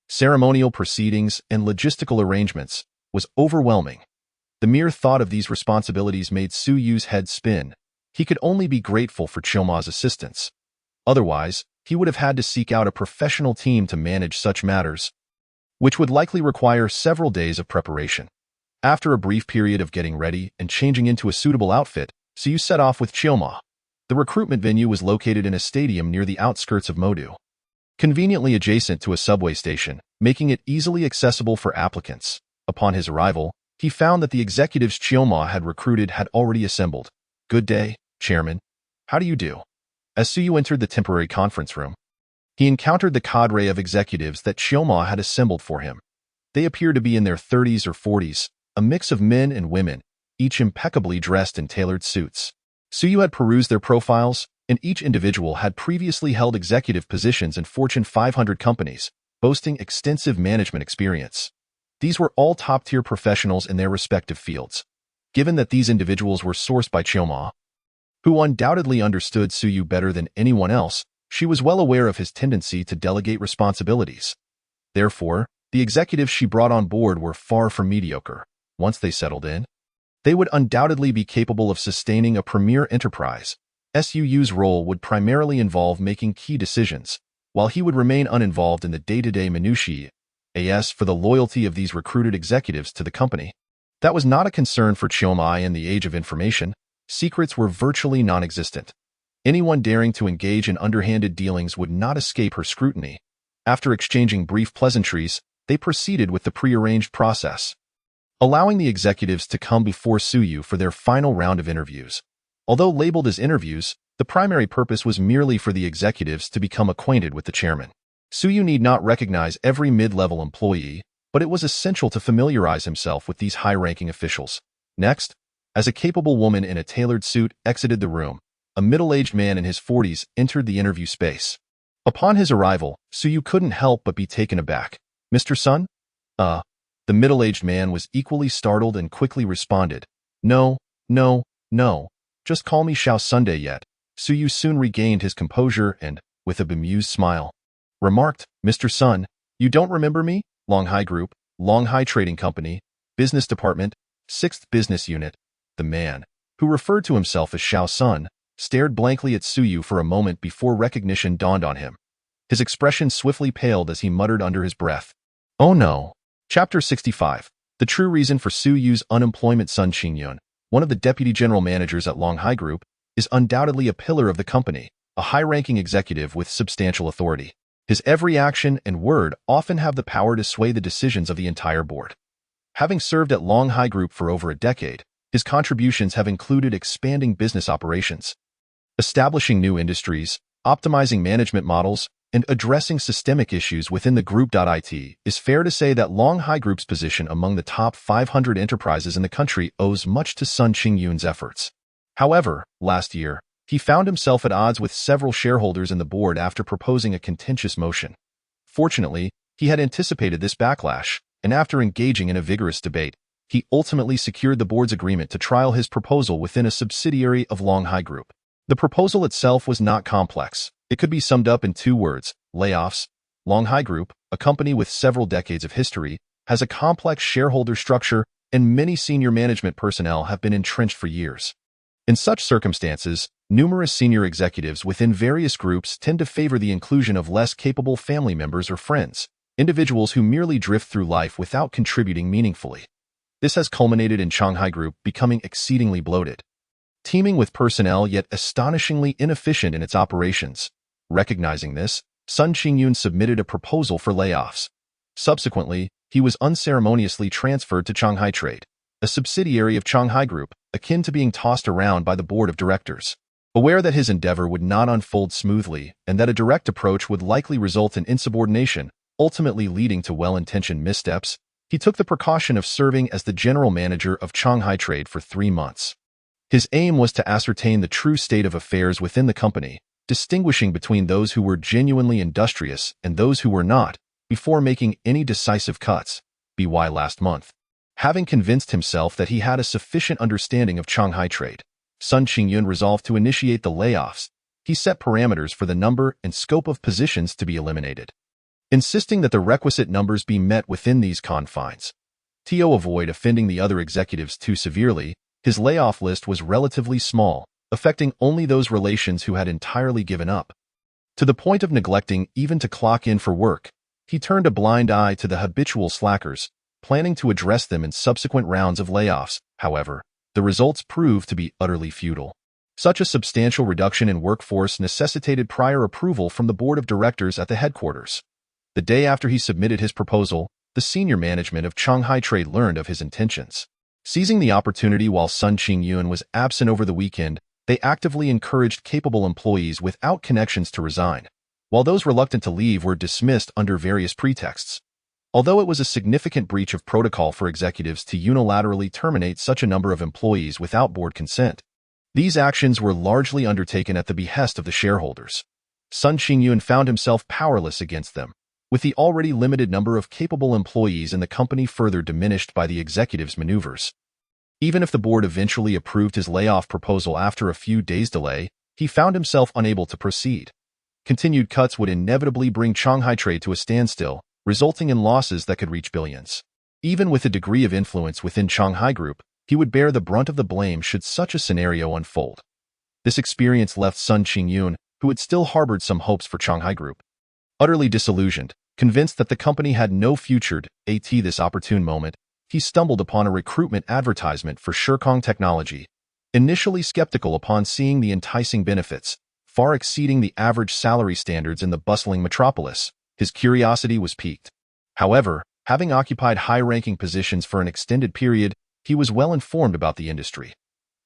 ceremonial proceedings, and logistical arrangements, was overwhelming. The mere thought of these responsibilities made Suyu's head spin. He could only be grateful for Chioma's assistance. Otherwise, he would have had to seek out a professional team to manage such matters, which would likely require several days of preparation. After a brief period of getting ready and changing into a suitable outfit, Suyu set off with Chioma. The recruitment venue was located in a stadium near the outskirts of Modu, conveniently adjacent to a subway station, making it easily accessible for applicants. Upon his arrival, he found that the executives Chioma had recruited had already assembled. Good day, Chairman. How do you do? As Suyu entered the temporary conference room, he encountered the cadre of executives that Chioma had assembled for him. They appeared to be in their 30s or 40s, a mix of men and women, each impeccably dressed in tailored suits. Suyu had perused their profiles, and each individual had previously held executive positions in Fortune 500 companies, boasting extensive management experience. These were all top-tier professionals in their respective fields. Given that these individuals were sourced by Chioma, who undoubtedly understood Suyu better than anyone else, she was well aware of his tendency to delegate responsibilities. Therefore, the executives she brought on board were far from mediocre. Once they settled in, they would undoubtedly be capable of sustaining a premier enterprise. Suyu's role would primarily involve making key decisions, while he would remain uninvolved in the day-to-day minutiae. As for the loyalty of these recruited executives to the company, that was not a concern for Chioma. In the age of information, secrets were virtually non-existent. Anyone daring to engage in underhanded dealings would not escape her scrutiny. After exchanging brief pleasantries, they proceeded with the prearranged process, allowing the executives to come before Suyu for their final round of interviews. Although labeled as interviews, the primary purpose was merely for the executives to become acquainted with the chairman. Suyu need not recognize every mid-level employee, but it was essential to familiarize himself with these high-ranking officials. Next, as a capable woman in a tailored suit exited the room, a middle-aged man in his 40s entered the interview space. Upon his arrival, Suyu couldn't help but be taken aback. Mr. Sun? The middle-aged man was equally startled and quickly responded. No, just call me Xiao Sunday yet. Suyu soon regained his composure and, with a bemused smile, remarked, Mr. Sun, you don't remember me? Longhai Group, Longhai Trading Company, Business Department, 6th Business Unit. The man, who referred to himself as Xiao Sun, stared blankly at Suyu for a moment before recognition dawned on him. His expression swiftly paled as he muttered under his breath, Oh no. Chapter 65. The true reason for Suyu's unemployment. Sun Qingyun, one of the deputy general managers at Longhai Group, is undoubtedly a pillar of the company, a high-ranking executive with substantial authority. His every action and word often have the power to sway the decisions of the entire board. Having served at Longhai Group for over a decade, his contributions have included expanding business operations, establishing new industries, optimizing management models, and addressing systemic issues within the group. It is fair to say that Longhai Group's position among the top 500 enterprises in the country owes much to Sun Qingyun's efforts. However, last year, he found himself at odds with several shareholders in the board after proposing a contentious motion. Fortunately, he had anticipated this backlash, and after engaging in a vigorous debate, he ultimately secured the board's agreement to trial his proposal within a subsidiary of Longhai Group. The proposal itself was not complex. It could be summed up in two words: layoffs. Shanghai Group, a company with several decades of history, has a complex shareholder structure, and many senior management personnel have been entrenched for years. In such circumstances, numerous senior executives within various groups tend to favor the inclusion of less capable family members or friends, individuals who merely drift through life without contributing meaningfully. This has culminated in Shanghai Group becoming exceedingly bloated, teeming with personnel yet astonishingly inefficient in its operations. Recognizing this, Sun Qingyun submitted a proposal for layoffs. Subsequently, he was unceremoniously transferred to Shanghai Trade, a subsidiary of Shanghai Group, akin to being tossed around by the board of directors. Aware that his endeavor would not unfold smoothly and that a direct approach would likely result in insubordination, ultimately leading to well-intentioned missteps, he took the precaution of serving as the general manager of Shanghai Trade for 3 months. His aim was to ascertain the true state of affairs within the company, distinguishing between those who were genuinely industrious and those who were not, before making any decisive cuts. By last month, having convinced himself that he had a sufficient understanding of Shanghai Trade, Sun Qingyun resolved to initiate the layoffs. He set parameters for the number and scope of positions to be eliminated, insisting that the requisite numbers be met within these confines. To avoid offending the other executives too severely, his layoff list was relatively small, affecting only those relations who had entirely given up. To the point of neglecting even to clock in for work, he turned a blind eye to the habitual slackers, planning to address them in subsequent rounds of layoffs. However, the results proved to be utterly futile. Such a substantial reduction in workforce necessitated prior approval from the board of directors at the headquarters. The day after he submitted his proposal, the senior management of Shanghai Trade learned of his intentions. Seizing the opportunity while Sun Qingyun was absent over the weekend, they actively encouraged capable employees without connections to resign, while those reluctant to leave were dismissed under various pretexts. Although it was a significant breach of protocol for executives to unilaterally terminate such a number of employees without board consent, these actions were largely undertaken at the behest of the shareholders. Sun Qingyun found himself powerless against them, with the already limited number of capable employees in the company further diminished by the executives' maneuvers. Even if the board eventually approved his layoff proposal after a few days' delay, he found himself unable to proceed. Continued cuts would inevitably bring Shanghai Trade to a standstill, resulting in losses that could reach billions. Even with a degree of influence within Shanghai Group, he would bear the brunt of the blame should such a scenario unfold. This experience left Sun Qingyun, who had still harbored some hopes for Shanghai Group, utterly disillusioned. Convinced that the company had no future at this opportune moment, he stumbled upon a recruitment advertisement for Shirkong Technology. Initially skeptical upon seeing the enticing benefits, far exceeding the average salary standards in the bustling metropolis, his curiosity was piqued. However, having occupied high-ranking positions for an extended period, he was well informed about the industry.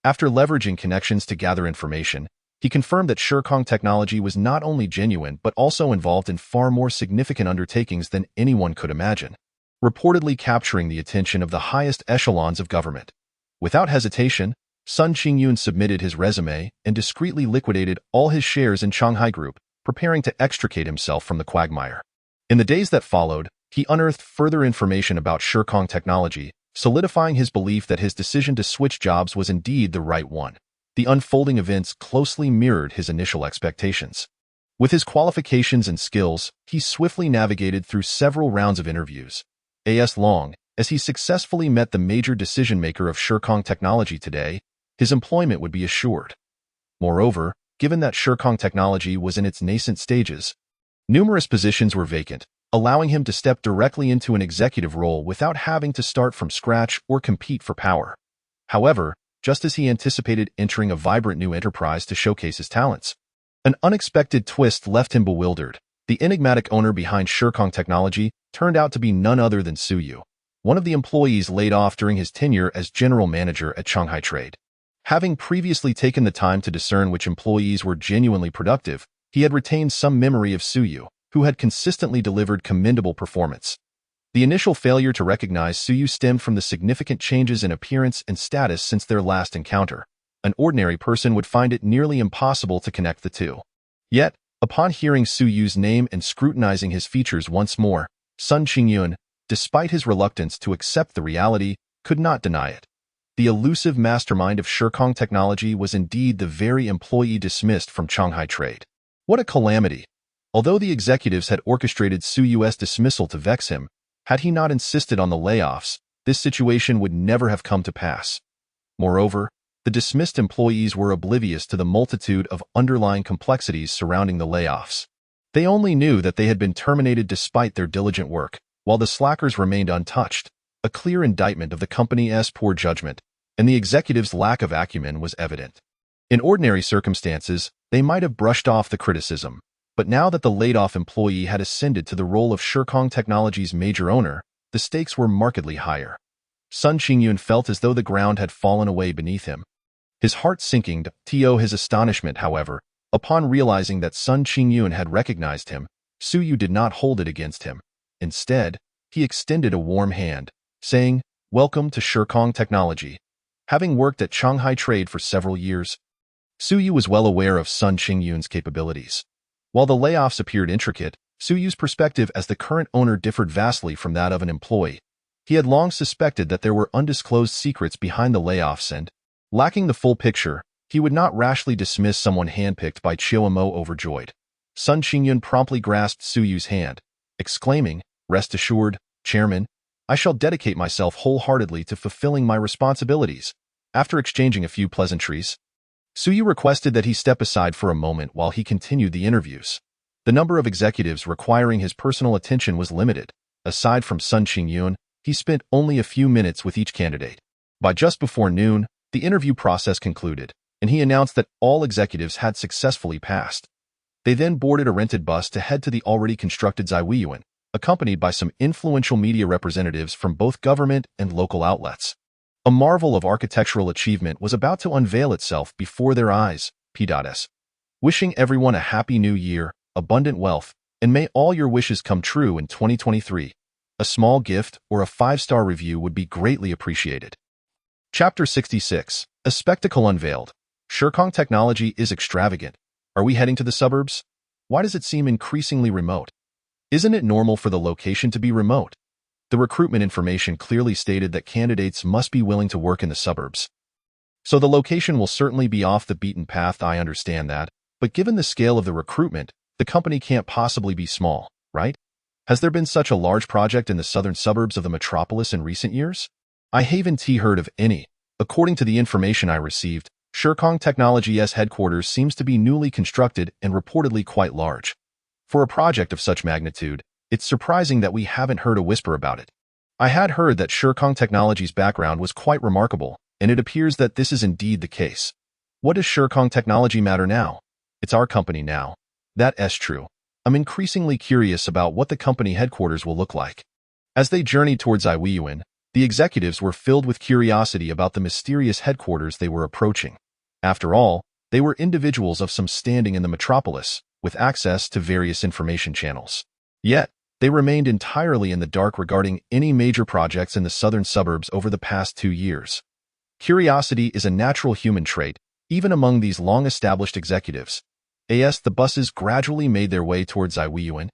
After leveraging connections to gather information, he confirmed that Shirkong Technology was not only genuine but also involved in far more significant undertakings than anyone could imagine, reportedly capturing the attention of the highest echelons of government. Without hesitation, Sun Qingyun submitted his resume and discreetly liquidated all his shares in Shanghai Group, preparing to extricate himself from the quagmire. In the days that followed, he unearthed further information about Shirkong Technology, solidifying his belief that his decision to switch jobs was indeed the right one. The unfolding events closely mirrored his initial expectations. With his qualifications and skills, he swiftly navigated through several rounds of interviews. Long as he successfully met the major decision-maker of Shirkong Technology today, his employment would be assured. Moreover, given that Shirkong Technology was in its nascent stages, numerous positions were vacant, allowing him to step directly into an executive role without having to start from scratch or compete for power. However, just as he anticipated entering a vibrant new enterprise to showcase his talents, an unexpected twist left him bewildered. The enigmatic owner behind Shirkong Technology turned out to be none other than Su Yu, one of the employees laid off during his tenure as general manager at Shanghai Trade. Having previously taken the time to discern which employees were genuinely productive, he had retained some memory of Su Yu, who had consistently delivered commendable performance. The initial failure to recognize Su Yu stemmed from the significant changes in appearance and status since their last encounter. An ordinary person would find it nearly impossible to connect the two. Yet, upon hearing Su Yu's name and scrutinizing his features once more, Sun Qingyun, despite his reluctance to accept the reality, could not deny it. The elusive mastermind of Shirkong Technology was indeed the very employee dismissed from Shanghai Trade. What a calamity! Although the executives had orchestrated Su Yu's dismissal to vex him, had he not insisted on the layoffs, this situation would never have come to pass. Moreover, the dismissed employees were oblivious to the multitude of underlying complexities surrounding the layoffs. They only knew that they had been terminated despite their diligent work, while the slackers remained untouched. A clear indictment of the company's poor judgment, and the executives' lack of acumen was evident. In ordinary circumstances, they might have brushed off the criticism, but now that the laid-off employee had ascended to the role of Shirkong Technology's major owner, the stakes were markedly higher. Sun Qingyun felt as though the ground had fallen away beneath him. His heart sinking to his astonishment, however, upon realizing that Sun Qingyun had recognized him, Su Yu did not hold it against him. Instead, he extended a warm hand, saying, "Welcome to Shirkong Technology." Having worked at Shanghai Trade for several years, Su Yu was well aware of Sun Qingyun's capabilities. While the layoffs appeared intricate, Su Yu's perspective as the current owner differed vastly from that of an employee. He had long suspected that there were undisclosed secrets behind the layoffs and, lacking the full picture, he would not rashly dismiss someone handpicked by Chiumo overjoyed. Sun Qingyun promptly grasped Su Yu's hand, exclaiming, "Rest assured, Chairman, I shall dedicate myself wholeheartedly to fulfilling my responsibilities." After exchanging a few pleasantries, Su Yu requested that he step aside for a moment while he continued the interviews. The number of executives requiring his personal attention was limited. Aside from Sun Qingyun, he spent only a few minutes with each candidate. By just before noon, the interview process concluded, and he announced that all executives had successfully passed. They then boarded a rented bus to head to the already constructed Zaiwiyuan, accompanied by some influential media representatives from both government and local outlets. A marvel of architectural achievement was about to unveil itself before their eyes. P.S. Wishing everyone a happy new year, abundant wealth, and may all your wishes come true in 2023. A small gift or a 5-star review would be greatly appreciated. Chapter 66. A Spectacle Unveiled. Shirkong Technology is extravagant. Are we heading to the suburbs? Why does it seem increasingly remote? Isn't it normal for the location to be remote? The recruitment information clearly stated that candidates must be willing to work in the suburbs. So the location will certainly be off the beaten path, I understand that, but given the scale of the recruitment, the company can't possibly be small, right? Has there been such a large project in the southern suburbs of the metropolis in recent years? I haven't heard of any. According to the information I received, Shirkong Technology's headquarters seems to be newly constructed and reportedly quite large. For a project of such magnitude, it's surprising that we haven't heard a whisper about it. I had heard that Shirkong Technology's background was quite remarkable, and it appears that this is indeed the case. What does Shirkong Technology matter now? It's our company now. That's true. I'm increasingly curious about what the company headquarters will look like. As they journeyed towards Iwiyuan, the executives were filled with curiosity about the mysterious headquarters they were approaching. After all, they were individuals of some standing in the metropolis, with access to various information channels. Yet, they remained entirely in the dark regarding any major projects in the southern suburbs over the past 2 years. Curiosity is a natural human trait, even among these long-established executives. As the buses gradually made their way towards Iwiyuan,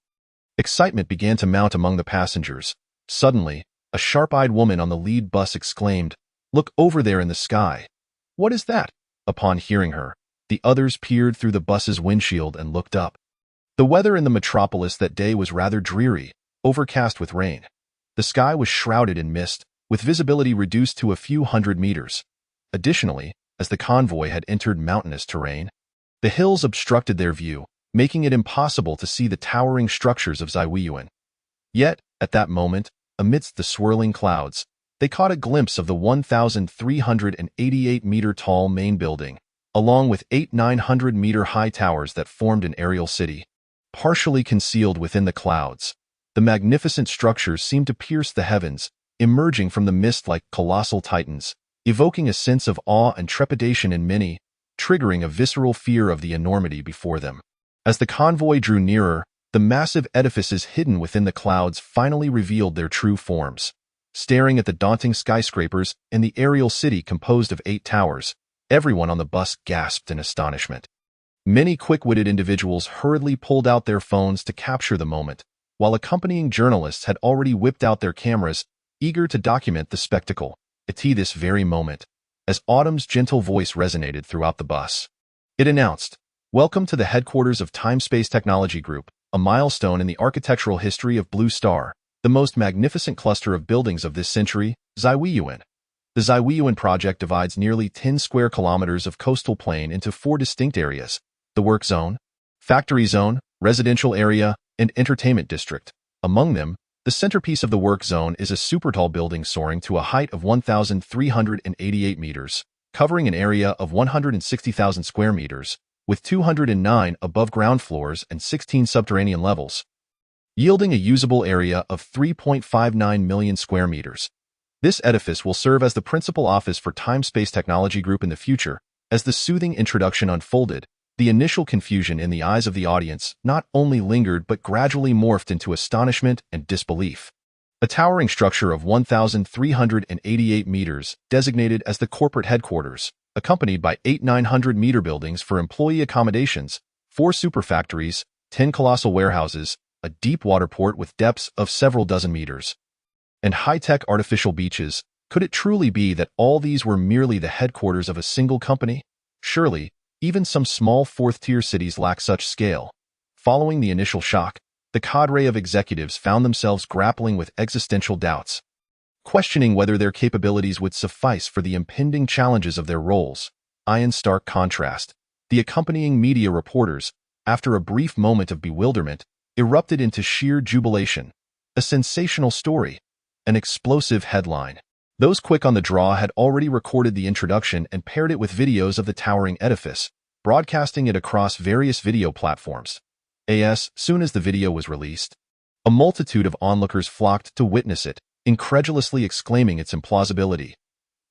excitement began to mount among the passengers. Suddenly, a sharp-eyed woman on the lead bus exclaimed, "Look over there in the sky." "What is that?" Upon hearing her, the others peered through the bus's windshield and looked up. The weather in the metropolis that day was rather dreary, overcast with rain. The sky was shrouded in mist, with visibility reduced to a few hundred meters. Additionally, as the convoy had entered mountainous terrain, the hills obstructed their view, making it impossible to see the towering structures of Zaiwiyuan. Yet, at that moment, amidst the swirling clouds, they caught a glimpse of the 1,388-meter-tall main building, along with 8 900-meter-high towers that formed an aerial city. Partially concealed within the clouds, the magnificent structures seemed to pierce the heavens, emerging from the mist like colossal titans, evoking a sense of awe and trepidation in many, triggering a visceral fear of the enormity before them. As the convoy drew nearer, the massive edifices hidden within the clouds finally revealed their true forms. Staring at the daunting skyscrapers and the aerial city composed of 8 towers, everyone on the bus gasped in astonishment. Many quick-witted individuals hurriedly pulled out their phones to capture the moment, while accompanying journalists had already whipped out their cameras, eager to document the spectacle. at this very moment, as Autumn's gentle voice resonated throughout the bus. It announced, "Welcome to the headquarters of Time-Space Technology Group, a milestone in the architectural history of Blue Star, the most magnificent cluster of buildings of this century, Ziwiyuan." The Ziwiyuan project divides nearly 10 square kilometers of coastal plain into 4 distinct areas: the work zone, factory zone, residential area, and entertainment district. Among them, the centerpiece of the work zone is a super-tall building soaring to a height of 1,388 meters, covering an area of 160,000 square meters, with 209 above-ground floors and 16 subterranean levels, yielding a usable area of 3.59 million square meters. This edifice will serve as the principal office for Time-Space Technology Group in the future. As the soothing introduction unfolded, the initial confusion in the eyes of the audience not only lingered but gradually morphed into astonishment and disbelief. A towering structure of 1,388 meters, designated as the corporate headquarters, accompanied by 8 900-meter buildings for employee accommodations, 4 superfactories, 10 colossal warehouses, a deep water port with depths of several dozen meters, and high-tech artificial beaches. Could it truly be that all these were merely the headquarters of a single company? Surely, even some small fourth-tier cities lack such scale. Following the initial shock, the cadre of executives found themselves grappling with existential doubts, questioning whether their capabilities would suffice for the impending challenges of their roles. In stark contrast, the accompanying media reporters, after a brief moment of bewilderment, erupted into sheer jubilation. A sensational story, an explosive headline. Those quick on the draw had already recorded the introduction and paired it with videos of the towering edifice, broadcasting it across various video platforms. As soon as the video was released, a multitude of onlookers flocked to witness it, incredulously exclaiming its implausibility.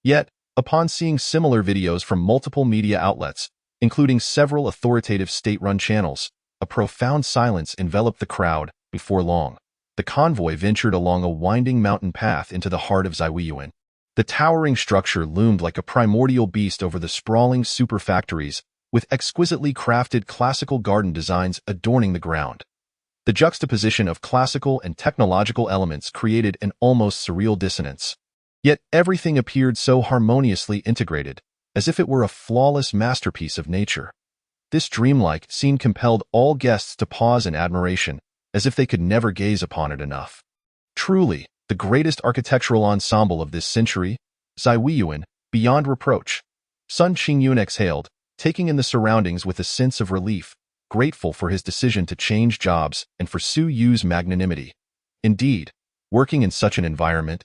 Yet, upon seeing similar videos from multiple media outlets, including several authoritative state-run channels, a profound silence enveloped the crowd. Before long, the convoy ventured along a winding mountain path into the heart of Ziwiyuan. The towering structure loomed like a primordial beast over the sprawling superfactories, with exquisitely crafted classical garden designs adorning the ground. The juxtaposition of classical and technological elements created an almost surreal dissonance. Yet everything appeared so harmoniously integrated, as if it were a flawless masterpiece of nature. This dreamlike scene compelled all guests to pause in admiration, as if they could never gaze upon it enough. Truly, the greatest architectural ensemble of this century, Ziwiyuan, beyond reproach. Sun Qingyun exhaled, taking in the surroundings with a sense of relief, grateful for his decision to change jobs and for Su Yu's magnanimity. Indeed, working in such an environment,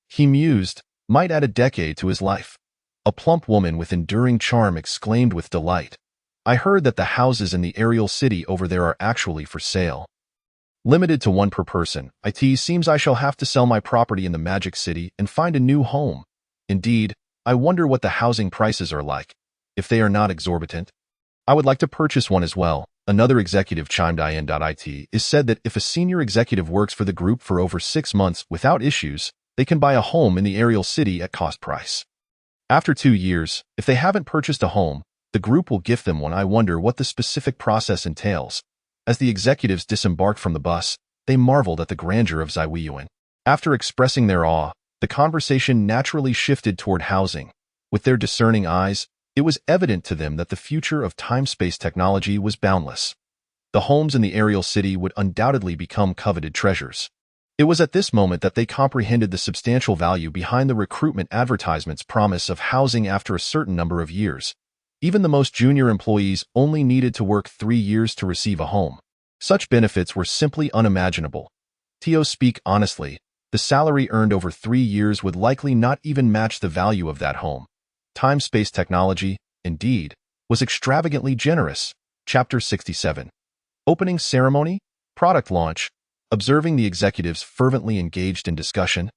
he mused, might add a decade to his life. A plump woman with enduring charm exclaimed with delight, "I heard that the houses in the aerial city over there are actually for sale. Limited to 1 per person. It seems I shall have to sell my property in the Magic City and find a new home. Indeed, I wonder what the housing prices are like. If they are not exorbitant, I would like to purchase one as well." Another executive chimed in. It is said that if a senior executive works for the group for over 6 months without issues, they can buy a home in the aerial city at cost price. After 2 years, if they haven't purchased a home, the group will gift them one. I wonder what the specific process entails. As the executives disembarked from the bus, they marveled at the grandeur of Ziwiyuan. After expressing their awe, the conversation naturally shifted toward housing. With their discerning eyes, it was evident to them that the future of time-space technology was boundless. The homes in the aerial city would undoubtedly become coveted treasures. It was at this moment that they comprehended the substantial value behind the recruitment advertisement's promise of housing after a certain number of years. Even the most junior employees only needed to work 3 years to receive a home. Such benefits were simply unimaginable. Speak honestly, the salary earned over 3 years would likely not even match the value of that home. Time-space technology, indeed, was extravagantly generous. Chapter 67. Opening ceremony, product launch. Observing the executives fervently engaged in discussion,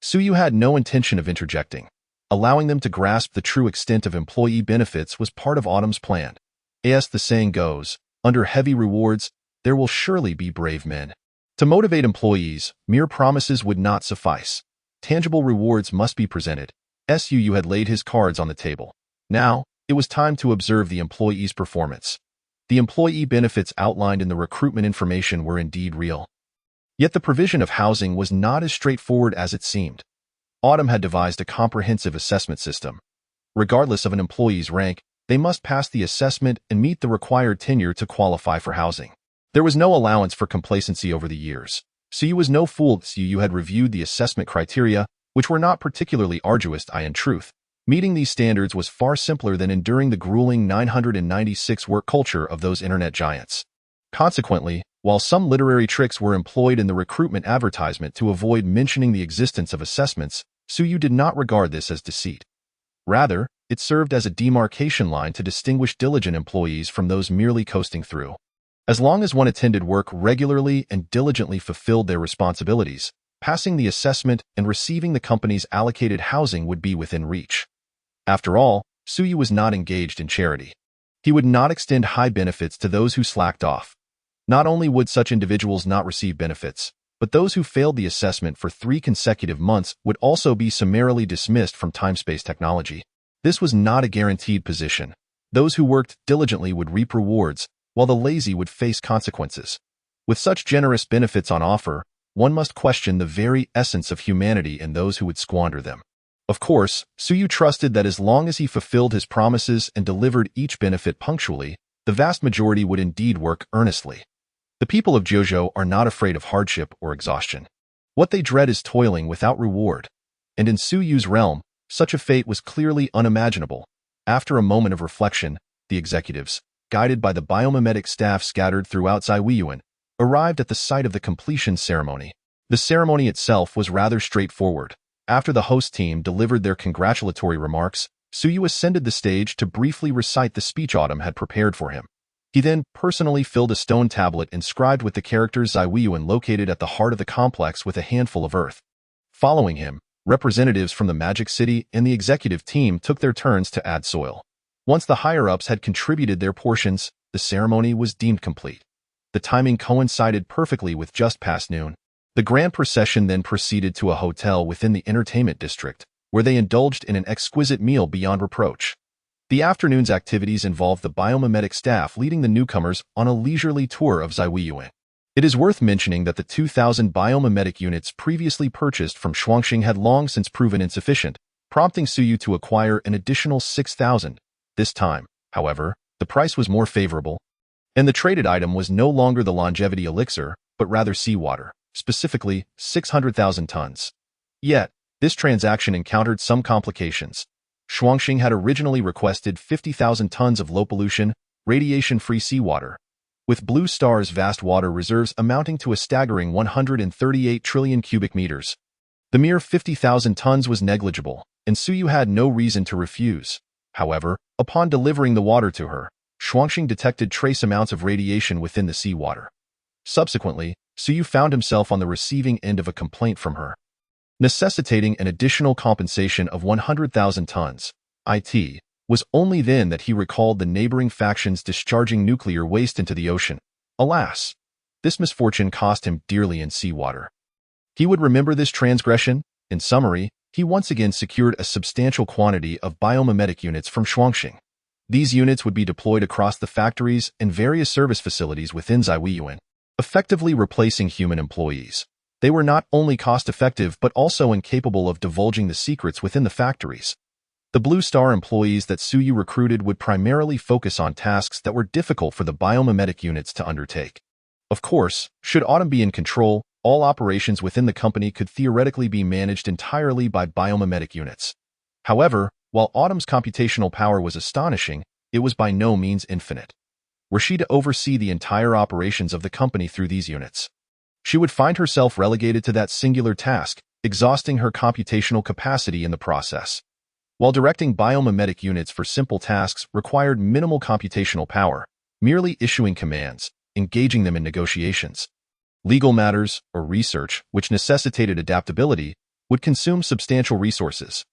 Su Yu had no intention of interjecting. Allowing them to grasp the true extent of employee benefits was part of Autumn's plan. As the saying goes, under heavy rewards, there will surely be brave men. To motivate employees, mere promises would not suffice. Tangible rewards must be presented. Su had laid his cards on the table. Now, it was time to observe the employee's performance. The employee benefits outlined in the recruitment information were indeed real. Yet the provision of housing was not as straightforward as it seemed. Autumn had devised a comprehensive assessment system. Regardless of an employee's rank, they must pass the assessment and meet the required tenure to qualify for housing. There was no allowance for complacency over the years. Suyu was no fool. Suyu had reviewed the assessment criteria, which were not particularly arduous. In truth, meeting these standards was far simpler than enduring the grueling 996 work culture of those internet giants. Consequently, while some literary tricks were employed in the recruitment advertisement to avoid mentioning the existence of assessments, Suyu did not regard this as deceit. Rather, it served as a demarcation line to distinguish diligent employees from those merely coasting through. As long as one attended work regularly and diligently fulfilled their responsibilities, passing the assessment and receiving the company's allocated housing would be within reach. After all, Suyu was not engaged in charity. He would not extend high benefits to those who slacked off. Not only would such individuals not receive benefits, but those who failed the assessment for 3 consecutive months would also be summarily dismissed from time-space technology. This was not a guaranteed position. Those who worked diligently would reap rewards, while the lazy would face consequences. With such generous benefits on offer, one must question the very essence of humanity in those who would squander them. Of course, Suyu trusted that as long as he fulfilled his promises and delivered each benefit punctually, the vast majority would indeed work earnestly. The people of Jojo are not afraid of hardship or exhaustion. What they dread is toiling without reward. And in Suyu's realm, such a fate was clearly unimaginable. After a moment of reflection, the executives, guided by the biomimetic staff scattered throughout Ziwiyuan, arrived at the site of the completion ceremony. The ceremony itself was rather straightforward. After the host team delivered their congratulatory remarks, Suyu ascended the stage to briefly recite the speech Autumn had prepared for him. He then personally filled a stone tablet inscribed with the characters Ziwiyuan located at the heart of the complex with a handful of earth. Following him, representatives from the Magic City and the executive team took their turns to add soil. Once the higher-ups had contributed their portions, the ceremony was deemed complete. The timing coincided perfectly with just past noon. The grand procession then proceeded to a hotel within the entertainment district, where they indulged in an exquisite meal beyond reproach. The afternoon's activities involved the biomimetic staff leading the newcomers on a leisurely tour of Ziwiyuan. It is worth mentioning that the 2,000 biomimetic units previously purchased from Shuangxing had long since proven insufficient, prompting Suyu to acquire an additional 6,000. This time, however, the price was more favorable, and the traded item was no longer the longevity elixir, but rather seawater, specifically 600,000 tons. Yet, this transaction encountered some complications. Shuangxing had originally requested 50,000 tons of low-pollution, radiation-free seawater, with Blue Star's vast water reserves amounting to a staggering 138 trillion cubic meters. The mere 50,000 tons was negligible, and Suyu had no reason to refuse. However, upon delivering the water to her, Shuangxing detected trace amounts of radiation within the seawater. Subsequently, Suyu found himself on the receiving end of a complaint from her, necessitating an additional compensation of 100,000 tons. It was only then that he recalled the neighboring factions discharging nuclear waste into the ocean. Alas, this misfortune cost him dearly in seawater. He would remember this transgression. In summary, he once again secured a substantial quantity of biomimetic units from Shuangxing. These units would be deployed across the factories and various service facilities within Ziwiyuan, effectively replacing human employees. They were not only cost-effective but also incapable of divulging the secrets within the factories. The Blue Star employees that Suyu recruited would primarily focus on tasks that were difficult for the biomimetic units to undertake. Of course, should Autumn be in control, all operations within the company could theoretically be managed entirely by biomimetic units. However, while Autumn's computational power was astonishing, it was by no means infinite. Were she to oversee the entire operations of the company through these units, she would find herself relegated to that singular task, exhausting her computational capacity in the process. While directing biomimetic units for simple tasks required minimal computational power, merely issuing commands, engaging them in negotiations, legal matters, or research, which necessitated adaptability, would consume substantial resources.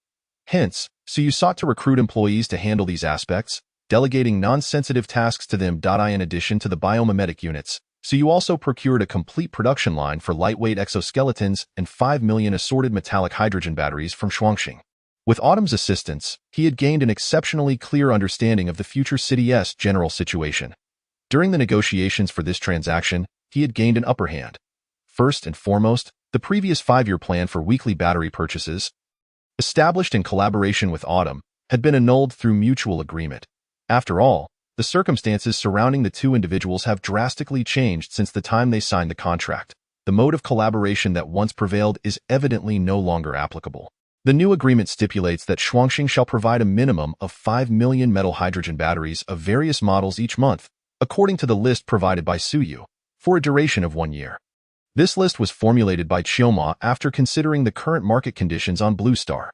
Hence, Suyu sought to recruit employees to handle these aspects, delegating non-sensitive tasks to them. In addition to the biomimetic units, Suyu also procured a complete production line for lightweight exoskeletons and 5 million assorted metallic hydrogen batteries from Shuangxing. With Autumn's assistance, he had gained an exceptionally clear understanding of the future city's general situation. During the negotiations for this transaction, he had gained an upper hand. First and foremost, the previous 5-year plan for weekly battery purchases, established in collaboration with Autumn, had been annulled through mutual agreement. After all, the circumstances surrounding the two individuals have drastically changed since the time they signed the contract. The mode of collaboration that once prevailed is evidently no longer applicable. The new agreement stipulates that Shuangxing shall provide a minimum of 5 million metal hydrogen batteries of various models each month, according to the list provided by Suyu, for a duration of 1 year. This list was formulated by Chioma after considering the current market conditions on Blue Star.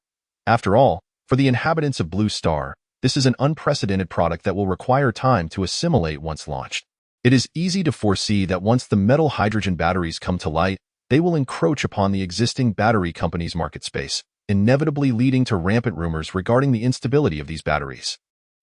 After all, for the inhabitants of Blue Star, this is an unprecedented product that will require time to assimilate once launched. It is easy to foresee that once the metal hydrogen batteries come to light, they will encroach upon the existing battery companies' market space, inevitably leading to rampant rumors regarding the instability of these batteries.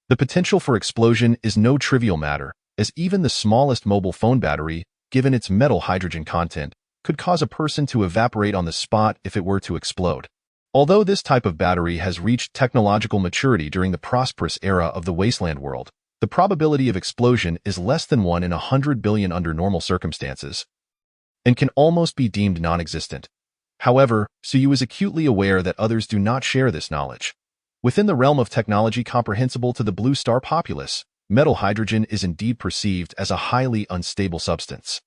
The potential for explosion is no trivial matter, as even the smallest mobile phone battery, given its metal hydrogen content, could cause a person to evaporate on the spot if it were to explode. Although this type of battery has reached technological maturity during the prosperous era of the Wasteland World, the probability of explosion is less than 1 in 100 billion under normal circumstances, and can almost be deemed non-existent. However, Suyu is acutely aware that others do not share this knowledge. Within the realm of technology comprehensible to the Blue Star populace, metal hydrogen is indeed perceived as a highly unstable substance.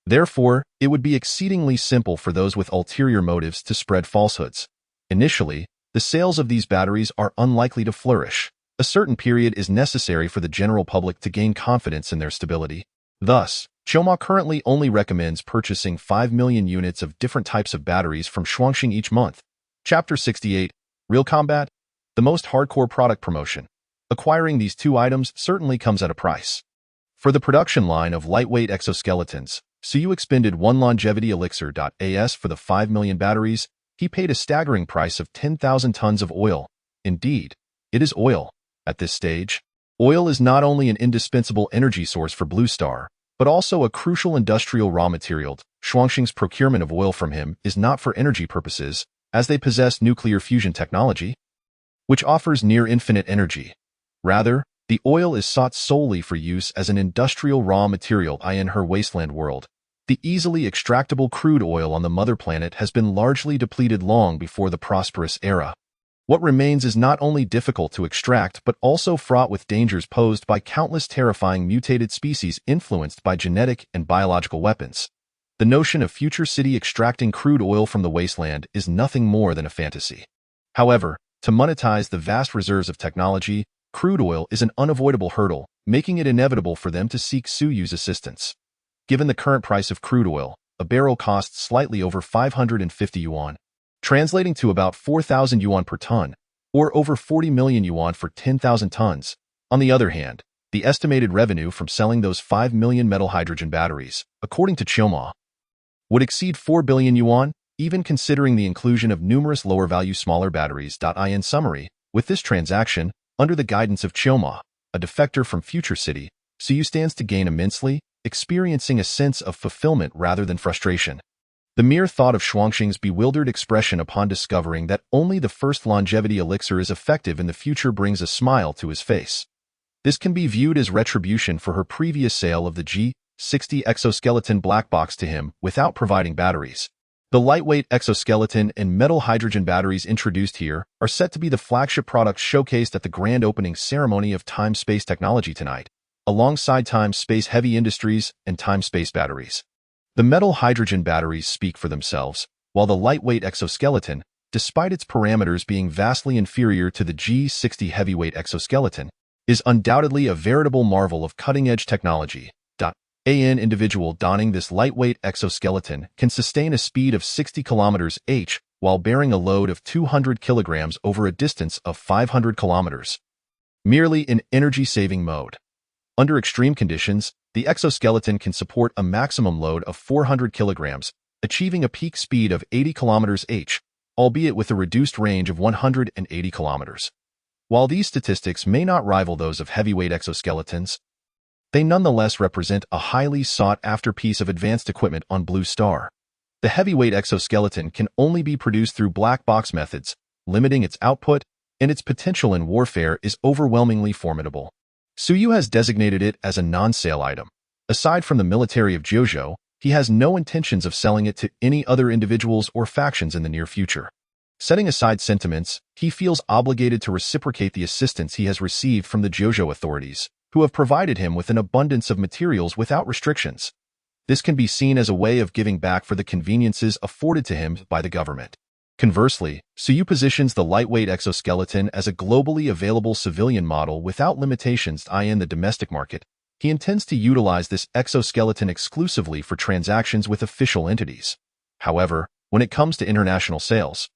Therefore, it would be exceedingly simple for those with ulterior motives to spread falsehoods. Initially, the sales of these batteries are unlikely to flourish. A certain period is necessary for the general public to gain confidence in their stability. Thus, Chioma currently only recommends purchasing 5 million units of different types of batteries from Shuangxing each month. Chapter 68, Real Combat, the most hardcore product promotion. Acquiring these two items certainly comes at a price. For the production line of lightweight exoskeletons, Suyu expended 1 longevity elixir.as for the 5 million batteries. He paid a staggering price of 10,000 tons of oil. Indeed, it is oil. At this stage, oil is not only an indispensable energy source for Blue Star, but also a crucial industrial raw material. Shuangxing's procurement of oil from him is not for energy purposes, as they possess nuclear fusion technology, which offers near-infinite energy. Rather, the oil is sought solely for use as an industrial raw material in her Wasteland World. The easily extractable crude oil on the mother planet has been largely depleted long before the prosperous era. What remains is not only difficult to extract but also fraught with dangers posed by countless terrifying mutated species influenced by genetic and biological weapons. The notion of future city extracting crude oil from the wasteland is nothing more than a fantasy. However, to monetize the vast reserves of technology, crude oil is an unavoidable hurdle, making it inevitable for them to seek Suyu's assistance. Given the current price of crude oil, a barrel costs slightly over 550 yuan, translating to about 4,000 yuan per ton, or over 40 million yuan for 10,000 tons. On the other hand, the estimated revenue from selling those 5 million metal hydrogen batteries, according to Chioma, would exceed 4 billion yuan, even considering the inclusion of numerous lower-value smaller batteries. In summary, with this transaction, under the guidance of Chioma, a defector from Future City, Suyu stands to gain immensely, experiencing a sense of fulfillment rather than frustration. The mere thought of Shuangxing's bewildered expression upon discovering that only the first longevity elixir is effective in the future brings a smile to his face. This can be viewed as retribution for her previous sale of the G60 exoskeleton black box to him without providing batteries. The lightweight exoskeleton and metal hydrogen batteries introduced here are set to be the flagship products showcased at the grand opening ceremony of Time-Space Technology tonight, alongside Time-Space Heavy Industries and Time-Space Batteries. The metal hydrogen batteries speak for themselves, while the lightweight exoskeleton, despite its parameters being vastly inferior to the G60 heavyweight exoskeleton, is undoubtedly a veritable marvel of cutting-edge technology. An individual donning this lightweight exoskeleton can sustain a speed of 60 km/h while bearing a load of 200 kilograms over a distance of 500 kilometers, merely in energy-saving mode. Under extreme conditions, the exoskeleton can support a maximum load of 400 kilograms, achieving a peak speed of 80 km/h, albeit with a reduced range of 180 kilometers. While these statistics may not rival those of heavyweight exoskeletons, they nonetheless represent a highly sought-after piece of advanced equipment on Blue Star. The heavyweight exoskeleton can only be produced through black box methods, limiting its output, and its potential in warfare is overwhelmingly formidable. Suyu has designated it as a non-sale item. Aside from the military of Jiuzhou, he has no intentions of selling it to any other individuals or factions in the near future. Setting aside sentiments, he feels obligated to reciprocate the assistance he has received from the Jojo authorities, who have provided him with an abundance of materials without restrictions. This can be seen as a way of giving back for the conveniences afforded to him by the government. Conversely, Suyu positions the lightweight exoskeleton as a globally available civilian model without limitations in the domestic market. He intends to utilize this exoskeleton exclusively for transactions with official entities. However, when it comes to international sales,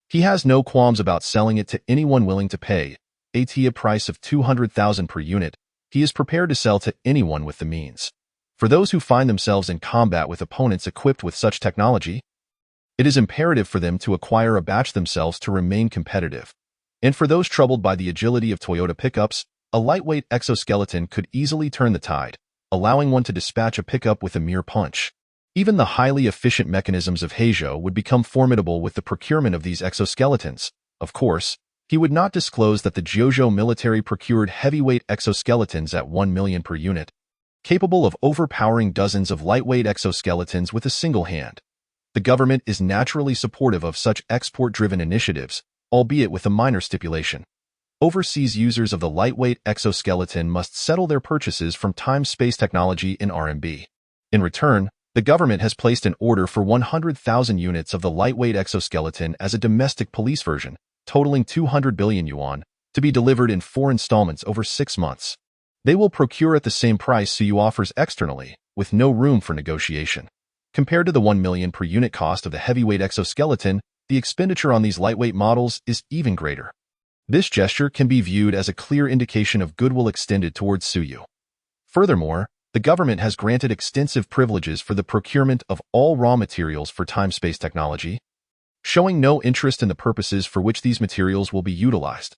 he has no qualms about selling it to anyone willing to pay a price of 200,000 per unit. He is prepared to sell to anyone with the means. For those who find themselves in combat with opponents equipped with such technology, it is imperative for them to acquire a batch themselves to remain competitive. And for those troubled by the agility of Toyota pickups, a lightweight exoskeleton could easily turn the tide, allowing one to dispatch a pickup with a mere punch. Even the highly efficient mechanisms of Heijo would become formidable with the procurement of these exoskeletons. Of course, he would not disclose that the Jojo military procured heavyweight exoskeletons at 1 million per unit, capable of overpowering dozens of lightweight exoskeletons with a single hand. The government is naturally supportive of such export-driven initiatives, albeit with a minor stipulation. Overseas users of the lightweight exoskeleton must settle their purchases from time-space technology in RMB. In return, the government has placed an order for 100,000 units of the lightweight exoskeleton as a domestic police version, totaling 200 billion yuan, to be delivered in 4 installments over 6 months. They will procure at the same price Suyu offers externally, with no room for negotiation. Compared to the 1 million per unit cost of the heavyweight exoskeleton, the expenditure on these lightweight models is even greater. This gesture can be viewed as a clear indication of goodwill extended towards Suyu. Furthermore, the government has granted extensive privileges for the procurement of all raw materials for time-space technology, showing no interest in the purposes for which these materials will be utilized.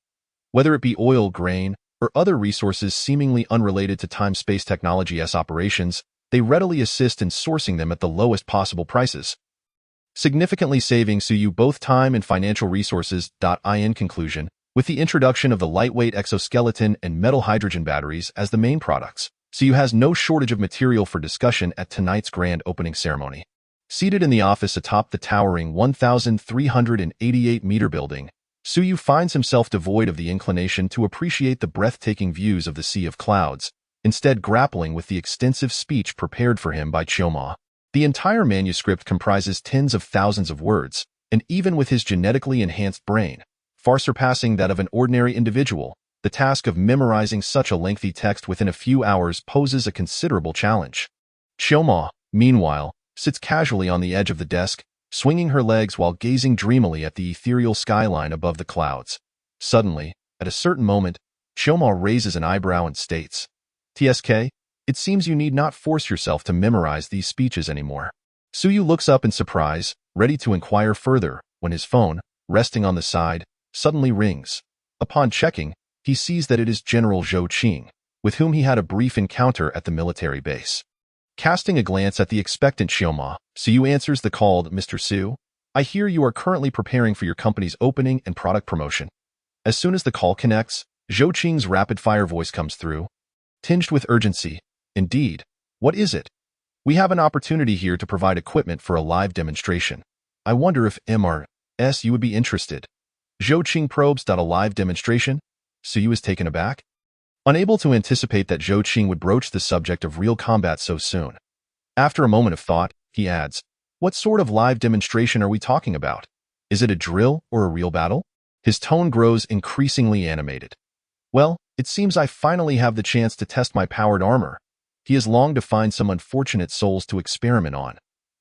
Whether it be oil, grain, or other resources seemingly unrelated to time-space technology's operations, they readily assist in sourcing them at the lowest possible prices, significantly saving Suyu both time and financial resources. In conclusion, with the introduction of the lightweight exoskeleton and metal hydrogen batteries as the main products, Suyu has no shortage of material for discussion at tonight's grand opening ceremony. Seated in the office atop the towering 1,388-meter building, Suyu finds himself devoid of the inclination to appreciate the breathtaking views of the sea of clouds, instead grappling with the extensive speech prepared for him by Chioma. The entire manuscript comprises tens of thousands of words, and even with his genetically enhanced brain, far surpassing that of an ordinary individual, the task of memorizing such a lengthy text within a few hours poses a considerable challenge. Chioma, meanwhile, sits casually on the edge of the desk, swinging her legs while gazing dreamily at the ethereal skyline above the clouds. Suddenly, at a certain moment, Chioma raises an eyebrow and states, "TSK, it seems you need not force yourself to memorize these speeches anymore." Suyu looks up in surprise, ready to inquire further, when his phone, resting on the side, suddenly rings. Upon checking, he sees that it is General Zhou Qing, with whom he had a brief encounter at the military base. Casting a glance at the expectant Chioma, Suyu answers the call. "Mr. Su, I hear you are currently preparing for your company's opening and product promotion." As soon as the call connects, Zhou Qing's rapid-fire voice comes through, tinged with urgency. "Indeed. What is it? We have an opportunity here to provide equipment for a live demonstration. I wonder if MRS you would be interested." Zhou Qing probes. "A live demonstration?" Suyu is taken aback, unable to anticipate that Zhou Qing would broach the subject of real combat so soon. After a moment of thought, he adds, "What sort of live demonstration are we talking about? Is it a drill or a real battle?" His tone grows increasingly animated. "Well, it seems I finally have the chance to test my powered armor." He has longed to find some unfortunate souls to experiment on.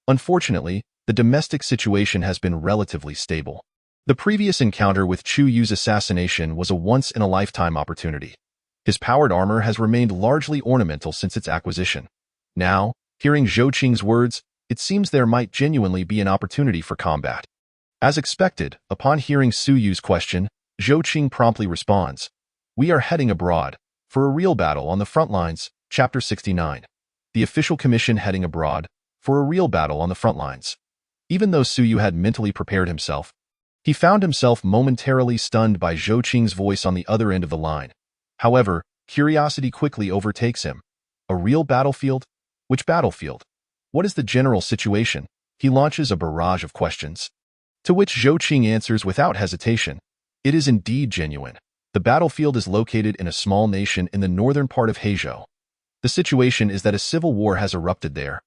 Unfortunately, the domestic situation has been relatively stable. The previous encounter with Chu Yu's assassination was a once-in-a-lifetime opportunity. His powered armor has remained largely ornamental since its acquisition. Now, hearing Zhou Qing's words, it seems there might genuinely be an opportunity for combat. As expected, upon hearing Su Yu's question, Zhou Qing promptly responds, "We are heading abroad, for a real battle on the front lines." Chapter 69. The official commission heading abroad, for a real battle on the front lines. Even though Su Yu had mentally prepared himself, he found himself momentarily stunned by Zhou Qing's voice on the other end of the line. However, curiosity quickly overtakes him. A real battlefield? Which battlefield? What is the general situation? He launches a barrage of questions. To which Zhou Qing answers without hesitation, "It is indeed genuine. The battlefield is located in a small nation in the northern part of Heizhou. The situation is that a civil war has erupted there,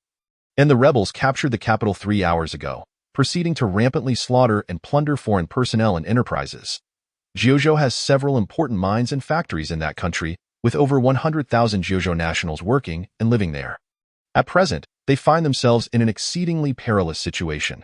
and the rebels captured the capital 3 hours ago, proceeding to rampantly slaughter and plunder foreign personnel and enterprises. Jiuzhou has several important mines and factories in that country, with over 100,000 Jiuzhou nationals working and living there. At present, they find themselves in an exceedingly perilous situation.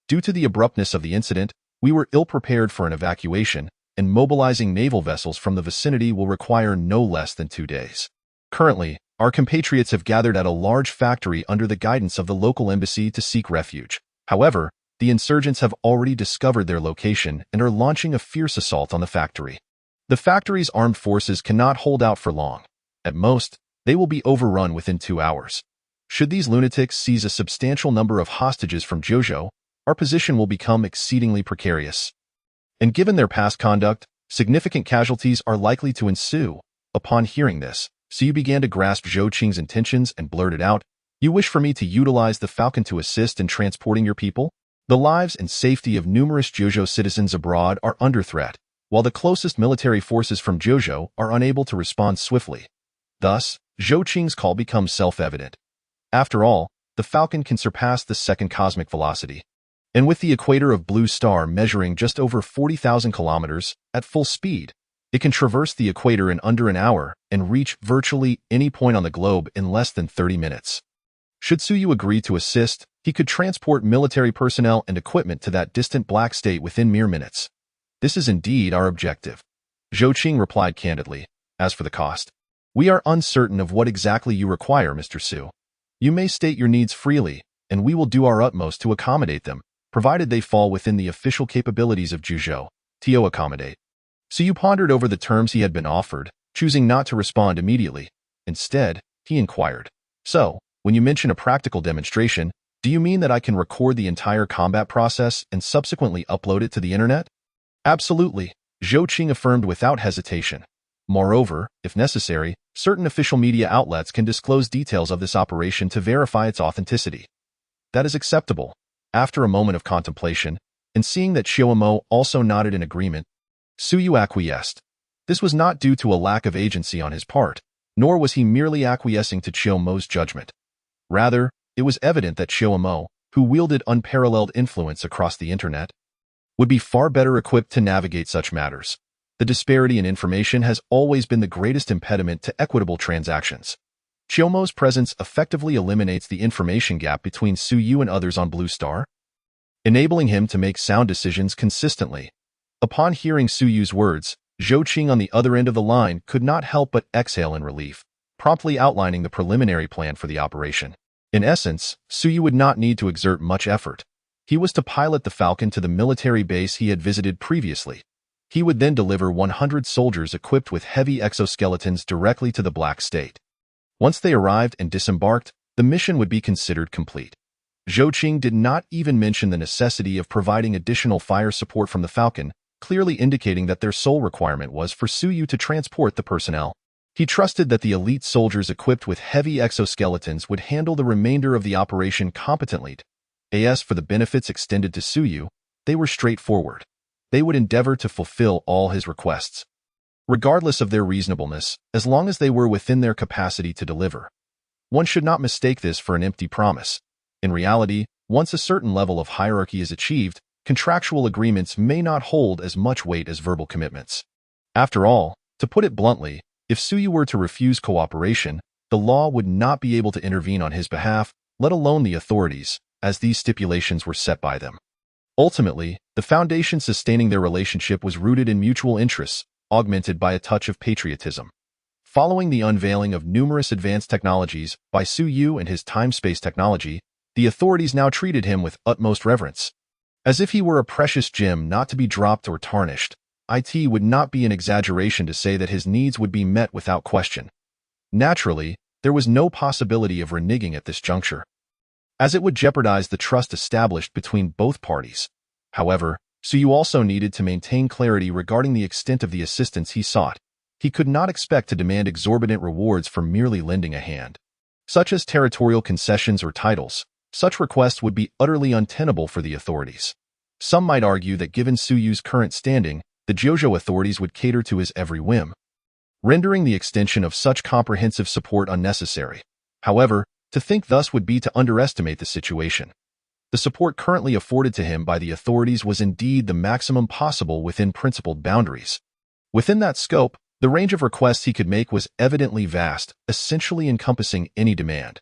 Due to the abruptness of the incident, we were ill-prepared for an evacuation, and mobilizing naval vessels from the vicinity will require no less than 2 days. Currently, our compatriots have gathered at a large factory under the guidance of the local embassy to seek refuge. However, the insurgents have already discovered their location and are launching a fierce assault on the factory. The factory's armed forces cannot hold out for long. At most, they will be overrun within 2 hours. Should these lunatics seize a substantial number of hostages from Jiuzhou, our position will become exceedingly precarious. And given their past conduct, significant casualties are likely to ensue." Upon hearing this, Su began to grasp Zhou Qing's intentions and blurted out, "You wish for me to utilize the Falcon to assist in transporting your people? The lives and safety of numerous Jiuzhou citizens abroad are under threat, while the closest military forces from Jiuzhou are unable to respond swiftly." Thus, Zhou Qing's call becomes self-evident. After all, the Falcon can surpass the second cosmic velocity. And with the equator of Blue Star measuring just over 40,000 kilometers at full speed, it can traverse the equator in under an hour and reach virtually any point on the globe in less than 30 minutes. Should Suyu agree to assist, he could transport military personnel and equipment to that distant black state within mere minutes. "This is indeed our objective," Zhou Qing replied candidly. "As for the cost, we are uncertain of what exactly you require, Mr. Su. You may state your needs freely, and we will do our utmost to accommodate them, provided they fall within the official capabilities of Jiuzhou. To accommodate." Suyu pondered over the terms he had been offered, choosing not to respond immediately. Instead, he inquired, "So, when you mention a practical demonstration, do you mean that I can record the entire combat process and subsequently upload it to the internet?" "Absolutely," Zhou Qing affirmed without hesitation. "Moreover, if necessary, certain official media outlets can disclose details of this operation to verify its authenticity." "That is acceptable." After a moment of contemplation, and seeing that Xiaomo also nodded in agreement, Suyu acquiesced. This was not due to a lack of agency on his part, nor was he merely acquiescing to Xiaomo's judgment. Rather, it was evident that Xiaomo, who wielded unparalleled influence across the internet, would be far better equipped to navigate such matters. The disparity in information has always been the greatest impediment to equitable transactions. Xiaomo's presence effectively eliminates the information gap between Suyu and others on Blue Star, enabling him to make sound decisions consistently. Upon hearing Suyu's words, Zhou Qing on the other end of the line could not help but exhale in relief, promptly outlining the preliminary plan for the operation. In essence, Suyu would not need to exert much effort. He was to pilot the Falcon to the military base he had visited previously. He would then deliver 100 soldiers equipped with heavy exoskeletons directly to the Black State. Once they arrived and disembarked, the mission would be considered complete. Zhou Qing did not even mention the necessity of providing additional fire support from the Falcon, clearly indicating that their sole requirement was for Suyu to transport the personnel. He trusted that the elite soldiers equipped with heavy exoskeletons would handle the remainder of the operation competently. As for the benefits extended to Suyu, they were straightforward. They would endeavor to fulfill all his requests, regardless of their reasonableness, as long as they were within their capacity to deliver. One should not mistake this for an empty promise. In reality, once a certain level of hierarchy is achieved, contractual agreements may not hold as much weight as verbal commitments. After all, to put it bluntly, if Suyu were to refuse cooperation, the law would not be able to intervene on his behalf, let alone the authorities, as these stipulations were set by them. Ultimately, the foundation sustaining their relationship was rooted in mutual interests, augmented by a touch of patriotism. Following the unveiling of numerous advanced technologies by Suyu and his time-space technology, the authorities now treated him with utmost reverence. As if he were a precious gem not to be dropped or tarnished, it would not be an exaggeration to say that his needs would be met without question. Naturally, there was no possibility of reneging at this juncture, as it would jeopardize the trust established between both parties. However, Suyu also needed to maintain clarity regarding the extent of the assistance he sought. He could not expect to demand exorbitant rewards for merely lending a hand, such as territorial concessions or titles. Such requests would be utterly untenable for the authorities. Some might argue that given Suyu's current standing, the Jojo authorities would cater to his every whim, rendering the extension of such comprehensive support unnecessary. However, to think thus would be to underestimate the situation. The support currently afforded to him by the authorities was indeed the maximum possible within principled boundaries. Within that scope, the range of requests he could make was evidently vast, essentially encompassing any demand.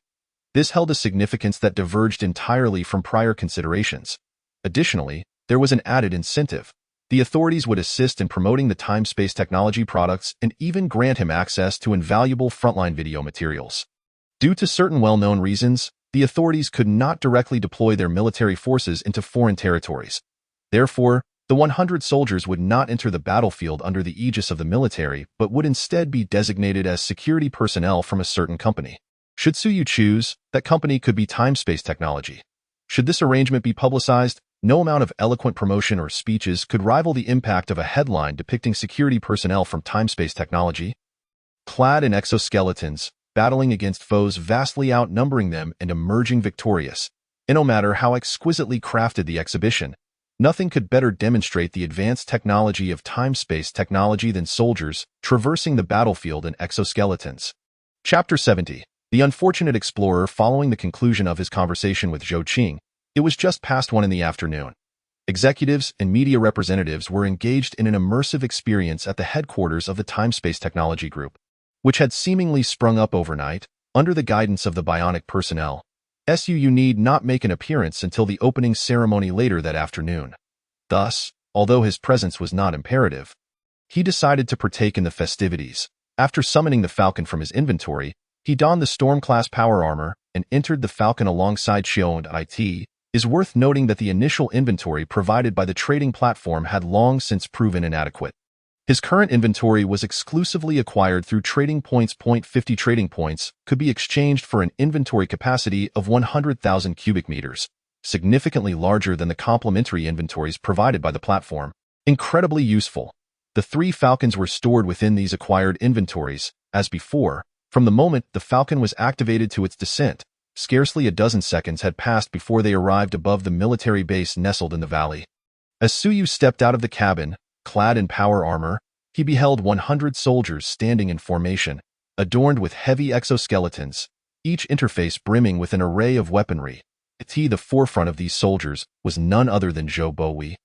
This held a significance that diverged entirely from prior considerations. Additionally, there was an added incentive. The authorities would assist in promoting the time-space technology products and even grant him access to invaluable frontline video materials. Due to certain well-known reasons, the authorities could not directly deploy their military forces into foreign territories. Therefore, the 100 soldiers would not enter the battlefield under the aegis of the military, but would instead be designated as security personnel from a certain company. Should Suyu choose, that company could be time-space technology. Should this arrangement be publicized, no amount of eloquent promotion or speeches could rival the impact of a headline depicting security personnel from time-space technology, clad in exoskeletons, battling against foes vastly outnumbering them and emerging victorious. And no matter how exquisitely crafted the exhibition, nothing could better demonstrate the advanced technology of time-space technology than soldiers traversing the battlefield in exoskeletons. Chapter 70. The unfortunate explorer. Following the conclusion of his conversation with Zhou Qing, it was just past 1 in the afternoon. Executives and media representatives were engaged in an immersive experience at the headquarters of the Time-Space Technology Group, which had seemingly sprung up overnight, under the guidance of the bionic personnel. Suu need not make an appearance until the opening ceremony later that afternoon. Thus, although his presence was not imperative, he decided to partake in the festivities. After summoning the Falcon from his inventory, he donned the Storm-class power armor and entered the Falcon alongside Xiao and It. Is worth noting that the initial inventory provided by the trading platform had long since proven inadequate. His current inventory was exclusively acquired through trading points. 50 trading points could be exchanged for an inventory capacity of 100,000 cubic meters, significantly larger than the complementary inventories provided by the platform. Incredibly useful. The 3 Falcons were stored within these acquired inventories. As before, from the moment the Falcon was activated to its descent, scarcely a dozen seconds had passed before they arrived above the military base nestled in the valley. As Suyu stepped out of the cabin, clad in power armor, he beheld 100 soldiers standing in formation, adorned with heavy exoskeletons, each interface brimming with an array of weaponry. At the forefront of these soldiers was none other than Zhou Bowi,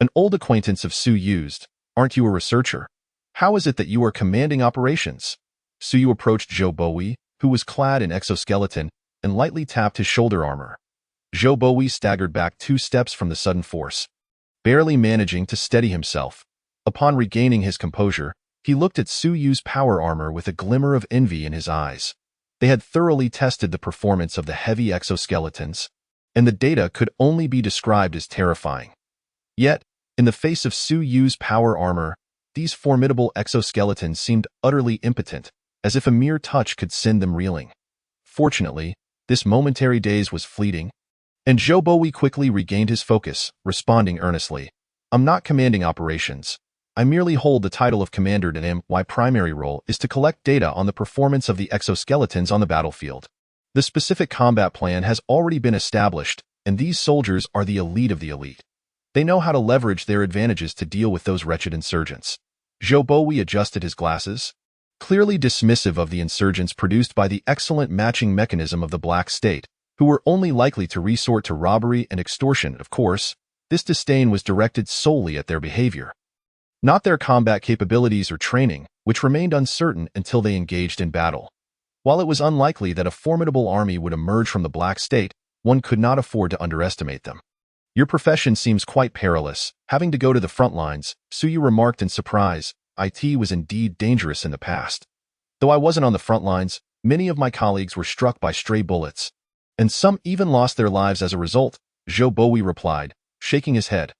an old acquaintance of Suyu's. Aren't you a researcher? How is it that you are commanding operations? Suyu approached Zhou Bowi, who was clad in exoskeleton, and lightly tapped his shoulder armor. Zhou Bowi staggered back 2 steps from the sudden force, barely managing to steady himself. Upon regaining his composure, he looked at Suyu's power armor with a glimmer of envy in his eyes. They had thoroughly tested the performance of the heavy exoskeletons, and the data could only be described as terrifying. Yet, in the face of Suyu's power armor, these formidable exoskeletons seemed utterly impotent, as if a mere touch could send them reeling. Fortunately, this momentary daze was fleeting, and Zhou Bowi quickly regained his focus, responding earnestly, "I'm not commanding operations. I merely hold the title of commander, and my primary role is to collect data on the performance of the exoskeletons on the battlefield. The specific combat plan has already been established, and these soldiers are the elite of the elite. They know how to leverage their advantages to deal with those wretched insurgents." Zhou Bowi adjusted his glasses, clearly dismissive of the insurgents produced by the excellent matching mechanism of the Black State, who were only likely to resort to robbery and extortion. Of course, this disdain was directed solely at their behavior, not their combat capabilities or training, which remained uncertain until they engaged in battle. While it was unlikely that a formidable army would emerge from the Black State, one could not afford to underestimate them. "Your profession seems quite perilous, having to go to the front lines," Suyu remarked in surprise. "It was indeed dangerous in the past. Though I wasn't on the front lines, many of my colleagues were struck by stray bullets, and some even lost their lives as a result," Zhou Bowi replied, shaking his head.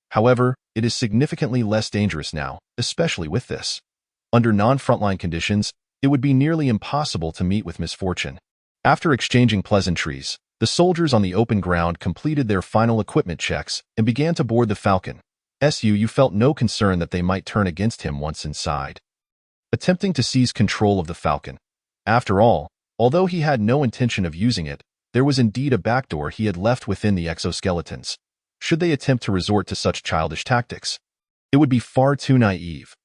"However, it is significantly less dangerous now, especially with this. Under non-frontline conditions, it would be nearly impossible to meet with misfortune." After exchanging pleasantries, the soldiers on the open ground completed their final equipment checks and began to board the Falcon. Su felt no concern that they might turn against him once inside, attempting to seize control of the Falcon. After all, although he had no intention of using it, there was indeed a backdoor he had left within the exoskeletons. should they attempt to resort to such childish tactics? It would be far too naive.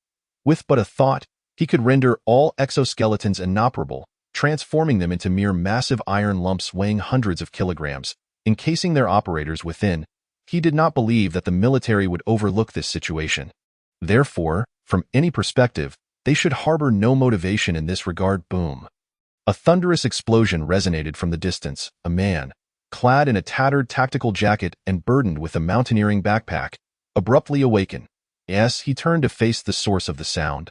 With but a thought, he could render all exoskeletons inoperable, transforming them into mere massive iron lumps weighing hundreds of kilograms, encasing their operators within. He did not believe that the military would overlook this situation. Therefore, from any perspective, they should harbor no motivation in this regard. Boom. A thunderous explosion resonated from the distance. A man, clad in a tattered tactical jacket and burdened with a mountaineering backpack, abruptly awakened. Yes, he turned to face the source of the sound.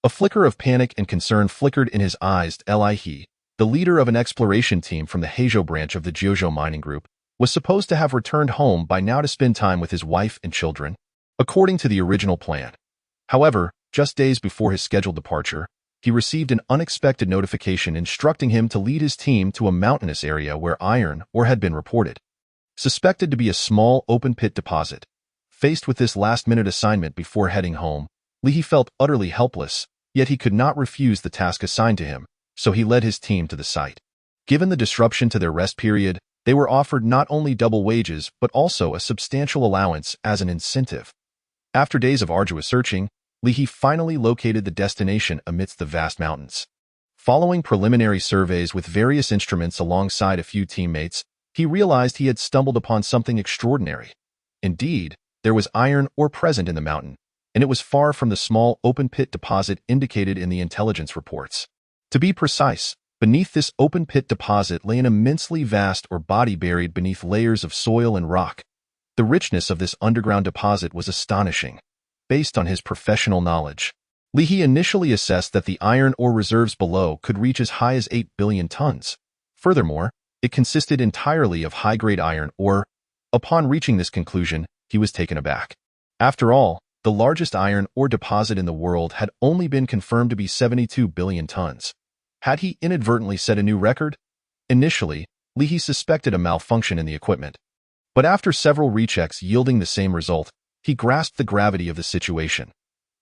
A flicker of panic and concern flickered in his eyes. He, the leader of an exploration team from the Heizhou branch of the Jiuzhou mining group, was supposed to have returned home by now to spend time with his wife and children, according to the original plan. However, just days before his scheduled departure, he received an unexpected notification instructing him to lead his team to a mountainous area where iron ore had been reported, suspected to be a small open-pit deposit. Faced with this last-minute assignment before heading home, Li felt utterly helpless, yet he could not refuse the task assigned to him, so he led his team to the site. Given the disruption to their rest period, they were offered not only double wages but also a substantial allowance as an incentive. After days of arduous searching, Li finally located the destination amidst the vast mountains. Following preliminary surveys with various instruments alongside a few teammates, he realized he had stumbled upon something extraordinary. Indeed, there was iron ore present in the mountain, and it was far from the small open-pit deposit indicated in the intelligence reports. To be precise, beneath this open-pit deposit lay an immensely vast ore body buried beneath layers of soil and rock. The richness of this underground deposit was astonishing. Based on his professional knowledge, Li initially assessed that the iron ore reserves below could reach as high as 8 billion tons. Furthermore, it consisted entirely of high-grade iron ore. Upon reaching this conclusion, he was taken aback. After all, the largest iron ore deposit in the world had only been confirmed to be 72 billion tons. Had he inadvertently set a new record? Initially, Li suspected a malfunction in the equipment. But after several rechecks yielding the same result, he grasped the gravity of the situation.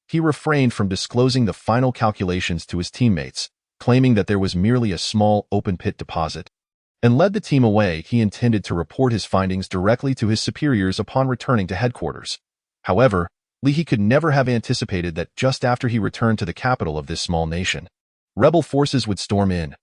He refrained from disclosing the final calculations to his teammates, claiming that there was merely a small open-pit deposit, and led the team away. He intended to report his findings directly to his superiors upon returning to headquarters. However, Li could never have anticipated that just after he returned to the capital of this small nation, rebel forces would storm in.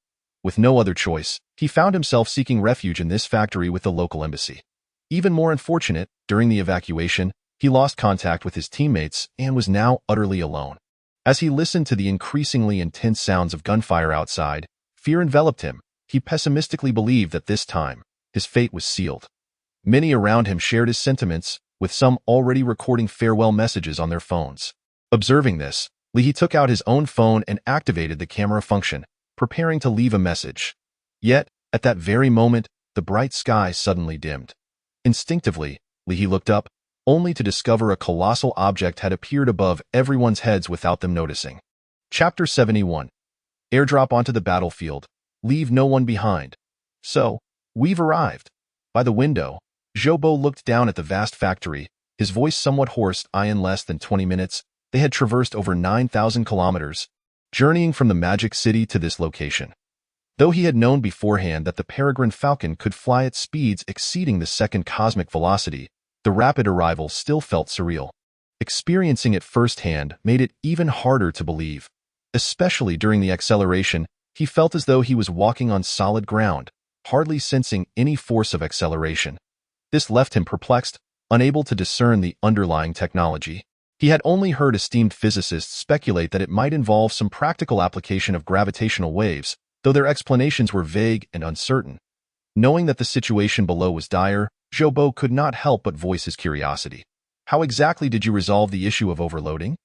With no other choice, he found himself seeking refuge in this factory with the local embassy. Even more unfortunate, during the evacuation, he lost contact with his teammates and was now utterly alone. As he listened to the increasingly intense sounds of gunfire outside, fear enveloped him. He pessimistically believed that this time, his fate was sealed. Many around him shared his sentiments, with some already recording farewell messages on their phones. Observing this, Li took out his own phone and activated the camera function, preparing to leave a message. Yet, at that very moment, the bright sky suddenly dimmed. Instinctively, Li looked up, only to discover a colossal object had appeared above everyone's heads without them noticing. Chapter 71. Airdrop onto the battlefield. Leave no one behind. So, we've arrived. By the window, Zhou looked down at the vast factory, his voice somewhat hoarse. In less than 20 minutes, they had traversed over 9,000 kilometers, journeying from the Magic City to this location. Though he had known beforehand that the Peregrine Falcon could fly at speeds exceeding the second cosmic velocity, the rapid arrival still felt surreal. Experiencing it firsthand made it even harder to believe. Especially during the acceleration, he felt as though he was walking on solid ground, hardly sensing any force of acceleration. This left him perplexed, unable to discern the underlying technology. He had only heard esteemed physicists speculate that it might involve some practical application of gravitational waves, though their explanations were vague and uncertain. Knowing that the situation below was dire, Zhou could not help but voice his curiosity. How exactly did you resolve the issue of overloading?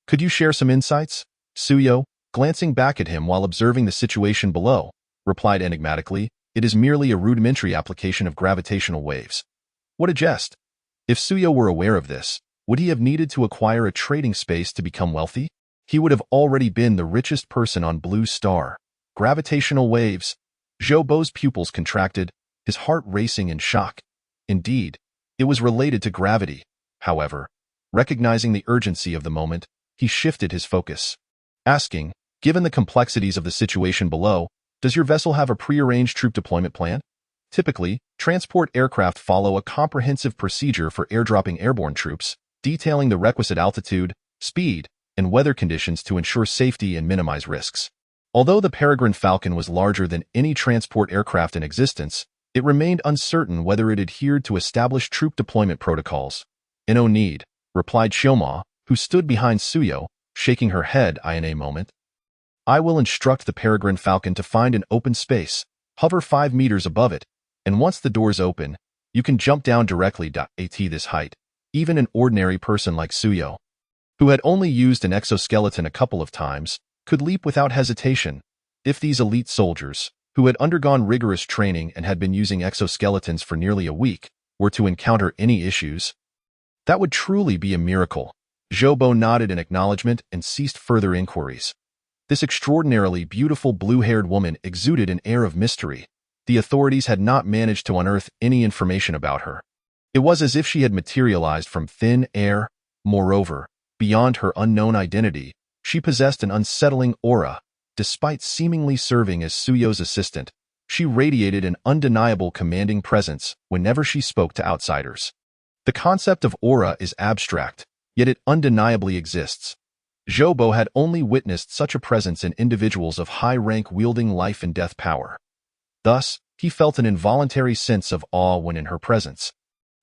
Could you share some insights? Suyo, glancing back at him while observing the situation below, replied enigmatically, "It is merely a rudimentary application of gravitational waves." What a jest! If Suyo were aware of this, would he have needed to acquire a trading space to become wealthy? He would have already been the richest person on Blue Star. Gravitational waves. Zhou pupils contracted, his heart racing in shock. Indeed, it was related to gravity. However, recognizing the urgency of the moment, he shifted his focus, asking, "Given the complexities of the situation below, does your vessel have a prearranged troop deployment plan?" Typically, transport aircraft follow a comprehensive procedure for airdropping airborne troops, detailing the requisite altitude, speed, and weather conditions to ensure safety and minimize risks. Although the Peregrine Falcon was larger than any transport aircraft in existence, it remained uncertain whether it adhered to established troop deployment protocols. "No need," replied Shioma, who stood behind Suyo, shaking her head in a moment. "I will instruct the Peregrine Falcon to find an open space, hover 5 meters above it, and once the doors open, you can jump down directly at this height." Even an ordinary person like Suyo, who had only used an exoskeleton a couple of times, could leap without hesitation. If these elite soldiers, who had undergone rigorous training and had been using exoskeletons for nearly a week, were to encounter any issues, that would truly be a miracle. Zhobo nodded in acknowledgement and ceased further inquiries. This extraordinarily beautiful blue-haired woman exuded an air of mystery. The authorities had not managed to unearth any information about her. It was as if she had materialized from thin air. Moreover, beyond her unknown identity, she possessed an unsettling aura. Despite seemingly serving as Suyo's assistant, she radiated an undeniable commanding presence whenever she spoke to outsiders. The concept of aura is abstract, yet it undeniably exists. Zhobo had only witnessed such a presence in individuals of high rank wielding life and death power. Thus, he felt an involuntary sense of awe when in her presence.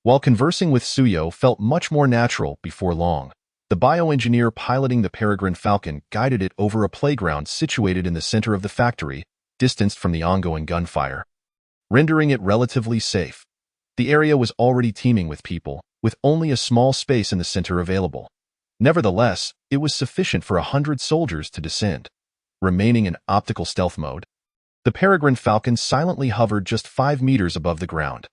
While conversing with Suyo felt much more natural before long, the bioengineer piloting the Peregrine Falcon guided it over a playground situated in the center of the factory, distanced from the ongoing gunfire, rendering it relatively safe. The area was already teeming with people, with only a small space in the center available. Nevertheless, it was sufficient for 100 soldiers to descend. Remaining in optical stealth mode, the Peregrine Falcon silently hovered just 5 meters above the ground.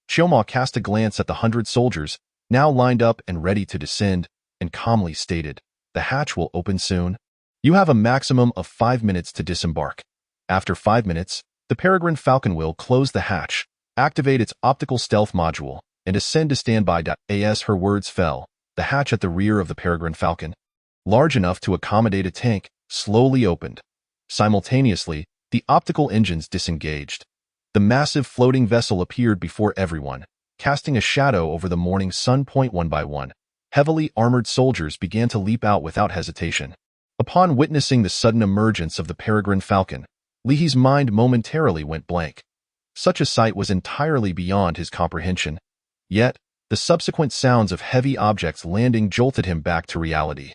Chioma cast a glance at the 100 soldiers, now lined up and ready to descend, and calmly stated, "The hatch will open soon. You have a maximum of 5 minutes to disembark." After 5 minutes, the Peregrine Falcon will close the hatch, activate its optical stealth module, and ascend to standby. As her words fell, the hatch at the rear of the Peregrine Falcon, large enough to accommodate a tank, slowly opened. Simultaneously, the optical engines disengaged. The massive floating vessel appeared before everyone, casting a shadow over the morning sun. One by one, heavily armored soldiers began to leap out without hesitation. Upon witnessing the sudden emergence of the Peregrine Falcon, Lihi's mind momentarily went blank. Such a sight was entirely beyond his comprehension. Yet, the subsequent sounds of heavy objects landing jolted him back to reality.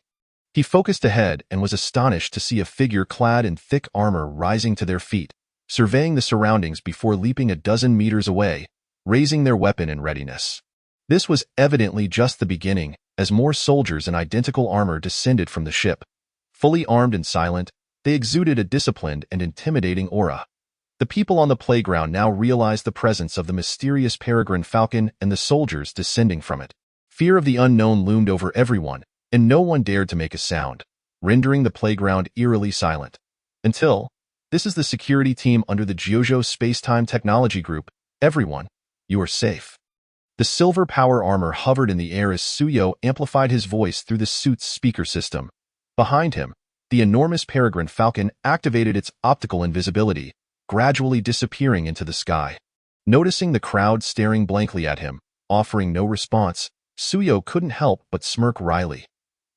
He focused ahead and was astonished to see a figure clad in thick armor rising to their feet, surveying the surroundings before leaping a dozen meters away, raising their weapon in readiness. This was evidently just the beginning, as more soldiers in identical armor descended from the ship. Fully armed and silent, they exuded a disciplined and intimidating aura. The people on the playground now realized the presence of the mysterious Peregrine Falcon and the soldiers descending from it. Fear of the unknown loomed over everyone, and no one dared to make a sound, rendering the playground eerily silent. Until, "This is the security team under the Gyozho Space-Time Technology Group. Everyone, you are safe." The silver power armor hovered in the air as Suyo amplified his voice through the suit's speaker system. Behind him, the enormous Peregrine Falcon activated its optical invisibility, gradually disappearing into the sky. Noticing the crowd staring blankly at him, offering no response, Suyo couldn't help but smirk wryly.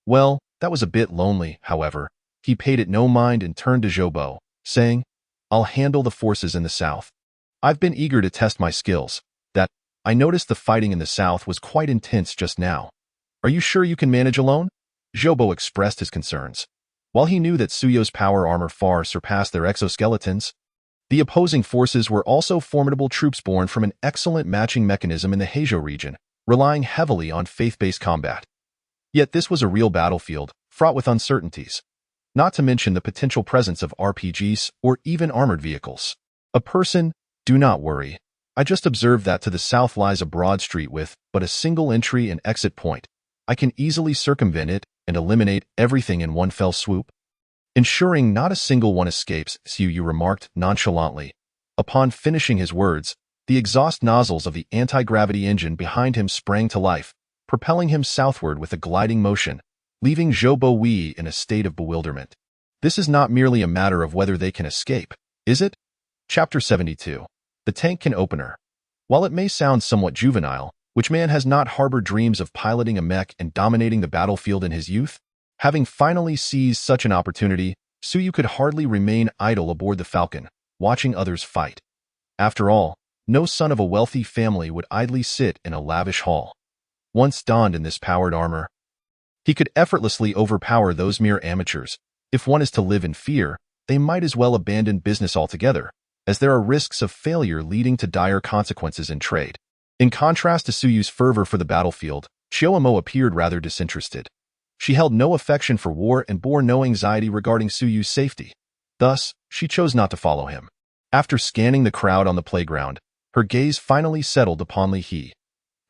Well, that was a bit lonely, however. He paid it no mind and turned to Zhobo, saying, "I'll handle the forces in the south. I've been eager to test my skills. I noticed the fighting in the south was quite intense just now. Are you sure you can manage alone?" Zhobo expressed his concerns. While he knew that Suyo's power armor far surpassed their exoskeletons, the opposing forces were also formidable troops born from an excellent matching mechanism in the Heijo region, relying heavily on faith-based combat. Yet this was a real battlefield, fraught with uncertainties, not to mention the potential presence of RPGs or even armored vehicles. Do not worry. I just observed that to the south lies a broad street with but a single entry and exit point. I can easily circumvent it and eliminate everything in one fell swoop, ensuring not a single one escapes," Suyu remarked nonchalantly. Upon finishing his words, the exhaust nozzles of the anti-gravity engine behind him sprang to life, propelling him southward with a gliding motion, leaving Zhobo Wei in a state of bewilderment. This is not merely a matter of whether they can escape, is it? Chapter 72. The tank can opener. While it may sound somewhat juvenile, which man has not harbored dreams of piloting a mech and dominating the battlefield in his youth? Having finally seized such an opportunity, Suyu could hardly remain idle aboard the Falcon, watching others fight. After all, no son of a wealthy family would idly sit in a lavish hall. Once donned in this powered armor, he could effortlessly overpower those mere amateurs. If one is to live in fear, they might as well abandon business altogether, as there are risks of failure leading to dire consequences in trade. In contrast to Suyu's fervor for the battlefield, Chiyomo appeared rather disinterested. She held no affection for war and bore no anxiety regarding Suyu's safety. Thus, she chose not to follow him. After scanning the crowd on the playground, her gaze finally settled upon Li He.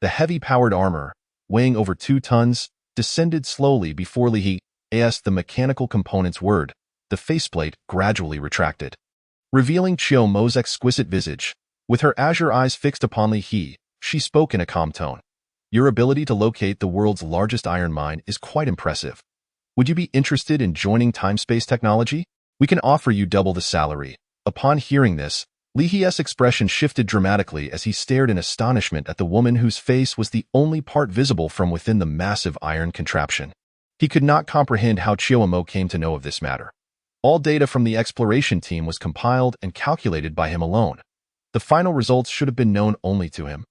The heavy powered armor, weighing over 2 tons, descended slowly before Li He, as the mechanical components whirred. The faceplate gradually retracted, revealing Chiyomo's exquisite visage. With her azure eyes fixed upon Li He, she spoke in a calm tone. Your ability to locate the world's largest iron mine is quite impressive. Would you be interested in joining time-space technology? We can offer you double the salary. Upon hearing this, Li He's expression shifted dramatically as he stared in astonishment at the woman whose face was the only part visible from within the massive iron contraption. He could not comprehend how Chiyomo came to know of this matter. All data from the exploration team was compiled and calculated by him alone. The final results should have been known only to him.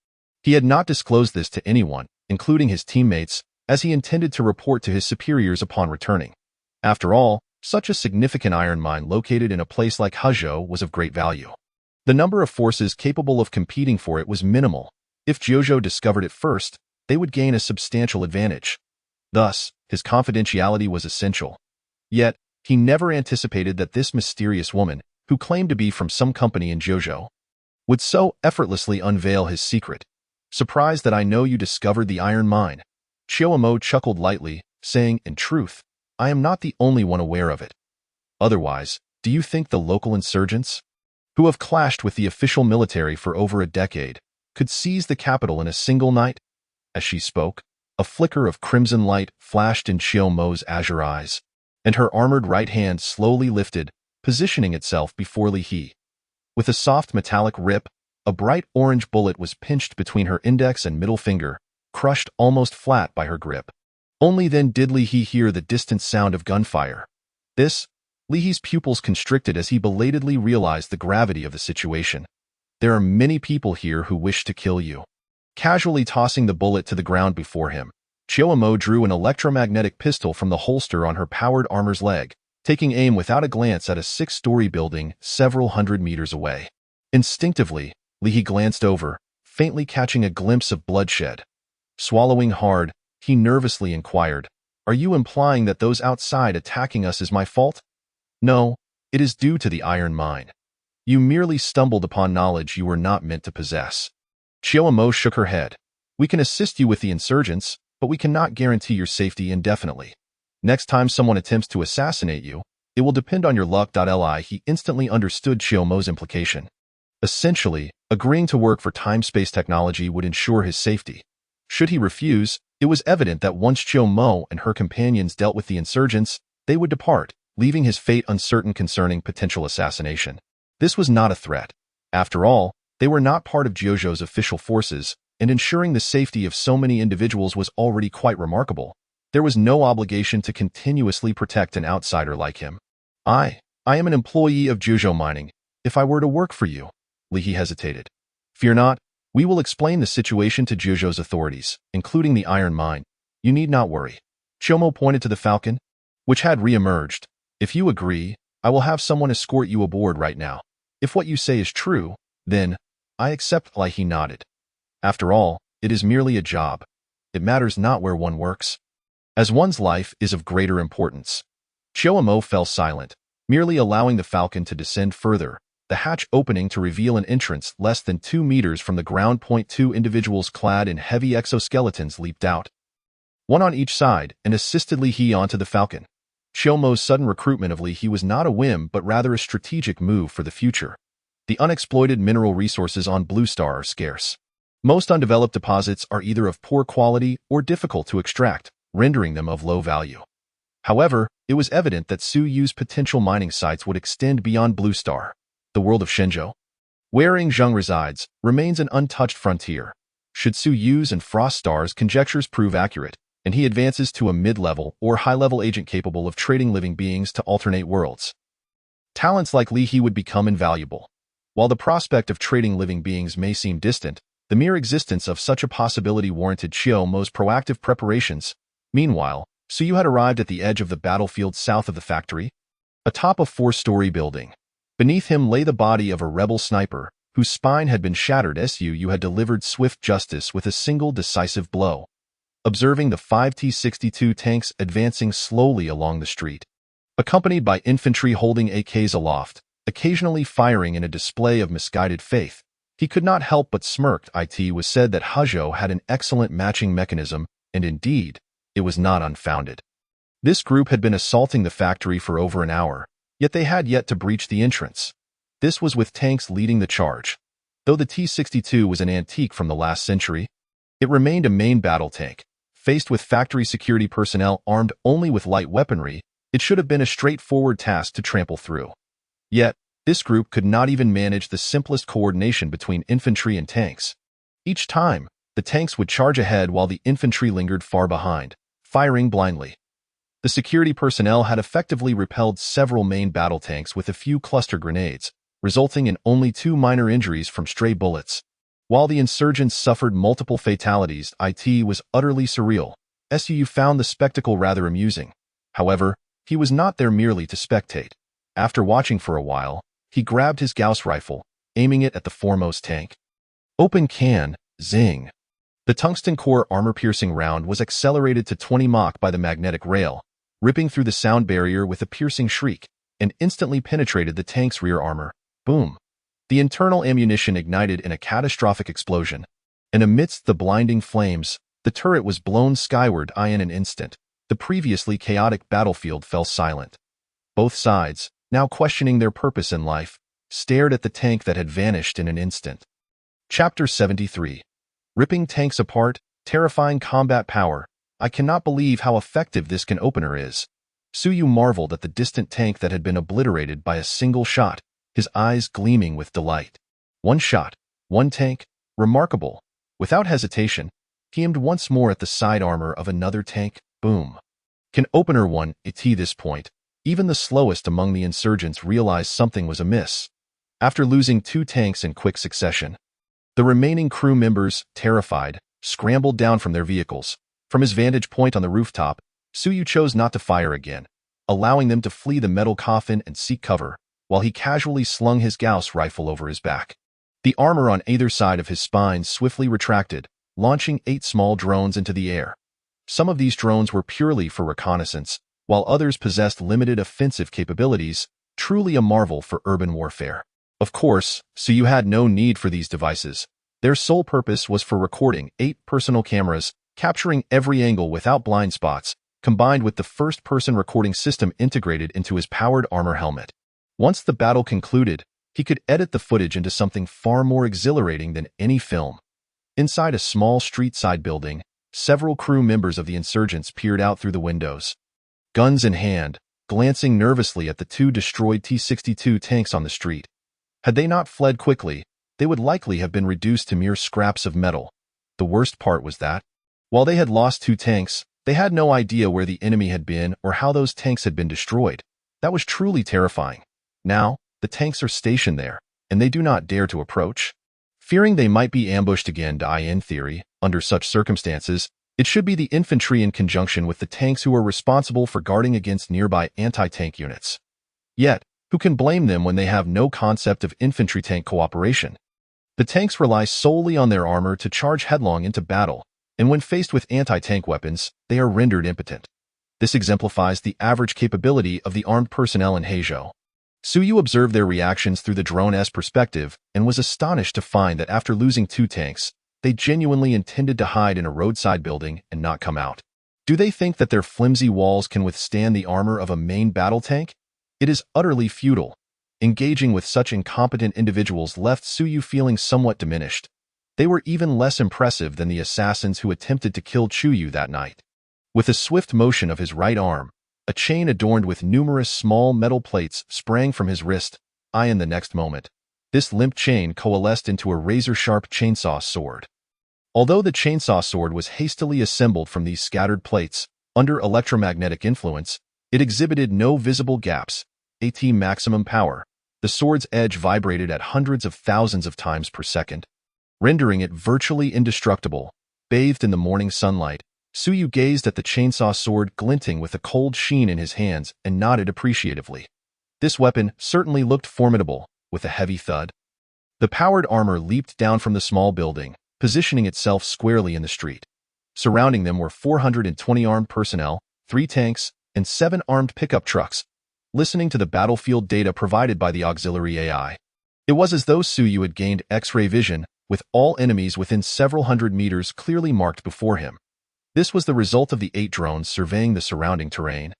He had not disclosed this to anyone, including his teammates, as he intended to report to his superiors upon returning. After all, such a significant iron mine located in a place like Huzhou was of great value. The number of forces capable of competing for it was minimal. If Jiuzhou discovered it first, they would gain a substantial advantage. Thus, his confidentiality was essential. Yet, he never anticipated that this mysterious woman, who claimed to be from some company in Jiuzhou, would so effortlessly unveil his secret. Surprised that I know you discovered the iron mine. Chiyomo chuckled lightly, saying, in truth, I am not the only one aware of it. Otherwise, do you think the local insurgents, who have clashed with the official military for over a decade, could seize the capital in a single night? As she spoke, a flicker of crimson light flashed in Chiyomo's azure eyes, and her armored right hand slowly lifted, positioning itself before Li He. With a soft metallic rip, a bright orange bullet was pinched between her index and middle finger, crushed almost flat by her grip. Only then did Li He hear the distant sound of gunfire. Li He's pupils constricted as he belatedly realized the gravity of the situation. There are many people here who wish to kill you. Casually tossing the bullet to the ground before him, Chiyomo drew an electromagnetic pistol from the holster on her powered armor's leg, taking aim without a glance at a 6-story building several hundred meters away. Instinctively, Li He glanced over, faintly catching a glimpse of bloodshed. Swallowing hard, he nervously inquired, Are you implying that those outside attacking us is my fault? No, it is due to the iron mine. You merely stumbled upon knowledge you were not meant to possess. Chiyomo shook her head. We can assist you with the insurgents, but we cannot guarantee your safety indefinitely. Next time someone attempts to assassinate you, it will depend on your luck. He instantly understood Chiyomo's implication. Essentially, agreeing to work for time-space technology would ensure his safety. Should he refuse, it was evident that once Chiyomo and her companions dealt with the insurgents, they would depart, leaving his fate uncertain concerning potential assassination. This was not a threat. After all, they were not part of Jiuzhou's official forces, and ensuring the safety of so many individuals was already quite remarkable. There was no obligation to continuously protect an outsider like him. I am an employee of Jiuzhou Mining. If I were to work for you, Li He hesitated. Fear not, we will explain the situation to Jiuzhou's authorities, including the iron mine. You need not worry. Chiyomo pointed to the Falcon, which had re-emerged. If you agree, I will have someone escort you aboard right now. If what you say is true, then I accept. Li He nodded. After all, it is merely a job. It matters not where one works, as one's life is of greater importance. Chiyomo fell silent, merely allowing the Falcon to descend further, the hatch opening to reveal an entrance less than 2 meters from the ground. 2 individuals clad in heavy exoskeletons leaped out, one on each side, and assisted Li He onto the Falcon. Chiyomo's sudden recruitment of Li He was not a whim but rather a strategic move for the future. The unexploited mineral resources on Blue Star are scarce. Most undeveloped deposits are either of poor quality or difficult to extract, rendering them of low value. However, it was evident that Suyu's potential mining sites would extend beyond Blue Star, the world of Shenzhou. Where Zheng resides remains an untouched frontier. Should Su Yu's and Frost Star's conjectures prove accurate, and he advances to a mid-level or high-level agent capable of trading living beings to alternate worlds, talents like Li He would become invaluable. While the prospect of trading living beings may seem distant, the mere existence of such a possibility warranted Chiu Mo's proactive preparations. Meanwhile, Su Yu had arrived at the edge of the battlefield south of the factory, atop a four-story building. Beneath him lay the body of a rebel sniper, whose spine had been shattered. Su Yu had delivered swift justice with a single decisive blow. Observing the 5 T-62 tanks advancing slowly along the street, accompanied by infantry holding AKs aloft, occasionally firing in a display of misguided faith, he could not help but smirk. It was said that Hezhou had an excellent matching mechanism, and indeed, it was not unfounded. This group had been assaulting the factory for over an hour, yet they had yet to breach the entrance. This was with tanks leading the charge. Though the T-62 was an antique from the last century, it remained a main battle tank. Faced with factory security personnel armed only with light weaponry, it should have been a straightforward task to trample through. Yet, this group could not even manage the simplest coordination between infantry and tanks. Each time, the tanks would charge ahead while the infantry lingered far behind, firing blindly. The security personnel had effectively repelled several main battle tanks with a few cluster grenades, resulting in only 2 minor injuries from stray bullets. While the insurgents suffered multiple fatalities, it was utterly surreal. Su found the spectacle rather amusing. However, he was not there merely to spectate. After watching for a while, he grabbed his Gauss rifle, aiming it at the foremost tank. Open can, zing. The tungsten core armor-piercing round was accelerated to 20 Mach by the magnetic rail, ripping through the sound barrier with a piercing shriek, and instantly penetrated the tank's rear armor. Boom! The internal ammunition ignited in a catastrophic explosion, and amidst the blinding flames, the turret was blown skyward. In an instant, the previously chaotic battlefield fell silent. Both sides, now questioning their purpose in life, stared at the tank that had vanished in an instant. Chapter 73. Ripping tanks apart, terrifying combat power. I cannot believe how effective this can opener is. Su Yu marveled at the distant tank that had been obliterated by a single shot, his eyes gleaming with delight. One shot, one tank, remarkable. Without hesitation, he aimed once more at the side armor of another tank. Boom. Can opener one at this point? Even the slowest among the insurgents realized something was amiss. After losing 2 tanks in quick succession, the remaining crew members, terrified, scrambled down from their vehicles. From his vantage point on the rooftop, Su Yu chose not to fire again, allowing them to flee the metal coffin and seek cover, while he casually slung his Gauss rifle over his back. The armor on either side of his spine swiftly retracted, launching 8 small drones into the air. Some of these drones were purely for reconnaissance, while others possessed limited offensive capabilities, truly a marvel for urban warfare. Of course, Su Yu had no need for these devices. Their sole purpose was for recording 8 personal cameras, capturing every angle without blind spots, combined with the first-person recording system integrated into his powered armor helmet. Once the battle concluded, he could edit the footage into something far more exhilarating than any film. Inside a small street-side building, several crew members of the insurgents peered out through the windows, guns in hand, glancing nervously at the 2 destroyed T-62 tanks on the street. Had they not fled quickly, they would likely have been reduced to mere scraps of metal. The worst part was that, while they had lost 2 tanks, they had no idea where the enemy had been or how those tanks had been destroyed. That was truly terrifying. Now, the tanks are stationed there, and they do not dare to approach. Fearing they might be ambushed again. In theory, under such circumstances, it should be the infantry in conjunction with the tanks who are responsible for guarding against nearby anti-tank units. Yet, who can blame them when they have no concept of infantry-tank cooperation? The tanks rely solely on their armor to charge headlong into battle, and when faced with anti-tank weapons, they are rendered impotent. This exemplifies the average capability of the armed personnel in Hezhou. Su Yu observed their reactions through the drone's perspective and was astonished to find that after losing 2 tanks, they genuinely intended to hide in a roadside building and not come out. Do they think that their flimsy walls can withstand the armor of a main battle tank? It is utterly futile. Engaging with such incompetent individuals left Su Yu feeling somewhat diminished. They were even less impressive than the assassins who attempted to kill Chu Yu that night. With a swift motion of his right arm, a chain adorned with numerous small metal plates sprang from his wrist. In the next moment, This limp chain coalesced into a razor-sharp chainsaw sword. Although the chainsaw sword was hastily assembled from these scattered plates, under electromagnetic influence, it exhibited no visible gaps. At maximum power, the sword's edge vibrated at hundreds of thousands of times per second, rendering it virtually indestructible. Bathed in the morning sunlight, Suyu gazed at the chainsaw sword glinting with a cold sheen in his hands and nodded appreciatively. This weapon certainly looked formidable. With a heavy thud, the powered armor leaped down from the small building, positioning itself squarely in the street. Surrounding them were 420 armed personnel, 3 tanks, and 7 armed pickup trucks, listening to the battlefield data provided by the auxiliary AI. It was as though Suyu had gained X-ray vision, with all enemies within several hundred meters clearly marked before him. This was the result of the 8 drones surveying the surrounding terrain,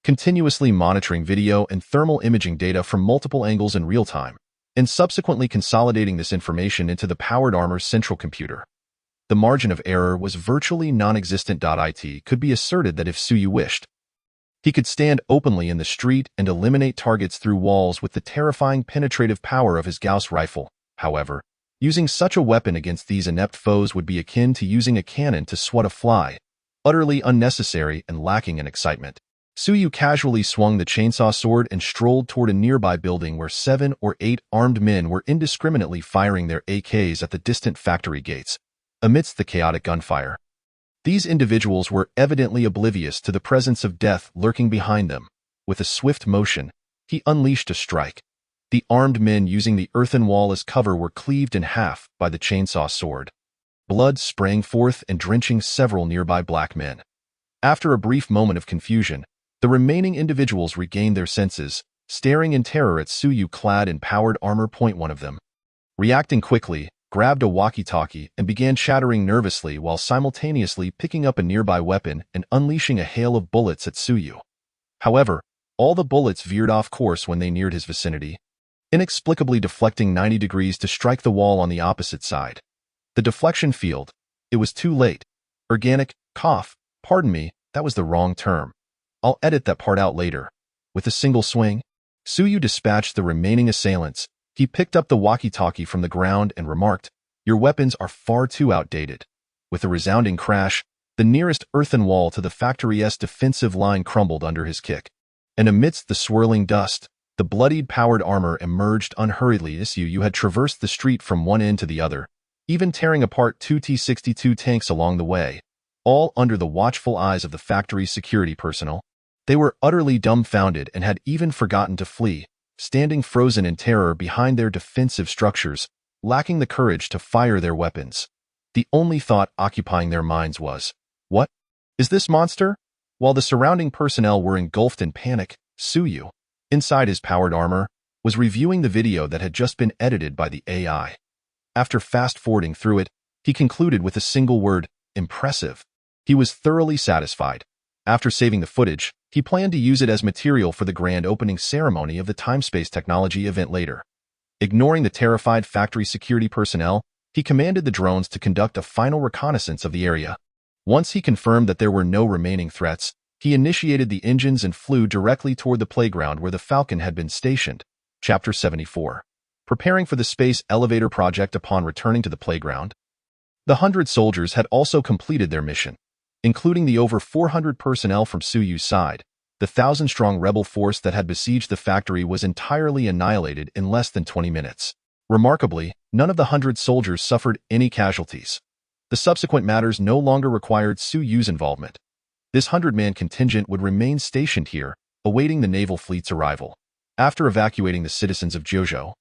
continuously monitoring video and thermal imaging data from multiple angles in real time, and subsequently consolidating this information into the powered armor's central computer. The margin of error was virtually non-existent. It could be asserted that if Suyu wished, he could stand openly in the street and eliminate targets through walls with the terrifying penetrative power of his Gauss rifle. However, using such a weapon against these inept foes would be akin to using a cannon to swat a fly, utterly unnecessary and lacking in excitement. Suyu casually swung the chainsaw sword and strolled toward a nearby building where 7 or 8 armed men were indiscriminately firing their AKs at the distant factory gates, amidst the chaotic gunfire. These individuals were evidently oblivious to the presence of death lurking behind them. With a swift motion, he unleashed a strike. The armed men using the earthen wall as cover were cleaved in half by the chainsaw sword. Blood sprang forth and drenching several nearby black men. After a brief moment of confusion, the remaining individuals regained their senses, staring in terror at Suyu clad in powered armor. One of them, reacting quickly, grabbed a walkie-talkie and began chattering nervously while simultaneously picking up a nearby weapon and unleashing a hail of bullets at Suyu. However, all the bullets veered off course when they neared his vicinity, inexplicably deflecting 90 degrees to strike the wall on the opposite side. The deflection field, it was too late. Organic, pardon me, that was the wrong term. I'll edit that part out later. With a single swing, Suyu dispatched the remaining assailants. He picked up the walkie-talkie from the ground and remarked, "Your weapons are far too outdated." With a resounding crash, the nearest earthen wall to the factory's defensive line crumbled under his kick. And amidst the swirling dust, the bloodied powered armor emerged unhurriedly. Suyu had traversed the street from one end to the other, even tearing apart 2 T-62 tanks along the way, all under the watchful eyes of the factory's security personnel. They were utterly dumbfounded and had even forgotten to flee, standing frozen in terror behind their defensive structures, lacking the courage to fire their weapons. The only thought occupying their minds was, "What is this monster?" While the surrounding personnel were engulfed in panic, Suyu, inside his powered armor, was reviewing the video that had just been edited by the AI. After fast-forwarding through it, he concluded with a single word, "Impressive." He was thoroughly satisfied. After saving the footage, he planned to use it as material for the grand opening ceremony of the time-space technology event later. Ignoring the terrified factory security personnel, he commanded the drones to conduct a final reconnaissance of the area. Once he confirmed that there were no remaining threats, he initiated the engines and flew directly toward the playground where the Falcon had been stationed. Chapter 74. Preparing for the space elevator project. Upon returning to the playground, the 100 soldiers had also completed their mission. Including the over 400 personnel from Suyu's side, the 1,000-strong rebel force that had besieged the factory was entirely annihilated in less than 20 minutes. Remarkably, none of the 100 soldiers suffered any casualties. The subsequent matters no longer required Suyu's involvement. This 100-man contingent would remain stationed here, awaiting the naval fleet's arrival. After evacuating the citizens of Jojo,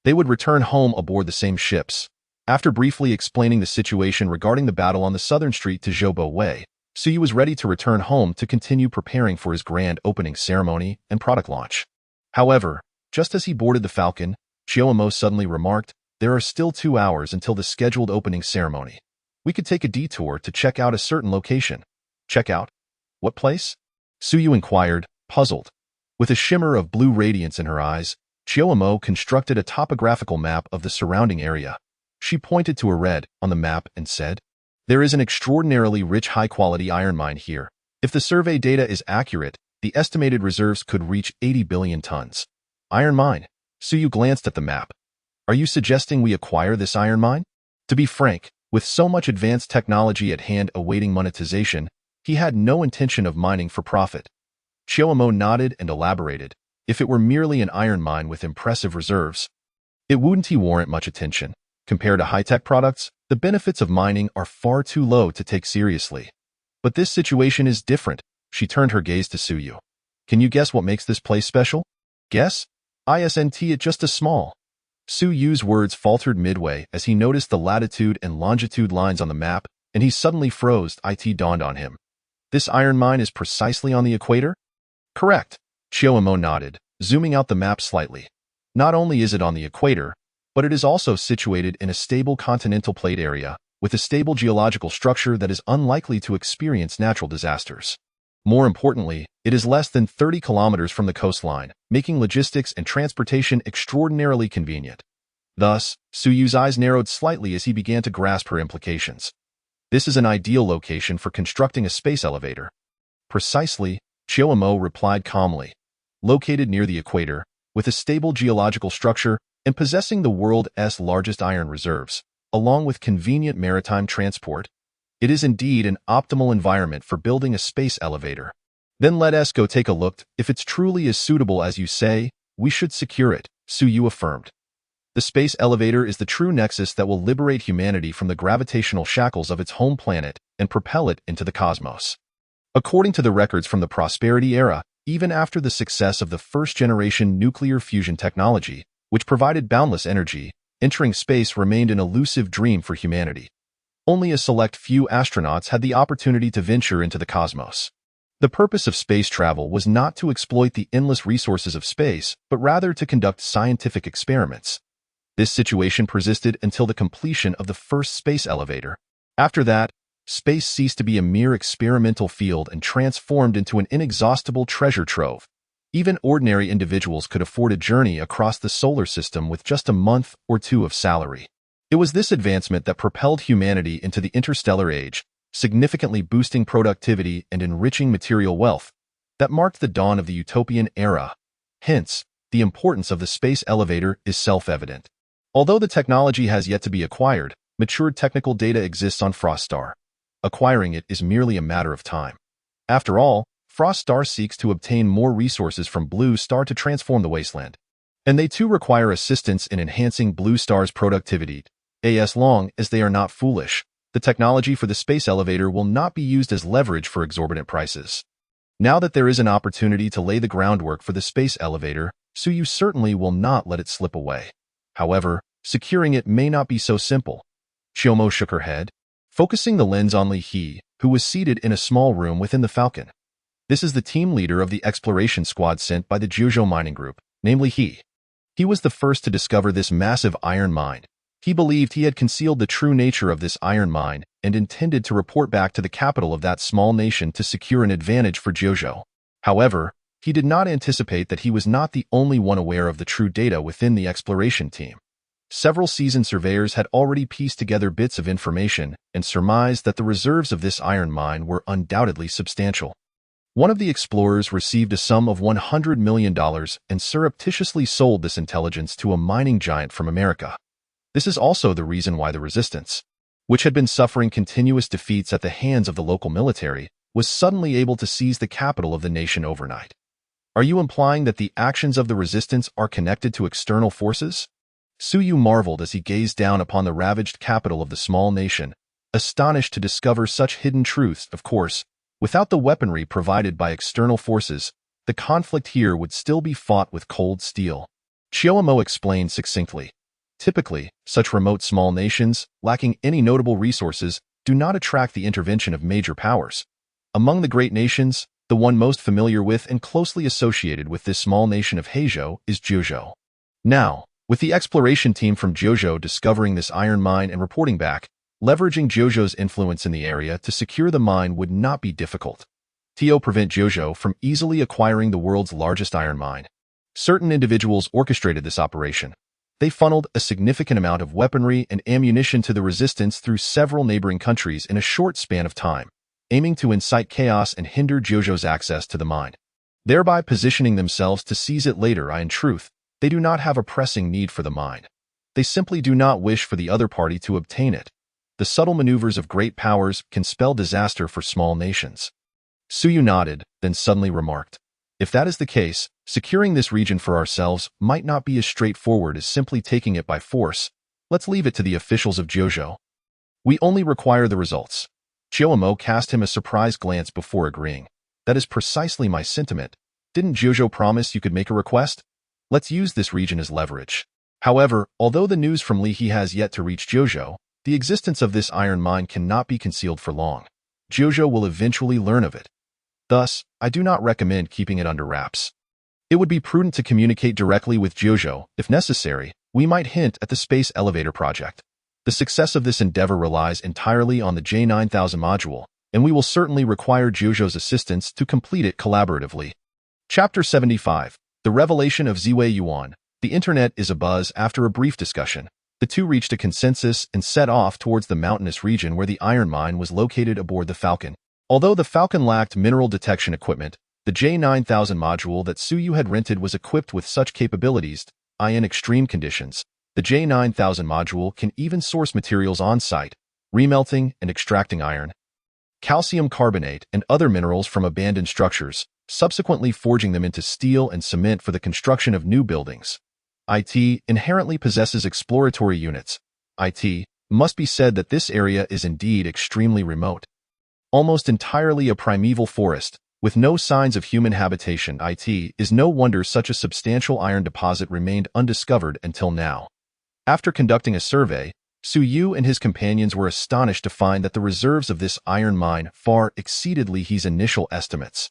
they would return home aboard the same ships. After briefly explaining the situation regarding the battle on the southern street to Zhobo Way, Suyu was ready to return home to continue preparing for his grand opening ceremony and product launch. However, just as he boarded the Falcon, Chiyomo suddenly remarked, "There are still 2 hours until the scheduled opening ceremony. We could take a detour to check out a certain location." "Check out? What place?" Suyu inquired, puzzled. With a shimmer of blue radiance in her eyes, Chiyomo constructed a topographical map of the surrounding area. She pointed to a red on the map and said, "There is an extraordinarily rich high-quality iron mine here. If the survey data is accurate, the estimated reserves could reach 80 billion tons." Iron mine. Suyu glanced at the map, Are you suggesting we acquire this iron mine? To be frank, with so much advanced technology at hand awaiting monetization, he had no intention of mining for profit. Chiyomo nodded and elaborated. If it were merely an iron mine with impressive reserves, it wouldn't warrant much attention. Compared to high-tech products, the benefits of mining are far too low to take seriously. But this situation is different. She turned her gaze to Suyu. Can you guess what makes this place special? Guess? Isn't it just a small? Suyu's words faltered midway as he noticed the latitude and longitude lines on the map, and he suddenly froze. It dawned on him. This iron mine is precisely on the equator? Correct. Chiyomo nodded, zooming out the map slightly. Not only is it on the equator, but it is also situated in a stable continental plate area, with a stable geological structure that is unlikely to experience natural disasters. More importantly, it is less than 30 kilometers from the coastline, making logistics and transportation extraordinarily convenient. Thus, Suyu's eyes narrowed slightly as he began to grasp her implications. This is an ideal location for constructing a space elevator. Precisely, Chiyomo replied calmly. Located near the equator, with a stable geological structure and possessing the world's largest iron reserves, along with convenient maritime transport, it is indeed an optimal environment for building a space elevator. Then let us go take a look. If it's truly as suitable as you say, we should secure it, Suyu affirmed. The space elevator is the true nexus that will liberate humanity from the gravitational shackles of its home planet and propel it into the cosmos. According to the records from the Prosperity era, even after the success of the first-generation nuclear fusion technology, which provided boundless energy, entering space remained an elusive dream for humanity. Only a select few astronauts had the opportunity to venture into the cosmos. The purpose of space travel was not to exploit the endless resources of space, but rather to conduct scientific experiments. This situation persisted until the completion of the first space elevator. After that, space ceased to be a mere experimental field and transformed into an inexhaustible treasure trove. Even ordinary individuals could afford a journey across the solar system with just a month or two of salary. It was this advancement that propelled humanity into the interstellar age, significantly boosting productivity and enriching material wealth, that marked the dawn of the utopian era. Hence, the importance of the space elevator is self-evident. Although the technology has yet to be acquired, matured technical data exists on Froststar. Acquiring it is merely a matter of time. After all, Froststar seeks to obtain more resources from Blue Star to transform the wasteland. And they too require assistance in enhancing Blue Star's productivity. As long as they are not foolish, the technology for the space elevator will not be used as leverage for exorbitant prices. Now that there is an opportunity to lay the groundwork for the space elevator, Suyu certainly will not let it slip away. However, securing it may not be so simple. Chiyomo shook her head, focusing the lens on Li He, who was seated in a small room within the Falcon. This is the team leader of the exploration squad sent by the Jiuzhou mining group, namely He. He was the first to discover this massive iron mine. He believed he had concealed the true nature of this iron mine and intended to report back to the capital of that small nation to secure an advantage for Jiuzhou. However, he did not anticipate that he was not the only one aware of the true data within the exploration team. Several seasoned surveyors had already pieced together bits of information and surmised that the reserves of this iron mine were undoubtedly substantial. One of the explorers received a sum of $100 million and surreptitiously sold this intelligence to a mining giant from America. This is also the reason why the resistance, which had been suffering continuous defeats at the hands of the local military, was suddenly able to seize the capital of the nation overnight. Are you implying that the actions of the resistance are connected to external forces? Suyu marveled as he gazed down upon the ravaged capital of the small nation, astonished to discover such hidden truths. Of course, without the weaponry provided by external forces, the conflict here would still be fought with cold steel. Chiyomo explained succinctly. Typically, such remote small nations, lacking any notable resources, do not attract the intervention of major powers. Among the great nations, the one most familiar with and closely associated with this small nation of Heizhou is Jiuzhou. Now, with the exploration team from Jiuzhou discovering this iron mine and reporting back, leveraging Jiuzhou's influence in the area to secure the mine would not be difficult. To prevent Jiuzhou from easily acquiring the world's largest iron mine. Certain individuals orchestrated this operation. They funneled a significant amount of weaponry and ammunition to the resistance through several neighboring countries in a short span of time, aiming to incite chaos and hinder Jiuzhou's access to the mine, thereby positioning themselves to seize it later. In truth, they do not have a pressing need for the mine. They simply do not wish for the other party to obtain it. The subtle maneuvers of great powers can spell disaster for small nations. Suyu nodded, then suddenly remarked, "If that is the case, securing this region for ourselves might not be as straightforward as simply taking it by force. Let's leave it to the officials of Jojo. We only require the results." Chiyomo cast him a surprised glance before agreeing. "That is precisely my sentiment. Didn't Jojo promise you could make a request? Let's use this region as leverage." However, although the news from Lihe has yet to reach Jojo, the existence of this iron mine cannot be concealed for long. Jojo will eventually learn of it. Thus, I do not recommend keeping it under wraps. It would be prudent to communicate directly with Jojo. If necessary, we might hint at the space elevator project. The success of this endeavor relies entirely on the J9000 module, and we will certainly require Jojo's assistance to complete it collaboratively. Chapter 75. The Revelation of Ziwei Yuan. The internet is abuzz after a brief discussion. The two reached a consensus and set off towards the mountainous region where the iron mine was located aboard the Falcon. Although the Falcon lacked mineral detection equipment, the J9000 module that Suyu had rented was equipped with such capabilities. In extreme conditions, the J9000 module can even source materials on-site, remelting and extracting iron, calcium carbonate, and other minerals from abandoned structures, subsequently forging them into steel and cement for the construction of new buildings. It inherently possesses exploratory units. It must be said that this area is indeed extremely remote. Almost entirely a primeval forest, with no signs of human habitation. It is no wonder such a substantial iron deposit remained undiscovered until now. After conducting a survey, Suyu and his companions were astonished to find that the reserves of this iron mine far exceeded Lihe's initial estimates.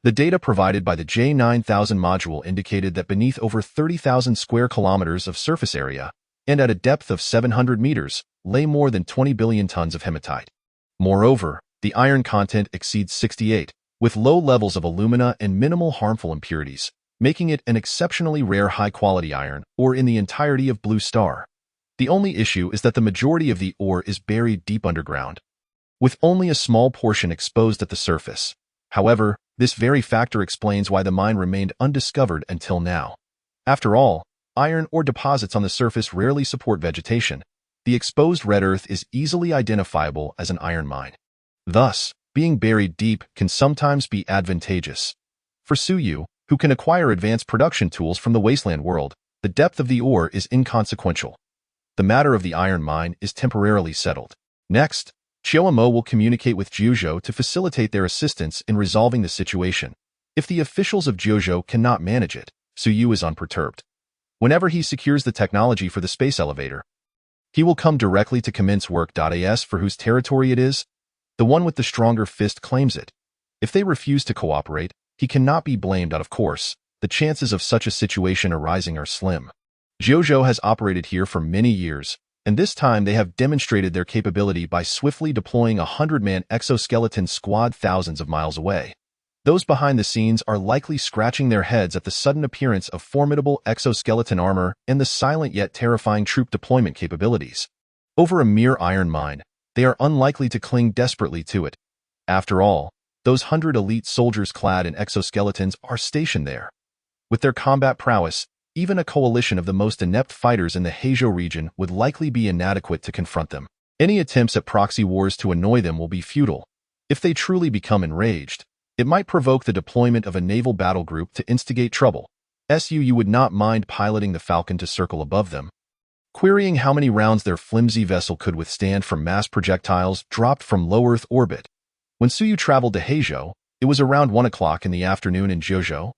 The data provided by the J9000 module indicated that beneath over 30,000 square kilometers of surface area, and at a depth of 700 meters, lay more than 20 billion tons of hematite. Moreover, the iron content exceeds 68, with low levels of alumina and minimal harmful impurities, making it an exceptionally rare high-quality iron ore in the entirety of Blue Star. The only issue is that the majority of the ore is buried deep underground, with only a small portion exposed at the surface. However, this very factor explains why the mine remained undiscovered until now. After all, iron ore deposits on the surface rarely support vegetation. The exposed red earth is easily identifiable as an iron mine. Thus, being buried deep can sometimes be advantageous. For Suyu, who can acquire advanced production tools from the Wasteland World, the depth of the ore is inconsequential. The matter of the iron mine is temporarily settled. Next, Chiyomo will communicate with Jojo to facilitate their assistance in resolving the situation. If the officials of Jojo cannot manage it, Suyu is unperturbed. Whenever he secures the technology for the space elevator, he will come directly to commence work. As for whose territory it is, the one with the stronger fist claims it. If they refuse to cooperate, he cannot be blamed. Of course, the chances of such a situation arising are slim. Jojo has operated here for many years, and this time they have demonstrated their capability by swiftly deploying a 100-man exoskeleton squad thousands of miles away. Those behind the scenes are likely scratching their heads at the sudden appearance of formidable exoskeleton armor and the silent yet terrifying troop deployment capabilities. Over a mere iron mine, they are unlikely to cling desperately to it. After all, those 100 elite soldiers clad in exoskeletons are stationed there. With their combat prowess, even a coalition of the most inept fighters in the Heijo region would likely be inadequate to confront them. Any attempts at proxy wars to annoy them will be futile. If they truly become enraged, it might provoke the deployment of a naval battle group to instigate trouble. You would not mind piloting the Falcon to circle above them, querying how many rounds their flimsy vessel could withstand from mass projectiles dropped from low Earth orbit. When Suyu traveled to Heijo, it was around 1 o'clock in the afternoon in Jojo,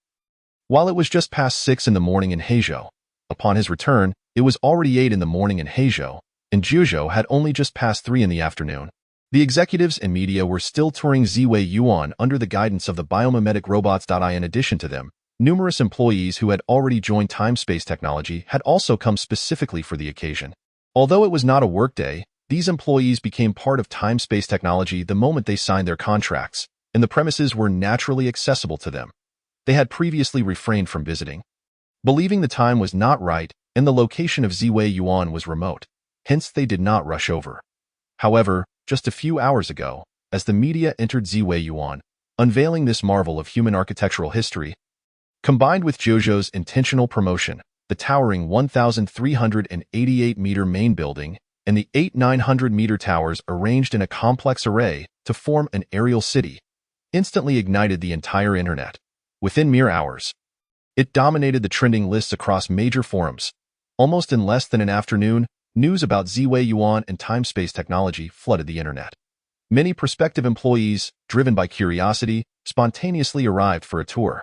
while it was just past 6 in the morning in Heijo. Upon his return, it was already 8 in the morning in Heijo, and Jojo had only just past 3 in the afternoon. The executives and media were still touring Ziwei Yuan under the guidance of the biomimetic robots. In addition to them, numerous employees who had already joined time-space technology had also come specifically for the occasion. Although it was not a workday, these employees became part of time-space technology the moment they signed their contracts, and the premises were naturally accessible to them. They had previously refrained from visiting, believing the time was not right and the location of Ziwei Yuan was remote. Hence, they did not rush over. However, just a few hours ago, as the media entered Ziwei Yuan, unveiling this marvel of human architectural history, combined with Jojo's intentional promotion, the towering 1,388-meter main building, and the 8 900-meter towers arranged in a complex array to form an aerial city, instantly ignited the entire internet. Within mere hours, it dominated the trending lists across major forums. Almost in less than an afternoon, news about Ziwei Yuan and time-space technology flooded the internet. Many prospective employees, driven by curiosity, spontaneously arrived for a tour.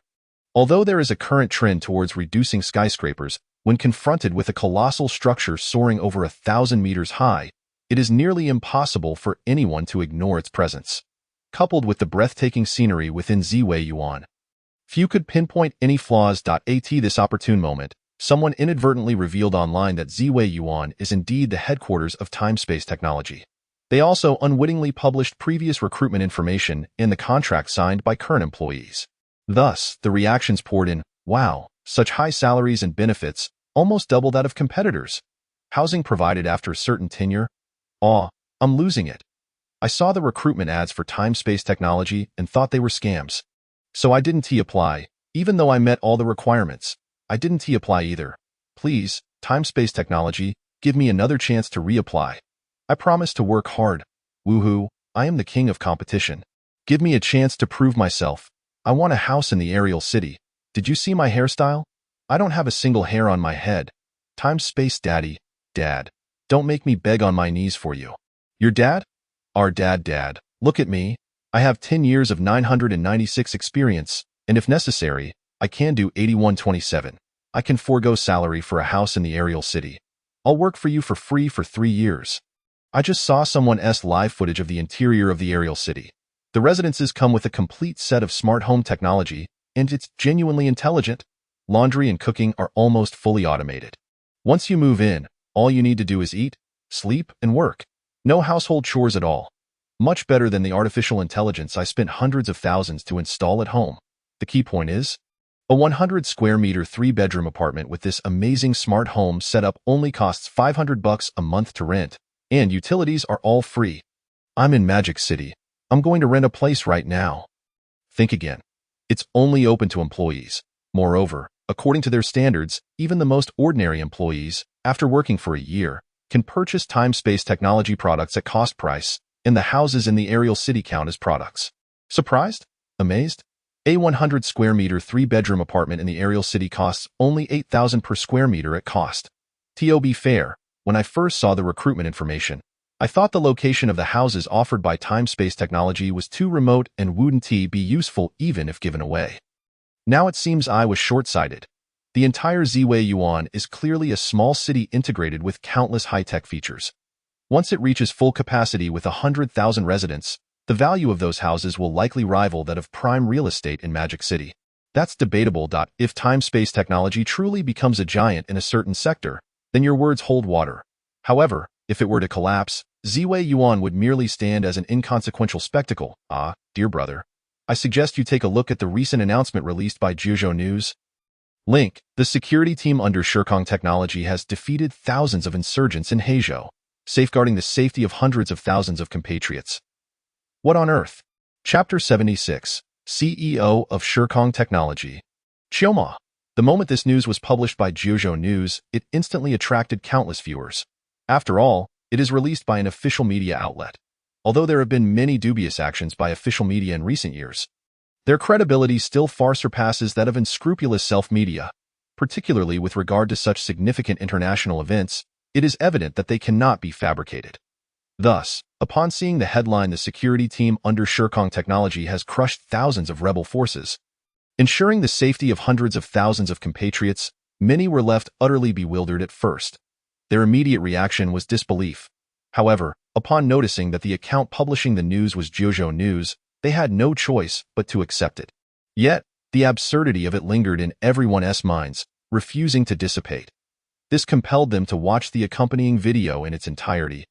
Although there is a current trend towards reducing skyscrapers, when confronted with a colossal structure soaring over 1,000 meters high, it is nearly impossible for anyone to ignore its presence. Coupled with the breathtaking scenery within Ziwei Yuan, few could pinpoint any flaws. At this opportune moment, someone inadvertently revealed online that Ziwei Yuan is indeed the headquarters of time-space technology. They also unwittingly published previous recruitment information in the contract signed by current employees. Thus, the reactions poured in. Wow, such high salaries and benefits, almost double that of competitors. Housing provided after a certain tenure. I'm losing it. I saw the recruitment ads for time-space technology and thought they were scams. So I didn't apply, even though I met all the requirements. I didn't apply either. Please, time-space technology, give me another chance to reapply. I promise to work hard. Woohoo, I am the king of competition. Give me a chance to prove myself. I want a house in the aerial city. Did you see my hairstyle? I don't have a single hair on my head. Time-space daddy, dad. Don't make me beg on my knees for you. Your dad? Our dad. Look at me. I have 10 years of 996 experience, and if necessary, I can do 8127. I can forego salary for a house in the aerial city. I'll work for you for free for 3 years. I just saw someone's live footage of the interior of the aerial city. The residences come with a complete set of smart home technology, and it's genuinely intelligent. Laundry and cooking are almost fully automated. Once you move in, all you need to do is eat, sleep, and work. No household chores at all. Much better than the artificial intelligence I spent hundreds of thousands to install at home. The key point is, a 100 square meter 3-bedroom apartment with this amazing smart home setup only costs $500 a month to rent, and utilities are all free. I'm in Magic City. I'm going to rent a place right now. Think again. It's only open to employees. Moreover, according to their standards, even the most ordinary employees, after working for a year, can purchase time-space technology products at cost price, and the houses in the aerial city count as products. Surprised? Amazed? A 100 square meter 3-bedroom apartment in the aerial city costs only $8,000 per square meter at cost. To be fair, when I first saw the recruitment information, I thought the location of the houses offered by time-space technology was too remote and wouldn't be useful even if given away. Now it seems I was short-sighted. The entire Ziwei Yuan is clearly a small city integrated with countless high-tech features. Once it reaches full capacity with 100,000 residents, the value of those houses will likely rival that of prime real estate in Magic City. That's debatable. If time-space technology truly becomes a giant in a certain sector, then your words hold water. However, if it were to collapse, Ziwei Yuan would merely stand as an inconsequential spectacle. Dear brother, I suggest you take a look at the recent announcement released by Jiuzhou News. Link, the security team under Shirkong Technology has defeated thousands of insurgents in Heizhou, safeguarding the safety of hundreds of thousands of compatriots. What on earth? Chapter 76, CEO of Shirkong Technology. Chioma. The moment this news was published by Jiuzhou News, it instantly attracted countless viewers. After all, it is released by an official media outlet. Although there have been many dubious actions by official media in recent years, their credibility still far surpasses that of unscrupulous self-media. Particularly with regard to such significant international events, it is evident that they cannot be fabricated. Thus, upon seeing the headline, the security team under Shirkong Technology has crushed thousands of rebel forces, ensuring the safety of hundreds of thousands of compatriots, many were left utterly bewildered at first. Their immediate reaction was disbelief. However, upon noticing that the account publishing the news was Jiuzhou News, they had no choice but to accept it. Yet, the absurdity of it lingered in everyone's minds, refusing to dissipate. This compelled them to watch the accompanying video in its entirety.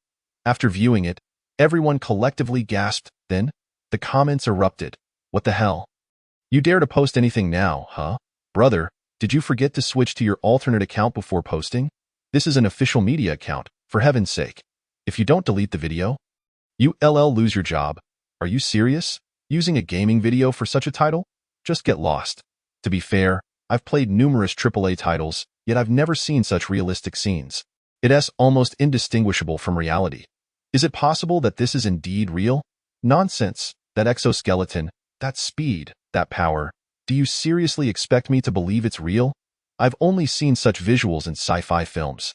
After viewing it, everyone collectively gasped. Then, the comments erupted. What the hell? You dare to post anything now, huh? Brother, did you forget to switch to your alternate account before posting? This is an official media account, for heaven's sake. If you don't delete the video, you'll lose your job. Are you serious? Using a gaming video for such a title? Just get lost. To be fair, I've played numerous AAA titles, yet I've never seen such realistic scenes. It's almost indistinguishable from reality. Is it possible that this is indeed real? Nonsense. That exoskeleton, that speed, that power. Do you seriously expect me to believe it's real? I've only seen such visuals in sci-fi films.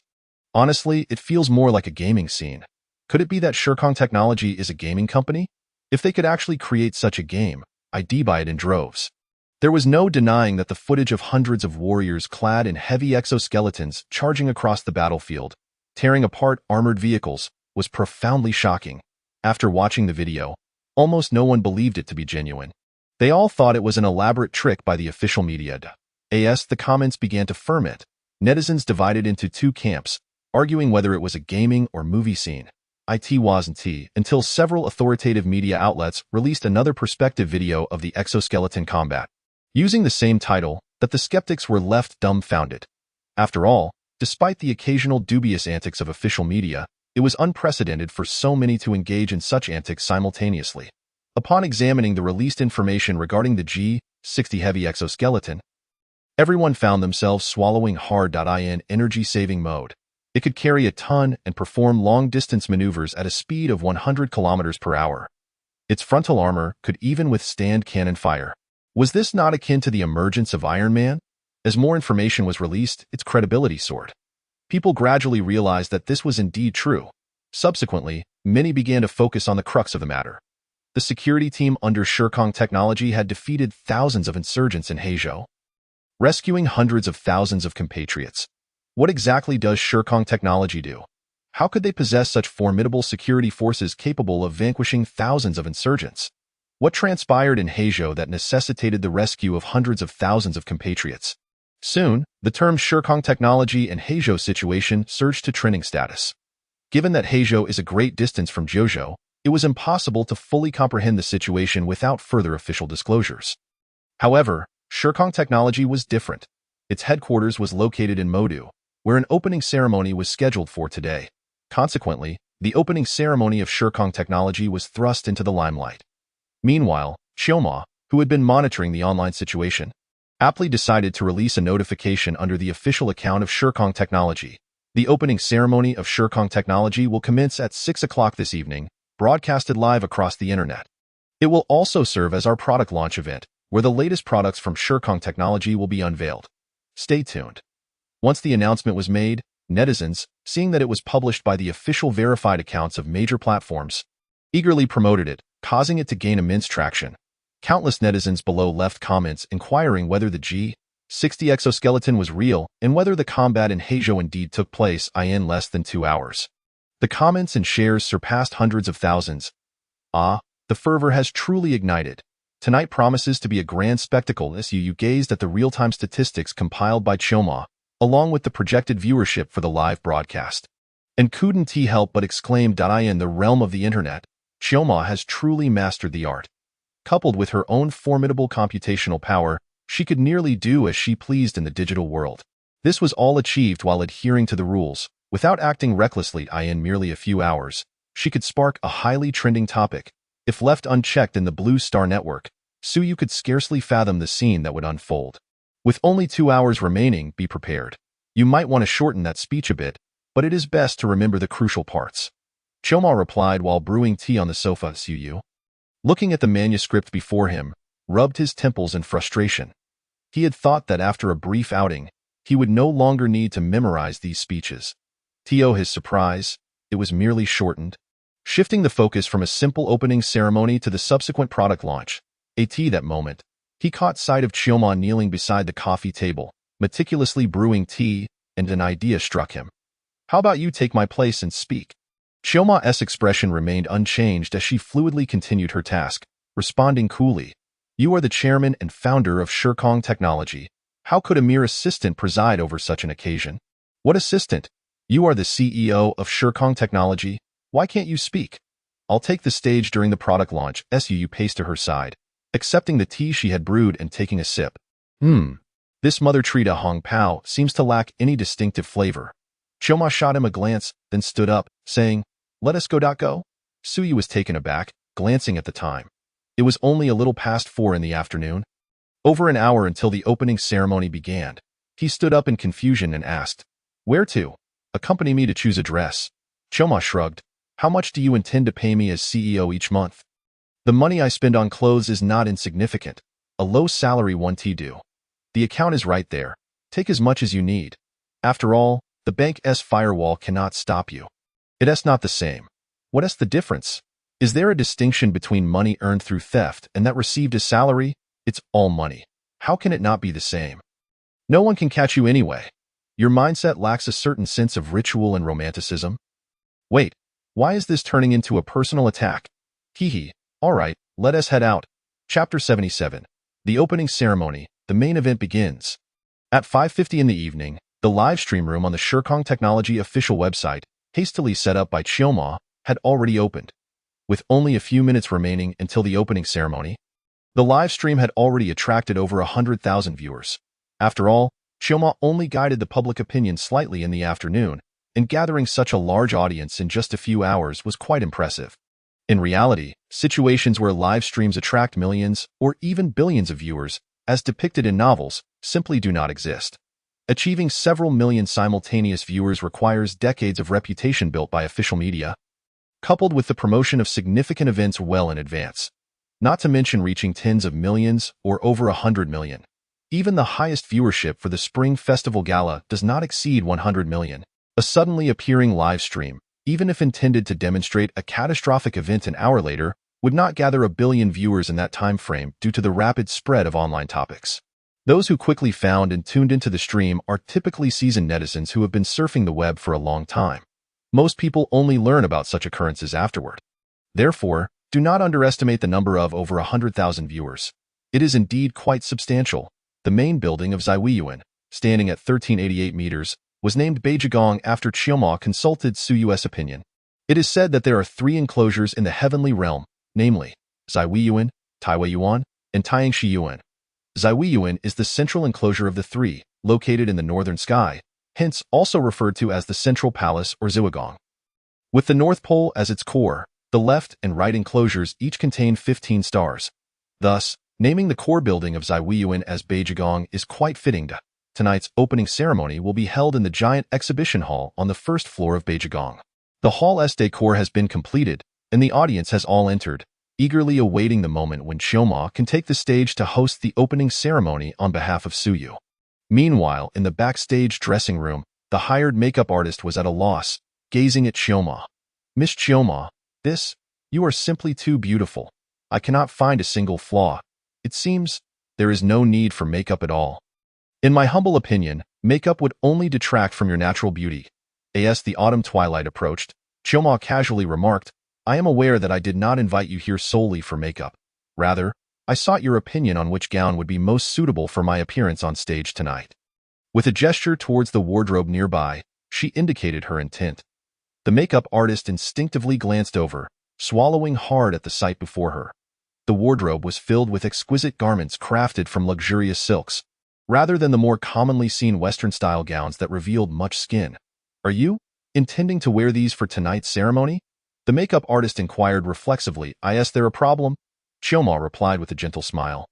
Honestly, it feels more like a gaming scene. Could it be that Shirkong Technology is a gaming company? If they could actually create such a game, I'd buy it in droves. There was no denying that the footage of hundreds of warriors clad in heavy exoskeletons charging across the battlefield, tearing apart armored vehicles, was profoundly shocking. After watching the video, almost no one believed it to be genuine. They all thought it was an elaborate trick by the official media. The comments began to ferment. Netizens divided into two camps, arguing whether it was a gaming or movie scene. It wasn't until several authoritative media outlets released another perspective video of the exoskeleton combat, using the same title, that the skeptics were left dumbfounded. After all, despite the occasional dubious antics of official media, it was unprecedented for so many to engage in such antics simultaneously. Upon examining the released information regarding the G60 heavy exoskeleton, everyone found themselves swallowing hard. In energy-saving mode, it could carry a ton and perform long-distance maneuvers at a speed of 100 kilometers per hour. Its frontal armor could even withstand cannon fire. Was this not akin to the emergence of Iron Man? As more information was released, its credibility soared. People gradually realized that this was indeed true. Subsequently, many began to focus on the crux of the matter. The security team under Shirkong Technology had defeated thousands of insurgents in Heizhou, rescuing hundreds of thousands of compatriots. What exactly does Shirkong Technology do? How could they possess such formidable security forces capable of vanquishing thousands of insurgents? What transpired in Heizhou that necessitated the rescue of hundreds of thousands of compatriots? Soon, the term Shirkong Technology and Heizhou situation surged to trending status. Given that Heizhou is a great distance from Jiuzhou, it was impossible to fully comprehend the situation without further official disclosures. However, Shirkong Technology was different. Its headquarters was located in Modu, where an opening ceremony was scheduled for today. Consequently, the opening ceremony of Shirkong Technology was thrust into the limelight. Meanwhile, Qiuma, who had been monitoring the online situation, aptly decided to release a notification under the official account of Shirkong Technology. The opening ceremony of Shirkong Technology will commence at 6 o'clock this evening, broadcasted live across the internet. It will also serve as our product launch event, where the latest products from Shirkong Technology will be unveiled. Stay tuned. Once the announcement was made, netizens, seeing that it was published by the official verified accounts of major platforms, eagerly promoted it, causing it to gain immense traction. Countless netizens below left comments inquiring whether the G60 exoskeleton was real and whether the combat in Heizhou indeed took place in less than 2 hours. The comments and shares surpassed hundreds of thousands. The fervor has truly ignited. Tonight promises to be a grand spectacle as you gazed at the real-time statistics compiled by Qiuma, along with the projected viewership for the live broadcast. And couldn't help but exclaim, in the realm of the internet, Qiuma has truly mastered the art. Coupled with her own formidable computational power, she could nearly do as she pleased in the digital world. This was all achieved while adhering to the rules. Without acting recklessly in merely a few hours, she could spark a highly trending topic. If left unchecked in the Blue Star Network, you could scarcely fathom the scene that would unfold. With only 2 hours remaining, be prepared. You might want to shorten that speech a bit, but it is best to remember the crucial parts. Qiuma replied while brewing tea on the sofa. Looking at the manuscript before him, rubbed his temples in frustration. He had thought that after a brief outing, he would no longer need to memorize these speeches. To his surprise, it was merely shortened, shifting the focus from a simple opening ceremony to the subsequent product launch. That moment, he caught sight of Qiuma kneeling beside the coffee table, meticulously brewing tea, and an idea struck him. How about you take my place and speak? Qiuma's expression remained unchanged as she fluidly continued her task, responding coolly. You are the chairman and founder of Shirkong Technology. How could a mere assistant preside over such an occasion? What assistant? You are the CEO of Shirkong Technology. Why can't you speak? I'll take the stage during the product launch. Su paced to her side, accepting the tea she had brewed and taking a sip. This Mother Trita Hong Pao seems to lack any distinctive flavor. Qiuma shot him a glance, then stood up, saying, Let us go. Suyu was taken aback, glancing at the time. It was only a little past 4 in the afternoon. Over an hour until the opening ceremony began. He stood up in confusion and asked, "Where to? Accompany me to choose a dress." Chioma shrugged. "How much do you intend to pay me as CEO each month?" "The money I spend on clothes is not insignificant. A low salary won't do. The account is right there. Take as much as you need. After all, the bank's firewall cannot stop you. It's not the same. What's the difference? Is there a distinction between money earned through theft and that received as salary? It's all money. How can it not be the same? No one can catch you anyway. Your mindset lacks a certain sense of ritual and romanticism." "Wait, why is this turning into a personal attack?" "Hee. All right, let us head out." Chapter 77. The opening ceremony. The main event begins. At 5:50 in the evening, the live stream room on the Shirkong Technology official website, hastily set up by Chioma, had already opened. With only a few minutes remaining until the opening ceremony, the live stream had already attracted over 100,000 viewers. After all, Chioma only guided the public opinion slightly in the afternoon, and gathering such a large audience in just a few hours was quite impressive. In reality, situations where live streams attract millions or even billions of viewers, as depicted in novels, simply do not exist. Achieving several million simultaneous viewers requires decades of reputation built by official media, coupled with the promotion of significant events well in advance. Not to mention reaching tens of millions or over 100 million. Even the highest viewership for the Spring Festival Gala does not exceed 100 million. A suddenly appearing live stream, even if intended to demonstrate a catastrophic event an hour later, would not gather a billion viewers in that time frame due to the rapid spread of online topics. Those who quickly found and tuned into the stream are typically seasoned netizens who have been surfing the web for a long time. Most people only learn about such occurrences afterward. Therefore, do not underestimate the number of over 100,000 viewers. It is indeed quite substantial. The main building of Ziwiyuan, standing at 1388 meters, was named Beijigong after Chioma consulted Suyu's opinion. It is said that there are 3 enclosures in the heavenly realm, namely, Ziwiyuan, Taiweiyuan, and Tiangshiyuan. Ziwiyuan is the central enclosure of the 3, located in the northern sky, hence also referred to as the Central Palace or Ziwagong. With the North Pole as its core, the left and right enclosures each contain 15 stars. Thus, naming the core building of Ziwiyuan as Beijigong is quite fitting. Tonight's opening ceremony will be held in the giant exhibition hall on the first floor of Beijigong. The hall's decor has been completed, and the audience has all entered, eagerly awaiting the moment when Chioma can take the stage to host the opening ceremony on behalf of Suyu. Meanwhile, in the backstage dressing room, the hired makeup artist was at a loss, gazing at Chioma. "Miss Chioma, you are simply too beautiful. I cannot find a single flaw. It seems there is no need for makeup at all. In my humble opinion, makeup would only detract from your natural beauty." As the autumn twilight approached, Chioma casually remarked, "I am aware that I did not invite you here solely for makeup. Rather, I sought your opinion on which gown would be most suitable for my appearance on stage tonight." With a gesture towards the wardrobe nearby, she indicated her intent. The makeup artist instinctively glanced over, swallowing hard at the sight before her. The wardrobe was filled with exquisite garments crafted from luxurious silks, rather than the more commonly seen Western-style gowns that revealed much skin. "Are you intending to wear these for tonight's ceremony?" the makeup artist inquired reflexively. "Is there a problem?" Chioma replied with a gentle smile.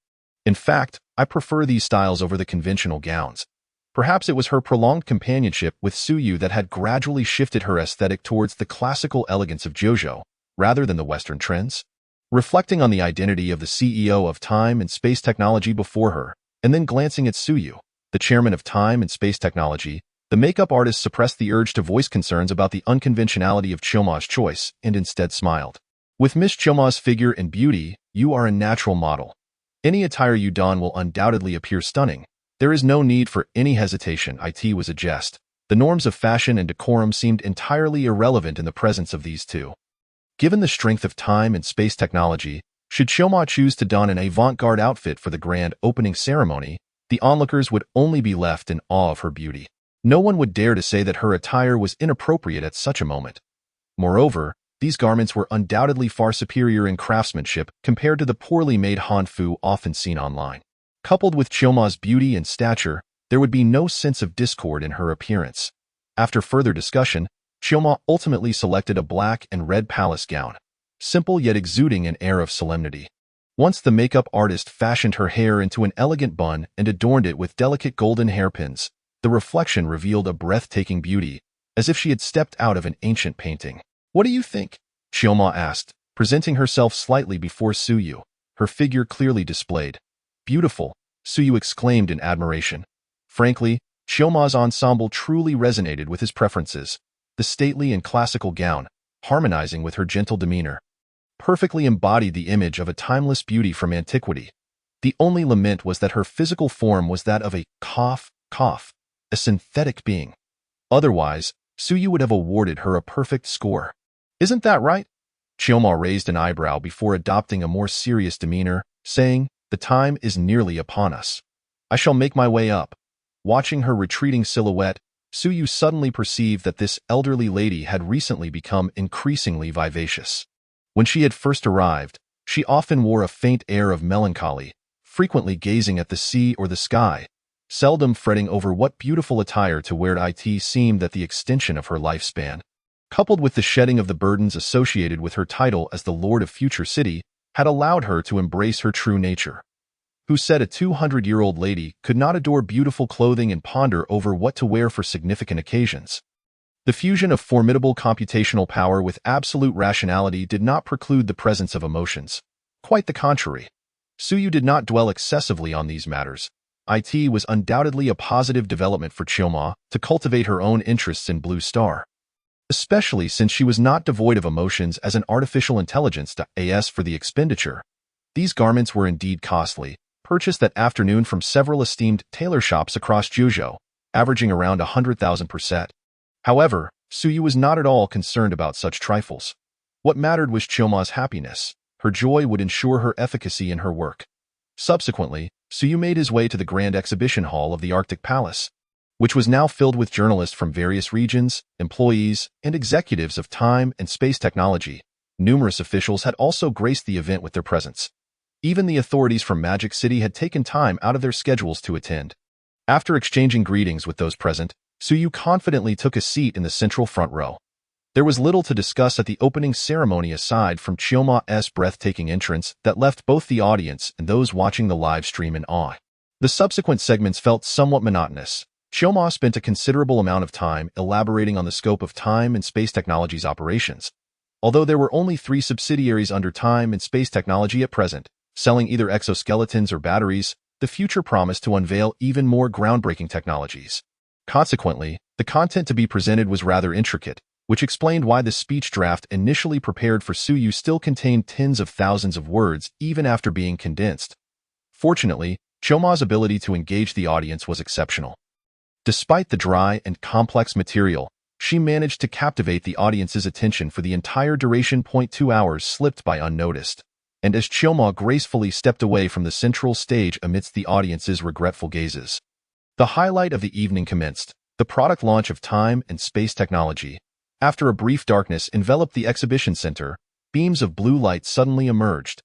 "In fact, I prefer these styles over the conventional gowns." Perhaps it was her prolonged companionship with Suyu that had gradually shifted her aesthetic towards the classical elegance of JoJo, rather than the Western trends. Reflecting on the identity of the CEO of Time and Space Technology before her, and then glancing at Suyu, the chairman of Time and Space Technology, the makeup artist suppressed the urge to voice concerns about the unconventionality of Chioma's choice and instead smiled. "With Miss Chioma's figure and beauty, you are a natural model. Any attire you don will undoubtedly appear stunning. There is no need for any hesitation." It was a jest. The norms of fashion and decorum seemed entirely irrelevant in the presence of these two. Given the strength of Time and Space Technology, should Chioma choose to don an avant-garde outfit for the grand opening ceremony, the onlookers would only be left in awe of her beauty. No one would dare to say that her attire was inappropriate at such a moment. Moreover, these garments were undoubtedly far superior in craftsmanship compared to the poorly made hanfu often seen online. Coupled with Chioma's beauty and stature, there would be no sense of discord in her appearance. After further discussion, Chioma ultimately selected a black and red palace gown, simple yet exuding an air of solemnity. Once the makeup artist fashioned her hair into an elegant bun and adorned it with delicate golden hairpins, the reflection revealed a breathtaking beauty, as if she had stepped out of an ancient painting. "What do you think?" Chioma asked, presenting herself slightly before Suyu, her figure clearly displayed. "Beautiful," Suyu exclaimed in admiration. Frankly, Chioma's ensemble truly resonated with his preferences, the stately and classical gown, harmonizing with her gentle demeanor, perfectly embodied the image of a timeless beauty from antiquity. The only lament was that her physical form was that of a a synthetic being. Otherwise, Suyu would have awarded her a perfect score. "Isn't that right?" Chioma raised an eyebrow before adopting a more serious demeanor, saying, "The time is nearly upon us. I shall make my way up." Watching her retreating silhouette, Suyu suddenly perceived that this elderly lady had recently become increasingly vivacious. When she had first arrived, she often wore a faint air of melancholy, frequently gazing at the sea or the sky, seldom fretting over what beautiful attire to wear. It seemed that the extension of her lifespan, coupled with the shedding of the burdens associated with her title as the Lord of Future City, had allowed her to embrace her true nature. Who said a 200-year-old lady could not adore beautiful clothing and ponder over what to wear for significant occasions? The fusion of formidable computational power with absolute rationality did not preclude the presence of emotions. Quite the contrary. Suyu did not dwell excessively on these matters. It was undoubtedly a positive development for Chioma to cultivate her own interests in Blue Star, especially since she was not devoid of emotions as an artificial intelligence. As for the expenditure, these garments were indeed costly, purchased that afternoon from several esteemed tailor shops across Juzhou, averaging around 100,000 per set. However, Suyu was not at all concerned about such trifles. What mattered was Chioma's happiness. Her joy would ensure her efficacy in her work. Subsequently, Suyu made his way to the grand exhibition hall of the Arctic Palace, which was now filled with journalists from various regions, employees, and executives of time and space technology. Numerous officials had also graced the event with their presence. Even the authorities from Magic City had taken time out of their schedules to attend. After exchanging greetings with those present, Suyu confidently took a seat in the central front row. There was little to discuss at the opening ceremony aside from Chioma's breathtaking entrance that left both the audience and those watching the live stream in awe. The subsequent segments felt somewhat monotonous. Chioma spent a considerable amount of time elaborating on the scope of Time and Space Technology's operations. Although there were only 3 subsidiaries under Time and Space Technology at present, selling either exoskeletons or batteries, the future promised to unveil even more groundbreaking technologies. Consequently, the content to be presented was rather intricate, which explained why the speech draft initially prepared for Suyu still contained tens of thousands of words even after being condensed. Fortunately, Chioma's ability to engage the audience was exceptional. Despite the dry and complex material, she managed to captivate the audience's attention for the entire duration. 2 hours slipped by unnoticed, and as Chioma gracefully stepped away from the central stage amidst the audience's regretful gazes, the highlight of the evening commenced, the product launch of Time and Space Technology. After a brief darkness enveloped the exhibition center, beams of blue light suddenly emerged.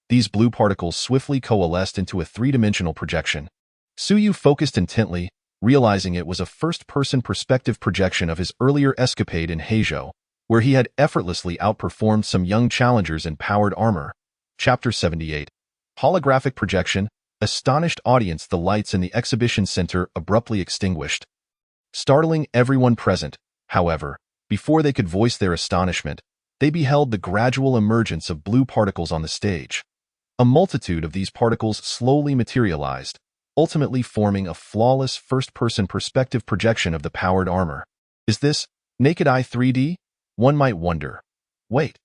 These blue particles swiftly coalesced into a 3-dimensional projection. Suyu focused intently, realizing it was a first-person perspective projection of his earlier escapade in Heizhou, where he had effortlessly outperformed some young challengers in powered armor. Chapter 78. Holographic Projection. Astonished audience. The lights in the exhibition center abruptly extinguished, startling everyone present. However, before they could voice their astonishment, they beheld the gradual emergence of blue particles on the stage. A multitude of these particles slowly materialized, ultimately forming a flawless first-person perspective projection of the powered armor. Is this naked eye 3D? One might wonder. Wait,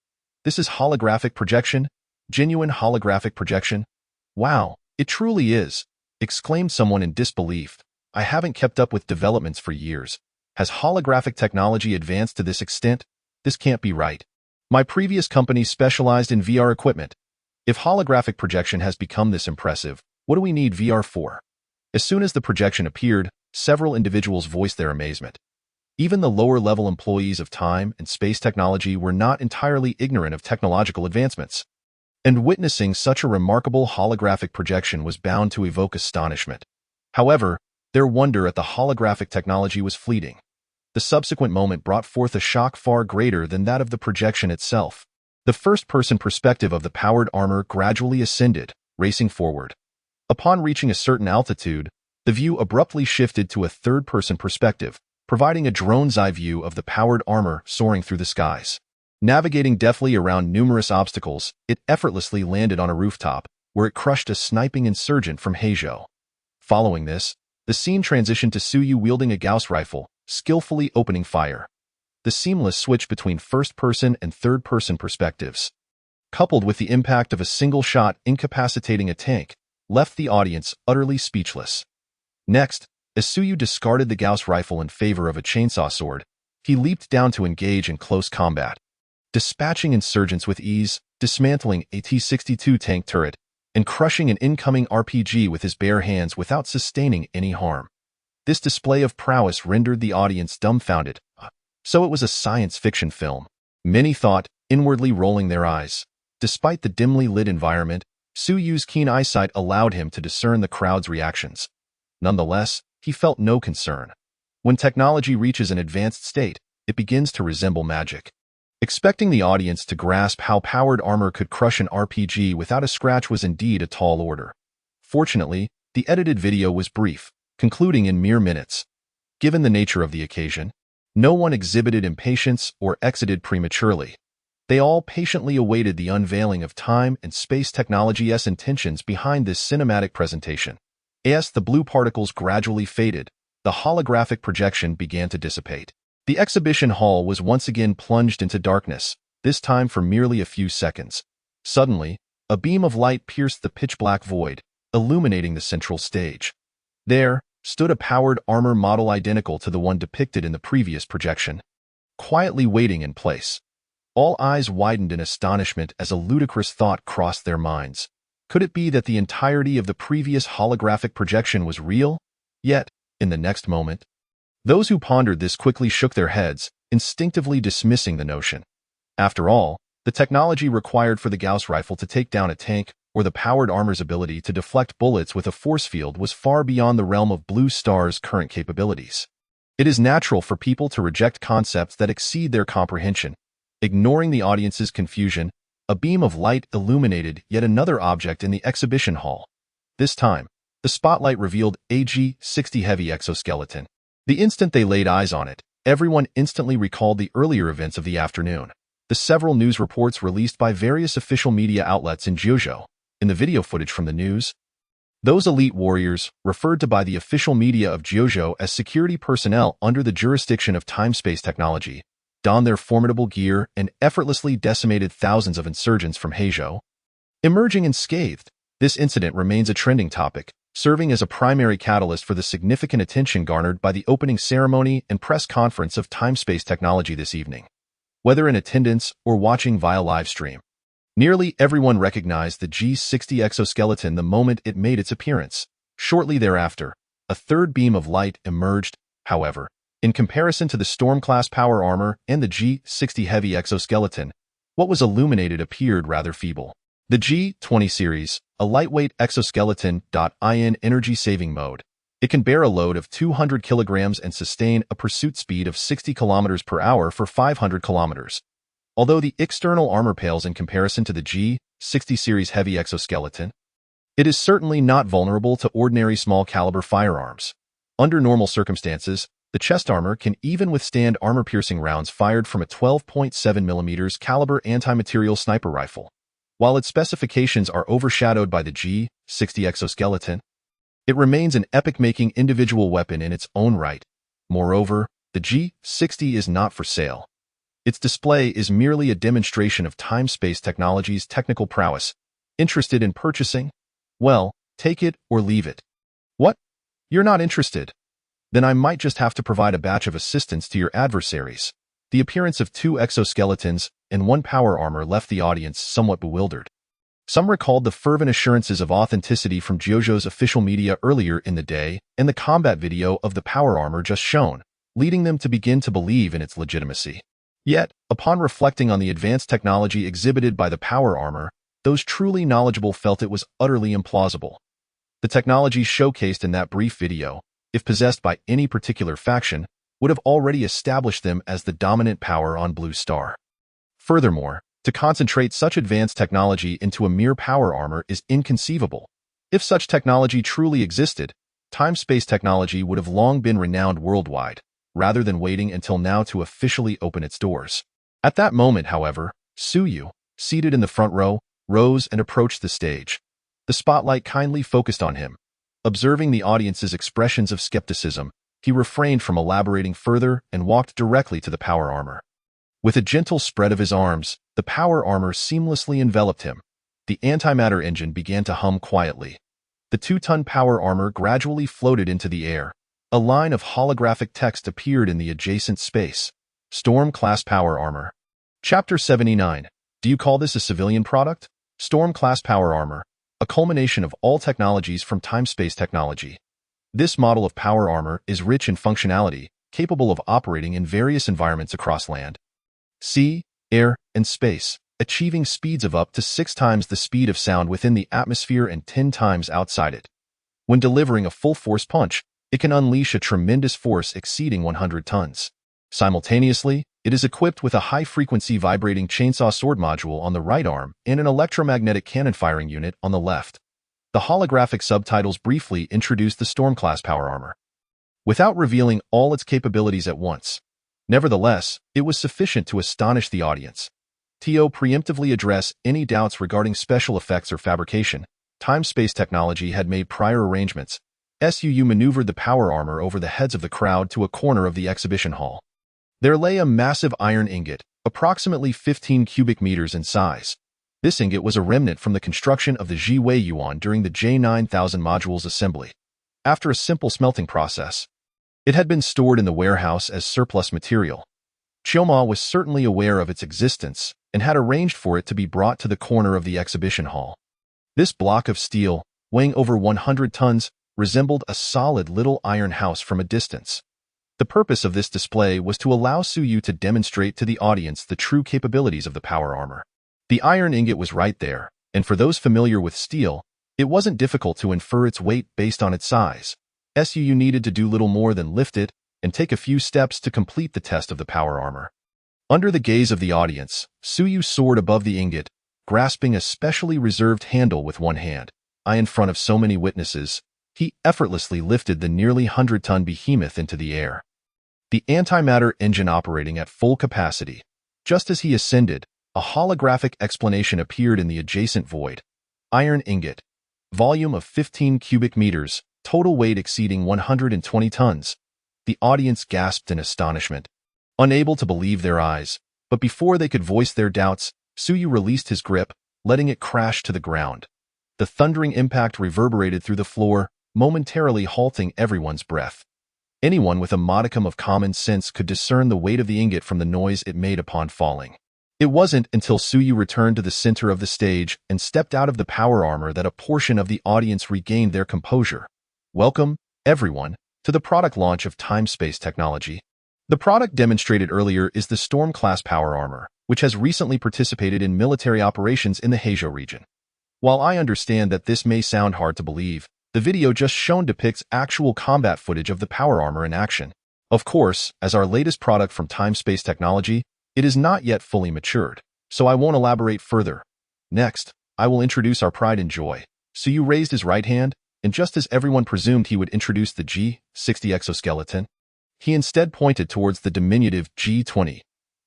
this is holographic projection? Genuine holographic projection? Wow, it truly is, exclaimed someone in disbelief. I haven't kept up with developments for years. Has holographic technology advanced to this extent? This can't be right. My previous company specialized in VR equipment. If holographic projection has become this impressive, what do we need VR for? As soon as the projection appeared, several individuals voiced their amazement. Even the lower-level employees of Time and Space Technology were not entirely ignorant of technological advancements, and witnessing such a remarkable holographic projection was bound to evoke astonishment. However, their wonder at the holographic technology was fleeting. The subsequent moment brought forth a shock far greater than that of the projection itself. The first-person perspective of the powered armor gradually ascended, racing forward. Upon reaching a certain altitude, the view abruptly shifted to a third-person perspective, providing a drone's eye view of the powered armor soaring through the skies. Navigating deftly around numerous obstacles, it effortlessly landed on a rooftop, where it crushed a sniping insurgent from Heizhou. Following this, the scene transitioned to Suyu wielding a Gauss rifle, skillfully opening fire. The seamless switch between first-person and third-person perspectives, coupled with the impact of a single shot incapacitating a tank, left the audience utterly speechless. Next, as Suyu discarded the Gauss rifle in favor of a chainsaw sword, he leaped down to engage in close combat, dispatching insurgents with ease, dismantling a T-62 tank turret, and crushing an incoming RPG with his bare hands without sustaining any harm. This display of prowess rendered the audience dumbfounded. So it was a science fiction film, many thought, inwardly rolling their eyes. Despite the dimly lit environment, Suyu's keen eyesight allowed him to discern the crowd's reactions. Nonetheless, he felt no concern. When technology reaches an advanced state, it begins to resemble magic. Expecting the audience to grasp how powered armor could crush an RPG without a scratch was indeed a tall order. Fortunately, the edited video was brief, concluding in mere minutes. Given the nature of the occasion, no one exhibited impatience or exited prematurely. They all patiently awaited the unveiling of time and space technology's intentions behind this cinematic presentation. As the blue particles gradually faded, the holographic projection began to dissipate. The exhibition hall was once again plunged into darkness, this time for merely a few seconds. Suddenly, a beam of light pierced the pitch-black void, illuminating the central stage. There stood a powered armor model identical to the one depicted in the previous projection, quietly waiting in place. All eyes widened in astonishment as a ludicrous thought crossed their minds. Could it be that the entirety of the previous holographic projection was real? Yet, in the next moment, those who pondered this quickly shook their heads, instinctively dismissing the notion. After all, the technology required for the Gauss rifle to take down a tank or the powered armor's ability to deflect bullets with a force field was far beyond the realm of Blue Star's current capabilities. It is natural for people to reject concepts that exceed their comprehension. Ignoring the audience's confusion, a beam of light illuminated yet another object in the exhibition hall. This time, the spotlight revealed a G-60 heavy exoskeleton. The instant they laid eyes on it, everyone instantly recalled the earlier events of the afternoon. The several news reports released by various official media outlets in Jiuzhou. In the video footage from the news, those elite warriors, referred to by the official media of Jiuzhou as security personnel under the jurisdiction of time-space technology, donned their formidable gear and effortlessly decimated thousands of insurgents from Heizhou. Emerging unscathed, this incident remains a trending topic, serving as a primary catalyst for the significant attention garnered by the opening ceremony and press conference of time-space technology this evening. Whether in attendance or watching via live stream, nearly everyone recognized the G-60 exoskeleton the moment it made its appearance. Shortly thereafter, a third beam of light emerged, however. In comparison to the Storm-class power armor and the G-60 heavy exoskeleton, what was illuminated appeared rather feeble. The G-20 series, a lightweight exoskeleton, in energy-saving mode. It can bear a load of 200 kilograms and sustain a pursuit speed of 60 kilometers per hour for 500 kilometers. Although the external armor pales in comparison to the G-60 series heavy exoskeleton, it is certainly not vulnerable to ordinary small-caliber firearms. Under normal circumstances, the chest armor can even withstand armor-piercing rounds fired from a 12.7 mm caliber anti-material sniper rifle. While its specifications are overshadowed by the G-60 exoskeleton, it remains an epic-making individual weapon in its own right. Moreover, the G-60 is not for sale. Its display is merely a demonstration of time-space technology's technical prowess. Interested in purchasing? Well, take it or leave it. What? You're not interested? Then I might just have to provide a batch of assistance to your adversaries. The appearance of two exoskeletons and one power armor left the audience somewhat bewildered. Some recalled the fervent assurances of authenticity from Jiuzhou's official media earlier in the day and the combat video of the power armor just shown, leading them to begin to believe in its legitimacy. Yet, upon reflecting on the advanced technology exhibited by the power armor, those truly knowledgeable felt it was utterly implausible. The technology showcased in that brief video, if possessed by any particular faction, would have already established them as the dominant power on Blue Star. Furthermore, To concentrate such advanced technology into a mere power armor is inconceivable. If such technology truly existed, time-space technology would have long been renowned worldwide, rather than waiting until now to officially open its doors. At that moment, however, Suyu, seated in the front row, rose and approached the stage. The spotlight kindly focused on him. Observing the audience's expressions of skepticism, he refrained from elaborating further and walked directly to the power armor. With a gentle spread of his arms, the power armor seamlessly enveloped him. The antimatter engine began to hum quietly. The 2-ton power armor gradually floated into the air. A line of holographic text appeared in the adjacent space. Storm-class power armor. Chapter 79. Do you call this a civilian product? Storm-class power armor, a culmination of all technologies from time-space technology. This model of power armor is rich in functionality, capable of operating in various environments across land, sea, air, and space, achieving speeds of up to 6 times the speed of sound within the atmosphere and 10 times outside it. When delivering a full-force punch, it can unleash a tremendous force exceeding 100 tons. Simultaneously, it is equipped with a high-frequency vibrating chainsaw sword module on the right arm and an electromagnetic cannon firing unit on the left. The holographic subtitles briefly introduce the Storm-class power armor, without revealing all its capabilities at once. Nevertheless, it was sufficient to astonish the audience. To preemptively address any doubts regarding special effects or fabrication, time-space technology had made prior arrangements. Suyu maneuvered the power armor over the heads of the crowd to a corner of the exhibition hall. There lay a massive iron ingot, approximately 15 cubic meters in size. This ingot was a remnant from the construction of the Ji-Wei Yuan during the J9000 module's assembly. After a simple smelting process, it had been stored in the warehouse as surplus material. Chioma was certainly aware of its existence and had arranged for it to be brought to the corner of the exhibition hall. This block of steel, weighing over 100 tons, resembled a solid little iron house from a distance. The purpose of this display was to allow Suyu to demonstrate to the audience the true capabilities of the power armor. The iron ingot was right there, and for those familiar with steel, it wasn't difficult to infer its weight based on its size. Suyu needed to do little more than lift it and take a few steps to complete the test of the power armor. Under the gaze of the audience, Suyu soared above the ingot, grasping a specially reserved handle with one hand. In front of so many witnesses, he effortlessly lifted the nearly 100-ton behemoth into the air. The antimatter engine operating at full capacity. Just as he ascended, a holographic explanation appeared in the adjacent void. Iron ingot. Volume of 15 cubic meters, total weight exceeding 120 tons. The audience gasped in astonishment, unable to believe their eyes. But before they could voice their doubts, Suyu released his grip, letting it crash to the ground. The thundering impact reverberated through the floor, momentarily halting everyone's breath. Anyone with a modicum of common sense could discern the weight of the ingot from the noise it made upon falling. It wasn't until Suyu returned to the center of the stage and stepped out of the power armor that a portion of the audience regained their composure. Welcome, everyone, to the product launch of time-space technology. The product demonstrated earlier is the Storm-class power armor, which has recently participated in military operations in the Heizhou region. While I understand that this may sound hard to believe, the video just shown depicts actual combat footage of the power armor in action. Of course, as our latest product from time-space technology, it is not yet fully matured, so I won't elaborate further. Next, I will introduce our pride and joy. Suyu raised his right hand, and just as everyone presumed he would introduce the G60 exoskeleton, he instead pointed towards the diminutive G20.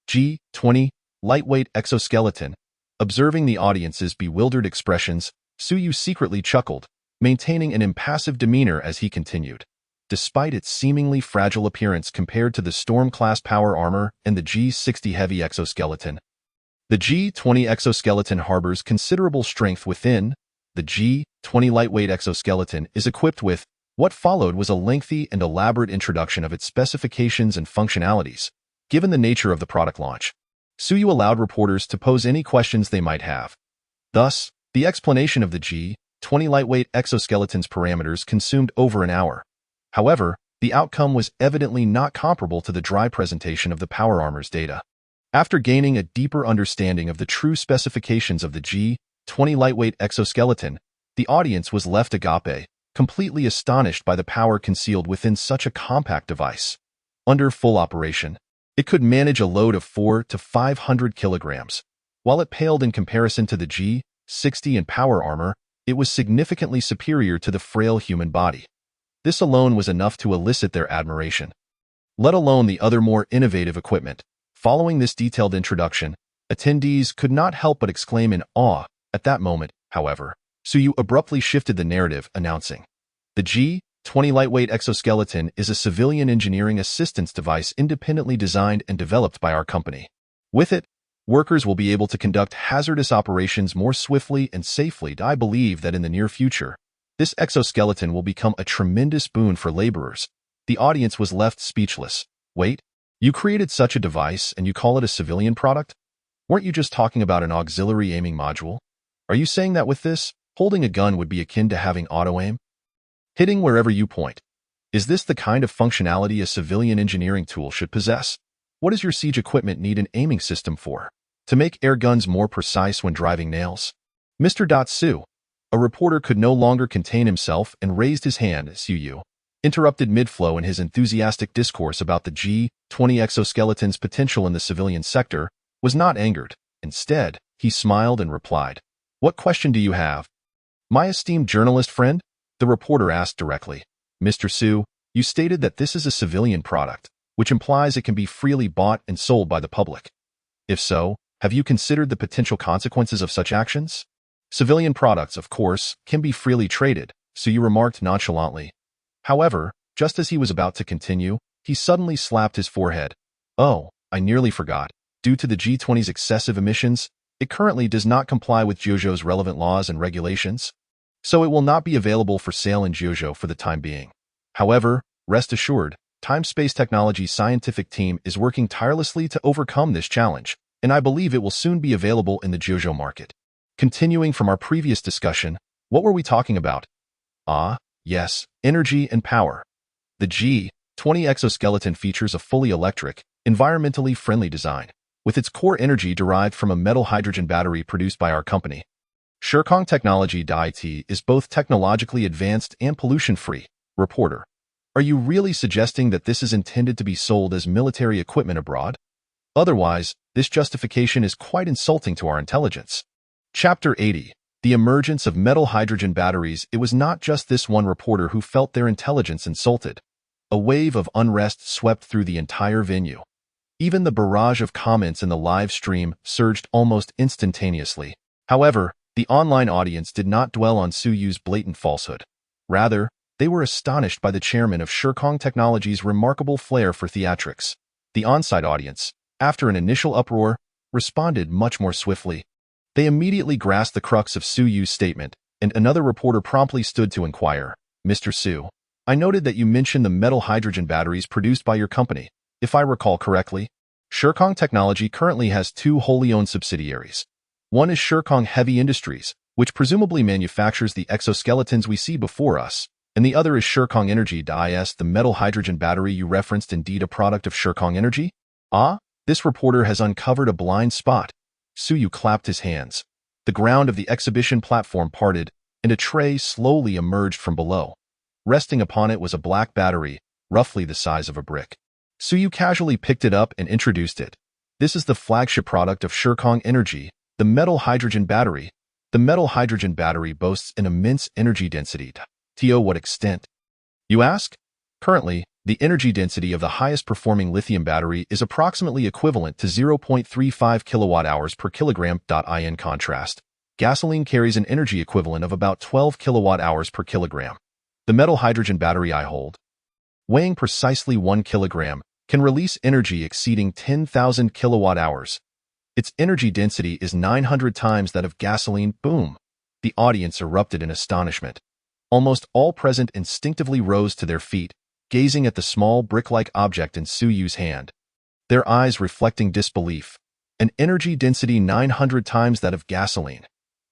G20, lightweight exoskeleton. Observing the audience's bewildered expressions, Suyu secretly chuckled, maintaining an impassive demeanor as he continued. Despite its seemingly fragile appearance compared to the Storm-class power armor and the G60 heavy exoskeleton, the G20 exoskeleton harbors considerable strength within. The G20 lightweight exoskeleton is equipped with. What followed was a lengthy and elaborate introduction of its specifications and functionalities. Given the nature of the product launch, Suyu allowed reporters to pose any questions they might have. Thus, the explanation of the G20 lightweight exoskeleton's parameters consumed over an hour. However, the outcome was evidently not comparable to the dry presentation of the power armor's data. After gaining a deeper understanding of the true specifications of the G20 lightweight exoskeleton, the audience was left agape, completely astonished by the power concealed within such a compact device. Under full operation, it could manage a load of 400 to 500 kilograms. While it paled in comparison to the G-60 in power armor, it was significantly superior to the frail human body. This alone was enough to elicit their admiration, let alone the other more innovative equipment. Following this detailed introduction, attendees could not help but exclaim in awe. At that moment, however, Suyu abruptly shifted the narrative, announcing, "The G-20 lightweight exoskeleton is a civilian engineering assistance device independently designed and developed by our company. With it, workers will be able to conduct hazardous operations more swiftly and safely. I believe that in the near future, this exoskeleton will become a tremendous boon for laborers." The audience was left speechless. Wait, you created such a device and you call it a civilian product? Weren't you just talking about an auxiliary aiming module? Are you saying that with this, holding a gun would be akin to having auto-aim? Hitting wherever you point. Is this the kind of functionality a civilian engineering tool should possess? What does your siege equipment need an aiming system for? To make air guns more precise when driving nails? Mr. Su, a reporter could no longer contain himself and raised his hand. Suyu interrupted mid-flow in his enthusiastic discourse about the G-20 exoskeleton's potential in the civilian sector, was not angered. Instead, he smiled and replied, "What question do you have?" "My esteemed journalist friend," the reporter asked directly. "Mr. Su, you stated that this is a civilian product, which implies it can be freely bought and sold by the public. If so, have you considered the potential consequences of such actions?" "Civilian products, of course, can be freely traded," Suyu remarked nonchalantly. However, just as he was about to continue, he suddenly slapped his forehead. "Oh, I nearly forgot. Due to the G-20's excessive emissions, it currently does not comply with Jiuzhou's relevant laws and regulations, so it will not be available for sale in Jiuzhou for the time being. However, rest assured, Time-Space Technology's scientific team is working tirelessly to overcome this challenge, and I believe it will soon be available in the Jiuzhou market." Continuing from our previous discussion, what were we talking about? Yes, energy and power. The G-20 exoskeleton features a fully electric, environmentally friendly design, with its core energy derived from a metal hydrogen battery produced by our company. Shirkong Technology IT is both technologically advanced and pollution-free. Reporter, are you really suggesting that this is intended to be sold as military equipment abroad? Otherwise, this justification is quite insulting to our intelligence. Chapter 80. The emergence of metal hydrogen batteries. It was not just this one reporter who felt their intelligence insulted. A wave of unrest swept through the entire venue. Even the barrage of comments in the live stream surged almost instantaneously. However, the online audience did not dwell on Suyu's blatant falsehood. Rather, they were astonished by the chairman of Shirkong Technology's remarkable flair for theatrics. The on-site audience, after an initial uproar, responded much more swiftly. They immediately grasped the crux of Suyu's statement, and another reporter promptly stood to inquire, "Mr. Su, I noted that you mentioned the metal hydrogen batteries produced by your company. If I recall correctly, Shirkong Technology currently has two wholly owned subsidiaries. One is Shirkong Heavy Industries, which presumably manufactures the exoskeletons we see before us, and the other is Shirkong Energy. The metal hydrogen battery you referenced indeed a product of Shirkong Energy?" This reporter has uncovered a blind spot. Suyu clapped his hands. The ground of the exhibition platform parted, and a tray slowly emerged from below. Resting upon it was a black battery, roughly the size of a brick. Suyu casually picked it up and introduced it. "This is the flagship product of Shirkong Energy, the metal hydrogen battery. The metal hydrogen battery boasts an immense energy density. To what extent, you ask? Currently, the energy density of the highest performing lithium battery is approximately equivalent to 0.35 kilowatt-hours per kilogram. In contrast, gasoline carries an energy equivalent of about 12 kilowatt-hours per kilogram. The metal hydrogen battery I hold, weighing precisely 1 kilogram, can release energy exceeding 10,000 kilowatt-hours. Its energy density is 900 times that of gasoline." Boom! The audience erupted in astonishment. Almost all present instinctively rose to their feet, gazing at the small brick-like object in Suyu's hand, their eyes reflecting disbelief. An energy density 900 times that of gasoline.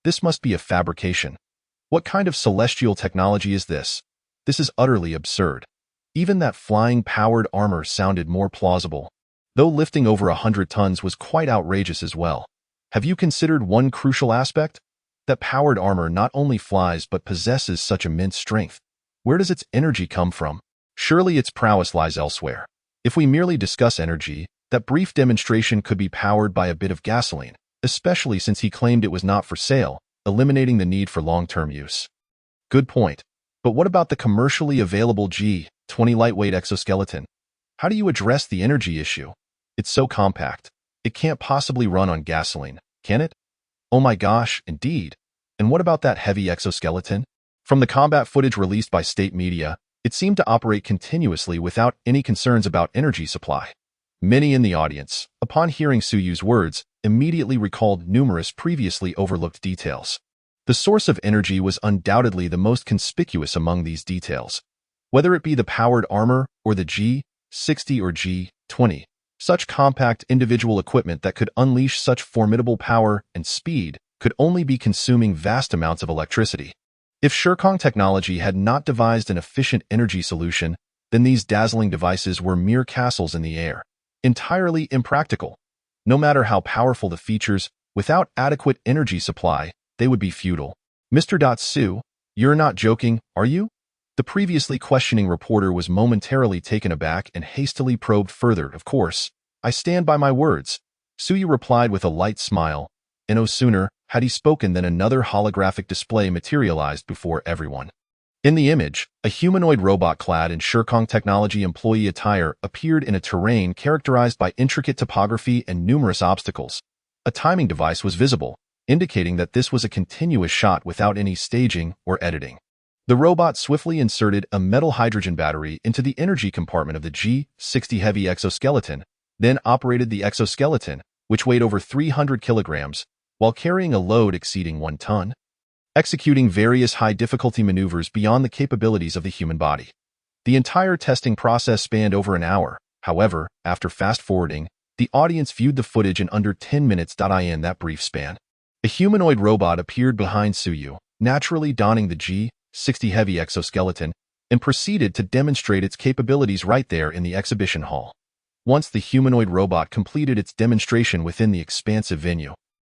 This must be a fabrication. What kind of celestial technology is this? This is utterly absurd. Even that flying powered armor sounded more plausible, though lifting over 100 tons was quite outrageous as well. Have you considered one crucial aspect? That powered armor not only flies but possesses such immense strength. Where does its energy come from? Surely its prowess lies elsewhere. If we merely discuss energy, that brief demonstration could be powered by a bit of gasoline. especially since he claimed it was not for sale, eliminating the need for long-term use. Good point. But what about the commercially available G20 lightweight exoskeleton? How do you address the energy issue? It's so compact. It can't possibly run on gasoline, can it? Oh my gosh, indeed. And what about that heavy exoskeleton? From the combat footage released by state media, it seemed to operate continuously without any concerns about energy supply. Many in the audience, upon hearing Suyu's words, immediately recalled numerous previously overlooked details. The source of energy was undoubtedly the most conspicuous among these details. Whether it be the powered armor or the G60 or G20, such compact individual equipment that could unleash such formidable power and speed could only be consuming vast amounts of electricity. If Shurkong technology had not devised an efficient energy solution, then these dazzling devices were mere castles in the air, entirely impractical. No matter how powerful the features, without adequate energy supply, they would be futile. Mr. Su, you're not joking, are you? The previously questioning reporter was momentarily taken aback and hastily probed further. Of course, I stand by my words. Suyu replied with a light smile, and no sooner had he spoken than another holographic display materialized before everyone. In the image, a humanoid robot clad in Shurkong technology employee attire appeared in a terrain characterized by intricate topography and numerous obstacles. A timing device was visible, indicating that this was a continuous shot without any staging or editing. The robot swiftly inserted a metal hydrogen battery into the energy compartment of the G60 heavy exoskeleton, then operated the exoskeleton, which weighed over 300 kilograms, while carrying a load exceeding 1 ton, executing various high-difficulty maneuvers beyond the capabilities of the human body. The entire testing process spanned over an hour. However, after fast-forwarding, the audience viewed the footage in under 10 minutes. In that brief span, a humanoid robot appeared behind Suyu, naturally donning the G60 heavy exoskeleton, and proceeded to demonstrate its capabilities right there in the exhibition hall. Once the humanoid robot completed its demonstration within the expansive venue,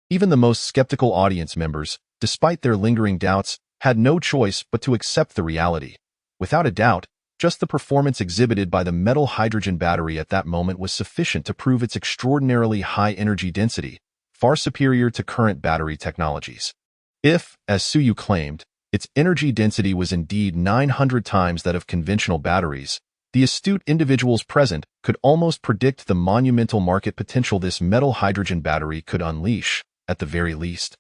even the most skeptical audience members, despite their lingering doubts, had no choice but to accept the reality. Without a doubt, just the performance exhibited by the metal hydrogen battery at that moment was sufficient to prove its extraordinarily high energy density, far superior to current battery technologies. If, as Suyu claimed, its energy density was indeed 900 times that of conventional batteries, the astute individuals present could almost predict the monumental market potential this metal hydrogen battery could unleash, at the very least.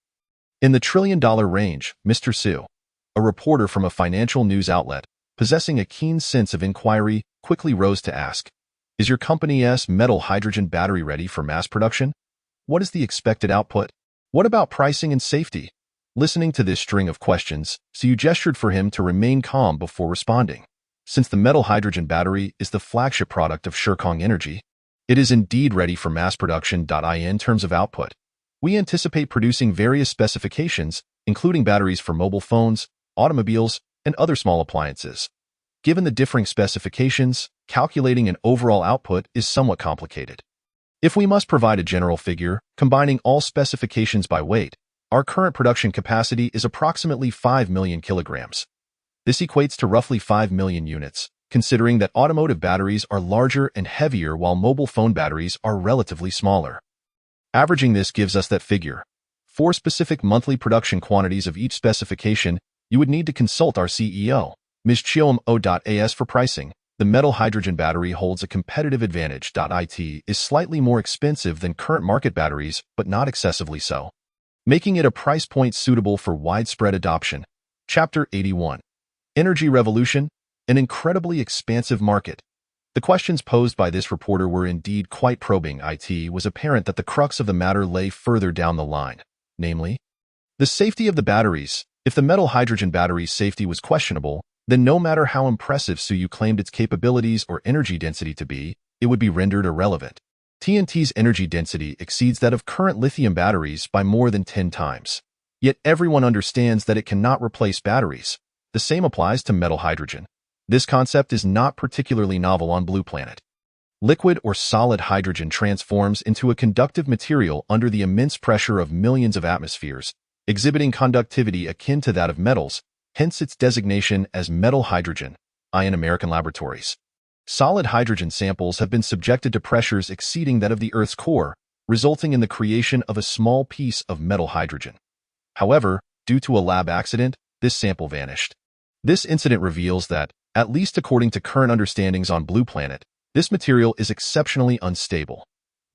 In the trillion-dollar range, Mr. Su, a reporter from a financial news outlet, possessing a keen sense of inquiry, quickly rose to ask, "Is your company's metal hydrogen battery ready for mass production? What is the expected output? What about pricing and safety?" Listening to this string of questions, Su gestured for him to remain calm before responding. Since the metal hydrogen battery is the flagship product of Shurkong Energy, it is indeed ready for mass production. In terms of output, we anticipate producing various specifications, including batteries for mobile phones, automobiles, and other small appliances. Given the differing specifications, calculating an overall output is somewhat complicated. If we must provide a general figure, combining all specifications by weight, our current production capacity is approximately 5 million kilograms. This equates to roughly 5 million units, considering that automotive batteries are larger and heavier while mobile phone batteries are relatively smaller. Averaging this gives us that figure. For specific monthly production quantities of each specification, you would need to consult our CEO, Ms. Chiom-O.As for pricing. The metal hydrogen battery holds a competitive advantage. It is slightly more expensive than current market batteries, but not excessively so, making it a price point suitable for widespread adoption. Chapter 81. Energy Revolution, an incredibly expansive market. The questions posed by this reporter were indeed quite probing. It was apparent that the crux of the matter lay further down the line, namely, the safety of the batteries. If the metal hydrogen battery's safety was questionable, then no matter how impressive Suyu claimed its capabilities or energy density to be, it would be rendered irrelevant. TNT's energy density exceeds that of current lithium batteries by more than 10 times. Yet everyone understands that it cannot replace batteries. The same applies to metal hydrogen. This concept is not particularly novel on Blue Planet. Liquid or solid hydrogen transforms into a conductive material under the immense pressure of millions of atmospheres, exhibiting conductivity akin to that of metals, hence its designation as metal hydrogen, in American laboratories. Solid hydrogen samples have been subjected to pressures exceeding that of the Earth's core, resulting in the creation of a small piece of metal hydrogen. However, due to a lab accident, this sample vanished. This incident reveals that, at least according to current understandings on Blue Planet, this material is exceptionally unstable.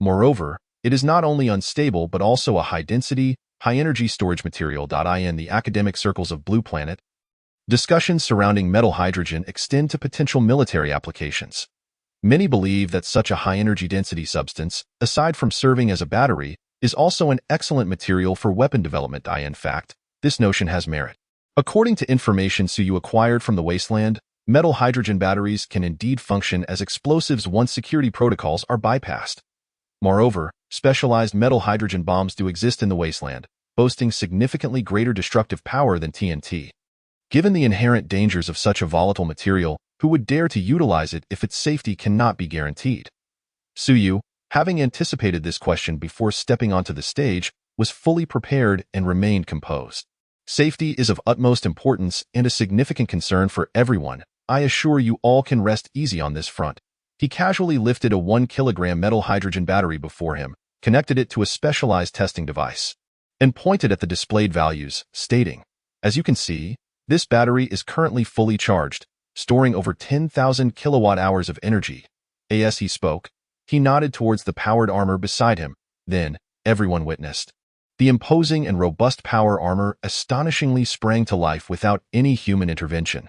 Moreover, it is not only unstable but also a high-density, high-energy storage material. In the academic circles of Blue Planet, discussions surrounding metal hydrogen extend to potential military applications. Many believe that such a high-energy density substance, aside from serving as a battery, is also an excellent material for weapon development. In fact, this notion has merit. According to information Suyu acquired from the Wasteland, metal hydrogen batteries can indeed function as explosives once security protocols are bypassed. Moreover, specialized metal hydrogen bombs do exist in the Wasteland, boasting significantly greater destructive power than TNT. Given the inherent dangers of such a volatile material, who would dare to utilize it if its safety cannot be guaranteed? Suyu, having anticipated this question before stepping onto the stage, was fully prepared and remained composed. Safety is of utmost importance and a significant concern for everyone. I assure you all can rest easy on this front. He casually lifted a 1-kilogram metal hydrogen battery before him, connected it to a specialized testing device, and pointed at the displayed values, stating, "As you can see, this battery is currently fully charged, storing over 10,000 kilowatt-hours of energy." As he spoke, he nodded towards the powered armor beside him. Then, everyone witnessed. The imposing and robust power armor astonishingly sprang to life without any human intervention.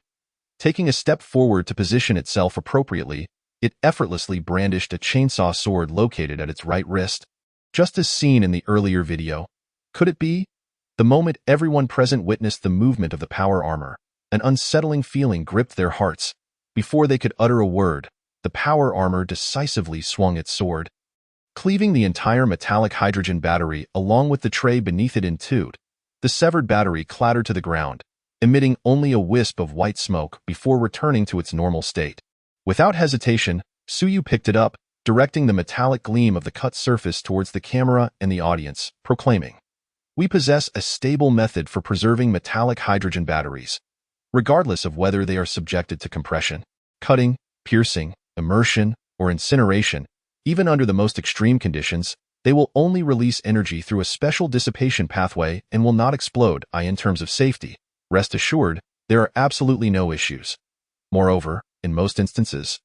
Taking a step forward to position itself appropriately, it effortlessly brandished a chainsaw sword located at its right wrist, just as seen in the earlier video. Could it be? The moment everyone present witnessed the movement of the power armor, an unsettling feeling gripped their hearts. Before they could utter a word, the power armor decisively swung its sword, cleaving the entire metallic hydrogen battery along with the tray beneath it in two. The severed battery clattered to the ground, emitting only a wisp of white smoke before returning to its normal state. Without hesitation, Suyu picked it up, directing the metallic gleam of the cut surface towards the camera and the audience, proclaiming, "We possess a stable method for preserving metallic hydrogen batteries. Regardless of whether they are subjected to compression, cutting, piercing, immersion, or incineration, even under the most extreme conditions, they will only release energy through a special dissipation pathway and will not explode. In terms of safety, rest assured, there are absolutely no issues. Moreover, in most instances,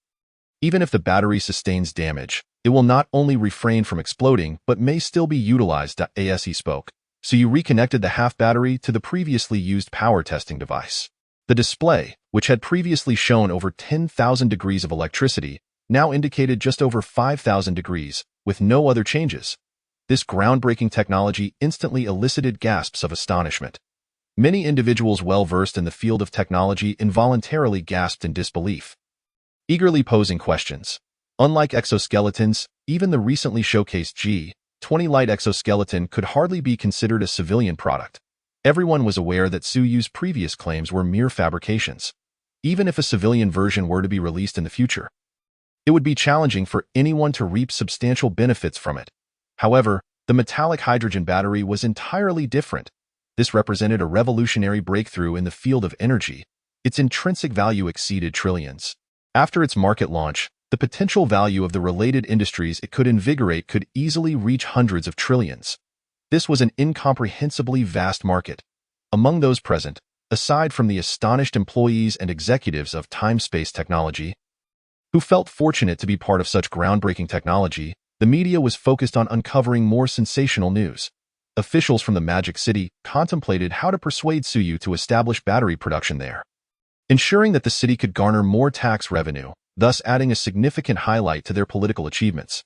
even if the battery sustains damage, it will not only refrain from exploding but may still be utilized." As he spoke, so you reconnected the half battery to the previously used power testing device. The display, which had previously shown over 10,000 degrees of electricity, now indicated just over 5,000 degrees, with no other changes. This groundbreaking technology instantly elicited gasps of astonishment. Many individuals well-versed in the field of technology involuntarily gasped in disbelief, eagerly posing questions. Unlike exoskeletons, even the recently showcased G-20 light exoskeleton could hardly be considered a civilian product. Everyone was aware that Suyu's previous claims were mere fabrications. Even if a civilian version were to be released in the future, it would be challenging for anyone to reap substantial benefits from it. However, the metallic hydrogen battery was entirely different. This represented a revolutionary breakthrough in the field of energy. Its intrinsic value exceeded trillions. After its market launch, the potential value of the related industries it could invigorate could easily reach hundreds of trillions. This was an incomprehensibly vast market. Among those present, aside from the astonished employees and executives of time-space technology, who felt fortunate to be part of such groundbreaking technology, the media was focused on uncovering more sensational news. Officials from the Magic City contemplated how to persuade Suyu to establish battery production there, ensuring that the city could garner more tax revenue, thus adding a significant highlight to their political achievements.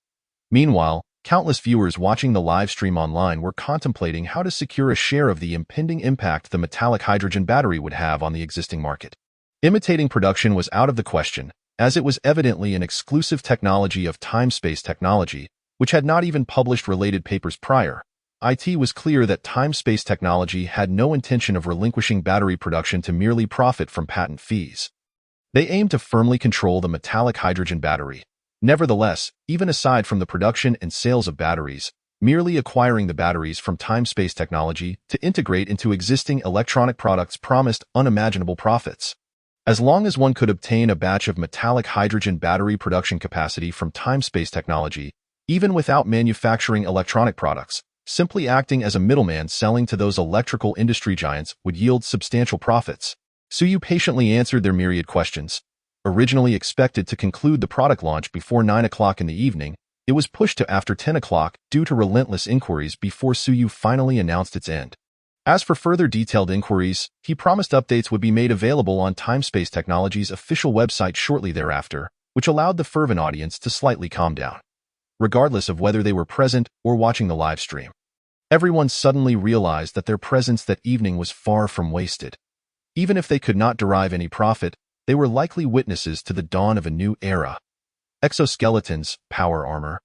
Meanwhile, countless viewers watching the live stream online were contemplating how to secure a share of the impending impact the metallic hydrogen battery would have on the existing market. Imitating production was out of the question, as it was evidently an exclusive technology of time-space technology, which had not even published related papers prior. It was clear that time-space technology had no intention of relinquishing battery production to merely profit from patent fees. They aimed to firmly control the metallic hydrogen battery. Nevertheless, even aside from the production and sales of batteries, merely acquiring the batteries from time-space technology to integrate into existing electronic products promised unimaginable profits. As long as one could obtain a batch of metallic hydrogen battery production capacity from time-space technology, Even without manufacturing electronic products, simply acting as a middleman selling to those electrical industry giants would yield substantial profits. Suyu patiently answered their myriad questions. Originally expected to conclude the product launch before 9 o'clock in the evening, it was pushed to after 10 o'clock due to relentless inquiries before Suyu finally announced its end. As for further detailed inquiries, he promised updates would be made available on Timespace Technologies' official website shortly thereafter, which allowed the fervent audience to slightly calm down. Regardless of whether they were present or watching the live stream, everyone suddenly realized that their presence that evening was far from wasted. Even if they could not derive any profit, they were likely witnesses to the dawn of a new era. Exoskeletons, power armor,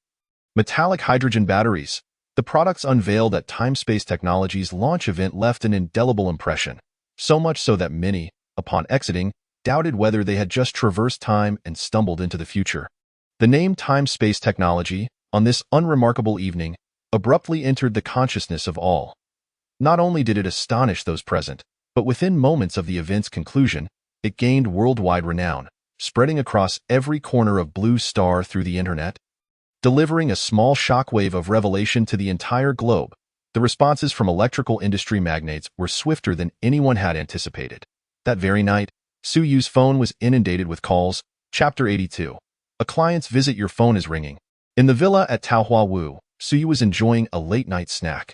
metallic hydrogen batteries. The products unveiled at Timespace Technologies' launch event left an indelible impression, so much so that many, upon exiting, doubted whether they had just traversed time and stumbled into the future. The name Timespace Technology, on this unremarkable evening, abruptly entered the consciousness of all. Not only did it astonish those present, but within moments of the event's conclusion, it gained worldwide renown, spreading across every corner of Blue Star through the internet, delivering a small shockwave of revelation to the entire globe. The responses from electrical industry magnates were swifter than anyone had anticipated. That very night, Suyu's phone was inundated with calls. Chapter 82. A client's visit. Your phone is ringing. In the villa at Taohua Wu, Suyu was enjoying a late-night snack.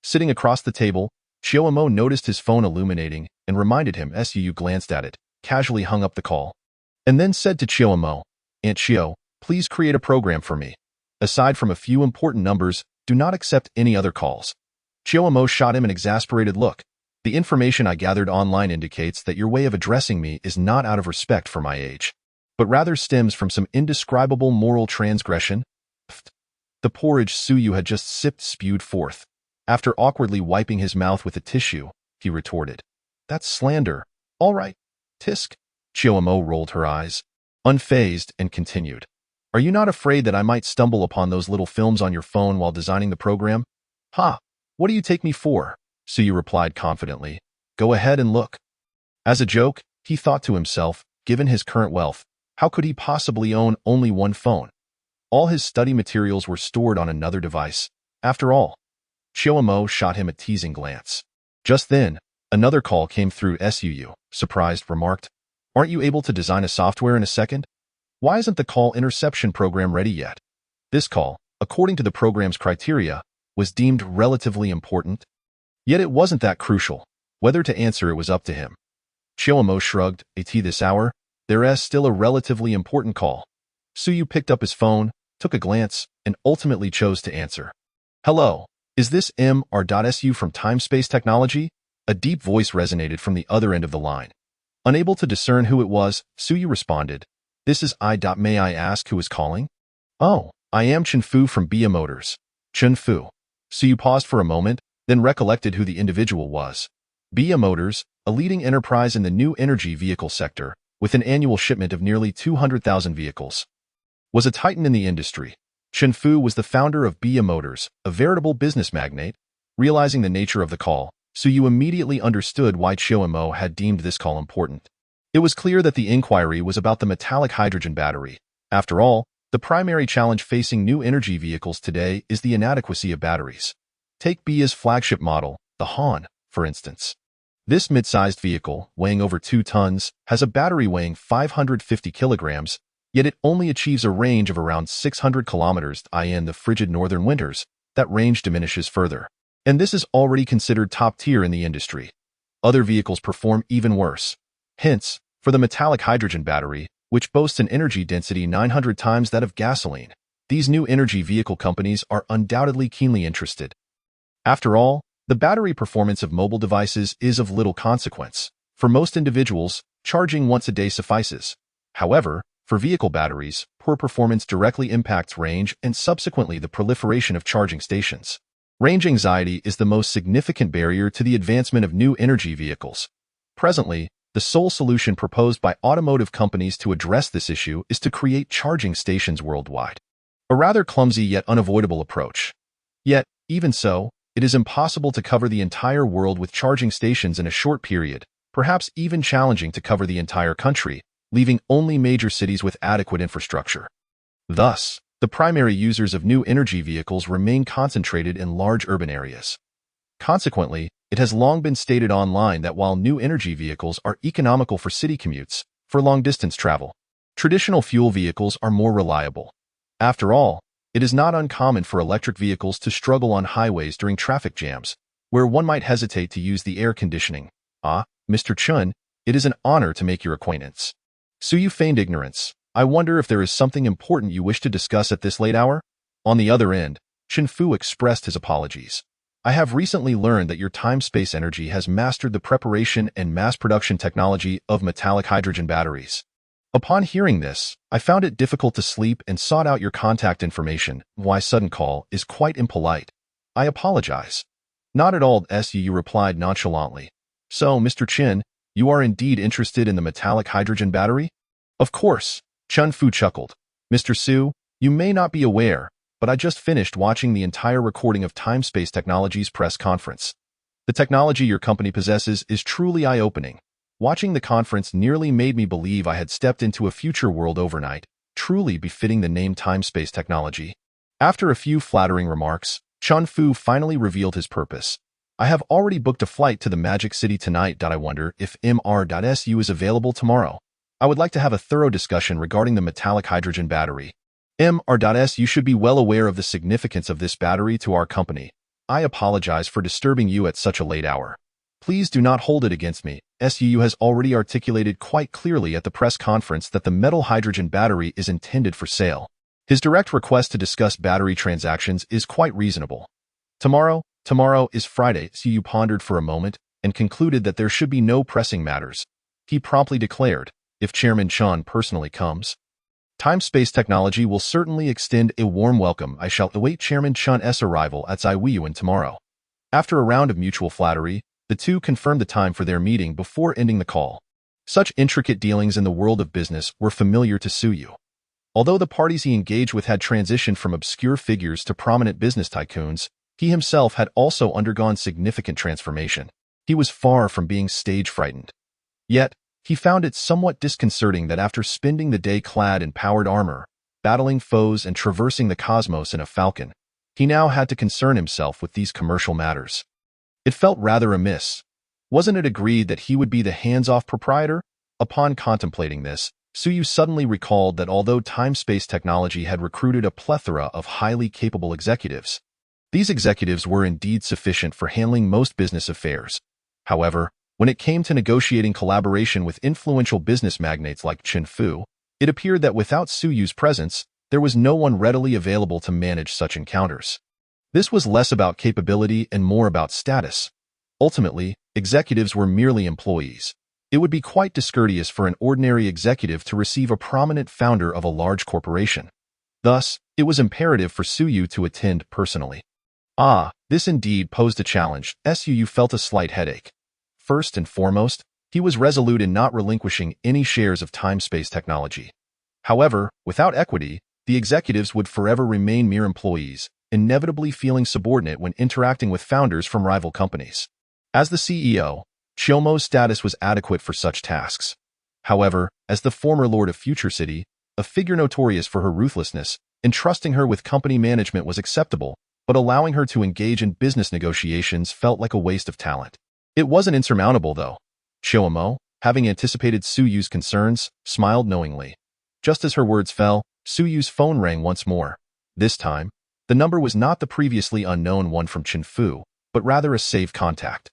Sitting across the table, Chiyomo noticed his phone illuminating and reminded him. Suyu glanced at it, casually hung up the call, and then said to Chiyomo, "Aunt Chiyo, please create a program for me. Aside from a few important numbers, do not accept any other calls." Chiyomo shot him an exasperated look. "The information I gathered online indicates that your way of addressing me is not out of respect for my age, but rather stems from some indescribable moral transgression." The porridge Suyu had just sipped spewed forth. After awkwardly wiping his mouth with a tissue, he retorted, "That's slander." "All right, tisk." Chiyomo rolled her eyes, unfazed, and continued, "Are you not afraid that I might stumble upon those little films on your phone while designing the program?" "Ha! What do you take me for?" Suyu replied confidently. "Go ahead and look." As a joke, he thought to himself, given his current wealth, how could he possibly own only one phone? All his study materials were stored on another device. After all, Chiyomo shot him a teasing glance. Just then, another call came through. Suyu, surprised, remarked, "Aren't you able to design a software in a second? Why isn't the call interception program ready yet?" This call, according to the program's criteria, was deemed relatively important. Yet it wasn't that crucial. Whether to answer it was up to him. Chiyomo shrugged. "At this hour, there's still a relatively important call." Suyu picked up his phone, took a glance, and ultimately chose to answer. "Hello, is this Mr.Su from Timespace Technology?" A deep voice resonated from the other end of the line. Unable to discern who it was, Suyu responded, "This is I. May I ask who is calling?" "Oh, I am Chunfu from Bia Motors." Chunfu. Suyu paused for a moment, then recollected who the individual was. Bia Motors, a leading enterprise in the new energy vehicle sector, with an annual shipment of nearly 200,000 vehicles, was a titan in the industry. Chunfu was the founder of Bia Motors, a veritable business magnate. Realizing the nature of the call, Suyu immediately understood why Chiyomo had deemed this call important. It was clear that the inquiry was about the metallic hydrogen battery. After all, the primary challenge facing new energy vehicles today is the inadequacy of batteries. Take Bia's flagship model, the Han, for instance. This mid-sized vehicle, weighing over 2 tons, has a battery weighing 550 kilograms, yet it only achieves a range of around 600 kilometers. In the frigid northern winters, that range diminishes further. And this is already considered top tier in the industry. Other vehicles perform even worse. Hence, for the metallic hydrogen battery, which boasts an energy density 900 times that of gasoline, these new energy vehicle companies are undoubtedly keenly interested. After all, the battery performance of mobile devices is of little consequence. For most individuals, charging once a day suffices. However, for vehicle batteries, poor performance directly impacts range and subsequently the proliferation of charging stations. Range anxiety is the most significant barrier to the advancement of new energy vehicles. Presently, the sole solution proposed by automotive companies to address this issue is to create charging stations worldwide. A rather clumsy yet unavoidable approach. Yet, even so, it is impossible to cover the entire world with charging stations in a short period, perhaps even challenging to cover the entire country, leaving only major cities with adequate infrastructure. Thus, The primary users of new energy vehicles remain concentrated in large urban areas. Consequently, it has long been stated online that while new energy vehicles are economical for city commutes, for long-distance travel, traditional fuel vehicles are more reliable. After all, it is not uncommon for electric vehicles to struggle on highways during traffic jams, where one might hesitate to use the air conditioning. Ah, Mr. Chun, it is an honor to make your acquaintance. Suyu feigned ignorance. I wonder if there is something important you wish to discuss at this late hour? On the other end, Chen Fu expressed his apologies. I have recently learned that your time-space energy has mastered the preparation and mass production technology of metallic hydrogen batteries. Upon hearing this, I found it difficult to sleep and sought out your contact information. Why sudden call is quite impolite. I apologize. Not at all, Su replied nonchalantly. So, Mr. Chin, you are indeed interested in the metallic hydrogen battery? Of course, Chun Fu chuckled. Mr. Su, you may not be aware, but I just finished watching the entire recording of Time-Space Technologies press conference. The technology your company possesses is truly eye-opening. Watching the conference nearly made me believe I had stepped into a future world overnight, truly befitting the name Time-Space Technology. After a few flattering remarks, Chun Fu finally revealed his purpose. I have already booked a flight to the Magic City tonight. I wonder if Mr.Su is available tomorrow. I would like to have a thorough discussion regarding the metallic hydrogen battery. Mr.Su should be well aware of the significance of this battery to our company. I apologize for disturbing you at such a late hour. Please do not hold it against me. Su has already articulated quite clearly at the press conference that the metal hydrogen battery is intended for sale. His direct request to discuss battery transactions is quite reasonable. Tomorrow is Friday. Su pondered for a moment and concluded that there should be no pressing matters. He promptly declared, if Chairman Chun personally comes, Time-Space Technology will certainly extend a warm welcome. I shall await Chairman Chun's arrival at Zaiwiyuan tomorrow. After a round of mutual flattery, the two confirmed the time for their meeting before ending the call. Such intricate dealings in the world of business were familiar to Suyu. Although the parties he engaged with had transitioned from obscure figures to prominent business tycoons, he himself had also undergone significant transformation. He was far from being stage-frightened. Yet, he found it somewhat disconcerting that after spending the day clad in powered armor, battling foes and traversing the cosmos in a falcon, he now had to concern himself with these commercial matters. It felt rather amiss. Wasn't it agreed that he would be the hands-off proprietor? Upon contemplating this, Suyu suddenly recalled that although Time-Space Technology had recruited a plethora of highly capable executives, these executives were indeed sufficient for handling most business affairs. However, when it came to negotiating collaboration with influential business magnates like Chen Fu, it appeared that without Suyu's presence, there was no one readily available to manage such encounters. This was less about capability and more about status. Ultimately, executives were merely employees. It would be quite discourteous for an ordinary executive to receive a prominent founder of a large corporation. Thus, it was imperative for Suyu to attend personally. This indeed posed a challenge. Suyu felt a slight headache. First and foremost, he was resolute in not relinquishing any shares of Time-Space Technology. However, without equity, the executives would forever remain mere employees, inevitably feeling subordinate when interacting with founders from rival companies. As the CEO, Chiyomo's status was adequate for such tasks. However, as the former Lord of Future City, a figure notorious for her ruthlessness, entrusting her with company management was acceptable, but allowing her to engage in business negotiations felt like a waste of talent. It wasn't insurmountable, though. Chiyomo, having anticipated Suyu's concerns, smiled knowingly. Just as her words fell, Suyu's phone rang once more. This time, the number was not the previously unknown one from Chen Fu, but rather a saved contact.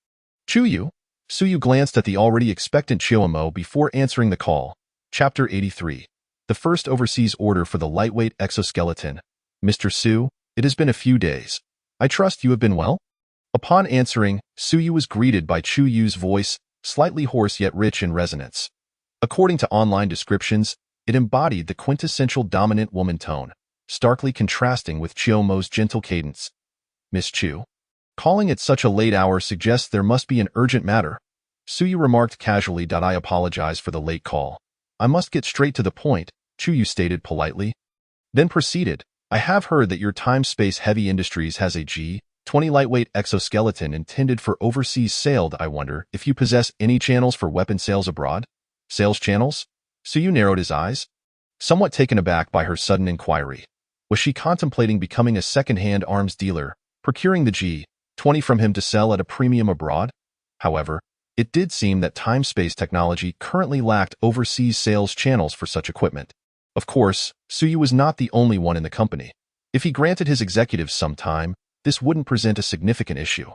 Chuyu? Suyu glanced at the already expectant Chiyomo before answering the call. Chapter 83. The first overseas order for the lightweight exoskeleton. Mr. Su, it has been a few days. I trust you have been well? Upon answering, Suyu was greeted by Chuyu's voice, slightly hoarse yet rich in resonance. According to online descriptions, it embodied the quintessential dominant woman tone, starkly contrasting with Chiyomo's gentle cadence. Miss Chu? Calling at such a late hour suggests there must be an urgent matter. Suyu remarked casually. I apologize for the late call. I must get straight to the point, Chuyu stated politely. Then proceeded, I have heard that your Time-Space Heavy Industries has a G-20 lightweight exoskeleton intended for overseas sale. I wonder if you possess any channels for weapon sales abroad? Sales channels? Suyu narrowed his eyes, somewhat taken aback by her sudden inquiry. Was she contemplating becoming a second-hand arms dealer, procuring the G-20 from him to sell at a premium abroad? However, it did seem that time-space technology currently lacked overseas sales channels for such equipment. Of course, Suyu was not the only one in the company. If he granted his executives some time, this wouldn't present a significant issue.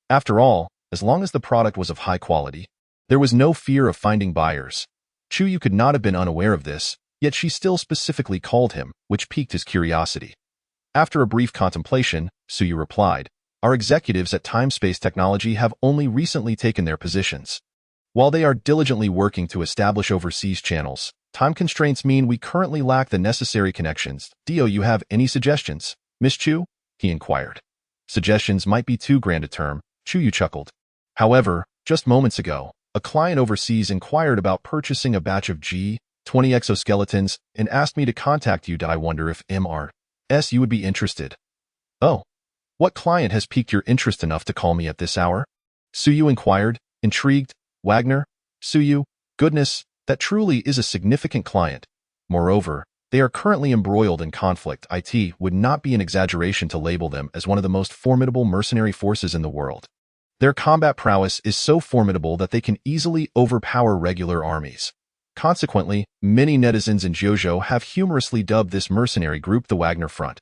After all, as long as the product was of high quality, there was no fear of finding buyers. Chuyu could not have been unaware of this, yet she still specifically called him, which piqued his curiosity. After a brief contemplation, Suyu replied, "Our executives at Time-Space Technology have only recently taken their positions. While they are diligently working to establish overseas channels, time constraints mean we currently lack the necessary connections. Do you have any suggestions, Miss Chu?" he inquired. Suggestions might be too grand a term, Chuyu chuckled. However, just moments ago, a client overseas inquired about purchasing a batch of G-20 exoskeletons and asked me to contact you. I wonder if MRS you would be interested. Oh, what client has piqued your interest enough to call me at this hour? Suyu inquired, intrigued. Wagner? Suyu, goodness, that truly is a significant client. Moreover, they are currently embroiled in conflict. It would not be an exaggeration to label them as one of the most formidable mercenary forces in the world. Their combat prowess is so formidable that they can easily overpower regular armies. Consequently, many netizens in Jojo have humorously dubbed this mercenary group the Wagner Front.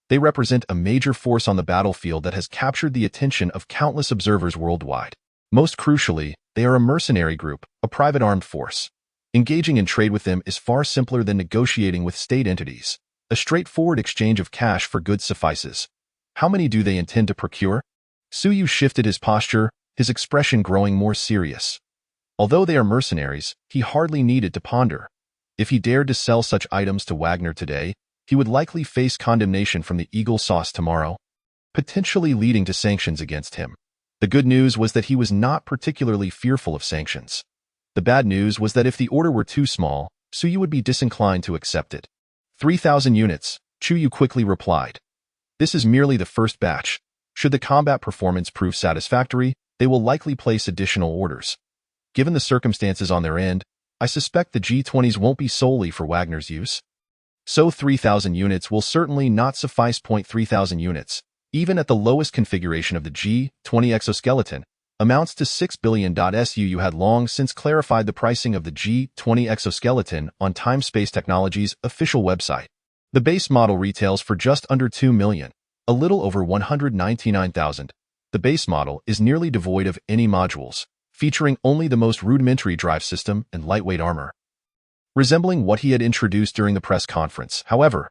They represent a major force on the battlefield that has captured the attention of countless observers worldwide. Most crucially, they are a mercenary group, a private armed force. Engaging in trade with them is far simpler than negotiating with state entities. A straightforward exchange of cash for goods suffices. How many do they intend to procure? Suyu shifted his posture, his expression growing more serious. Although they are mercenaries, he hardly needed to ponder. If he dared to sell such items to Wagner today, he would likely face condemnation from the Eagle Sauce tomorrow, potentially leading to sanctions against him. The good news was that he was not particularly fearful of sanctions. The bad news was that if the order were too small, Suyu would be disinclined to accept it. 3,000 units, Chuyu quickly replied. This is merely the first batch. Should the combat performance prove satisfactory, they will likely place additional orders. Given the circumstances on their end, I suspect the G-20s won't be solely for Wagner's use. So 3,000 units will certainly not suffice. 3,000 units, even at the lowest configuration of the G-20 exoskeleton, amounts to 6 billion. Suyu had long since clarified the pricing of the G-20 exoskeleton on Time-Space Technology's official website. The base model retails for just under 2 million, a little over 199,000. The base model is nearly devoid of any modules, featuring only the most rudimentary drive system and lightweight armor. Resembling what he had introduced during the press conference, however,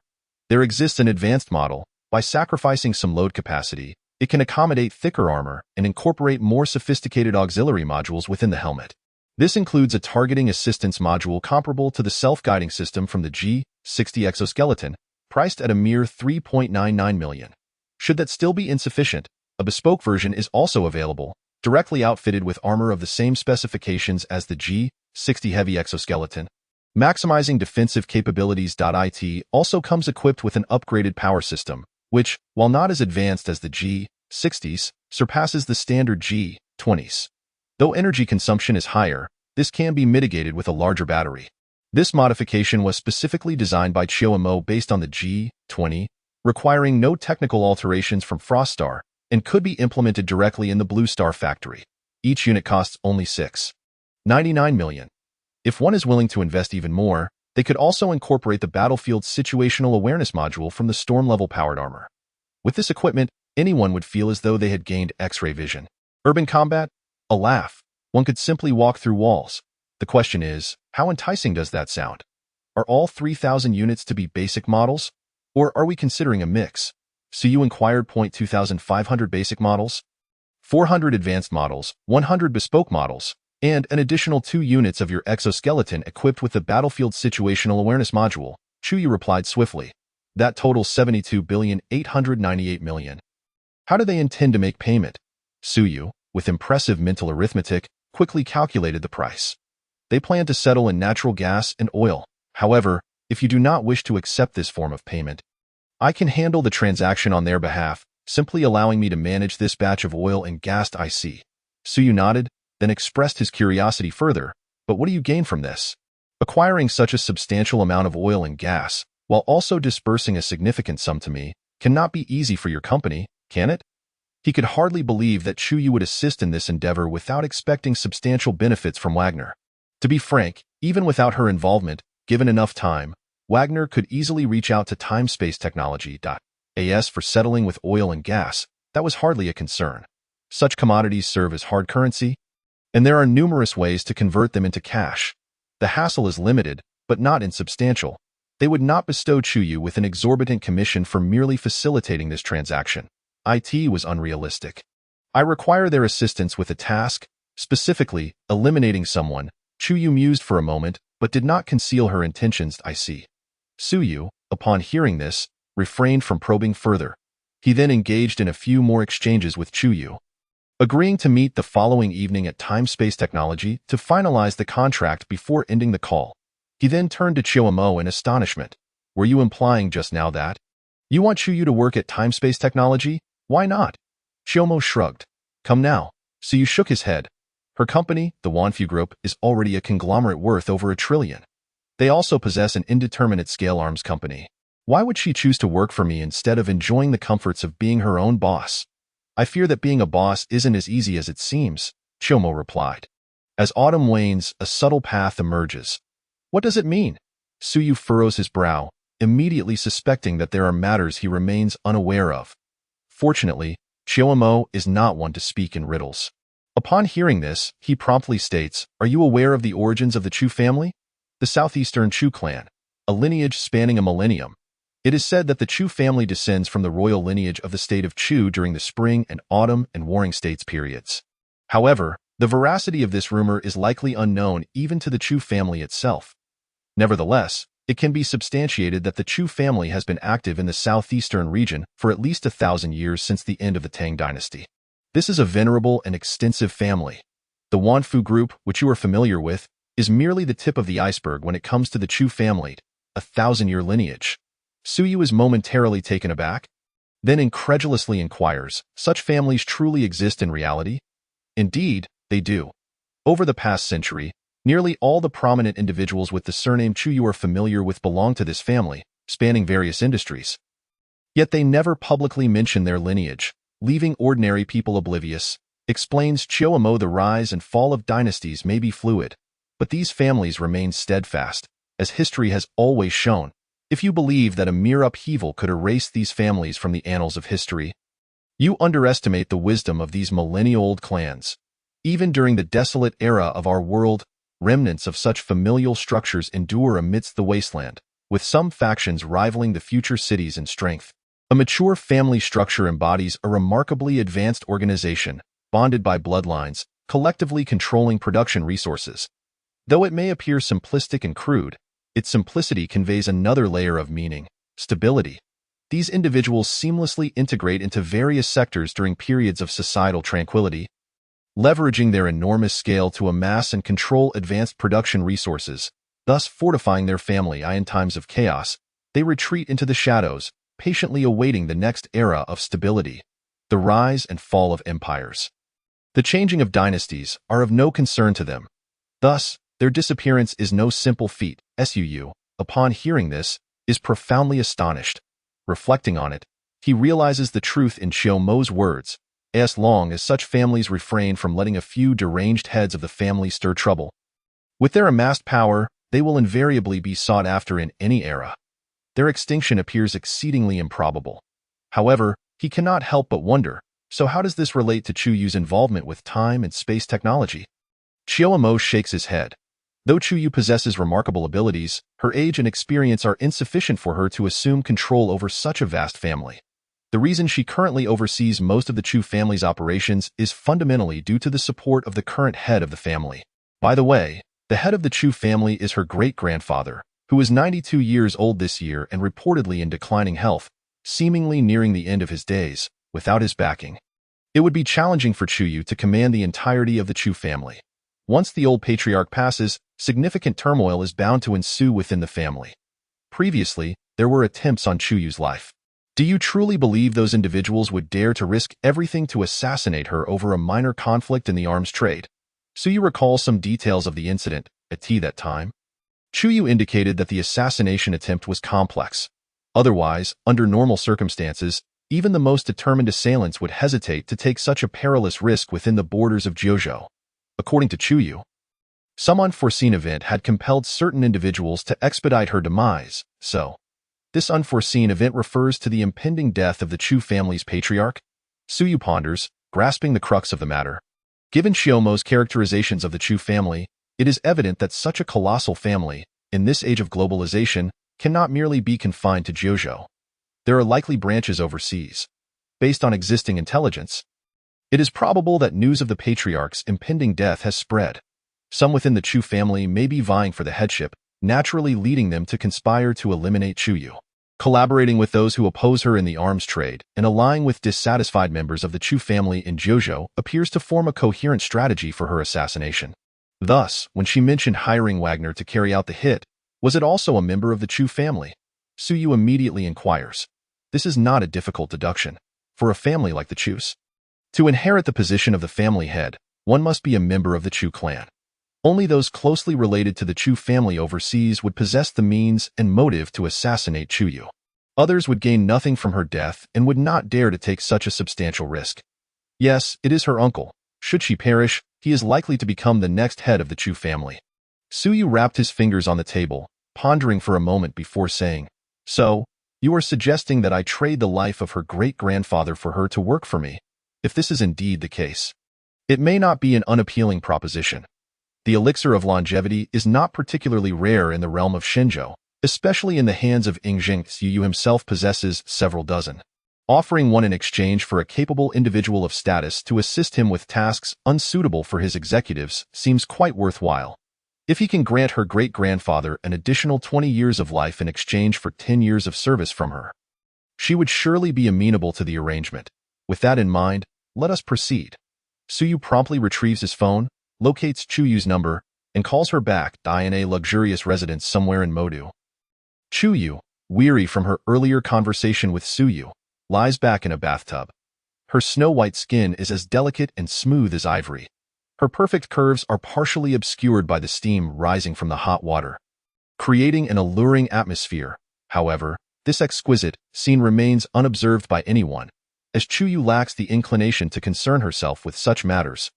there exists an advanced model. By sacrificing some load capacity, it can accommodate thicker armor and incorporate more sophisticated auxiliary modules within the helmet. This includes a targeting assistance module comparable to the self-guiding system from the G-60 exoskeleton, priced at a mere 3.99 million. Should that still be insufficient, a bespoke version is also available, directly outfitted with armor of the same specifications as the G-60 heavy exoskeleton. Maximizing defensive capabilities. It also comes equipped with an upgraded power system, which, while not as advanced as the G-60s, surpasses the standard G-20s. Though energy consumption is higher, this can be mitigated with a larger battery. This modification was specifically designed by Chiomo based on the G-20, requiring no technical alterations from Froststar, and could be implemented directly in the Blue Star factory. Each unit costs only 6.99 million. If one is willing to invest even more, they could also incorporate the Battlefield's situational awareness module from the storm-level powered armor. With this equipment, anyone would feel as though they had gained X-ray vision. Urban combat? A laugh. One could simply walk through walls. The question is, how enticing does that sound? Are all 3,000 units to be basic models? Or are we considering a mix? Suyu inquired. 2,500 basic models, 400 advanced models, 100 bespoke models, and an additional 2 units of your exoskeleton equipped with the Battlefield Situational Awareness Module, Chuyu replied swiftly. That totals 72,898 million. How do they intend to make payment? Suyu, with impressive mental arithmetic, quickly calculated the price. They plan to settle in natural gas and oil. However, if you do not wish to accept this form of payment, I can handle the transaction on their behalf, simply allowing me to manage this batch of oil and gas. I see. Suyu nodded, then expressed his curiosity further. But what do you gain from this? Acquiring such a substantial amount of oil and gas, while also disbursing a significant sum to me, cannot be easy for your company, can it? He could hardly believe that Chu Yu would assist in this endeavor without expecting substantial benefits from Wagner. To be frank, even without her involvement, given enough time, Wagner could easily reach out to time-space technology.as for settling with oil and gas. That was hardly a concern. Such commodities serve as hard currency, and there are numerous ways to convert them into cash. The hassle is limited, but not insubstantial. They would not bestow Chu Yu with an exorbitant commission for merely facilitating this transaction. It was unrealistic. I require their assistance with a task, specifically eliminating someone. Chu Yu mused for a moment, but did not conceal her intentions. I see. Su Yu, upon hearing this, refrained from probing further. He then engaged in a few more exchanges with Chu Yu, agreeing to meet the following evening at Time-Space Technology to finalize the contract before ending the call. He then turned to Chiao Mo in astonishment. Were you implying just now that you want Chu Yu to work at Time-Space Technology? Why not? Chiao Mo shrugged. Come now. Su Yu shook his head. Her company, the Wanfu Group, is already a conglomerate worth over $1 trillion. They also possess an indeterminate scale arms company. Why would she choose to work for me instead of enjoying the comforts of being her own boss? I fear that being a boss isn't as easy as it seems, Chiao Mo replied. As autumn wanes, a subtle path emerges. What does it mean? Su Yu furrows his brow, immediately suspecting that there are matters he remains unaware of. Fortunately, Chiao Mo is not one to speak in riddles. Upon hearing this, he promptly states, Are you aware of the origins of the Chu family? The southeastern Chu clan, a lineage spanning a millennium. It is said that the Chu family descends from the royal lineage of the state of Chu during the spring and autumn and warring states periods. However, the veracity of this rumor is likely unknown even to the Chu family itself. Nevertheless, it can be substantiated that the Chu family has been active in the southeastern region for at least 1,000 years since the end of the Tang dynasty. This is a venerable and extensive family. The Wanfu Group, which you are familiar with, is merely the tip of the iceberg when it comes to the Chu family, a 1,000-year lineage. Su Yu is momentarily taken aback, then incredulously inquires, such families truly exist in reality? Indeed, they do. Over the past century, nearly all the prominent individuals with the surname Chu you are familiar with belong to this family, spanning various industries. Yet they never publicly mention their lineage, leaving ordinary people oblivious. Explains Chiao Mo. The rise and fall of dynasties may be fluid, but these families remain steadfast, as history has always shown. If you believe that a mere upheaval could erase these families from the annals of history, you underestimate the wisdom of these millennia-old clans. Even during the desolate era of our world, remnants of such familial structures endure amidst the wasteland, with some factions rivaling the future cities in strength. A mature family structure embodies a remarkably advanced organization, bonded by bloodlines, collectively controlling production resources. Though it may appear simplistic and crude, its simplicity conveys another layer of meaning: stability. These individuals seamlessly integrate into various sectors during periods of societal tranquility, leveraging their enormous scale to amass and control advanced production resources, thus fortifying their family. In times of chaos, they retreat into the shadows, patiently awaiting the next era of stability. The rise and fall of empires. The changing of dynasties are of no concern to them. Thus, their disappearance is no simple feat. Su Yu, upon hearing this, is profoundly astonished. Reflecting on it, he realizes the truth in Chiao Mo's words. As long as such families refrain from letting a few deranged heads of the family stir trouble, with their amassed power, they will invariably be sought after in any era. Their extinction appears exceedingly improbable. However, he cannot help but wonder, so how does this relate to Chu Yu's involvement with time and space technology? Chiao Mo shakes his head. Though Chu Yu possesses remarkable abilities, her age and experience are insufficient for her to assume control over such a vast family. The reason she currently oversees most of the Chu family's operations is fundamentally due to the support of the current head of the family. By the way, the head of the Chu family is her great-grandfather, who is 92 years old this year and reportedly in declining health, seemingly nearing the end of his days. Without his backing, it would be challenging for Chu Yu to command the entirety of the Chu family. Once the old patriarch passes, significant turmoil is bound to ensue within the family. Previously, there were attempts on Chu Yu's life. Do you truly believe those individuals would dare to risk everything to assassinate her over a minor conflict in the arms trade? Su Yu recalls some details of the incident. At that time, Chuyu indicated that the assassination attempt was complex. Otherwise, under normal circumstances, even the most determined assailants would hesitate to take such a perilous risk within the borders of Jiuzhou. According to Chuyu, some unforeseen event had compelled certain individuals to expedite her demise, so this unforeseen event refers to the impending death of the Chu family's patriarch. Suyu ponders, grasping the crux of the matter. Given Xiaomo's characterizations of the Chu family, it is evident that such a colossal family, in this age of globalization, cannot merely be confined to Jiuzhou. There are likely branches overseas. Based on existing intelligence, it is probable that news of the patriarch's impending death has spread. Some within the Chu family may be vying for the headship, naturally leading them to conspire to eliminate Chuyu. Collaborating with those who oppose her in the arms trade and allying with dissatisfied members of the Chu family in Jiuzhou appears to form a coherent strategy for her assassination. Thus, when she mentioned hiring Wagner to carry out the hit, was it also a member of the Chu family? Suyu immediately inquires. This is not a difficult deduction. For a family like the Chus, to inherit the position of the family head, one must be a member of the Chu clan. Only those closely related to the Chu family overseas would possess the means and motive to assassinate Chuyu. Others would gain nothing from her death and would not dare to take such a substantial risk. Yes, it is her uncle. Should she perish, he is likely to become the next head of the Chu family. Suyu wrapped his fingers on the table, pondering for a moment before saying, "So, you are suggesting that I trade the life of her great-grandfather for her to work for me? If this is indeed the case, it may not be an unappealing proposition. The elixir of longevity is not particularly rare in the realm of Shenzhou, especially in the hands of Yingjing. Suyu himself possesses several dozen. Offering one in exchange for a capable individual of status to assist him with tasks unsuitable for his executives seems quite worthwhile. If he can grant her great-grandfather an additional 20 years of life in exchange for 10 years of service from her, she would surely be amenable to the arrangement. With that in mind, let us proceed." Suyu promptly retrieves his phone, locates Chuyu's number, and calls her back in a luxurious residence somewhere in Modu. Chuyu, weary from her earlier conversation with Suyu, lies back in a bathtub. Her snow-white skin is as delicate and smooth as ivory. Her perfect curves are partially obscured by the steam rising from the hot water, creating an alluring atmosphere. However, this exquisite scene remains unobserved by anyone, as Chuyu lacks the inclination to concern herself with such matters.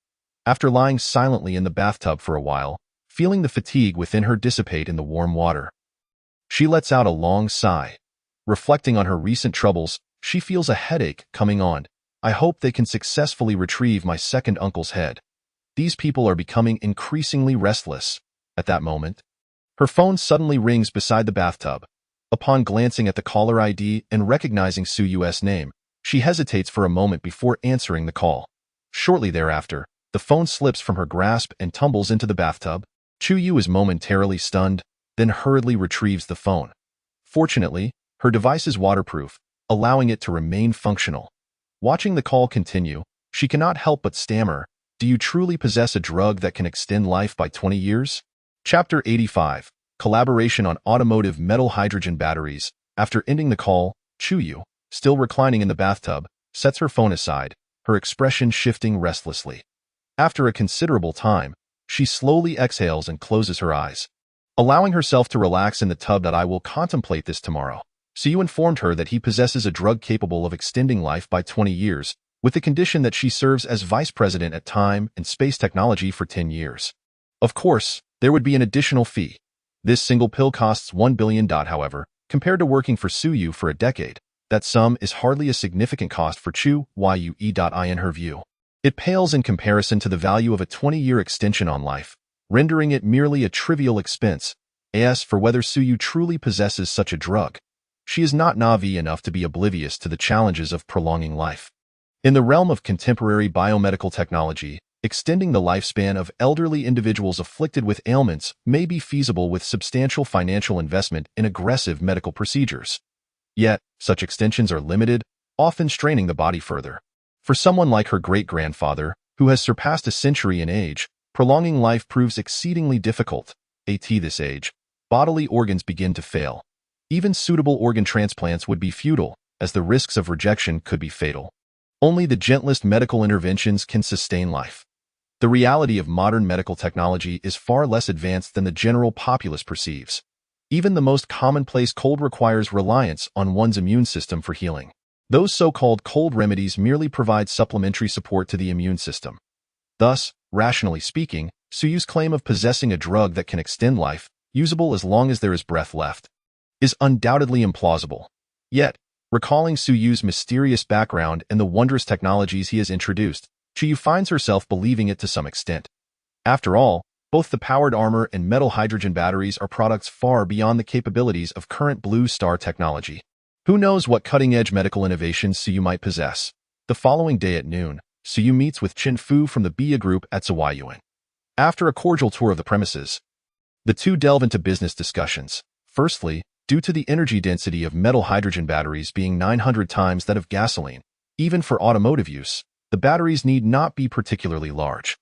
After lying silently in the bathtub for a while, feeling the fatigue within her dissipate in the warm water, she lets out a long sigh. Reflecting on her recent troubles, she feels a headache coming on. "I hope they can successfully retrieve my second uncle's head. These people are becoming increasingly restless." At that moment, her phone suddenly rings beside the bathtub. Upon glancing at the caller ID and recognizing Suyu's name, she hesitates for a moment before answering the call. Shortly thereafter, the phone slips from her grasp and tumbles into the bathtub. Chuyu is momentarily stunned, then hurriedly retrieves the phone. Fortunately, her device is waterproof, allowing it to remain functional. Watching the call continue, she cannot help but stammer, "Do you truly possess a drug that can extend life by 20 years? Chapter 85. Collaboration on Automotive Metal Hydrogen Batteries. After ending the call, Chuyu, still reclining in the bathtub, sets her phone aside, her expression shifting restlessly. After a considerable time, she slowly exhales and closes her eyes, allowing herself to relax in the tub. "I will contemplate this tomorrow." Suyu informed her that he possesses a drug capable of extending life by 20 years, with the condition that she serves as vice president at Time and Space Technology for 10 years. Of course, there would be an additional fee. This single pill costs 1 billion. However, compared to working for Suyu for a decade, that sum is hardly a significant cost for Chu Yue. In her view, it pales in comparison to the value of a 20-year extension on life, rendering it merely a trivial expense. As for whether Suyu truly possesses such a drug, she is not naive enough to be oblivious to the challenges of prolonging life. In the realm of contemporary biomedical technology, extending the lifespan of elderly individuals afflicted with ailments may be feasible with substantial financial investment in aggressive medical procedures. Yet, such extensions are limited, often straining the body further. For someone like her great-grandfather, who has surpassed a century in age, prolonging life proves exceedingly difficult. At this age, bodily organs begin to fail. Even suitable organ transplants would be futile, as the risks of rejection could be fatal. Only the gentlest medical interventions can sustain life. The reality of modern medical technology is far less advanced than the general populace perceives. Even the most commonplace cold requires reliance on one's immune system for healing. Those so-called cold remedies merely provide supplementary support to the immune system. Thus, rationally speaking, Suyu's claim of possessing a drug that can extend life, usable as long as there is breath left, is undoubtedly implausible. Yet, recalling Suyu's mysterious background and the wondrous technologies he has introduced, Suyu finds herself believing it to some extent. After all, both the powered armor and metal hydrogen batteries are products far beyond the capabilities of current Blue Star technology. Who knows what cutting-edge medical innovations Suyu might possess? The following day at noon, Suyu meets with Chen Fu from the Bia Group at Zawayuan. After a cordial tour of the premises, the two delve into business discussions. Firstly, due to the energy density of metal hydrogen batteries being 900 times that of gasoline, even for automotive use, the batteries need not be particularly large.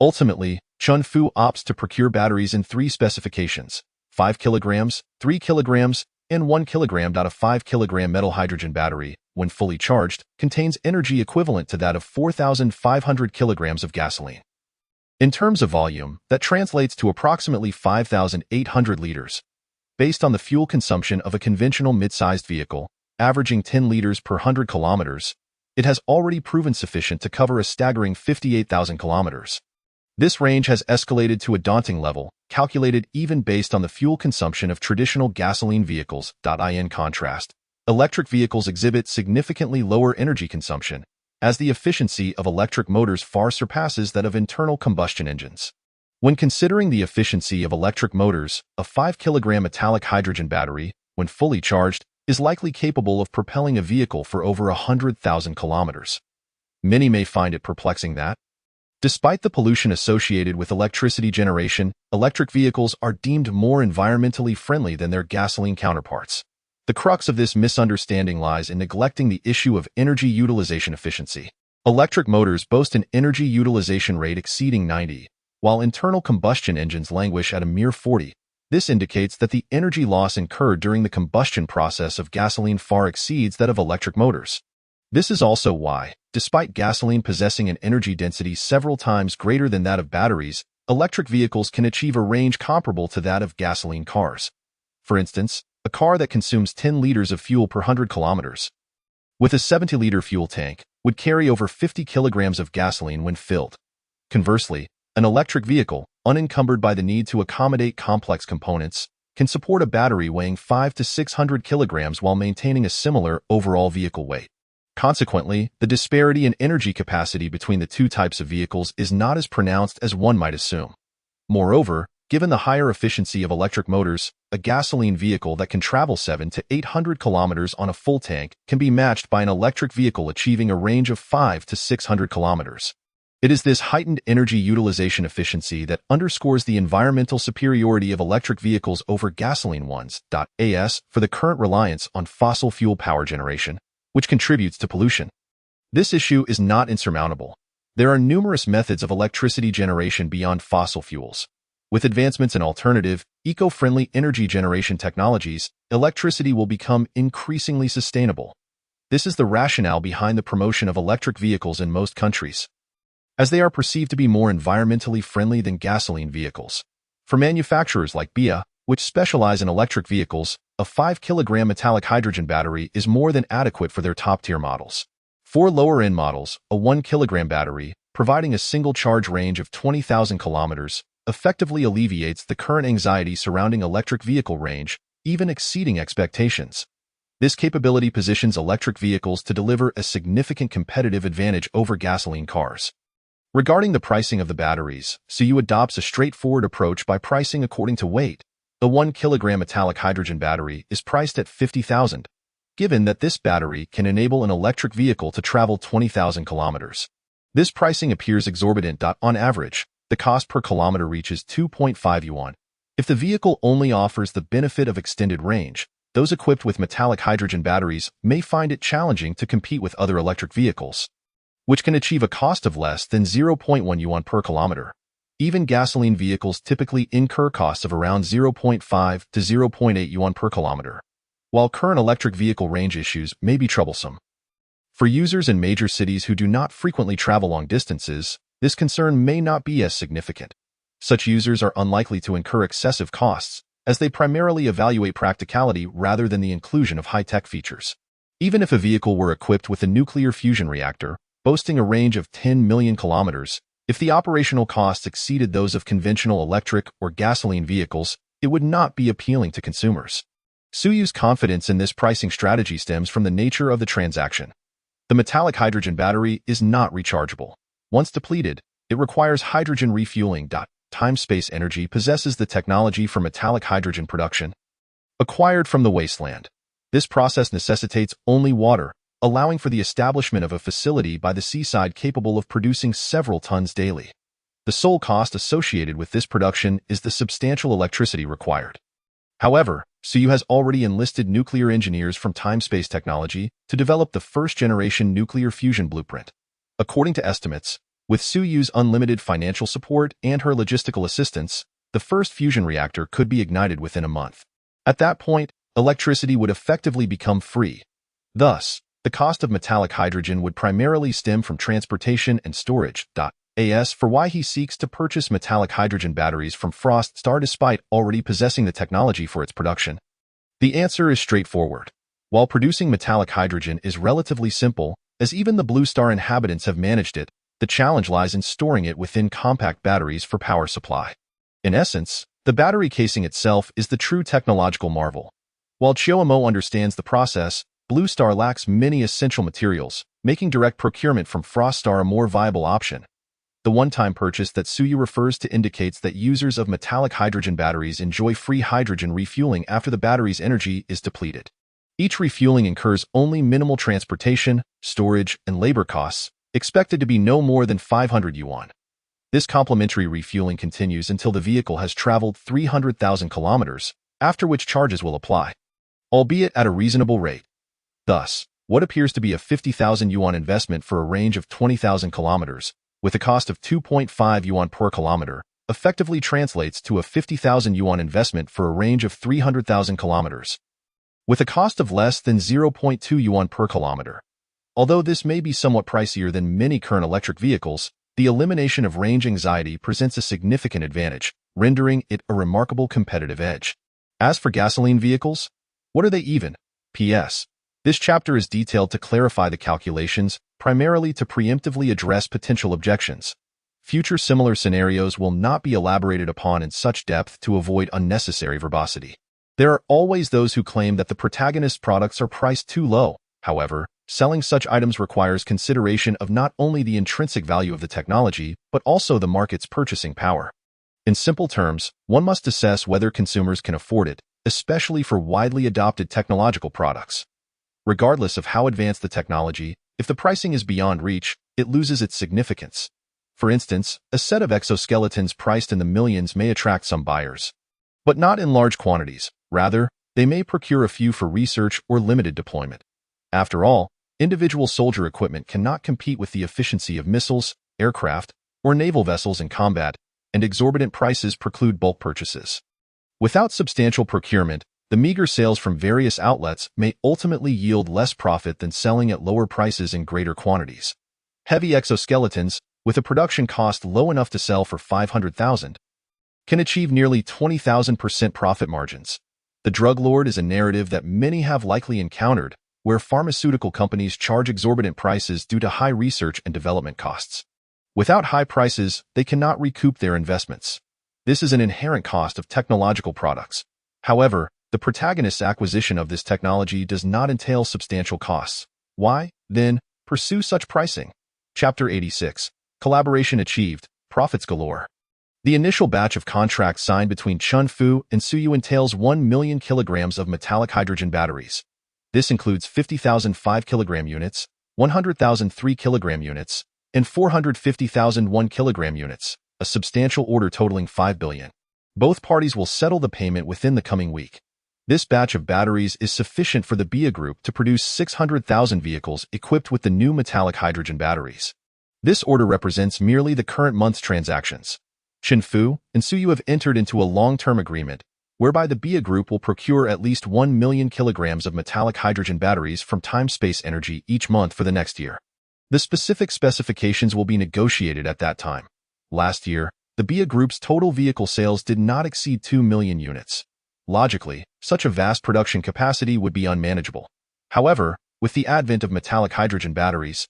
Ultimately, Chen Fu opts to procure batteries in three specifications: 5 kilograms, 3 kilograms, and 1 kilogram. A 5 kilogram metal hydrogen battery, when fully charged, contains energy equivalent to that of 4,500 kilograms of gasoline. In terms of volume, that translates to approximately 5,800 liters. Based on the fuel consumption of a conventional mid-sized vehicle, averaging 10 liters per 100 kilometers, it has already proven sufficient to cover a staggering 58,000 kilometers. This range has escalated to a daunting level, calculated even based on the fuel consumption of traditional gasoline vehicles. In contrast, electric vehicles exhibit significantly lower energy consumption, as the efficiency of electric motors far surpasses that of internal combustion engines. When considering the efficiency of electric motors, a 5 kilogram metallic hydrogen battery, when fully charged, is likely capable of propelling a vehicle for over 100,000 kilometers. Many may find it perplexing that, despite the pollution associated with electricity generation, electric vehicles are deemed more environmentally friendly than their gasoline counterparts. The crux of this misunderstanding lies in neglecting the issue of energy utilization efficiency. Electric motors boast an energy utilization rate exceeding 90, while internal combustion engines languish at a mere 40. This indicates that the energy loss incurred during the combustion process of gasoline far exceeds that of electric motors. This is also why, despite gasoline possessing an energy density several times greater than that of batteries, electric vehicles can achieve a range comparable to that of gasoline cars. For instance, a car that consumes 10 liters of fuel per 100 kilometers, with a 70-liter fuel tank, would carry over 50 kilograms of gasoline when filled. Conversely, an electric vehicle, unencumbered by the need to accommodate complex components, can support a battery weighing 500 to 600 kilograms while maintaining a similar overall vehicle weight. Consequently, the disparity in energy capacity between the two types of vehicles is not as pronounced as one might assume. Moreover, given the higher efficiency of electric motors, a gasoline vehicle that can travel 700 to 800 kilometers on a full tank can be matched by an electric vehicle achieving a range of 500 to 600 kilometers. It is this heightened energy utilization efficiency that underscores the environmental superiority of electric vehicles over gasoline ones. As for the current reliance on fossil fuel power generation, which contributes to pollution. This issue is not insurmountable. There are numerous methods of electricity generation beyond fossil fuels. With advancements in alternative, eco-friendly energy generation technologies, electricity will become increasingly sustainable. This is the rationale behind the promotion of electric vehicles in most countries, as they are perceived to be more environmentally friendly than gasoline vehicles. For manufacturers like BIA, which specialize in electric vehicles, a 5 kilogram metallic hydrogen battery is more than adequate for their top-tier models. For lower-end models, a 1 kilogram battery, providing a single charge range of 20,000 kilometers, effectively alleviates the current anxiety surrounding electric vehicle range, even exceeding expectations. This capability positions electric vehicles to deliver a significant competitive advantage over gasoline cars. Regarding the pricing of the batteries, Suyu adopts a straightforward approach by pricing according to weight. The 1 kilogram metallic hydrogen battery is priced at 50,000, given that this battery can enable an electric vehicle to travel 20,000 kilometers. This pricing appears exorbitant. On average, the cost per kilometer reaches 2.5 yuan. If the vehicle only offers the benefit of extended range, those equipped with metallic hydrogen batteries may find it challenging to compete with other electric vehicles, which can achieve a cost of less than 0.1 yuan per kilometer. Even gasoline vehicles typically incur costs of around 0.5 to 0.8 yuan per kilometer, while current electric vehicle range issues may be troublesome. For users in major cities who do not frequently travel long distances, this concern may not be as significant. Such users are unlikely to incur excessive costs, as they primarily evaluate practicality rather than the inclusion of high-tech features. Even if a vehicle were equipped with a nuclear fusion reactor, boasting a range of 10 million kilometers, if the operational costs exceeded those of conventional electric or gasoline vehicles, it would not be appealing to consumers. Soyuz's confidence in this pricing strategy stems from the nature of the transaction. The metallic hydrogen battery is not rechargeable. Once depleted, it requires hydrogen refueling. Time-Space Energy possesses the technology for metallic hydrogen production. Acquired from the Wasteland, this process necessitates only water, allowing for the establishment of a facility by the seaside capable of producing several tons daily. The sole cost associated with this production is the substantial electricity required. However, Soyuz has already enlisted nuclear engineers from Time-Space Technology to develop the first-generation nuclear fusion blueprint. According to estimates, with Soyuz's unlimited financial support and her logistical assistance, the first fusion reactor could be ignited within a month. At that point, electricity would effectively become free. Thus, the cost of metallic hydrogen would primarily stem from transportation and storage. As for why he seeks to purchase metallic hydrogen batteries from Frost Star despite already possessing the technology for its production. The answer is straightforward. While producing metallic hydrogen is relatively simple, as even the Blue Star inhabitants have managed it, the challenge lies in storing it within compact batteries for power supply. In essence, the battery casing itself is the true technological marvel. While Chiyomo understands the process, Blue Star lacks many essential materials, making direct procurement from Frost Star a more viable option. The one-time purchase that Soyuz refers to indicates that users of metallic hydrogen batteries enjoy free hydrogen refueling after the battery's energy is depleted. Each refueling incurs only minimal transportation, storage, and labor costs, expected to be no more than 500 yuan. This complimentary refueling continues until the vehicle has traveled 300,000 kilometers, after which charges will apply, albeit at a reasonable rate. Thus, what appears to be a 50,000 yuan investment for a range of 20,000 kilometers, with a cost of 2.5 yuan per kilometer, effectively translates to a 50,000 yuan investment for a range of 300,000 kilometers, with a cost of less than 0.2 yuan per kilometer. Although this may be somewhat pricier than many current electric vehicles, the elimination of range anxiety presents a significant advantage, rendering it a remarkable competitive edge. As for gasoline vehicles, what are they even? P.S. This chapter is detailed to clarify the calculations, primarily to preemptively address potential objections. Future similar scenarios will not be elaborated upon in such depth to avoid unnecessary verbosity. There are always those who claim that the protagonist's products are priced too low. However, selling such items requires consideration of not only the intrinsic value of the technology, but also the market's purchasing power. In simple terms, one must assess whether consumers can afford it, especially for widely adopted technological products. Regardless of how advanced the technology, if the pricing is beyond reach, it loses its significance. For instance, a set of exoskeletons priced in the millions may attract some buyers, but not in large quantities. Rather, they may procure a few for research or limited deployment. After all, individual soldier equipment cannot compete with the efficiency of missiles, aircraft, or naval vessels in combat, and exorbitant prices preclude bulk purchases. Without substantial procurement, the meager sales from various outlets may ultimately yield less profit than selling at lower prices in greater quantities. Heavy exoskeletons, with a production cost low enough to sell for 500,000, can achieve nearly 20,000% profit margins. The drug lord is a narrative that many have likely encountered, where pharmaceutical companies charge exorbitant prices due to high research and development costs. Without high prices, they cannot recoup their investments. This is an inherent cost of technological products. However, the protagonist's acquisition of this technology does not entail substantial costs. Why, then, pursue such pricing? Chapter 86. Collaboration achieved, profits galore. The initial batch of contracts signed between Chun Fu and Soyuz entails 1 million kilograms of metallic hydrogen batteries. This includes 50,000 5-kilogram units, 100,000 3-kilogram units, and 450,000 1-kilogram units, a substantial order totaling 5 billion. Both parties will settle the payment within the coming week. This batch of batteries is sufficient for the BIA Group to produce 600,000 vehicles equipped with the new metallic hydrogen batteries. This order represents merely the current month's transactions. Chinfu and Soyuz have entered into a long-term agreement, whereby the BIA Group will procure at least 1 million kilograms of metallic hydrogen batteries from Time-Space Energy each month for the next year. The specific specifications will be negotiated at that time. Last year, the BIA Group's total vehicle sales did not exceed 2 million units. Logically, such a vast production capacity would be unmanageable. However, with the advent of metallic hydrogen batteries,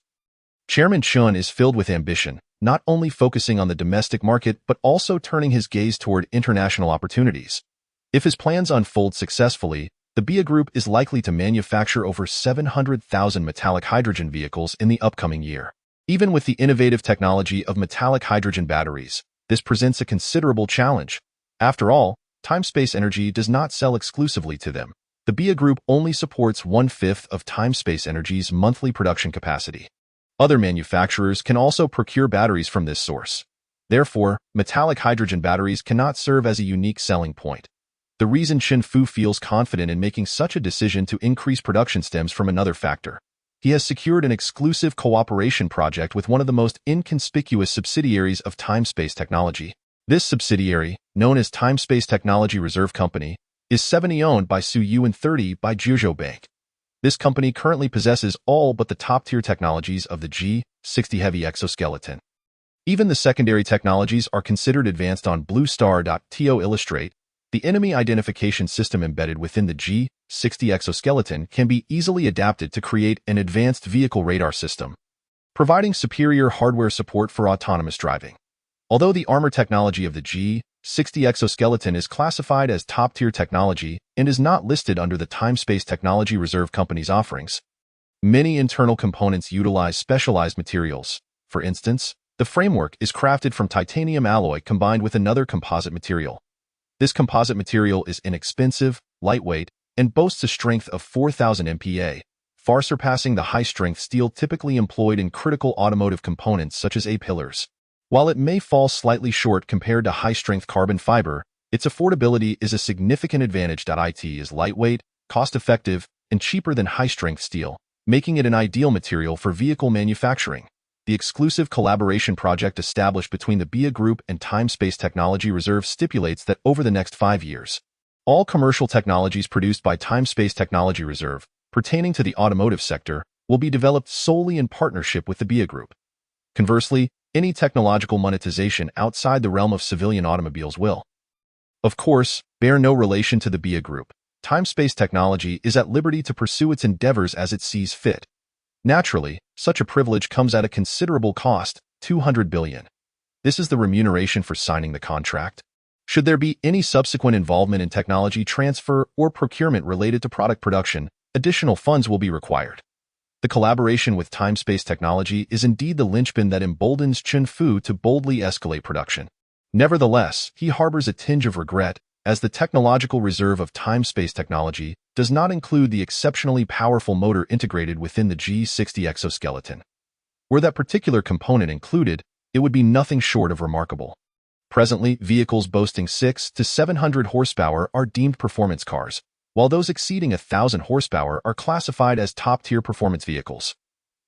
Chairman Chun is filled with ambition, not only focusing on the domestic market but also turning his gaze toward international opportunities. If his plans unfold successfully, the BIA Group is likely to manufacture over 700,000 metallic hydrogen vehicles in the upcoming year. Even with the innovative technology of metallic hydrogen batteries, this presents a considerable challenge. After all, Time-Space Energy does not sell exclusively to them. The BIA Group only supports 1/5 of Time-Space Energy's monthly production capacity. Other manufacturers can also procure batteries from this source. Therefore, metallic hydrogen batteries cannot serve as a unique selling point. The reason Chen Fu feels confident in making such a decision to increase production stems from another factor. He has secured an exclusive cooperation project with one of the most inconspicuous subsidiaries of Time-Space Technology. This subsidiary, known as Time-Space Technology Reserve Company, is 70% owned by Su Yu and 30% by Jiuzhou Bank. This company currently possesses all but the top-tier technologies of the G60 heavy exoskeleton. Even the secondary technologies are considered advanced on Blue Star. To illustrate, the enemy identification system embedded within the G60 exoskeleton can be easily adapted to create an advanced vehicle radar system, providing superior hardware support for autonomous driving. Although the armor technology of the G60 exoskeleton is classified as top-tier technology and is not listed under the Time-Space Technology Reserve Company's offerings, many internal components utilize specialized materials. For instance, the framework is crafted from titanium alloy combined with another composite material. This composite material is inexpensive, lightweight, and boasts a strength of 4,000 MPa, far surpassing the high-strength steel typically employed in critical automotive components such as A-pillars. While it may fall slightly short compared to high-strength carbon fiber, its affordability is a significant advantage. It is lightweight, cost-effective, and cheaper than high-strength steel, making it an ideal material for vehicle manufacturing. The exclusive collaboration project established between the BIA Group and Time-Space Technology Reserve stipulates that over the next 5 years, all commercial technologies produced by Time-Space Technology Reserve, pertaining to the automotive sector, will be developed solely in partnership with the BIA Group. Conversely, any technological monetization outside the realm of civilian automobiles will, of course, bear no relation to the BIA Group. Time-Space Technology is at liberty to pursue its endeavors as it sees fit. Naturally, such a privilege comes at a considerable cost, 200 billion. This is the remuneration for signing the contract. Should there be any subsequent involvement in technology transfer or procurement related to product production, additional funds will be required. The collaboration with Time-Space Technology is indeed the linchpin that emboldens Chen Fu to boldly escalate production. Nevertheless, he harbors a tinge of regret, as the technological reserve of Time-Space Technology does not include the exceptionally powerful motor integrated within the G60 exoskeleton. Were that particular component included, it would be nothing short of remarkable. Presently, vehicles boasting 600 to 700 horsepower are deemed performance cars, while those exceeding 1,000 horsepower are classified as top-tier performance vehicles.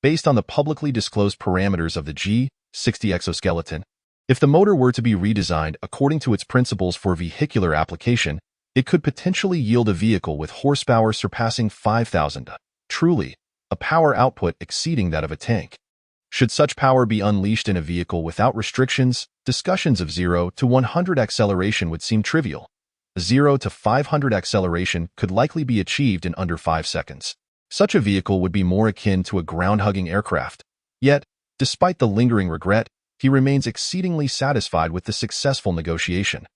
Based on the publicly disclosed parameters of the G60 exoskeleton, if the motor were to be redesigned according to its principles for vehicular application, it could potentially yield a vehicle with horsepower surpassing 5,000, truly, a power output exceeding that of a tank. Should such power be unleashed in a vehicle without restrictions, discussions of 0 to 100 acceleration would seem trivial. 0 to 500 acceleration could likely be achieved in under 5 seconds. Such a vehicle would be more akin to a ground-hugging aircraft. Yet, despite the lingering regret, he remains exceedingly satisfied with the successful negotiation.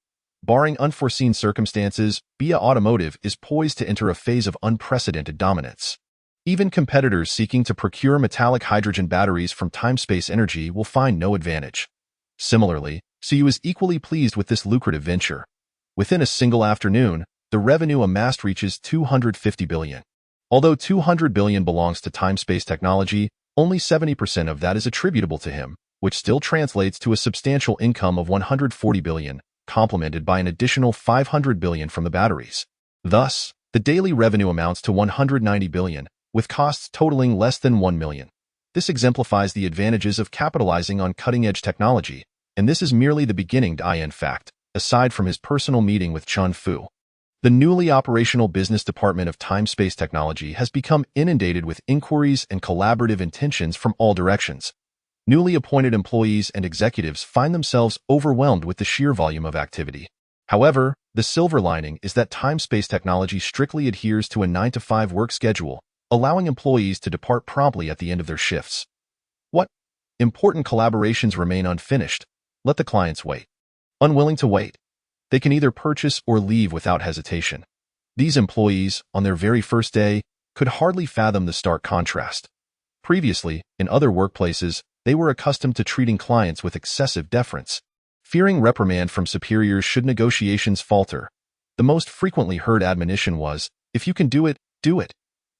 Barring unforeseen circumstances, BIA Automotive is poised to enter a phase of unprecedented dominance. Even competitors seeking to procure metallic hydrogen batteries from Time-Space Energy will find no advantage. Similarly, Su is equally pleased with this lucrative venture. Within a single afternoon, the revenue amassed reaches 250 billion. Although 200 billion belongs to Time-Space Technology, only 70% of that is attributable to him, which still translates to a substantial income of 140 billion, complemented by an additional 500 billion from the batteries. Thus, the daily revenue amounts to 190 billion, with costs totaling less than 1 million. This exemplifies the advantages of capitalizing on cutting-edge technology, and this is merely the beginning. In fact, aside from his personal meeting with Chen Fu, The newly operational business department of Time-Space Technology has become inundated with inquiries and collaborative intentions from all directions. Newly appointed employees and executives find themselves overwhelmed with the sheer volume of activity. However, the silver lining is that Time-Space Technology strictly adheres to a 9-to-5 work schedule, allowing employees to depart promptly at the end of their shifts. What important collaborations remain unfinished? Let the clients wait. Unwilling to wait, they can either purchase or leave without hesitation. These employees, on their very first day, could hardly fathom the stark contrast. Previously, in other workplaces, they were accustomed to treating clients with excessive deference. Fearing reprimand from superiors should negotiations falter, the most frequently heard admonition was, if you can do it, do it.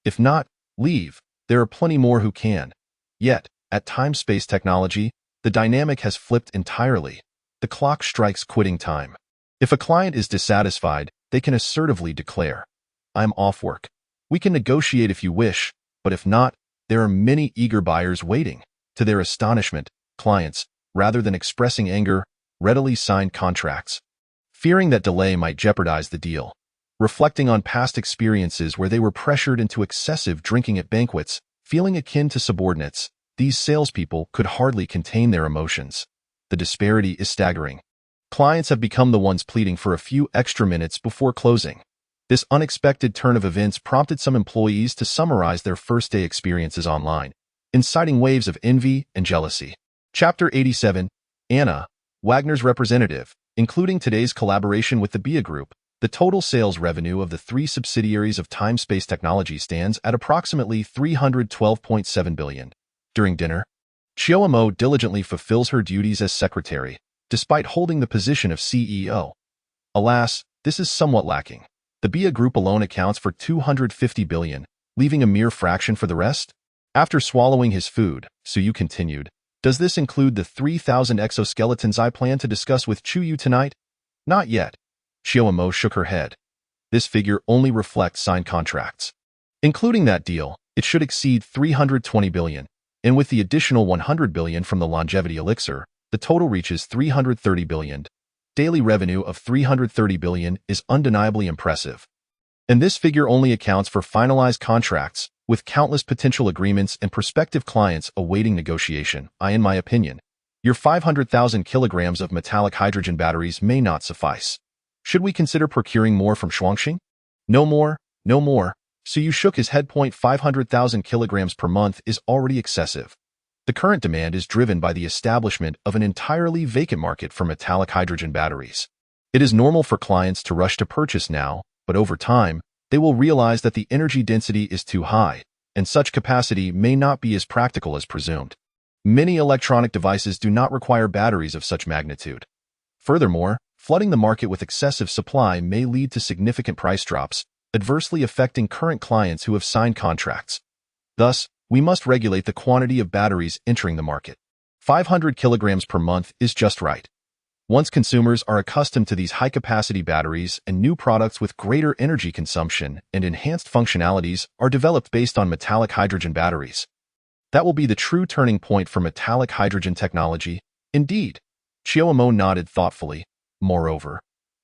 If not, leave. There are plenty more who can. Yet, at Time-Space Technology, the dynamic has flipped entirely. The clock strikes quitting time. If a client is dissatisfied, they can assertively declare, I'm off work. We can negotiate if you wish, but if not, there are many eager buyers waiting. To their astonishment, clients, rather than expressing anger, readily signed contracts, fearing that delay might jeopardize the deal. Reflecting on past experiences where they were pressured into excessive drinking at banquets, feeling akin to subordinates, these salespeople could hardly contain their emotions. The disparity is staggering. Clients have become the ones pleading for a few extra minutes before closing. This unexpected turn of events prompted some employees to summarize their first-day experiences online, inciting waves of envy and jealousy. Chapter 87. Anna, Wagner's representative, including today's collaboration with the BIA Group, the total sales revenue of the 3 subsidiaries of Time-Space Technology stands at approximately $312.7 billion. During dinner, Chiyomo diligently fulfills her duties as secretary, despite holding the position of CEO. Alas, this is somewhat lacking. The BIA Group alone accounts for $250 billion, leaving a mere fraction for the rest? After swallowing his food, Suyu continued, does this include the 3,000 exoskeletons I plan to discuss with Chuyu tonight? Not yet. Chiyomo shook her head. This figure only reflects signed contracts. Including that deal, it should exceed $320 billion, and with the additional $100 billion from the longevity elixir, the total reaches $330 billion. Daily revenue of $330 billion is undeniably impressive. And this figure only accounts for finalized contracts, with countless potential agreements and prospective clients awaiting negotiation. In my opinion, your 500,000 kilograms of metallic hydrogen batteries may not suffice. Should we consider procuring more from Shuangxing? No more, no more. Suyu shook his head. 500,000 kilograms per month is already excessive. The current demand is driven by the establishment of an entirely vacant market for metallic hydrogen batteries. It is normal for clients to rush to purchase now, but over time, they will realize that the energy density is too high, and such capacity may not be as practical as presumed. Many electronic devices do not require batteries of such magnitude. Furthermore, flooding the market with excessive supply may lead to significant price drops, adversely affecting current clients who have signed contracts. Thus, we must regulate the quantity of batteries entering the market. 500 kilograms per month is just right. Once consumers are accustomed to these high-capacity batteries and new products with greater energy consumption and enhanced functionalities are developed based on metallic hydrogen batteries, that will be the true turning point for metallic hydrogen technology. Indeed. Chiyomo nodded thoughtfully. Moreover,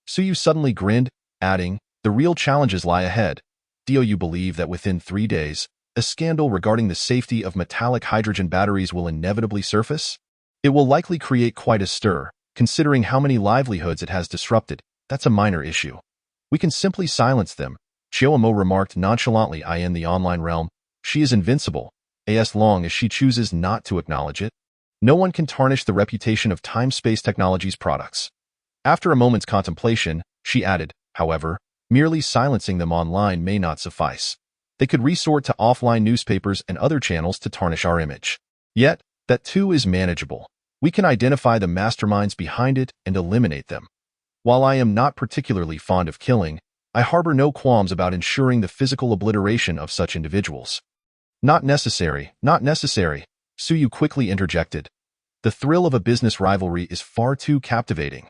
Suyu suddenly grinned, adding, the real challenges lie ahead. Do you believe that within 3 days, a scandal regarding the safety of metallic hydrogen batteries will inevitably surface? It will likely create quite a stir, considering how many livelihoods it has disrupted. That's a minor issue. We can simply silence them. Chiyomo remarked nonchalantly. In the online realm, she is invincible, as long as she chooses not to acknowledge it. No one can tarnish the reputation of Time-Space Technology's products. After a moment's contemplation, she added, however, merely silencing them online may not suffice. They could resort to offline newspapers and other channels to tarnish our image. Yet, that too is manageable. We can identify the masterminds behind it and eliminate them. While I am not particularly fond of killing, I harbor no qualms about ensuring the physical obliteration of such individuals. Not necessary, not necessary, Suyu quickly interjected. The thrill of a business rivalry is far too captivating.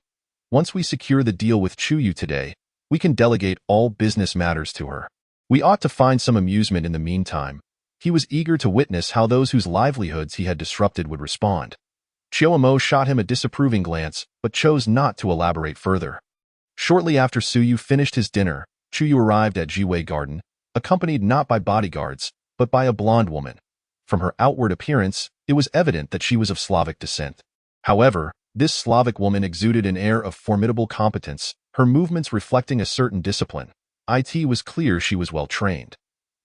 Once we secure the deal with Chuyu today, we can delegate all business matters to her. We ought to find some amusement in the meantime. He was eager to witness how those whose livelihoods he had disrupted would respond. Chiyomo shot him a disapproving glance, but chose not to elaborate further. Shortly after Suyu finished his dinner, Chuyu arrived at Jiwei Garden, accompanied not by bodyguards, but by a blonde woman. From her outward appearance, it was evident that she was of Slavic descent. However, this Slavic woman exuded an air of formidable competence, her movements reflecting a certain discipline. It was clear she was well trained.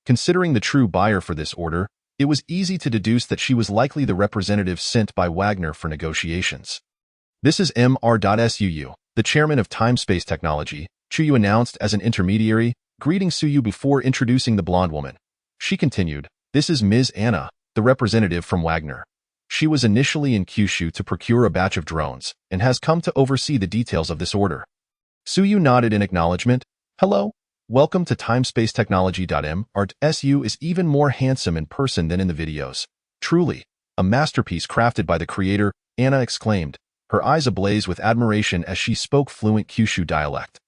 Considering the true buyer for this order, it was easy to deduce that she was likely the representative sent by Wagner for negotiations. This is Mr.Suu, the chairman of Time-Space Technology, Chuyu announced as an intermediary, greeting Suyu before introducing the blonde woman. She continued, "This is Ms. Anna, the representative from Wagner. She was initially in Kyushu to procure a batch of drones and has come to oversee the details of this order." Suyu nodded in acknowledgement. "Hello. Welcome to Time-Space Technology. Mr.Suu is even more handsome in person than in the videos. Truly, a masterpiece crafted by the creator," Anna exclaimed, her eyes ablaze with admiration as she spoke fluent Kyushu dialect.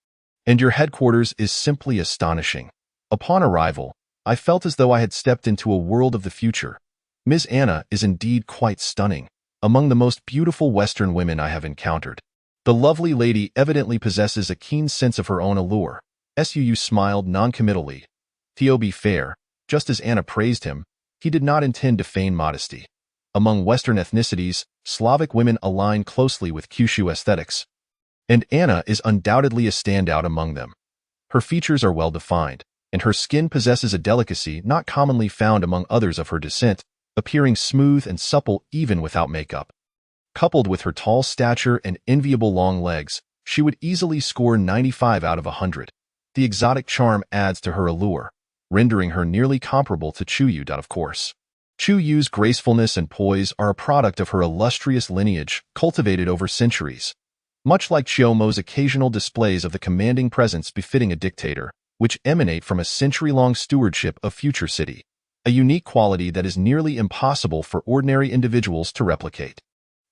"And your headquarters is simply astonishing. Upon arrival, I felt as though I had stepped into a world of the future. Ms. Anna is indeed quite stunning, among the most beautiful Western women I have encountered. The lovely lady evidently possesses a keen sense of her own allure." Suu smiled noncommittally. To be fair, just as Anna praised him, he did not intend to feign modesty. Among Western ethnicities, Slavic women align closely with Kyushu aesthetics, and Anna is undoubtedly a standout among them. Her features are well defined, and her skin possesses a delicacy not commonly found among others of her descent, appearing smooth and supple even without makeup. Coupled with her tall stature and enviable long legs, she would easily score 95 out of 100. The exotic charm adds to her allure, rendering her nearly comparable to Chuyu. Of course, Chuyu's gracefulness and poise are a product of her illustrious lineage, cultivated over centuries. Much like Chiyomo's occasional displays of the commanding presence befitting a dictator, which emanate from a century-long stewardship of future city, a unique quality that is nearly impossible for ordinary individuals to replicate.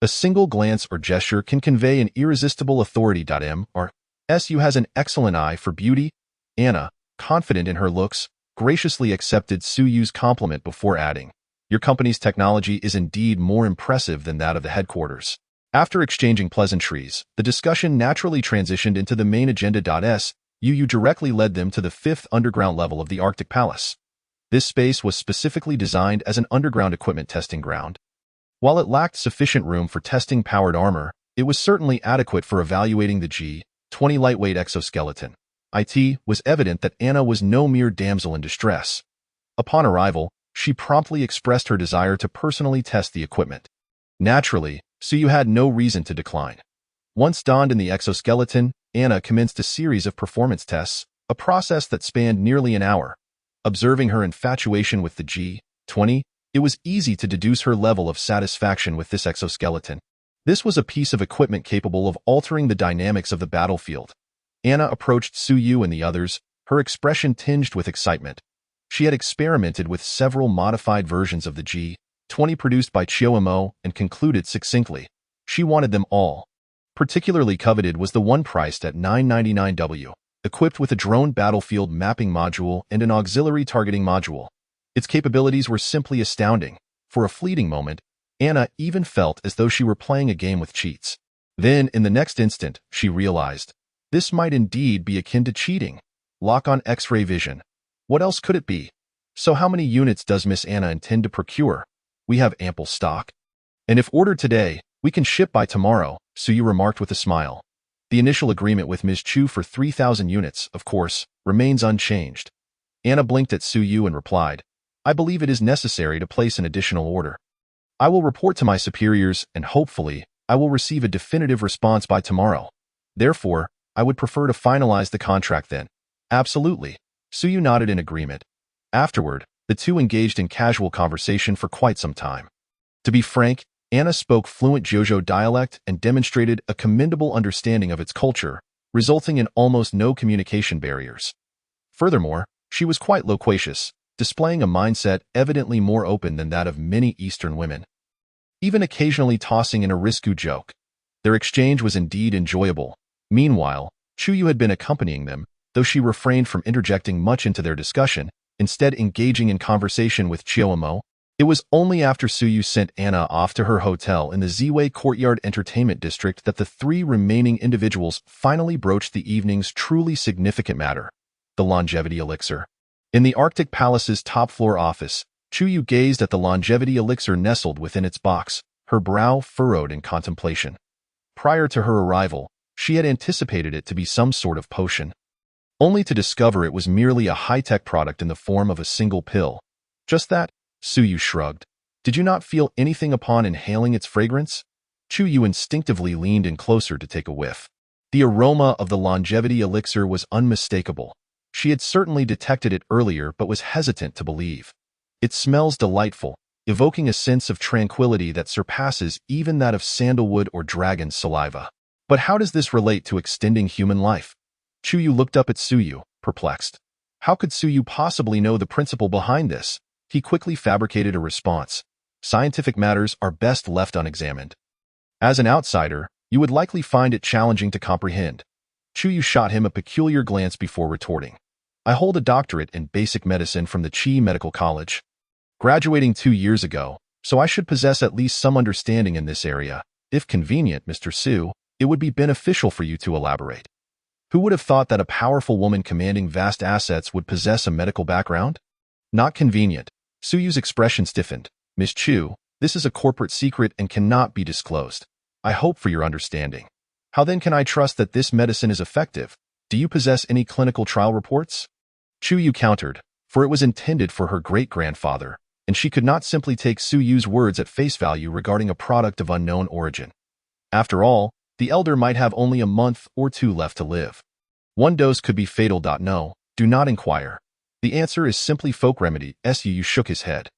A single glance or gesture can convey an irresistible authority. Mr.Suu has an excellent eye for beauty. Anna, confident in her looks, graciously accepted Suyu's compliment before adding, "Your company's technology is indeed more impressive than that of the headquarters." After exchanging pleasantries, the discussion naturally transitioned into the main agenda. Suu directly led them to the 5th underground level of the Arctic Palace. This space was specifically designed as an underground equipment testing ground. While it lacked sufficient room for testing powered armor, it was certainly adequate for evaluating the G-20 lightweight exoskeleton. It was evident that Anna was no mere damsel in distress. Upon arrival, she promptly expressed her desire to personally test the equipment. Naturally, Suu had no reason to decline. Once donned in the exoskeleton, Anna commenced a series of performance tests, a process that spanned nearly an hour. Observing her infatuation with the G-20, it was easy to deduce her level of satisfaction with this exoskeleton. This was a piece of equipment capable of altering the dynamics of the battlefield. Anna approached Suu and the others, her expression tinged with excitement. She had experimented with several modified versions of the G-20 produced by Chiyomo and concluded succinctly, she wanted them all. Particularly coveted was the one priced at $999, equipped with a drone battlefield mapping module and an auxiliary targeting module. Its capabilities were simply astounding. For a fleeting moment, Anna even felt as though she were playing a game with cheats. Then, in the next instant, she realized, this might indeed be akin to cheating. Lock-on X-ray vision. What else could it be? So how many units does Miss Anna intend to procure? We have ample stock. And if ordered today, we can ship by tomorrow, Suu remarked with a smile. The initial agreement with Ms. Chu for 3,000 units, of course, remains unchanged. Anna blinked at Suu and replied, I believe it is necessary to place an additional order. I will report to my superiors and hopefully, I will receive a definitive response by tomorrow. Therefore, I would prefer to finalize the contract then. Absolutely. Suu nodded in agreement. Afterward, the two engaged in casual conversation for quite some time. To be frank, Anna spoke fluent Jojo dialect and demonstrated a commendable understanding of its culture, resulting in almost no communication barriers. Furthermore, she was quite loquacious, displaying a mindset evidently more open than that of many Eastern women. Even occasionally tossing in a risque joke. Their exchange was indeed enjoyable. Meanwhile, Chuyu had been accompanying them, though she refrained from interjecting much into their discussion, instead engaging in conversation with Chiyomo. It was only after Suu sent Anna off to her hotel in the Ziwei Courtyard Entertainment District that the three remaining individuals finally broached the evening's truly significant matter. the longevity elixir. In the Arctic Palace's top-floor office, Chuyu gazed at the longevity elixir nestled within its box, her brow furrowed in contemplation. Prior to her arrival, she had anticipated it to be some sort of potion, only to discover it was merely a high-tech product in the form of a single pill. Just that? Suyu shrugged. Did you not feel anything upon inhaling its fragrance? Chuyu instinctively leaned in closer to take a whiff. The aroma of the longevity elixir was unmistakable. She had certainly detected it earlier but was hesitant to believe. It smells delightful, evoking a sense of tranquility that surpasses even that of sandalwood or dragon's saliva. But how does this relate to extending human life? Chuyu looked up at Suyu, perplexed. How could Suyu possibly know the principle behind this? He quickly fabricated a response. Scientific matters are best left unexamined. As an outsider, you would likely find it challenging to comprehend. Chuyu shot him a peculiar glance before retorting. I hold a doctorate in basic medicine from the Chi Medical College, graduating 2 years ago, so I should possess at least some understanding in this area. If convenient, Mr. Su, it would be beneficial for you to elaborate. Who would have thought that a powerful woman commanding vast assets would possess a medical background? Not convenient. Suyu's expression stiffened. Miss Chu, this is a corporate secret and cannot be disclosed. I hope for your understanding. How then can I trust that this medicine is effective? Do you possess any clinical trial reports? Chuyu countered, for it was intended for her great-grandfather, and she could not simply take Suyu's words at face value regarding a product of unknown origin. After all, the elder might have only a month or 2 left to live. One dose could be fatal. No, do not inquire. The answer is simply folk remedy. Suyu shook his head.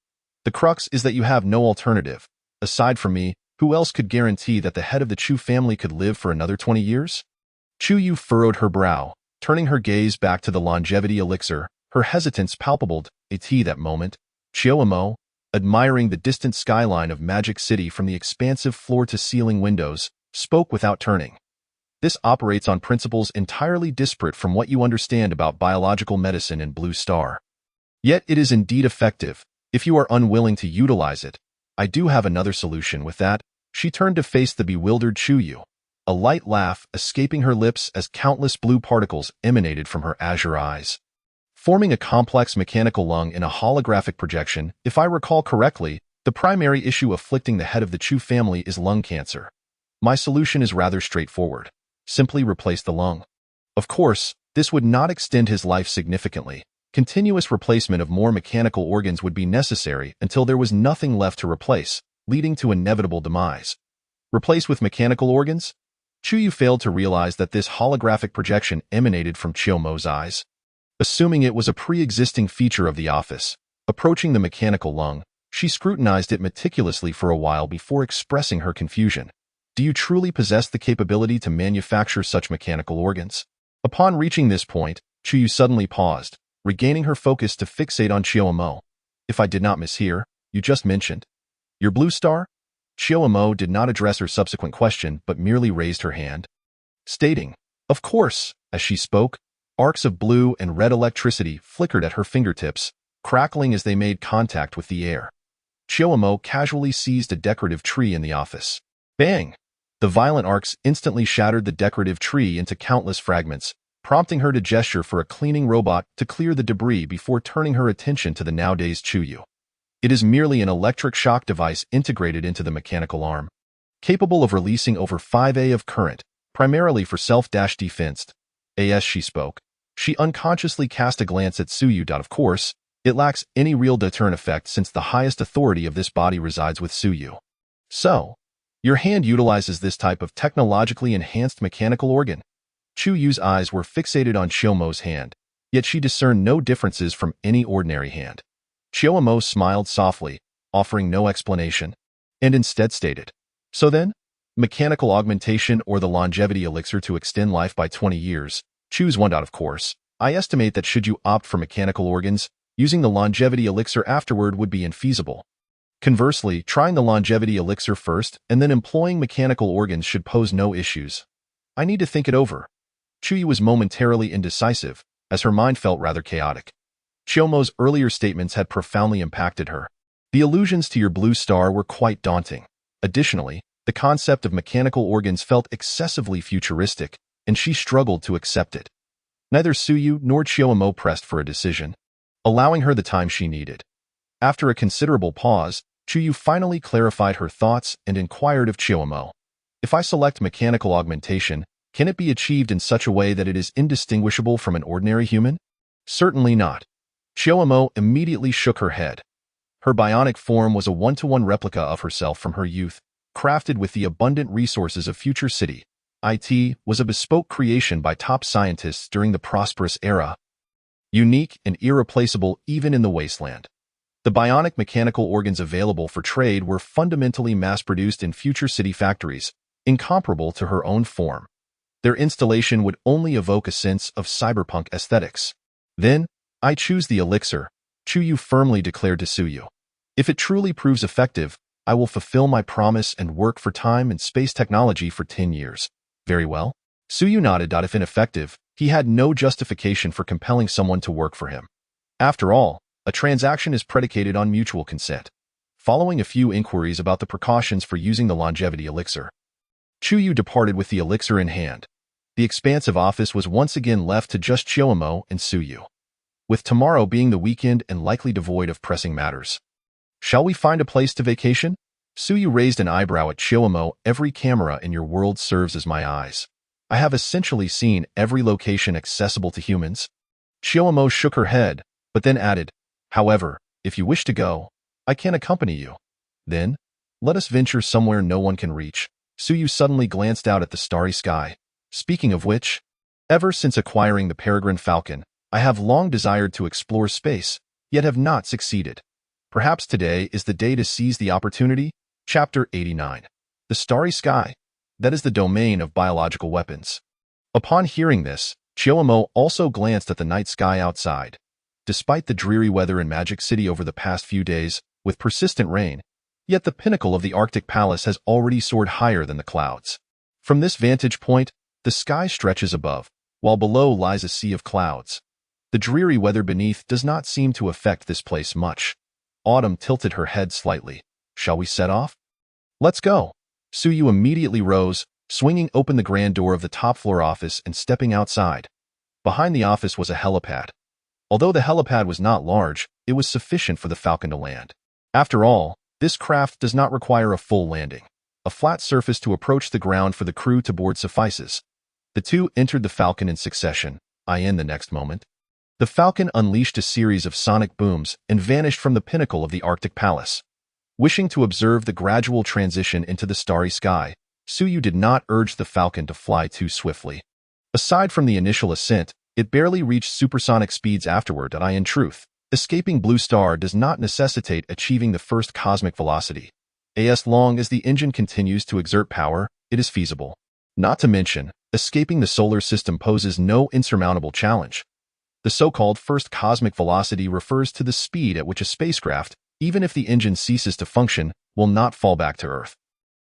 The crux is that you have no alternative. Aside from me, who else could guarantee that the head of the Chu family could live for another 20 years? Chuyu furrowed her brow, turning her gaze back to the longevity elixir, her hesitance palpable. At that moment, Chiyomo, admiring the distant skyline of Magic City from the expansive floor-to-ceiling windows, spoke without turning. This operates on principles entirely disparate from what you understand about biological medicine in Blue Star. Yet it is indeed effective. If you are unwilling to utilize it, I do have another solution. With that, she turned to face the bewildered Chuyu, a light laugh escaping her lips as countless blue particles emanated from her azure eyes, forming a complex mechanical lung in a holographic projection. If I recall correctly, the primary issue afflicting the head of the Chu family is lung cancer. My solution is rather straightforward. Simply replace the lung. Of course, this would not extend his life significantly. Continuous replacement of more mechanical organs would be necessary until there was nothing left to replace, leading to inevitable demise. Replace with mechanical organs? Chuyu failed to realize that this holographic projection emanated from Chiyomo's eyes. Assuming it was a pre-existing feature of the office, approaching the mechanical lung, she scrutinized it meticulously for a while before expressing her confusion. Do you truly possess the capability to manufacture such mechanical organs? Upon reaching this point, Chuyu suddenly paused, regaining her focus to fixate on Chiyomo. If I did not mishear, you just mentioned your Blue Star? Chiyomo did not address her subsequent question but merely raised her hand, stating, of course. As she spoke, arcs of blue and red electricity flickered at her fingertips, crackling as they made contact with the air. Chiyomo casually seized a decorative tree in the office. Bang! The violent arcs instantly shattered the decorative tree into countless fragments, prompting her to gesture for a cleaning robot to clear the debris before turning her attention to the nowadays Chuyu. It is merely an electric shock device integrated into the mechanical arm, capable of releasing over 5A of current, primarily for self-defense. As she spoke, she unconsciously cast a glance at Suyu. Of course, it lacks any real deterrent effect since the highest authority of this body resides with Suyu. So, your hand utilizes this type of technologically enhanced mechanical organ. Chuyu's eyes were fixated on Chiyomo's hand, yet she discerned no differences from any ordinary hand. Chiyomo smiled softly, offering no explanation, and instead stated, so then, mechanical augmentation or the longevity elixir to extend life by 20 years. Choose one. Of course, I estimate that should you opt for mechanical organs, using the longevity elixir afterward would be infeasible. Conversely, trying the longevity elixir first and then employing mechanical organs should pose no issues. I need to think it over. Chuyu was momentarily indecisive, as her mind felt rather chaotic. Chiyomo's earlier statements had profoundly impacted her. The allusions to your Blue Star were quite daunting. Additionally, the concept of mechanical organs felt excessively futuristic, and she struggled to accept it. Neither Suyu nor Chiyomo pressed for a decision, allowing her the time she needed. After a considerable pause, Chuyu finally clarified her thoughts and inquired of Chiyomo. If I select mechanical augmentation, can it be achieved in such a way that it is indistinguishable from an ordinary human? Certainly not. Chiyomo immediately shook her head. Her bionic form was a one-to-one replica of herself from her youth, crafted with the abundant resources of Future City. IT was a bespoke creation by top scientists during the prosperous era, unique and irreplaceable even in the wasteland. The bionic mechanical organs available for trade were fundamentally mass-produced in Future City factories, incomparable to her own form. Their installation would only evoke a sense of cyberpunk aesthetics. Then, I choose the elixir, Chuyu firmly declared to Suyu. If it truly proves effective, I will fulfill my promise and work for time and space technology for 10 years. Very well. Suyu nodded. If ineffective, he had no justification for compelling someone to work for him. After all, a transaction is predicated on mutual consent. Following a few inquiries about the precautions for using the longevity elixir, Chuyu departed with the elixir in hand. The expansive office was once again left to just Chiyomo and Suyu, with tomorrow being the weekend and likely devoid of pressing matters. Shall we find a place to vacation? Suyu raised an eyebrow at Chiyomo. Every camera in your world serves as my eyes. I have essentially seen every location accessible to humans. Chiyomo shook her head, but then added, however, if you wish to go, I can accompany you. Then, let us venture somewhere no one can reach. Suyu suddenly glanced out at the starry sky. Speaking of which, ever since acquiring the Peregrine Falcon, I have long desired to explore space, yet have not succeeded. Perhaps today is the day to seize the opportunity. Chapter 89. The Starry Sky. That is the domain of biological weapons. Upon hearing this, Chiyomo also glanced at the night sky outside. Despite the dreary weather in Magic City over the past few days, with persistent rain, yet the pinnacle of the Arctic Palace has already soared higher than the clouds. From this vantage point, the sky stretches above, while below lies a sea of clouds. The dreary weather beneath does not seem to affect this place much. Autumn tilted her head slightly. Shall we set off? Let's go. Suyu immediately rose, swinging open the grand door of the top-floor office and stepping outside. Behind the office was a helipad. Although the helipad was not large, it was sufficient for the Falcon to land. After all, this craft does not require a full landing. A flat surface to approach the ground for the crew to board suffices. The two entered the Falcon in succession, in the next moment. The Falcon unleashed a series of sonic booms and vanished from the pinnacle of the Arctic Palace. Wishing to observe the gradual transition into the starry sky, Suyu did not urge the Falcon to fly too swiftly. Aside from the initial ascent, it barely reached supersonic speeds afterward. In truth, escaping Blue Star does not necessitate achieving the first cosmic velocity. As long as the engine continues to exert power, it is feasible. Not to mention, escaping the solar system poses no insurmountable challenge. The so-called first cosmic velocity refers to the speed at which a spacecraft, even if the engine ceases to function, will not fall back to Earth.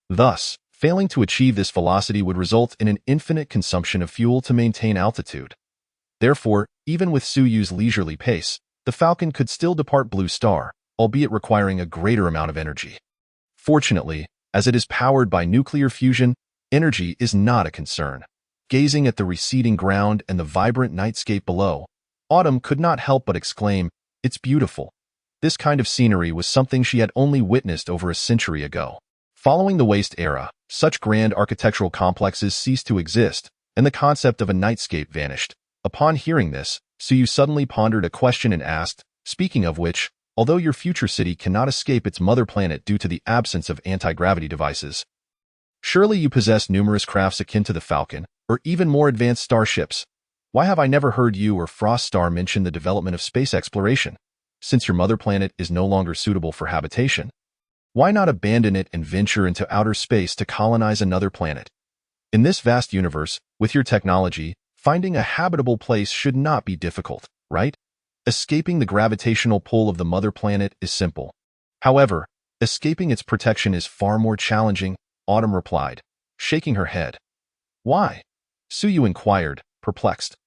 Thus, failing to achieve this velocity would result in an infinite consumption of fuel to maintain altitude. Therefore, even with Suyu's leisurely pace, the Falcon could still depart Blue Star, albeit requiring a greater amount of energy. Fortunately, as it is powered by nuclear fusion, energy is not a concern. Gazing at the receding ground and the vibrant nightscape below, Autumn could not help but exclaim, "It's beautiful." This kind of scenery was something she had only witnessed over a century ago. Following the Waste era, such grand architectural complexes ceased to exist, and the concept of a nightscape vanished. Upon hearing this, Suyu suddenly pondered a question and asked, "Speaking of which, although your future city cannot escape its mother planet due to the absence of anti-gravity devices, surely you possess numerous crafts akin to the Falcon, or even more advanced starships. Why have I never heard you or Frost Star mention the development of space exploration? Since your mother planet is no longer suitable for habitation, why not abandon it and venture into outer space to colonize another planet? In this vast universe, with your technology, finding a habitable place should not be difficult, right? Escaping the gravitational pull of the mother planet is simple. However, escaping its protection is far more challenging, Autumn replied, shaking her head. Why? Suyu inquired, perplexed.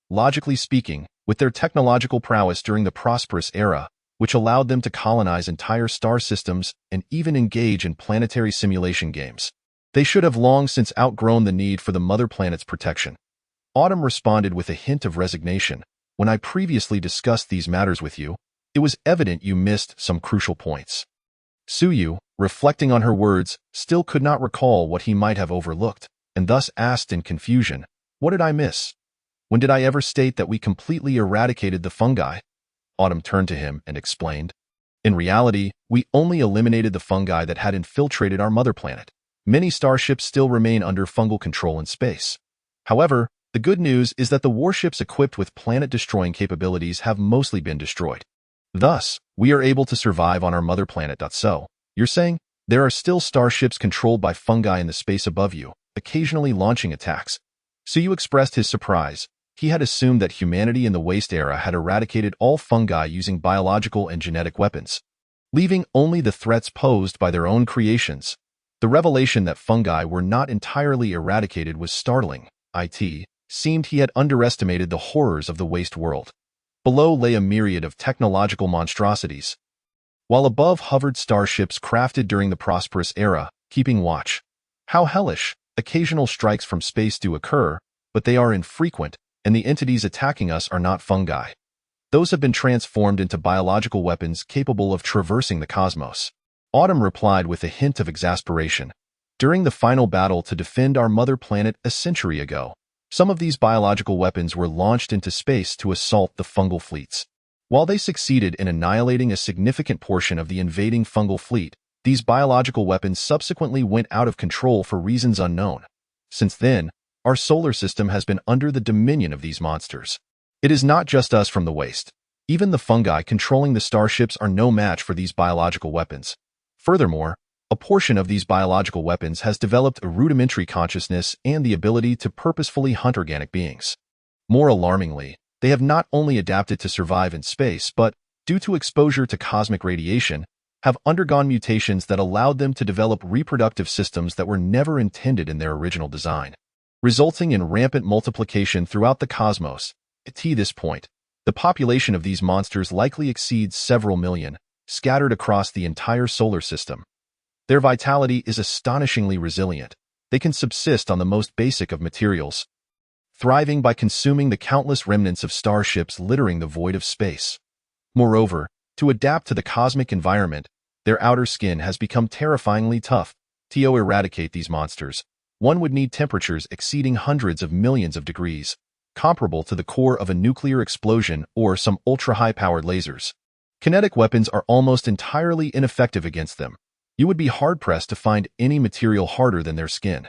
Logically speaking, with their technological prowess during the prosperous era, which allowed them to colonize entire star systems and even engage in planetary simulation games, they should have long since outgrown the need for the mother planet's protection. Autumn responded with a hint of resignation. When I previously discussed these matters with you, it was evident you missed some crucial points. Suyu, reflecting on her words, still could not recall what he might have overlooked, and thus asked in confusion, "What did I miss? When did I ever state that we completely eradicated the fungi?" Autumn turned to him and explained, "In reality, we only eliminated the fungi that had infiltrated our mother planet. Many starships still remain under fungal control in space. However, the good news is that the warships equipped with planet-destroying capabilities have mostly been destroyed. Thus, we are able to survive on our mother planet. So, you're saying there are still starships controlled by fungi in the space above you, occasionally launching attacks?" Suyu expressed his surprise. He had assumed that humanity in the Waste Era had eradicated all fungi using biological and genetic weapons, leaving only the threats posed by their own creations. The revelation that fungi were not entirely eradicated was startling. It seemed he had underestimated the horrors of the Waste World. Below lay a myriad of technological monstrosities, while above hovered starships crafted during the prosperous era, keeping watch. How hellish! Occasional strikes from space do occur, but they are infrequent, and the entities attacking us are not fungi. Those have been transformed into biological weapons capable of traversing the cosmos. Autumn replied with a hint of exasperation. During the final battle to defend our mother planet a century ago, some of these biological weapons were launched into space to assault the fungal fleets. While they succeeded in annihilating a significant portion of the invading fungal fleet, these biological weapons subsequently went out of control for reasons unknown. Since then, our solar system has been under the dominion of these monsters. It is not just us from the waste. Even the fungi controlling the starships are no match for these biological weapons. Furthermore, a portion of these biological weapons has developed a rudimentary consciousness and the ability to purposefully hunt organic beings. More alarmingly, they have not only adapted to survive in space, but, due to exposure to cosmic radiation, have undergone mutations that allowed them to develop reproductive systems that were never intended in their original design, resulting in rampant multiplication throughout the cosmos. At this point, the population of these monsters likely exceeds several million, scattered across the entire solar system. Their vitality is astonishingly resilient. They can subsist on the most basic of materials, thriving by consuming the countless remnants of starships littering the void of space. Moreover, to adapt to the cosmic environment, their outer skin has become terrifyingly tough. To eradicate these monsters, one would need temperatures exceeding hundreds of millions of degrees, comparable to the core of a nuclear explosion or some ultra-high-powered lasers. Kinetic weapons are almost entirely ineffective against them. You would be hard-pressed to find any material harder than their skin.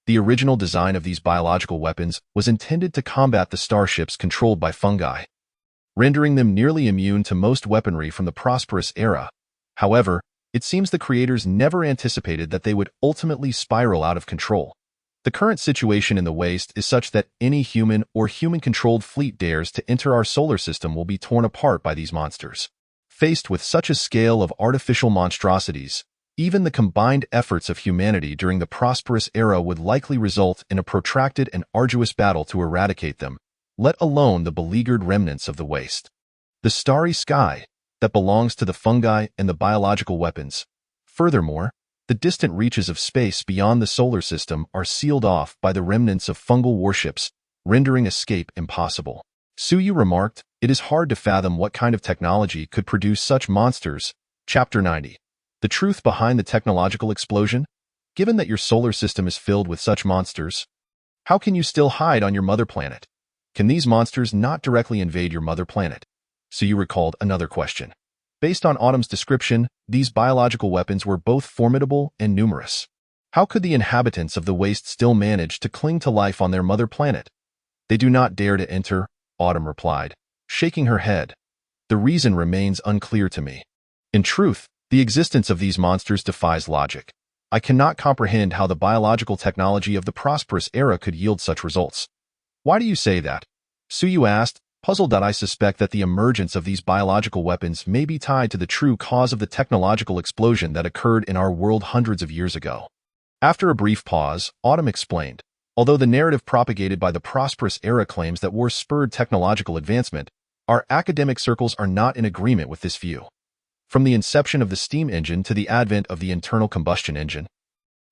The original design of these biological weapons was intended to combat the starships controlled by fungi, rendering them nearly immune to most weaponry from the prosperous era. However, it seems the creators never anticipated that they would ultimately spiral out of control. The current situation in the waste is such that any human or human-controlled fleet dares to enter our solar system will be torn apart by these monsters. Faced with such a scale of artificial monstrosities, even the combined efforts of humanity during the prosperous era would likely result in a protracted and arduous battle to eradicate them, let alone the beleaguered remnants of the waste. The starry sky that belongs to the fungi and the biological weapons. Furthermore, the distant reaches of space beyond the solar system are sealed off by the remnants of fungal warships, rendering escape impossible. Suyu remarked, "It is hard to fathom what kind of technology could produce such monsters." Chapter 90. The truth behind the technological explosion? Given that your solar system is filled with such monsters, how can you still hide on your mother planet? Can these monsters not directly invade your mother planet? Suyu recalled another question. Based on Autumn's description, these biological weapons were both formidable and numerous. How could the inhabitants of the waste still manage to cling to life on their mother planet? They do not dare to enter, Autumn replied, shaking her head. The reason remains unclear to me. In truth, the existence of these monsters defies logic. I cannot comprehend how the biological technology of the prosperous era could yield such results. Why do you say that? Suyu asked, puzzled. I suspect that the emergence of these biological weapons may be tied to the true cause of the technological explosion that occurred in our world hundreds of years ago. After a brief pause, Autumn explained, although the narrative propagated by the prosperous era claims that war spurred technological advancement, our academic circles are not in agreement with this view. From the inception of the steam engine to the advent of the internal combustion engine,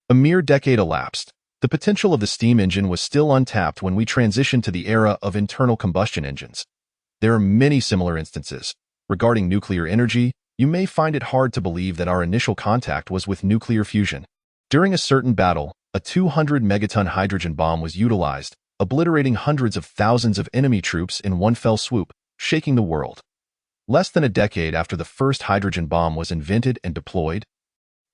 a mere decade elapsed. The potential of the steam engine was still untapped when we transitioned to the era of internal combustion engines. There are many similar instances. Regarding nuclear energy, you may find it hard to believe that our initial contact was with nuclear fusion. During a certain battle, a 200-megaton hydrogen bomb was utilized, obliterating hundreds of thousands of enemy troops in one fell swoop, shaking the world. Less than a decade after the first hydrogen bomb was invented and deployed,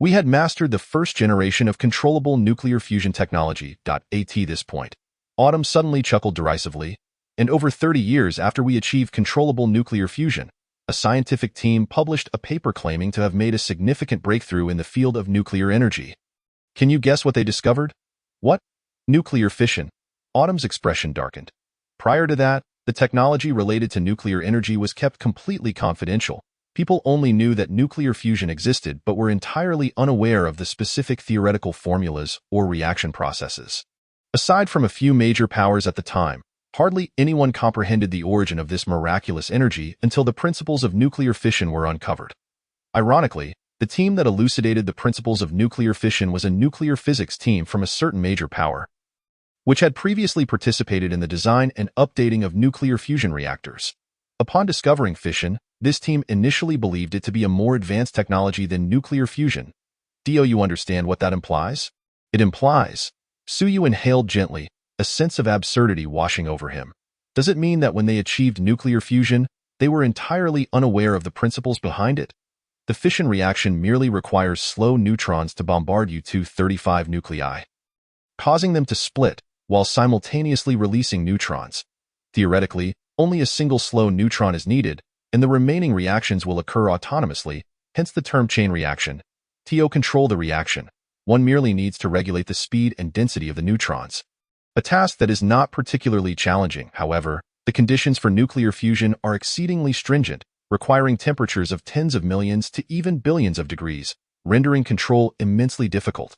we had mastered the first generation of controllable nuclear fusion technology. At this point, Autumn suddenly chuckled derisively, and over 30 years after we achieved controllable nuclear fusion, a scientific team published a paper claiming to have made a significant breakthrough in the field of nuclear energy. Can you guess what they discovered? What? Nuclear fission. Autumn's expression darkened. Prior to that, the technology related to nuclear energy was kept completely confidential. People only knew that nuclear fusion existed but were entirely unaware of the specific theoretical formulas or reaction processes. Aside from a few major powers at the time, hardly anyone comprehended the origin of this miraculous energy until the principles of nuclear fission were uncovered. Ironically, the team that elucidated the principles of nuclear fission was a nuclear physics team from a certain major power, which had previously participated in the design and updating of nuclear fusion reactors. Upon discovering fission, this team initially believed it to be a more advanced technology than nuclear fusion. Do you understand what that implies? It implies. Suyu inhaled gently, a sense of absurdity washing over him. Does it mean that when they achieved nuclear fusion, they were entirely unaware of the principles behind it? The fission reaction merely requires slow neutrons to bombard U-235 nuclei, causing them to split while simultaneously releasing neutrons. Theoretically, only a single slow neutron is needed, and the remaining reactions will occur autonomously, hence the term chain reaction. To control the reaction, one merely needs to regulate the speed and density of the neutrons. A task that is not particularly challenging, however. The conditions for nuclear fusion are exceedingly stringent, requiring temperatures of tens of millions to even billions of degrees, rendering control immensely difficult.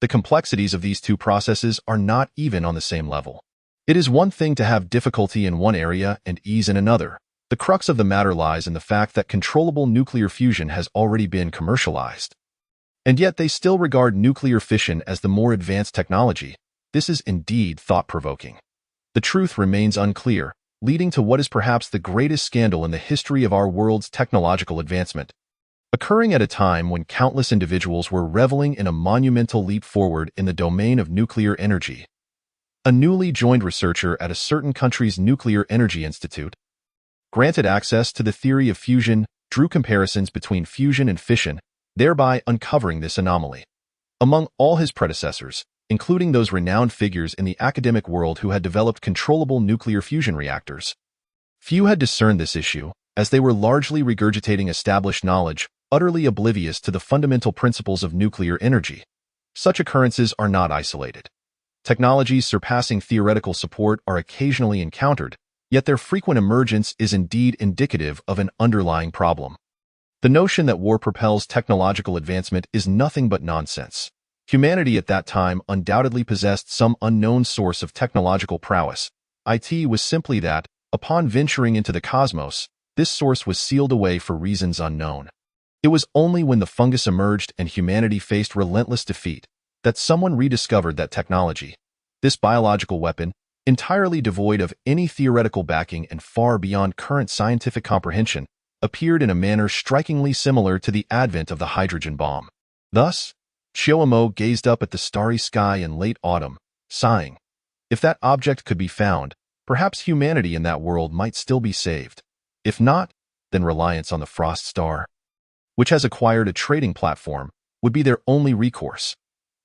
The complexities of these two processes are not even on the same level. It is one thing to have difficulty in one area and ease in another. The crux of the matter lies in the fact that controllable nuclear fusion has already been commercialized. And yet they still regard nuclear fission as the more advanced technology. This is indeed thought-provoking. The truth remains unclear, leading to what is perhaps the greatest scandal in the history of our world's technological advancement, occurring at a time when countless individuals were reveling in a monumental leap forward in the domain of nuclear energy. A newly joined researcher at a certain country's Nuclear Energy Institute, granted access to the theory of fusion, drew comparisons between fusion and fission, thereby uncovering this anomaly. Among all his predecessors, including those renowned figures in the academic world who had developed controllable nuclear fusion reactors, few had discerned this issue, as they were largely regurgitating established knowledge, utterly oblivious to the fundamental principles of nuclear energy. Such occurrences are not isolated. Technologies surpassing theoretical support are occasionally encountered, yet their frequent emergence is indeed indicative of an underlying problem. The notion that war propels technological advancement is nothing but nonsense. Humanity at that time undoubtedly possessed some unknown source of technological prowess. It was simply that, upon venturing into the cosmos, this source was sealed away for reasons unknown. It was only when the fungus emerged and humanity faced relentless defeat that someone rediscovered that technology. This biological weapon, entirely devoid of any theoretical backing and far beyond current scientific comprehension, appeared in a manner strikingly similar to the advent of the hydrogen bomb. Thus, Chiyomo gazed up at the starry sky in late autumn, sighing. If that object could be found, perhaps humanity in that world might still be saved. If not, then reliance on the frost star, which has acquired a trading platform, would be their only recourse.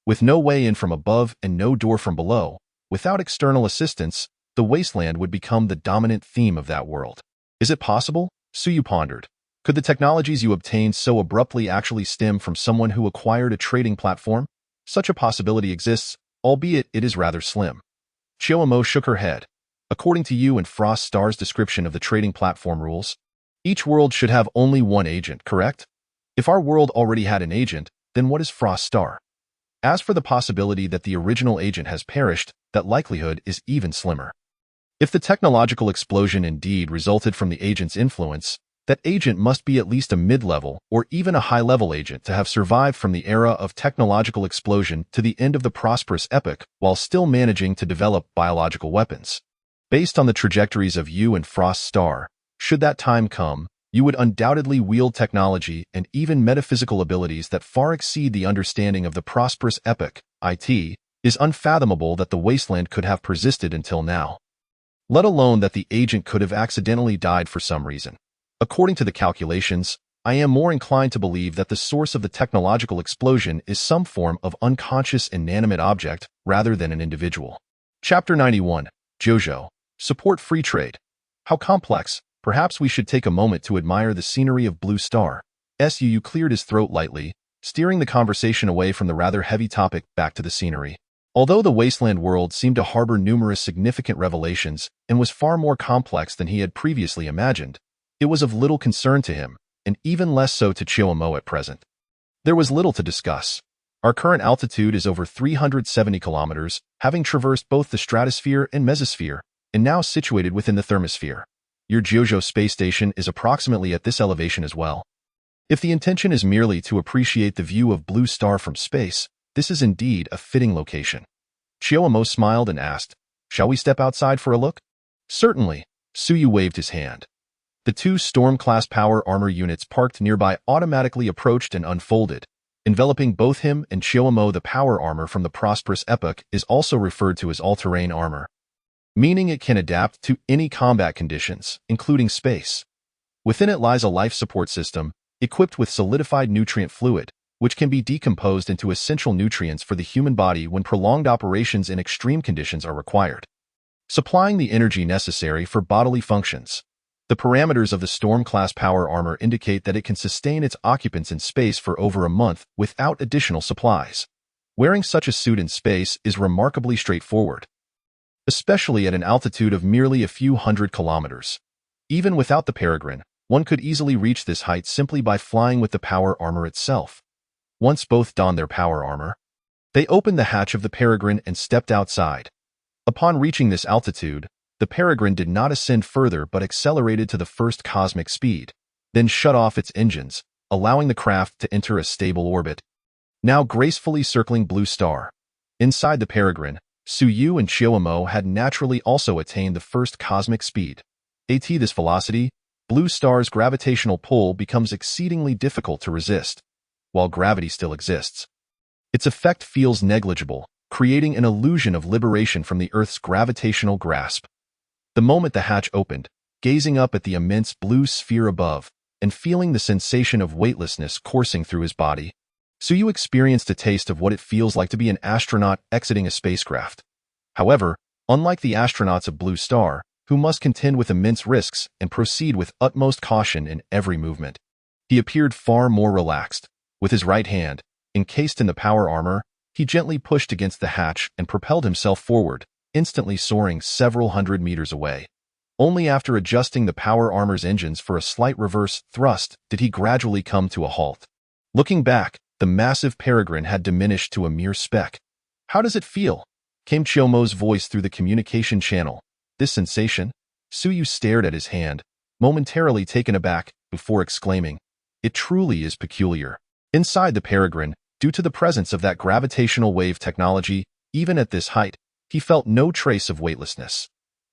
With no way in from above and no door from below, without external assistance, the wasteland would become the dominant theme of that world. Is it possible? Suyu pondered. Could the technologies you obtained so abruptly actually stem from someone who acquired a trading platform? Such a possibility exists, albeit it is rather slim. Chiyomo shook her head. According to you and Frost Star's description of the trading platform rules, each world should have only one agent, correct? If our world already had an agent, then what is Frost Star? As for the possibility that the original agent has perished, that likelihood is even slimmer. If the technological explosion indeed resulted from the agent's influence, That agent must be at least a mid-level or even a high-level agent to have survived from the era of technological explosion to the end of the prosperous epoch while still managing to develop biological weapons. Based on the trajectories of you and Frost Star, should that time come, you would undoubtedly wield technology and even metaphysical abilities that far exceed the understanding of the prosperous epoch. It is unfathomable that the Wasteland could have persisted until now, let alone that the agent could have accidentally died for some reason. According to the calculations, I am more inclined to believe that the source of the technological explosion is some form of unconscious inanimate object rather than an individual. Chapter 91. Jojo. Support free trade. How complex. Perhaps we should take a moment to admire the scenery of Blue Star. Suu cleared his throat lightly, steering the conversation away from the rather heavy topic back to the scenery. Although the Wasteland World seemed to harbor numerous significant revelations and was far more complex than he had previously imagined, it was of little concern to him, and even less so to Chiyomo at present. There was little to discuss. Our current altitude is over 370 kilometers, having traversed both the stratosphere and mesosphere, and now situated within the thermosphere. Your Jojo space station is approximately at this elevation as well. If the intention is merely to appreciate the view of Blue Star from space, this is indeed a fitting location. Chiyomo smiled and asked, "Shall we step outside for a look?" "Certainly." Suyu waved his hand. The two Storm-class power armor units parked nearby automatically approached and unfolded, enveloping both him and Chiyomo. The power armor from the prosperous epoch is also referred to as all-terrain armor, meaning it can adapt to any combat conditions, including space. Within it lies a life support system, equipped with solidified nutrient fluid, which can be decomposed into essential nutrients for the human body when prolonged operations in extreme conditions are required, supplying the energy necessary for bodily functions. The parameters of the Storm-class power armor indicate that it can sustain its occupants in space for over a month without additional supplies. Wearing such a suit in space is remarkably straightforward, especially at an altitude of merely a few hundred kilometers. Even without the peregrine, one could easily reach this height simply by flying with the power armor itself. Once both donned their power armor, they opened the hatch of the peregrine and stepped outside. Upon reaching this altitude, the peregrine did not ascend further but accelerated to the first cosmic speed, then shut off its engines, allowing the craft to enter a stable orbit, now gracefully circling Blue Star. Inside the peregrine, Suyu and Chiyomo had naturally also attained the first cosmic speed. At this velocity, Blue Star's gravitational pull becomes exceedingly difficult to resist, while gravity still exists. Its effect feels negligible, creating an illusion of liberation from the Earth's gravitational grasp. The moment the hatch opened, gazing up at the immense blue sphere above, and feeling the sensation of weightlessness coursing through his body, Suyu experienced a taste of what it feels like to be an astronaut exiting a spacecraft. However, unlike the astronauts of Blue Star, who must contend with immense risks and proceed with utmost caution in every movement, he appeared far more relaxed. With his right hand, encased in the power armor, he gently pushed against the hatch and propelled himself forward, instantly soaring several hundred meters away. Only after adjusting the power armor's engines for a slight reverse thrust did he gradually come to a halt. Looking back, the massive peregrine had diminished to a mere speck. "How does it feel?" came Chiyomo's voice through the communication channel. "This sensation?" Suyu stared at his hand, momentarily taken aback, before exclaiming, "It truly is peculiar." Inside the peregrine, due to the presence of that gravitational wave technology, even at this height, he felt no trace of weightlessness.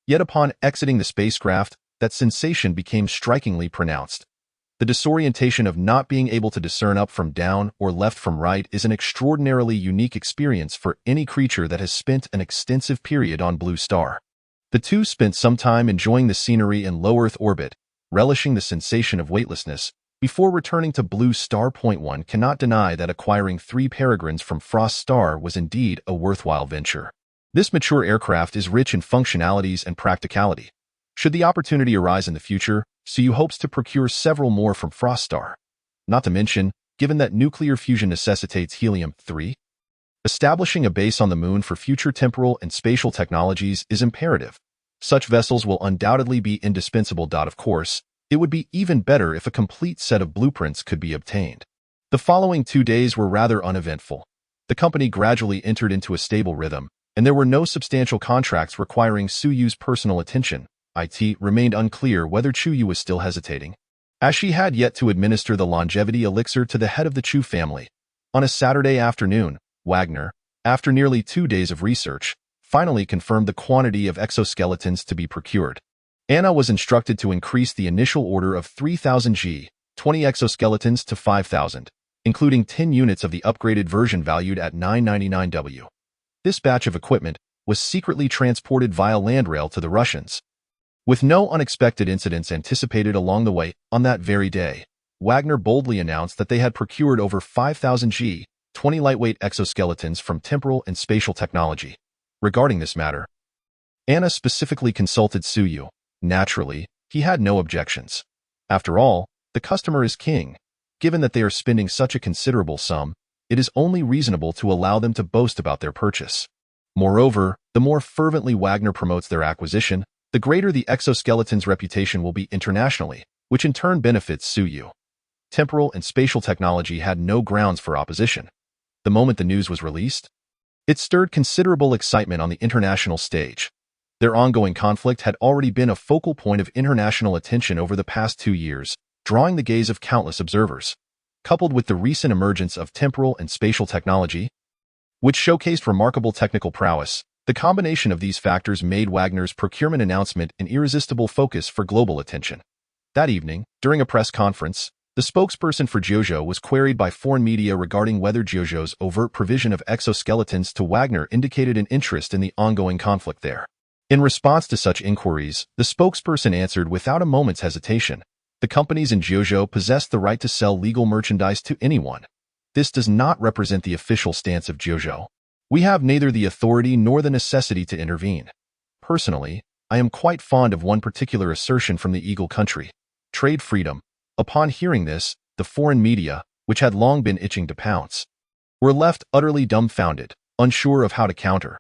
Yet upon exiting the spacecraft, that sensation became strikingly pronounced. The disorientation of not being able to discern up from down or left from right is an extraordinarily unique experience for any creature that has spent an extensive period on Blue Star. The two spent some time enjoying the scenery in low Earth orbit, relishing the sensation of weightlessness, before returning to Blue Star. One cannot deny that acquiring 3 peregrines from Frost Star was indeed a worthwhile venture. This mature aircraft is rich in functionalities and practicality. Should the opportunity arise in the future, Suyu hopes to procure several more from Frost Star. Not to mention, given that nuclear fusion necessitates helium-3, establishing a base on the moon for future temporal and spatial technologies is imperative. Such vessels will undoubtedly be indispensable. Of course, it would be even better if a complete set of blueprints could be obtained. The following 2 days were rather uneventful. The company gradually entered into a stable rhythm, and there were no substantial contracts requiring Suyu's personal attention. It remained unclear whether Chuyu was still hesitating. as she had yet to administer the longevity elixir to the head of the Chu family. On a Saturday afternoon, Wagner, after nearly 2 days of research, finally confirmed the quantity of exoskeletons to be procured. Anna was instructed to increase the initial order of 3,000 G20 exoskeletons to 5,000, including 10 units of the upgraded version valued at $999. This batch of equipment was secretly transported via land rail to the Russians. With no unexpected incidents anticipated along the way, on that very day, Wagner boldly announced that they had procured over 5,000 G20 lightweight exoskeletons from temporal and spatial technology. Regarding this matter, Anna specifically consulted Suyu. Naturally, he had no objections. After all, the customer is king. Given that they are spending such a considerable sum, it is only reasonable to allow them to boast about their purchase. Moreover, the more fervently Wagner promotes their acquisition, the greater the exoskeleton's reputation will be internationally, which in turn benefits Suyu. Temporal and spatial technology had no grounds for opposition. The moment the news was released, it stirred considerable excitement on the international stage. Their ongoing conflict had already been a focal point of international attention over the past 2 years, drawing the gaze of countless observers. Coupled with the recent emergence of temporal and spatial technology, which showcased remarkable technical prowess, the combination of these factors made Wagner's procurement announcement an irresistible focus for global attention. That evening, during a press conference, the spokesperson for Jiuzhou was queried by foreign media regarding whether Jiuzhou's overt provision of exoskeletons to Wagner indicated an interest in the ongoing conflict there. In response to such inquiries, the spokesperson answered without a moment's hesitation, "The companies in Jiuzhou possess the right to sell legal merchandise to anyone. This does not represent the official stance of Jiuzhou. We have neither the authority nor the necessity to intervene. Personally, I am quite fond of one particular assertion from the Eagle country: trade freedom." Upon hearing this, the foreign media, which had long been itching to pounce, were left utterly dumbfounded, unsure of how to counter.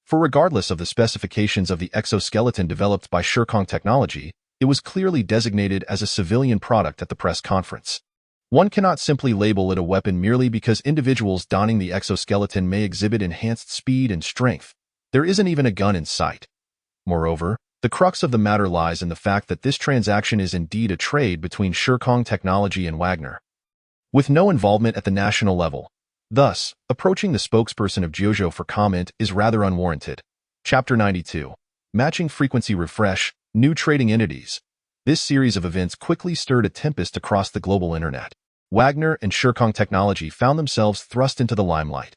For regardless of the specifications of the exoskeleton developed by Shirkong Technology, it was clearly designated as a civilian product at the press conference. One cannot simply label it a weapon merely because individuals donning the exoskeleton may exhibit enhanced speed and strength. There isn't even a gun in sight. Moreover, the crux of the matter lies in the fact that this transaction is indeed a trade between Shirkong Technology and Wagner, with no involvement at the national level. Thus, approaching the spokesperson of Jiuzhou for comment is rather unwarranted. Chapter 92. Matching Frequency Refresh, New Trading Entities. This series of events quickly stirred a tempest across the global internet. Wagner and Shirkong Technology found themselves thrust into the limelight.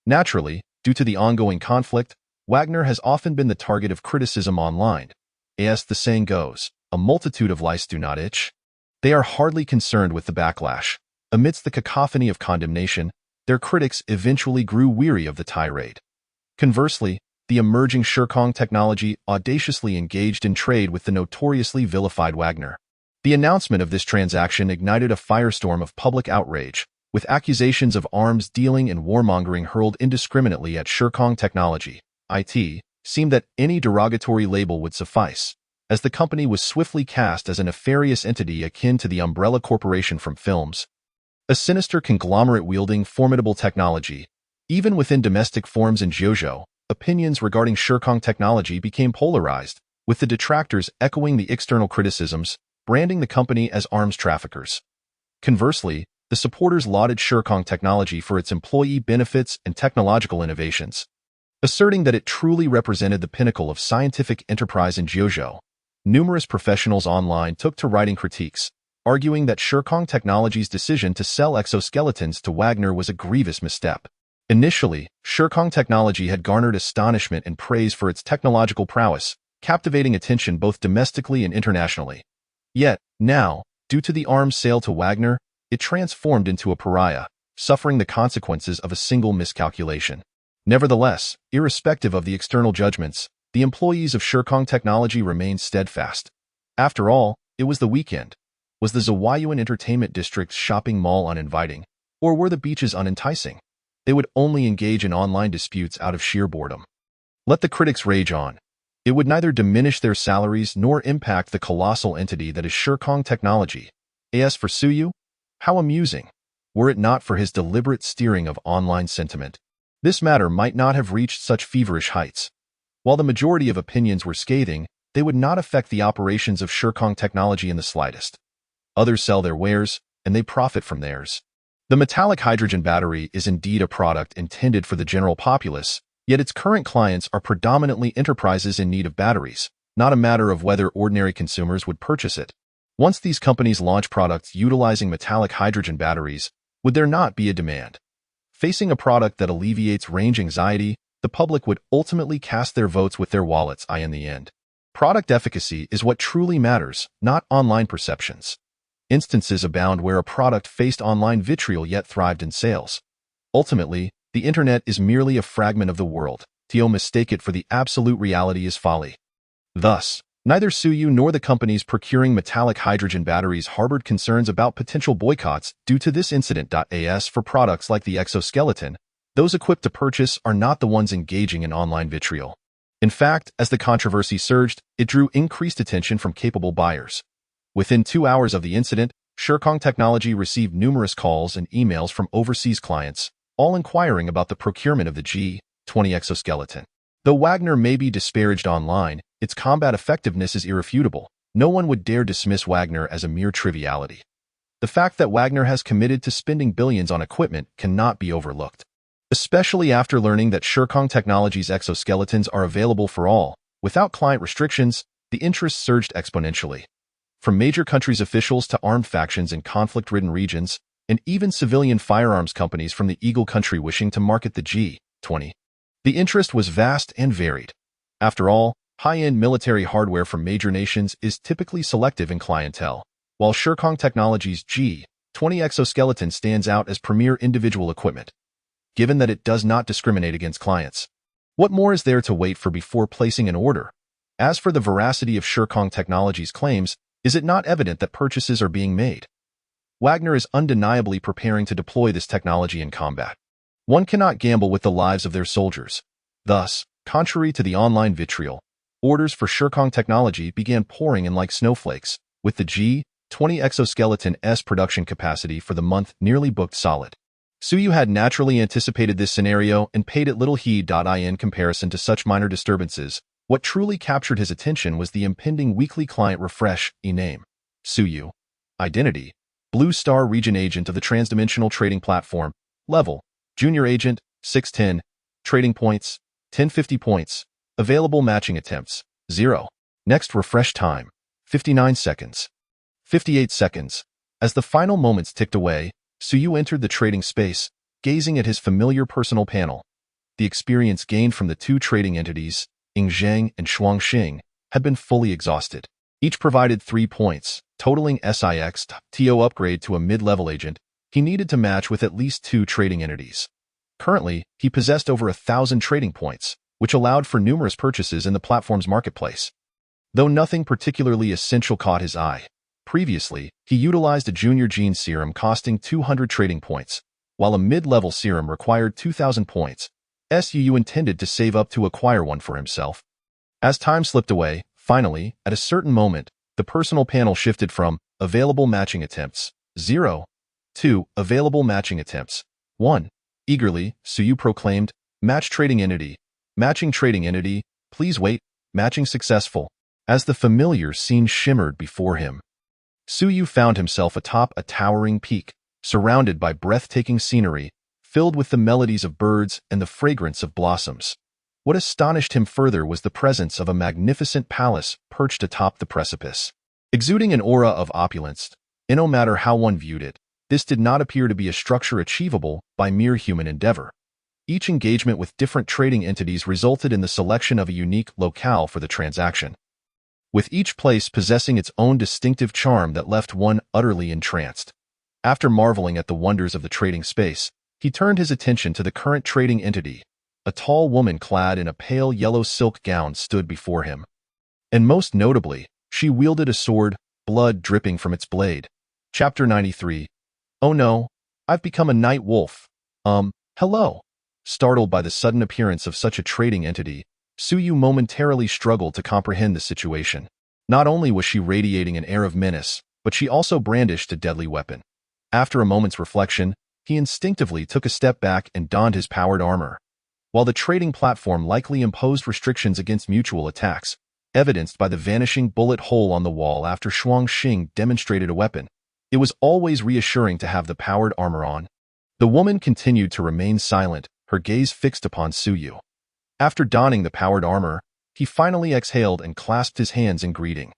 Naturally, due to the ongoing conflict, Wagner has often been the target of criticism online. As the saying goes, a multitude of lice do not itch. They are hardly concerned with the backlash. Amidst the cacophony of condemnation, their critics eventually grew weary of the tirade. Conversely, the emerging Shirkong Technology audaciously engaged in trade with the notoriously vilified Wagner. The announcement of this transaction ignited a firestorm of public outrage, with accusations of arms dealing and warmongering hurled indiscriminately at Shirkong Technology. It seemed that any derogatory label would suffice, as the company was swiftly cast as a nefarious entity akin to the Umbrella Corporation from films. A sinister conglomerate wielding formidable technology. Even within domestic forums in Jiuzhou, opinions regarding Shirkong Technology became polarized, with the detractors echoing the external criticisms, branding the company as arms traffickers. Conversely, the supporters lauded Shirkong Technology for its employee benefits and technological innovations, asserting that it truly represented the pinnacle of scientific enterprise in Jiuzhou. Numerous professionals online took to writing critiques, arguing that Shirkong Technology's decision to sell exoskeletons to Wagner was a grievous misstep. Initially, Shirkong Technology had garnered astonishment and praise for its technological prowess, captivating attention both domestically and internationally. Yet, now, due to the arms sale to Wagner, it transformed into a pariah, suffering the consequences of a single miscalculation. Nevertheless, irrespective of the external judgments, the employees of Shirkong Technology remained steadfast. After all, it was the weekend. Was the Zawayuan Entertainment District's shopping mall uninviting, or were the beaches unenticing? They would only engage in online disputes out of sheer boredom. Let the critics rage on. It would neither diminish their salaries nor impact the colossal entity that is Shirkong Technology. As for Suyu, how amusing. Were it not for his deliberate steering of online sentiment, this matter might not have reached such feverish heights. While the majority of opinions were scathing, they would not affect the operations of Shirkong Technology in the slightest. Others sell their wares, and they profit from theirs. The metallic hydrogen battery is indeed a product intended for the general populace, yet its current clients are predominantly enterprises in need of batteries, not a matter of whether ordinary consumers would purchase it. Once these companies launch products utilizing metallic hydrogen batteries, would there not be a demand? Facing a product that alleviates range anxiety, the public would ultimately cast their votes with their wallets in the end. Product efficacy is what truly matters, not online perceptions. Instances abound where a product faced online vitriol yet thrived in sales. Ultimately, the internet is merely a fragment of the world. To mistake it for the absolute reality is folly. Thus, neither Suyu nor the companies procuring metallic hydrogen batteries harbored concerns about potential boycotts due to this incident. As for products like the exoskeleton, those equipped to purchase are not the ones engaging in online vitriol. In fact, as the controversy surged, it drew increased attention from capable buyers. Within 2 hours of the incident, Shurkong Technology received numerous calls and emails from overseas clients, all inquiring about the procurement of the G20 exoskeleton. Though Wagner may be disparaged online, its combat effectiveness is irrefutable. No one would dare dismiss Wagner as a mere triviality. The fact that Wagner has committed to spending billions on equipment cannot be overlooked. Especially after learning that Shurkong Technology's exoskeletons are available for all, without client restrictions, the interest surged exponentially. From major countries' officials to armed factions in conflict-ridden regions, and even civilian firearms companies from the Eagle country wishing to market the G20. The interest was vast and varied. After all, high-end military hardware from major nations is typically selective in clientele, while Shurkong Technology's G20 exoskeleton stands out as premier individual equipment, given that it does not discriminate against clients. What more is there to wait for before placing an order? As for the veracity of Shurkong Technology's claims, is it not evident that purchases are being made? Wagner is undeniably preparing to deploy this technology in combat. One cannot gamble with the lives of their soldiers. Thus, contrary to the online vitriol, orders for Shurkong Technology began pouring in like snowflakes, with the G20 exoskeleton's production capacity for the month nearly booked solid. Suyu had naturally anticipated this scenario and paid it little heed. In comparison to such minor disturbances, what truly captured his attention was the impending weekly client refresh. Name: Suyu. Identity: Blue Star Region Agent of the Transdimensional Trading Platform. Level: Junior Agent, 610. Trading points: 1050 points. Available matching attempts: 0. Next refresh time: 59 seconds. 58 seconds. As the final moments ticked away, Suyu entered the trading space, gazing at his familiar personal panel. The experience gained from the two trading entities, Yingzheng and Shuangxing, had been fully exhausted. Each provided 3 points, totaling SIX-TO upgrade to a mid-level agent. He needed to match with at least 2 trading entities. Currently, he possessed over 1,000 trading points, which allowed for numerous purchases in the platform's marketplace. Though nothing particularly essential caught his eye, previously, he utilized a junior gene serum costing 200 trading points, while a mid-level serum required 2,000 points. Suyu intended to save up to acquire one for himself. As time slipped away, finally, at a certain moment, the personal panel shifted from available matching attempts 0 to available matching attempts 1. Eagerly, Suyu proclaimed, match trading entity. Matching trading entity, please wait, matching successful. As the familiar scene shimmered before him, Suyu found himself atop a towering peak, surrounded by breathtaking scenery, filled with the melodies of birds and the fragrance of blossoms. What astonished him further was the presence of a magnificent palace perched atop the precipice. Exuding an aura of opulence, and no matter how one viewed it, this did not appear to be a structure achievable by mere human endeavor. Each engagement with different trading entities resulted in the selection of a unique locale for the transaction, with each place possessing its own distinctive charm that left one utterly entranced. After marveling at the wonders of the trading space, he turned his attention to the current trading entity. A tall woman clad in a pale yellow silk gown stood before him. And most notably, she wielded a sword, blood dripping from its blade. Chapter 93. Oh no, I've become a night wolf. Hello. Startled by the sudden appearance of such a trading entity, Suyu momentarily struggled to comprehend the situation. Not only was she radiating an air of menace, but she also brandished a deadly weapon. After a moment's reflection, he instinctively took a step back and donned his powered armor. While the trading platform likely imposed restrictions against mutual attacks, evidenced by the vanishing bullet hole on the wall after Shuangxing demonstrated a weapon, It was always reassuring to have the powered armor on. The woman continued to remain silent, her gaze fixed upon Suyu. After donning the powered armor, he finally exhaled and clasped his hands in greeting.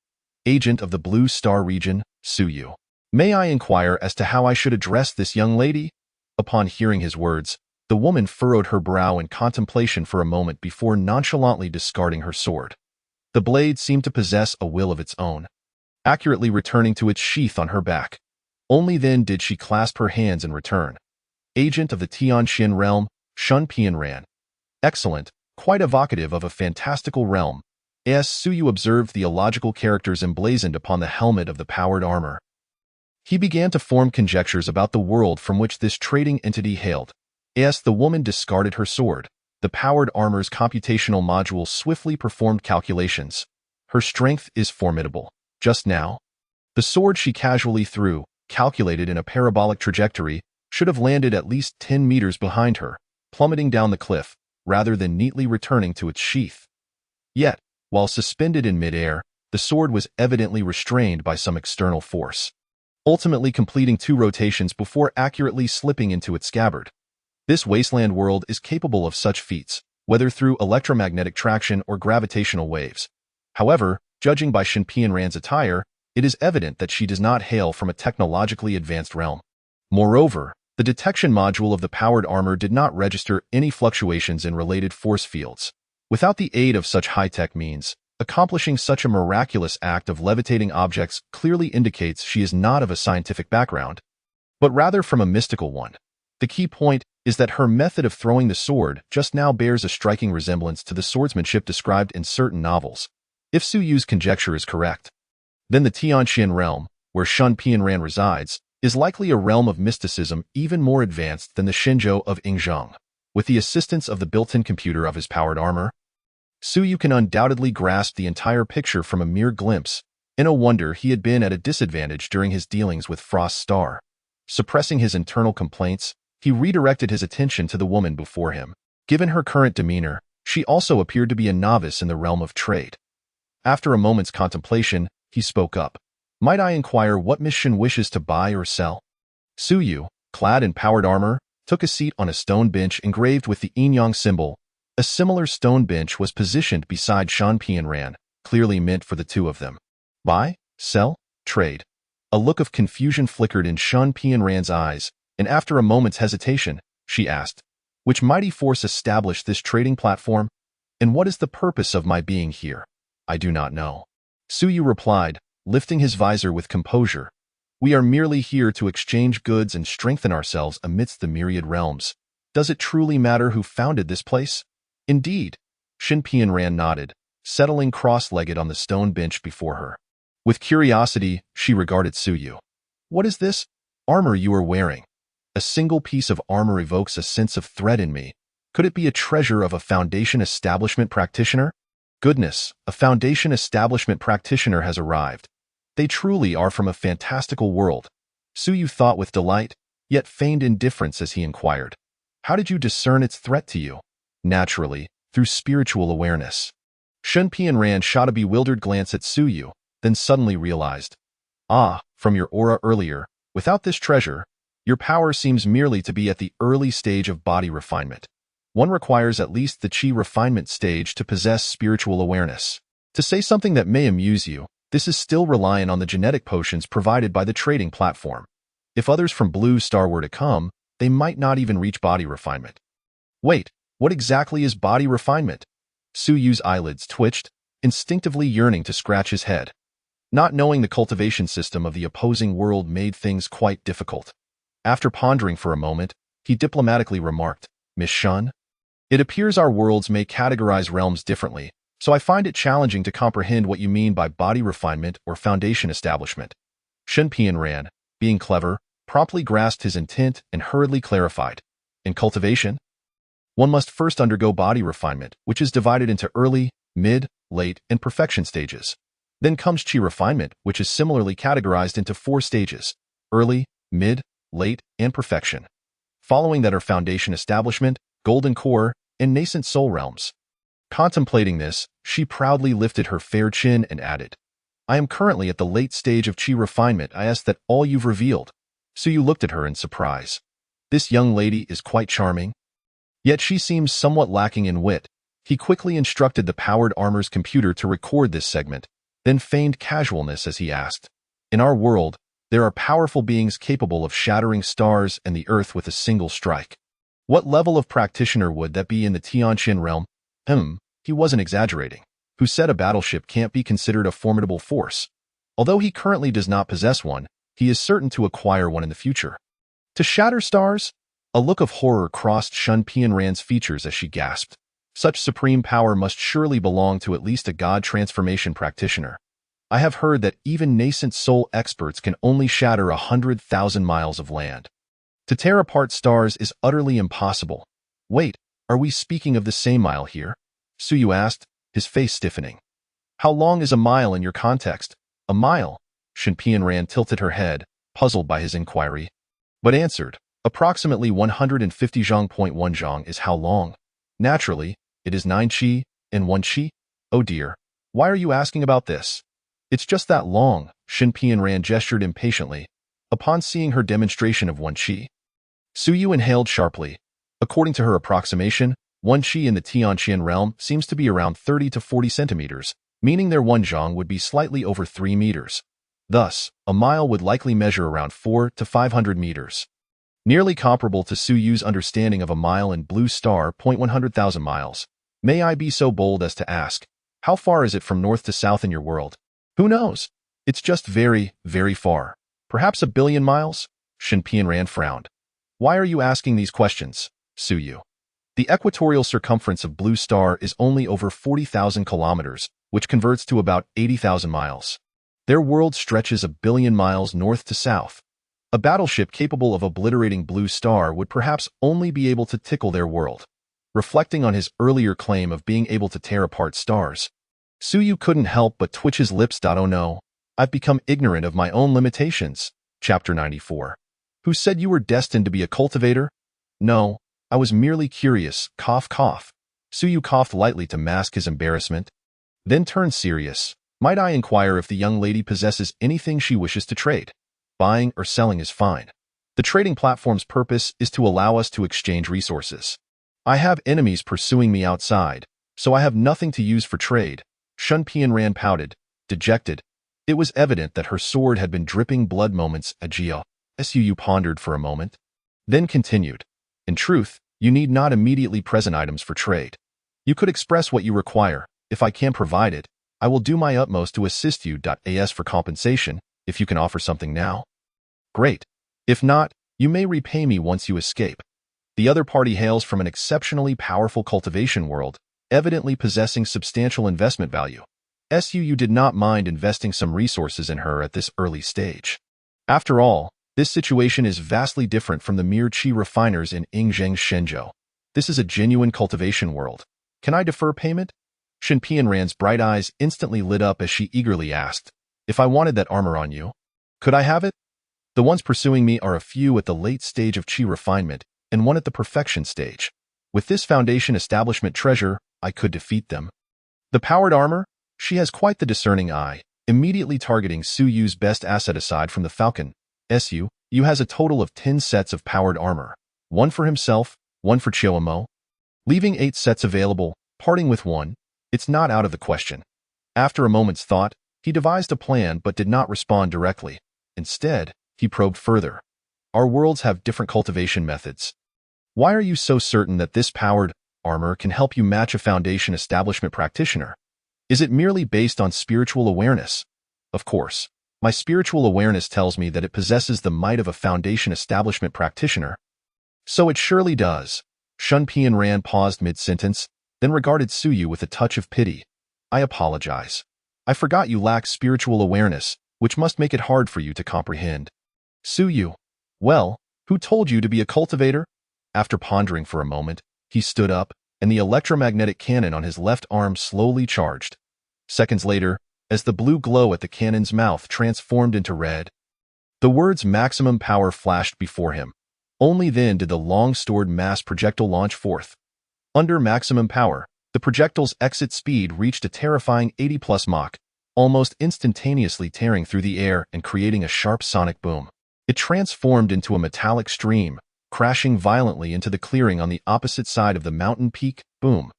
Agent of the Blue Star region, Suyu. May I inquire as to how I should address this young lady? Upon hearing his words, the woman furrowed her brow in contemplation for a moment before nonchalantly discarding her sword. The blade seemed to possess a will of its own, accurately returning to its sheath on her back. Only then did she clasp her hands in return. Agent of the Tianxin realm, Shun Pianran. Excellent, quite evocative of a fantastical realm. As Suyu observed the illogical characters emblazoned upon the helmet of the powered armor, he began to form conjectures about the world from which this trading entity hailed. As the woman discarded her sword, the powered armor's computational module swiftly performed calculations. Her strength is formidable. Just now, the sword she casually threw, calculated in a parabolic trajectory, should have landed at least 10 meters behind her, plummeting down the cliff, rather than neatly returning to its sheath. Yet, while suspended in midair, the sword was evidently restrained by some external force, ultimately completing 2 rotations before accurately slipping into its scabbard. This Wasteland World is capable of such feats, whether through electromagnetic traction or gravitational waves. However, judging by Shun Pianran's attire, it is evident that she does not hail from a technologically advanced realm. Moreover, the detection module of the powered armor did not register any fluctuations in related force fields. Without the aid of such high-tech means, accomplishing such a miraculous act of levitating objects clearly indicates she is not of a scientific background, but rather from a mystical one. The key point is that her method of throwing the sword just now bears a striking resemblance to the swordsmanship described in certain novels. If Suyu's conjecture is correct, then the Tianxin realm, where Shun Pianran resides, is likely a realm of mysticism even more advanced than the Shenzhou of Yingzheng. With the assistance of the built-in computer of his powered armor, Suyu can undoubtedly grasp the entire picture from a mere glimpse. No wonder he had been at a disadvantage during his dealings with Frost Star. Suppressing his internal complaints, he redirected his attention to the woman before him. Given her current demeanor, she also appeared to be a novice in the realm of trade. After a moment's contemplation, he spoke up. Might I inquire what Miss Shun wishes to buy or sell? Suyu, clad in powered armor, took a seat on a stone bench engraved with the yin-yang symbol. A similar stone bench was positioned beside Shun Pianran, clearly meant for the two of them. Buy? Sell? Trade? A look of confusion flickered in Shun Pianran's eyes, and after a moment's hesitation, she asked, which mighty force established this trading platform? And what is the purpose of my being here? I do not know. Suyu replied, lifting his visor with composure. We are merely here to exchange goods and strengthen ourselves amidst the myriad realms. Does it truly matter who founded this place? Indeed. Shun Pianran nodded, settling cross-legged on the stone bench before her. With curiosity, she regarded Suyu. What is this armor you are wearing? A single piece of armor evokes a sense of threat in me. Could it be a treasure of a Foundation establishment practitioner? Goodness, a Foundation establishment practitioner has arrived. They truly are from a fantastical world. Suyu thought with delight, yet feigned indifference as he inquired. How did you discern its threat to you? Naturally, through spiritual awareness. Shun Pianran shot a bewildered glance at Suyu, then suddenly realized. Ah, from your aura earlier, without this treasure, your power seems merely to be at the early stage of body refinement. One requires at least the chi refinement stage to possess spiritual awareness. To say something that may amuse you, this is still reliant on the genetic potions provided by the trading platform. If others from Blue Star were to come, they might not even reach body refinement. Wait, what exactly is body refinement? Suyu's eyelids twitched, instinctively yearning to scratch his head. Not knowing the cultivation system of the opposing world made things quite difficult. After pondering for a moment, he diplomatically remarked, Miss Shun? It appears our worlds may categorize realms differently, so I find it challenging to comprehend what you mean by body refinement or foundation establishment. Shun Pianran, being clever, promptly grasped his intent and hurriedly clarified. In cultivation, one must first undergo body refinement, which is divided into early, mid, late, and perfection stages. Then comes chi refinement, which is similarly categorized into 4 stages: early, mid, late, and perfection. Following that are foundation establishment, golden core, and nascent soul realms. Contemplating this, she proudly lifted her fair chin and added, I am currently at the late stage of chi refinement. I ask that all you've revealed. Suyu looked at her in surprise. This young lady is quite charming. Yet she seems somewhat lacking in wit. He quickly instructed the powered armor's computer to record this segment, then feigned casualness as he asked, "In our world, there are powerful beings capable of shattering stars and the earth with a single strike. What level of practitioner would that be in the Tianqian realm?" He wasn't exaggerating. Who said a battleship can't be considered a formidable force? Although he currently does not possess one, he is certain to acquire one in the future. To shatter stars? A look of horror crossed Shun Pianran's features as she gasped. Such supreme power must surely belong to at least a god transformation practitioner. I have heard that even nascent soul experts can only shatter 100,000 miles of land. To tear apart stars is utterly impossible. Wait, are we speaking of the same mile here? Suyu asked, his face stiffening. How long is a mile in your context? A mile? Shun Pianran tilted her head, puzzled by his inquiry, but answered, approximately 150 zhang. 1 zhang is how long? Naturally, it is 9 chi and 1 chi. Oh dear, why are you asking about this? It's just that long, Shun Pianran gestured impatiently, upon seeing her demonstration of 1 chi. Suyu inhaled sharply. According to her approximation, 1 chi in the Tianqian realm seems to be around 30 to 40 centimeters, meaning their 1 zhang would be slightly over 3 meters. Thus, a mile would likely measure around 4 to 500 meters. Nearly comparable to Suyu's understanding of a mile in blue star. 100,000 miles. May I be so bold as to ask, how far is it from north to south in your world? Who knows? It's just very, very far. Perhaps 1 billion miles? Shun Pianran frowned. Why are you asking these questions, Suyu? The equatorial circumference of Blue Star is only over 40,000 kilometers, which converts to about 80,000 miles. Their world stretches 1 billion miles north to south. A battleship capable of obliterating Blue Star would perhaps only be able to tickle their world. Reflecting on his earlier claim of being able to tear apart stars, Suyu couldn't help but twitch his lips. Oh no, I've become ignorant of my own limitations. Chapter 94. Who said you were destined to be a cultivator? No, I was merely curious. Cough, cough. Suyu coughed lightly to mask his embarrassment, then turned serious. Might I inquire if the young lady possesses anything she wishes to trade? Buying or selling is fine. The trading platform's purpose is to allow us to exchange resources. I have enemies pursuing me outside, so I have nothing to use for trade. Shun Pianran pouted, dejected. It was evident that her sword had been dripping blood. Moments. Ajia. Suyu pondered for a moment, then continued. In truth, you need not immediately present items for trade. You could express what you require. If I can provide it, I will do my utmost to assist you. As for compensation, if you can offer something now, great. If not, you may repay me once you escape. The other party hails from an exceptionally powerful cultivation world, evidently possessing substantial investment value. Suyu did not mind investing some resources in her at this early stage. After all, this situation is vastly different from the mere chi refiners in Yingzheng's Shenzhou. This is a genuine cultivation world. Can I defer payment? Shun Pianran's bright eyes instantly lit up as she eagerly asked, if I wanted that armor on you, could I have it? The ones pursuing me are a few at the late stage of chi refinement and one at the perfection stage. With this foundation establishment treasure, I could defeat them. The powered armor? She has quite the discerning eye, immediately targeting Suyu's best asset aside from the Falcon. Su has a total of 10 sets of powered armor, 1 for himself, 1 for Chiumo, leaving 8 sets available, parting with 1. It's not out of the question. After a moment's thought, he devised a plan but did not respond directly. Instead, he probed further. Our worlds have different cultivation methods. Why are you so certain that this powered armor can help you match a foundation establishment practitioner? Is it merely based on spiritual awareness? Of course. My spiritual awareness tells me that it possesses the might of a foundation establishment practitioner. So it surely does. Shun Pianran paused mid-sentence, then regarded Suyu with a touch of pity. I apologize. I forgot you lack spiritual awareness, which must make it hard for you to comprehend. Suyu. Well, who told you to be a cultivator? After pondering for a moment, he stood up, and the electromagnetic cannon on his left arm slowly charged. Seconds later, as the blue glow at the cannon's mouth transformed into red, the words maximum power flashed before him. Only then did the long-stored mass projectile launch forth. Under maximum power, the projectile's exit speed reached a terrifying 80+ Mach, almost instantaneously tearing through the air and creating a sharp sonic boom. It transformed into a metallic stream, crashing violently into the clearing on the opposite side of the mountain peak. Boom.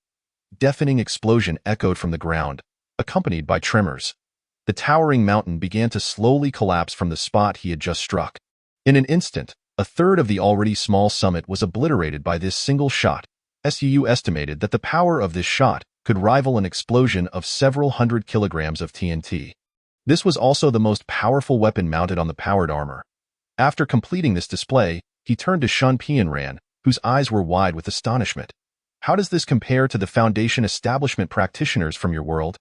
Deafening explosion echoed from the ground, accompanied by tremors. The towering mountain began to slowly collapse from the spot he had just struck. In an instant, a third of the already small summit was obliterated by this single shot. SUU estimated that the power of this shot could rival an explosion of several hundred kilograms of TNT. This was also the most powerful weapon mounted on the powered armor. After completing this display, he turned to Shun Pianran, whose eyes were wide with astonishment. How does this compare to the Foundation establishment practitioners from your world?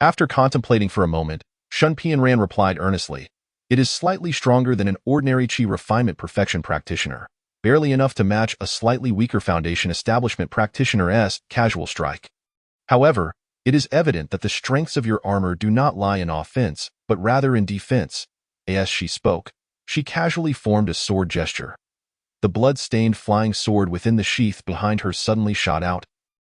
After contemplating for a moment, Shun Pianran replied earnestly, "It is slightly stronger than an ordinary Qi refinement perfection practitioner, barely enough to match a slightly weaker Foundation establishment practitioner's casual strike. However, it is evident that the strengths of your armor do not lie in offense, but rather in defense." As she spoke, she casually formed a sword gesture. The blood-stained flying sword within the sheath behind her suddenly shot out,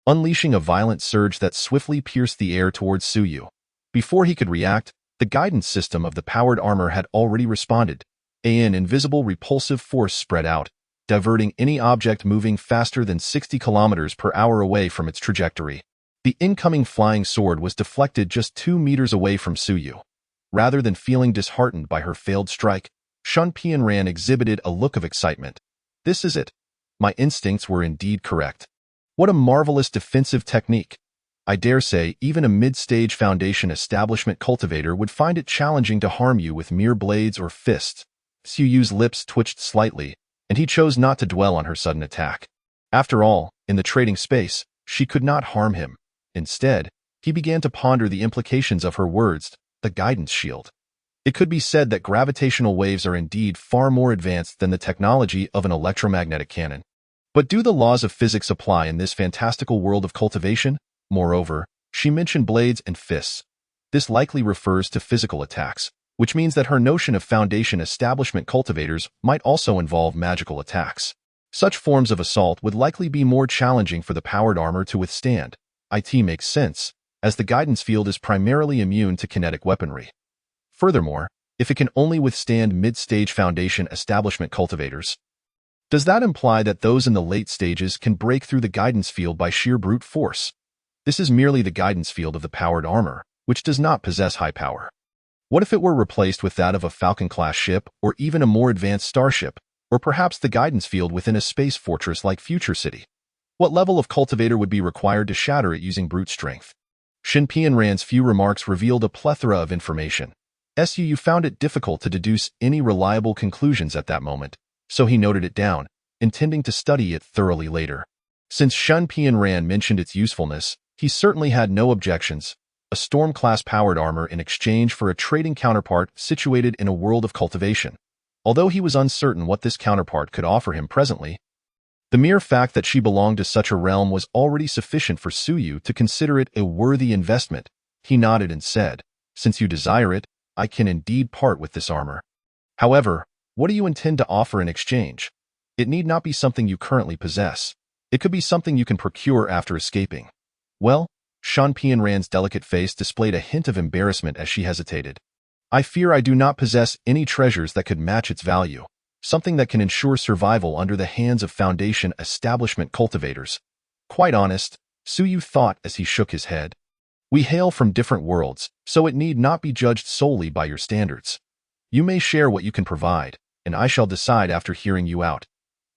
unleashing a violent surge that swiftly pierced the air towards Suyu. Before he could react, the guidance system of the powered armor had already responded. An invisible repulsive force spread out, diverting any object moving faster than 60 kilometers per hour away from its trajectory. The incoming flying sword was deflected just 2 meters away from Suyu. Rather than feeling disheartened by her failed strike, Shun Pianran exhibited a look of excitement. "This is it. My instincts were indeed correct. What a marvelous defensive technique. I dare say even a mid-stage Foundation establishment cultivator would find it challenging to harm you with mere blades or fists." Suyu's lips twitched slightly, and he chose not to dwell on her sudden attack. After all, in the trading space, she could not harm him. Instead, he began to ponder the implications of her words, the guidance shield. It could be said that gravitational waves are indeed far more advanced than the technology of an electromagnetic cannon. But do the laws of physics apply in this fantastical world of cultivation? Moreover, she mentioned blades and fists. This likely refers to physical attacks, which means that her notion of Foundation establishment cultivators might also involve magical attacks. Such forms of assault would likely be more challenging for the powered armor to withstand. It makes sense, as the guidance field is primarily immune to kinetic weaponry. Furthermore, if it can only withstand mid-stage Foundation establishment cultivators, does that imply that those in the late stages can break through the guidance field by sheer brute force? This is merely the guidance field of the powered armor, which does not possess high power. What if it were replaced with that of a Falcon-class ship, or even a more advanced Starship, or perhaps the guidance field within a space fortress like Future City? What level of cultivator would be required to shatter it using brute strength? Shun Pianran's few remarks revealed a plethora of information. Suyu found it difficult to deduce any reliable conclusions at that moment, so he noted it down, intending to study it thoroughly later. Since Shun Pianran mentioned its usefulness, he certainly had no objections. A Storm-class powered armor in exchange for a trading counterpart situated in a world of cultivation. Although he was uncertain what this counterpart could offer him presently, the mere fact that she belonged to such a realm was already sufficient for Suyu to consider it a worthy investment. He nodded and said, "Since you desire it, I can indeed part with this armor. However, what do you intend to offer in exchange? It need not be something you currently possess. It could be something you can procure after escaping." "Well," Shun Pianran's delicate face displayed a hint of embarrassment as she hesitated. "I fear I do not possess any treasures that could match its value. Something that can ensure survival under the hands of Foundation establishment cultivators." Quite honest, Suyu thought as he shook his head. "We hail from different worlds, so it need not be judged solely by your standards. You may share what you can provide, and I shall decide after hearing you out."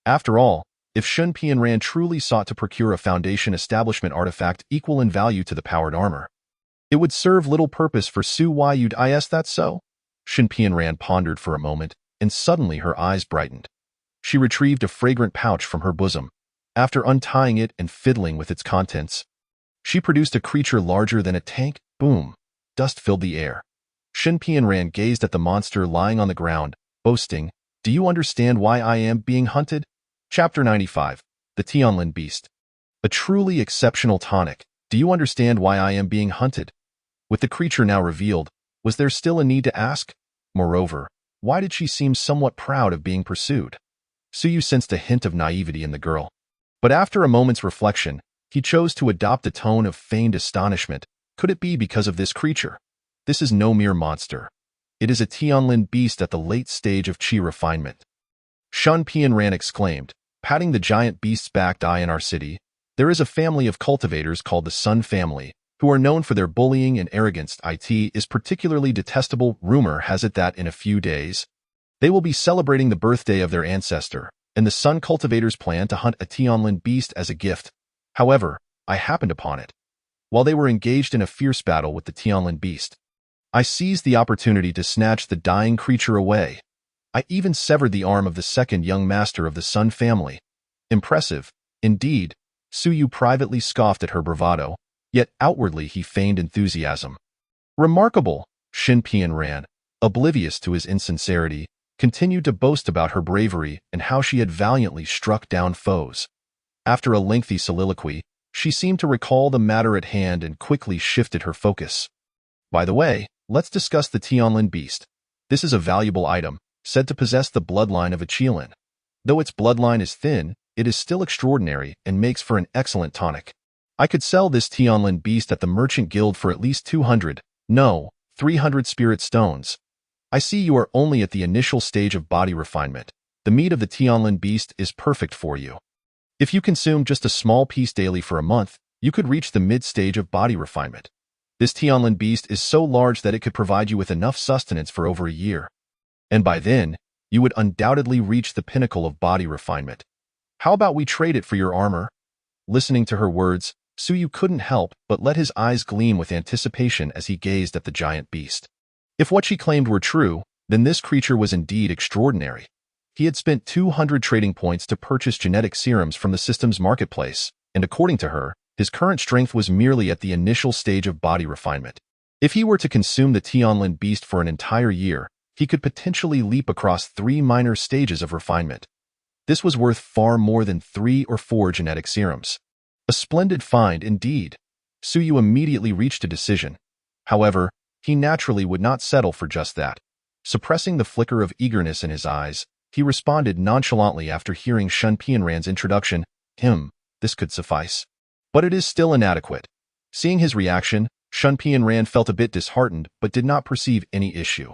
After all, if Shun Pianran truly sought to procure a Foundation establishment artifact equal in value to the powered armor, it would serve little purpose for Suyu'd is that so? Shun Pianran pondered for a moment, and suddenly her eyes brightened. She retrieved a fragrant pouch from her bosom. After untying it and fiddling with its contents, she produced a creature larger than a tank. Boom! Dust filled the air. Shun Pianran gazed at the monster lying on the ground, boasting, "Do you understand why I am being hunted?" Chapter 95. The Tianlin Beast. A truly exceptional tonic. Do you understand why I am being hunted? With the creature now revealed, was there still a need to ask? Moreover, why did she seem somewhat proud of being pursued? Suyu sensed a hint of naivety in the girl. But after a moment's reflection, he chose to adopt a tone of feigned astonishment. Could it be because of this creature? This is no mere monster. It is a Tianlin beast at the late stage of qi refinement. Shun Pianran exclaimed, patting the giant beast's back. In our city, there is a family of cultivators called the Sun family, who are known for their bullying and arrogance. It is particularly detestable. Rumor has it that in a few days, they will be celebrating the birthday of their ancestor, and the Sun cultivators plan to hunt a Tianlin beast as a gift. However, I happened upon it while they were engaged in a fierce battle with the Tianlin beast. I seized the opportunity to snatch the dying creature away. I even severed the arm of the second young master of the Sun family. Impressive, indeed. Suyu privately scoffed at her bravado, yet outwardly he feigned enthusiasm. Remarkable, Shin Pianran, oblivious to his insincerity, continued to boast about her bravery and how she had valiantly struck down foes. After a lengthy soliloquy, she seemed to recall the matter at hand and quickly shifted her focus. By the way, let's discuss the Tianlin beast. This is a valuable item, said to possess the bloodline of a Qilin. Though its bloodline is thin, it is still extraordinary and makes for an excellent tonic. I could sell this Tianlin beast at the Merchant Guild for at least 200, no, 300 spirit stones. I see you are only at the initial stage of body refinement. The meat of the Tianlin beast is perfect for you. If you consume just a small piece daily for a month, you could reach the mid-stage of body refinement. This Tianlin beast is so large that it could provide you with enough sustenance for over a year. And by then, you would undoubtedly reach the pinnacle of body refinement. How about we trade it for your armor? Listening to her words, Suyu couldn't help but let his eyes gleam with anticipation as he gazed at the giant beast. If what she claimed were true, then this creature was indeed extraordinary. He had spent 200 trading points to purchase genetic serums from the system's marketplace, and according to her, his current strength was merely at the initial stage of body refinement. If he were to consume the Tianlin beast for an entire year, he could potentially leap across 3 minor stages of refinement. This was worth far more than 3 or 4 genetic serums. A splendid find indeed. Suyu immediately reached a decision. However, he naturally would not settle for just that. Suppressing the flicker of eagerness in his eyes, he responded nonchalantly after hearing Shun Pianran's introduction, this could suffice. But it is still inadequate. Seeing his reaction, Shun Pianran felt a bit disheartened but did not perceive any issue.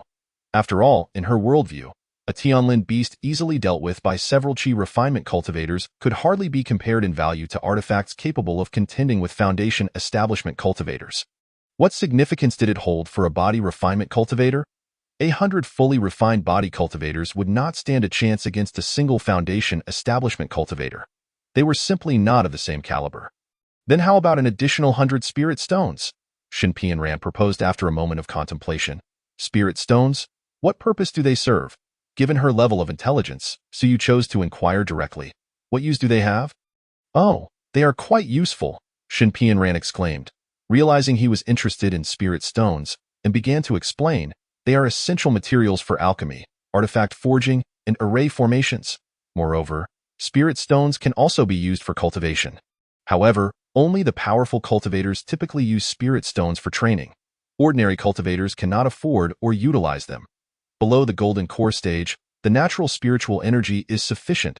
After all, in her worldview, a Tianlin beast easily dealt with by several qi refinement cultivators could hardly be compared in value to artifacts capable of contending with Foundation establishment cultivators. What significance did it hold for a body refinement cultivator? 100 fully refined body cultivators would not stand a chance against a single Foundation establishment cultivator. They were simply not of the same caliber. Then how about an additional 100 spirit stones? Shin Pianran proposed after a moment of contemplation. Spirit stones? What purpose do they serve? Given her level of intelligence, Suyu chose to inquire directly. What use do they have? Oh, they are quite useful, Shin Pianran exclaimed, realizing he was interested in spirit stones, and began to explain. They are essential materials for alchemy, artifact forging, and array formations. Moreover, spirit stones can also be used for cultivation. However, only the powerful cultivators typically use spirit stones for training. Ordinary cultivators cannot afford or utilize them. Below the golden core stage, the natural spiritual energy is sufficient.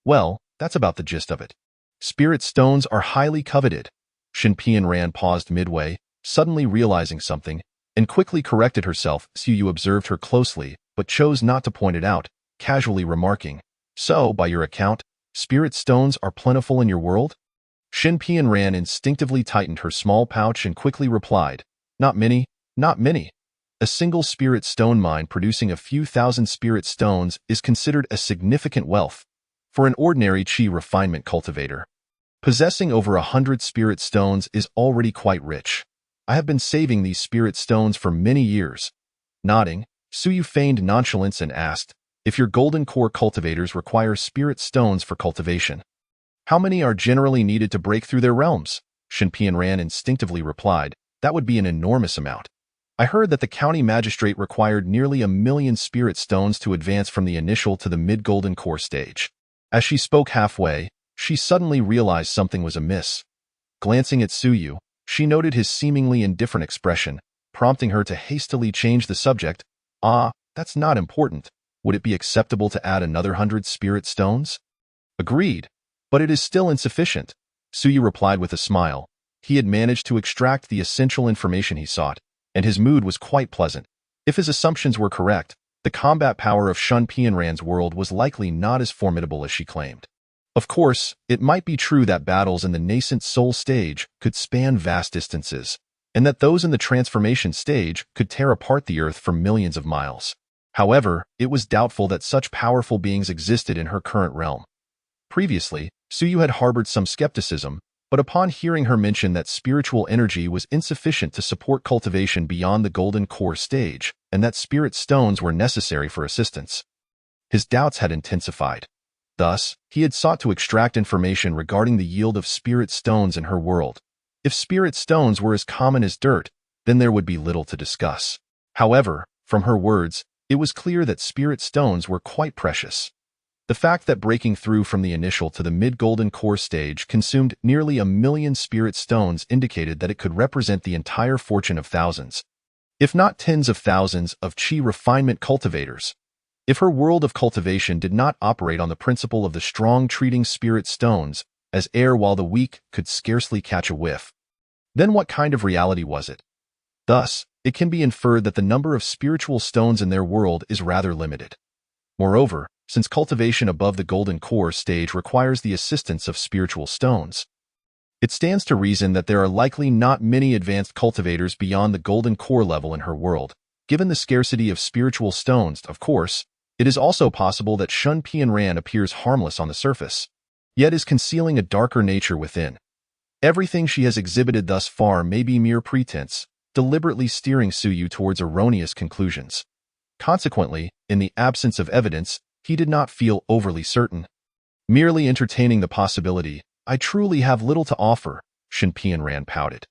Well, that's about the gist of it. Spirit stones are highly coveted. Shin Pianran paused midway, suddenly realizing something, and quickly corrected herself. Suyu observed her closely, but chose not to point it out, casually remarking, "So, by your account, spirit stones are plentiful in your world?" Shin Pianran instinctively tightened her small pouch and quickly replied, "Not many, not many. A single spirit stone mine producing a few thousand spirit stones is considered a significant wealth for an ordinary qi refinement cultivator. Possessing over 100 spirit stones is already quite rich. I have been saving these spirit stones for many years." Nodding, Suyu feigned nonchalance and asked, "If your golden core cultivators require spirit stones for cultivation, how many are generally needed to break through their realms?" Shin Pianran instinctively replied, "That would be an enormous amount. I heard that the county magistrate required nearly 1,000,000 spirit stones to advance from the initial to the mid-golden core stage." As she spoke halfway, she suddenly realized something was amiss. Glancing at Suyu, she noted his seemingly indifferent expression, prompting her to hastily change the subject. That's not important. Would it be acceptable to add another 100 spirit stones?" "Agreed, but it is still insufficient," Suyu replied with a smile. He had managed to extract the essential information he sought. and his mood was quite pleasant. If his assumptions were correct, the combat power of Shun Pianran's world was likely not as formidable as she claimed. Of course, it might be true that battles in the nascent soul stage could span vast distances, and that those in the transformation stage could tear apart the earth for millions of miles. However, it was doubtful that such powerful beings existed in her current realm. Previously, Suyu had harbored some skepticism, but upon hearing her mention that spiritual energy was insufficient to support cultivation beyond the golden core stage, and that spirit stones were necessary for assistance, his doubts had intensified. Thus, he had sought to extract information regarding the yield of spirit stones in her world. If spirit stones were as common as dirt, then there would be little to discuss. However, from her words, it was clear that spirit stones were quite precious. The fact that breaking through from the initial to the mid-golden core stage consumed nearly 1,000,000 spirit stones indicated that it could represent the entire fortune of thousands, if not tens of thousands, of chi refinement cultivators. If her world of cultivation did not operate on the principle of the strong treating spirit stones as air while the weak could scarcely catch a whiff, then what kind of reality was it? Thus, it can be inferred that the number of spiritual stones in their world is rather limited. Moreover, since cultivation above the golden core stage requires the assistance of spiritual stones, it stands to reason that there are likely not many advanced cultivators beyond the golden core level in her world. Given the scarcity of spiritual stones, of course, it is also possible that Shun Pianran appears harmless on the surface, yet is concealing a darker nature within. Everything she has exhibited thus far may be mere pretense, deliberately steering Suyu towards erroneous conclusions. Consequently, in the absence of evidence, he did not feel overly certain. Merely entertaining the possibility, I truly have little to offer, Shun Pianran pouted.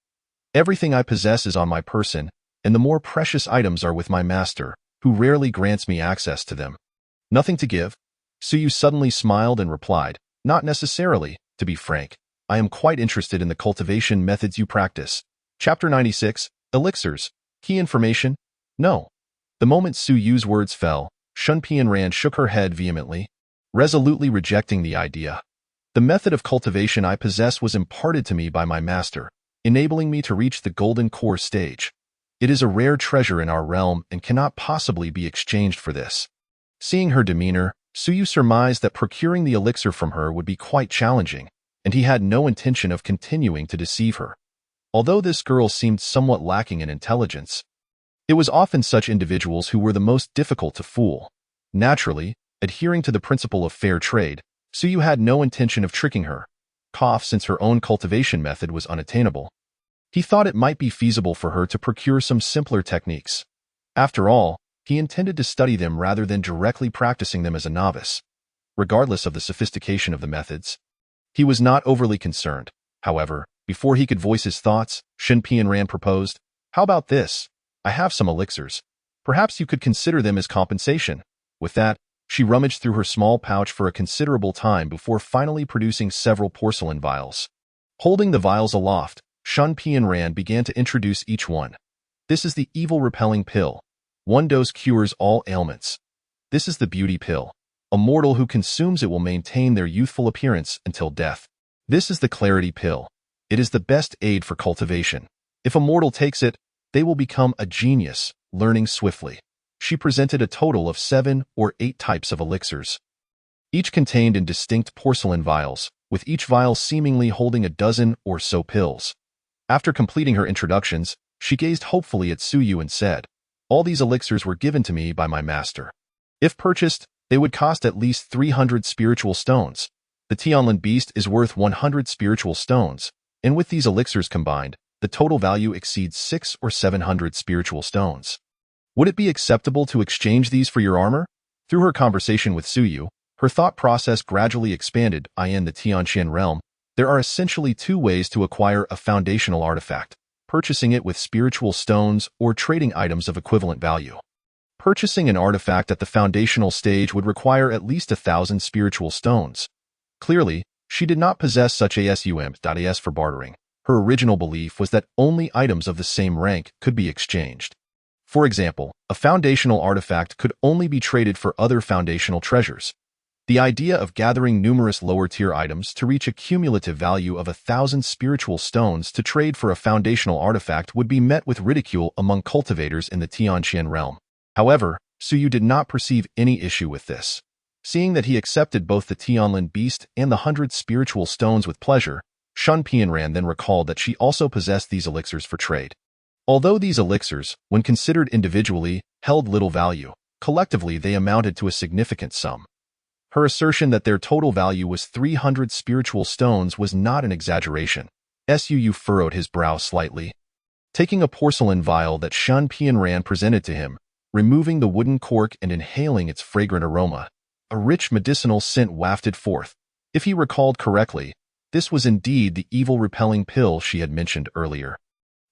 Everything I possess is on my person, and the more precious items are with my master, who rarely grants me access to them. Nothing to give? Suyu suddenly smiled and replied, not necessarily, to be frank. I am quite interested in the cultivation methods you practice. Chapter 96, Elixirs. Key information? No. The moment Suyu's words fell, Shun Pianran shook her head vehemently, resolutely rejecting the idea. The method of cultivation I possess was imparted to me by my master, enabling me to reach the golden core stage. It is a rare treasure in our realm and cannot possibly be exchanged for this. Seeing her demeanor, Suyu surmised that procuring the elixir from her would be quite challenging, and he had no intention of continuing to deceive her. Although this girl seemed somewhat lacking in intelligence, it was often such individuals who were the most difficult to fool. Naturally, adhering to the principle of fair trade, Suyu had no intention of tricking her, since her own cultivation method was unattainable. He thought it might be feasible for her to procure some simpler techniques. After all, he intended to study them rather than directly practicing them as a novice. Regardless of the sophistication of the methods, he was not overly concerned. However, before he could voice his thoughts, Shun Pianran proposed, "How about this? I have some elixirs. Perhaps you could consider them as compensation." With that, she rummaged through her small pouch for a considerable time before finally producing several porcelain vials. Holding the vials aloft, Shun Pianran began to introduce each one. This is the evil-repelling pill. One dose cures all ailments. This is the beauty pill. A mortal who consumes it will maintain their youthful appearance until death. This is the clarity pill. It is the best aid for cultivation. If a mortal takes it, they will become a genius, learning swiftly. She presented a total of 7 or 8 types of elixirs, each contained in distinct porcelain vials, with each vial seemingly holding a dozen or so pills. After completing her introductions, she gazed hopefully at Suyu and said, "All these elixirs were given to me by my master. If purchased, they would cost at least 300 spiritual stones. The Tianlin beast is worth 100 spiritual stones, and with these elixirs combined, the total value exceeds 600 or 700 spiritual stones. Would it be acceptable to exchange these for your armor?" Through her conversation with Suyu, her thought process gradually expanded. In the Tianxian realm, there are essentially 2 ways to acquire a foundational artifact: purchasing it with spiritual stones or trading items of equivalent value. Purchasing an artifact at the foundational stage would require at least 1,000 spiritual stones. Clearly, she did not possess such as for bartering. Her original belief was that only items of the same rank could be exchanged. For example, a foundational artifact could only be traded for other foundational treasures. The idea of gathering numerous lower-tier items to reach a cumulative value of 1,000 spiritual stones to trade for a foundational artifact would be met with ridicule among cultivators in the Tianqian realm. However, Suyu did not perceive any issue with this. Seeing that he accepted both the Tianlin beast and the 100 spiritual stones with pleasure, Shun Pianran then recalled that she also possessed these elixirs for trade. Although these elixirs, when considered individually, held little value, collectively they amounted to a significant sum. Her assertion that their total value was 300 spiritual stones was not an exaggeration. Suyu furrowed his brow slightly. Taking a porcelain vial that Shun Pianran presented to him, removing the wooden cork and inhaling its fragrant aroma, a rich medicinal scent wafted forth. If he recalled correctly, this was indeed the evil-repelling pill she had mentioned earlier.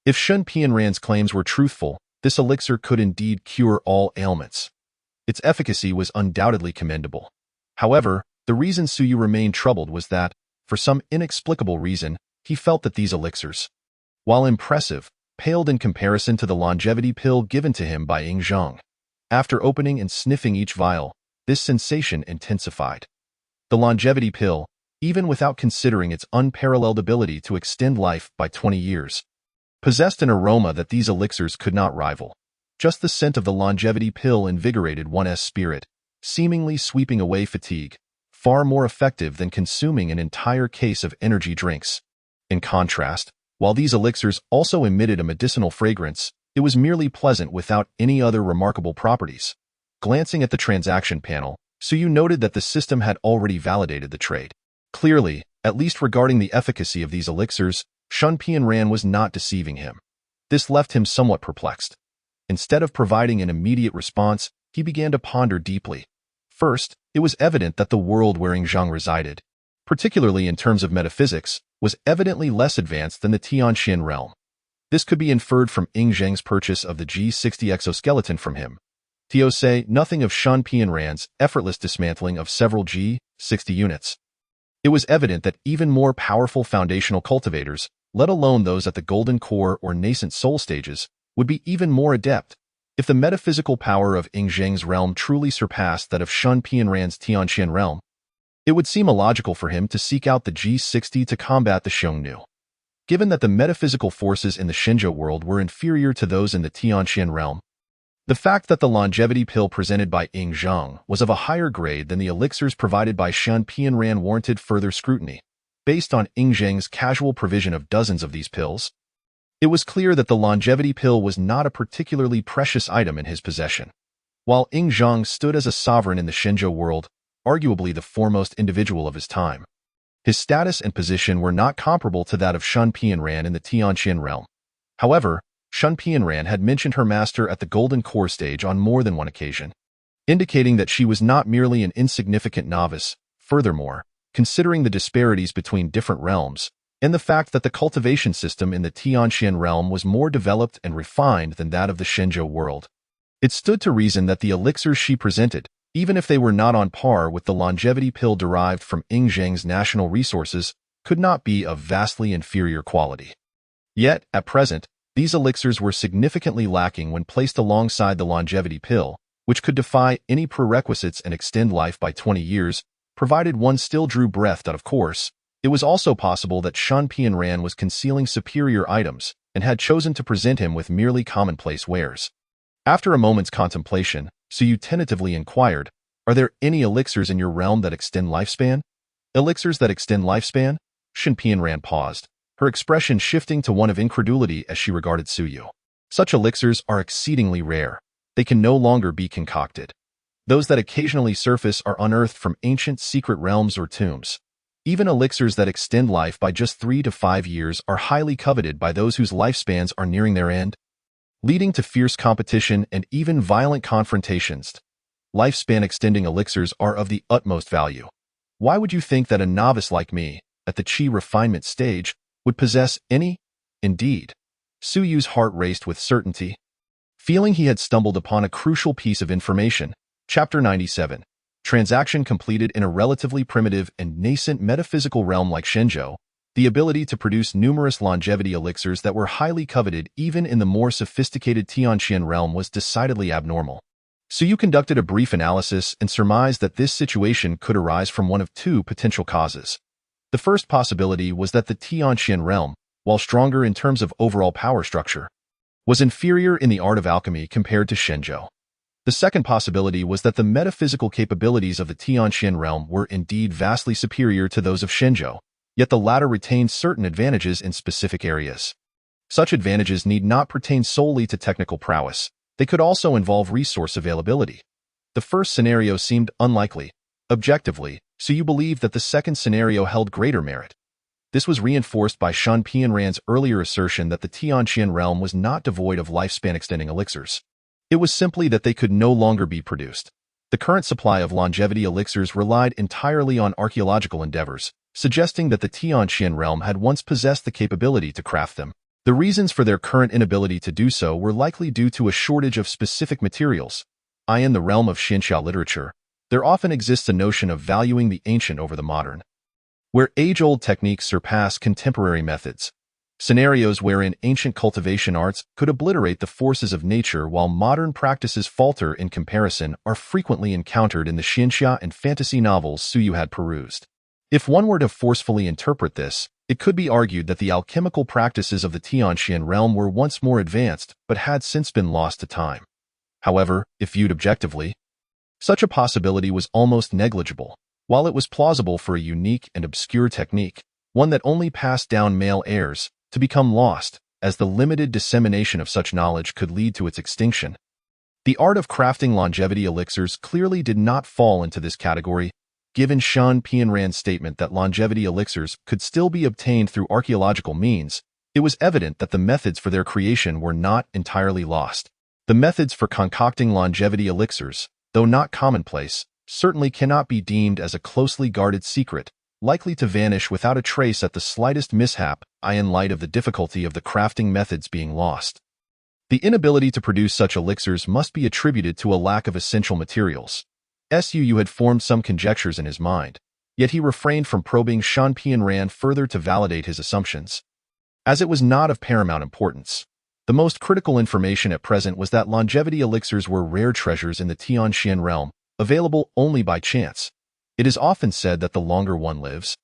If Shun Pianran's claims were truthful, this elixir could indeed cure all ailments. Its efficacy was undoubtedly commendable. However, the reason Suyu remained troubled was that, for some inexplicable reason, he felt that these elixirs, while impressive, paled in comparison to the longevity pill given to him by Ying Zhang. After opening and sniffing each vial, this sensation intensified. The longevity pill, even without considering its unparalleled ability to extend life by 20 years, possessed an aroma that these elixirs could not rival. Just the scent of the longevity pill invigorated one's spirit, seemingly sweeping away fatigue, far more effective than consuming an entire case of energy drinks. In contrast, while these elixirs also emitted a medicinal fragrance, it was merely pleasant without any other remarkable properties. Glancing at the transaction panel, Suyu noted that the system had already validated the trade. Clearly, at least regarding the efficacy of these elixirs, Shun Pianran was not deceiving him. This left him somewhat perplexed. Instead of providing an immediate response, he began to ponder deeply. First, it was evident that the world where Ying Zhang resided, particularly in terms of metaphysics, was evidently less advanced than the Tianqian realm. This could be inferred from Ying Zhang's purchase of the G60 exoskeleton from him. Tio say nothing of Shun Pianran's effortless dismantling of several G60 units. It was evident that even more powerful foundational cultivators, let alone those at the golden core or nascent soul stages, would be even more adept. If the metaphysical power of Ying Zhang's realm truly surpassed that of Shun Pianran's Tianqian realm, it would seem illogical for him to seek out the G60 to combat the Xiongnu. Given that the metaphysical forces in the Shenzhou world were inferior to those in the Tianqian realm, the fact that the longevity pill presented by Ying Zhang was of a higher grade than the elixirs provided by Shun Pianran warranted further scrutiny. Based on Ying Zhang's casual provision of dozens of these pills, it was clear that the longevity pill was not a particularly precious item in his possession. While Ying Zhang stood as a sovereign in the Shenzhou world, arguably the foremost individual of his time, his status and position were not comparable to that of Shun Pianran in the Tianqian realm. However, Shun Pianran had mentioned her master at the Golden Core stage on more than one occasion, indicating that she was not merely an insignificant novice. Furthermore, considering the disparities between different realms, and the fact that the cultivation system in the Tianqian realm was more developed and refined than that of the Shenzhou world, it stood to reason that the elixirs she presented, even if they were not on par with the longevity pill derived from Ying Zhang's national resources, could not be of vastly inferior quality. Yet, at present, these elixirs were significantly lacking when placed alongside the longevity pill, which could defy any prerequisites and extend life by 20 years, provided one still drew breath. Of course, it was also possible that Shun Pianran was concealing superior items and had chosen to present him with merely commonplace wares. After a moment's contemplation, Suyu tentatively inquired, "Are there any elixirs in your realm that extend lifespan?" "Elixirs that extend lifespan?" Shun Pianran paused, her expression shifting to one of incredulity as she regarded Suyu. "Such elixirs are exceedingly rare. They can no longer be concocted. Those that occasionally surface are unearthed from ancient secret realms or tombs. Even elixirs that extend life by just 3 to 5 years are highly coveted by those whose lifespans are nearing their end, leading to fierce competition and even violent confrontations. Lifespan extending elixirs are of the utmost value. Why would you think that a novice like me, at the Qi refinement stage, would possess any?" Indeed. Suyu's heart raced with certainty. Feeling he had stumbled upon a crucial piece of information. Chapter 97. Transaction completed in a relatively primitive and nascent metaphysical realm like Shenzhou, the ability to produce numerous longevity elixirs that were highly coveted even in the more sophisticated Tianqian realm was decidedly abnormal. Su conducted a brief analysis and surmised that this situation could arise from one of two potential causes. The first possibility was that the Tianqian realm, while stronger in terms of overall power structure, was inferior in the art of alchemy compared to Shenzhou. The second possibility was that the metaphysical capabilities of the Tianqian realm were indeed vastly superior to those of Shenzhou, yet the latter retained certain advantages in specific areas. Such advantages need not pertain solely to technical prowess. They could also involve resource availability. The first scenario seemed unlikely. Objectively, so you believed that the second scenario held greater merit. This was reinforced by Shan Pianran's earlier assertion that the Tianqian realm was not devoid of lifespan-extending elixirs. It was simply that they could no longer be produced. The current supply of longevity elixirs relied entirely on archaeological endeavors, suggesting that the Tianqian realm had once possessed the capability to craft them. The reasons for their current inability to do so were likely due to a shortage of specific materials. In the realm of Xinxia literature, there often exists a notion of valuing the ancient over the modern, where age-old techniques surpass contemporary methods. Scenarios wherein ancient cultivation arts could obliterate the forces of nature while modern practices falter in comparison are frequently encountered in the Xinxia and fantasy novels Suyu had perused. If one were to forcefully interpret this, it could be argued that the alchemical practices of the Tianqian realm were once more advanced but had since been lost to time. However, if viewed objectively, such a possibility was almost negligible. While it was plausible for a unique and obscure technique, one that only passed down male heirs, to become lost, as the limited dissemination of such knowledge could lead to its extinction. The art of crafting longevity elixirs clearly did not fall into this category. Given Shan Pianran's statement that longevity elixirs could still be obtained through archaeological means, it was evident that the methods for their creation were not entirely lost. The methods for concocting longevity elixirs, though not commonplace, certainly cannot be deemed as a closely guarded secret, likely to vanish without a trace at the slightest mishap, in light of the difficulty of the crafting methods being lost. The inability to produce such elixirs must be attributed to a lack of essential materials. Su had formed some conjectures in his mind, yet he refrained from probing Shan Pianran further to validate his assumptions, as it was not of paramount importance. The most critical information at present was that longevity elixirs were rare treasures in the Tianqian realm, available only by chance. It is often said that the longer one lives,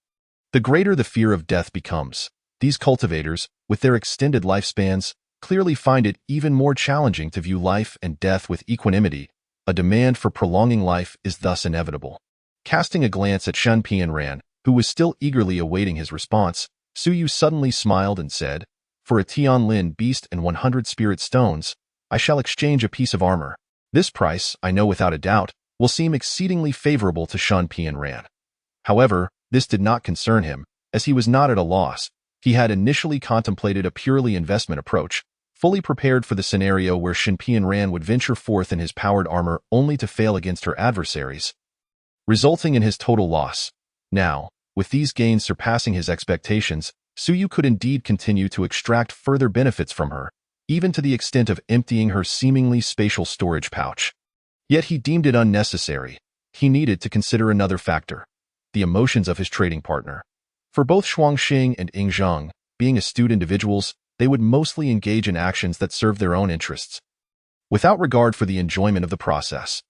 the greater the fear of death becomes. These cultivators, with their extended lifespans, clearly find it even more challenging to view life and death with equanimity. A demand for prolonging life is thus inevitable. Casting a glance at Shan Pianran, who was still eagerly awaiting his response, Suyu suddenly smiled and said, "For a Tianlin beast and 100 spirit stones, I shall exchange a piece of armor. This price, I know without a doubt, will seem exceedingly favorable to Shan Pianran." However, this did not concern him, as he was not at a loss. He had initially contemplated a purely investment approach, fully prepared for the scenario where Shan Pianran would venture forth in his powered armor only to fail against her adversaries, resulting in his total loss. Now, with these gains surpassing his expectations, Suyu could indeed continue to extract further benefits from her, even to the extent of emptying her seemingly spatial storage pouch. Yet he deemed it unnecessary. He needed to consider another factor: the emotions of his trading partner. For both Shuangxing and Ying Zhang, being astute individuals, they would mostly engage in actions that serve their own interests, without regard for the enjoyment of the process.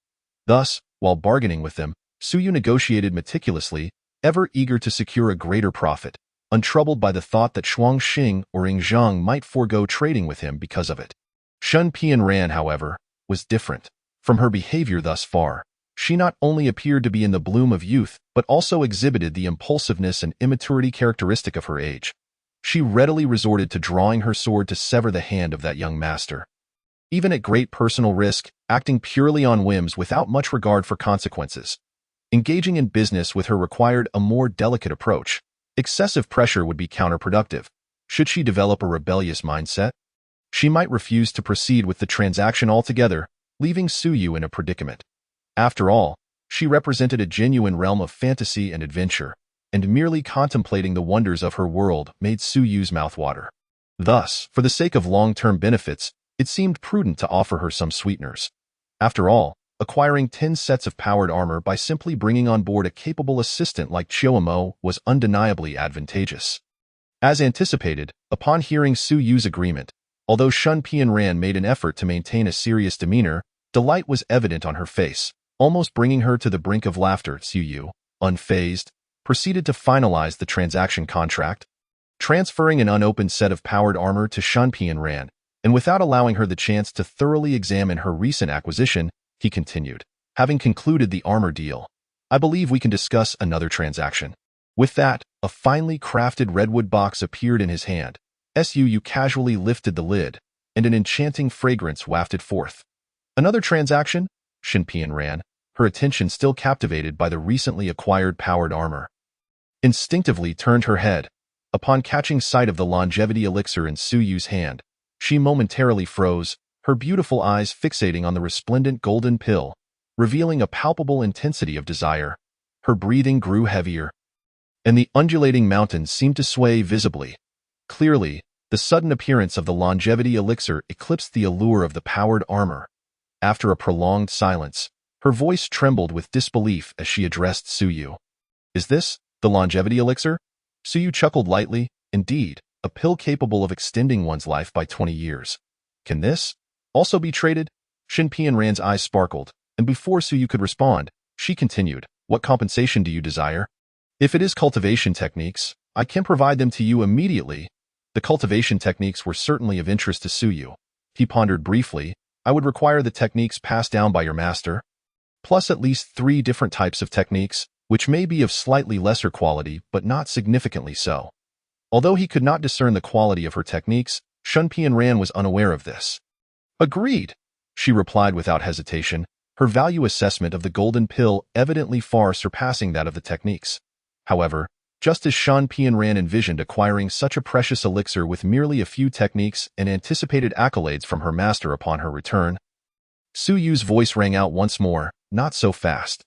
Thus, while bargaining with them, Suyu negotiated meticulously, ever eager to secure a greater profit, untroubled by the thought that Shuangxing or Ying Zhang might forego trading with him because of it. Shan Pianran, however, was different. From her behavior thus far, she not only appeared to be in the bloom of youth, but also exhibited the impulsiveness and immaturity characteristic of her age. She readily resorted to drawing her sword to sever the hand of that young master. Even at great personal risk, acting purely on whims without much regard for consequences. Engaging in business with her required a more delicate approach. Excessive pressure would be counterproductive. Should she develop a rebellious mindset, she might refuse to proceed with the transaction altogether, leaving Suyu in a predicament. After all, she represented a genuine realm of fantasy and adventure, and merely contemplating the wonders of her world made Suyu's mouth water. Thus, for the sake of long-term benefits, it seemed prudent to offer her some sweeteners. After all, acquiring 10 sets of powered armor by simply bringing on board a capable assistant like Chiumo was undeniably advantageous. As anticipated, upon hearing Suyu's agreement, although Shan Pianran made an effort to maintain a serious demeanor, Delight was evident on her face, almost bringing her to the brink of laughter. Su Yu, unfazed, proceeded to finalize the transaction contract, transferring an unopened set of powered armor to Shan Ran, and without allowing her the chance to thoroughly examine her recent acquisition, he continued, having concluded the armor deal, I believe we can discuss another transaction. With that, a finely crafted redwood box appeared in his hand. Su casually lifted the lid, and an enchanting fragrance wafted forth. Another transaction? Shan ran, her attention still captivated by the recently acquired powered armor. Instinctively turned her head. Upon catching sight of the longevity elixir in Su Yu's hand, she momentarily froze, her beautiful eyes fixating on the resplendent golden pill, revealing a palpable intensity of desire. Her breathing grew heavier, and the undulating mountains seemed to sway visibly. Clearly, the sudden appearance of the longevity elixir eclipsed the allure of the powered armor. After a prolonged silence, her voice trembled with disbelief as she addressed Su Yu. Is this the longevity elixir? Su Yu chuckled lightly. Indeed, a pill capable of extending one's life by 20 years. Can this also be traded? Shan Ran's eyes sparkled, and before Su Yu could respond, she continued, What compensation do you desire? If it is cultivation techniques, I can provide them to you immediately. The cultivation techniques were certainly of interest to Su Yu. He pondered briefly. I would require the techniques passed down by your master, plus at least 3 different types of techniques, which may be of slightly lesser quality but not significantly so. Although he could not discern the quality of her techniques, Shan Ran was unaware of this. Agreed, she replied without hesitation, her value assessment of the golden pill evidently far surpassing that of the techniques. However, just as Shan Ran envisioned acquiring such a precious elixir with merely a few techniques and anticipated accolades from her master upon her return, Su Yu's voice rang out once more, not so fast.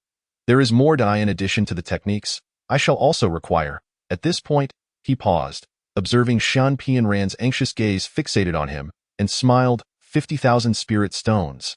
There is more in addition to the techniques. I shall also require. At this point, he paused, observing Shan Ran's anxious gaze fixated on him, and smiled, 50,000 spirit stones.